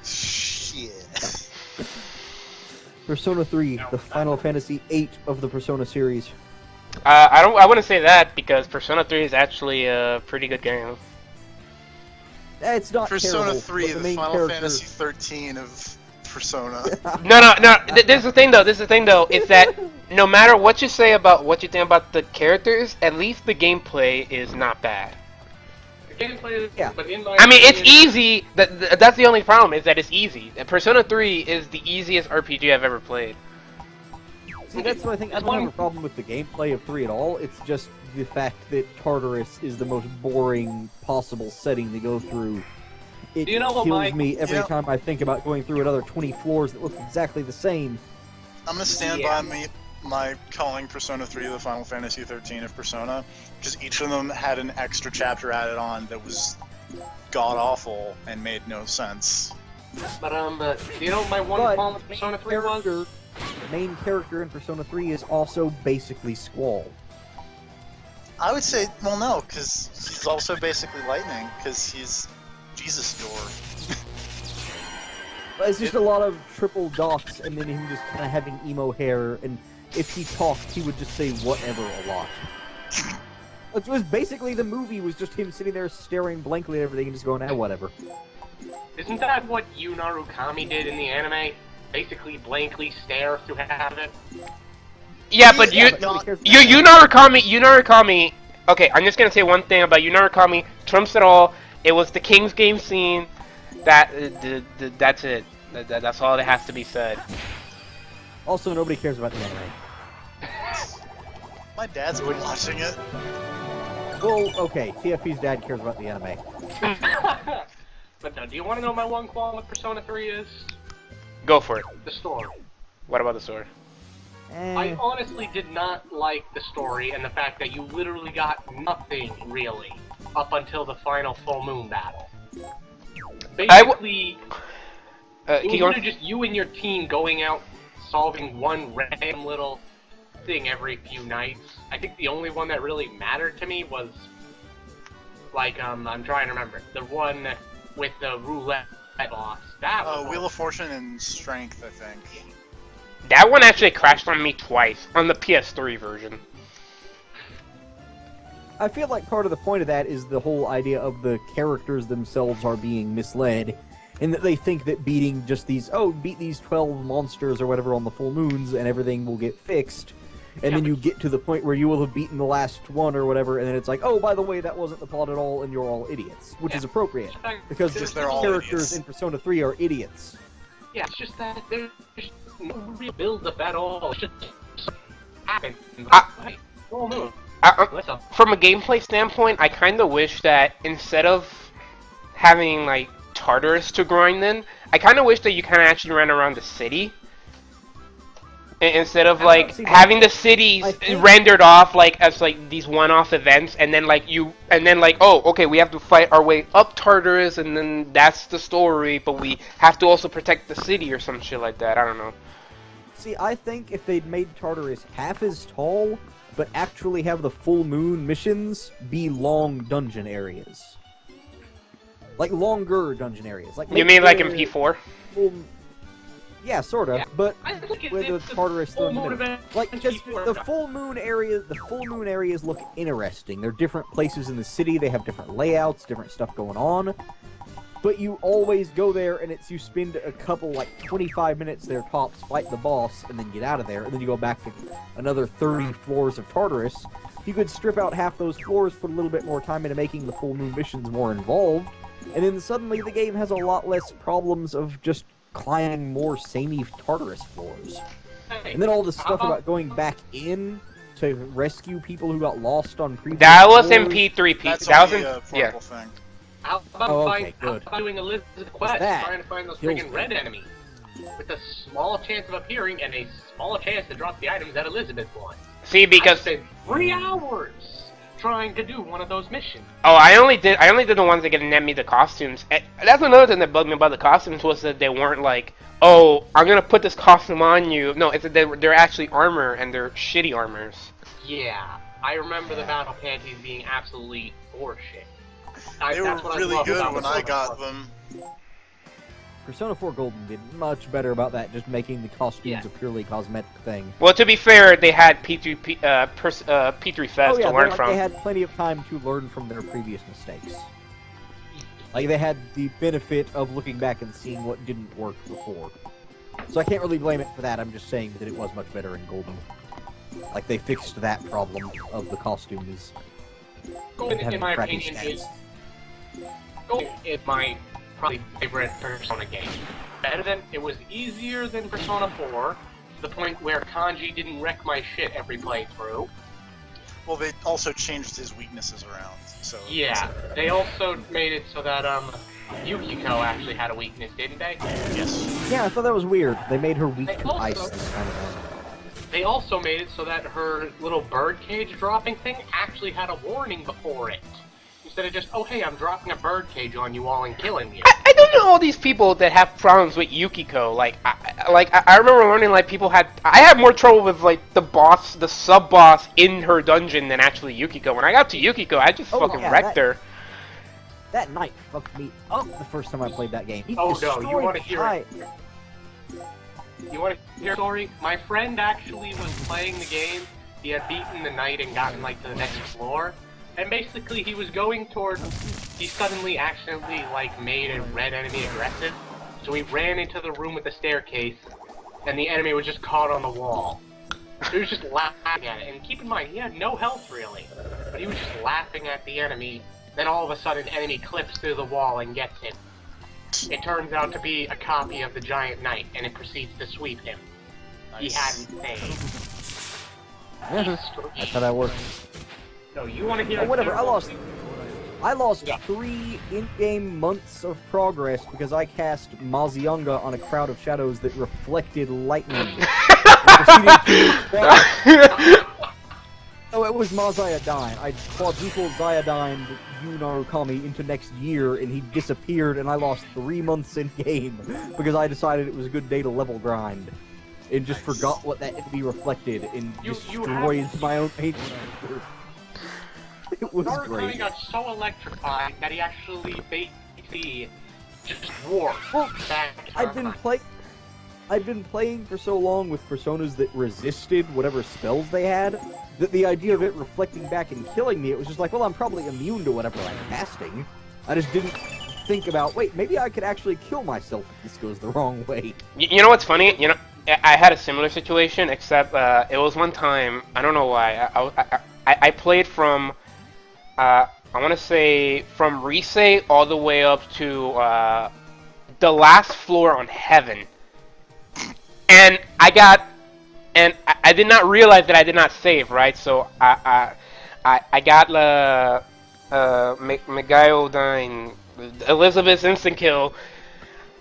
S13: Shit.
S15: Persona 3, the Final Fantasy 8 of the Persona series.
S1: I wouldn't say that because Persona 3 is actually a pretty good game.
S15: It's not
S13: Persona
S15: terrible,
S13: 3, the
S15: main
S13: Final
S15: character...
S13: Fantasy 13 of Persona.
S1: No. This is the thing though. Is that no matter what you say about what you think about the characters, at least the gameplay is not bad.
S9: Yeah. But
S1: I mean, it's easy. That's the only problem, is that it's easy. Persona 3 is the easiest RPG I've ever played.
S15: See, that's what I think. I don't have a problem with the gameplay of 3 at all. It's just the fact that Tartarus is the most boring possible setting to go through. It kills me every time I think about going through another 20 floors that look exactly the same.
S13: I'm gonna stand by my calling Persona 3 the Final Fantasy 13 of Persona, because each of them had an extra chapter added on that was god-awful and made no sense.
S9: But, you know what my one problem with Persona 3 was?
S15: The main character in Persona 3 is also basically Squall.
S13: I would say, well, no, because he's also basically Lightning, because he's Jesus Door.
S15: It's just a lot of triple dots, and then him just kind of having emo hair, and if he talked, he would just say whatever a lot. It was basically the movie was just him sitting there staring blankly at everything and just going, whatever.
S9: Isn't that what Yu Narukami did in the anime? Basically blankly stare through half of it?
S1: Yeah, but Yu Narukami. Okay, I'm just gonna say one thing about Yu Narukami. Trumps it all. It was the King's Game scene. That's it. That's all that has to be said.
S15: Also, nobody cares about the anime.
S13: My dad's been watching it.
S15: Well, okay, TFP's dad cares about the anime.
S9: But no, do you want to know my one qualm with Persona 3 is?
S1: Go for it.
S9: The story.
S1: What about the story?
S9: I honestly did not like the story and the fact that you literally got nothing, really, up until the final full moon battle. Basically, it was literally just you and your team going out solving one random little thing every few nights. I think the only one that really mattered to me was, like, I'm trying to remember, the one with the roulette boss. That was
S13: Wheel of Fortune and Strength, I think.
S1: That one actually crashed on me twice on the PS3 version.
S15: I feel like part of the point of that is the whole idea of the characters themselves are being misled, and that they think that beating just these, beat these 12 monsters or whatever on the full moons and everything will get fixed. And then you get to the point where you will have beaten the last one or whatever, and then it's like, oh, by the way, that wasn't the plot at all, and you're all idiots. Which is appropriate, because the characters in Persona 3 are idiots.
S9: Yeah, it's just that there's no real build-up at all. It's just happened. Full moon.
S1: From a gameplay standpoint, I kind of wish that instead of having like Tartarus to grind in, I kind of wish that you kind of actually ran around the city instead of like having the cities rendered off like as like these one-off events, and then like oh, okay, we have to fight our way up Tartarus, and then that's the story, but we have to also protect the city or some shit like that. I don't know.
S15: See, I think if they'd made Tartarus half as tall, but actually have the full moon missions be long dungeon areas. Like longer dungeon areas. Like
S1: you mean like in P4?
S15: Yeah, sort of, but with the Tartarus still in the middle. Like, just the full moon areas look interesting. They're different places in the city, they have different layouts, different stuff going on. But you always go there, and you spend a couple, like, 25 minutes there tops, fight the boss, and then get out of there, and then you go back to another 30 floors of Tartarus. You could strip out half those floors, put a little bit more time into making the full moon missions more involved, and then suddenly the game has a lot less problems of just climbing more samey Tartarus floors. And then all the stuff about going back in to rescue people who got lost on previous
S1: That was in
S15: floors.
S1: P3.
S13: That's
S1: that was
S13: only
S1: in
S13: a portable thing.
S9: How about
S15: good.
S9: doing Elizabeth Quest, trying to find those friggin' red enemies, with a small chance of appearing and a small chance to drop the items that Elizabeth wants.
S1: See, because
S9: I spent 3 hours trying to do one of those missions.
S1: Oh, I only did the ones that get me the costumes. And that's another thing that bugged me about the costumes, was that they weren't like, oh, I'm gonna put this costume on you. No, it's that they're actually armor, and they're shitty armors.
S9: Yeah, I remember the battle panties being absolutely horseshit.
S13: They were really good when I got them.
S15: Persona 4 Golden did much better about that, just making the costumes a purely cosmetic thing.
S1: Well, to be fair, they had P3 Fest to learn from.
S15: They had plenty of time to learn from their previous mistakes. Like, they had the benefit of looking back and seeing what didn't work before. So I can't really blame it for that, I'm just saying that it was much better in Golden. Like, they fixed that problem of the costumes.
S9: Golden, in my opinion, is my probably favorite Persona game. It was easier than Persona 4, to the point where Kanji didn't wreck my shit every playthrough.
S13: Well, they also changed his weaknesses around, so...
S9: Yeah, they also made it so that, Yukiko actually had a weakness, didn't they?
S13: Yes.
S15: Yeah, I thought that was weird. They made her weak to ice this time around.
S9: They also made it so that her little birdcage dropping thing actually had a warning before it. Instead of just, oh hey, I'm dropping a birdcage on you all and killing you.
S1: I don't know all these people that have problems with Yukiko. I remember learning like I had more trouble with like the sub-boss in her dungeon than actually Yukiko. When I got to Yukiko, I just fucking wrecked her.
S15: That night fucked me up the first time I played that game.
S9: Oh no, you want to hear it? You want to hear a story? My friend actually was playing the game. He had beaten the knight and gotten like to the next floor. And basically he was going towards, he suddenly accidentally like made a red enemy aggressive. So he ran into the room with the staircase, and the enemy was just caught on the wall. So he was just laughing at it. And keep in mind, he had no health really. But he was just laughing at the enemy. Then all of a sudden, enemy clips through the wall and gets him. It turns out to be a copy of the giant knight, and it proceeds to sweep him. Nice. He hadn't saved.
S15: That's how that works.
S9: So you want to hear?
S15: Oh, whatever. I lost 3 in-game months of progress because I cast Mazionga on a crowd of shadows that reflected lightning. Oh, it was Maziodine. I quadrupled Ziodine Kami into next year, and he disappeared, and I lost 3 months in game because I decided it was a good day to level grind, and just forgot what that enemy reflected, and destroyed my own paint. It was great.
S9: He got so electrified that he actually basically just warped back.
S15: I've been I'd been playing for so long with personas that resisted whatever spells they had, that the idea of it reflecting back and killing me, it was just like, well, I'm probably immune to whatever I'm casting. I just didn't think about, wait, maybe I could actually kill myself if this goes the wrong way.
S1: You know what's funny? You know, I had a similar situation, except it was one time, I don't know why, I played from, I want to say, from Risei all the way up to the last floor on Heaven. And I did not realize that I did not save, right? So I got Miguel dying, Elizabeth's instant kill,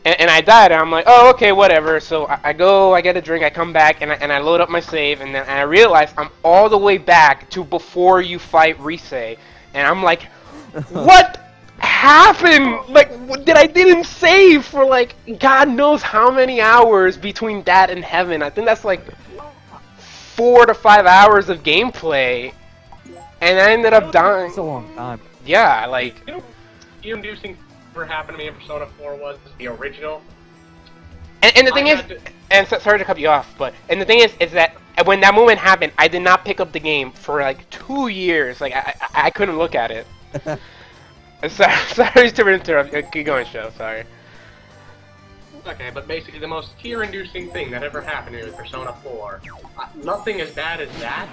S1: and I died. And I'm like, oh, okay, whatever. So I go, I get a drink, I come back, and I load up my save, and then I realize I'm all the way back to before you fight Risei, and I'm like, what happened? Like, I didn't save for like God knows how many hours between that and Heaven. I think that's like 4 to 5 hours of gameplay, and I ended up dying.
S15: It's a long time.
S1: Yeah, like.
S9: You know, inducing ever happened to me in Persona 4 was the original.
S1: And the thing is, sorry to cut you off, but the thing is that when that moment happened, I did not pick up the game for like 2 years. Like I couldn't look at it. Sorry to interrupt. Keep going, show. Sorry.
S9: Okay, but basically the most tear-inducing thing that ever happened to me with Persona 4. Nothing as bad as that.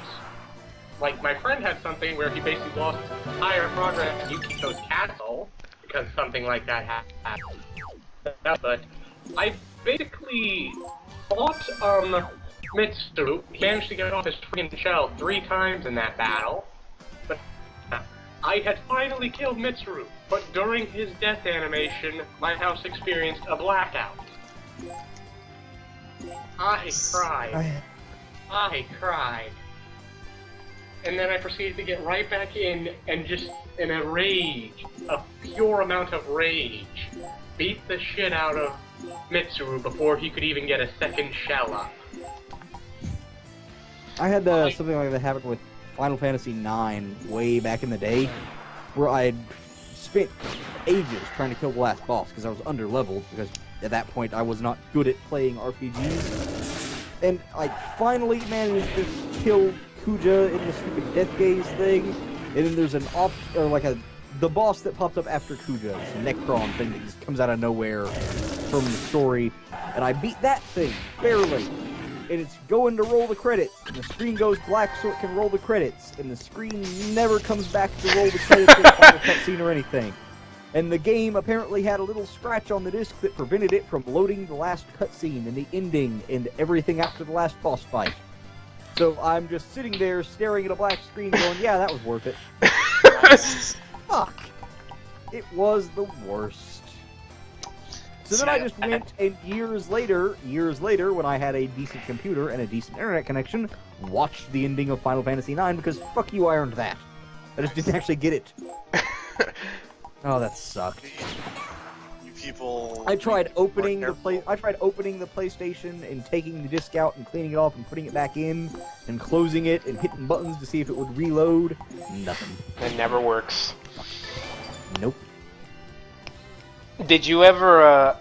S9: Like, my friend had something where he basically lost entire progress at Yukito's castle because something like that happened. But I basically fought Mitsuru. He managed to get off his freaking shell 3 times in that battle. But I had finally killed Mitsuru, but during his death animation, my house experienced a blackout. I cried. And then I proceeded to get right back in and just, in a rage, a pure amount of rage, beat the shit out of Mitsuru before he could even get a second shell up.
S15: I had something like that happen with Final Fantasy IX way back in the day, where I'd spent ages trying to kill the last boss because I was underleveled, because at that point I was not good at playing RPGs. And I finally managed to kill Kuja in the stupid Death Gaze thing, and then there's the boss that pops up after Kuja, this Necron thing that just comes out of nowhere from the story, and I beat that thing, barely. And it's going to roll the credits, and the screen goes black so it can roll the credits, and the screen never comes back to roll the credits or the final cutscene or anything. And the game apparently had a little scratch on the disc that prevented it from loading the last cutscene and the ending and everything after the last boss fight. So I'm just sitting there staring at a black screen going, yeah, that was worth it. Fuck! It was the worst. So then I just went, and years later, when I had a decent computer and a decent internet connection, watched the ending of Final Fantasy IX, because fuck you, I earned that. I just didn't actually get it. Oh, that sucked.
S13: You people.
S15: I tried opening the PlayStation and taking the disc out and cleaning it off and putting it back in and closing it and hitting buttons to see if it would reload. Nothing.
S1: It never works.
S15: Nope.
S1: Did you ever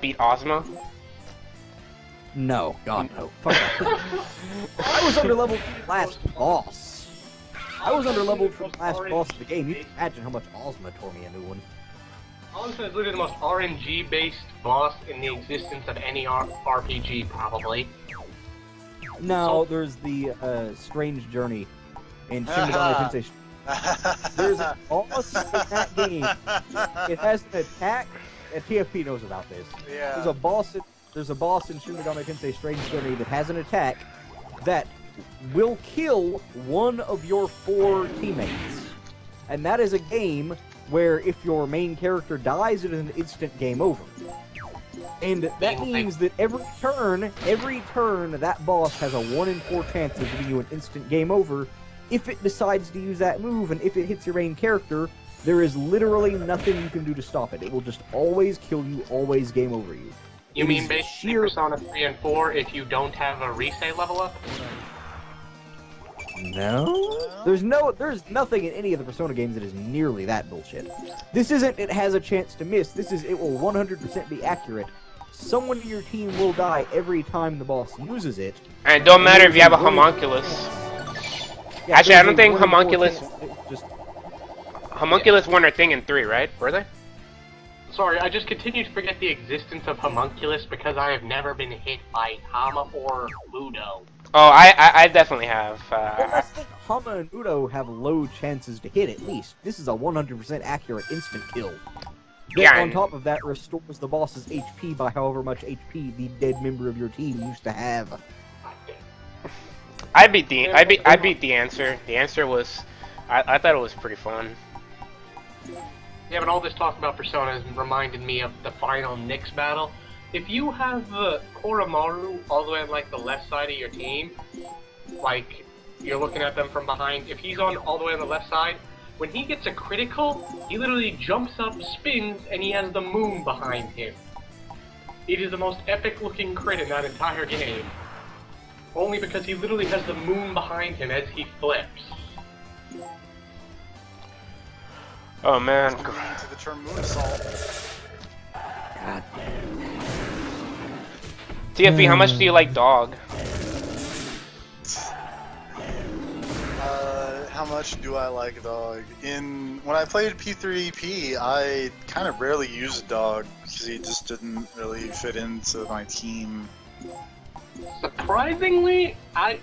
S1: beat Ozma?
S15: No, God no. Fuck that. I was underleveled from the last boss. I was underleveled from the last boss of the game. You can imagine how much Ozma tore me a new one.
S9: Ozma is literally the most RNG-based boss in the existence of any RPG, probably.
S15: No, there's the Strange Journey in Shin Megami Tensei. There's a boss in that game. It has an attack, and TFP knows about this.
S13: Yeah.
S15: There's a boss in Shin Megami Tensei Strange Journey that has an attack that will kill one of your 4 teammates. And that is a game where if your main character dies, it is an instant game over. And that means that every turn, that boss has a 1 in 4 chance of giving you an instant game over if it decides to use that move, and if it hits your main character, there is literally nothing you can do to stop it. It will just always kill you, always game over you.
S9: You mean basically Persona 3 and 4 if you don't have a Risei level up?
S15: No? There's nothing in any of the Persona games that is nearly that bullshit. This isn't it has a chance to miss. This is it will 100% be accurate. someone in your team will die every time the boss uses it.
S1: And it don't matter if you have a
S15: there's one in-
S1: homunculus.
S15: Yeah,
S1: Actually, I
S15: there's
S1: don't
S15: a
S1: think
S15: 1 in 4
S1: homunculus.
S15: chance that it's just
S1: Homunculus weren't a thing in 3, right? Were they?
S9: Sorry, I just continue to forget the existence of homunculus because I have never been hit by Hama or Ludo.
S1: Oh, I definitely have.
S15: Well, I think Hama and Udo have low chances to hit, at least. This is a 100% accurate instant kill. Then
S1: Yeah,
S15: on
S1: and-
S15: top of that, restores the boss's HP by however much HP the dead member of your team used to have.
S1: I beat the answer. The answer was, I thought it was pretty fun.
S9: Yeah, but all this talk about Persona has reminded me of the final Nyx battle. If you have Koromaru all the way on like the left side of your team, like you're looking at them from behind, if he's on all the way on the left side, when he gets a critical, he literally jumps up, spins, and he has the moon behind him. It is the most epic looking crit in that entire game. Only because he literally has the moon behind him as he flips.
S1: Oh man.
S13: To the term moon assault.
S15: God.
S1: TFB, how much do you like dog?
S13: How much do I like dog? When I played P3EP, I kind of rarely used dog because he just didn't really fit into my team.
S9: Surprisingly, I'm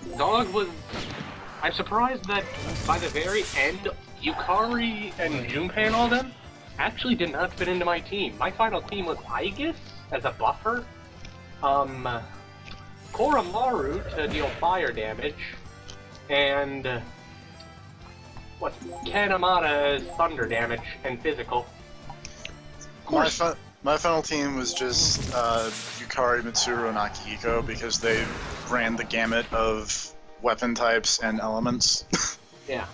S9: surprised that by the very end, Yukari and Junpei and all them actually did not fit into my team. My final team was Aegis as a buffer, Koromaru to deal fire damage, and Kanamata as thunder damage and physical.
S13: My final team was just Yukari, Mitsuru, and Akihiko because they ran the gamut of weapon types and elements.
S9: Yeah.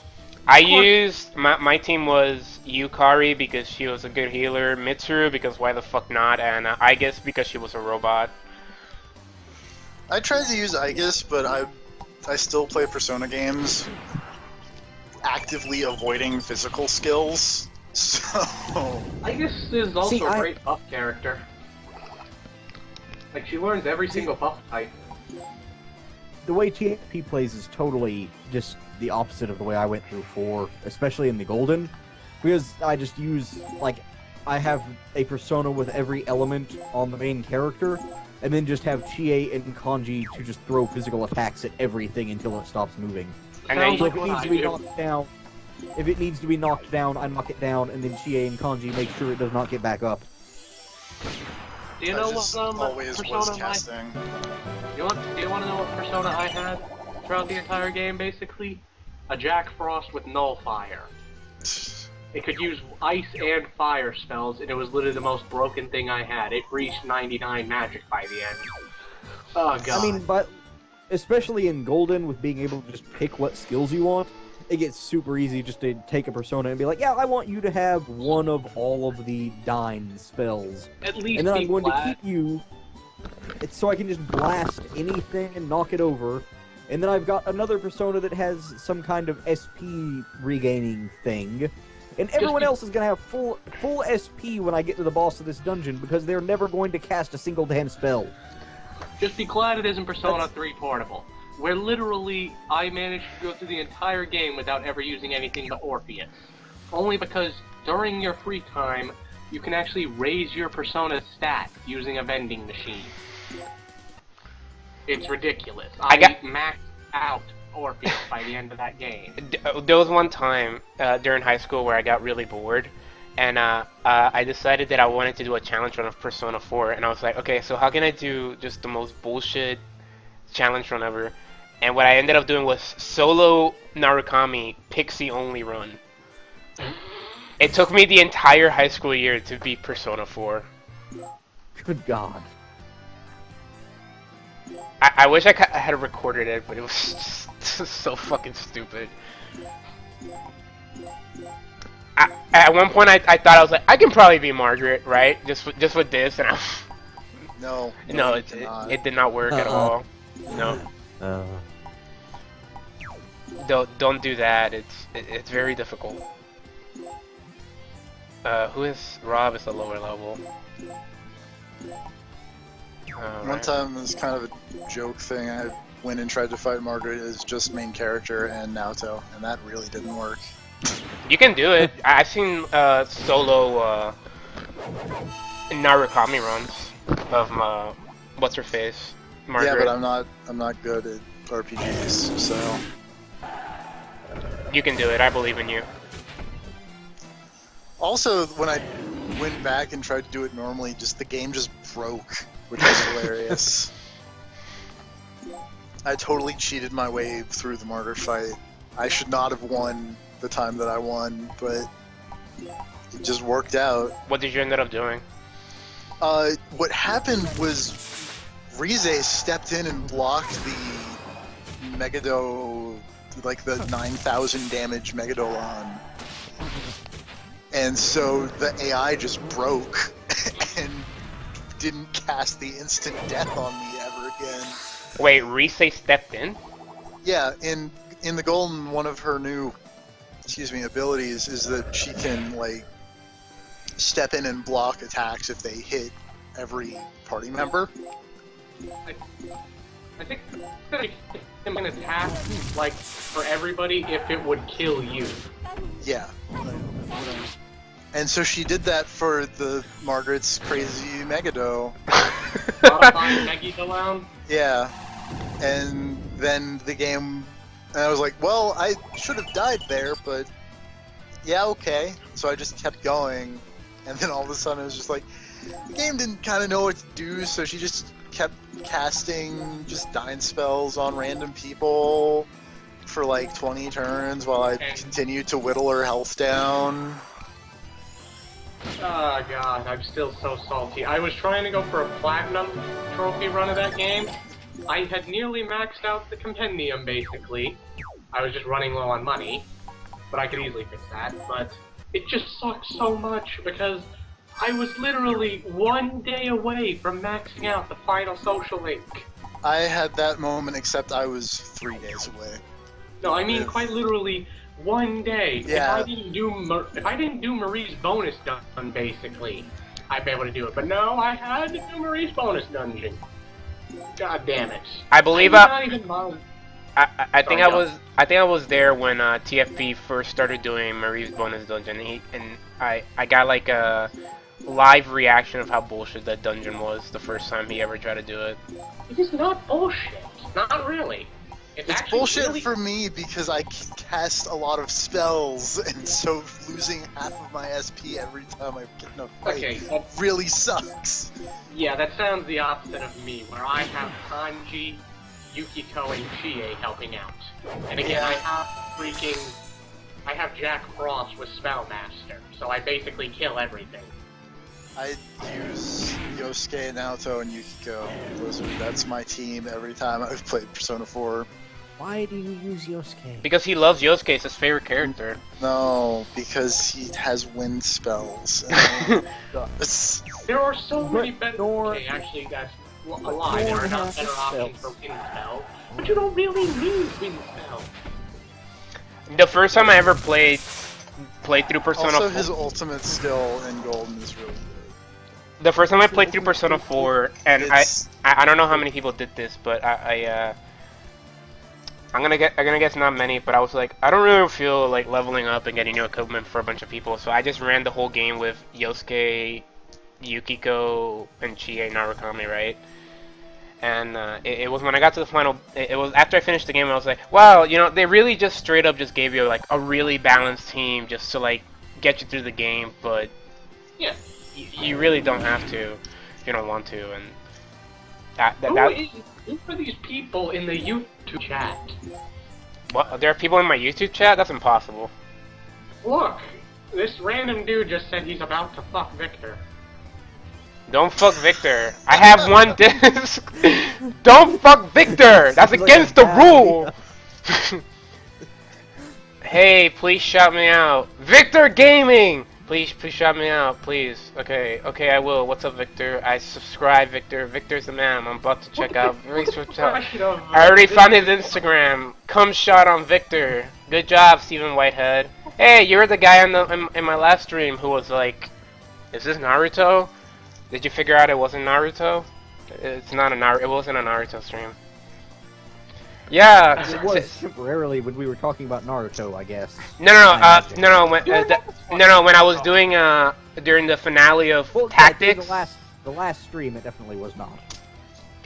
S1: I used my team was Yukari because she was a good healer, Mitsuru because why the fuck not, and I guess because she was a robot.
S13: I tried to use Aegis, but I still play Persona games, actively avoiding physical skills. So
S9: Aegis is also a great buff character. Like she learns every single buff type.
S15: The way TFP plays is totally just the opposite of the way I went through 4, especially in the Golden, because I just use, like, I have a persona with every element on the main character, and then just have Chie and Kanji to just throw physical attacks at everything until it stops moving.
S1: And then
S15: so if it needs to be knocked down, I knock it down, and then Chie and Kanji make sure it does not get back up.
S9: Do you know what
S13: always
S9: persona
S13: was casting.
S9: Do you want to know what persona I had throughout the entire game, basically? A Jack Frost with Nullfire. It could use ice and fire spells, and it was literally the most broken thing I had. It reached 99 magic by the end. Oh god.
S15: I mean, but especially in Golden, with being able to just pick what skills you want, it gets super easy just to take a persona and be like, yeah, I want you to have one of all of the Dyne spells.
S9: At least
S15: and then
S9: be
S15: I'm going
S9: flat.
S15: to keep you, so I can just blast anything and knock it over. And then I've got another persona that has some kind of SP regaining thing. And everyone else is going to have full SP when I get to the boss of this dungeon, because they're never going to cast a single damn spell.
S9: Just be glad it isn't Persona 3 Portable, where literally I managed to go through the entire game without ever using anything but Orpheus. Only because during your free time, you can actually raise your Persona's stat using a vending machine. It's ridiculous. I maxed out Orpheus by the end of that game.
S1: There was one time during high school where I got really bored, and I decided that I wanted to do a challenge run of Persona 4, and I was like, okay, so how can I do just the most bullshit challenge run ever? And what I ended up doing was solo Narukami Pixie only run. It took me the entire high school year to beat Persona 4.
S15: Good God.
S1: I wish I had recorded it, but it was just so fucking stupid. At one point, I thought I was like, I can probably be Margaret, right? Just with this, and
S13: No.
S1: it did not work at all. No. Don't do that. It's very difficult. Who is Rob? Is a lower level.
S13: One time it was kind of a joke thing. I went and tried to fight Margaret as just main character and Naoto, and that really didn't work.
S1: You can do it. I've seen solo Narukami runs of what's her face, Margaret.
S13: Yeah, but I'm not good at RPGs, so
S1: you can do it. I believe in you.
S13: Also, when I went back and tried to do it normally, the game just broke, which was hilarious. I totally cheated my way through the Margaret fight. I should not have won the time that I won, but it just worked out.
S1: What did you end up doing?
S13: What happened was Rize stepped in and blocked the Megado, like the 9,000 damage Megadolon. And so the AI just broke and didn't cast the instant death on me ever again.
S1: Wait, Rize stepped in?
S13: Yeah, in the Golden, one of her new, abilities is that she can, like, step in and block attacks if they hit every party member.
S9: I think that him an attack, like, for everybody if it would kill you.
S13: Yeah. And so she did that for the Margaret's crazy Megado.
S9: Modifying Megadolon?
S13: Yeah. And then the game, and I was like, well, I should have died there, but yeah, okay. So I just kept going, and then all of a sudden it was just like, the game didn't kind of know what to do, so she just kept casting just dying spells on random people for like 20 turns while I continued to whittle her health down.
S9: Oh god, I'm still so salty. I was trying to go for a platinum trophy run of that game. I had nearly maxed out the compendium, basically. I was just running low on money, but I could easily fix that. But it just sucks so much because I was literally 1 day away from maxing out the final social link.
S13: I had that moment, except I was 3 days away.
S9: No, I mean quite literally 1 day.
S13: Yeah.
S9: If I didn't do Marie's bonus dungeon, basically, I'd be able to do it. But no, I had to do Marie's bonus dungeon. God damn it!
S1: I believe
S9: I think
S1: I was there when TFP first started doing Marie's bonus dungeon, and I got like a live reaction of how bullshit that dungeon was the first time he ever tried to do it.
S9: It is not bullshit. Not really.
S13: It's bullshit really for me because I cast a lot of spells, and so losing half of my SP every time I get in a fight really sucks.
S9: Yeah, that sounds the opposite of me, where I have Kanji, Yukiko, and Chie helping out. And again, I have Jack Frost with Spellmaster, so I basically kill everything.
S13: I use Yosuke, Naoto, and Yukiko. That's my team every time I've played Persona 4.
S15: Why do you use Yosuke?
S1: Because he loves Yosuke, it's his favorite character.
S13: No, because he has wind spells.
S9: There are so many better... Okay, actually, that's a lie. There are not better options for wind spell, but you don't really need wind spell.
S1: The first time I ever played through Persona 4...
S13: Also, his ultimate skill in Golden is really good.
S1: The first time I played through Persona 4, and I don't know how many people did this, but I'm gonna guess not many, but I was like, I don't really feel like leveling up and getting new equipment for a bunch of people, so I just ran the whole game with Yosuke, Yukiko, and Chie Narukami, right? And it was when I got to the final, it was after I finished the game, I was like, wow, you know, they really just straight up just gave you like a really balanced team just to like get you through the game, but yeah, you really don't have to if you don't want to, and
S9: who are these people in the YouTube chat?
S1: What? There are people in my YouTube chat? That's impossible.
S9: Look, this random dude just said he's about to fuck Victor.
S1: Don't fuck Victor. I have one disc. Don't fuck Victor. That's against the rule. Hey, please shout me out. Victor Gaming. Please shout me out, please. Okay, I will. What's up, Victor? I subscribe, Victor. Victor's the man. I'm about to check out. I already found his Instagram. Come shot on Victor. Good job, Stephen Whitehead. Hey, you were the guy in my last stream who was like, "Is this Naruto?" Did you figure out it wasn't Naruto? It's not a Naruto. It wasn't a Naruto stream. Yeah.
S15: It was temporarily when we were talking about Naruto, I guess.
S1: No. When I was doing during the finale of Tactics.
S15: The last stream, it definitely was not.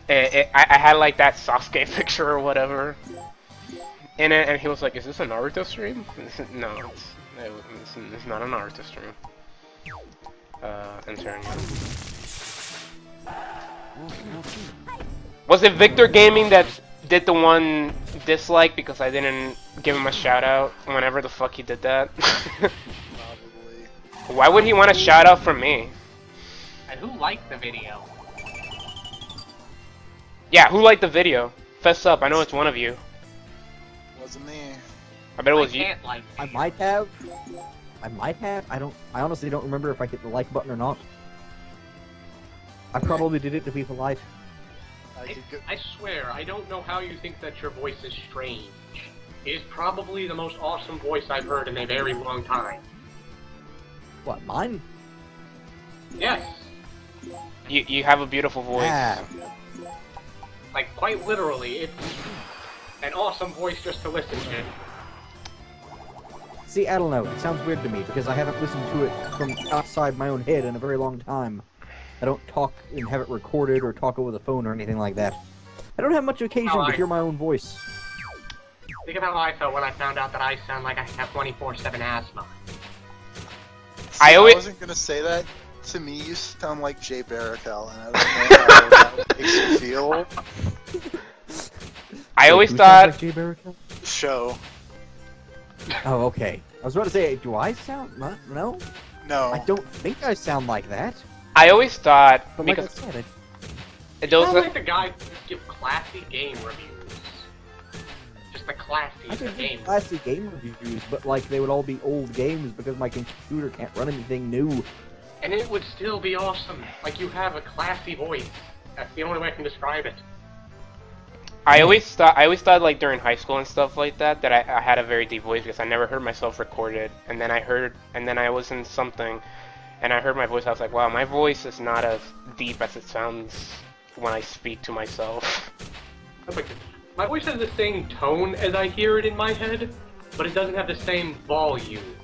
S1: I had like that Sasuke picture or whatever, and he was like, "Is this a Naruto stream?" No, it's not a Naruto stream. Entering. Was it Victor Gaming that did the one dislike because I didn't give him a shout out whenever the fuck he did that?
S13: Probably.
S1: Why would he want a shout out from me?
S9: And who liked the video?
S1: Yeah, who liked the video? Fess up, I know it's one of you.
S13: Wasn't me.
S1: I bet it was you.
S9: Like
S15: I might have. I honestly don't remember if I hit the like button or not. I probably did it to be polite.
S9: I swear, I don't know how you think that your voice is strange. It is probably the most awesome voice I've heard in a very long time.
S15: What, mine?
S9: Yes.
S1: You have a beautiful voice.
S15: Yeah.
S9: Like, quite literally, it's an awesome voice just to listen to.
S15: See, I don't know, it sounds weird to me because I haven't listened to it from outside my own head in a very long time. I don't talk and have it recorded or talk over the phone or anything like that. I don't have much occasion to hear my own voice.
S9: Think of how I felt when I found out that I sound like I have 24/7 asthma.
S13: I wasn't gonna say that. To me, you sound like Jay Barakel, and I don't know how that makes you feel.
S1: I always thought...
S15: Like Jay Barakel?
S13: Show.
S15: Oh, okay. I was about to say, do I sound... No?
S13: No.
S15: I don't think I sound like that.
S1: I always thought...
S15: But
S1: because
S15: like I said,
S9: It sounds like the guy who give classy game reviews. Just the classy
S15: I could
S9: game.
S15: do classy game reviews, but like they would all be old games because my computer can't run anything new.
S9: And it would still be awesome. Like, you have a classy voice. That's the only way I can describe it.
S1: I always thought like during high school and stuff like that I had a very deep voice because I never heard myself recorded, and then I was in something and I heard my voice. I was like, wow, my voice is not as deep as it sounds when I speak to myself.
S9: My voice has the same tone as I hear it in my head, but it doesn't have the same volume.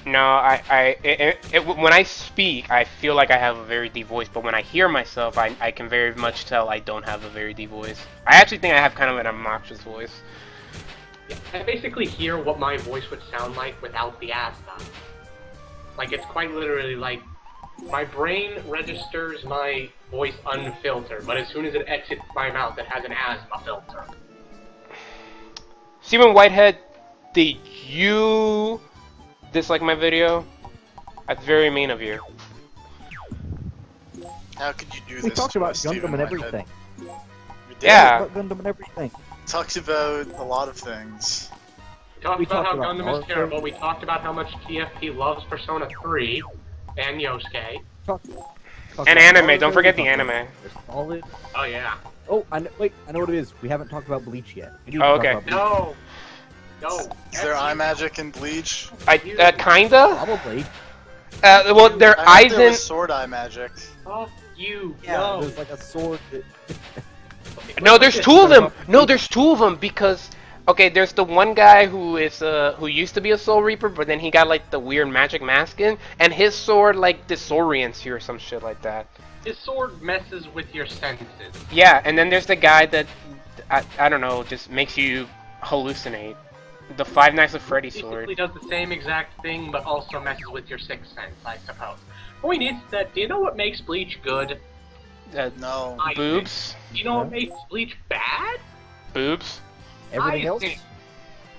S1: No, when I speak, I feel like I have a very deep voice, but when I hear myself, I can very much tell I don't have a very deep voice. I actually think I have kind of an obnoxious voice.
S9: Yeah, I basically hear what my voice would sound like without the asthma. Like, it's quite literally like, my brain registers my voice unfiltered, but as soon as it exits my mouth, it has an asthma filter.
S1: Steven Whitehead, did you dislike my video? That's very mean of you.
S13: How could you do this?
S15: We talked about
S13: Steven
S15: Gundam and
S13: Whitehead?
S15: everything.
S1: Yeah.
S15: About Gundam and everything.
S13: Talked about a lot of things.
S9: We talked about how Gundam is terrible, we talked about how much TFP loves Persona 3 and Yosuke.
S1: And anime, don't forget the anime.
S9: Oh yeah.
S15: Oh, wait, I know what it is. We haven't talked about Bleach yet.
S1: Oh, okay.
S9: No!
S13: Is there eye magic in Bleach?
S1: Kinda?
S15: Probably.
S1: Well, their
S13: I
S1: eyes
S13: there
S1: in...
S13: was sword eye magic.
S9: Oh, you!
S15: Yeah,
S9: no.
S15: there's like a sword that...
S1: No, there's two of them! No, there's two of them because... Okay, there's the one guy who used to be a Soul Reaper, but then he got like the weird magic mask in, and his sword like disorients you or some shit like that.
S9: His sword messes with your senses.
S1: Yeah, and then there's the guy that, I don't know, just makes you hallucinate. The Five Nights at Freddy's sword.
S9: Basically does the same exact thing, but also messes with your sixth sense, I suppose. Point is that, do you know what makes Bleach good?
S13: No.
S1: Boobs?
S9: Do you know what makes Bleach bad?
S1: Boobs?
S15: Everything else?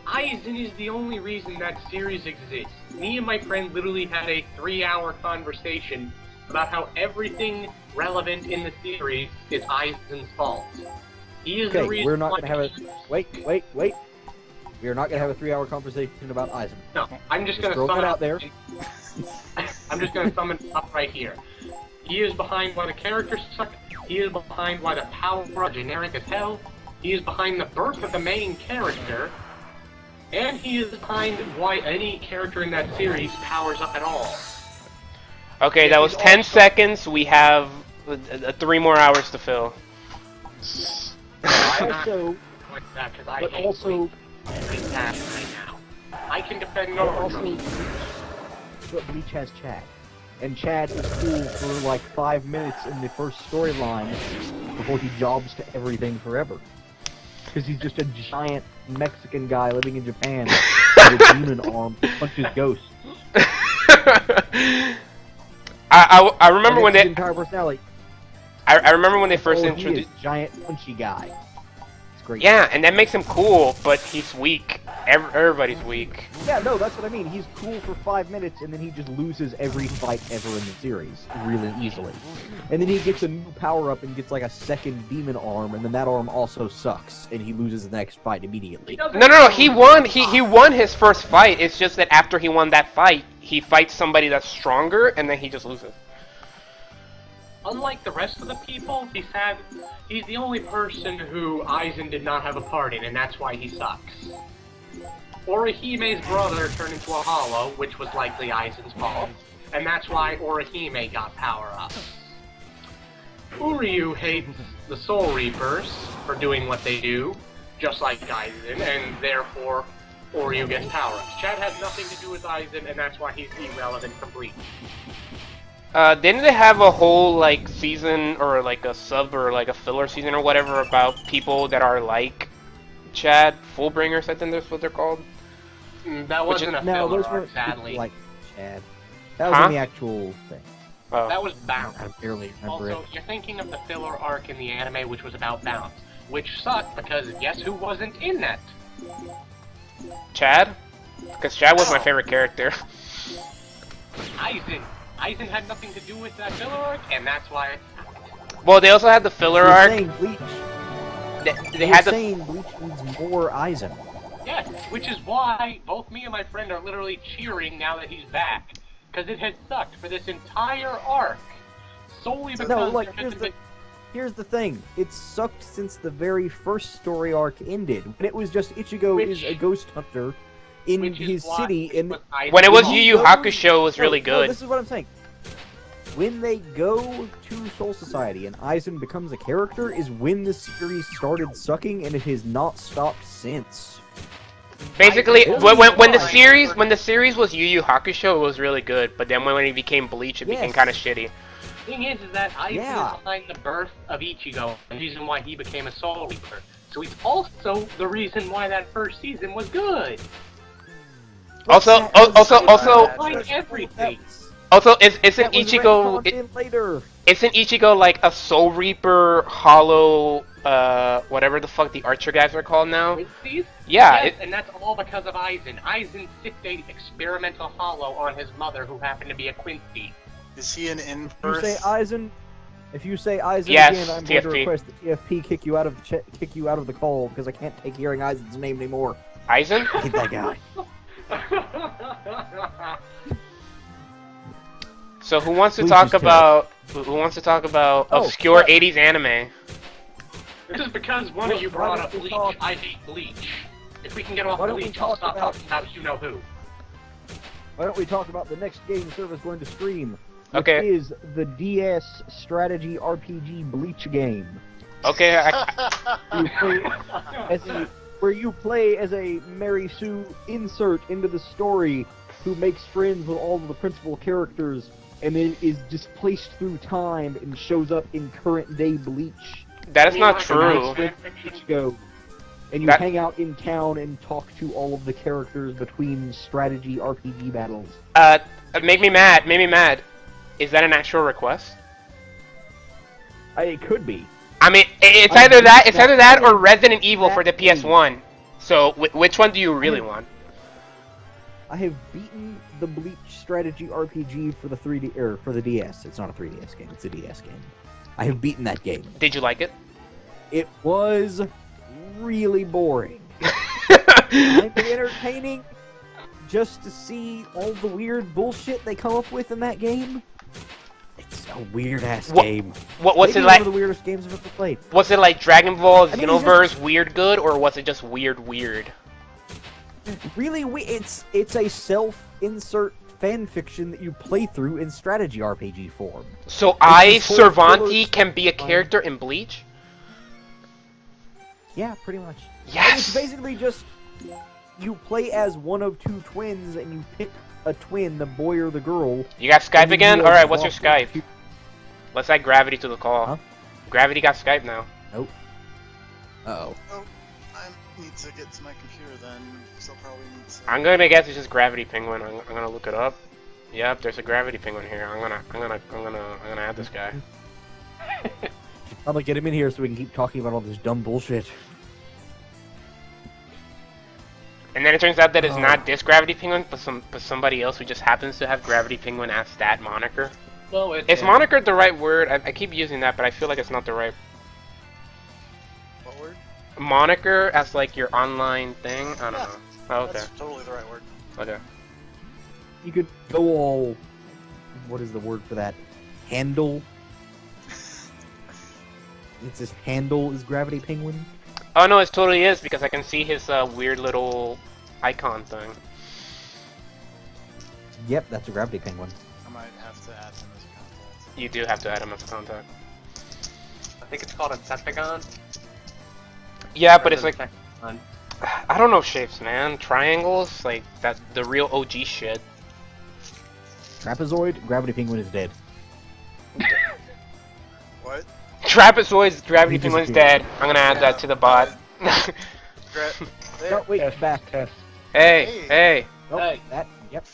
S9: Aizen is the only reason that series exists. Me and my friend literally had a 3-hour conversation about how everything relevant in the series is Aizen's fault. He is the reason
S15: we're not
S9: why
S15: gonna have a... Wait. We're not gonna have a 3-hour conversation about Aizen.
S9: No, I'm just gonna
S15: throw
S9: sum
S15: that
S9: it
S15: out there.
S9: I'm just gonna sum it up right here. He is behind why the characters suck. He is behind why the power are generic as hell. He is behind the birth of the main character. And he is behind why any character in that series powers up at all.
S1: Okay, that was 10 seconds. We have 3 more hours to fill.
S15: Also, but also,
S9: right now. I can defend
S15: but
S9: North.
S15: also, but Bleach has Chad, and Chad is cool for like 5 minutes in the first storyline before he jobs to everything forever. Because he's just a giant Mexican guy living in Japan with a demon arm that punches ghosts.
S1: I remember when they
S15: entire personality.
S1: I remember when they first
S15: He
S1: introduced
S15: is giant punchy guy. It's great.
S1: Yeah, and that makes him cool, but he's weak. Everybody's weak.
S15: Yeah, no, that's what I mean. He's cool for 5 minutes, and then he just loses every fight ever in the series really easily. And then he gets a new power-up and gets like a second demon arm, and then that arm also sucks, and he loses the next fight immediately.
S1: No, he won. He won his first fight. It's just that after he won that fight, he fights somebody that's stronger, and then he just loses.
S9: Unlike the rest of the people, he's the only person who Aizen did not have a part in, and that's why he sucks. Orihime's brother turned into a hollow, which was likely Aizen's fault, and that's why Orihime got power-ups. Uryu hates the Soul Reapers for doing what they do, just like Aizen, and therefore Uryu gets power-ups. Chad has nothing to do with Aizen, and that's why he's irrelevant for Bleach.
S1: Didn't they have a whole like season or like a sub or like a filler season or whatever about people that are like Chad, Fullbringers? I think that's what they're called.
S9: That wasn't a filler
S15: those
S9: arc,
S15: weren't
S9: sadly.
S15: like Chad. That was in the actual thing.
S1: Oh.
S9: That was Bounce.
S15: I barely remember
S9: Also, you're thinking of the filler arc in the anime, which was about Bounce, which sucked because guess who wasn't in that?
S1: Chad? Because Chad was my favorite character.
S9: Aizen. Aizen had nothing to do with that filler arc, and that's why.
S1: Well, they also had the filler
S15: You're
S1: arc.
S15: saying Bleach.
S1: They had the.
S15: saying Bleach needs more Aizen.
S9: Yes, which is why both me and my friend are literally cheering now that he's back, because it has sucked for this entire arc, solely because
S15: No, like
S9: there hasn't been.
S15: here's the thing. It sucked since the very first story arc ended, when it was just Ichigo is a ghost hunter in his city, and
S1: When it was Yu Yu Hakusho, it was really
S15: No,
S1: good.
S15: this is what I'm saying. When they go to Soul Society and Aizen becomes a character is when the series started sucking, and it has not stopped since.
S1: Basically, when the series was Yu Yu Hakusho, it was really good. But then when it became Bleach, it became kind of shitty.
S9: The thing is that Aizen is behind the birth of Ichigo, and the reason why he became a Soul Reaper. So he's also the reason why that first season was good.
S1: Also,
S9: Like everything.
S1: isn't Ichigo?
S15: Later.
S1: Isn't Ichigo like a Soul Reaper, Hollow, whatever the fuck the Archer guys are called now?
S9: Quincy's?
S1: Yeah,
S9: Yes, and that's all because of Aizen. Aizen sicked a experimental hollow on his mother, who happened to be a Quincy.
S13: Is he an
S15: If you
S13: inverse?
S15: say Aizen,
S1: Yes,
S15: again, I'm going to
S1: TFP.
S15: request that TFP kick you out of the call because I can't take hearing Aizen's name anymore.
S1: Aizen?
S15: I hate that guy.
S1: So who wants to
S15: Bleach
S1: talk
S15: is
S1: about
S15: Oh,
S1: obscure
S15: yeah.
S1: 80s anime?
S9: Just because one of you brought up Bleach, I hate Bleach. If we can get off
S15: Why don't we
S9: Bleach, I'll
S15: talk
S9: stop
S15: about-
S9: talking about you-know-who.
S15: Why don't we talk about the next game Server's going to stream? Which
S1: Okay.
S15: is the DS strategy RPG Bleach game.
S1: Okay,
S15: Where you play as a Mary Sue insert into the story who makes friends with all of the principal characters and then is displaced through time and shows up in current day Bleach.
S1: That is not true.
S15: Ichigo, and you
S1: That-
S15: hang out in town and talk to all of the characters between strategy RPG battles.
S1: Make me mad. Is that an actual request?
S15: It could be.
S1: I mean, it's either that or Resident Evil for the PS1. So, which one do you really want?
S15: I have beaten the Bleach strategy RPG for the 3D for the DS. It's not a 3DS game; it's a DS game. I have beaten that game.
S1: Did you like it?
S15: It was really boring. Kind of entertaining, just to see all the weird bullshit they come up with in that game. It's a weird ass game.
S1: What's
S15: Maybe
S1: it like?
S15: One of the weirdest games I've ever played.
S1: Was it like Dragon Ball
S15: I mean,
S1: Xenoverse weird good, or was it just weird?
S15: Really, it's a self-insert fan fiction that you play through in strategy RPG form.
S1: So
S15: It's these whole
S1: Cervanti,
S15: pillars-
S1: can be a character in Bleach?
S15: Yeah, pretty much.
S1: Yes!
S15: And it's basically just you play as one of two twins, and you pick a twin, the boy or the girl.
S1: You got Skype
S15: and then
S1: again?
S15: you
S1: Alright, what's your
S15: swap
S1: Skype? Let's add Gravity to the call.
S15: Huh?
S1: Gravity got Skype now.
S15: Nope. Uh-oh.
S13: Oh, I need to get to my computer then. So probably need to.
S1: I'm gonna guess it's just Gravity Penguin. I'm gonna look it up. Yep, there's a Gravity Penguin here. I'm gonna add this guy.
S15: Probably get him in here so we can keep talking about all this dumb bullshit.
S1: And then it turns out that it's not this Gravity Penguin, but somebody else who just happens to have Gravity Penguin as that moniker.
S9: No,
S1: Is moniker the right word? I keep using that, but I feel like it's not the right.
S13: What word?
S1: Moniker as like your online thing? I don't know. Oh, okay.
S13: That's totally the right word.
S1: Okay.
S15: You could go all... What is the word for that? Handle? It's his handle is Gravity Penguin?
S1: Oh no, it totally is, because I can see his weird little icon thing.
S15: Yep, that's a Gravity Penguin.
S13: I might have to add him as a contact.
S1: You do have to add him as a contact.
S9: I think it's called a Septagon.
S1: Yeah, but it's like...
S9: Septagon.
S1: I don't know shapes, man. Triangles? Like, that the real OG shit.
S15: Trapezoid? Gravity Penguin is dead.
S13: What?
S1: Trapezoid's Gravity
S15: He
S1: Penguin's
S15: disappeared.
S1: dead. I'm gonna add that to the bot.
S15: No, wait, back.
S1: Hey, hey.
S15: Nope,
S9: Hey.
S15: that, yep.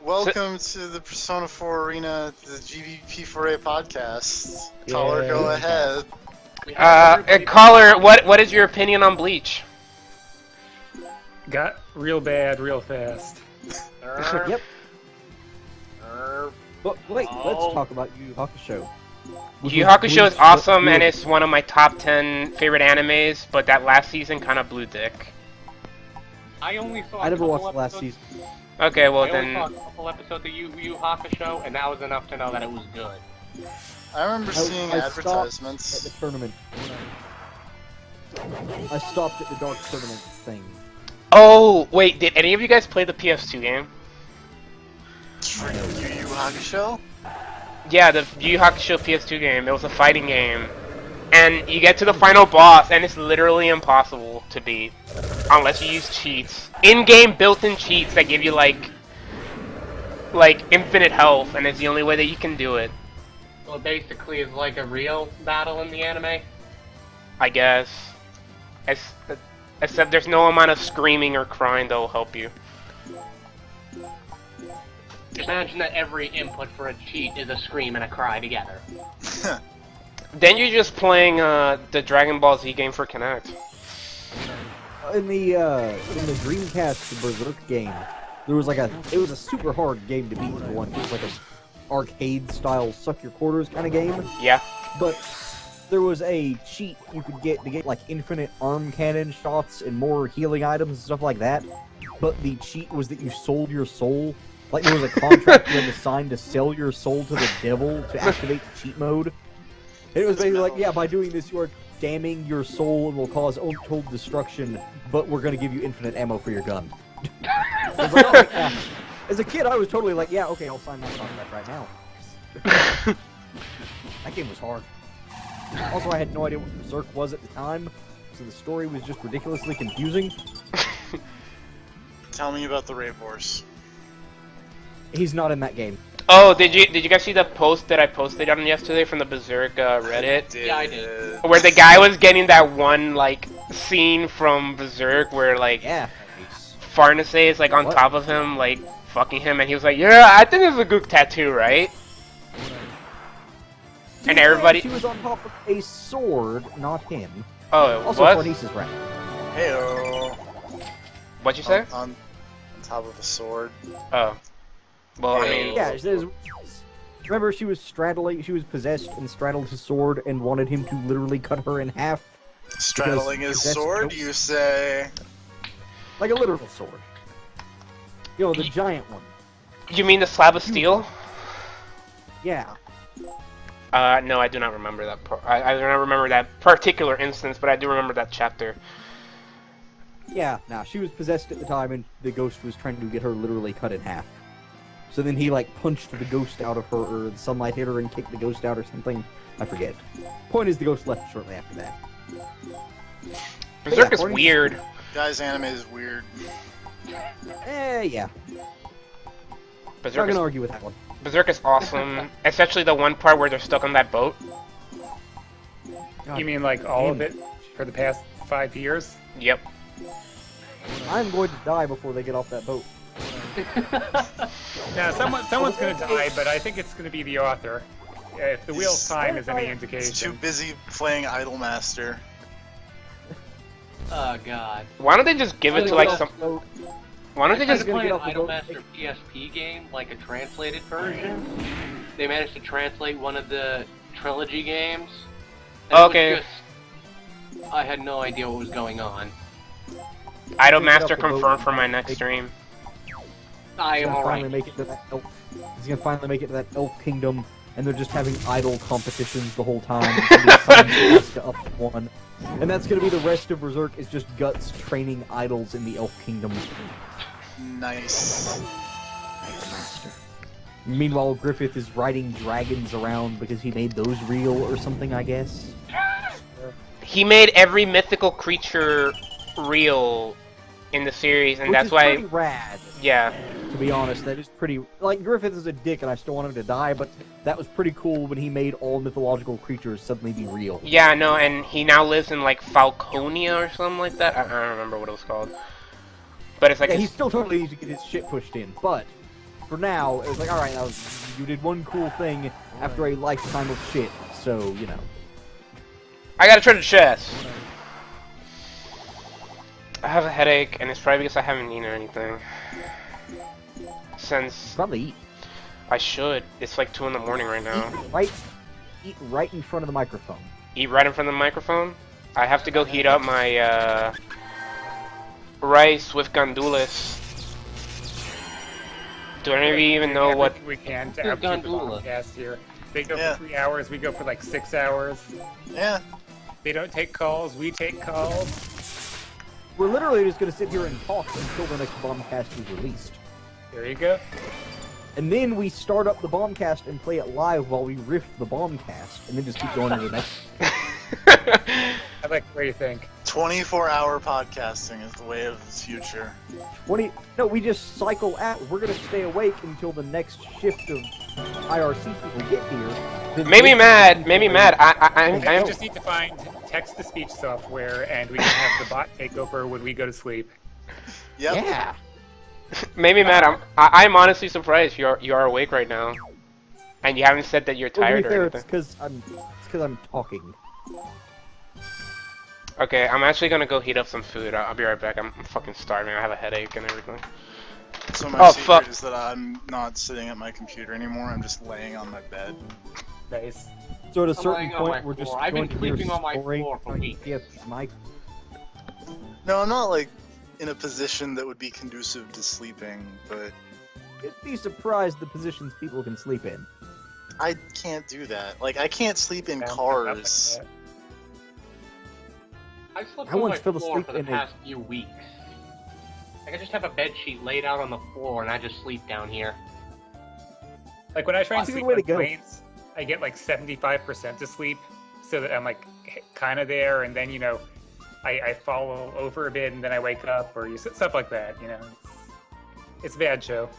S13: Welcome to the Persona 4 Arena, the GVP4A podcast. Caller,
S12: Yay.
S13: go ahead.
S1: Caller, what is your opinion on Bleach?
S12: Got real bad real fast.
S15: Yep. But wait,
S9: Oh.
S15: let's talk about Yu Yu Hakusho.
S1: Yu Yu Hakusho is
S15: Bleach,
S1: awesome,
S15: but
S1: and it's one of my top 10 favorite animes, but that last season kind of blew dick.
S9: I only saw.
S15: I never
S9: a
S15: watched
S9: couple
S15: the last
S9: episodes-
S15: season.
S1: Okay, well
S9: I only
S1: then...
S9: saw a couple episodes of Yu Yu Hakusho, and that was enough to know that it was good.
S13: I remember seeing
S15: I stopped
S13: advertisements.
S15: at the tournament. I stopped at the Dark Tournament thing.
S1: Oh, wait, did any of you guys play the PS2 game?
S13: For Yu Yu Hakusho?
S1: Yeah, the Yu Yu Hakusho PS2 game. It was a fighting game. And you get to the final boss, and it's literally impossible to beat. Unless you use cheats. In-game built-in cheats that give you, like, infinite health, and it's the only way that you can do it.
S9: So it basically is like a real battle in the anime.
S1: I guess. Except there's no amount of screaming or crying that will help you.
S9: Imagine that every input for a cheat is a scream and a cry together.
S1: Then you're just playing the Dragon Ball Z game for Kinect.
S15: In the Dreamcast Berserk game, there was like it was a super hard game to beat for one. It was like an arcade style suck your quarters kind of game.
S1: Yeah.
S15: But there was a cheat you could get to get like infinite arm cannon shots and more healing items and stuff like that. But the cheat was that you sold your soul. Like there was a contract you had to sign to sell your soul to the devil to activate the cheat mode. And it was basically like, yeah, by doing this you are damning your soul and will cause untold destruction, but we're gonna give you infinite ammo for your gun. I was like, oh, yeah. As a kid, I was totally like, yeah, okay, I'll sign that contract right now. That game was hard. Also, I had no idea what Berserk was at the time, so the story was just ridiculously confusing.
S13: Tell me about the Rave Horse.
S15: He's not in that game.
S1: Oh, did you guys see the post that I posted on yesterday from the Berserk Reddit?
S9: Yeah, I did.
S1: Where the guy was getting that one like scene from Berserk where like Farnese is like on top of him, like fucking him, and he was like, "Yeah, I think it's a good tattoo, right?" And everybody.
S15: She was on top of a sword, not him.
S1: Oh, it
S15: also,
S1: was?
S15: Farnese is right.
S13: Heyo.
S1: What'd you say?
S13: On top of a sword.
S1: Oh. Well, I mean...
S15: Yeah, remember she was possessed and straddled his sword and wanted him to literally cut her in half.
S13: Straddling his sword, you say?
S15: Like a literal sword. You know, the giant one.
S1: You mean the slab of steel?
S15: Yeah.
S1: No, I do not remember that part. I do not remember that particular instance, but I do remember that chapter.
S15: Yeah, nah, she was possessed at the time and the ghost was trying to get her literally cut in half. So then he like punched the ghost out of her, or the sunlight hit her and kicked the ghost out or something. I forget. Point is, the ghost left shortly after that.
S1: Berserk is weird.
S13: Guys, anime is weird.
S15: Yeah.
S1: Berserk
S15: Not
S1: is,
S15: gonna argue with that one.
S1: Berserk is awesome, especially the one part where they're stuck on that boat.
S15: God,
S16: You mean like all of
S15: damn
S16: it for the past 5 years?
S1: Yep.
S15: I'm going to die before they get off that boat.
S16: Now, someone's going to die, but I think it's going to be the author. If the Wheel of Time is any indication.
S13: He's too busy playing Idolmaster.
S9: Oh god.
S1: Why don't they just give it to like some? Why don't they just
S9: play an Idolmaster PSP game, like a translated version? They managed to translate one of the trilogy games. And
S1: Okay.
S9: I had no idea what was going on.
S1: Idolmaster confirmed for my next stream.
S9: I am alright.
S15: He's gonna finally make it to that elf kingdom, and they're just having idol competitions the whole time. Up to one. And that's gonna be the rest of Berserk, is just Guts training idols in the elf kingdom.
S13: Nice.
S15: Meanwhile, Griffith is riding dragons around because he made those real or something, I guess.
S1: He made every mythical creature real in the series, and
S15: Which
S1: that's
S15: is
S1: why.
S15: pretty rad.
S1: Yeah.
S15: To be honest, that is pretty. Like, Griffith is a dick, and I still want him to die, but that was pretty cool when he made all mythological creatures suddenly be real.
S1: Yeah, no, and he now lives in like Falconia or something like that. I don't remember what it was called. But it's like
S15: Yeah, he still totally needs to get his shit pushed in, but for now, it was like, alright, you did one cool thing after a lifetime of shit, so, you know.
S1: I gotta try the chest. I have a headache, and it's probably because I haven't eaten anything. Since
S15: probably eat.
S1: I should. It's like 2 in the morning right now.
S15: Eat right in front of the microphone.
S1: Eat right in front of the microphone? I have to go heat up my rice with gandules. Do any of you even know what?
S16: We can to outdo the podcast here. They go for 3 hours, we go for like 6 hours.
S13: Yeah.
S16: They don't take calls, we take calls.
S15: We're literally just gonna sit here and talk until the next Bombcast is released.
S16: There you go.
S15: And then we start up the Bombcast and play it live while we riff the Bombcast, and then just keep going to the next.
S16: I like the way you think.
S13: 24-hour podcasting is the way of the future.
S15: No, we just cycle out. We're gonna stay awake until the next shift of IRC people get here. Then
S1: Maybe mad. I
S16: just need to find text-to-speech software, and we can have the bot take over when we go to sleep.
S13: Yep.
S15: Yeah.
S1: Maybe mad. I'm honestly surprised you are awake right now, and you haven't said that you're tired
S15: to be fair,
S1: or anything.
S15: it's because I'm talking.
S1: Okay, I'm actually gonna go heat up some food. I'll be right back. I'm fucking starving. I have a headache and everything.
S13: So my secret
S1: fuck.
S13: is that I'm not sitting at my computer anymore. I'm just laying on my bed.
S16: Nice.
S15: So at a
S9: I'm
S15: certain
S9: laying on my
S15: point, we're just
S9: floor. I've
S15: going
S9: been
S15: to hear
S9: sleeping on my
S15: snoring
S9: floor for
S15: on
S9: weeks.
S15: Gift's mic.
S13: No, I'm not like in a position that would be conducive to sleeping, but
S15: You'd be surprised the positions people can sleep in.
S13: I can't do that. Like, I can't sleep in cars.
S9: I slept
S15: I
S9: on my
S15: once fell
S9: floor
S15: asleep
S9: for the
S15: in a-
S9: past few weeks. Like, I just have a bed sheet laid out on the floor, and I just sleep down here.
S16: Like when I try and
S15: That's a
S16: sleep
S15: good way
S16: on
S15: to go.
S16: planes, I get like 75% to sleep, so that I'm like kind of there, and then I fall over a bit, and then I wake up, or stuff like that. It's a bad show.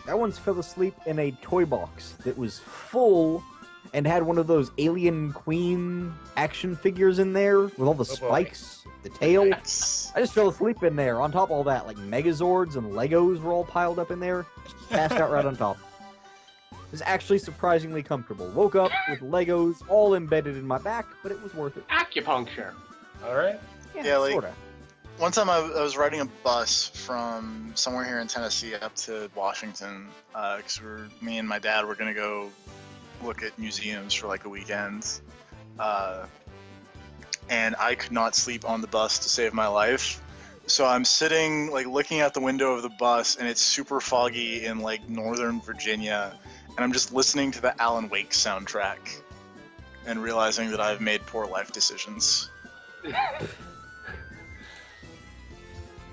S15: I once fell asleep in a toy box that was full and had one of those Alien Queen action figures in there with all the spikes, the tail. I just fell asleep in there. On top of all that, like Megazords and Legos were all piled up in there. Just passed out right on top. It was actually surprisingly comfortable. Woke up with Legos all embedded in my back, but it was worth it.
S9: Acupuncture.
S16: All right.
S13: Yeah, like,
S15: sorta.
S13: one time I was riding a bus from somewhere here in Tennessee up to Washington, because me and my dad were gonna go look at museums for like a weekend, and I could not sleep on the bus to save my life. So I'm sitting, like, looking out the window of the bus, and it's super foggy in, like, Northern Virginia, and I'm just listening to the Alan Wake soundtrack, and realizing that I've made poor life decisions.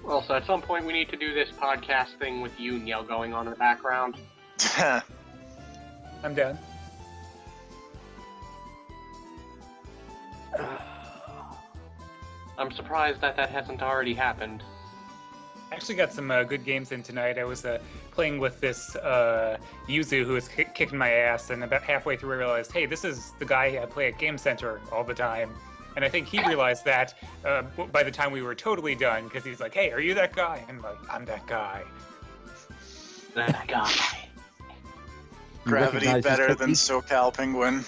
S9: Well, so at some point we need to do this podcast thing with you, Neil, going on in the background.
S16: I'm down.
S9: I'm surprised that hasn't already happened.
S16: I actually got some good games in tonight. I was playing with this Yuzu who was kicking my ass, and about halfway through I realized, hey, this is the guy I play at Game Center all the time. And I think he realized that by the time we were totally done, because he's like, hey, are you that guy? And I'm like, I'm that guy.
S9: That guy.
S13: Gravity better than SoCal Penguin.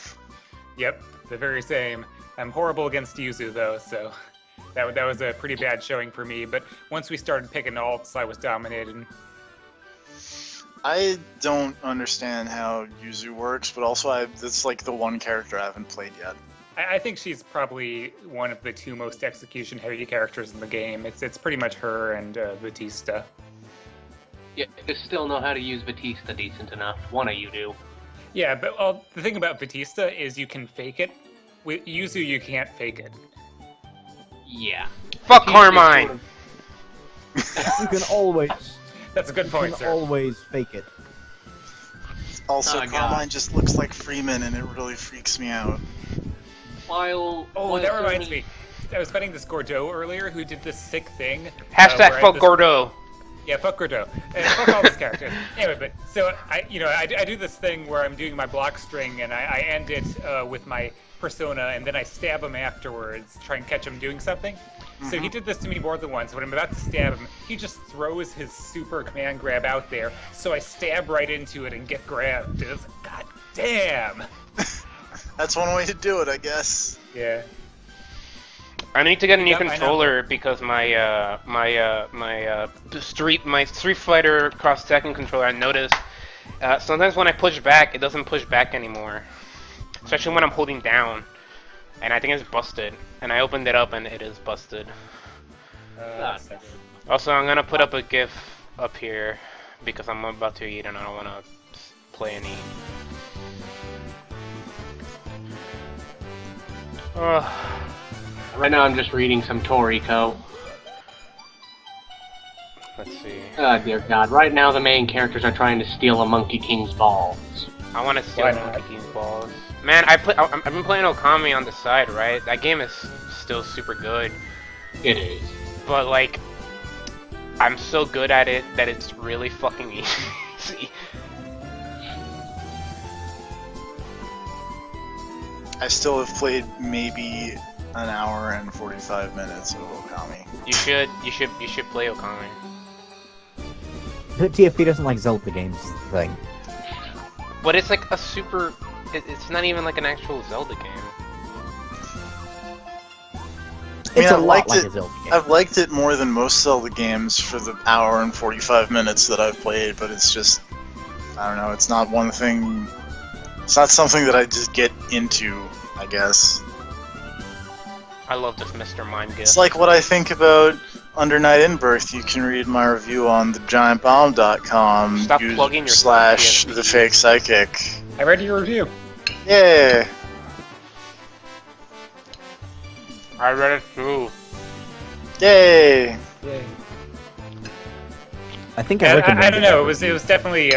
S16: Yep, the very same. I'm horrible against Yuzu, though, so that was a pretty bad showing for me. But once we started picking alts, I was dominated.
S13: I don't understand how Yuzu works, but also it's like the one character I haven't played yet.
S16: I think she's probably one of the two most execution-heavy characters in the game. It's pretty much her and Batista.
S9: Yeah, you still know how to use Batista decent enough. One of you do.
S16: Yeah, but the thing about Batista is you can fake it. With Yuzu, you can't fake it.
S9: Yeah.
S1: Fuck Carmine!
S15: You can always...
S16: That's a good point,
S15: you can
S16: sir.
S15: always fake it.
S13: Also, Carmine just looks like Freeman, and it really freaks me out.
S16: That reminds me. I was fighting this Gordeau earlier who did this sick thing.
S1: Hashtag fuck Gordeau.
S16: Yeah, fuck Gordeau. Fuck all these characters. Anyway, but so I do this thing where I'm doing my block string and I end it with my persona and then I stab him afterwards, try and catch him doing something. So he did this to me more than once. When I'm about to stab him, he just throws his super command grab out there. So I stab right into it and get grabbed. It's like, God damn.
S13: That's one way to do it, I guess.
S16: Yeah.
S1: I need to get a new controller because my Street Fighter Cross Tekken controller, I noticed sometimes when I push back, it doesn't push back anymore, especially when I'm holding down, and I think it's busted. And I opened it up and it is busted. Also, I'm gonna put up a GIF up here because I'm about to eat and I don't want to play and eat.
S9: Right now I'm just reading some Toriko.
S1: Let's see.
S9: Oh dear God. Right now the main characters are trying to steal a Monkey King's balls.
S1: I want to steal Monkey King's balls. Man, I've been playing Okami on the side, right? That game is still super good.
S9: It is.
S1: But like, I'm so good at it that it's really fucking easy.
S13: I still have played maybe an hour and 45 minutes of Okami.
S1: You should play Okami.
S15: TFP doesn't like Zelda games thing.
S1: But it's like a super... It's not even like an actual Zelda game.
S15: It's a lot like a Zelda game.
S13: I've liked it more than most Zelda games for the hour and 45 minutes that I've played, but it's just... I don't know, it's not one thing... It's not something that I just get into, I guess.
S1: I love this Mr. Mind gift.
S13: It's like what I think about Under Night in Birth. You can read my review on thegiantbomb.com.
S1: Stop plugging your
S13: /theFakePsychic.
S16: I read your review.
S13: Yeah.
S1: I read it too.
S13: Yay.
S16: Yay.
S15: I think I recommend
S16: I don't know. It was definitely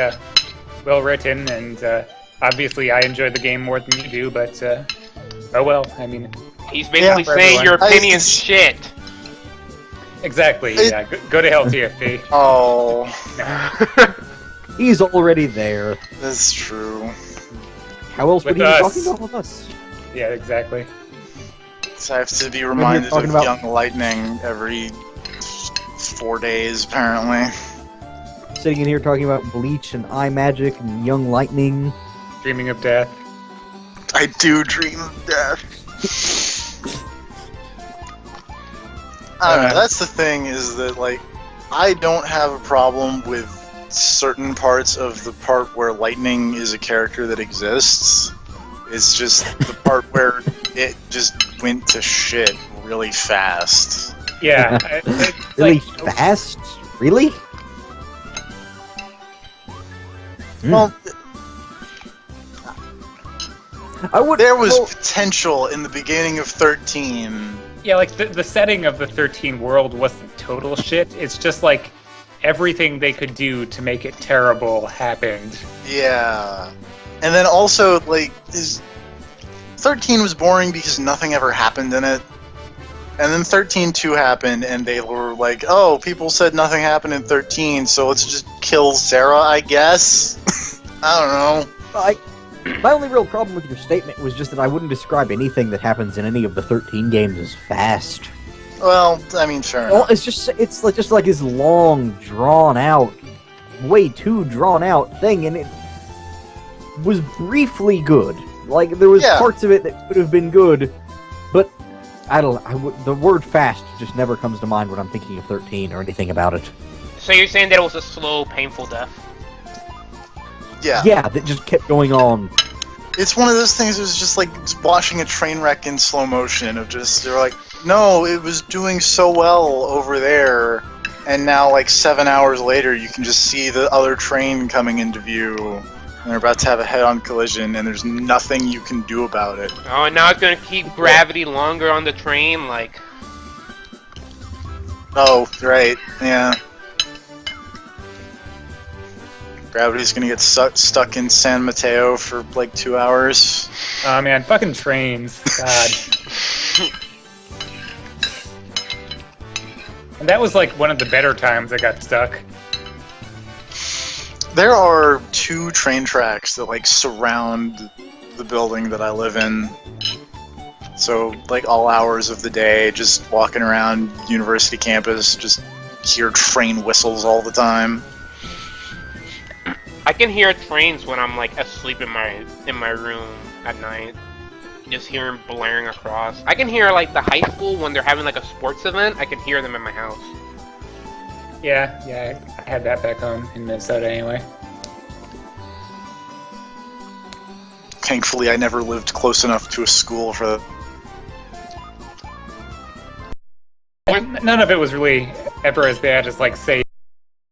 S16: well written, and obviously I enjoyed the game more than you do. But oh well. I mean,
S1: he's basically saying your opinion's shit.
S16: Exactly. Yeah. Go to hell, TFP.
S13: Oh.
S15: He's already there.
S13: That's true.
S15: How else would he be talking to all of us?
S16: Yeah, exactly.
S13: So I have to be reminded of Young Lightning every 4 days, apparently.
S15: Sitting in here talking about Bleach and Eye Magic and Young Lightning.
S16: Dreaming of death.
S13: I do dream of death. I don't know, that's the thing, is that, like, I don't have a problem with certain parts of the part where Lightning is a character that exists. It's just the part where it just went to shit really fast.
S16: Yeah.
S15: Really fast? Really?
S13: Well, there was
S15: well,
S13: potential in the beginning of 13.
S16: Yeah, like the setting of the 13 world wasn't total shit. It's just like everything they could do to make it terrible happened.
S13: Yeah. And then also, like, 13 was boring because nothing ever happened in it. And then 13-2 happened, and they were like, oh, people said nothing happened in 13, so let's just kill Sarah, I guess? I don't know.
S15: My only real problem with your statement was just that I wouldn't describe anything that happens in any of the 13 games as fast.
S13: Well, I mean, sure.
S15: Well, it's just like this long, drawn out, way too drawn out thing, and it was briefly good. Like there was parts of it that could have been good, but I don't. The word "fast" just never comes to mind when I'm thinking of 13 or anything about it.
S1: So you're saying that it was a slow, painful death?
S13: Yeah.
S15: Yeah, that just kept going on.
S13: It's one of those things. It was just like watching a train wreck in slow motion. Of just they're like, no, it was doing so well over there, and now like 7 hours later, you can just see the other train coming into view, and they're about to have a head-on collision, and there's nothing you can do about it.
S1: Oh, and now it's gonna keep gravity longer on the train, like.
S13: Oh, right, yeah. Gravity's gonna get stuck in San Mateo for like 2 hours.
S16: Oh man, fucking trains. God. And that was like one of the better times I got stuck.
S13: There are 2 train tracks that like surround the building that I live in. So like all hours of the day, just walking around university campus, just hear train whistles all the time.
S1: I can hear trains when I'm like asleep in my room at night. Just hear them blaring across. I can hear like the high school when they're having like a sports event. I can hear them in my house.
S16: Yeah, I had that back home in Minnesota anyway.
S13: Thankfully, I never lived close enough to a school for that.
S16: None of it was really ever as bad as like say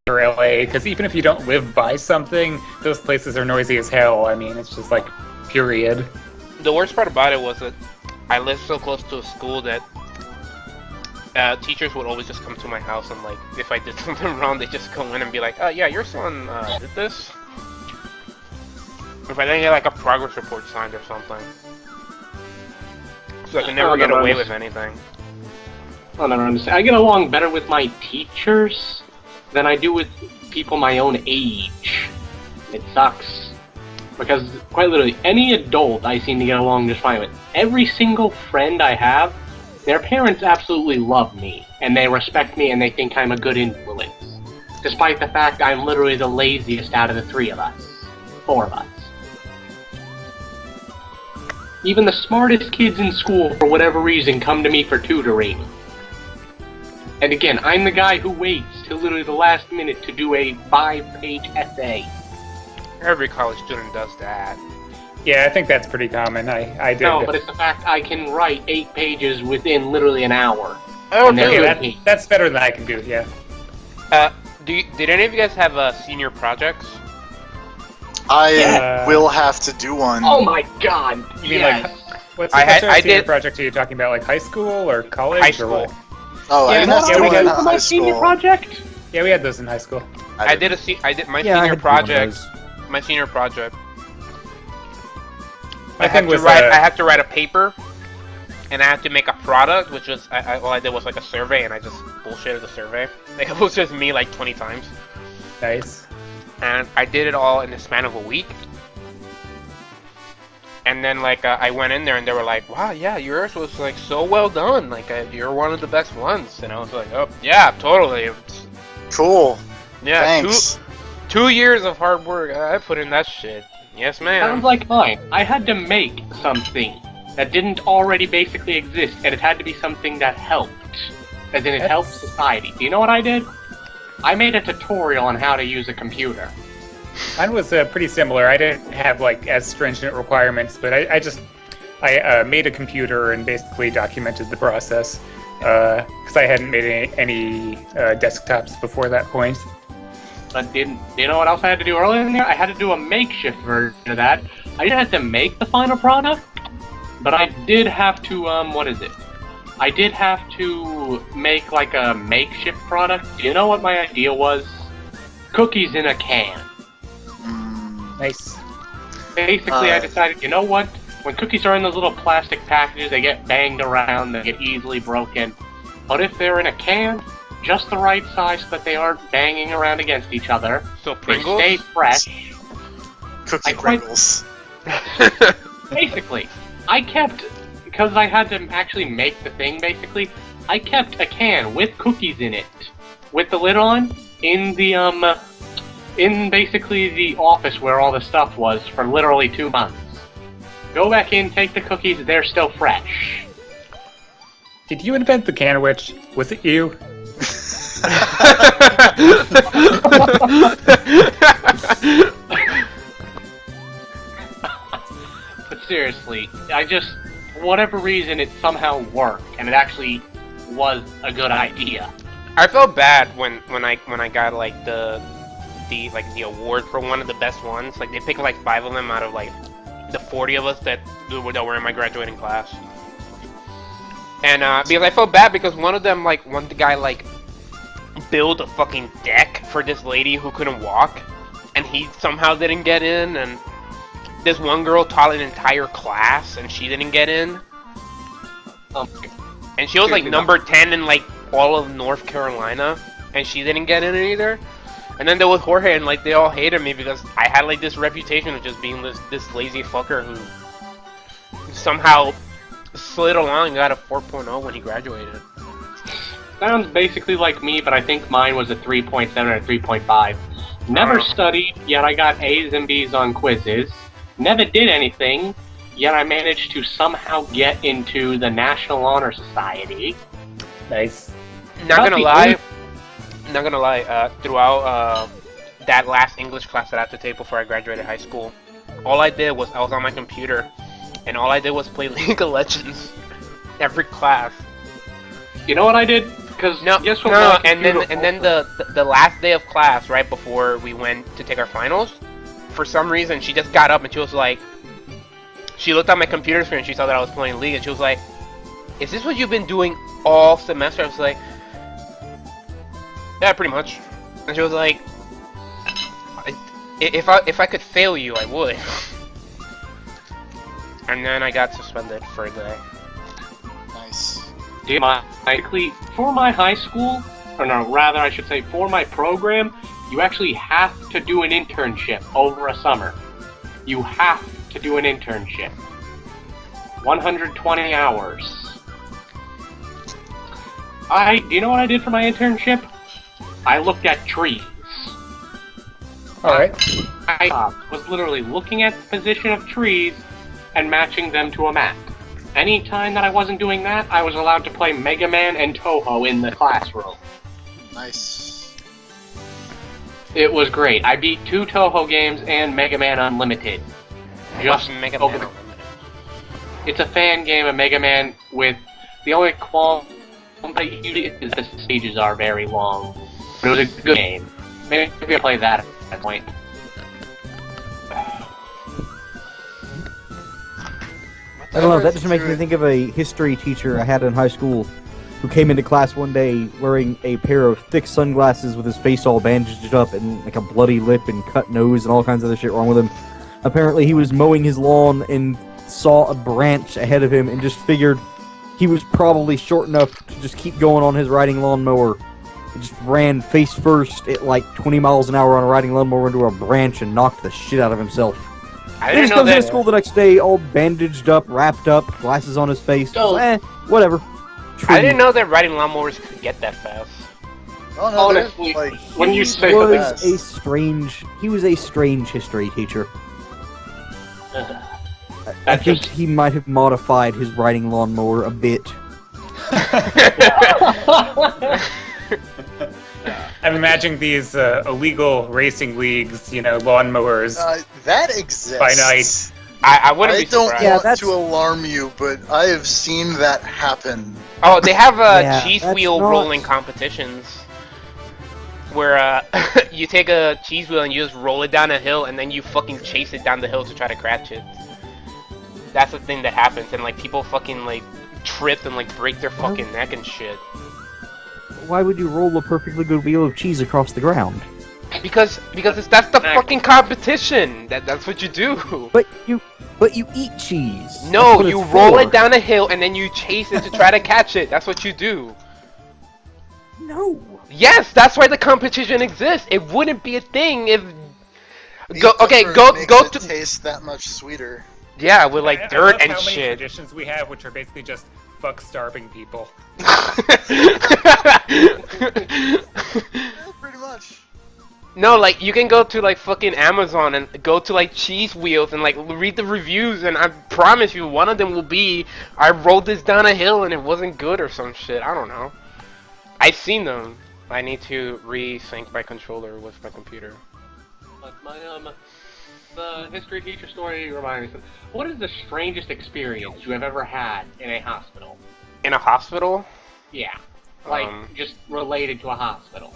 S16: or LA, because even if you don't live by something, those places are noisy as hell. I mean, it's just like period.
S1: The worst part about it was that I lived so close to a school that teachers would always just come to my house and like, if I did something wrong, they just go in and be like, oh yeah, your son did this. If I didn't get like a progress report signed or something. So I can never get away with anything.
S9: I'll never understand. I get along better with my teachers than I do with people my own age. It sucks. Because, quite literally, any adult I seem to get along just fine with. Every single friend I have, their parents absolutely love me, and they respect me, and they think I'm a good influence. Despite the fact I'm literally the laziest out of the 3 of us. 4 of us. Even the smartest kids in school, for whatever reason, come to me for tutoring. And again, I'm the guy who waits till literally the last minute to do a 5-page essay.
S1: Every college student does that.
S16: Yeah, I think that's pretty common. I did.
S9: No, but it's the fact I can write 8 pages within literally an hour.
S1: Oh,
S16: really? That's better than I can do, yeah.
S1: Did any of you guys have senior projects?
S13: I will have to do one.
S9: Oh my god!
S16: You mean like, what's the senior project are you talking about? Like high school or college?
S1: High school.
S16: Or what?
S13: Oh,
S9: yeah,
S13: I didn't have to do one in high
S9: senior
S13: school.
S9: project?
S16: Yeah, we had those in high school.
S1: I did my senior project. My senior project. I had to write a paper, and I had to make a product, which was all I did was like a survey, and I just bullshitted the survey. Like, it was just me like 20 times.
S16: Nice.
S1: And I did it all in the span of a week. And then like I went in there, and they were like, "Wow, yeah, yours was like so well done. Like you're one of the best ones." And I was like, "Oh yeah, totally."
S13: Cool.
S1: Yeah.
S13: Thanks.
S1: 2 years of hard work. I put in that shit. Yes, ma'am.
S9: Sounds like mine. I had to make something that didn't already basically exist, and it had to be something that helped. As in, it helped society. Do you know what I did? I made a tutorial on how to use a computer.
S16: Mine was pretty similar. I didn't have like as stringent requirements, but I made a computer and basically documented the process because I hadn't made any desktops before that point.
S9: But do you know what else I had to do earlier in there? I had to do a makeshift version of that. I didn't have to make the final product, but I did have to, I did have to make like a makeshift product. Do you know what my idea was? Cookies in a can.
S16: Nice.
S9: Basically, I decided, you know what? When cookies are in those little plastic packages, they get banged around, they get easily broken. But if they're in a can, just the right size so that they aren't banging around against each other,
S1: so
S9: they
S1: Pringles?
S9: stay fresh.
S13: Pringles.
S9: Basically, I kept, because I had to actually make the thing, basically, I kept a can with cookies in it, with the lid on, in the, in basically the office where all the stuff was for literally 2 months. Go back in, take the cookies, they're still fresh.
S16: Did you invent the can witch? Was it you?
S9: But seriously, I just, for whatever reason, it somehow worked, and it actually was a good idea.
S1: I felt bad when I got like the award for one of the best ones. Like they picked like 5 of them out of like the 40 of us that were in my graduating class. And because I felt bad because one of them the guy build a fucking deck for this lady who couldn't walk, and he somehow didn't get in, and this one girl taught an entire class and she didn't get in. And she was like number 10 in like all of North Carolina, and she didn't get in either. And then there was Jorge, and like they all hated me because I had like this reputation of just being this lazy fucker who somehow slid along and got a 4.0 when he graduated.
S9: Sounds basically like me, but I think mine was a 3.7 or a 3.5. Never studied, yet I got A's and B's on quizzes. Never did anything, yet I managed to somehow get into the National Honor Society.
S16: Nice.
S1: Not gonna lie, throughout that last English class that I had to take before I graduated high school, all I did was I was on my computer, and all I did was play League of Legends every class.
S9: You know what I did? Because
S1: and then the last day of class, right before we went to take our finals, for some reason she just got up and she was like, she looked at my computer screen and she saw that I was playing League, and she was like, "Is this what you've been doing all semester?" I was like, "Yeah, pretty much." And she was like, if I could fail you, I would." And then I got suspended for a day.
S13: Nice.
S9: For my high school, or no, rather I should say for my program, you actually have to do an internship over a summer. You have to do an internship. 120 hours. Do you know what I did for my internship? I looked at trees.
S16: Alright.
S9: I was literally looking at the position of trees and matching them to a map. Any time that I wasn't doing that, I was allowed to play Mega Man and Toho in the classroom.
S13: Nice.
S9: It was great. I beat 2 Toho games and Mega Man Unlimited. Just
S1: Mega Man Unlimited?
S9: It's a fan game of Mega Man with the only qualm is the stages are very long. But it was a good game. Maybe I'll play that at that point.
S15: I don't know, that just makes me think of a history teacher I had in high school who came into class one day wearing a pair of thick sunglasses with his face all bandaged up and like a bloody lip and cut nose and all kinds of other shit wrong with him. Apparently he was mowing his lawn and saw a branch ahead of him and just figured he was probably short enough to just keep going on his riding lawnmower. He just ran face first at like 20 miles an hour on a riding lawnmower into a branch and knocked the shit out of himself.
S1: I
S15: He
S1: didn't
S15: just
S1: know
S15: comes into
S1: that.
S15: school the next day all bandaged up, wrapped up, glasses on his face. Whatever.
S1: I didn't know that riding lawnmowers could get that fast.
S13: Oh no,
S9: Honestly, when you say
S15: He was a strange history teacher. I think he might have modified his riding lawnmower a bit.
S16: I'm imagining these illegal racing leagues, lawnmowers.
S13: That exists.
S16: By night.
S1: I wouldn't be
S13: don't
S1: surprised.
S13: want to alarm you, but I have seen that happen.
S1: Oh, they have
S15: Yeah,
S1: cheese
S15: that's
S1: wheel
S15: not-
S1: rolling competitions where you take a cheese wheel and you just roll it down a hill and then you fucking chase it down the hill to try to catch it. That's the thing that happens, and like people fucking like trip and like break their fucking neck and shit.
S15: Why would you roll a perfectly good wheel of cheese across the ground?
S1: Because that's the fucking competition. That's what you do.
S15: But you eat cheese.
S1: No, you roll it down a hill and then you chase it to try to catch it. That's what you do.
S15: No.
S1: Yes, that's why the competition exists. It wouldn't be a thing if.
S13: Meat
S1: Go
S13: makes
S1: to.
S13: it taste that much sweeter.
S1: Yeah, with like
S16: I
S1: dirt
S16: love
S1: and
S16: how many
S1: shit.
S16: traditions we have, which are basically just fuck starving people.
S13: Pretty much.
S1: No, like you can go to like fucking Amazon and go to like cheese wheels and like read the reviews, and I promise you one of them will be I rolled this down a hill and it wasn't good or some shit. I don't know. I've seen them. I need to resync my controller with my computer.
S9: The history teacher story reminds me. What is the strangest experience you have ever had in a hospital?
S1: In a hospital?
S9: Yeah, like just related to a hospital.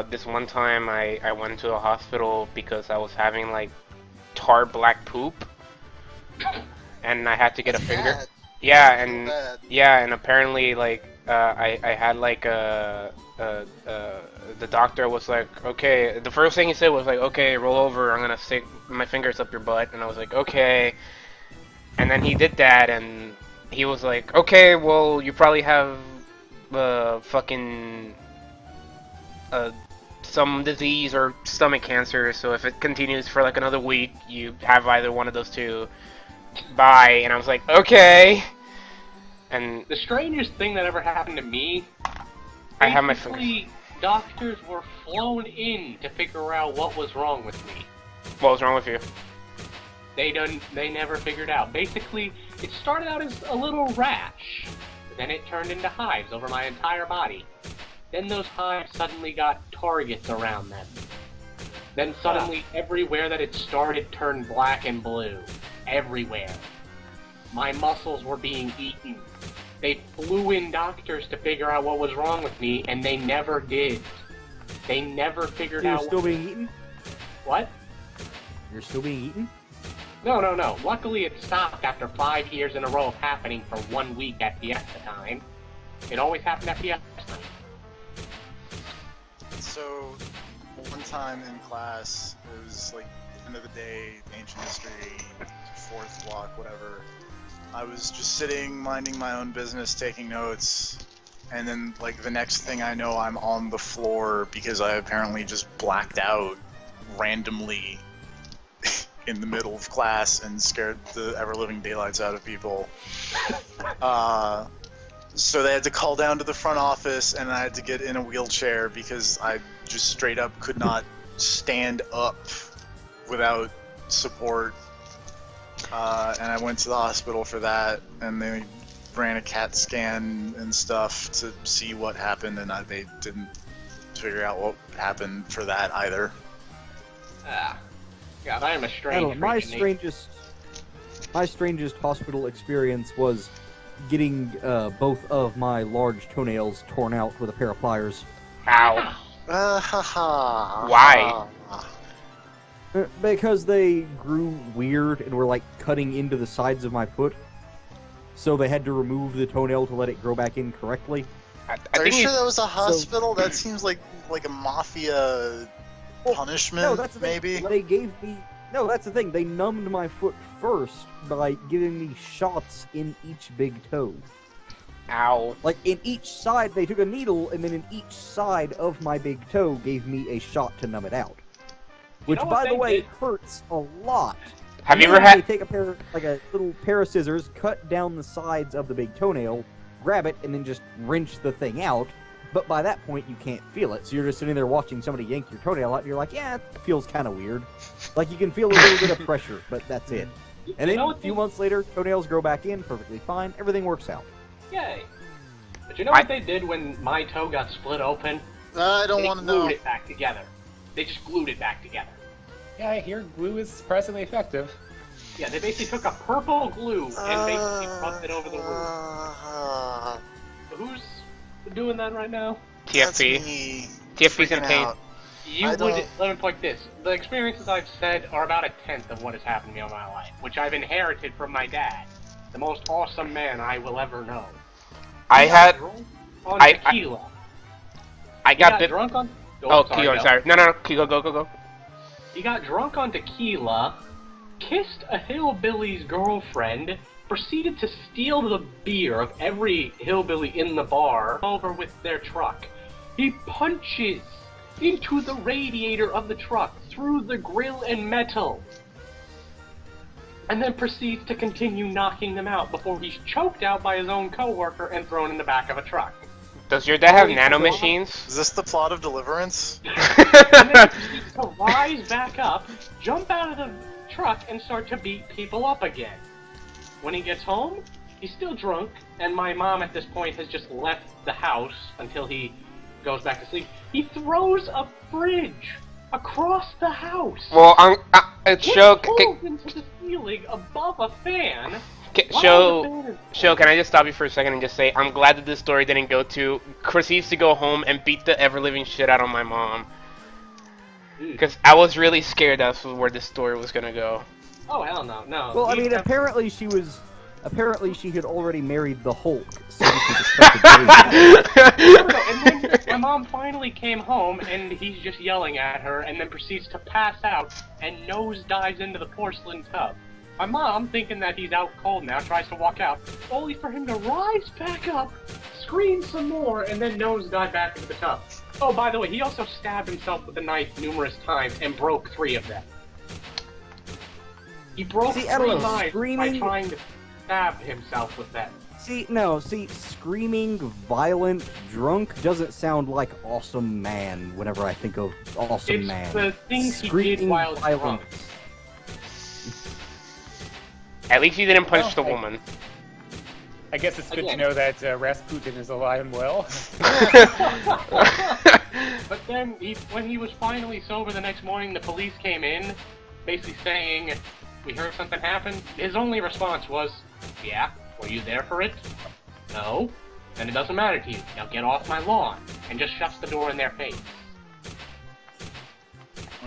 S1: This one time I went to a hospital because I was having like tar black poop, and I had to get a finger.
S13: Bad.
S1: Yeah, and
S13: Bad.
S1: yeah, and apparently like I had like the doctor was like, okay, the first thing he said was like, okay, roll over, I'm gonna stick my fingers up your butt, and I was like, okay, and then he did that, and he was like, okay, well, you probably have fucking some disease or stomach cancer, so if it continues for like another week, you have either one of those two. Bye. And I was like, okay. And
S9: the strangest thing that ever happened to me,
S1: I have my fingers.
S9: Doctors were flown in to figure out what was wrong with me.
S1: What was wrong with you?
S9: They never figured out. Basically, it started out as a little rash, then it turned into hives over my entire body. Then those hives suddenly got targets around them. Then suddenly everywhere that it started turned black and blue. Everywhere. My muscles were being eaten. They flew in doctors to figure out what was wrong with me, and they never did. They never figured out.
S15: You're still being eaten?
S9: What?
S15: You're still being eaten?
S9: No. Luckily it stopped after 5 years in a row of happening for 1 week at Fiesta time. It always happened at Fiesta time.
S13: So, one time in class, it was like end of the day, ancient history, 4th block, whatever. I was just sitting, minding my own business, taking notes, and then like the next thing I know, I'm on the floor because I apparently just blacked out randomly in the middle of class and scared the ever-living daylights out of people. So they had to call down to the front office, and I had to get in a wheelchair because I just straight up could not stand up without support. And I went to the hospital for that, and they ran a CAT scan and stuff to see what happened, and they didn't figure out what happened for that either.
S9: God, I am a strange.
S15: My strangest hospital experience was getting both of my large toenails torn out with a pair of pliers.
S1: Ow.
S15: Why? Because they grew weird and were like cutting into the sides of my foot. So they had to remove the toenail to let it grow back in correctly.
S13: Are you sure that was a hospital? That seems like a mafia punishment,
S15: no, that's the
S13: maybe?
S15: Thing. They gave me... No, that's the thing. They numbed my foot first by giving me shots in each big toe.
S1: Ow.
S15: Like, in each side, they took a needle, and then in each side of my big toe gave me a shot to numb it out. Which, by the way, hurts a lot.
S1: Have you ever had...
S15: They take a little pair of scissors, cut down the sides of the big toenail, grab it, and then just wrench the thing out. But by that point, you can't feel it. So you're just sitting there watching somebody yank your toenail out, and you're like, yeah, it feels kind of weird. Like, you can feel a little bit of pressure, but that's it. And then a few months later, toenails grow back in, perfectly fine. Everything works out.
S9: Yay. But you know what they did when my toe got split open?
S13: I don't want to know.
S9: They glued it back together. They just glued it back together.
S16: Yeah, I hear glue is surprisingly effective.
S9: Yeah, they basically took a purple glue and basically rubbed it over the wound. Who's doing that right now?
S1: TFP. TFP's in pain.
S9: You would, let me point this. The experiences I've said are about 1/10 of what has happened to me in my life, which I've inherited from my dad. The most awesome man I will ever know.
S1: I had...
S9: On tequila.
S1: I got bit...
S9: drunk on...
S1: Oh, Kyo, sorry. No, Kyo, go.
S9: He got drunk on tequila, kissed a hillbilly's girlfriend, proceeded to steal the beer of every hillbilly in the bar over with their truck. He punches into the radiator of the truck, through the grill and metal, and then proceeds to continue knocking them out before he's choked out by his own coworker and thrown in the back of a truck.
S1: Does your dad have nanomachines?
S13: Is this the plot of Deliverance?
S9: And then he proceeds to rise back up, jump out of the truck, and start to beat people up again. When he gets home, he's still drunk, and my mom at this point has just left the house until he goes back to sleep. He throws a fridge across the house.
S1: Well, Show,
S9: into the ceiling above a fan.
S1: Show, can I just stop you for a second and just say I'm glad that this story didn't go to proceeds to go home and beat the ever-living shit out of my mom. Because I was really scared that's where this story was gonna go.
S9: Oh hell no, no.
S15: Well, I mean, apparently she had already married the Hulk, so she was expected to
S9: And then my mom finally came home, and he's just yelling at her, and then proceeds to pass out and nosedives into the porcelain tub. My mom, thinking that he's out cold now, tries to walk out, only for him to rise back up, scream some more, and then nosedive back into the tub. Oh, by the way, he also stabbed himself with a knife numerous times and broke 3 of them. He broke 3 knives by trying to stab himself with them.
S15: See, screaming, violent, drunk doesn't sound like awesome man whenever I think of awesome man.
S9: It's the things
S15: screaming,
S9: he did while drunk.
S1: At least he didn't punch the woman.
S16: I guess it's good to know that Rasputin is alive and well.
S9: But then, when he was finally sober the next morning, the police came in, basically saying, "We heard something happened." His only response was, "Yeah, were you there for it? No? Then it doesn't matter to you. Now get off my lawn," and just shuts the door in their face.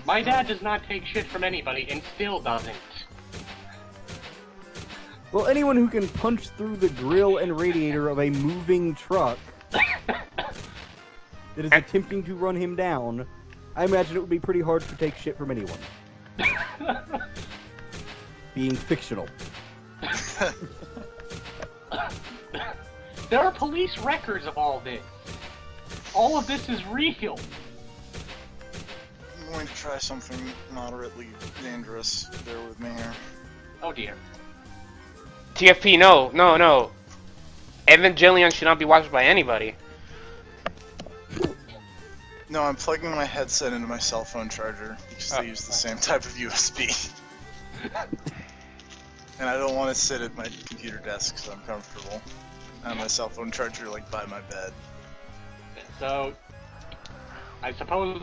S9: My dad does not take shit from anybody, and still doesn't.
S15: Well, anyone who can punch through the grill and radiator of a moving truck that is attempting to run him down, I imagine it would be pretty hard to take shit from anyone. Being fictional.
S9: There are police records of all this. All of this is real.
S13: I'm going to try something moderately dangerous. Bear with me here.
S9: Oh dear.
S1: TFP, no. Evangelion should not be watched by anybody.
S13: No, I'm plugging my headset into my cell phone charger because they use the same type of USB. And I don't want to sit at my computer desk so I'm comfortable. I have my cell phone charger like by my bed.
S9: So, I suppose,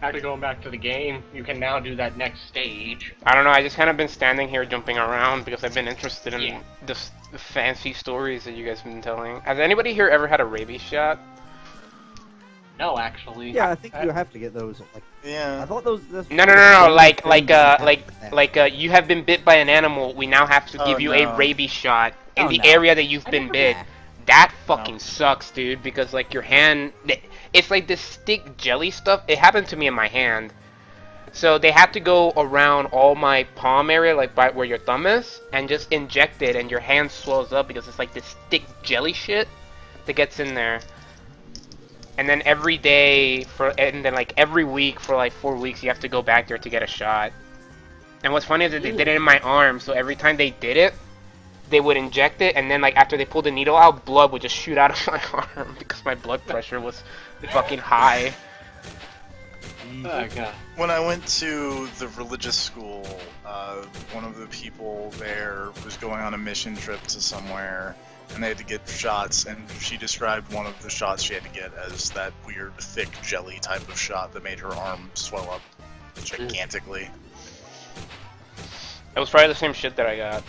S9: actually going back to the game, you can now do that next stage.
S1: I don't know, I just kind of been standing here jumping around because I've been interested in the fancy stories that you guys have been telling. Has anybody here ever had a rabies shot?
S9: No, actually.
S15: Yeah, I think you have to get those. Like,
S13: yeah.
S15: I thought those.
S1: No. Like, you have been bit by an animal. We now have to give you a rabies shot in the area that you've been bit. That fucking sucks, dude. Because like your hand, it's like this stick jelly stuff. It happened to me in my hand. So they have to go around all my palm area, like by where your thumb is, and just inject it, and your hand swells up because it's like this thick jelly shit that gets in there. And then every day and then like every week for like 4 weeks, you have to go back there to get a shot. And what's funny is that they did it in my arm, so every time they did it, they would inject it, and then like after they pulled the needle out, blood would just shoot out of my arm because my blood pressure was fucking high.
S9: Oh, God.
S13: When I went to the religious school, one of the people there was going on a mission trip to somewhere, and they had to get shots, and she described one of the shots she had to get as that weird, thick, jelly type of shot that made her arm swell up gigantically.
S1: It was probably the same shit that I got.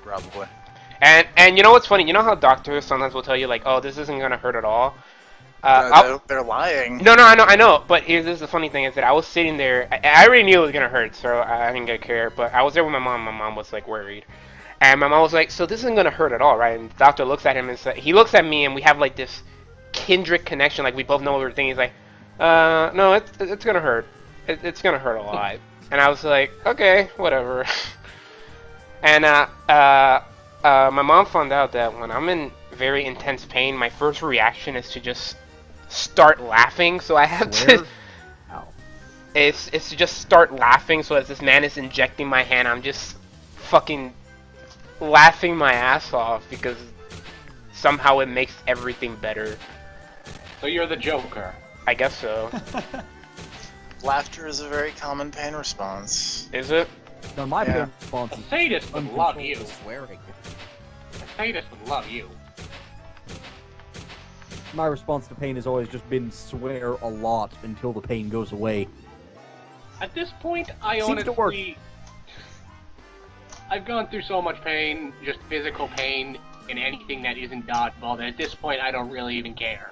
S13: Probably.
S1: And you know what's funny? You know how doctors sometimes will tell you like, oh, this isn't gonna hurt at all?
S13: They're lying.
S1: No, I know. But here's the funny thing is that I was sitting there. I already knew it was gonna hurt, so I didn't get care. But I was there with my mom. My mom was like worried, And my mom was like, so this isn't gonna hurt at all, right? And the doctor looks at him and he looks at me, and we have like this kindred connection, like we both know what we're thinking. He's like, no, it's gonna hurt. It's gonna hurt a lot. And I was like, okay, whatever. And my mom found out that when I'm in very intense pain, my first reaction is to just start laughing. So I have to. It's to just start laughing. So as this man is injecting my hand, I'm just fucking laughing my ass off because somehow it makes everything better.
S9: So you're the Joker.
S1: I guess so.
S13: Laughter is a very common pain response.
S1: Is it?
S15: No, my pain response is
S9: sadist would love you.
S15: Swearing.
S9: A sadist would love you.
S15: My response to pain has always just been swear a lot until the pain goes away.
S9: At this point, I
S15: Seems to work.
S9: honestly... I've gone through so much pain, just physical pain, in anything that isn't dodgeball, that at this point I don't really even care.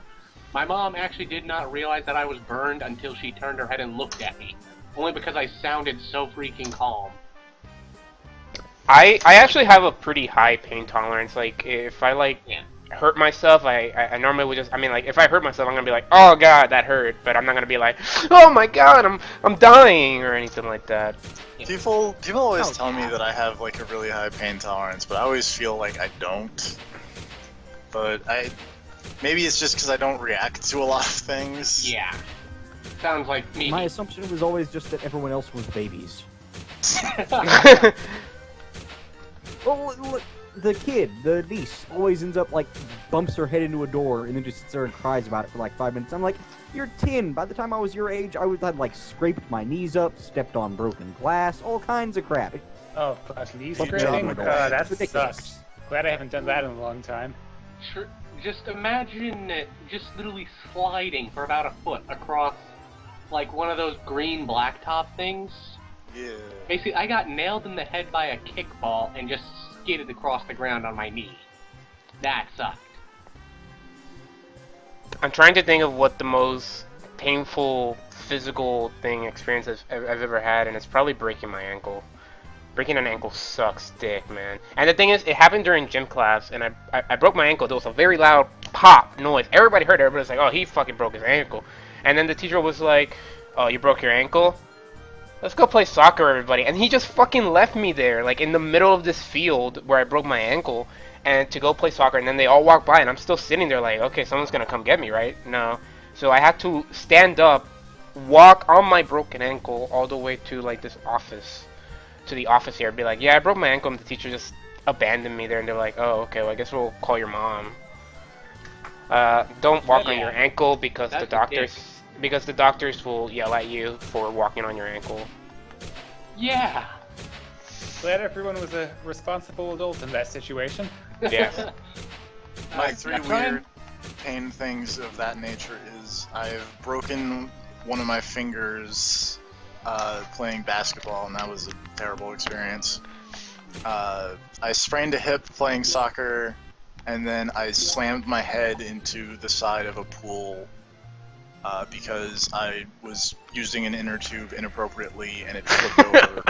S9: My mom actually did not realize that I was burned until she turned her head and looked at me. Only because I sounded so freaking calm.
S1: I actually have a pretty high pain tolerance. Like, if I, like, hurt myself, I normally would just, I mean, like, if I hurt myself, I'm gonna be like, oh god, that hurt, but I'm not gonna be like, oh my god, I'm dying, or anything like that.
S13: People always tell me that I have, like, a really high pain tolerance, but I always feel like I don't. But maybe it's just because I don't react to a lot of things.
S9: Yeah. Sounds like me.
S15: My assumption was always just that everyone else was babies. Well, look, the kid, the niece, always ends up, like, bumps her head into a door and then just sits there and cries about it for, like, 5 minutes. I'm like, you're 10. By the time I was your age, I had, like, scraped my knees up, stepped on broken glass, all kinds of crap.
S16: Oh, fuck, knee scraping? That sucks. Glad I haven't done that in a long time.
S9: Sure, just imagine just literally sliding for about a foot across, like, one of those green blacktop things.
S13: Yeah.
S9: Basically, I got nailed in the head by a kickball and just skidded across the ground on my knee. That sucked.
S1: I'm trying to think of what the most painful physical experience I've ever had, and it's probably breaking my ankle. Breaking an ankle sucks dick, man. And the thing is, it happened during gym class, and I broke my ankle. There was a very loud pop noise. Everybody heard it. Everybody was like, oh, he fucking broke his ankle. And then the teacher was like, oh, you broke your ankle? Let's go play soccer, everybody. And he just fucking left me there, like, in the middle of this field where I broke my ankle, and to go play soccer. And then they all walked by, and I'm still sitting there like, okay, someone's gonna come get me, right? No. So I had to stand up, walk on my broken ankle all the way to, like, this office. To the office here, be like, yeah, I broke my ankle, and the teacher just abandoned me there, and they're like, oh, okay, well, I guess we'll call your mom. Don't walk on your ankle because the doctors will yell at you for walking on your ankle.
S9: Yeah.
S16: Glad everyone was a responsible adult in that situation.
S1: Yes.
S13: My 3 weird pain things of that nature is I've broken one of my fingers playing basketball, and that was a terrible experience. I sprained a hip playing soccer, and then I slammed my head into the side of a pool because I was using an inner tube inappropriately, and it flipped over.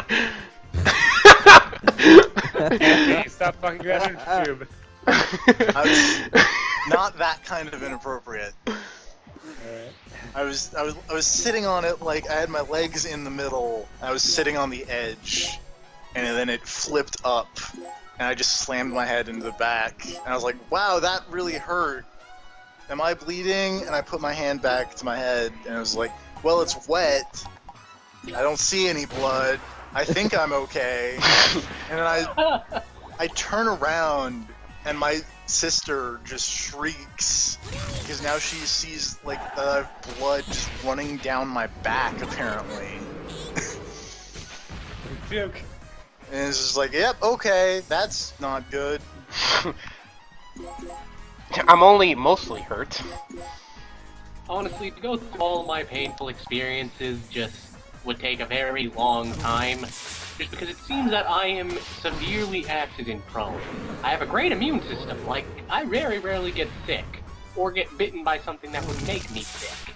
S16: Hey, stop fucking that inner tube.
S13: I was not that kind of inappropriate.
S16: Alright.
S13: I was sitting on it, like, I had my legs in the middle, I was sitting on the edge, and then it flipped up, and I just slammed my head into the back, and I was like, wow, that really hurt. Am I bleeding? And I put my hand back to my head, and I was like, well, it's wet, I don't see any blood, I think I'm okay. And then I turn around, and my sister just shrieks because now she sees, like, that I have blood just running down my back, apparently.
S16: Joke.
S13: And it's just like, yep, okay, that's not good.
S1: I'm only mostly hurt.
S9: Honestly, to go through all my painful experiences just would take a very long time, just because it seems that I am severely accident-prone. I have a great immune system, like, I very rarely get sick, or get bitten by something that would make me sick.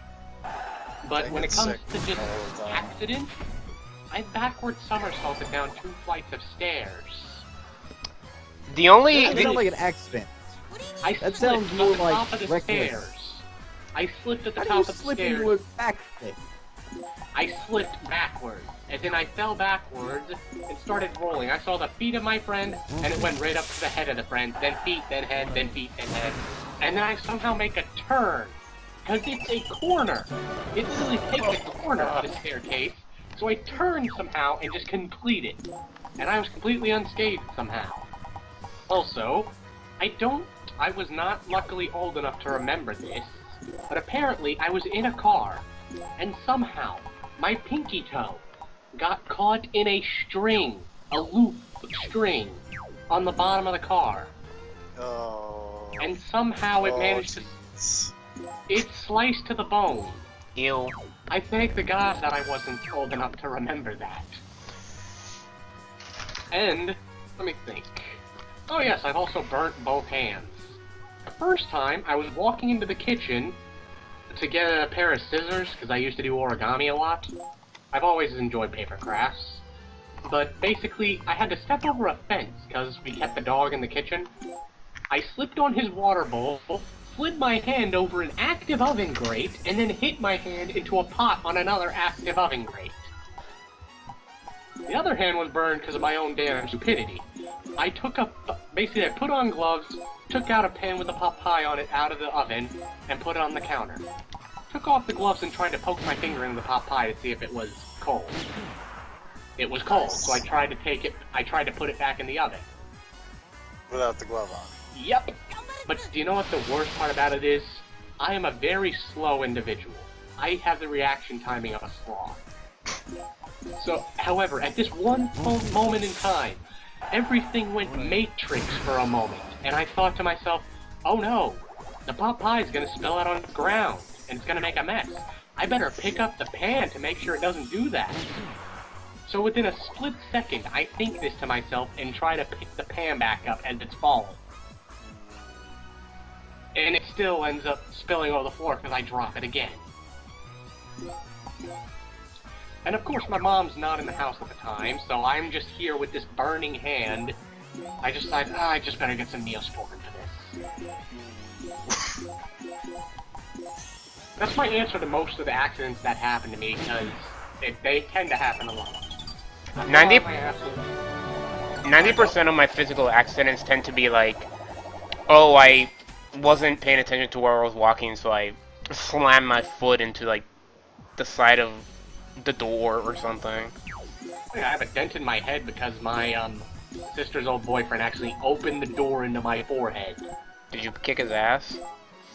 S9: But when it comes to just accidents, I backward somersaulted down 2 flights of stairs.
S1: The only...
S15: That sounds like an accident.
S9: That
S15: sounds more like
S9: of the
S15: reckless.
S9: stairs. I slipped at the
S15: How do
S9: top
S15: you
S9: of the
S15: slip
S9: stairs.
S15: into a backflip?
S9: I slipped backwards, as in I fell backwards and started rolling. I saw the feet of my friend, and it went right up to the head of the friend, then feet, then head, then feet, then head. And then I somehow make a turn, because it's a corner. It literally takes a corner of the staircase, so I turned somehow and just completed. And I was completely unscathed somehow. Also, I was not luckily old enough to remember this, but apparently I was in a car, and somehow my pinky toe got caught in a string, a loop of string, on the bottom of the car.
S13: Oh.
S9: And somehow it managed to... It sliced to the bone.
S1: Ew.
S9: I thank the God that I wasn't old enough to remember that. And, let me think. Oh yes, I've also burnt both hands. The first time, I was walking into the kitchen to get a pair of scissors, because I used to do origami a lot. I've always enjoyed paper crafts. But basically, I had to step over a fence, because we kept the dog in the kitchen. I slipped on his water bowl, slid my hand over an active oven grate, and then hit my hand into a pot on another active oven grate. The other hand was burned because of my own damn stupidity. Basically I put on gloves, took out a pan with a pot pie on it out of the oven, and put it on the counter. Took off the gloves and tried to poke my finger into the pot pie to see if it was cold. It was cold, so I tried to put it back in the oven.
S13: Without the glove on.
S9: Yep. But do you know what the worst part about it is? I am a very slow individual. I have the reaction timing of a sloth. So, however, at this one moment in time, everything went Matrix for a moment, and I thought to myself, oh no, the pot pie is gonna spill out on the ground, and it's gonna make a mess. I better pick up the pan to make sure it doesn't do that. So within a split second, I think this to myself and try to pick the pan back up as it's falling. And it still ends up spilling over the floor because I drop it again. And of course my mom's not in the house at the time, so I'm just here with this burning hand. I just decided, I just better get some Neosporin for this. That's my answer to most of the accidents that happen to me, because they tend to happen a lot.
S1: 90% of my physical accidents tend to be like, oh, I wasn't paying attention to where I was walking, so I slammed my foot into like the side of the door or something.
S9: I have a dent in my head because my sister's old boyfriend actually opened the door into my forehead.
S1: Did you kick his ass?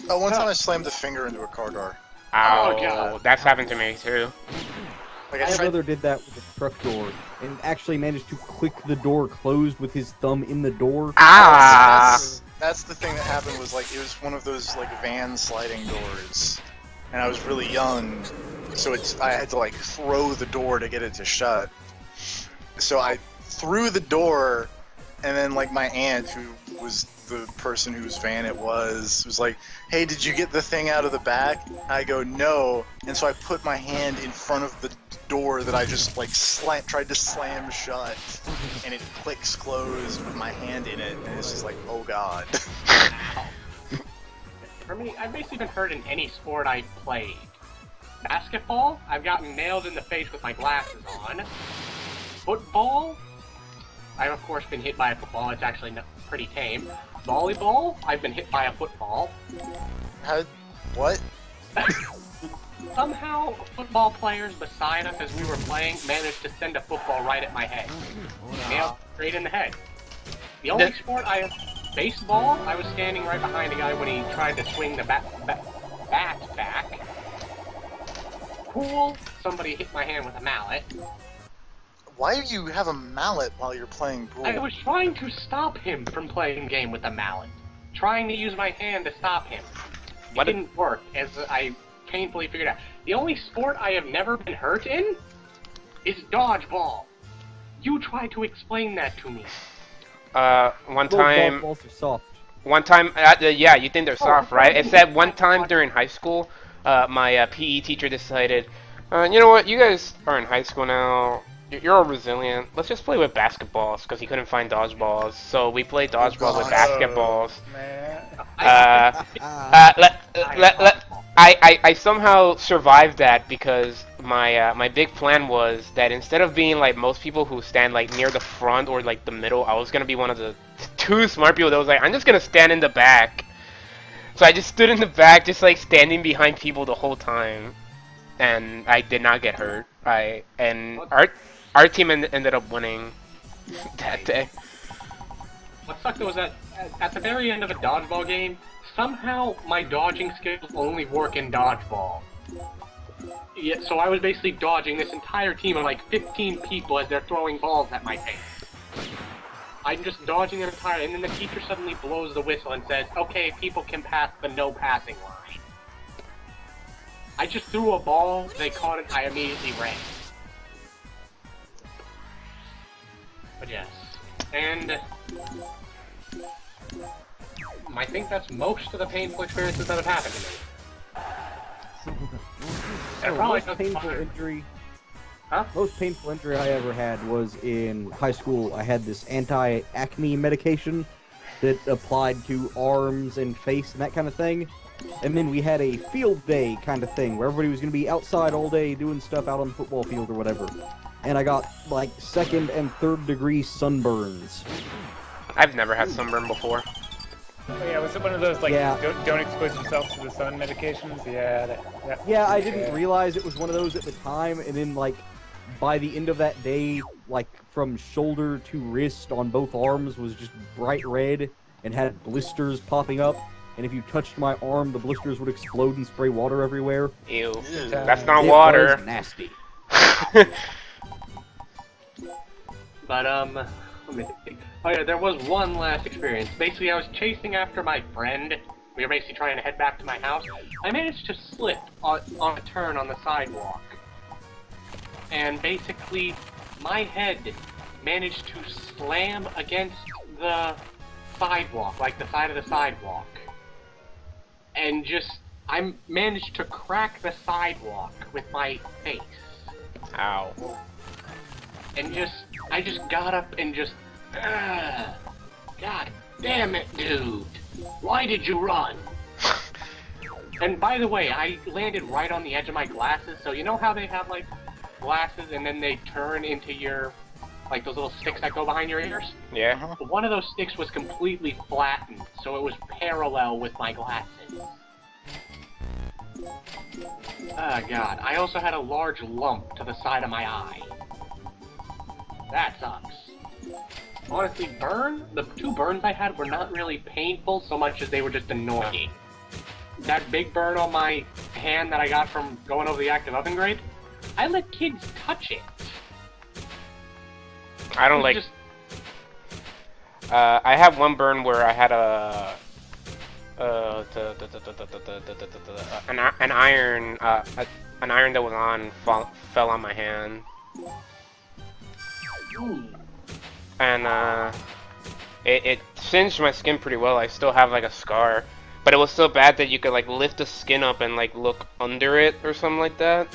S13: Oh, one time I slammed a finger into a car door.
S1: Ow,
S9: Oh, God.
S1: That's happened to me too.
S13: Like
S15: My brother did that with a truck door, and actually managed to click the door closed with his thumb in the door.
S1: Ah!
S13: That's the thing that happened, was like, it was one of those like van sliding doors, and I was really young, so I had to like throw the door to get it to shut. So I threw the door, and then like my aunt, who was the person whose van it was like, hey, did you get the thing out of the back? I go, no. And so I put my hand in front of the door that I just like tried to slam shut, and it clicks closed with my hand in it, and it's just like, oh god.
S9: For me, I've basically been hurt in any sport I've played. Basketball, I've gotten nailed in the face with my glasses on. Football, I've of course been hit by a football, it's actually pretty tame. Volleyball, I've been hit by a football.
S13: What?
S9: Somehow, football players beside us as we were playing managed to send a football right at my head. Nailed straight in the head. The only sport baseball, I was standing right behind a guy when he tried to swing the bat back. Pool, somebody hit my hand with a mallet.
S13: Why do you have a mallet while you're playing pool?
S9: I was trying to stop him from playing the game with a mallet. Trying to use my hand to stop him. It didn't work, as I painfully figured out. The only sport I have never been hurt in is dodgeball. You try to explain that to me.
S1: One time...
S15: Balls are soft.
S1: One time, yeah, you think they're soft, right? It said one time during high school, my PE teacher decided, you know what, you guys are in high school now, You're all resilient. Let's just play with basketballs because he couldn't find dodgeballs. So we play dodgeball with basketballs. I somehow survived that because my big plan was that instead of being like most people who stand like near the front or like the middle, I was gonna be one of the two smart people that was like, I'm just gonna stand in the back. So I just stood in the back, just like standing behind people the whole time, and I did not get hurt. Our team ended up winning that day.
S9: What sucked was that at the very end of a dodgeball game, somehow my dodging skills only work in dodgeball. Yeah, so I was basically dodging this entire team of like 15 people as they're throwing balls at my face. I'm just dodging the entire, and then the teacher suddenly blows the whistle and says, "Okay, people can pass the no passing line." I just threw a ball, they caught it, I immediately ran. But yes, and I think that's most of the painful experiences that have happened to me.
S15: Most painful injury I ever had was in high school. I had this anti-acne medication that applied to arms and face and that kind of thing. And then we had a field day kind of thing where everybody was going to be outside all day doing stuff out on the football field or whatever. And I got like 2nd and 3rd degree sunburns.
S1: I've never had sunburn before.
S16: Oh, yeah, was it one of those like don't expose yourself to the sun medications? Yeah,
S15: I didn't realize it was one of those at the time, and then like by the end of that day, like from shoulder to wrist on both arms was just bright red and had blisters popping up. And if you touched my arm, the blisters would explode and spray water everywhere.
S1: Ew. That's not water.
S15: It was nasty.
S9: But, let me think. Oh yeah, there was one last experience. Basically, I was chasing after my friend. We were basically trying to head back to my house. I managed to slip on a turn on the sidewalk. And basically, my head managed to slam against the sidewalk, like the side of the sidewalk. And I managed to crack the sidewalk with my face.
S1: Ow.
S9: And I just got up and God damn it, dude. Why did you run? And by the way, I landed right on the edge of my glasses, so you know how they have, like, glasses and then they turn into your, like, those little sticks that go behind your ears?
S1: Yeah.
S9: One of those sticks was completely flattened, so it was parallel with my glasses. Oh god, I also had a large lump to the side of my eye. That sucks. Honestly, the 2 burns I had were not really painful so much as they were just annoying. That big burn on my hand that I got from going over the active oven grate, I let kids touch it.
S1: I don't like... I have one burn where I had an iron that was on fell on my hand.
S9: Ooh.
S1: And it singed my skin pretty well. I still have like a scar, but it was so bad that you could like lift the skin up and like look under it or something like that.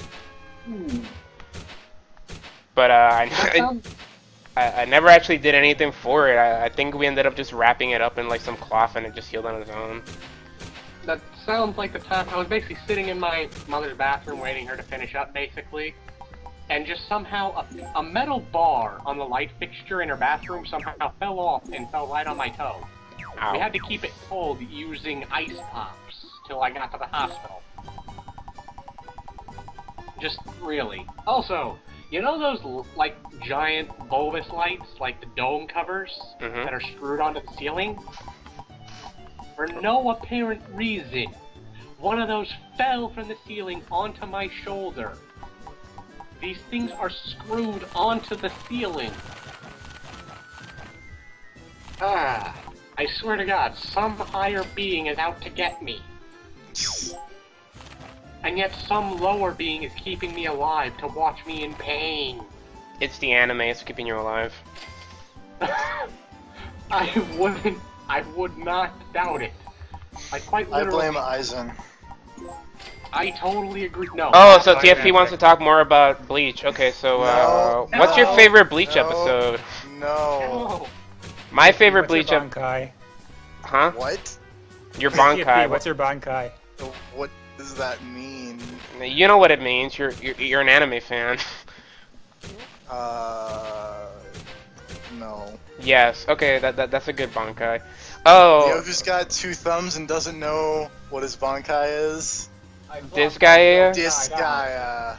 S1: But I never actually did anything for it. I think we ended up just wrapping it up in like some cloth and it just healed on its own.
S9: That sounds like the time I was basically sitting in my mother's bathroom waiting her to finish up, basically. And just somehow a metal bar on the light fixture in her bathroom somehow fell off and fell right on my toe.
S1: Ow.
S9: We had to keep it cold using ice pops till I got to the hospital. Just really. Also, you know those like giant bulbous lights, like the dome covers that are screwed onto the ceiling? For no apparent reason, one of those fell from the ceiling onto my shoulder. These things are screwed onto the ceiling. I swear to God, some higher being is out to get me. And yet some lower being is keeping me alive to watch me in pain.
S1: It's the anime, it's keeping you alive.
S9: I would not doubt it. I quite literally...
S13: I blame Aizen.
S9: I totally agree. No.
S1: Oh, so TFP wants to talk more about Bleach. Okay, so what's your favorite Bleach episode?
S13: No.
S1: My favorite
S16: What's your
S1: Bleach episode.
S16: Bankai?
S1: Huh?
S13: What?
S1: Your Bankai.
S16: What's your Bankai?
S13: What does that mean?
S1: You know what it means. You're an anime fan.
S13: No.
S1: Yes. Okay, that's a good Bankai. Oh.
S13: Yo, who's got 2 thumbs and doesn't know what his Bankai is?
S1: Disgaea?
S13: Disgaea.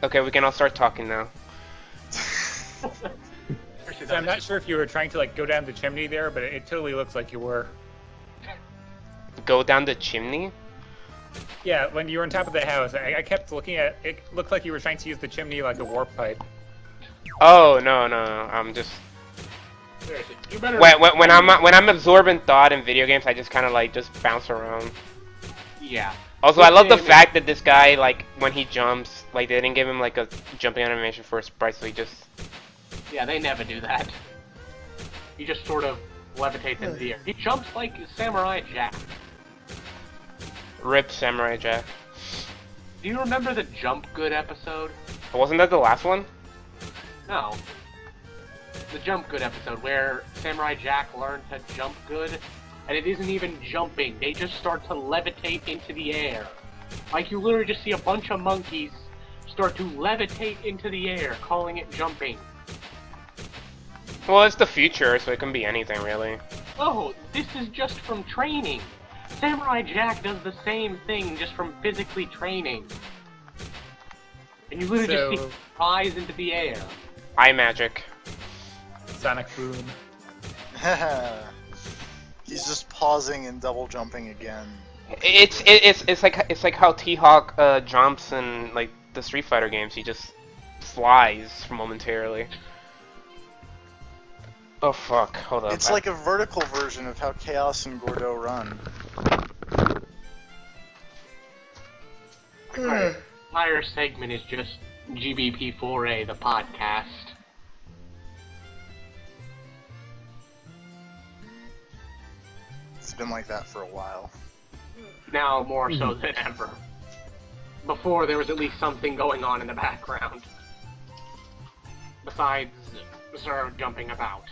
S1: Okay, we can all start talking now.
S16: So I'm not sure if you were trying to like go down the chimney there, but it totally looks like you were.
S1: Go down the chimney?
S16: Yeah, when you were on top of the house, I kept looking at it. It looked like you were trying to use the chimney like a warp pipe.
S1: Oh no, I'm just.
S9: Seriously, you better.
S1: When I'm absorbing thought in video games, I just kind of like just bounce around.
S9: Yeah.
S1: Also, I love the fact that this guy, like, when he jumps, like, they didn't give him, like, a jumping animation for a sprite, so he just...
S9: Yeah, they never do that. He just sort of levitates in the air. He jumps like Samurai Jack.
S1: Rip Samurai Jack.
S9: Do you remember the Jump Good episode?
S1: Wasn't that the last one?
S9: No. The Jump Good episode, where Samurai Jack learned to jump good, and it isn't even jumping, they just start to levitate into the air. Like, you literally just see a bunch of monkeys start to levitate into the air, calling it jumping.
S1: Well, it's the future, so it can be anything, really.
S9: Oh, this is just from training. Samurai Jack does the same thing, just from physically training. And you literally just see rise into the air.
S1: Eye magic.
S16: Sonic Boom.
S13: He's just pausing and double jumping again.
S1: It's like how T-Hawk jumps in like the Street Fighter games. He just flies momentarily. Oh fuck! Hold up.
S13: It's like a vertical version of how Chaos and Gordeau run.
S9: My entire segment is just GBP4A, the podcast.
S13: It's been like that for a while.
S9: Now more so than ever. Before, there was at least something going on in the background. Besides, sort of jumping about.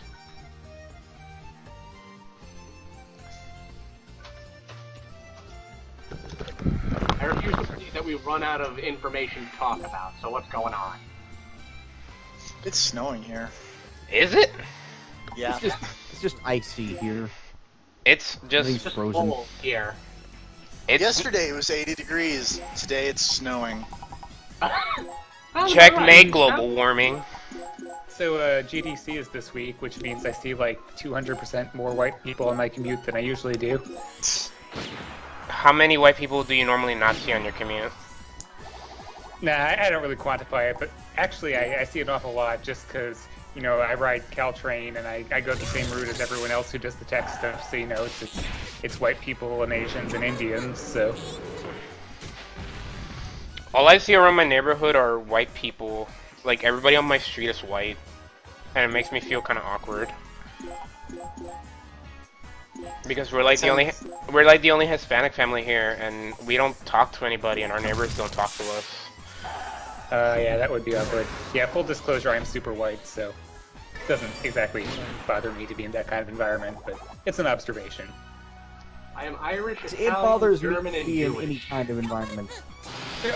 S9: I refuse to believe that we've run out of information to talk about, so what's going on?
S13: It's snowing here.
S1: Is it?
S13: Yeah.
S15: It's just icy here.
S1: It's just
S15: frozen
S9: here.
S13: Yesterday it was 80 degrees. Today it's snowing.
S1: Checkmate global warming.
S16: So GDC is this week, which means I see like 200% more white people on my commute than I usually do.
S1: How many white people do you normally not see on your commute?
S16: Nah, I don't really quantify it, but actually I see an awful lot just because, you know, I ride Caltrain and I go the same route as everyone else who does the tech stuff, so you know, it's white people and Asians and Indians, so...
S1: All I see around my neighborhood are white people. Like, everybody on my street is white, and it makes me feel kind of awkward. Because we're like the only Hispanic family here, and we don't talk to anybody, and our neighbors don't talk to us.
S16: Yeah, that would be awkward. Yeah, full disclosure, I am super white, so it doesn't exactly bother me to be in that kind of environment, but it's an observation.
S9: I am Irish,
S15: It
S9: Italian,
S15: bothers
S9: German,
S15: me to
S9: and
S15: be in
S9: Jewish.
S15: any kind of environment.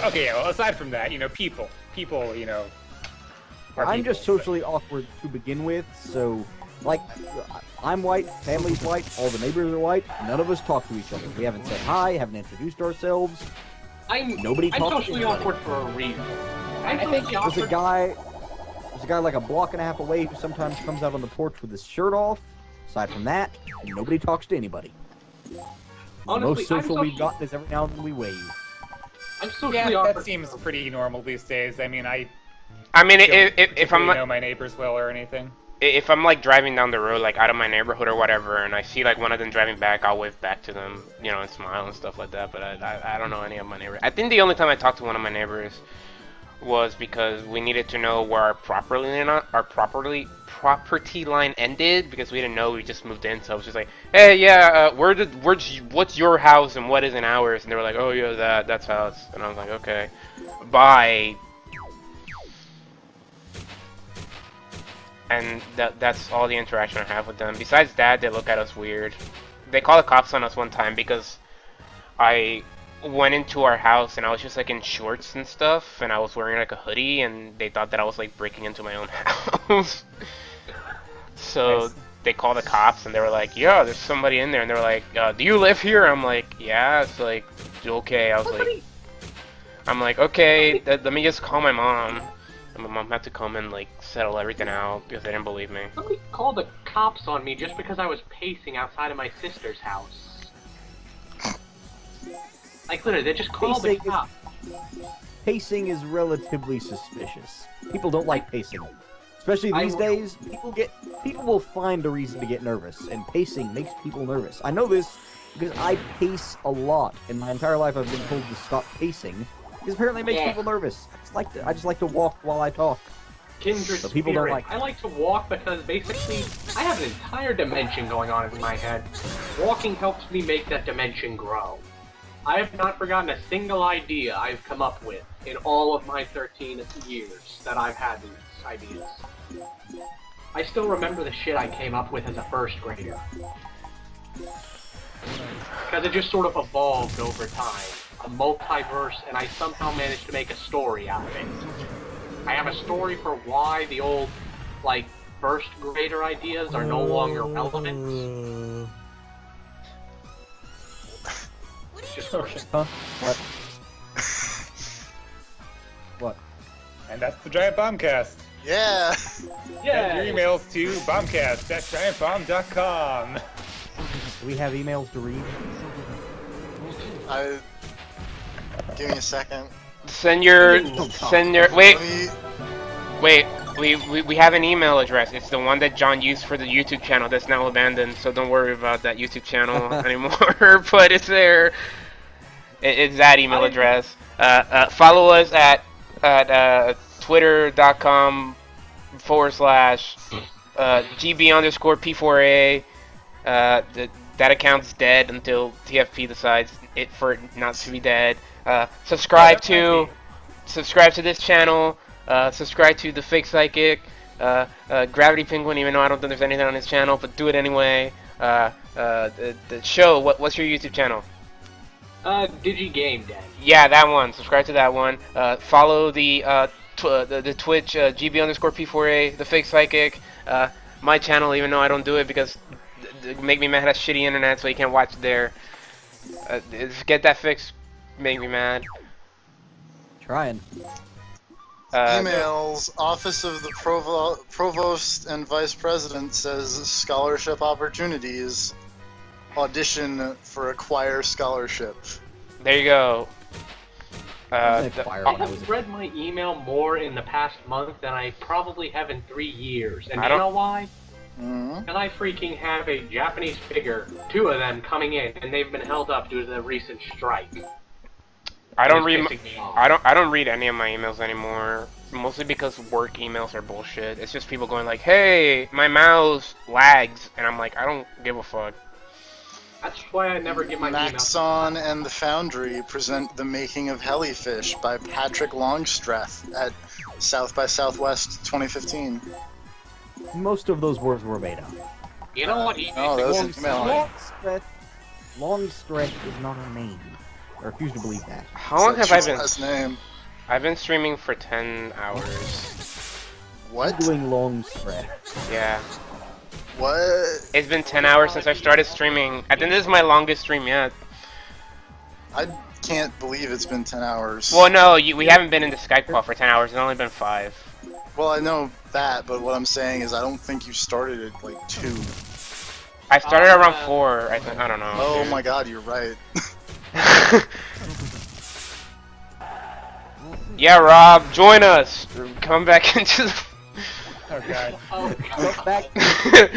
S16: Okay, yeah, well, aside from that, you know, people, you know, are
S15: I'm
S16: people,
S15: just socially awkward to begin with, so, like, I'm white, family's white, all the neighbors are white, none of us talk to each other. We haven't said hi, haven't introduced ourselves. Nobody
S9: I'm
S15: talks to
S9: socially
S15: anybody.
S9: awkward for a reason.
S15: I think there's a guy like a block and a half away who sometimes comes out on the porch with his shirt off. Aside from that, nobody talks to anybody.
S9: Honestly,
S15: the most social
S9: I'm
S15: we've gotten is every now and then we wave.
S9: I'm socially
S16: yeah,
S9: awkward.
S16: that seems pretty normal these days. I mean, I
S1: mean,
S16: don't
S1: if I'm
S16: particularly know my neighbors well or anything.
S1: If I'm like driving down the road, like out of my neighborhood or whatever, and I see like one of them driving back, I'll wave back to them, you know, and smile and stuff like that. But I don't know any of my neighbors. I think the only time I talked to one of my neighbors was because we needed to know where our property line ended, because we didn't know, we just moved in. So I was just like, hey, yeah, what's your house and what isn't ours? And they were like, oh yeah, that's ours. And I was like, okay, bye. And that's all the interaction I have with them. Besides that, they look at us weird. They called the cops on us one time because I went into our house and I was just like in shorts and stuff, and I was wearing like a hoodie, and they thought that I was like breaking into my own house. So
S16: Nice.
S1: they called the cops and they were like, yeah, there's somebody in there, and they were like, do you live here? I'm like, yeah. It's like, okay. I'm like, okay, let me just call my mom. And my mom had to come and like settle everything out because they didn't believe me.
S9: Somebody called the cops on me just because I was pacing outside of my sister's house. Like, literally, they just called the cops.
S15: Pacing is relatively suspicious. People don't like pacing. Especially these days, people will find a reason to get nervous, and pacing makes people nervous. I know this because I pace a lot. In my entire life, I've been told to stop pacing because apparently it makes people nervous. I just like to walk while I talk.
S9: Kindred
S15: so people
S9: spirit.
S15: don't like.
S9: I like to walk because basically I have an entire dimension going on in my head. Walking helps me make that dimension grow. I have not forgotten a single idea I've come up with in all of my 13 years that I've had these ideas. I still remember the shit I came up with as a first grader. Because it just sort of evolved over time. A multiverse, and I somehow managed to make a story out of it. I have a story for why the old, like, first grader ideas are no longer relevant. Just
S15: Huh? What? What?
S16: And that's the Giant Bombcast.
S13: Yeah!
S16: Send your emails to bombcast@giantbomb.com.
S15: Do we have emails to read?
S13: Give me a second.
S1: Wait, we have an email address. It's the one that John used for the YouTube channel that's now abandoned, so don't worry about that YouTube channel anymore, but it's there. It's that email address. Follow us at twitter.com/GB_P4A. That account's dead until TFP decides for it not to be dead. Subscribe to this channel. Subscribe to the Fake Psychic, Gravity Penguin. Even though I don't think there's anything on his channel, but do it anyway. The show. What's your YouTube channel?
S9: Digi Game Day.
S1: Yeah, that one. Subscribe to that one. Follow the Twitch GB_P4A, the Fake Psychic. My channel, even though I don't do it because make me mad at shitty internet, so you can't watch there. Get that fixed. Make me mad.
S15: Trying.
S13: Emails, Office of the Provost and Vice President says scholarship opportunities. Audition for Acquire Scholarship.
S1: There you go.
S9: I have read my email more in the past month than I probably have in 3 years. And you know why? And I freaking have a Japanese figure, 2 of them coming in, and they've been held up due to the recent strike.
S1: I don't read any of my emails anymore, mostly because work emails are bullshit. It's just people going like, "Hey, my mouse lags," and I'm like, I don't give a fuck.
S9: That's why I never get my
S13: Maxon and the Foundry present The Making of Hellyfish by Patrick Longstreth at South by Southwest 2015.
S15: Most of those words were made up.
S9: You know what?
S13: Oh, that was an email.
S15: Longstreth is not a name. I refuse to believe that.
S1: How long have I been?
S13: Last name.
S1: I've been streaming for 10 hours.
S13: What?
S15: Doing Longstreth.
S1: Yeah.
S13: What?
S1: It's been 10 hours since I started streaming. I think this is my longest stream yet.
S13: I can't believe it's been 10 hours.
S1: Well, no, we haven't been in the Skype call for 10 hours. It's only been 5.
S13: Well, I know that, but what I'm saying is I don't think you started at like 2.
S1: I started around 4. I don't know.
S13: Oh my god, you're right.
S1: Yeah, Rob, join us. Come back into the...
S16: Oh god.
S15: Go back to the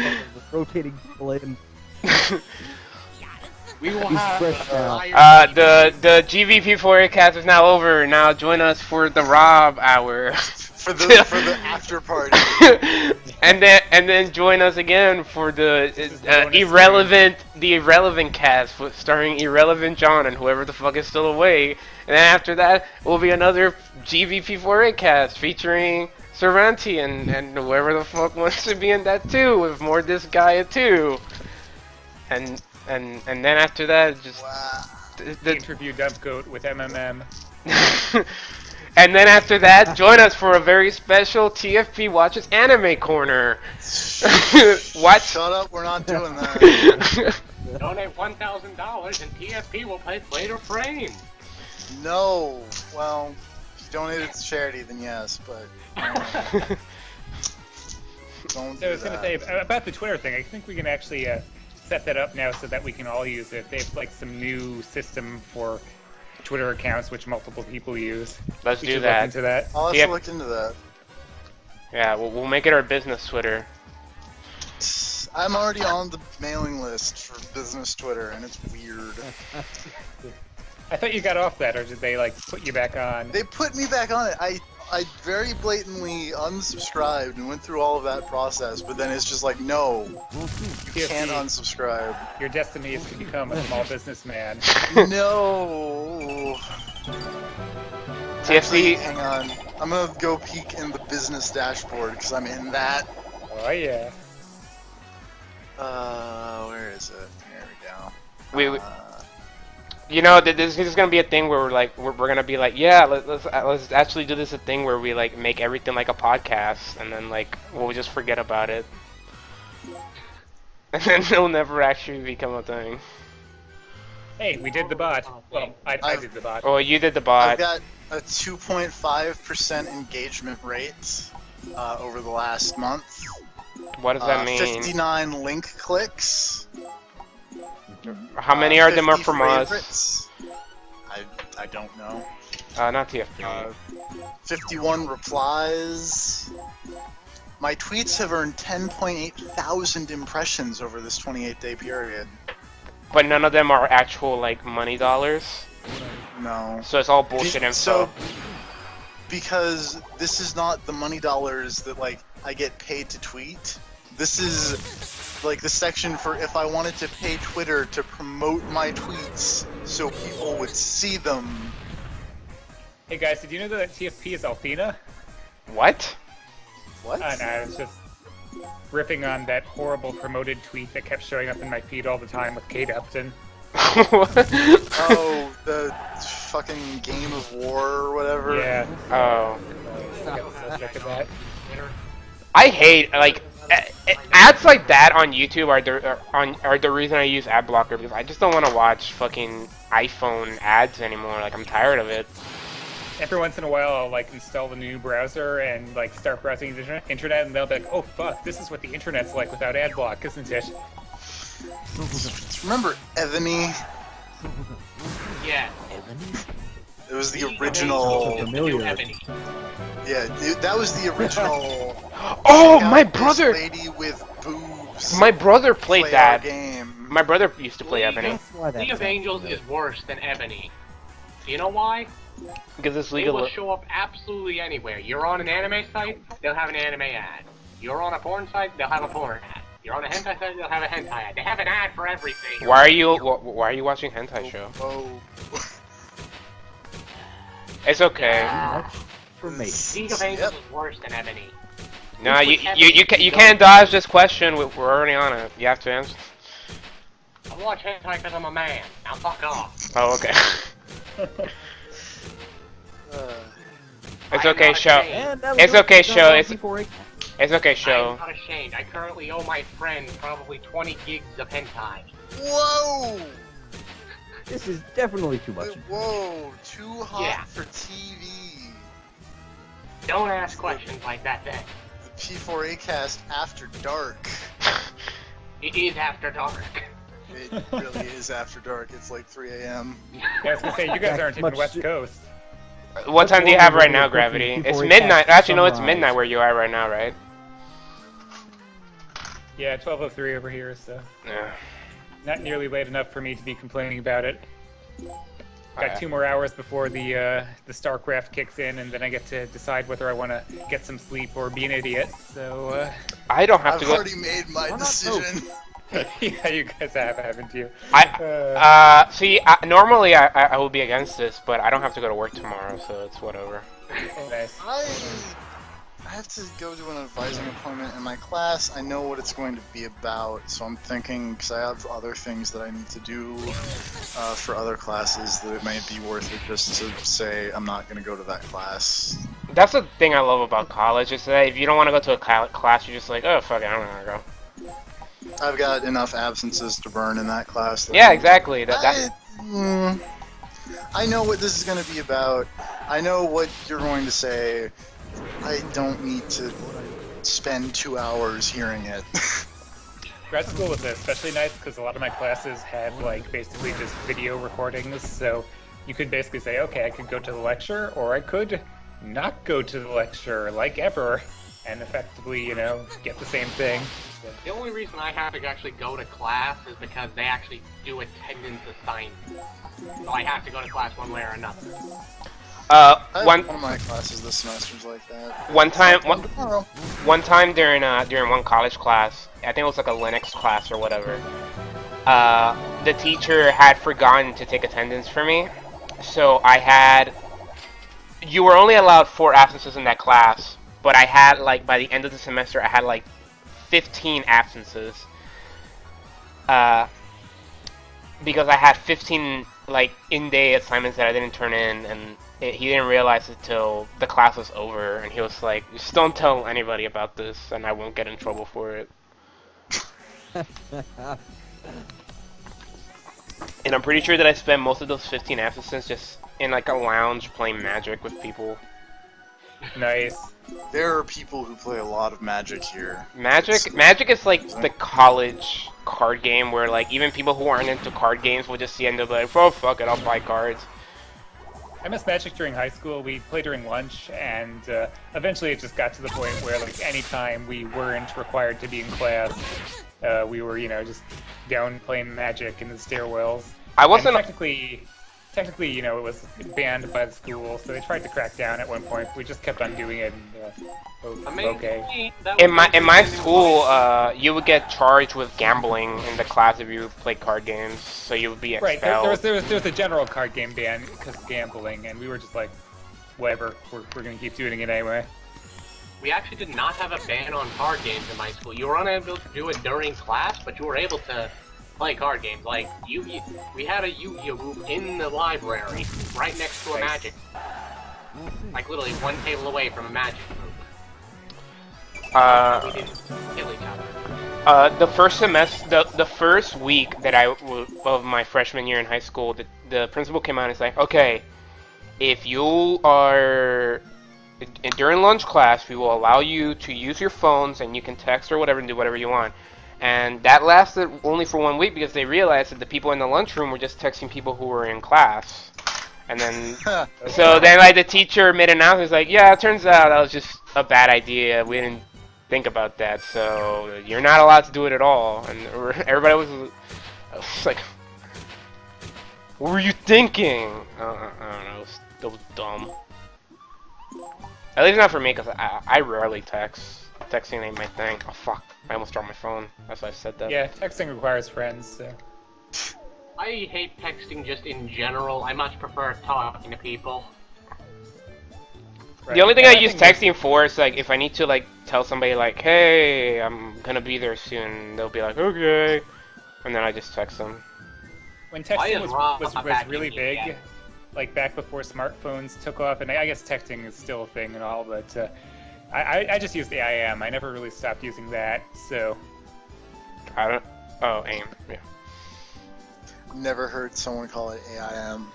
S15: rotating flame.
S9: We will
S15: He's
S9: have
S15: fresh now.
S1: The GVP4A cast is now over. Now join us for the Rob Hour.
S13: For the after party.
S1: and then join us again for the irrelevant cast starring Irrelevant John and whoever the fuck is still away. And then after that will be another GVP4A cast featuring Cervanti and whoever the fuck wants to be in that too, with more Disgaea too. And then after that, just
S16: the interview dump goat with MMM.
S1: And then after that, join us for a very special TFP Watches Anime Corner. What?
S13: Shut up, we're not doing that.
S9: Donate $1,000 and TFP will play Later Frame.
S13: No, well, if you donate it to charity, then yes, but don't do
S16: I was going to say, about the Twitter thing, I think we can actually set that up now so that we can all use it. They have like some new system for Twitter accounts which multiple people use.
S1: Let's do
S16: look
S1: that.
S16: into that.
S13: I'll have to look into that.
S1: Yeah, we'll make it our business Twitter.
S13: I'm already on the mailing list for business Twitter, and it's weird.
S16: I thought you got off that, or did they like put you back on?
S13: They put me back on it. I very blatantly unsubscribed and went through all of that process, but then it's just like, no, you can't unsubscribe.
S16: Your destiny is to become a small businessman.
S13: No.
S1: TFC.
S13: Actually, hang on. I'm gonna go peek in the business dashboard because I'm in that.
S16: Oh yeah.
S13: Where is it? There we go.
S1: You know, this is gonna be a thing where we're gonna be like, yeah, let's actually do this a thing where we like make everything like a podcast, and then like we'll just forget about it, and then it'll never actually become a thing.
S16: Hey, we did the bot. Well, I did the bot.
S1: Oh, you did the bot.
S13: I've got a 2.5% engagement rate over the last month.
S1: What does that mean?
S13: 59 link clicks.
S1: How many are them are from us?
S13: I don't know.
S1: Not TFP.
S13: 51 replies. My tweets have earned 10.8 thousand impressions over this 28-day period.
S1: But none of them are actual like money dollars.
S13: No.
S1: So it's all bullshit info.
S13: So, because this is not the money dollars that like I get paid to tweet. This is like the section for if I wanted to pay Twitter to promote my tweets so people would see them.
S16: Hey guys, did you know that TFP is Althena?
S1: What?
S13: What?
S16: No, I was just riffing on that horrible promoted tweet that kept showing up in my feed all the time with Kate Upton.
S13: Oh, the fucking Game of War or whatever?
S16: Yeah.
S1: Oh.
S16: Look at that.
S1: I hate like ads like that on YouTube are the reason I use ad blocker, because I just don't want to watch fucking iPhone ads anymore. Like I'm tired of it.
S16: Every once in a while, I'll like install the new browser and like start browsing the internet, and they'll be like, "Oh fuck, this is what the internet's like without ad block, isn't it?"
S13: Remember Ebony?
S9: Yeah.
S13: It was the original.
S15: Familiar.
S13: Yeah, that was the original.
S1: Oh, my brother!
S13: Lady with boobs.
S1: My brother played
S13: play
S1: that.
S13: our game.
S1: My brother used to play Ebony.
S9: League of Angels is worse than Ebony. Do you know why?
S1: Because it's
S9: They
S1: legal.
S9: will show up absolutely anywhere. You're on an anime site, they'll have an anime ad. You're on a porn site, they'll have a porn ad. You're on a hentai site, they'll have a hentai ad. They have an ad for everything.
S1: Why are you watching hentai show?
S13: Oh.
S1: It's okay.
S9: League of Angels is worse than Ebony.
S1: No, you can't dodge this question. We're already on it. You have to answer.
S9: I watch hentai because I'm a man. Now fuck off.
S1: Oh, okay. It's okay, show. It's okay, show. It's okay, show.
S9: I'm not ashamed. I currently owe my friend probably 20 gigs of hentai.
S13: Whoa!
S15: This is definitely too much.
S13: Whoa, too hot
S9: Yeah.
S13: for TV.
S9: Don't ask questions like that then.
S13: The P4A cast after dark.
S9: It is after dark.
S13: It really is after dark. It's like 3 a.m.
S16: Yeah, I was gonna say, you guys aren't in the West Coast.
S1: What time do you have right now, Gravity? It's midnight. Actually, no, it's midnight where you are right now, right?
S16: Yeah, 12:03 over here, so.
S1: Yeah.
S16: not nearly late enough for me to be complaining about it. Got 2 more hours before the StarCraft kicks in, and then I get to decide whether I want to get some sleep or be an idiot. So
S1: I don't have to go.
S13: I've already made my decision.
S16: Yeah, you guys have, haven't you?
S1: See, normally I would be against this, but I don't have to go to work tomorrow, so it's whatever.
S16: Nice.
S13: I have to go to an advising appointment in my class. I know what it's going to be about, so I'm thinking, because I have other things that I need to do for other classes, that it might be worth it just to say I'm not going to go to that class.
S1: That's the thing I love about college, is that if you don't want to go to a class, you're just like, oh, fuck it, I'm not going to go.
S13: I've got enough absences to burn in that class.
S1: Yeah, exactly.
S13: I know what this is going to be about. I know what you're going to say. I don't need to spend 2 hours hearing it.
S16: Grad school was especially nice because a lot of my classes had like basically just video recordings, so you could basically say, okay, I could go to the lecture, or I could not go to the lecture, like ever, and effectively, you know, get the same thing.
S9: The only reason I have to actually go to class is because they actually do attendance assignments. So I have to go to class one way or another.
S13: One of my classes this semester's like that.
S1: One time during one college class, I think it was like a Linux class or whatever. The teacher had forgotten to take attendance for me, so you were only allowed 4 absences in that class, but I had like by the end of the semester I had like 15 absences. Because I had 15 like in-day assignments that I didn't turn in, and he didn't realize it till the class was over, and he was like, just don't tell anybody about this and I won't get in trouble for it. And I'm pretty sure that I spent most of those 15 absences just in like a lounge playing Magic with people.
S16: Nice.
S13: There are people who play a lot of Magic here.
S1: Magic is like the college card game where like even people who aren't into card games will just see and they'll be like, oh fuck it, I'll buy cards.
S16: I missed Magic during high school. We played during lunch, and eventually it just got to the point where like anytime we weren't required to be in class, we were, you know, just down playing Magic in the stairwells.
S1: I wasn't
S16: technically, you know, it was banned by the school, so they tried to crack down at one point. We just kept on doing it. And, okay.
S1: In my school, you would get charged with gambling in the class if you played card games, so you would be expelled.
S16: Right. There was a general card game ban because of gambling, and we were just like, whatever. We're gonna keep doing it anyway.
S9: We actually did not have a ban on card games in my school. You were unable to do it during class, but you were able to play card games. Like we had a Yu-Gi-Oh room in the library, right next to a Magic. Like literally one table away from a Magic room. We didn't kill each other.
S1: The first semester, the first week that of my freshman year in high school, the principal came out and was like, okay, if you are during lunch class, we will allow you to use your phones and you can text or whatever and do whatever you want. And that lasted only for 1 week because they realized that the people in the lunchroom were just texting people who were in class. And then, so then like the teacher made an announcement, like, yeah, it turns out that was just a bad idea. We didn't think about that, so you're not allowed to do it at all. And everybody was like, what were you thinking? I don't know, it was dumb. At least not for me, because I rarely text. Texting ain't my thing. Oh fuck, I almost dropped my phone. That's why I said that.
S16: Yeah, texting requires friends, so.
S9: I hate texting just in general. I much prefer talking to people.
S1: Right. The only thing I use texting for is like if I need to like tell somebody like, hey, I'm gonna be there soon, they'll be like, okay, and then I just text them.
S16: When texting was really big, like back before smartphones took off, and I guess texting is still a thing and all, but I just used AIM. I never really stopped using that, so.
S1: AIM, yeah.
S13: Never heard someone call it AIM.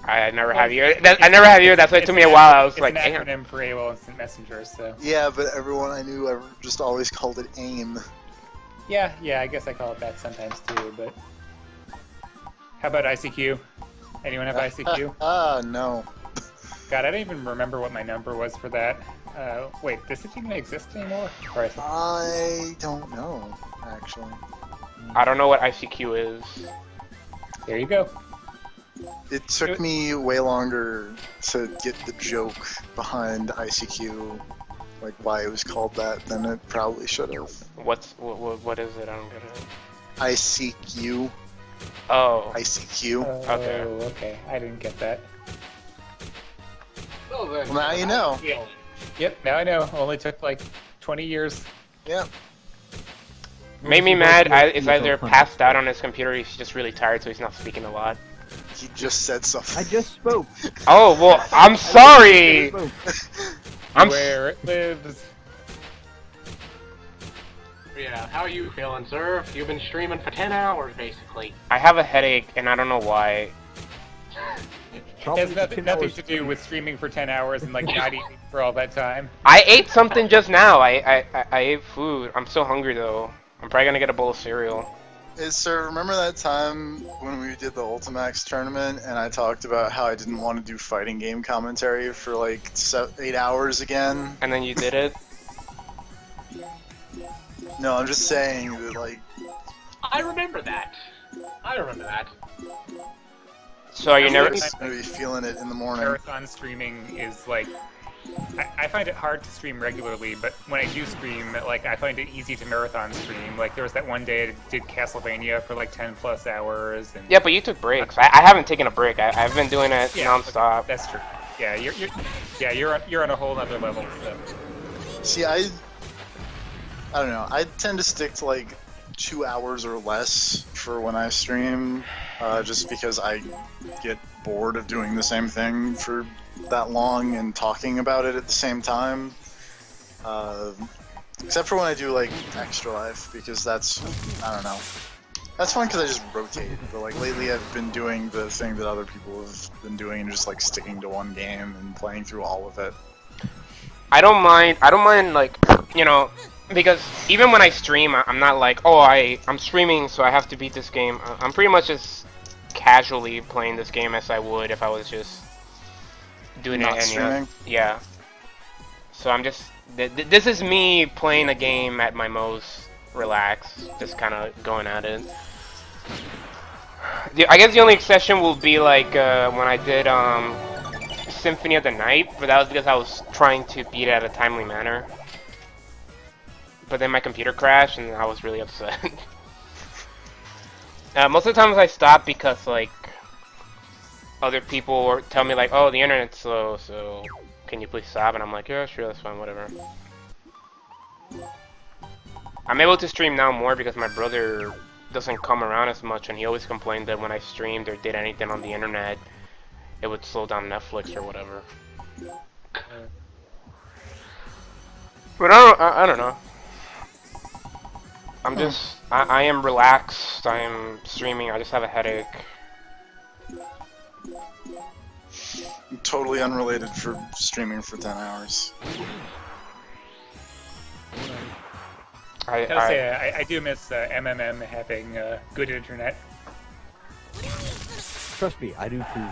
S1: I never have you. I never have you. That's why it took me a while. I was like,
S16: it's an acronym for AOL Instant Messenger, so.
S13: Yeah, but everyone I knew just always called it AIM.
S16: Yeah, I guess I call it that sometimes too, but. How about ICQ? Anyone have ICQ?
S13: No.
S16: God, I don't even remember what my number was for that. Wait, does it even exist anymore?
S13: I don't know, actually.
S1: I don't know what ICQ is.
S16: There you go.
S13: It took me way longer to get the joke behind ICQ, like why it was called that, than it probably should have.
S1: What is it? I don't get it.
S13: ICQ.
S1: Oh.
S13: ICQ.
S1: Okay.
S16: Okay. I didn't get that.
S13: Well, now you know.
S16: Yep, now I know. Only took like 20 years.
S13: Yep.
S1: Made me mad. It's either passed out on his computer, or he's just really tired, so he's not speaking a lot.
S13: He just said something.
S15: I just spoke.
S1: Oh well, I'm sorry.
S16: Where it lives.
S9: Yeah, how are you feeling, sir? You've been streaming for 10 hours, basically.
S1: I have a headache, and I don't know why.
S16: It has nothing to do with streaming for 10 hours and like not eating for all that time.
S1: I ate something just now. I ate food. I'm still hungry though. I'm probably gonna get a bowl of cereal.
S13: Hey, sir, remember that time when we did the Ultimax tournament and I talked about how I didn't want to do fighting game commentary for like 8 hours again?
S1: And then you did it?
S13: No, I'm just saying that, like...
S9: I remember that. I remember that.
S1: So are you never
S13: gonna be feeling it in the morning?
S16: Marathon streaming is like... I find it hard to stream regularly, but when I do stream, like, I find it easy to marathon stream. Like, there was that one day I did Castlevania for like 10 plus hours. And
S1: Yeah, but you took breaks. I haven't taken a break. I've been doing it nonstop.
S16: That's true. Yeah, you're on a whole other level. So.
S13: See, I don't know. I tend to stick to like 2 hours or less for when I stream, just because I get bored of doing the same thing for that long and talking about it at the same time. Except for when I do like Extra Life, because that's, I don't know. That's fun because I just rotate. But like lately I've been doing the thing that other people have been doing and just like sticking to one game and playing through all of it.
S1: I don't mind like, you know, because even when I stream, I'm not like, oh, I'm streaming so I have to beat this game. I'm pretty much just casually playing this game as I would if I was just doing
S13: Not
S1: it
S13: streaming?
S1: Yeah. So I'm just, this is me playing a game at my most relaxed, just kind of going at it. I guess the only exception will be like when I did Symphony of the Night, but that was because I was trying to beat it at a timely manner. But then my computer crashed and I was really upset. Most of the times I stop because like other people tell me like, oh, the internet's slow, so can you please stop? And I'm like, yeah, sure, that's fine, whatever. I'm able to stream now more because my brother doesn't come around as much, and he always complained that when I streamed or did anything on the internet, it would slow down Netflix or whatever. But I don't know. I'm just, I am relaxed, I am streaming, I just have a headache.
S13: Totally unrelated for streaming for 10 hours.
S16: I do miss MMM having good internet.
S15: Trust me, I do too.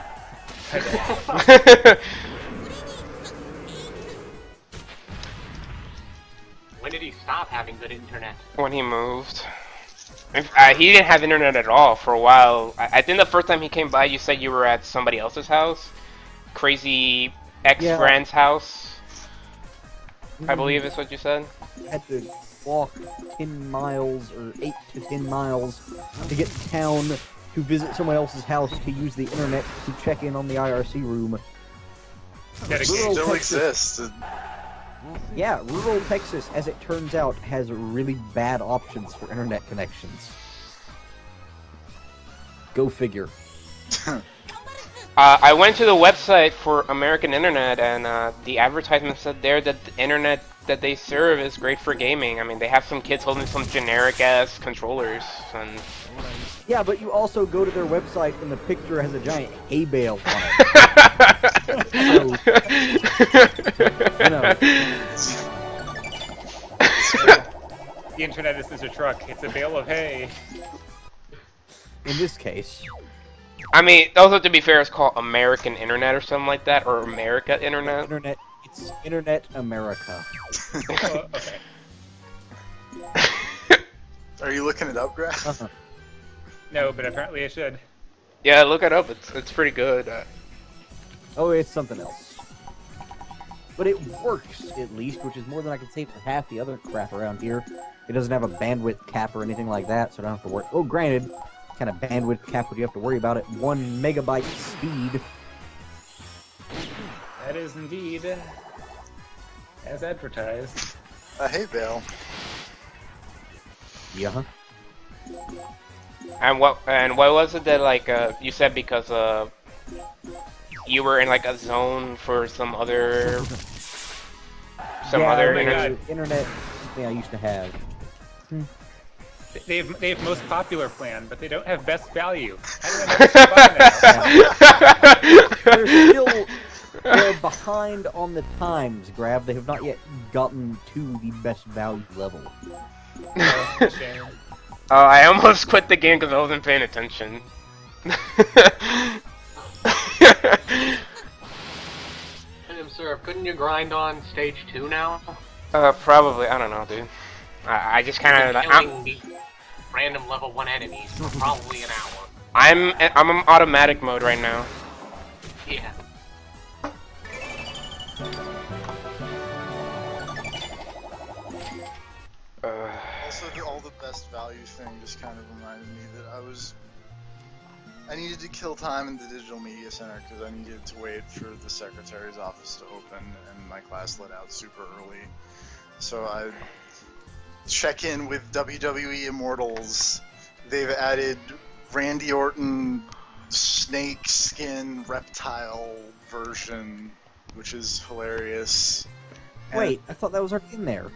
S9: When did he stop having good internet?
S1: When he moved. He didn't have internet at all for a while. I think the first time he came by, you said you were at somebody else's house. Crazy ex-friend's house. I believe is what you said.
S15: I had to walk 10 miles or 8 to 10 miles to get to town to visit someone else's house to use the internet to check in on the IRC room.
S13: It still exists.
S15: Yeah, rural Texas, as it turns out, has really bad options for internet connections. Go figure.
S1: I went to the website for American Internet, and the advertisement said there that the internet that they serve is great for gaming. I mean, they have some kids holding some generic-ass controllers, and...
S15: Yeah, but you also go to their website, and the picture has a giant hay bale on it.
S16: The internet isn't a truck, it's a bale of hay.
S15: In this case.
S1: I mean, also to be fair, it's called American Internet or something like that, or America Internet.
S15: It's Internet America.
S16: Okay.
S13: Are you looking it up, Graf?
S16: No, but apparently I should.
S1: Yeah, look it up. It's pretty good.
S15: Oh, it's something else. But it works, at least, which is more than I can say for half the other crap around here. It doesn't have a bandwidth cap or anything like that, so I don't have to worry. Oh, granted, what kind of bandwidth cap would you have to worry about at 1 megabyte speed?
S16: That is indeed as advertised.
S13: Hey, Bale.
S15: Yeah.
S1: And what was it that like you said because you were in like a zone for some other
S15: internet thing I used to have.
S16: They have most popular plan, but they don't have best value. How do I know?
S15: They're behind on the times, Grab. They have not yet gotten to the best value level.
S1: Oh, I almost quit the game because I wasn't paying attention.
S9: Sir, couldn't you grind on stage 2 now?
S1: Probably. I don't know, dude. I just kind of
S9: killing the random level 1 enemies for probably an hour.
S1: I'm in automatic mode right now.
S9: Yeah.
S13: Also, all the best value thing just kind of reminded me that I needed to kill time in the Digital Media Center because I needed to wait for the secretary's office to open, and my class let out super early. So I check in with WWE Immortals. They've added Randy Orton snake skin reptile version, which is hilarious.
S15: Wait, I thought that was already in there.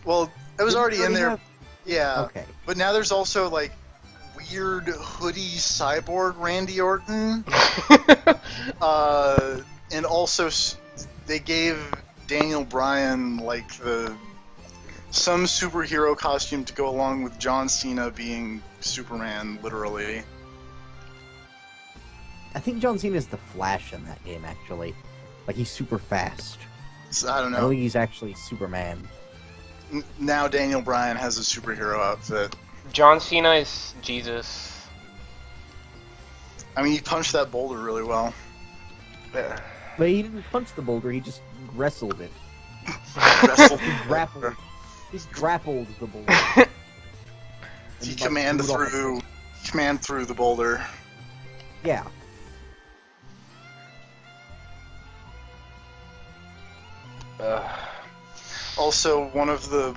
S13: Well, it was already in there.
S15: Have...
S13: Yeah.
S15: Okay.
S13: But now there's also like weird hoodie cyborg Randy Orton. And also they gave Daniel Bryan like some superhero costume to go along with John Cena being Superman, literally.
S15: I think John Cena is the Flash in that game, actually. Like, he's super fast.
S13: So, I don't know.
S15: I don't think he's actually Superman.
S13: Now Daniel Bryan has a superhero outfit.
S1: John Cena is Jesus.
S13: I mean, he punched that boulder really well.
S1: Yeah.
S15: But he didn't punch the boulder, he just wrestled it. He grappled the boulder.
S13: He command through the boulder.
S15: Yeah.
S13: Also, one of the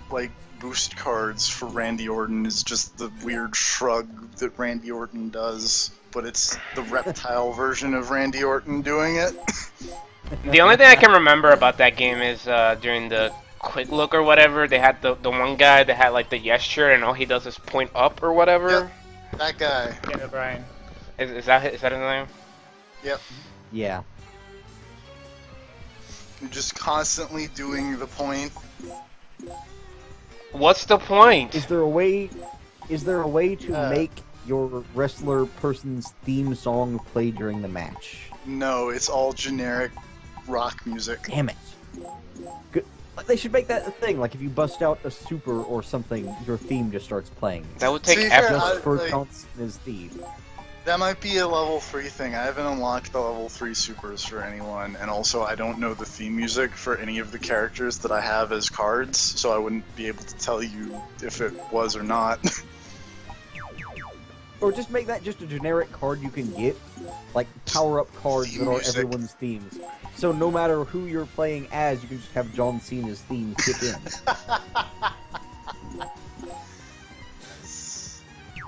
S13: boost cards for Randy Orton is just the weird shrug that Randy Orton does, but it's the reptile version of Randy Orton doing it.
S1: The only thing I can remember about that game is during the quick look or whatever, they had the one guy that had like the yes shirt and all he does is point up or whatever.
S13: Yep, that guy.
S16: Yeah, Brian.
S1: Is that his name?
S13: Yep.
S15: Yeah.
S13: You're just constantly doing the point.
S1: What's the point?
S15: Is there a way to make your wrestler person's theme song play during the match?
S13: No, it's all generic rock music.
S15: Damn it. Good. They should make that a thing. Like, if you bust out a super or something, your theme just starts playing.
S1: That would take
S15: just for John Cena's theme.
S13: That might be a level 3 thing. I haven't unlocked the level 3 supers for anyone, and also I don't know the theme music for any of the characters that I have as cards, so I wouldn't be able to tell you if it was or not.
S15: Or just make that just a generic card you can get, like power-up cards that are everyone's themes. So no matter who you're playing as, you can just have John Cena's theme kick in.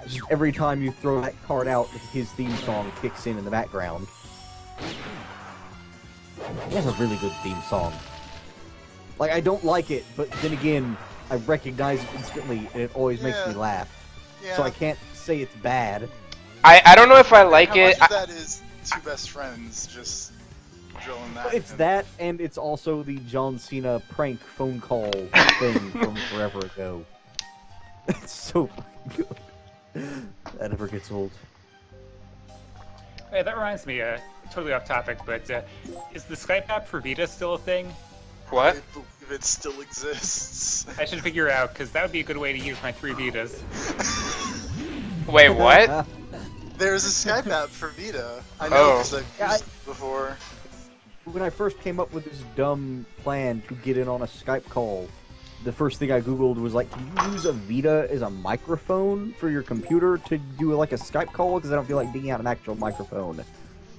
S15: Just every time you throw that card out, his theme song kicks in the background. He has a really good theme song. Like, I don't like it, but then again, I recognize it instantly, and it always makes me laugh.
S13: Yeah.
S15: So I can't say it's bad.
S1: I don't know if I like it.
S13: How much of that is two best friends just drilling that?
S15: It's that, and it's also the John Cena prank phone call thing from forever ago. It's so fucking good. That never gets old.
S16: Hey, that reminds me, totally off topic, but is the Skype app for Vita still a thing?
S1: What?
S13: if it still exists.
S16: I should figure out, because that would be a good way to use my 3 Vitas.
S1: Wait, what?
S13: There's a Skype app for Vita. I know because I've used it before.
S15: When I first came up with this dumb plan to get in on a Skype call, the first thing I googled was like, can you use a Vita as a microphone for your computer to do like a Skype call? Because I don't feel like digging out an actual microphone.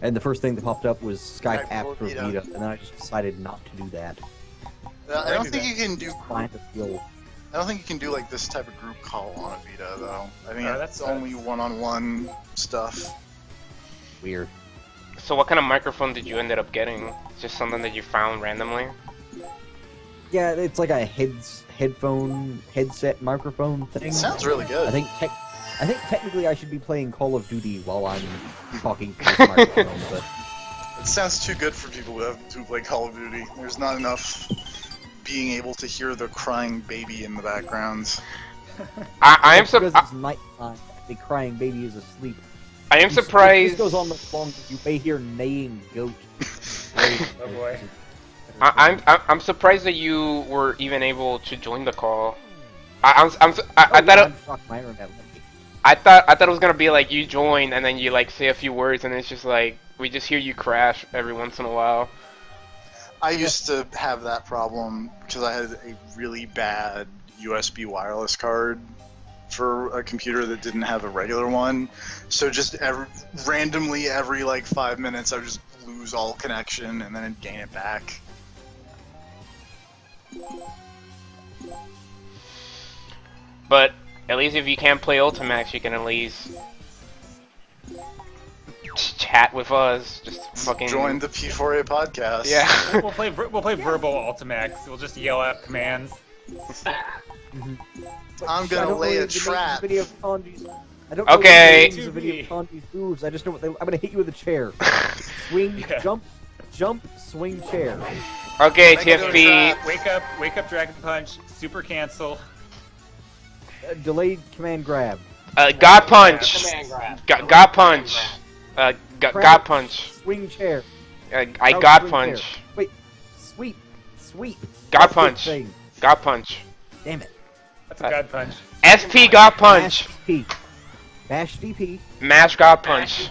S15: And the first thing that popped up was Skype app for Vita, and then I just decided not to do that.
S13: I don't think you can do.
S15: I
S13: don't think you can do like this type of group call on a Vita though. I think
S16: that's
S13: only one-on-one stuff.
S15: Weird.
S1: So what kind of microphone did you end up getting? Just something that you found randomly?
S15: Yeah, it's like a headset microphone thing.
S13: Sounds really good.
S15: I think technically I should be playing Call of Duty while I'm talking to this microphone, but
S13: it sounds too good for people who play Call of Duty. There's not enough being able to hear the crying baby in the background.
S1: I am
S15: because it's nighttime. The crying baby is asleep.
S1: I am surprised.
S15: If this goes on much longer, you may hear neighing goat.
S16: Oh boy.
S1: I'm surprised that you were even able to join the call. I thought it was gonna be like you join and then you like say a few words and it's just like we just hear you crash every once in a while.
S13: I used to have that problem because I had a really bad USB wireless card for a computer that didn't have a regular one. So just randomly every like 5 minutes I would just lose all connection and then I'd gain it back.
S1: But at least if you can't play Ultimax, you can at least chat with us. Just fucking
S13: join the P4A podcast.
S1: Yeah.
S16: we'll play verbal Ultimax. We'll just yell out commands.
S13: I'm gonna lay a trap.
S15: I don't know
S1: okay.
S15: the names of any of Kanji's moves. I just know what I'm gonna hit you with a chair. Swing, jump, swing, chair.
S1: Okay, TFB.
S16: Wake up, Dragon Punch, super cancel.
S15: Delayed command grab.
S1: God punch. God punch. God punch.
S15: Swing chair.
S1: I God punch.
S15: Chair. Wait, sweep.
S1: God punch. God punch.
S15: Damn it.
S16: That's a God punch.
S1: SP God punch.
S15: Mash DP.
S1: Mash God punch.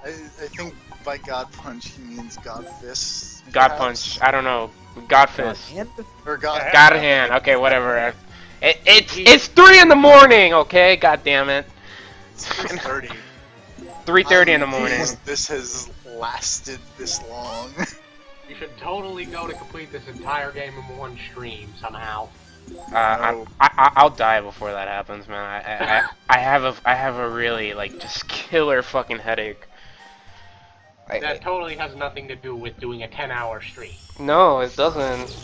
S13: I think by God punch he means God fist.
S1: God punch. I don't know. God fist.
S13: Or God
S1: hand. Okay, whatever. It's 3 in the morning. Okay, god damn it.
S13: 3:30.
S1: 3:30 in the morning.
S13: This has lasted this long.
S9: You should totally go to complete this entire game in one stream somehow.
S1: I'll die before that happens, man. I have a really like just killer fucking headache.
S9: That totally has nothing to do with doing a 10-hour stream.
S1: No, it doesn't.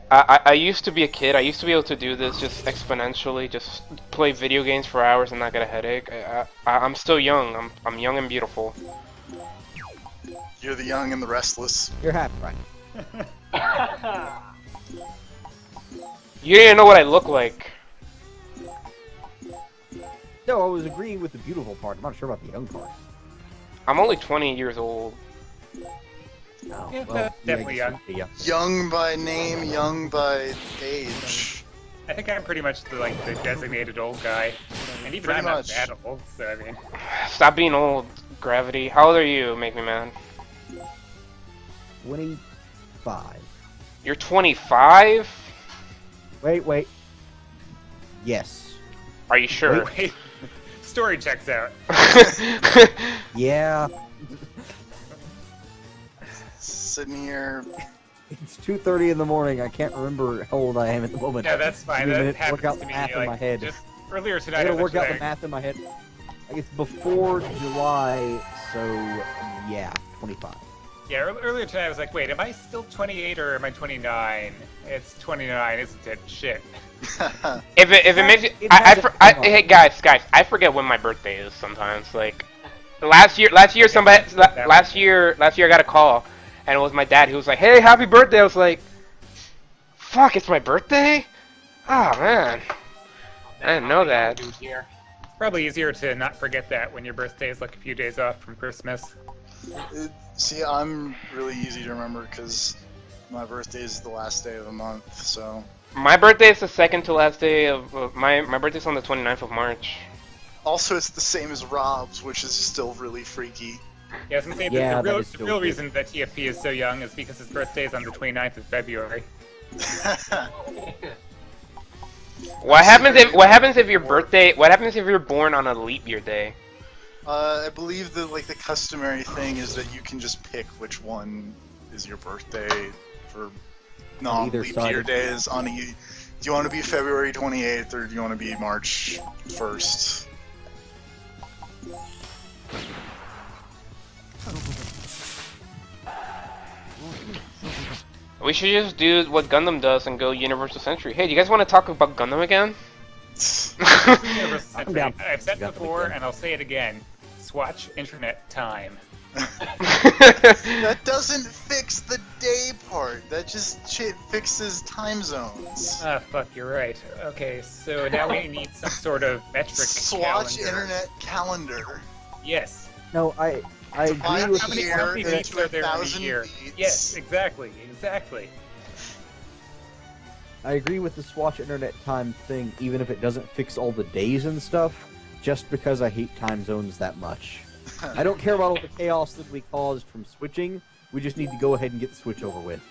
S1: I used to be a kid. I used to be able to do this just exponentially, just play video games for hours and not get a headache. I'm still young. I'm young and beautiful.
S13: You're the young and the restless.
S15: You're happy, right?
S1: You didn't know what I look like.
S15: No, I was agreeing with the beautiful part. I'm not sure about the young part.
S1: I'm only 20 years old.
S15: Oh,
S16: yeah,
S15: well,
S16: definitely young.
S13: Young by name, young by age.
S16: I think I'm pretty much the designated old guy, and even I'm not that old. So I mean,
S1: stop being old, Gravity. How old are you? Make me mad.
S15: 25.
S1: You're 25?
S15: Wait. Yes.
S1: Are you sure?
S16: Wait. Story checks out.
S15: Yeah.
S13: Sitting here.
S15: It's 2:30 in the morning. I can't remember how old I am at the moment.
S16: Yeah, that's fine.
S15: That
S16: happens
S15: work out
S16: to
S15: the
S16: me.
S15: math in my head.
S16: Just earlier tonight,
S15: I gotta work out the math in my head. I guess before July, so yeah, 25.
S16: Yeah, earlier tonight I was like, wait, am I still 28 or am I 29? It's 29, isn't it? Shit.
S1: if it makes you, hey guys, I forget when my birthday is sometimes. Like last year I got a call, and it was my dad who was like, "Hey, happy birthday!" I was like, "Fuck, it's my birthday? Oh man, I didn't know that."
S16: It's probably easier to not forget that when your birthday is like a few days off from Christmas.
S13: See, I'm really easy to remember because my birthday is the last day of the month, so.
S1: My birthday is the second to last day of my birthday's on the 29th of March.
S13: Also, it's the same as Rob's, which is still really freaky.
S16: Yeah, I was gonna say the real reason that TFP is so young is because his birthday is on the 29th of February.
S1: What happens if your birthday? What happens if you're born on a leap year day?
S13: I believe that the customary thing is that you can just pick which one is your birthday for non-leap year days. Do you want to be February 28th or do you want to be March 1st?
S1: We should just do what Gundam does and go Universal Century. Hey, do you guys want to talk about Gundam again?
S16: Universal Century. I've said it before, and I'll say it again. Swatch internet time.
S13: That doesn't fix the day part. That just fixes time zones.
S16: Ah, fuck, you're right. Okay, so now we need some sort of metric
S13: Swatch
S16: calendar.
S13: internet calendar.
S16: Yes.
S15: No, I agree with
S16: how many beats are there in a year? Yes, exactly.
S15: I agree with the Swatch internet time thing, even if it doesn't fix all the days and stuff, just because I hate time zones that much. I don't care about all the chaos that we caused from switching, we just need to go ahead and get the switch over with.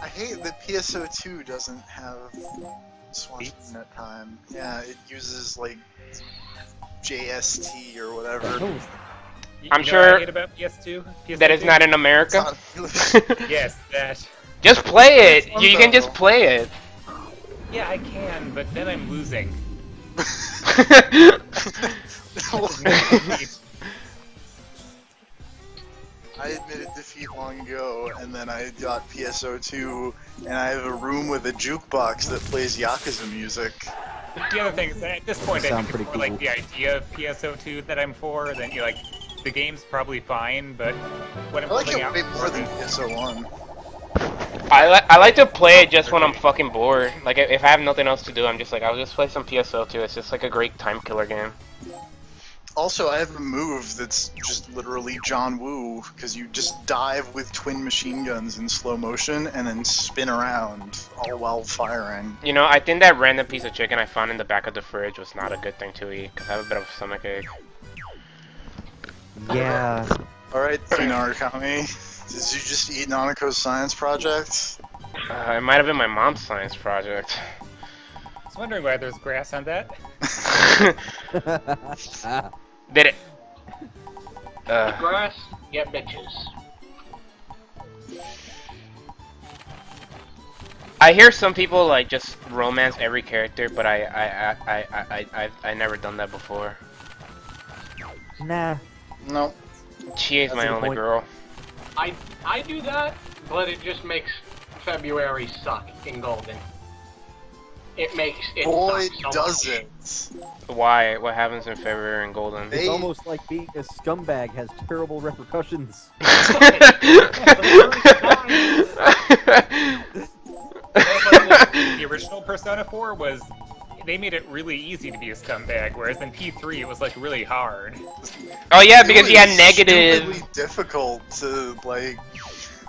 S13: I hate that PSO2 doesn't have Swatch internet time. Yeah, it uses JST or whatever.
S1: I'm
S16: You know
S1: sure
S16: what I hate about PS2?
S1: that it's not in America.
S16: Yes, that.
S1: Just play it. You can just play it.
S16: Yeah, I can, but then I'm losing.
S13: I admitted defeat long ago, and then I got PSO2, and I have a room with a jukebox that plays Yakuza music.
S16: The other thing is that at this point, I
S15: Sound
S16: think it's more
S15: pretty
S16: like the idea of PSO2 that I'm for. Then you the game's probably fine, but when I'm
S13: I like
S16: building
S13: it
S16: out
S13: way more than PSO1.
S1: I like to play it just when I'm fucking bored. Like if I have nothing else to do, I'm just I'll just play some PSO2. It's just a great time killer game.
S13: Also, I have a move that's just literally John Woo, because you just dive with twin machine guns in slow motion and then spin around, all while firing.
S1: You know, I think that random piece of chicken I found in the back of the fridge was not a good thing to eat, because I have a bit of a stomachache.
S15: Yeah.
S13: Alright, Narukami, did you just eat Nanako's science project?
S1: It might have been my mom's science project.
S16: I was wondering why there's grass on that.
S1: Did it?
S9: Grass, yeah, bitches.
S1: I hear some people just romance every character, but I never done that before.
S15: Nah.
S13: No.
S1: She is my only girl.
S9: I do that, but it just makes February suck in Golden. It makes it
S13: Boy,
S9: suck so
S13: does
S9: much.
S13: it.
S1: Why? What happens in February in Golden?
S15: It's almost like being a scumbag has terrible repercussions.
S16: The original Persona 4 was, they made it really easy to be a scumbag, whereas in P3 it was really hard.
S1: Oh yeah, because you had negative.
S13: Really difficult to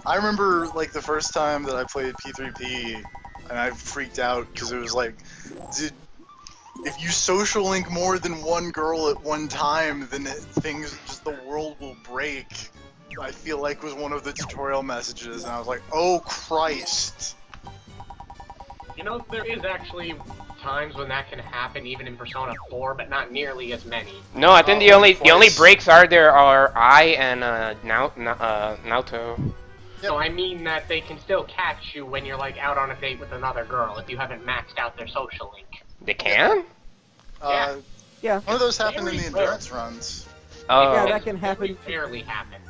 S13: I remember the first time that I played P3P, and I freaked out because it was dude, if you social link more than one girl at one time, then the world will break. I feel was one of the tutorial messages, and I was like, oh Christ.
S9: You know, there is actually times when that can happen even in Persona 4, but not nearly as many.
S1: No, I think the only breaks there are I and Naoto.
S9: So I mean that they can still catch you when you're out on a date with another girl if you haven't maxed out their social link.
S1: They can?
S15: Yeah.
S13: One of those happened in the
S9: Very
S13: endurance runs.
S1: Oh.
S15: Yeah, that can happen.
S9: Rarely happened.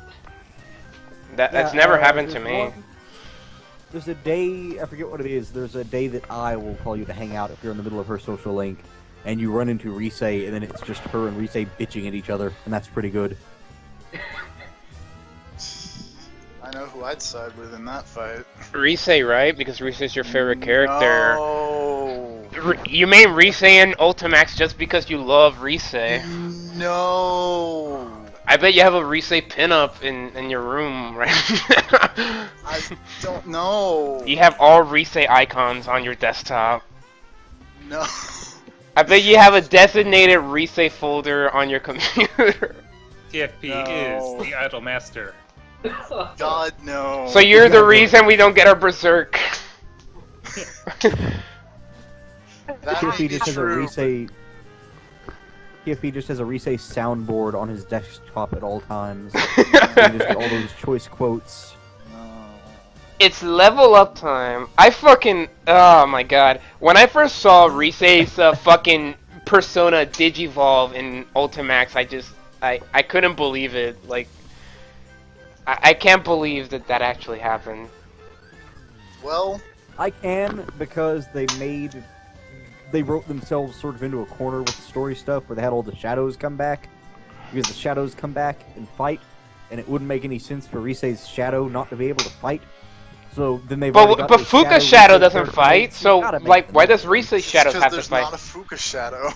S1: That's never happened to me.
S15: There's a day, I forget what it is, there's a day that I will call you to hang out if you're in the middle of her social link, and you run into Rise, and then it's just her and Rise bitching at each other, and that's pretty good.
S13: I know who I'd side with in that fight.
S1: Rise, right? Because Rise is your favorite character.
S13: No.
S1: You main Rise in Ultimax just because you love Rise.
S13: No.
S1: I bet you have a Risei pinup in your room, right?
S13: I don't know.
S1: You have all Risei icons on your desktop.
S13: No.
S1: I bet you have a designated Risei folder on your computer.
S16: TFP is the idol master.
S13: God, no.
S1: So you're the reason we don't get our Berserk.
S15: TFP just has a Risei. TFP just has a Risei soundboard on his desktop at all times. So you just get all those choice quotes.
S1: It's level up time. I fucking oh my god. When I first saw Risei's fucking Persona Digivolve in Ultimax, I couldn't believe it. Like I can't believe that actually happened.
S13: Well,
S15: I can because they wrote themselves sort of into a corner with the story stuff where they had all the shadows come back. Because the shadows come back and fight, and it wouldn't make any sense for Risei's shadow not to be able to fight. So then they've
S1: But Fuka's shadow doesn't fight, so like why does Risei's shadow have to fight?
S13: There's not a Fuka shadow.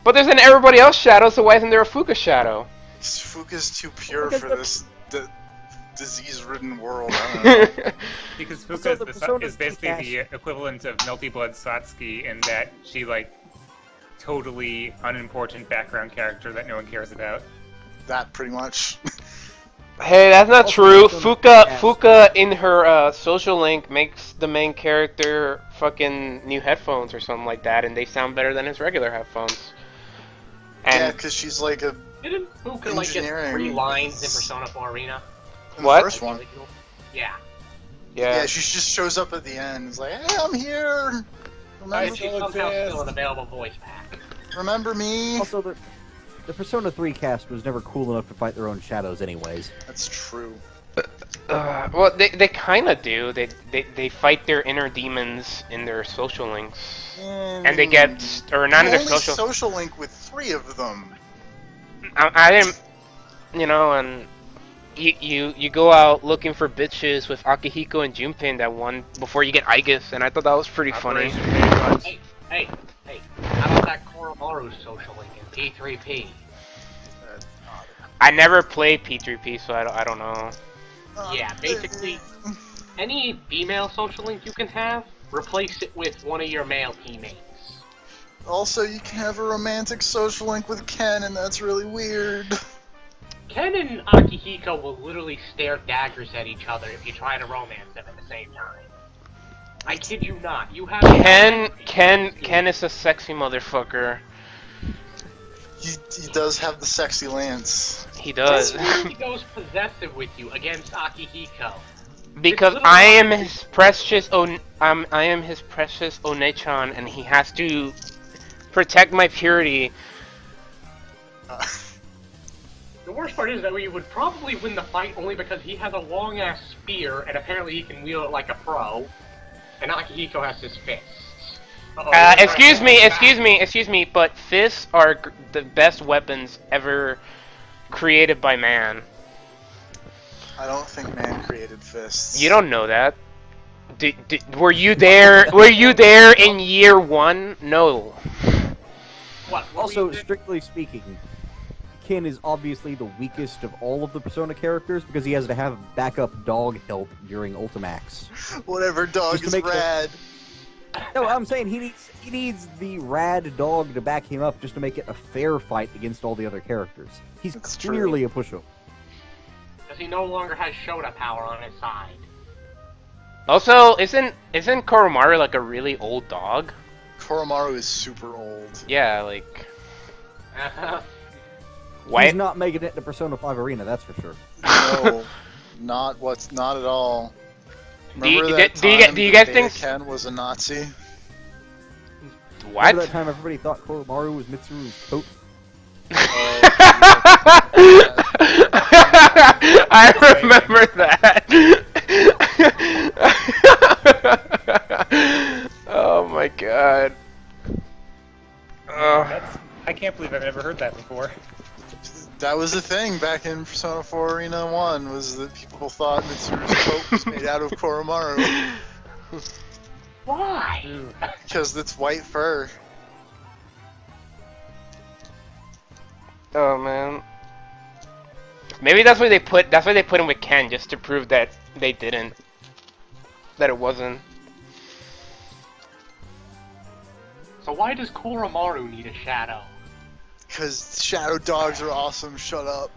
S1: But there's an everybody else shadow, so why isn't there a Fuka shadow?
S13: Fuka's too pure for this disease-ridden world. I don't know.
S16: Because Fuka is basically the equivalent of Melty Blood Satsuki in that she, like, totally unimportant background character that no one cares about.
S13: That, pretty much.
S1: Hey, that's not true. Fuka in her social link makes the main character fucking new headphones or something like that, and they sound better than his regular headphones. And
S13: yeah, because she's like a
S9: Didn't Fuka like get 3 lines in Persona 4 Arena?
S1: What?
S13: The first one.
S9: Yeah.
S13: Yeah, she just shows up at the end. It's like, hey, I'm here. Remember
S9: She's somehow still an available voice pack.
S13: Remember me?
S15: Also, the Persona 3 cast was never cool enough to fight their own shadows anyways.
S13: That's true.
S1: Well, they kind of do. They fight their inner demons in their social links, and they get or not in their
S13: social link with 3 of them.
S1: I didn't, you know, and you go out looking for bitches with Akihiko and Junpei that one before you get Aigis, and I thought that was pretty funny.
S9: Hey, how about that Koromaru social link in P3P?
S1: I never played P3P, so I don't know.
S9: Yeah, basically, any female social link you can have, replace it with one of your male teammates.
S13: Also, you can have a romantic social link with Ken, and that's really weird.
S9: Ken and Akihiko will literally stare daggers at each other if you try to romance them at the same time. I kid you not. You have
S1: Ken is a sexy motherfucker.
S13: He does have the sexy lance.
S1: He does.
S9: He goes possessive with you against Akihiko.
S1: Because I am his precious One-chan, and he has to protect my purity.
S9: The worst part is that we would probably win the fight only because he has a long-ass spear, and apparently he can wield it like a pro, and Akihiko has his fists.
S1: Excuse me, but fists are the best weapons ever created by man.
S13: I don't think man created fists.
S1: You don't know that. Were you there? Were you there in year 1? No.
S15: Also, strictly speaking, Ken is obviously the weakest of all of the Persona characters because he has to have backup dog help during Ultimax.
S13: Whatever, dog is rad.
S15: No, I'm saying he needs the rad dog to back him up just to make it a fair fight against all the other characters. He's clearly a pushover.
S9: Because he no longer has Shota power on his side.
S1: Also, isn't Koromaru like a really old dog?
S13: Koromaru is super old.
S1: Yeah, like.
S15: He's not making it to Persona 5 Arena, that's for sure.
S13: No, not at all.
S1: Do you
S13: Remember
S1: guys think
S13: Ken was a Nazi?
S1: What?
S15: Remember that time everybody thought Koromaru was Mitsuru's coat?
S1: I remember that. Oh my god.
S16: I can't believe I've never heard that before.
S13: That was the thing back in Persona 4 Arena 1, was that people thought Mitsuru's coat was made out of Koromaru.
S9: Why?
S13: Because it's white fur.
S1: Oh man. Maybe that's why they put him with Ken, just to prove that they didn't. That it wasn't.
S9: So why does Koromaru need a shadow?
S13: Because shadow dogs are awesome. Shut up.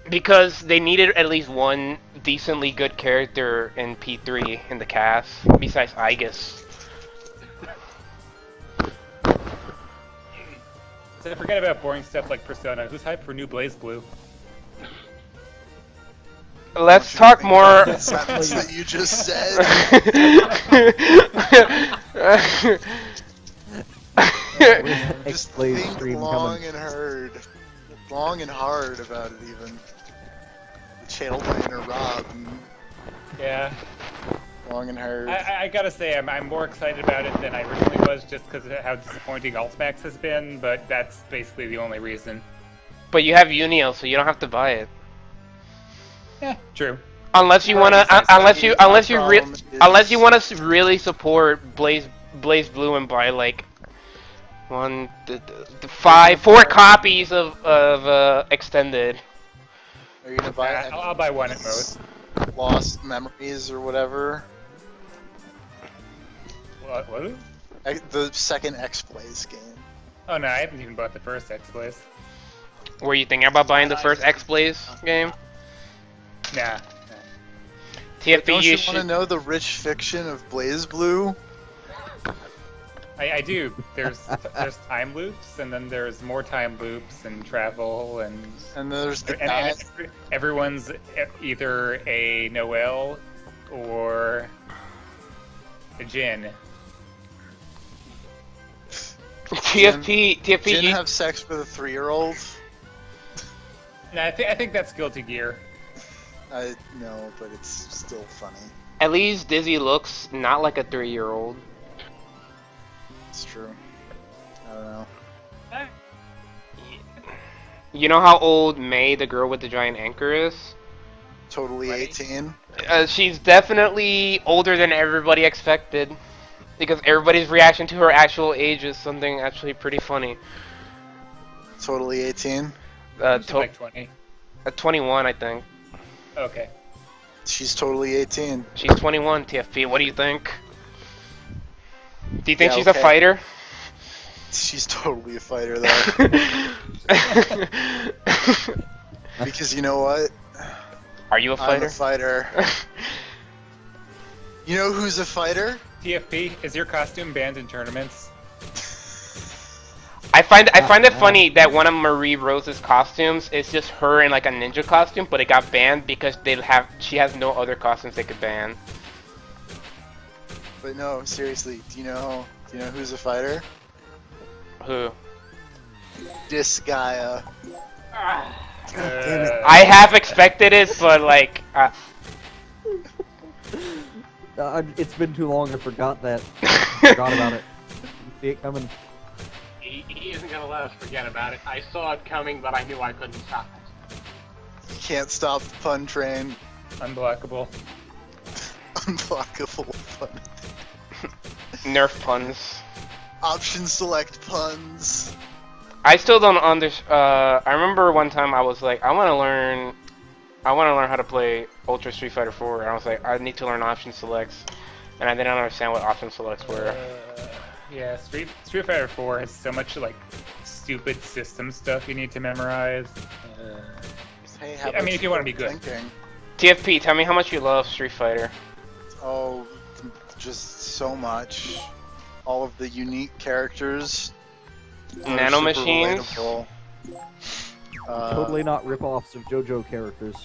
S1: Because they needed at least one decently good character in P3 in the cast, besides Aegis.
S16: So forget about boring stuff like Persona. Who's hyped for new Blaze Blue?
S1: Let's talk more.
S13: The sentence that you just said. Just think long and hard about it. Even channeled by inner Rob.
S16: Yeah.
S13: Long and hard.
S16: I gotta say, I'm more excited about it than I originally was, just because of how disappointing Altmax has been. But that's basically the only reason.
S1: But you have Unio, so you don't have to buy it.
S16: Yeah, true.
S1: Unless you wanna, unless you wanna really support Blaze Blue and buy like four copies of Extended.
S13: Are you gonna buy it?
S16: I'll buy one at most.
S13: Lost Memories or whatever.
S16: What?
S13: The second X-Blaze game.
S16: Oh no, I haven't even bought the first X-Blaze.
S1: Were you thinking about buying the first X-Blaze game?
S16: Nah.
S1: TFP,
S13: Don't you want to know the rich fiction of Blaze Blue?
S16: I do. There's time loops, and then there's more time loops and travel, and
S13: there's the
S16: and everyone's either a Noel or a Jin.
S1: TFP.
S13: Jin have sex with a 3-year-old?
S16: No, I think that's Guilty Gear.
S13: No, but it's still funny.
S1: At least Dizzy looks not like a 3-year-old.
S13: It's true. I don't know.
S1: You know how old May, the girl with the giant anchor, is?
S13: Totally 18.
S1: She's definitely older than everybody expected. Because everybody's reaction to her actual age is something actually pretty funny.
S13: Totally 18?
S16: Like 20.
S1: 21, I think.
S16: Okay.
S13: She's totally 18.
S1: She's 21, TFP. What do you think? Do you think she's
S13: okay.
S1: a fighter?
S13: She's totally a fighter, though. Because you know what?
S1: Are you a fighter?
S13: I'm a fighter. You know who's a fighter?
S16: TFP, is your costume banned in tournaments?
S1: I find it funny that one of Marie Rose's costumes is just her in like a ninja costume, but it got banned because she has no other costumes they could ban.
S13: But no, seriously, do you know who's a fighter?
S1: Who?
S13: Disgaea.
S1: God damn it. I have expected it, but like
S15: it's been too long, I forgot that. Forgot about it. See it coming.
S9: He isn't gonna let us forget about it. I saw it coming, but I knew I couldn't stop it.
S13: You can't stop the pun train.
S16: Unblockable.
S13: Unblockable pun.
S1: Nerf puns.
S13: Option select puns.
S1: I still don't understand. I remember one time I was like, I want to learn how to play Ultra Street Fighter 4, and I was like, I need to learn option selects, and I didn't understand what option selects were.
S16: Yeah, Street Fighter 4 has so much like stupid system stuff you need to memorize.
S13: Hey,
S16: I mean, if you want to be good.
S13: Thinking?
S1: TFP, tell me how much you love Street Fighter.
S13: Oh, just so much. All of the unique characters.
S1: Nano machines.
S15: Totally not rip-offs of JoJo characters.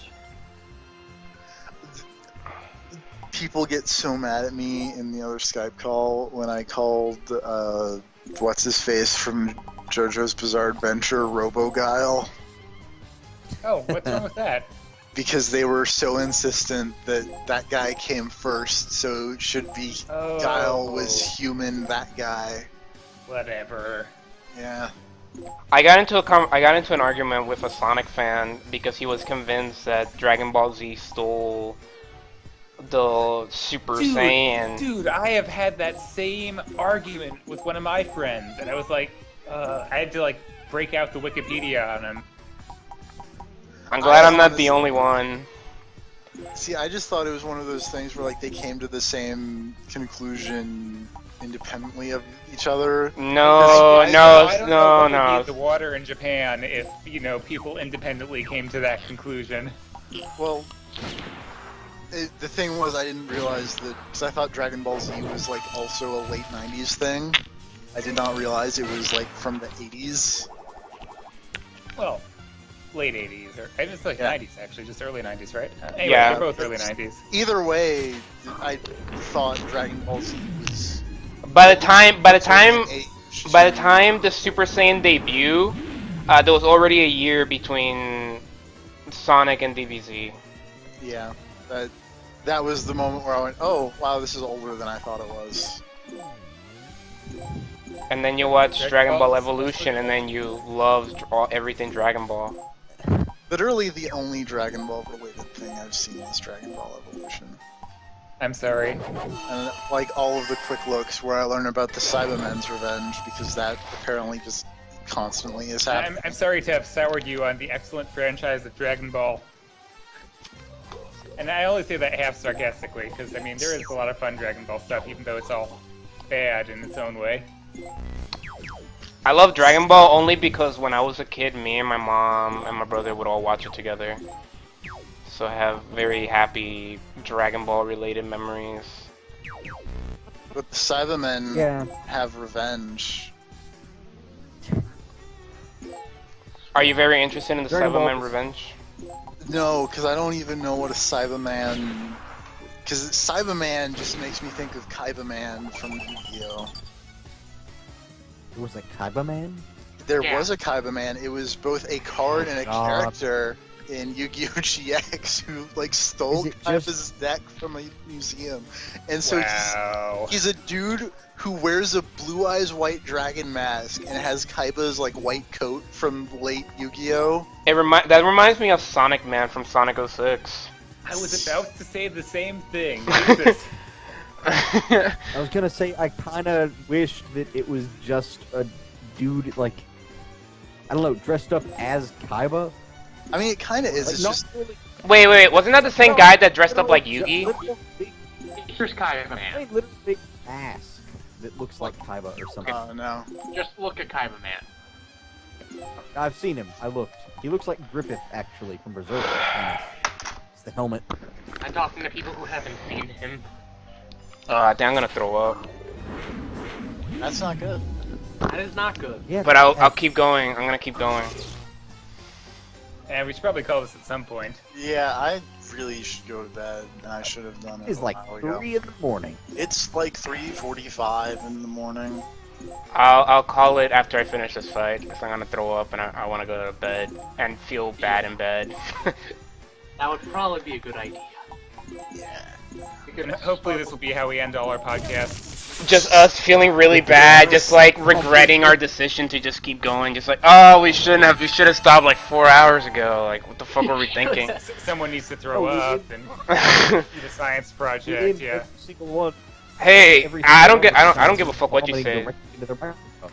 S13: People get so mad at me in the other Skype call when I called what's his face from JoJo's Bizarre Adventure Robo-Guile.
S16: Oh, what's wrong with that?
S13: Because they were so insistent that that guy came first, so it should be Guile was human, that guy.
S16: Whatever.
S13: Yeah.
S1: I got into an argument with a Sonic fan because he was convinced that Dragon Ball Z stole the Super Saiyan.
S16: Dude, I have had that same argument with one of my friends, and I was like, I had to like break out the Wikipedia on him.
S1: I'm glad I'm not the only one.
S13: See, I just thought it was one of those things where like they came to the same conclusion independently of each other.
S1: No.
S16: I don't know what would be the water in Japan if people independently came to that conclusion.
S13: Well, the thing was I didn't realize that because I thought Dragon Ball Z was like also a late '90s thing. I did not realize it was like from the '80s.
S16: Well, late '80s, or I just like '90s actually, just early '90s, right? Anyway,
S1: Yeah,
S16: they're both early '90s.
S13: Either way, I thought Dragon Ball Z was.
S1: By the time the Super Saiyan debut, there was already a year between Sonic and DBZ.
S13: Yeah, that was the moment where I went, oh wow, this is older than I thought it was.
S1: And then you watch Dragon Ball Evolution, and then you love everything Dragon Ball.
S13: Literally the only Dragon Ball related thing I've seen is Dragon Ball Evolution.
S16: I'm sorry.
S13: And like all of the quick looks where I learn about the Cybermen's revenge because that apparently just constantly is happening.
S16: I'm sorry to have soured you on the excellent franchise of Dragon Ball. And I only say that half sarcastically, because I mean there is a lot of fun Dragon Ball stuff, even though it's all bad in its own way.
S1: I love Dragon Ball only because when I was a kid, me and my mom and my brother would all watch it together. So I have very happy Dragon Ball related memories.
S13: But the Cybermen have revenge.
S1: Are you very interested in the
S13: Dragon
S1: Cybermen
S13: Ball-
S1: revenge?
S13: No, because I don't even know what a Cyberman... Because Cyberman just makes me think of Kaibaman from Yu-Gi-Oh!
S15: There was a Kaibaman?
S13: There was a Kaibaman. It was both a card and a
S15: God.
S13: character in Yu-Gi-Oh! GX who like stole Kaiba's deck from a museum, and so he's a dude who wears a Blue Eyes White Dragon mask and has Kaiba's like white coat from late Yu-Gi-Oh!
S1: That reminds me of Sonic Man from Sonic 06.
S16: I was about to say the same thing. Jesus.
S15: I was gonna say, I kinda wish that it was just a dude, like, I don't know, dressed up as Kaiba.
S13: I mean, it kinda is,
S15: Like,
S13: it's
S15: not
S13: just...
S15: really-
S1: Wait, wasn't that the same guy that dressed up like Yugi?
S9: Here's Kaiba Man.
S15: A little big mask that looks like Kaiba or something.
S13: Oh, no.
S9: Just look at Kaiba Man.
S15: I've seen him, I looked. He looks like Griffith, actually, from Berserk. It's the helmet.
S9: I'm talking to people who haven't seen him.
S1: I think I'm gonna throw up.
S13: That's not good.
S9: That is not good.
S15: Yeah,
S1: But I'll keep going. I'm gonna keep going.
S16: And we should probably call this at some point.
S13: Yeah, I really should go to bed, and I should have done it
S15: It's
S13: a
S15: like
S13: while ago.
S15: 3 in the morning.
S13: It's like 3:45 in the morning.
S1: I'll call it after I finish this fight, because I'm gonna throw up and I want to go to bed and feel bad in bed.
S9: That would probably be a good idea.
S13: Yeah.
S16: Hopefully this will be how we end all our podcasts.
S1: Just us feeling really bad, just like regretting our decision to just keep going, just like, oh, we should have stopped like 4 hours ago, like, what the fuck were we thinking?
S16: Someone needs to throw up and do the science project, yeah.
S15: Every single one.
S1: Hey,
S15: Every
S1: I don't
S15: single
S1: give a fuck what you
S15: vomiting
S1: say.
S15: directly into their microphone.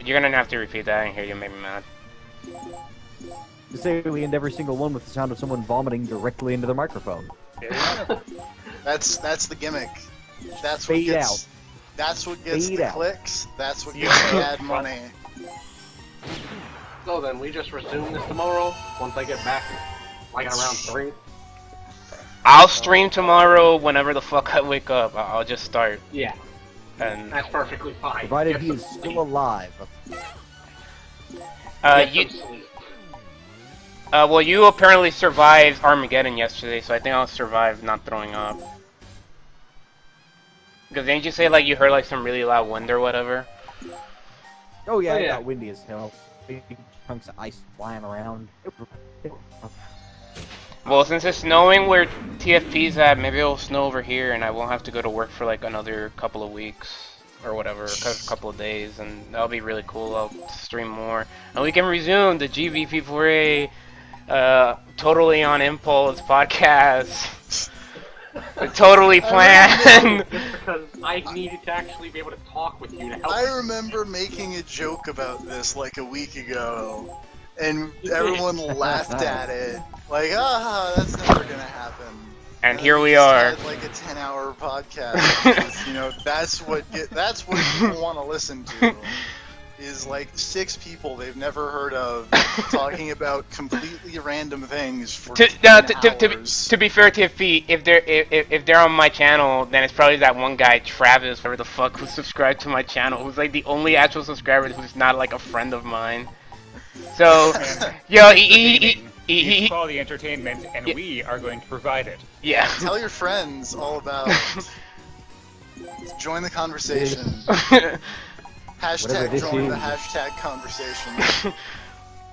S1: You're gonna have to repeat that, I didn't hear you, made me mad.
S15: To say we end every single one with the sound of someone vomiting directly into their microphone.
S13: That's the gimmick. That's what
S15: Fade
S13: gets.
S15: out.
S13: That's what gets
S15: Fade
S13: the
S15: out.
S13: clicks. That's what gets the ad money.
S9: So then, we just resume this tomorrow, once I get back, like around 3.
S1: I'll stream tomorrow whenever the fuck I wake up. I'll just start.
S9: Yeah.
S1: And
S9: That's perfectly fine.
S15: Provided
S9: Get
S15: he
S9: some
S15: is
S9: sleep.
S15: still alive.
S1: you. Well, you apparently survived Armageddon yesterday, so I think I'll survive not throwing up. Because didn't you say like you heard like some really loud wind or whatever?
S15: Oh yeah,
S9: Oh,
S15: it
S9: yeah.
S15: got windy as hell. Big chunks of ice flying around.
S1: Well, since it's snowing where TFP's at, maybe it'll snow over here and I won't have to go to work for like another couple of weeks or whatever, a couple of days, and that'll be really cool. I'll stream more. And we can resume the GVP4A Totally on Impulse podcast. Totally planned.
S9: Just because I needed to actually be able to talk with you to help.
S13: I remember making a joke about this like a week ago, and everyone laughed at it. Like, that's never gonna happen.
S1: And here we
S13: just
S1: are.
S13: Had, like a 10-hour podcast. Because, you know, that's what people want to listen to. Is like 6 people they've never heard of talking about completely random things for 10 hours.
S1: To be fair, TFP, if they're on my channel, then it's probably that one guy, Travis, whoever the fuck, who subscribed to my channel, who's like the only actual subscriber who's not like a friend of mine. So, yo,
S16: He's quality entertainment, and we are going to provide it.
S1: Yeah.
S13: Tell your friends all about. Join the conversation. Hashtag join the hashtag conversation.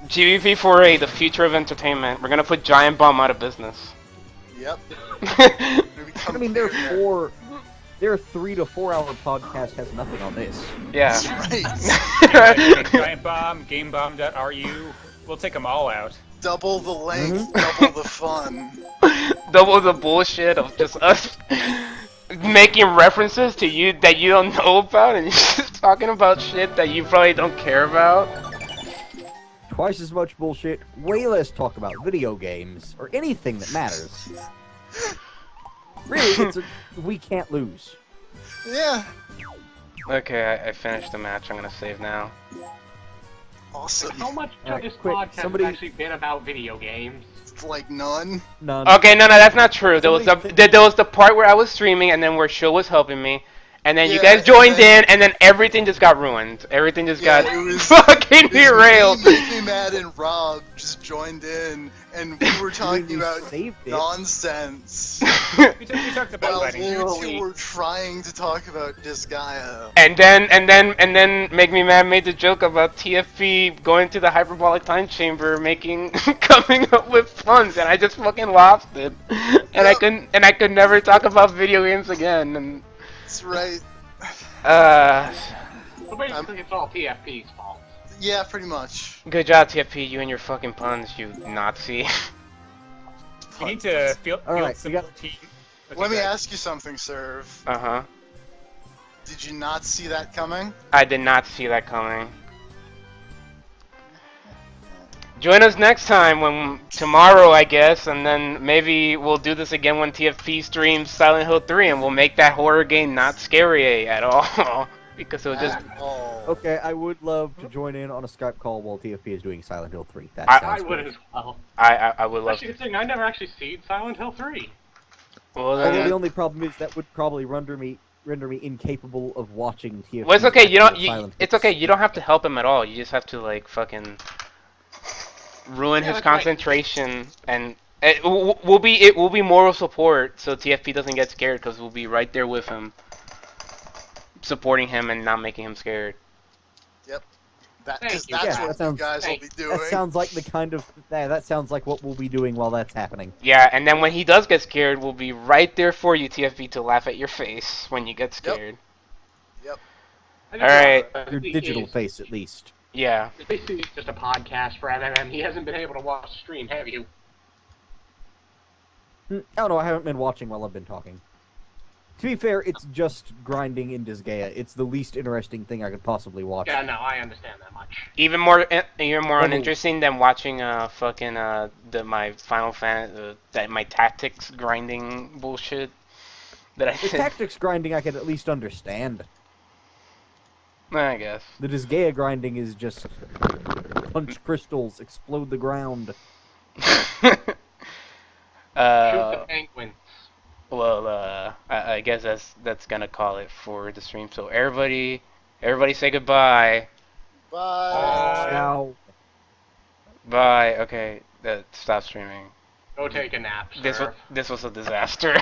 S1: GVP4A, the future of entertainment. We're gonna put Giant Bomb out of business.
S13: Yep.
S15: I mean, there are 3 to 4 hour podcast has nothing on this.
S1: Yeah.
S13: That's right.
S16: Giant Bomb, GameBomb.ru. We'll take them all out.
S13: Double the length, double the fun.
S1: Double the bullshit of just us making references to you that you don't know about, and just talking about shit that you probably don't care about.
S15: Twice as much bullshit, way less talk about video games, or anything that matters. Really, we can't lose.
S13: Yeah.
S1: Okay, I finished the match. I'm gonna save now.
S13: Awesome.
S9: How much of this
S15: quick,
S9: podcast has actually been about video games?
S13: Like none.
S1: Okay, no, that's not true. There was the part where I was streaming, and then where Sho was helping me, and then you guys joined in, and then everything just got ruined. Everything just got fucking derailed.
S13: Me, Matt, and Rob just joined in, and we were talking about nonsense.
S16: We talked about
S13: While
S16: letting
S13: you two were trying to talk about Disgaea.
S1: And then Make Me Mad made the joke about TFP going to the hyperbolic time chamber, coming up with puns, and I just fucking lost it. And I could never talk about video games again. And
S13: that's right.
S9: So basically, it's all TFP's fault.
S13: Yeah, pretty much.
S1: Good job, TFP. You and your fucking puns, you Nazi.
S16: You need to feel some team.
S13: Let me ask you something, Serv.
S1: Uh-huh.
S13: Did you not see that coming?
S1: I did not see that coming. Join us next time, tomorrow, I guess, and then maybe we'll do this again when TFP streams Silent Hill 3, and we'll make that horror game not scary at all. Because it'll just...
S15: Okay, I would love to join in on a Skype call while TFP is doing Silent Hill 3.
S9: I would as well.
S1: I would love
S9: to. I never actually seen Silent Hill 3.
S1: Well,
S15: although the only problem is that would probably render me incapable of watching TFP.
S1: Well, it's okay. It's okay. You don't have to help him at all. You just have to like fucking ruin his concentration, and it will be moral support, so TFP doesn't get scared because we'll be right there with him, supporting him and not making him scared.
S13: Yep. That's what you guys will be doing.
S15: That sounds like the kind of that sounds like what we'll be doing while that's happening.
S1: Yeah, and then when he does get scared, we'll be right there for you, TFP, to laugh at your face when you get scared.
S13: Yep.
S1: Alright.
S15: Your digital face, at least.
S1: Yeah.
S9: It's basically just a podcast for MMM. He hasn't been able to watch the stream, have you?
S15: Oh no, I haven't been watching while I've been talking. To be fair, it's just grinding in Disgaea. It's the least interesting thing I could possibly watch.
S9: Yeah, no, I understand that much.
S1: Even more uninteresting than watching my Final Fantasy, my tactics grinding bullshit.
S15: The tactics grinding I could at least understand.
S1: I guess.
S15: The Disgaea grinding is just punch crystals, explode the ground.
S9: Shoot the penguins.
S1: Well, I guess that's gonna call it for the stream. So everybody say goodbye.
S13: Bye.
S15: Ciao.
S1: Bye. Okay, stop streaming.
S9: Go take a nap,
S1: This was a disaster.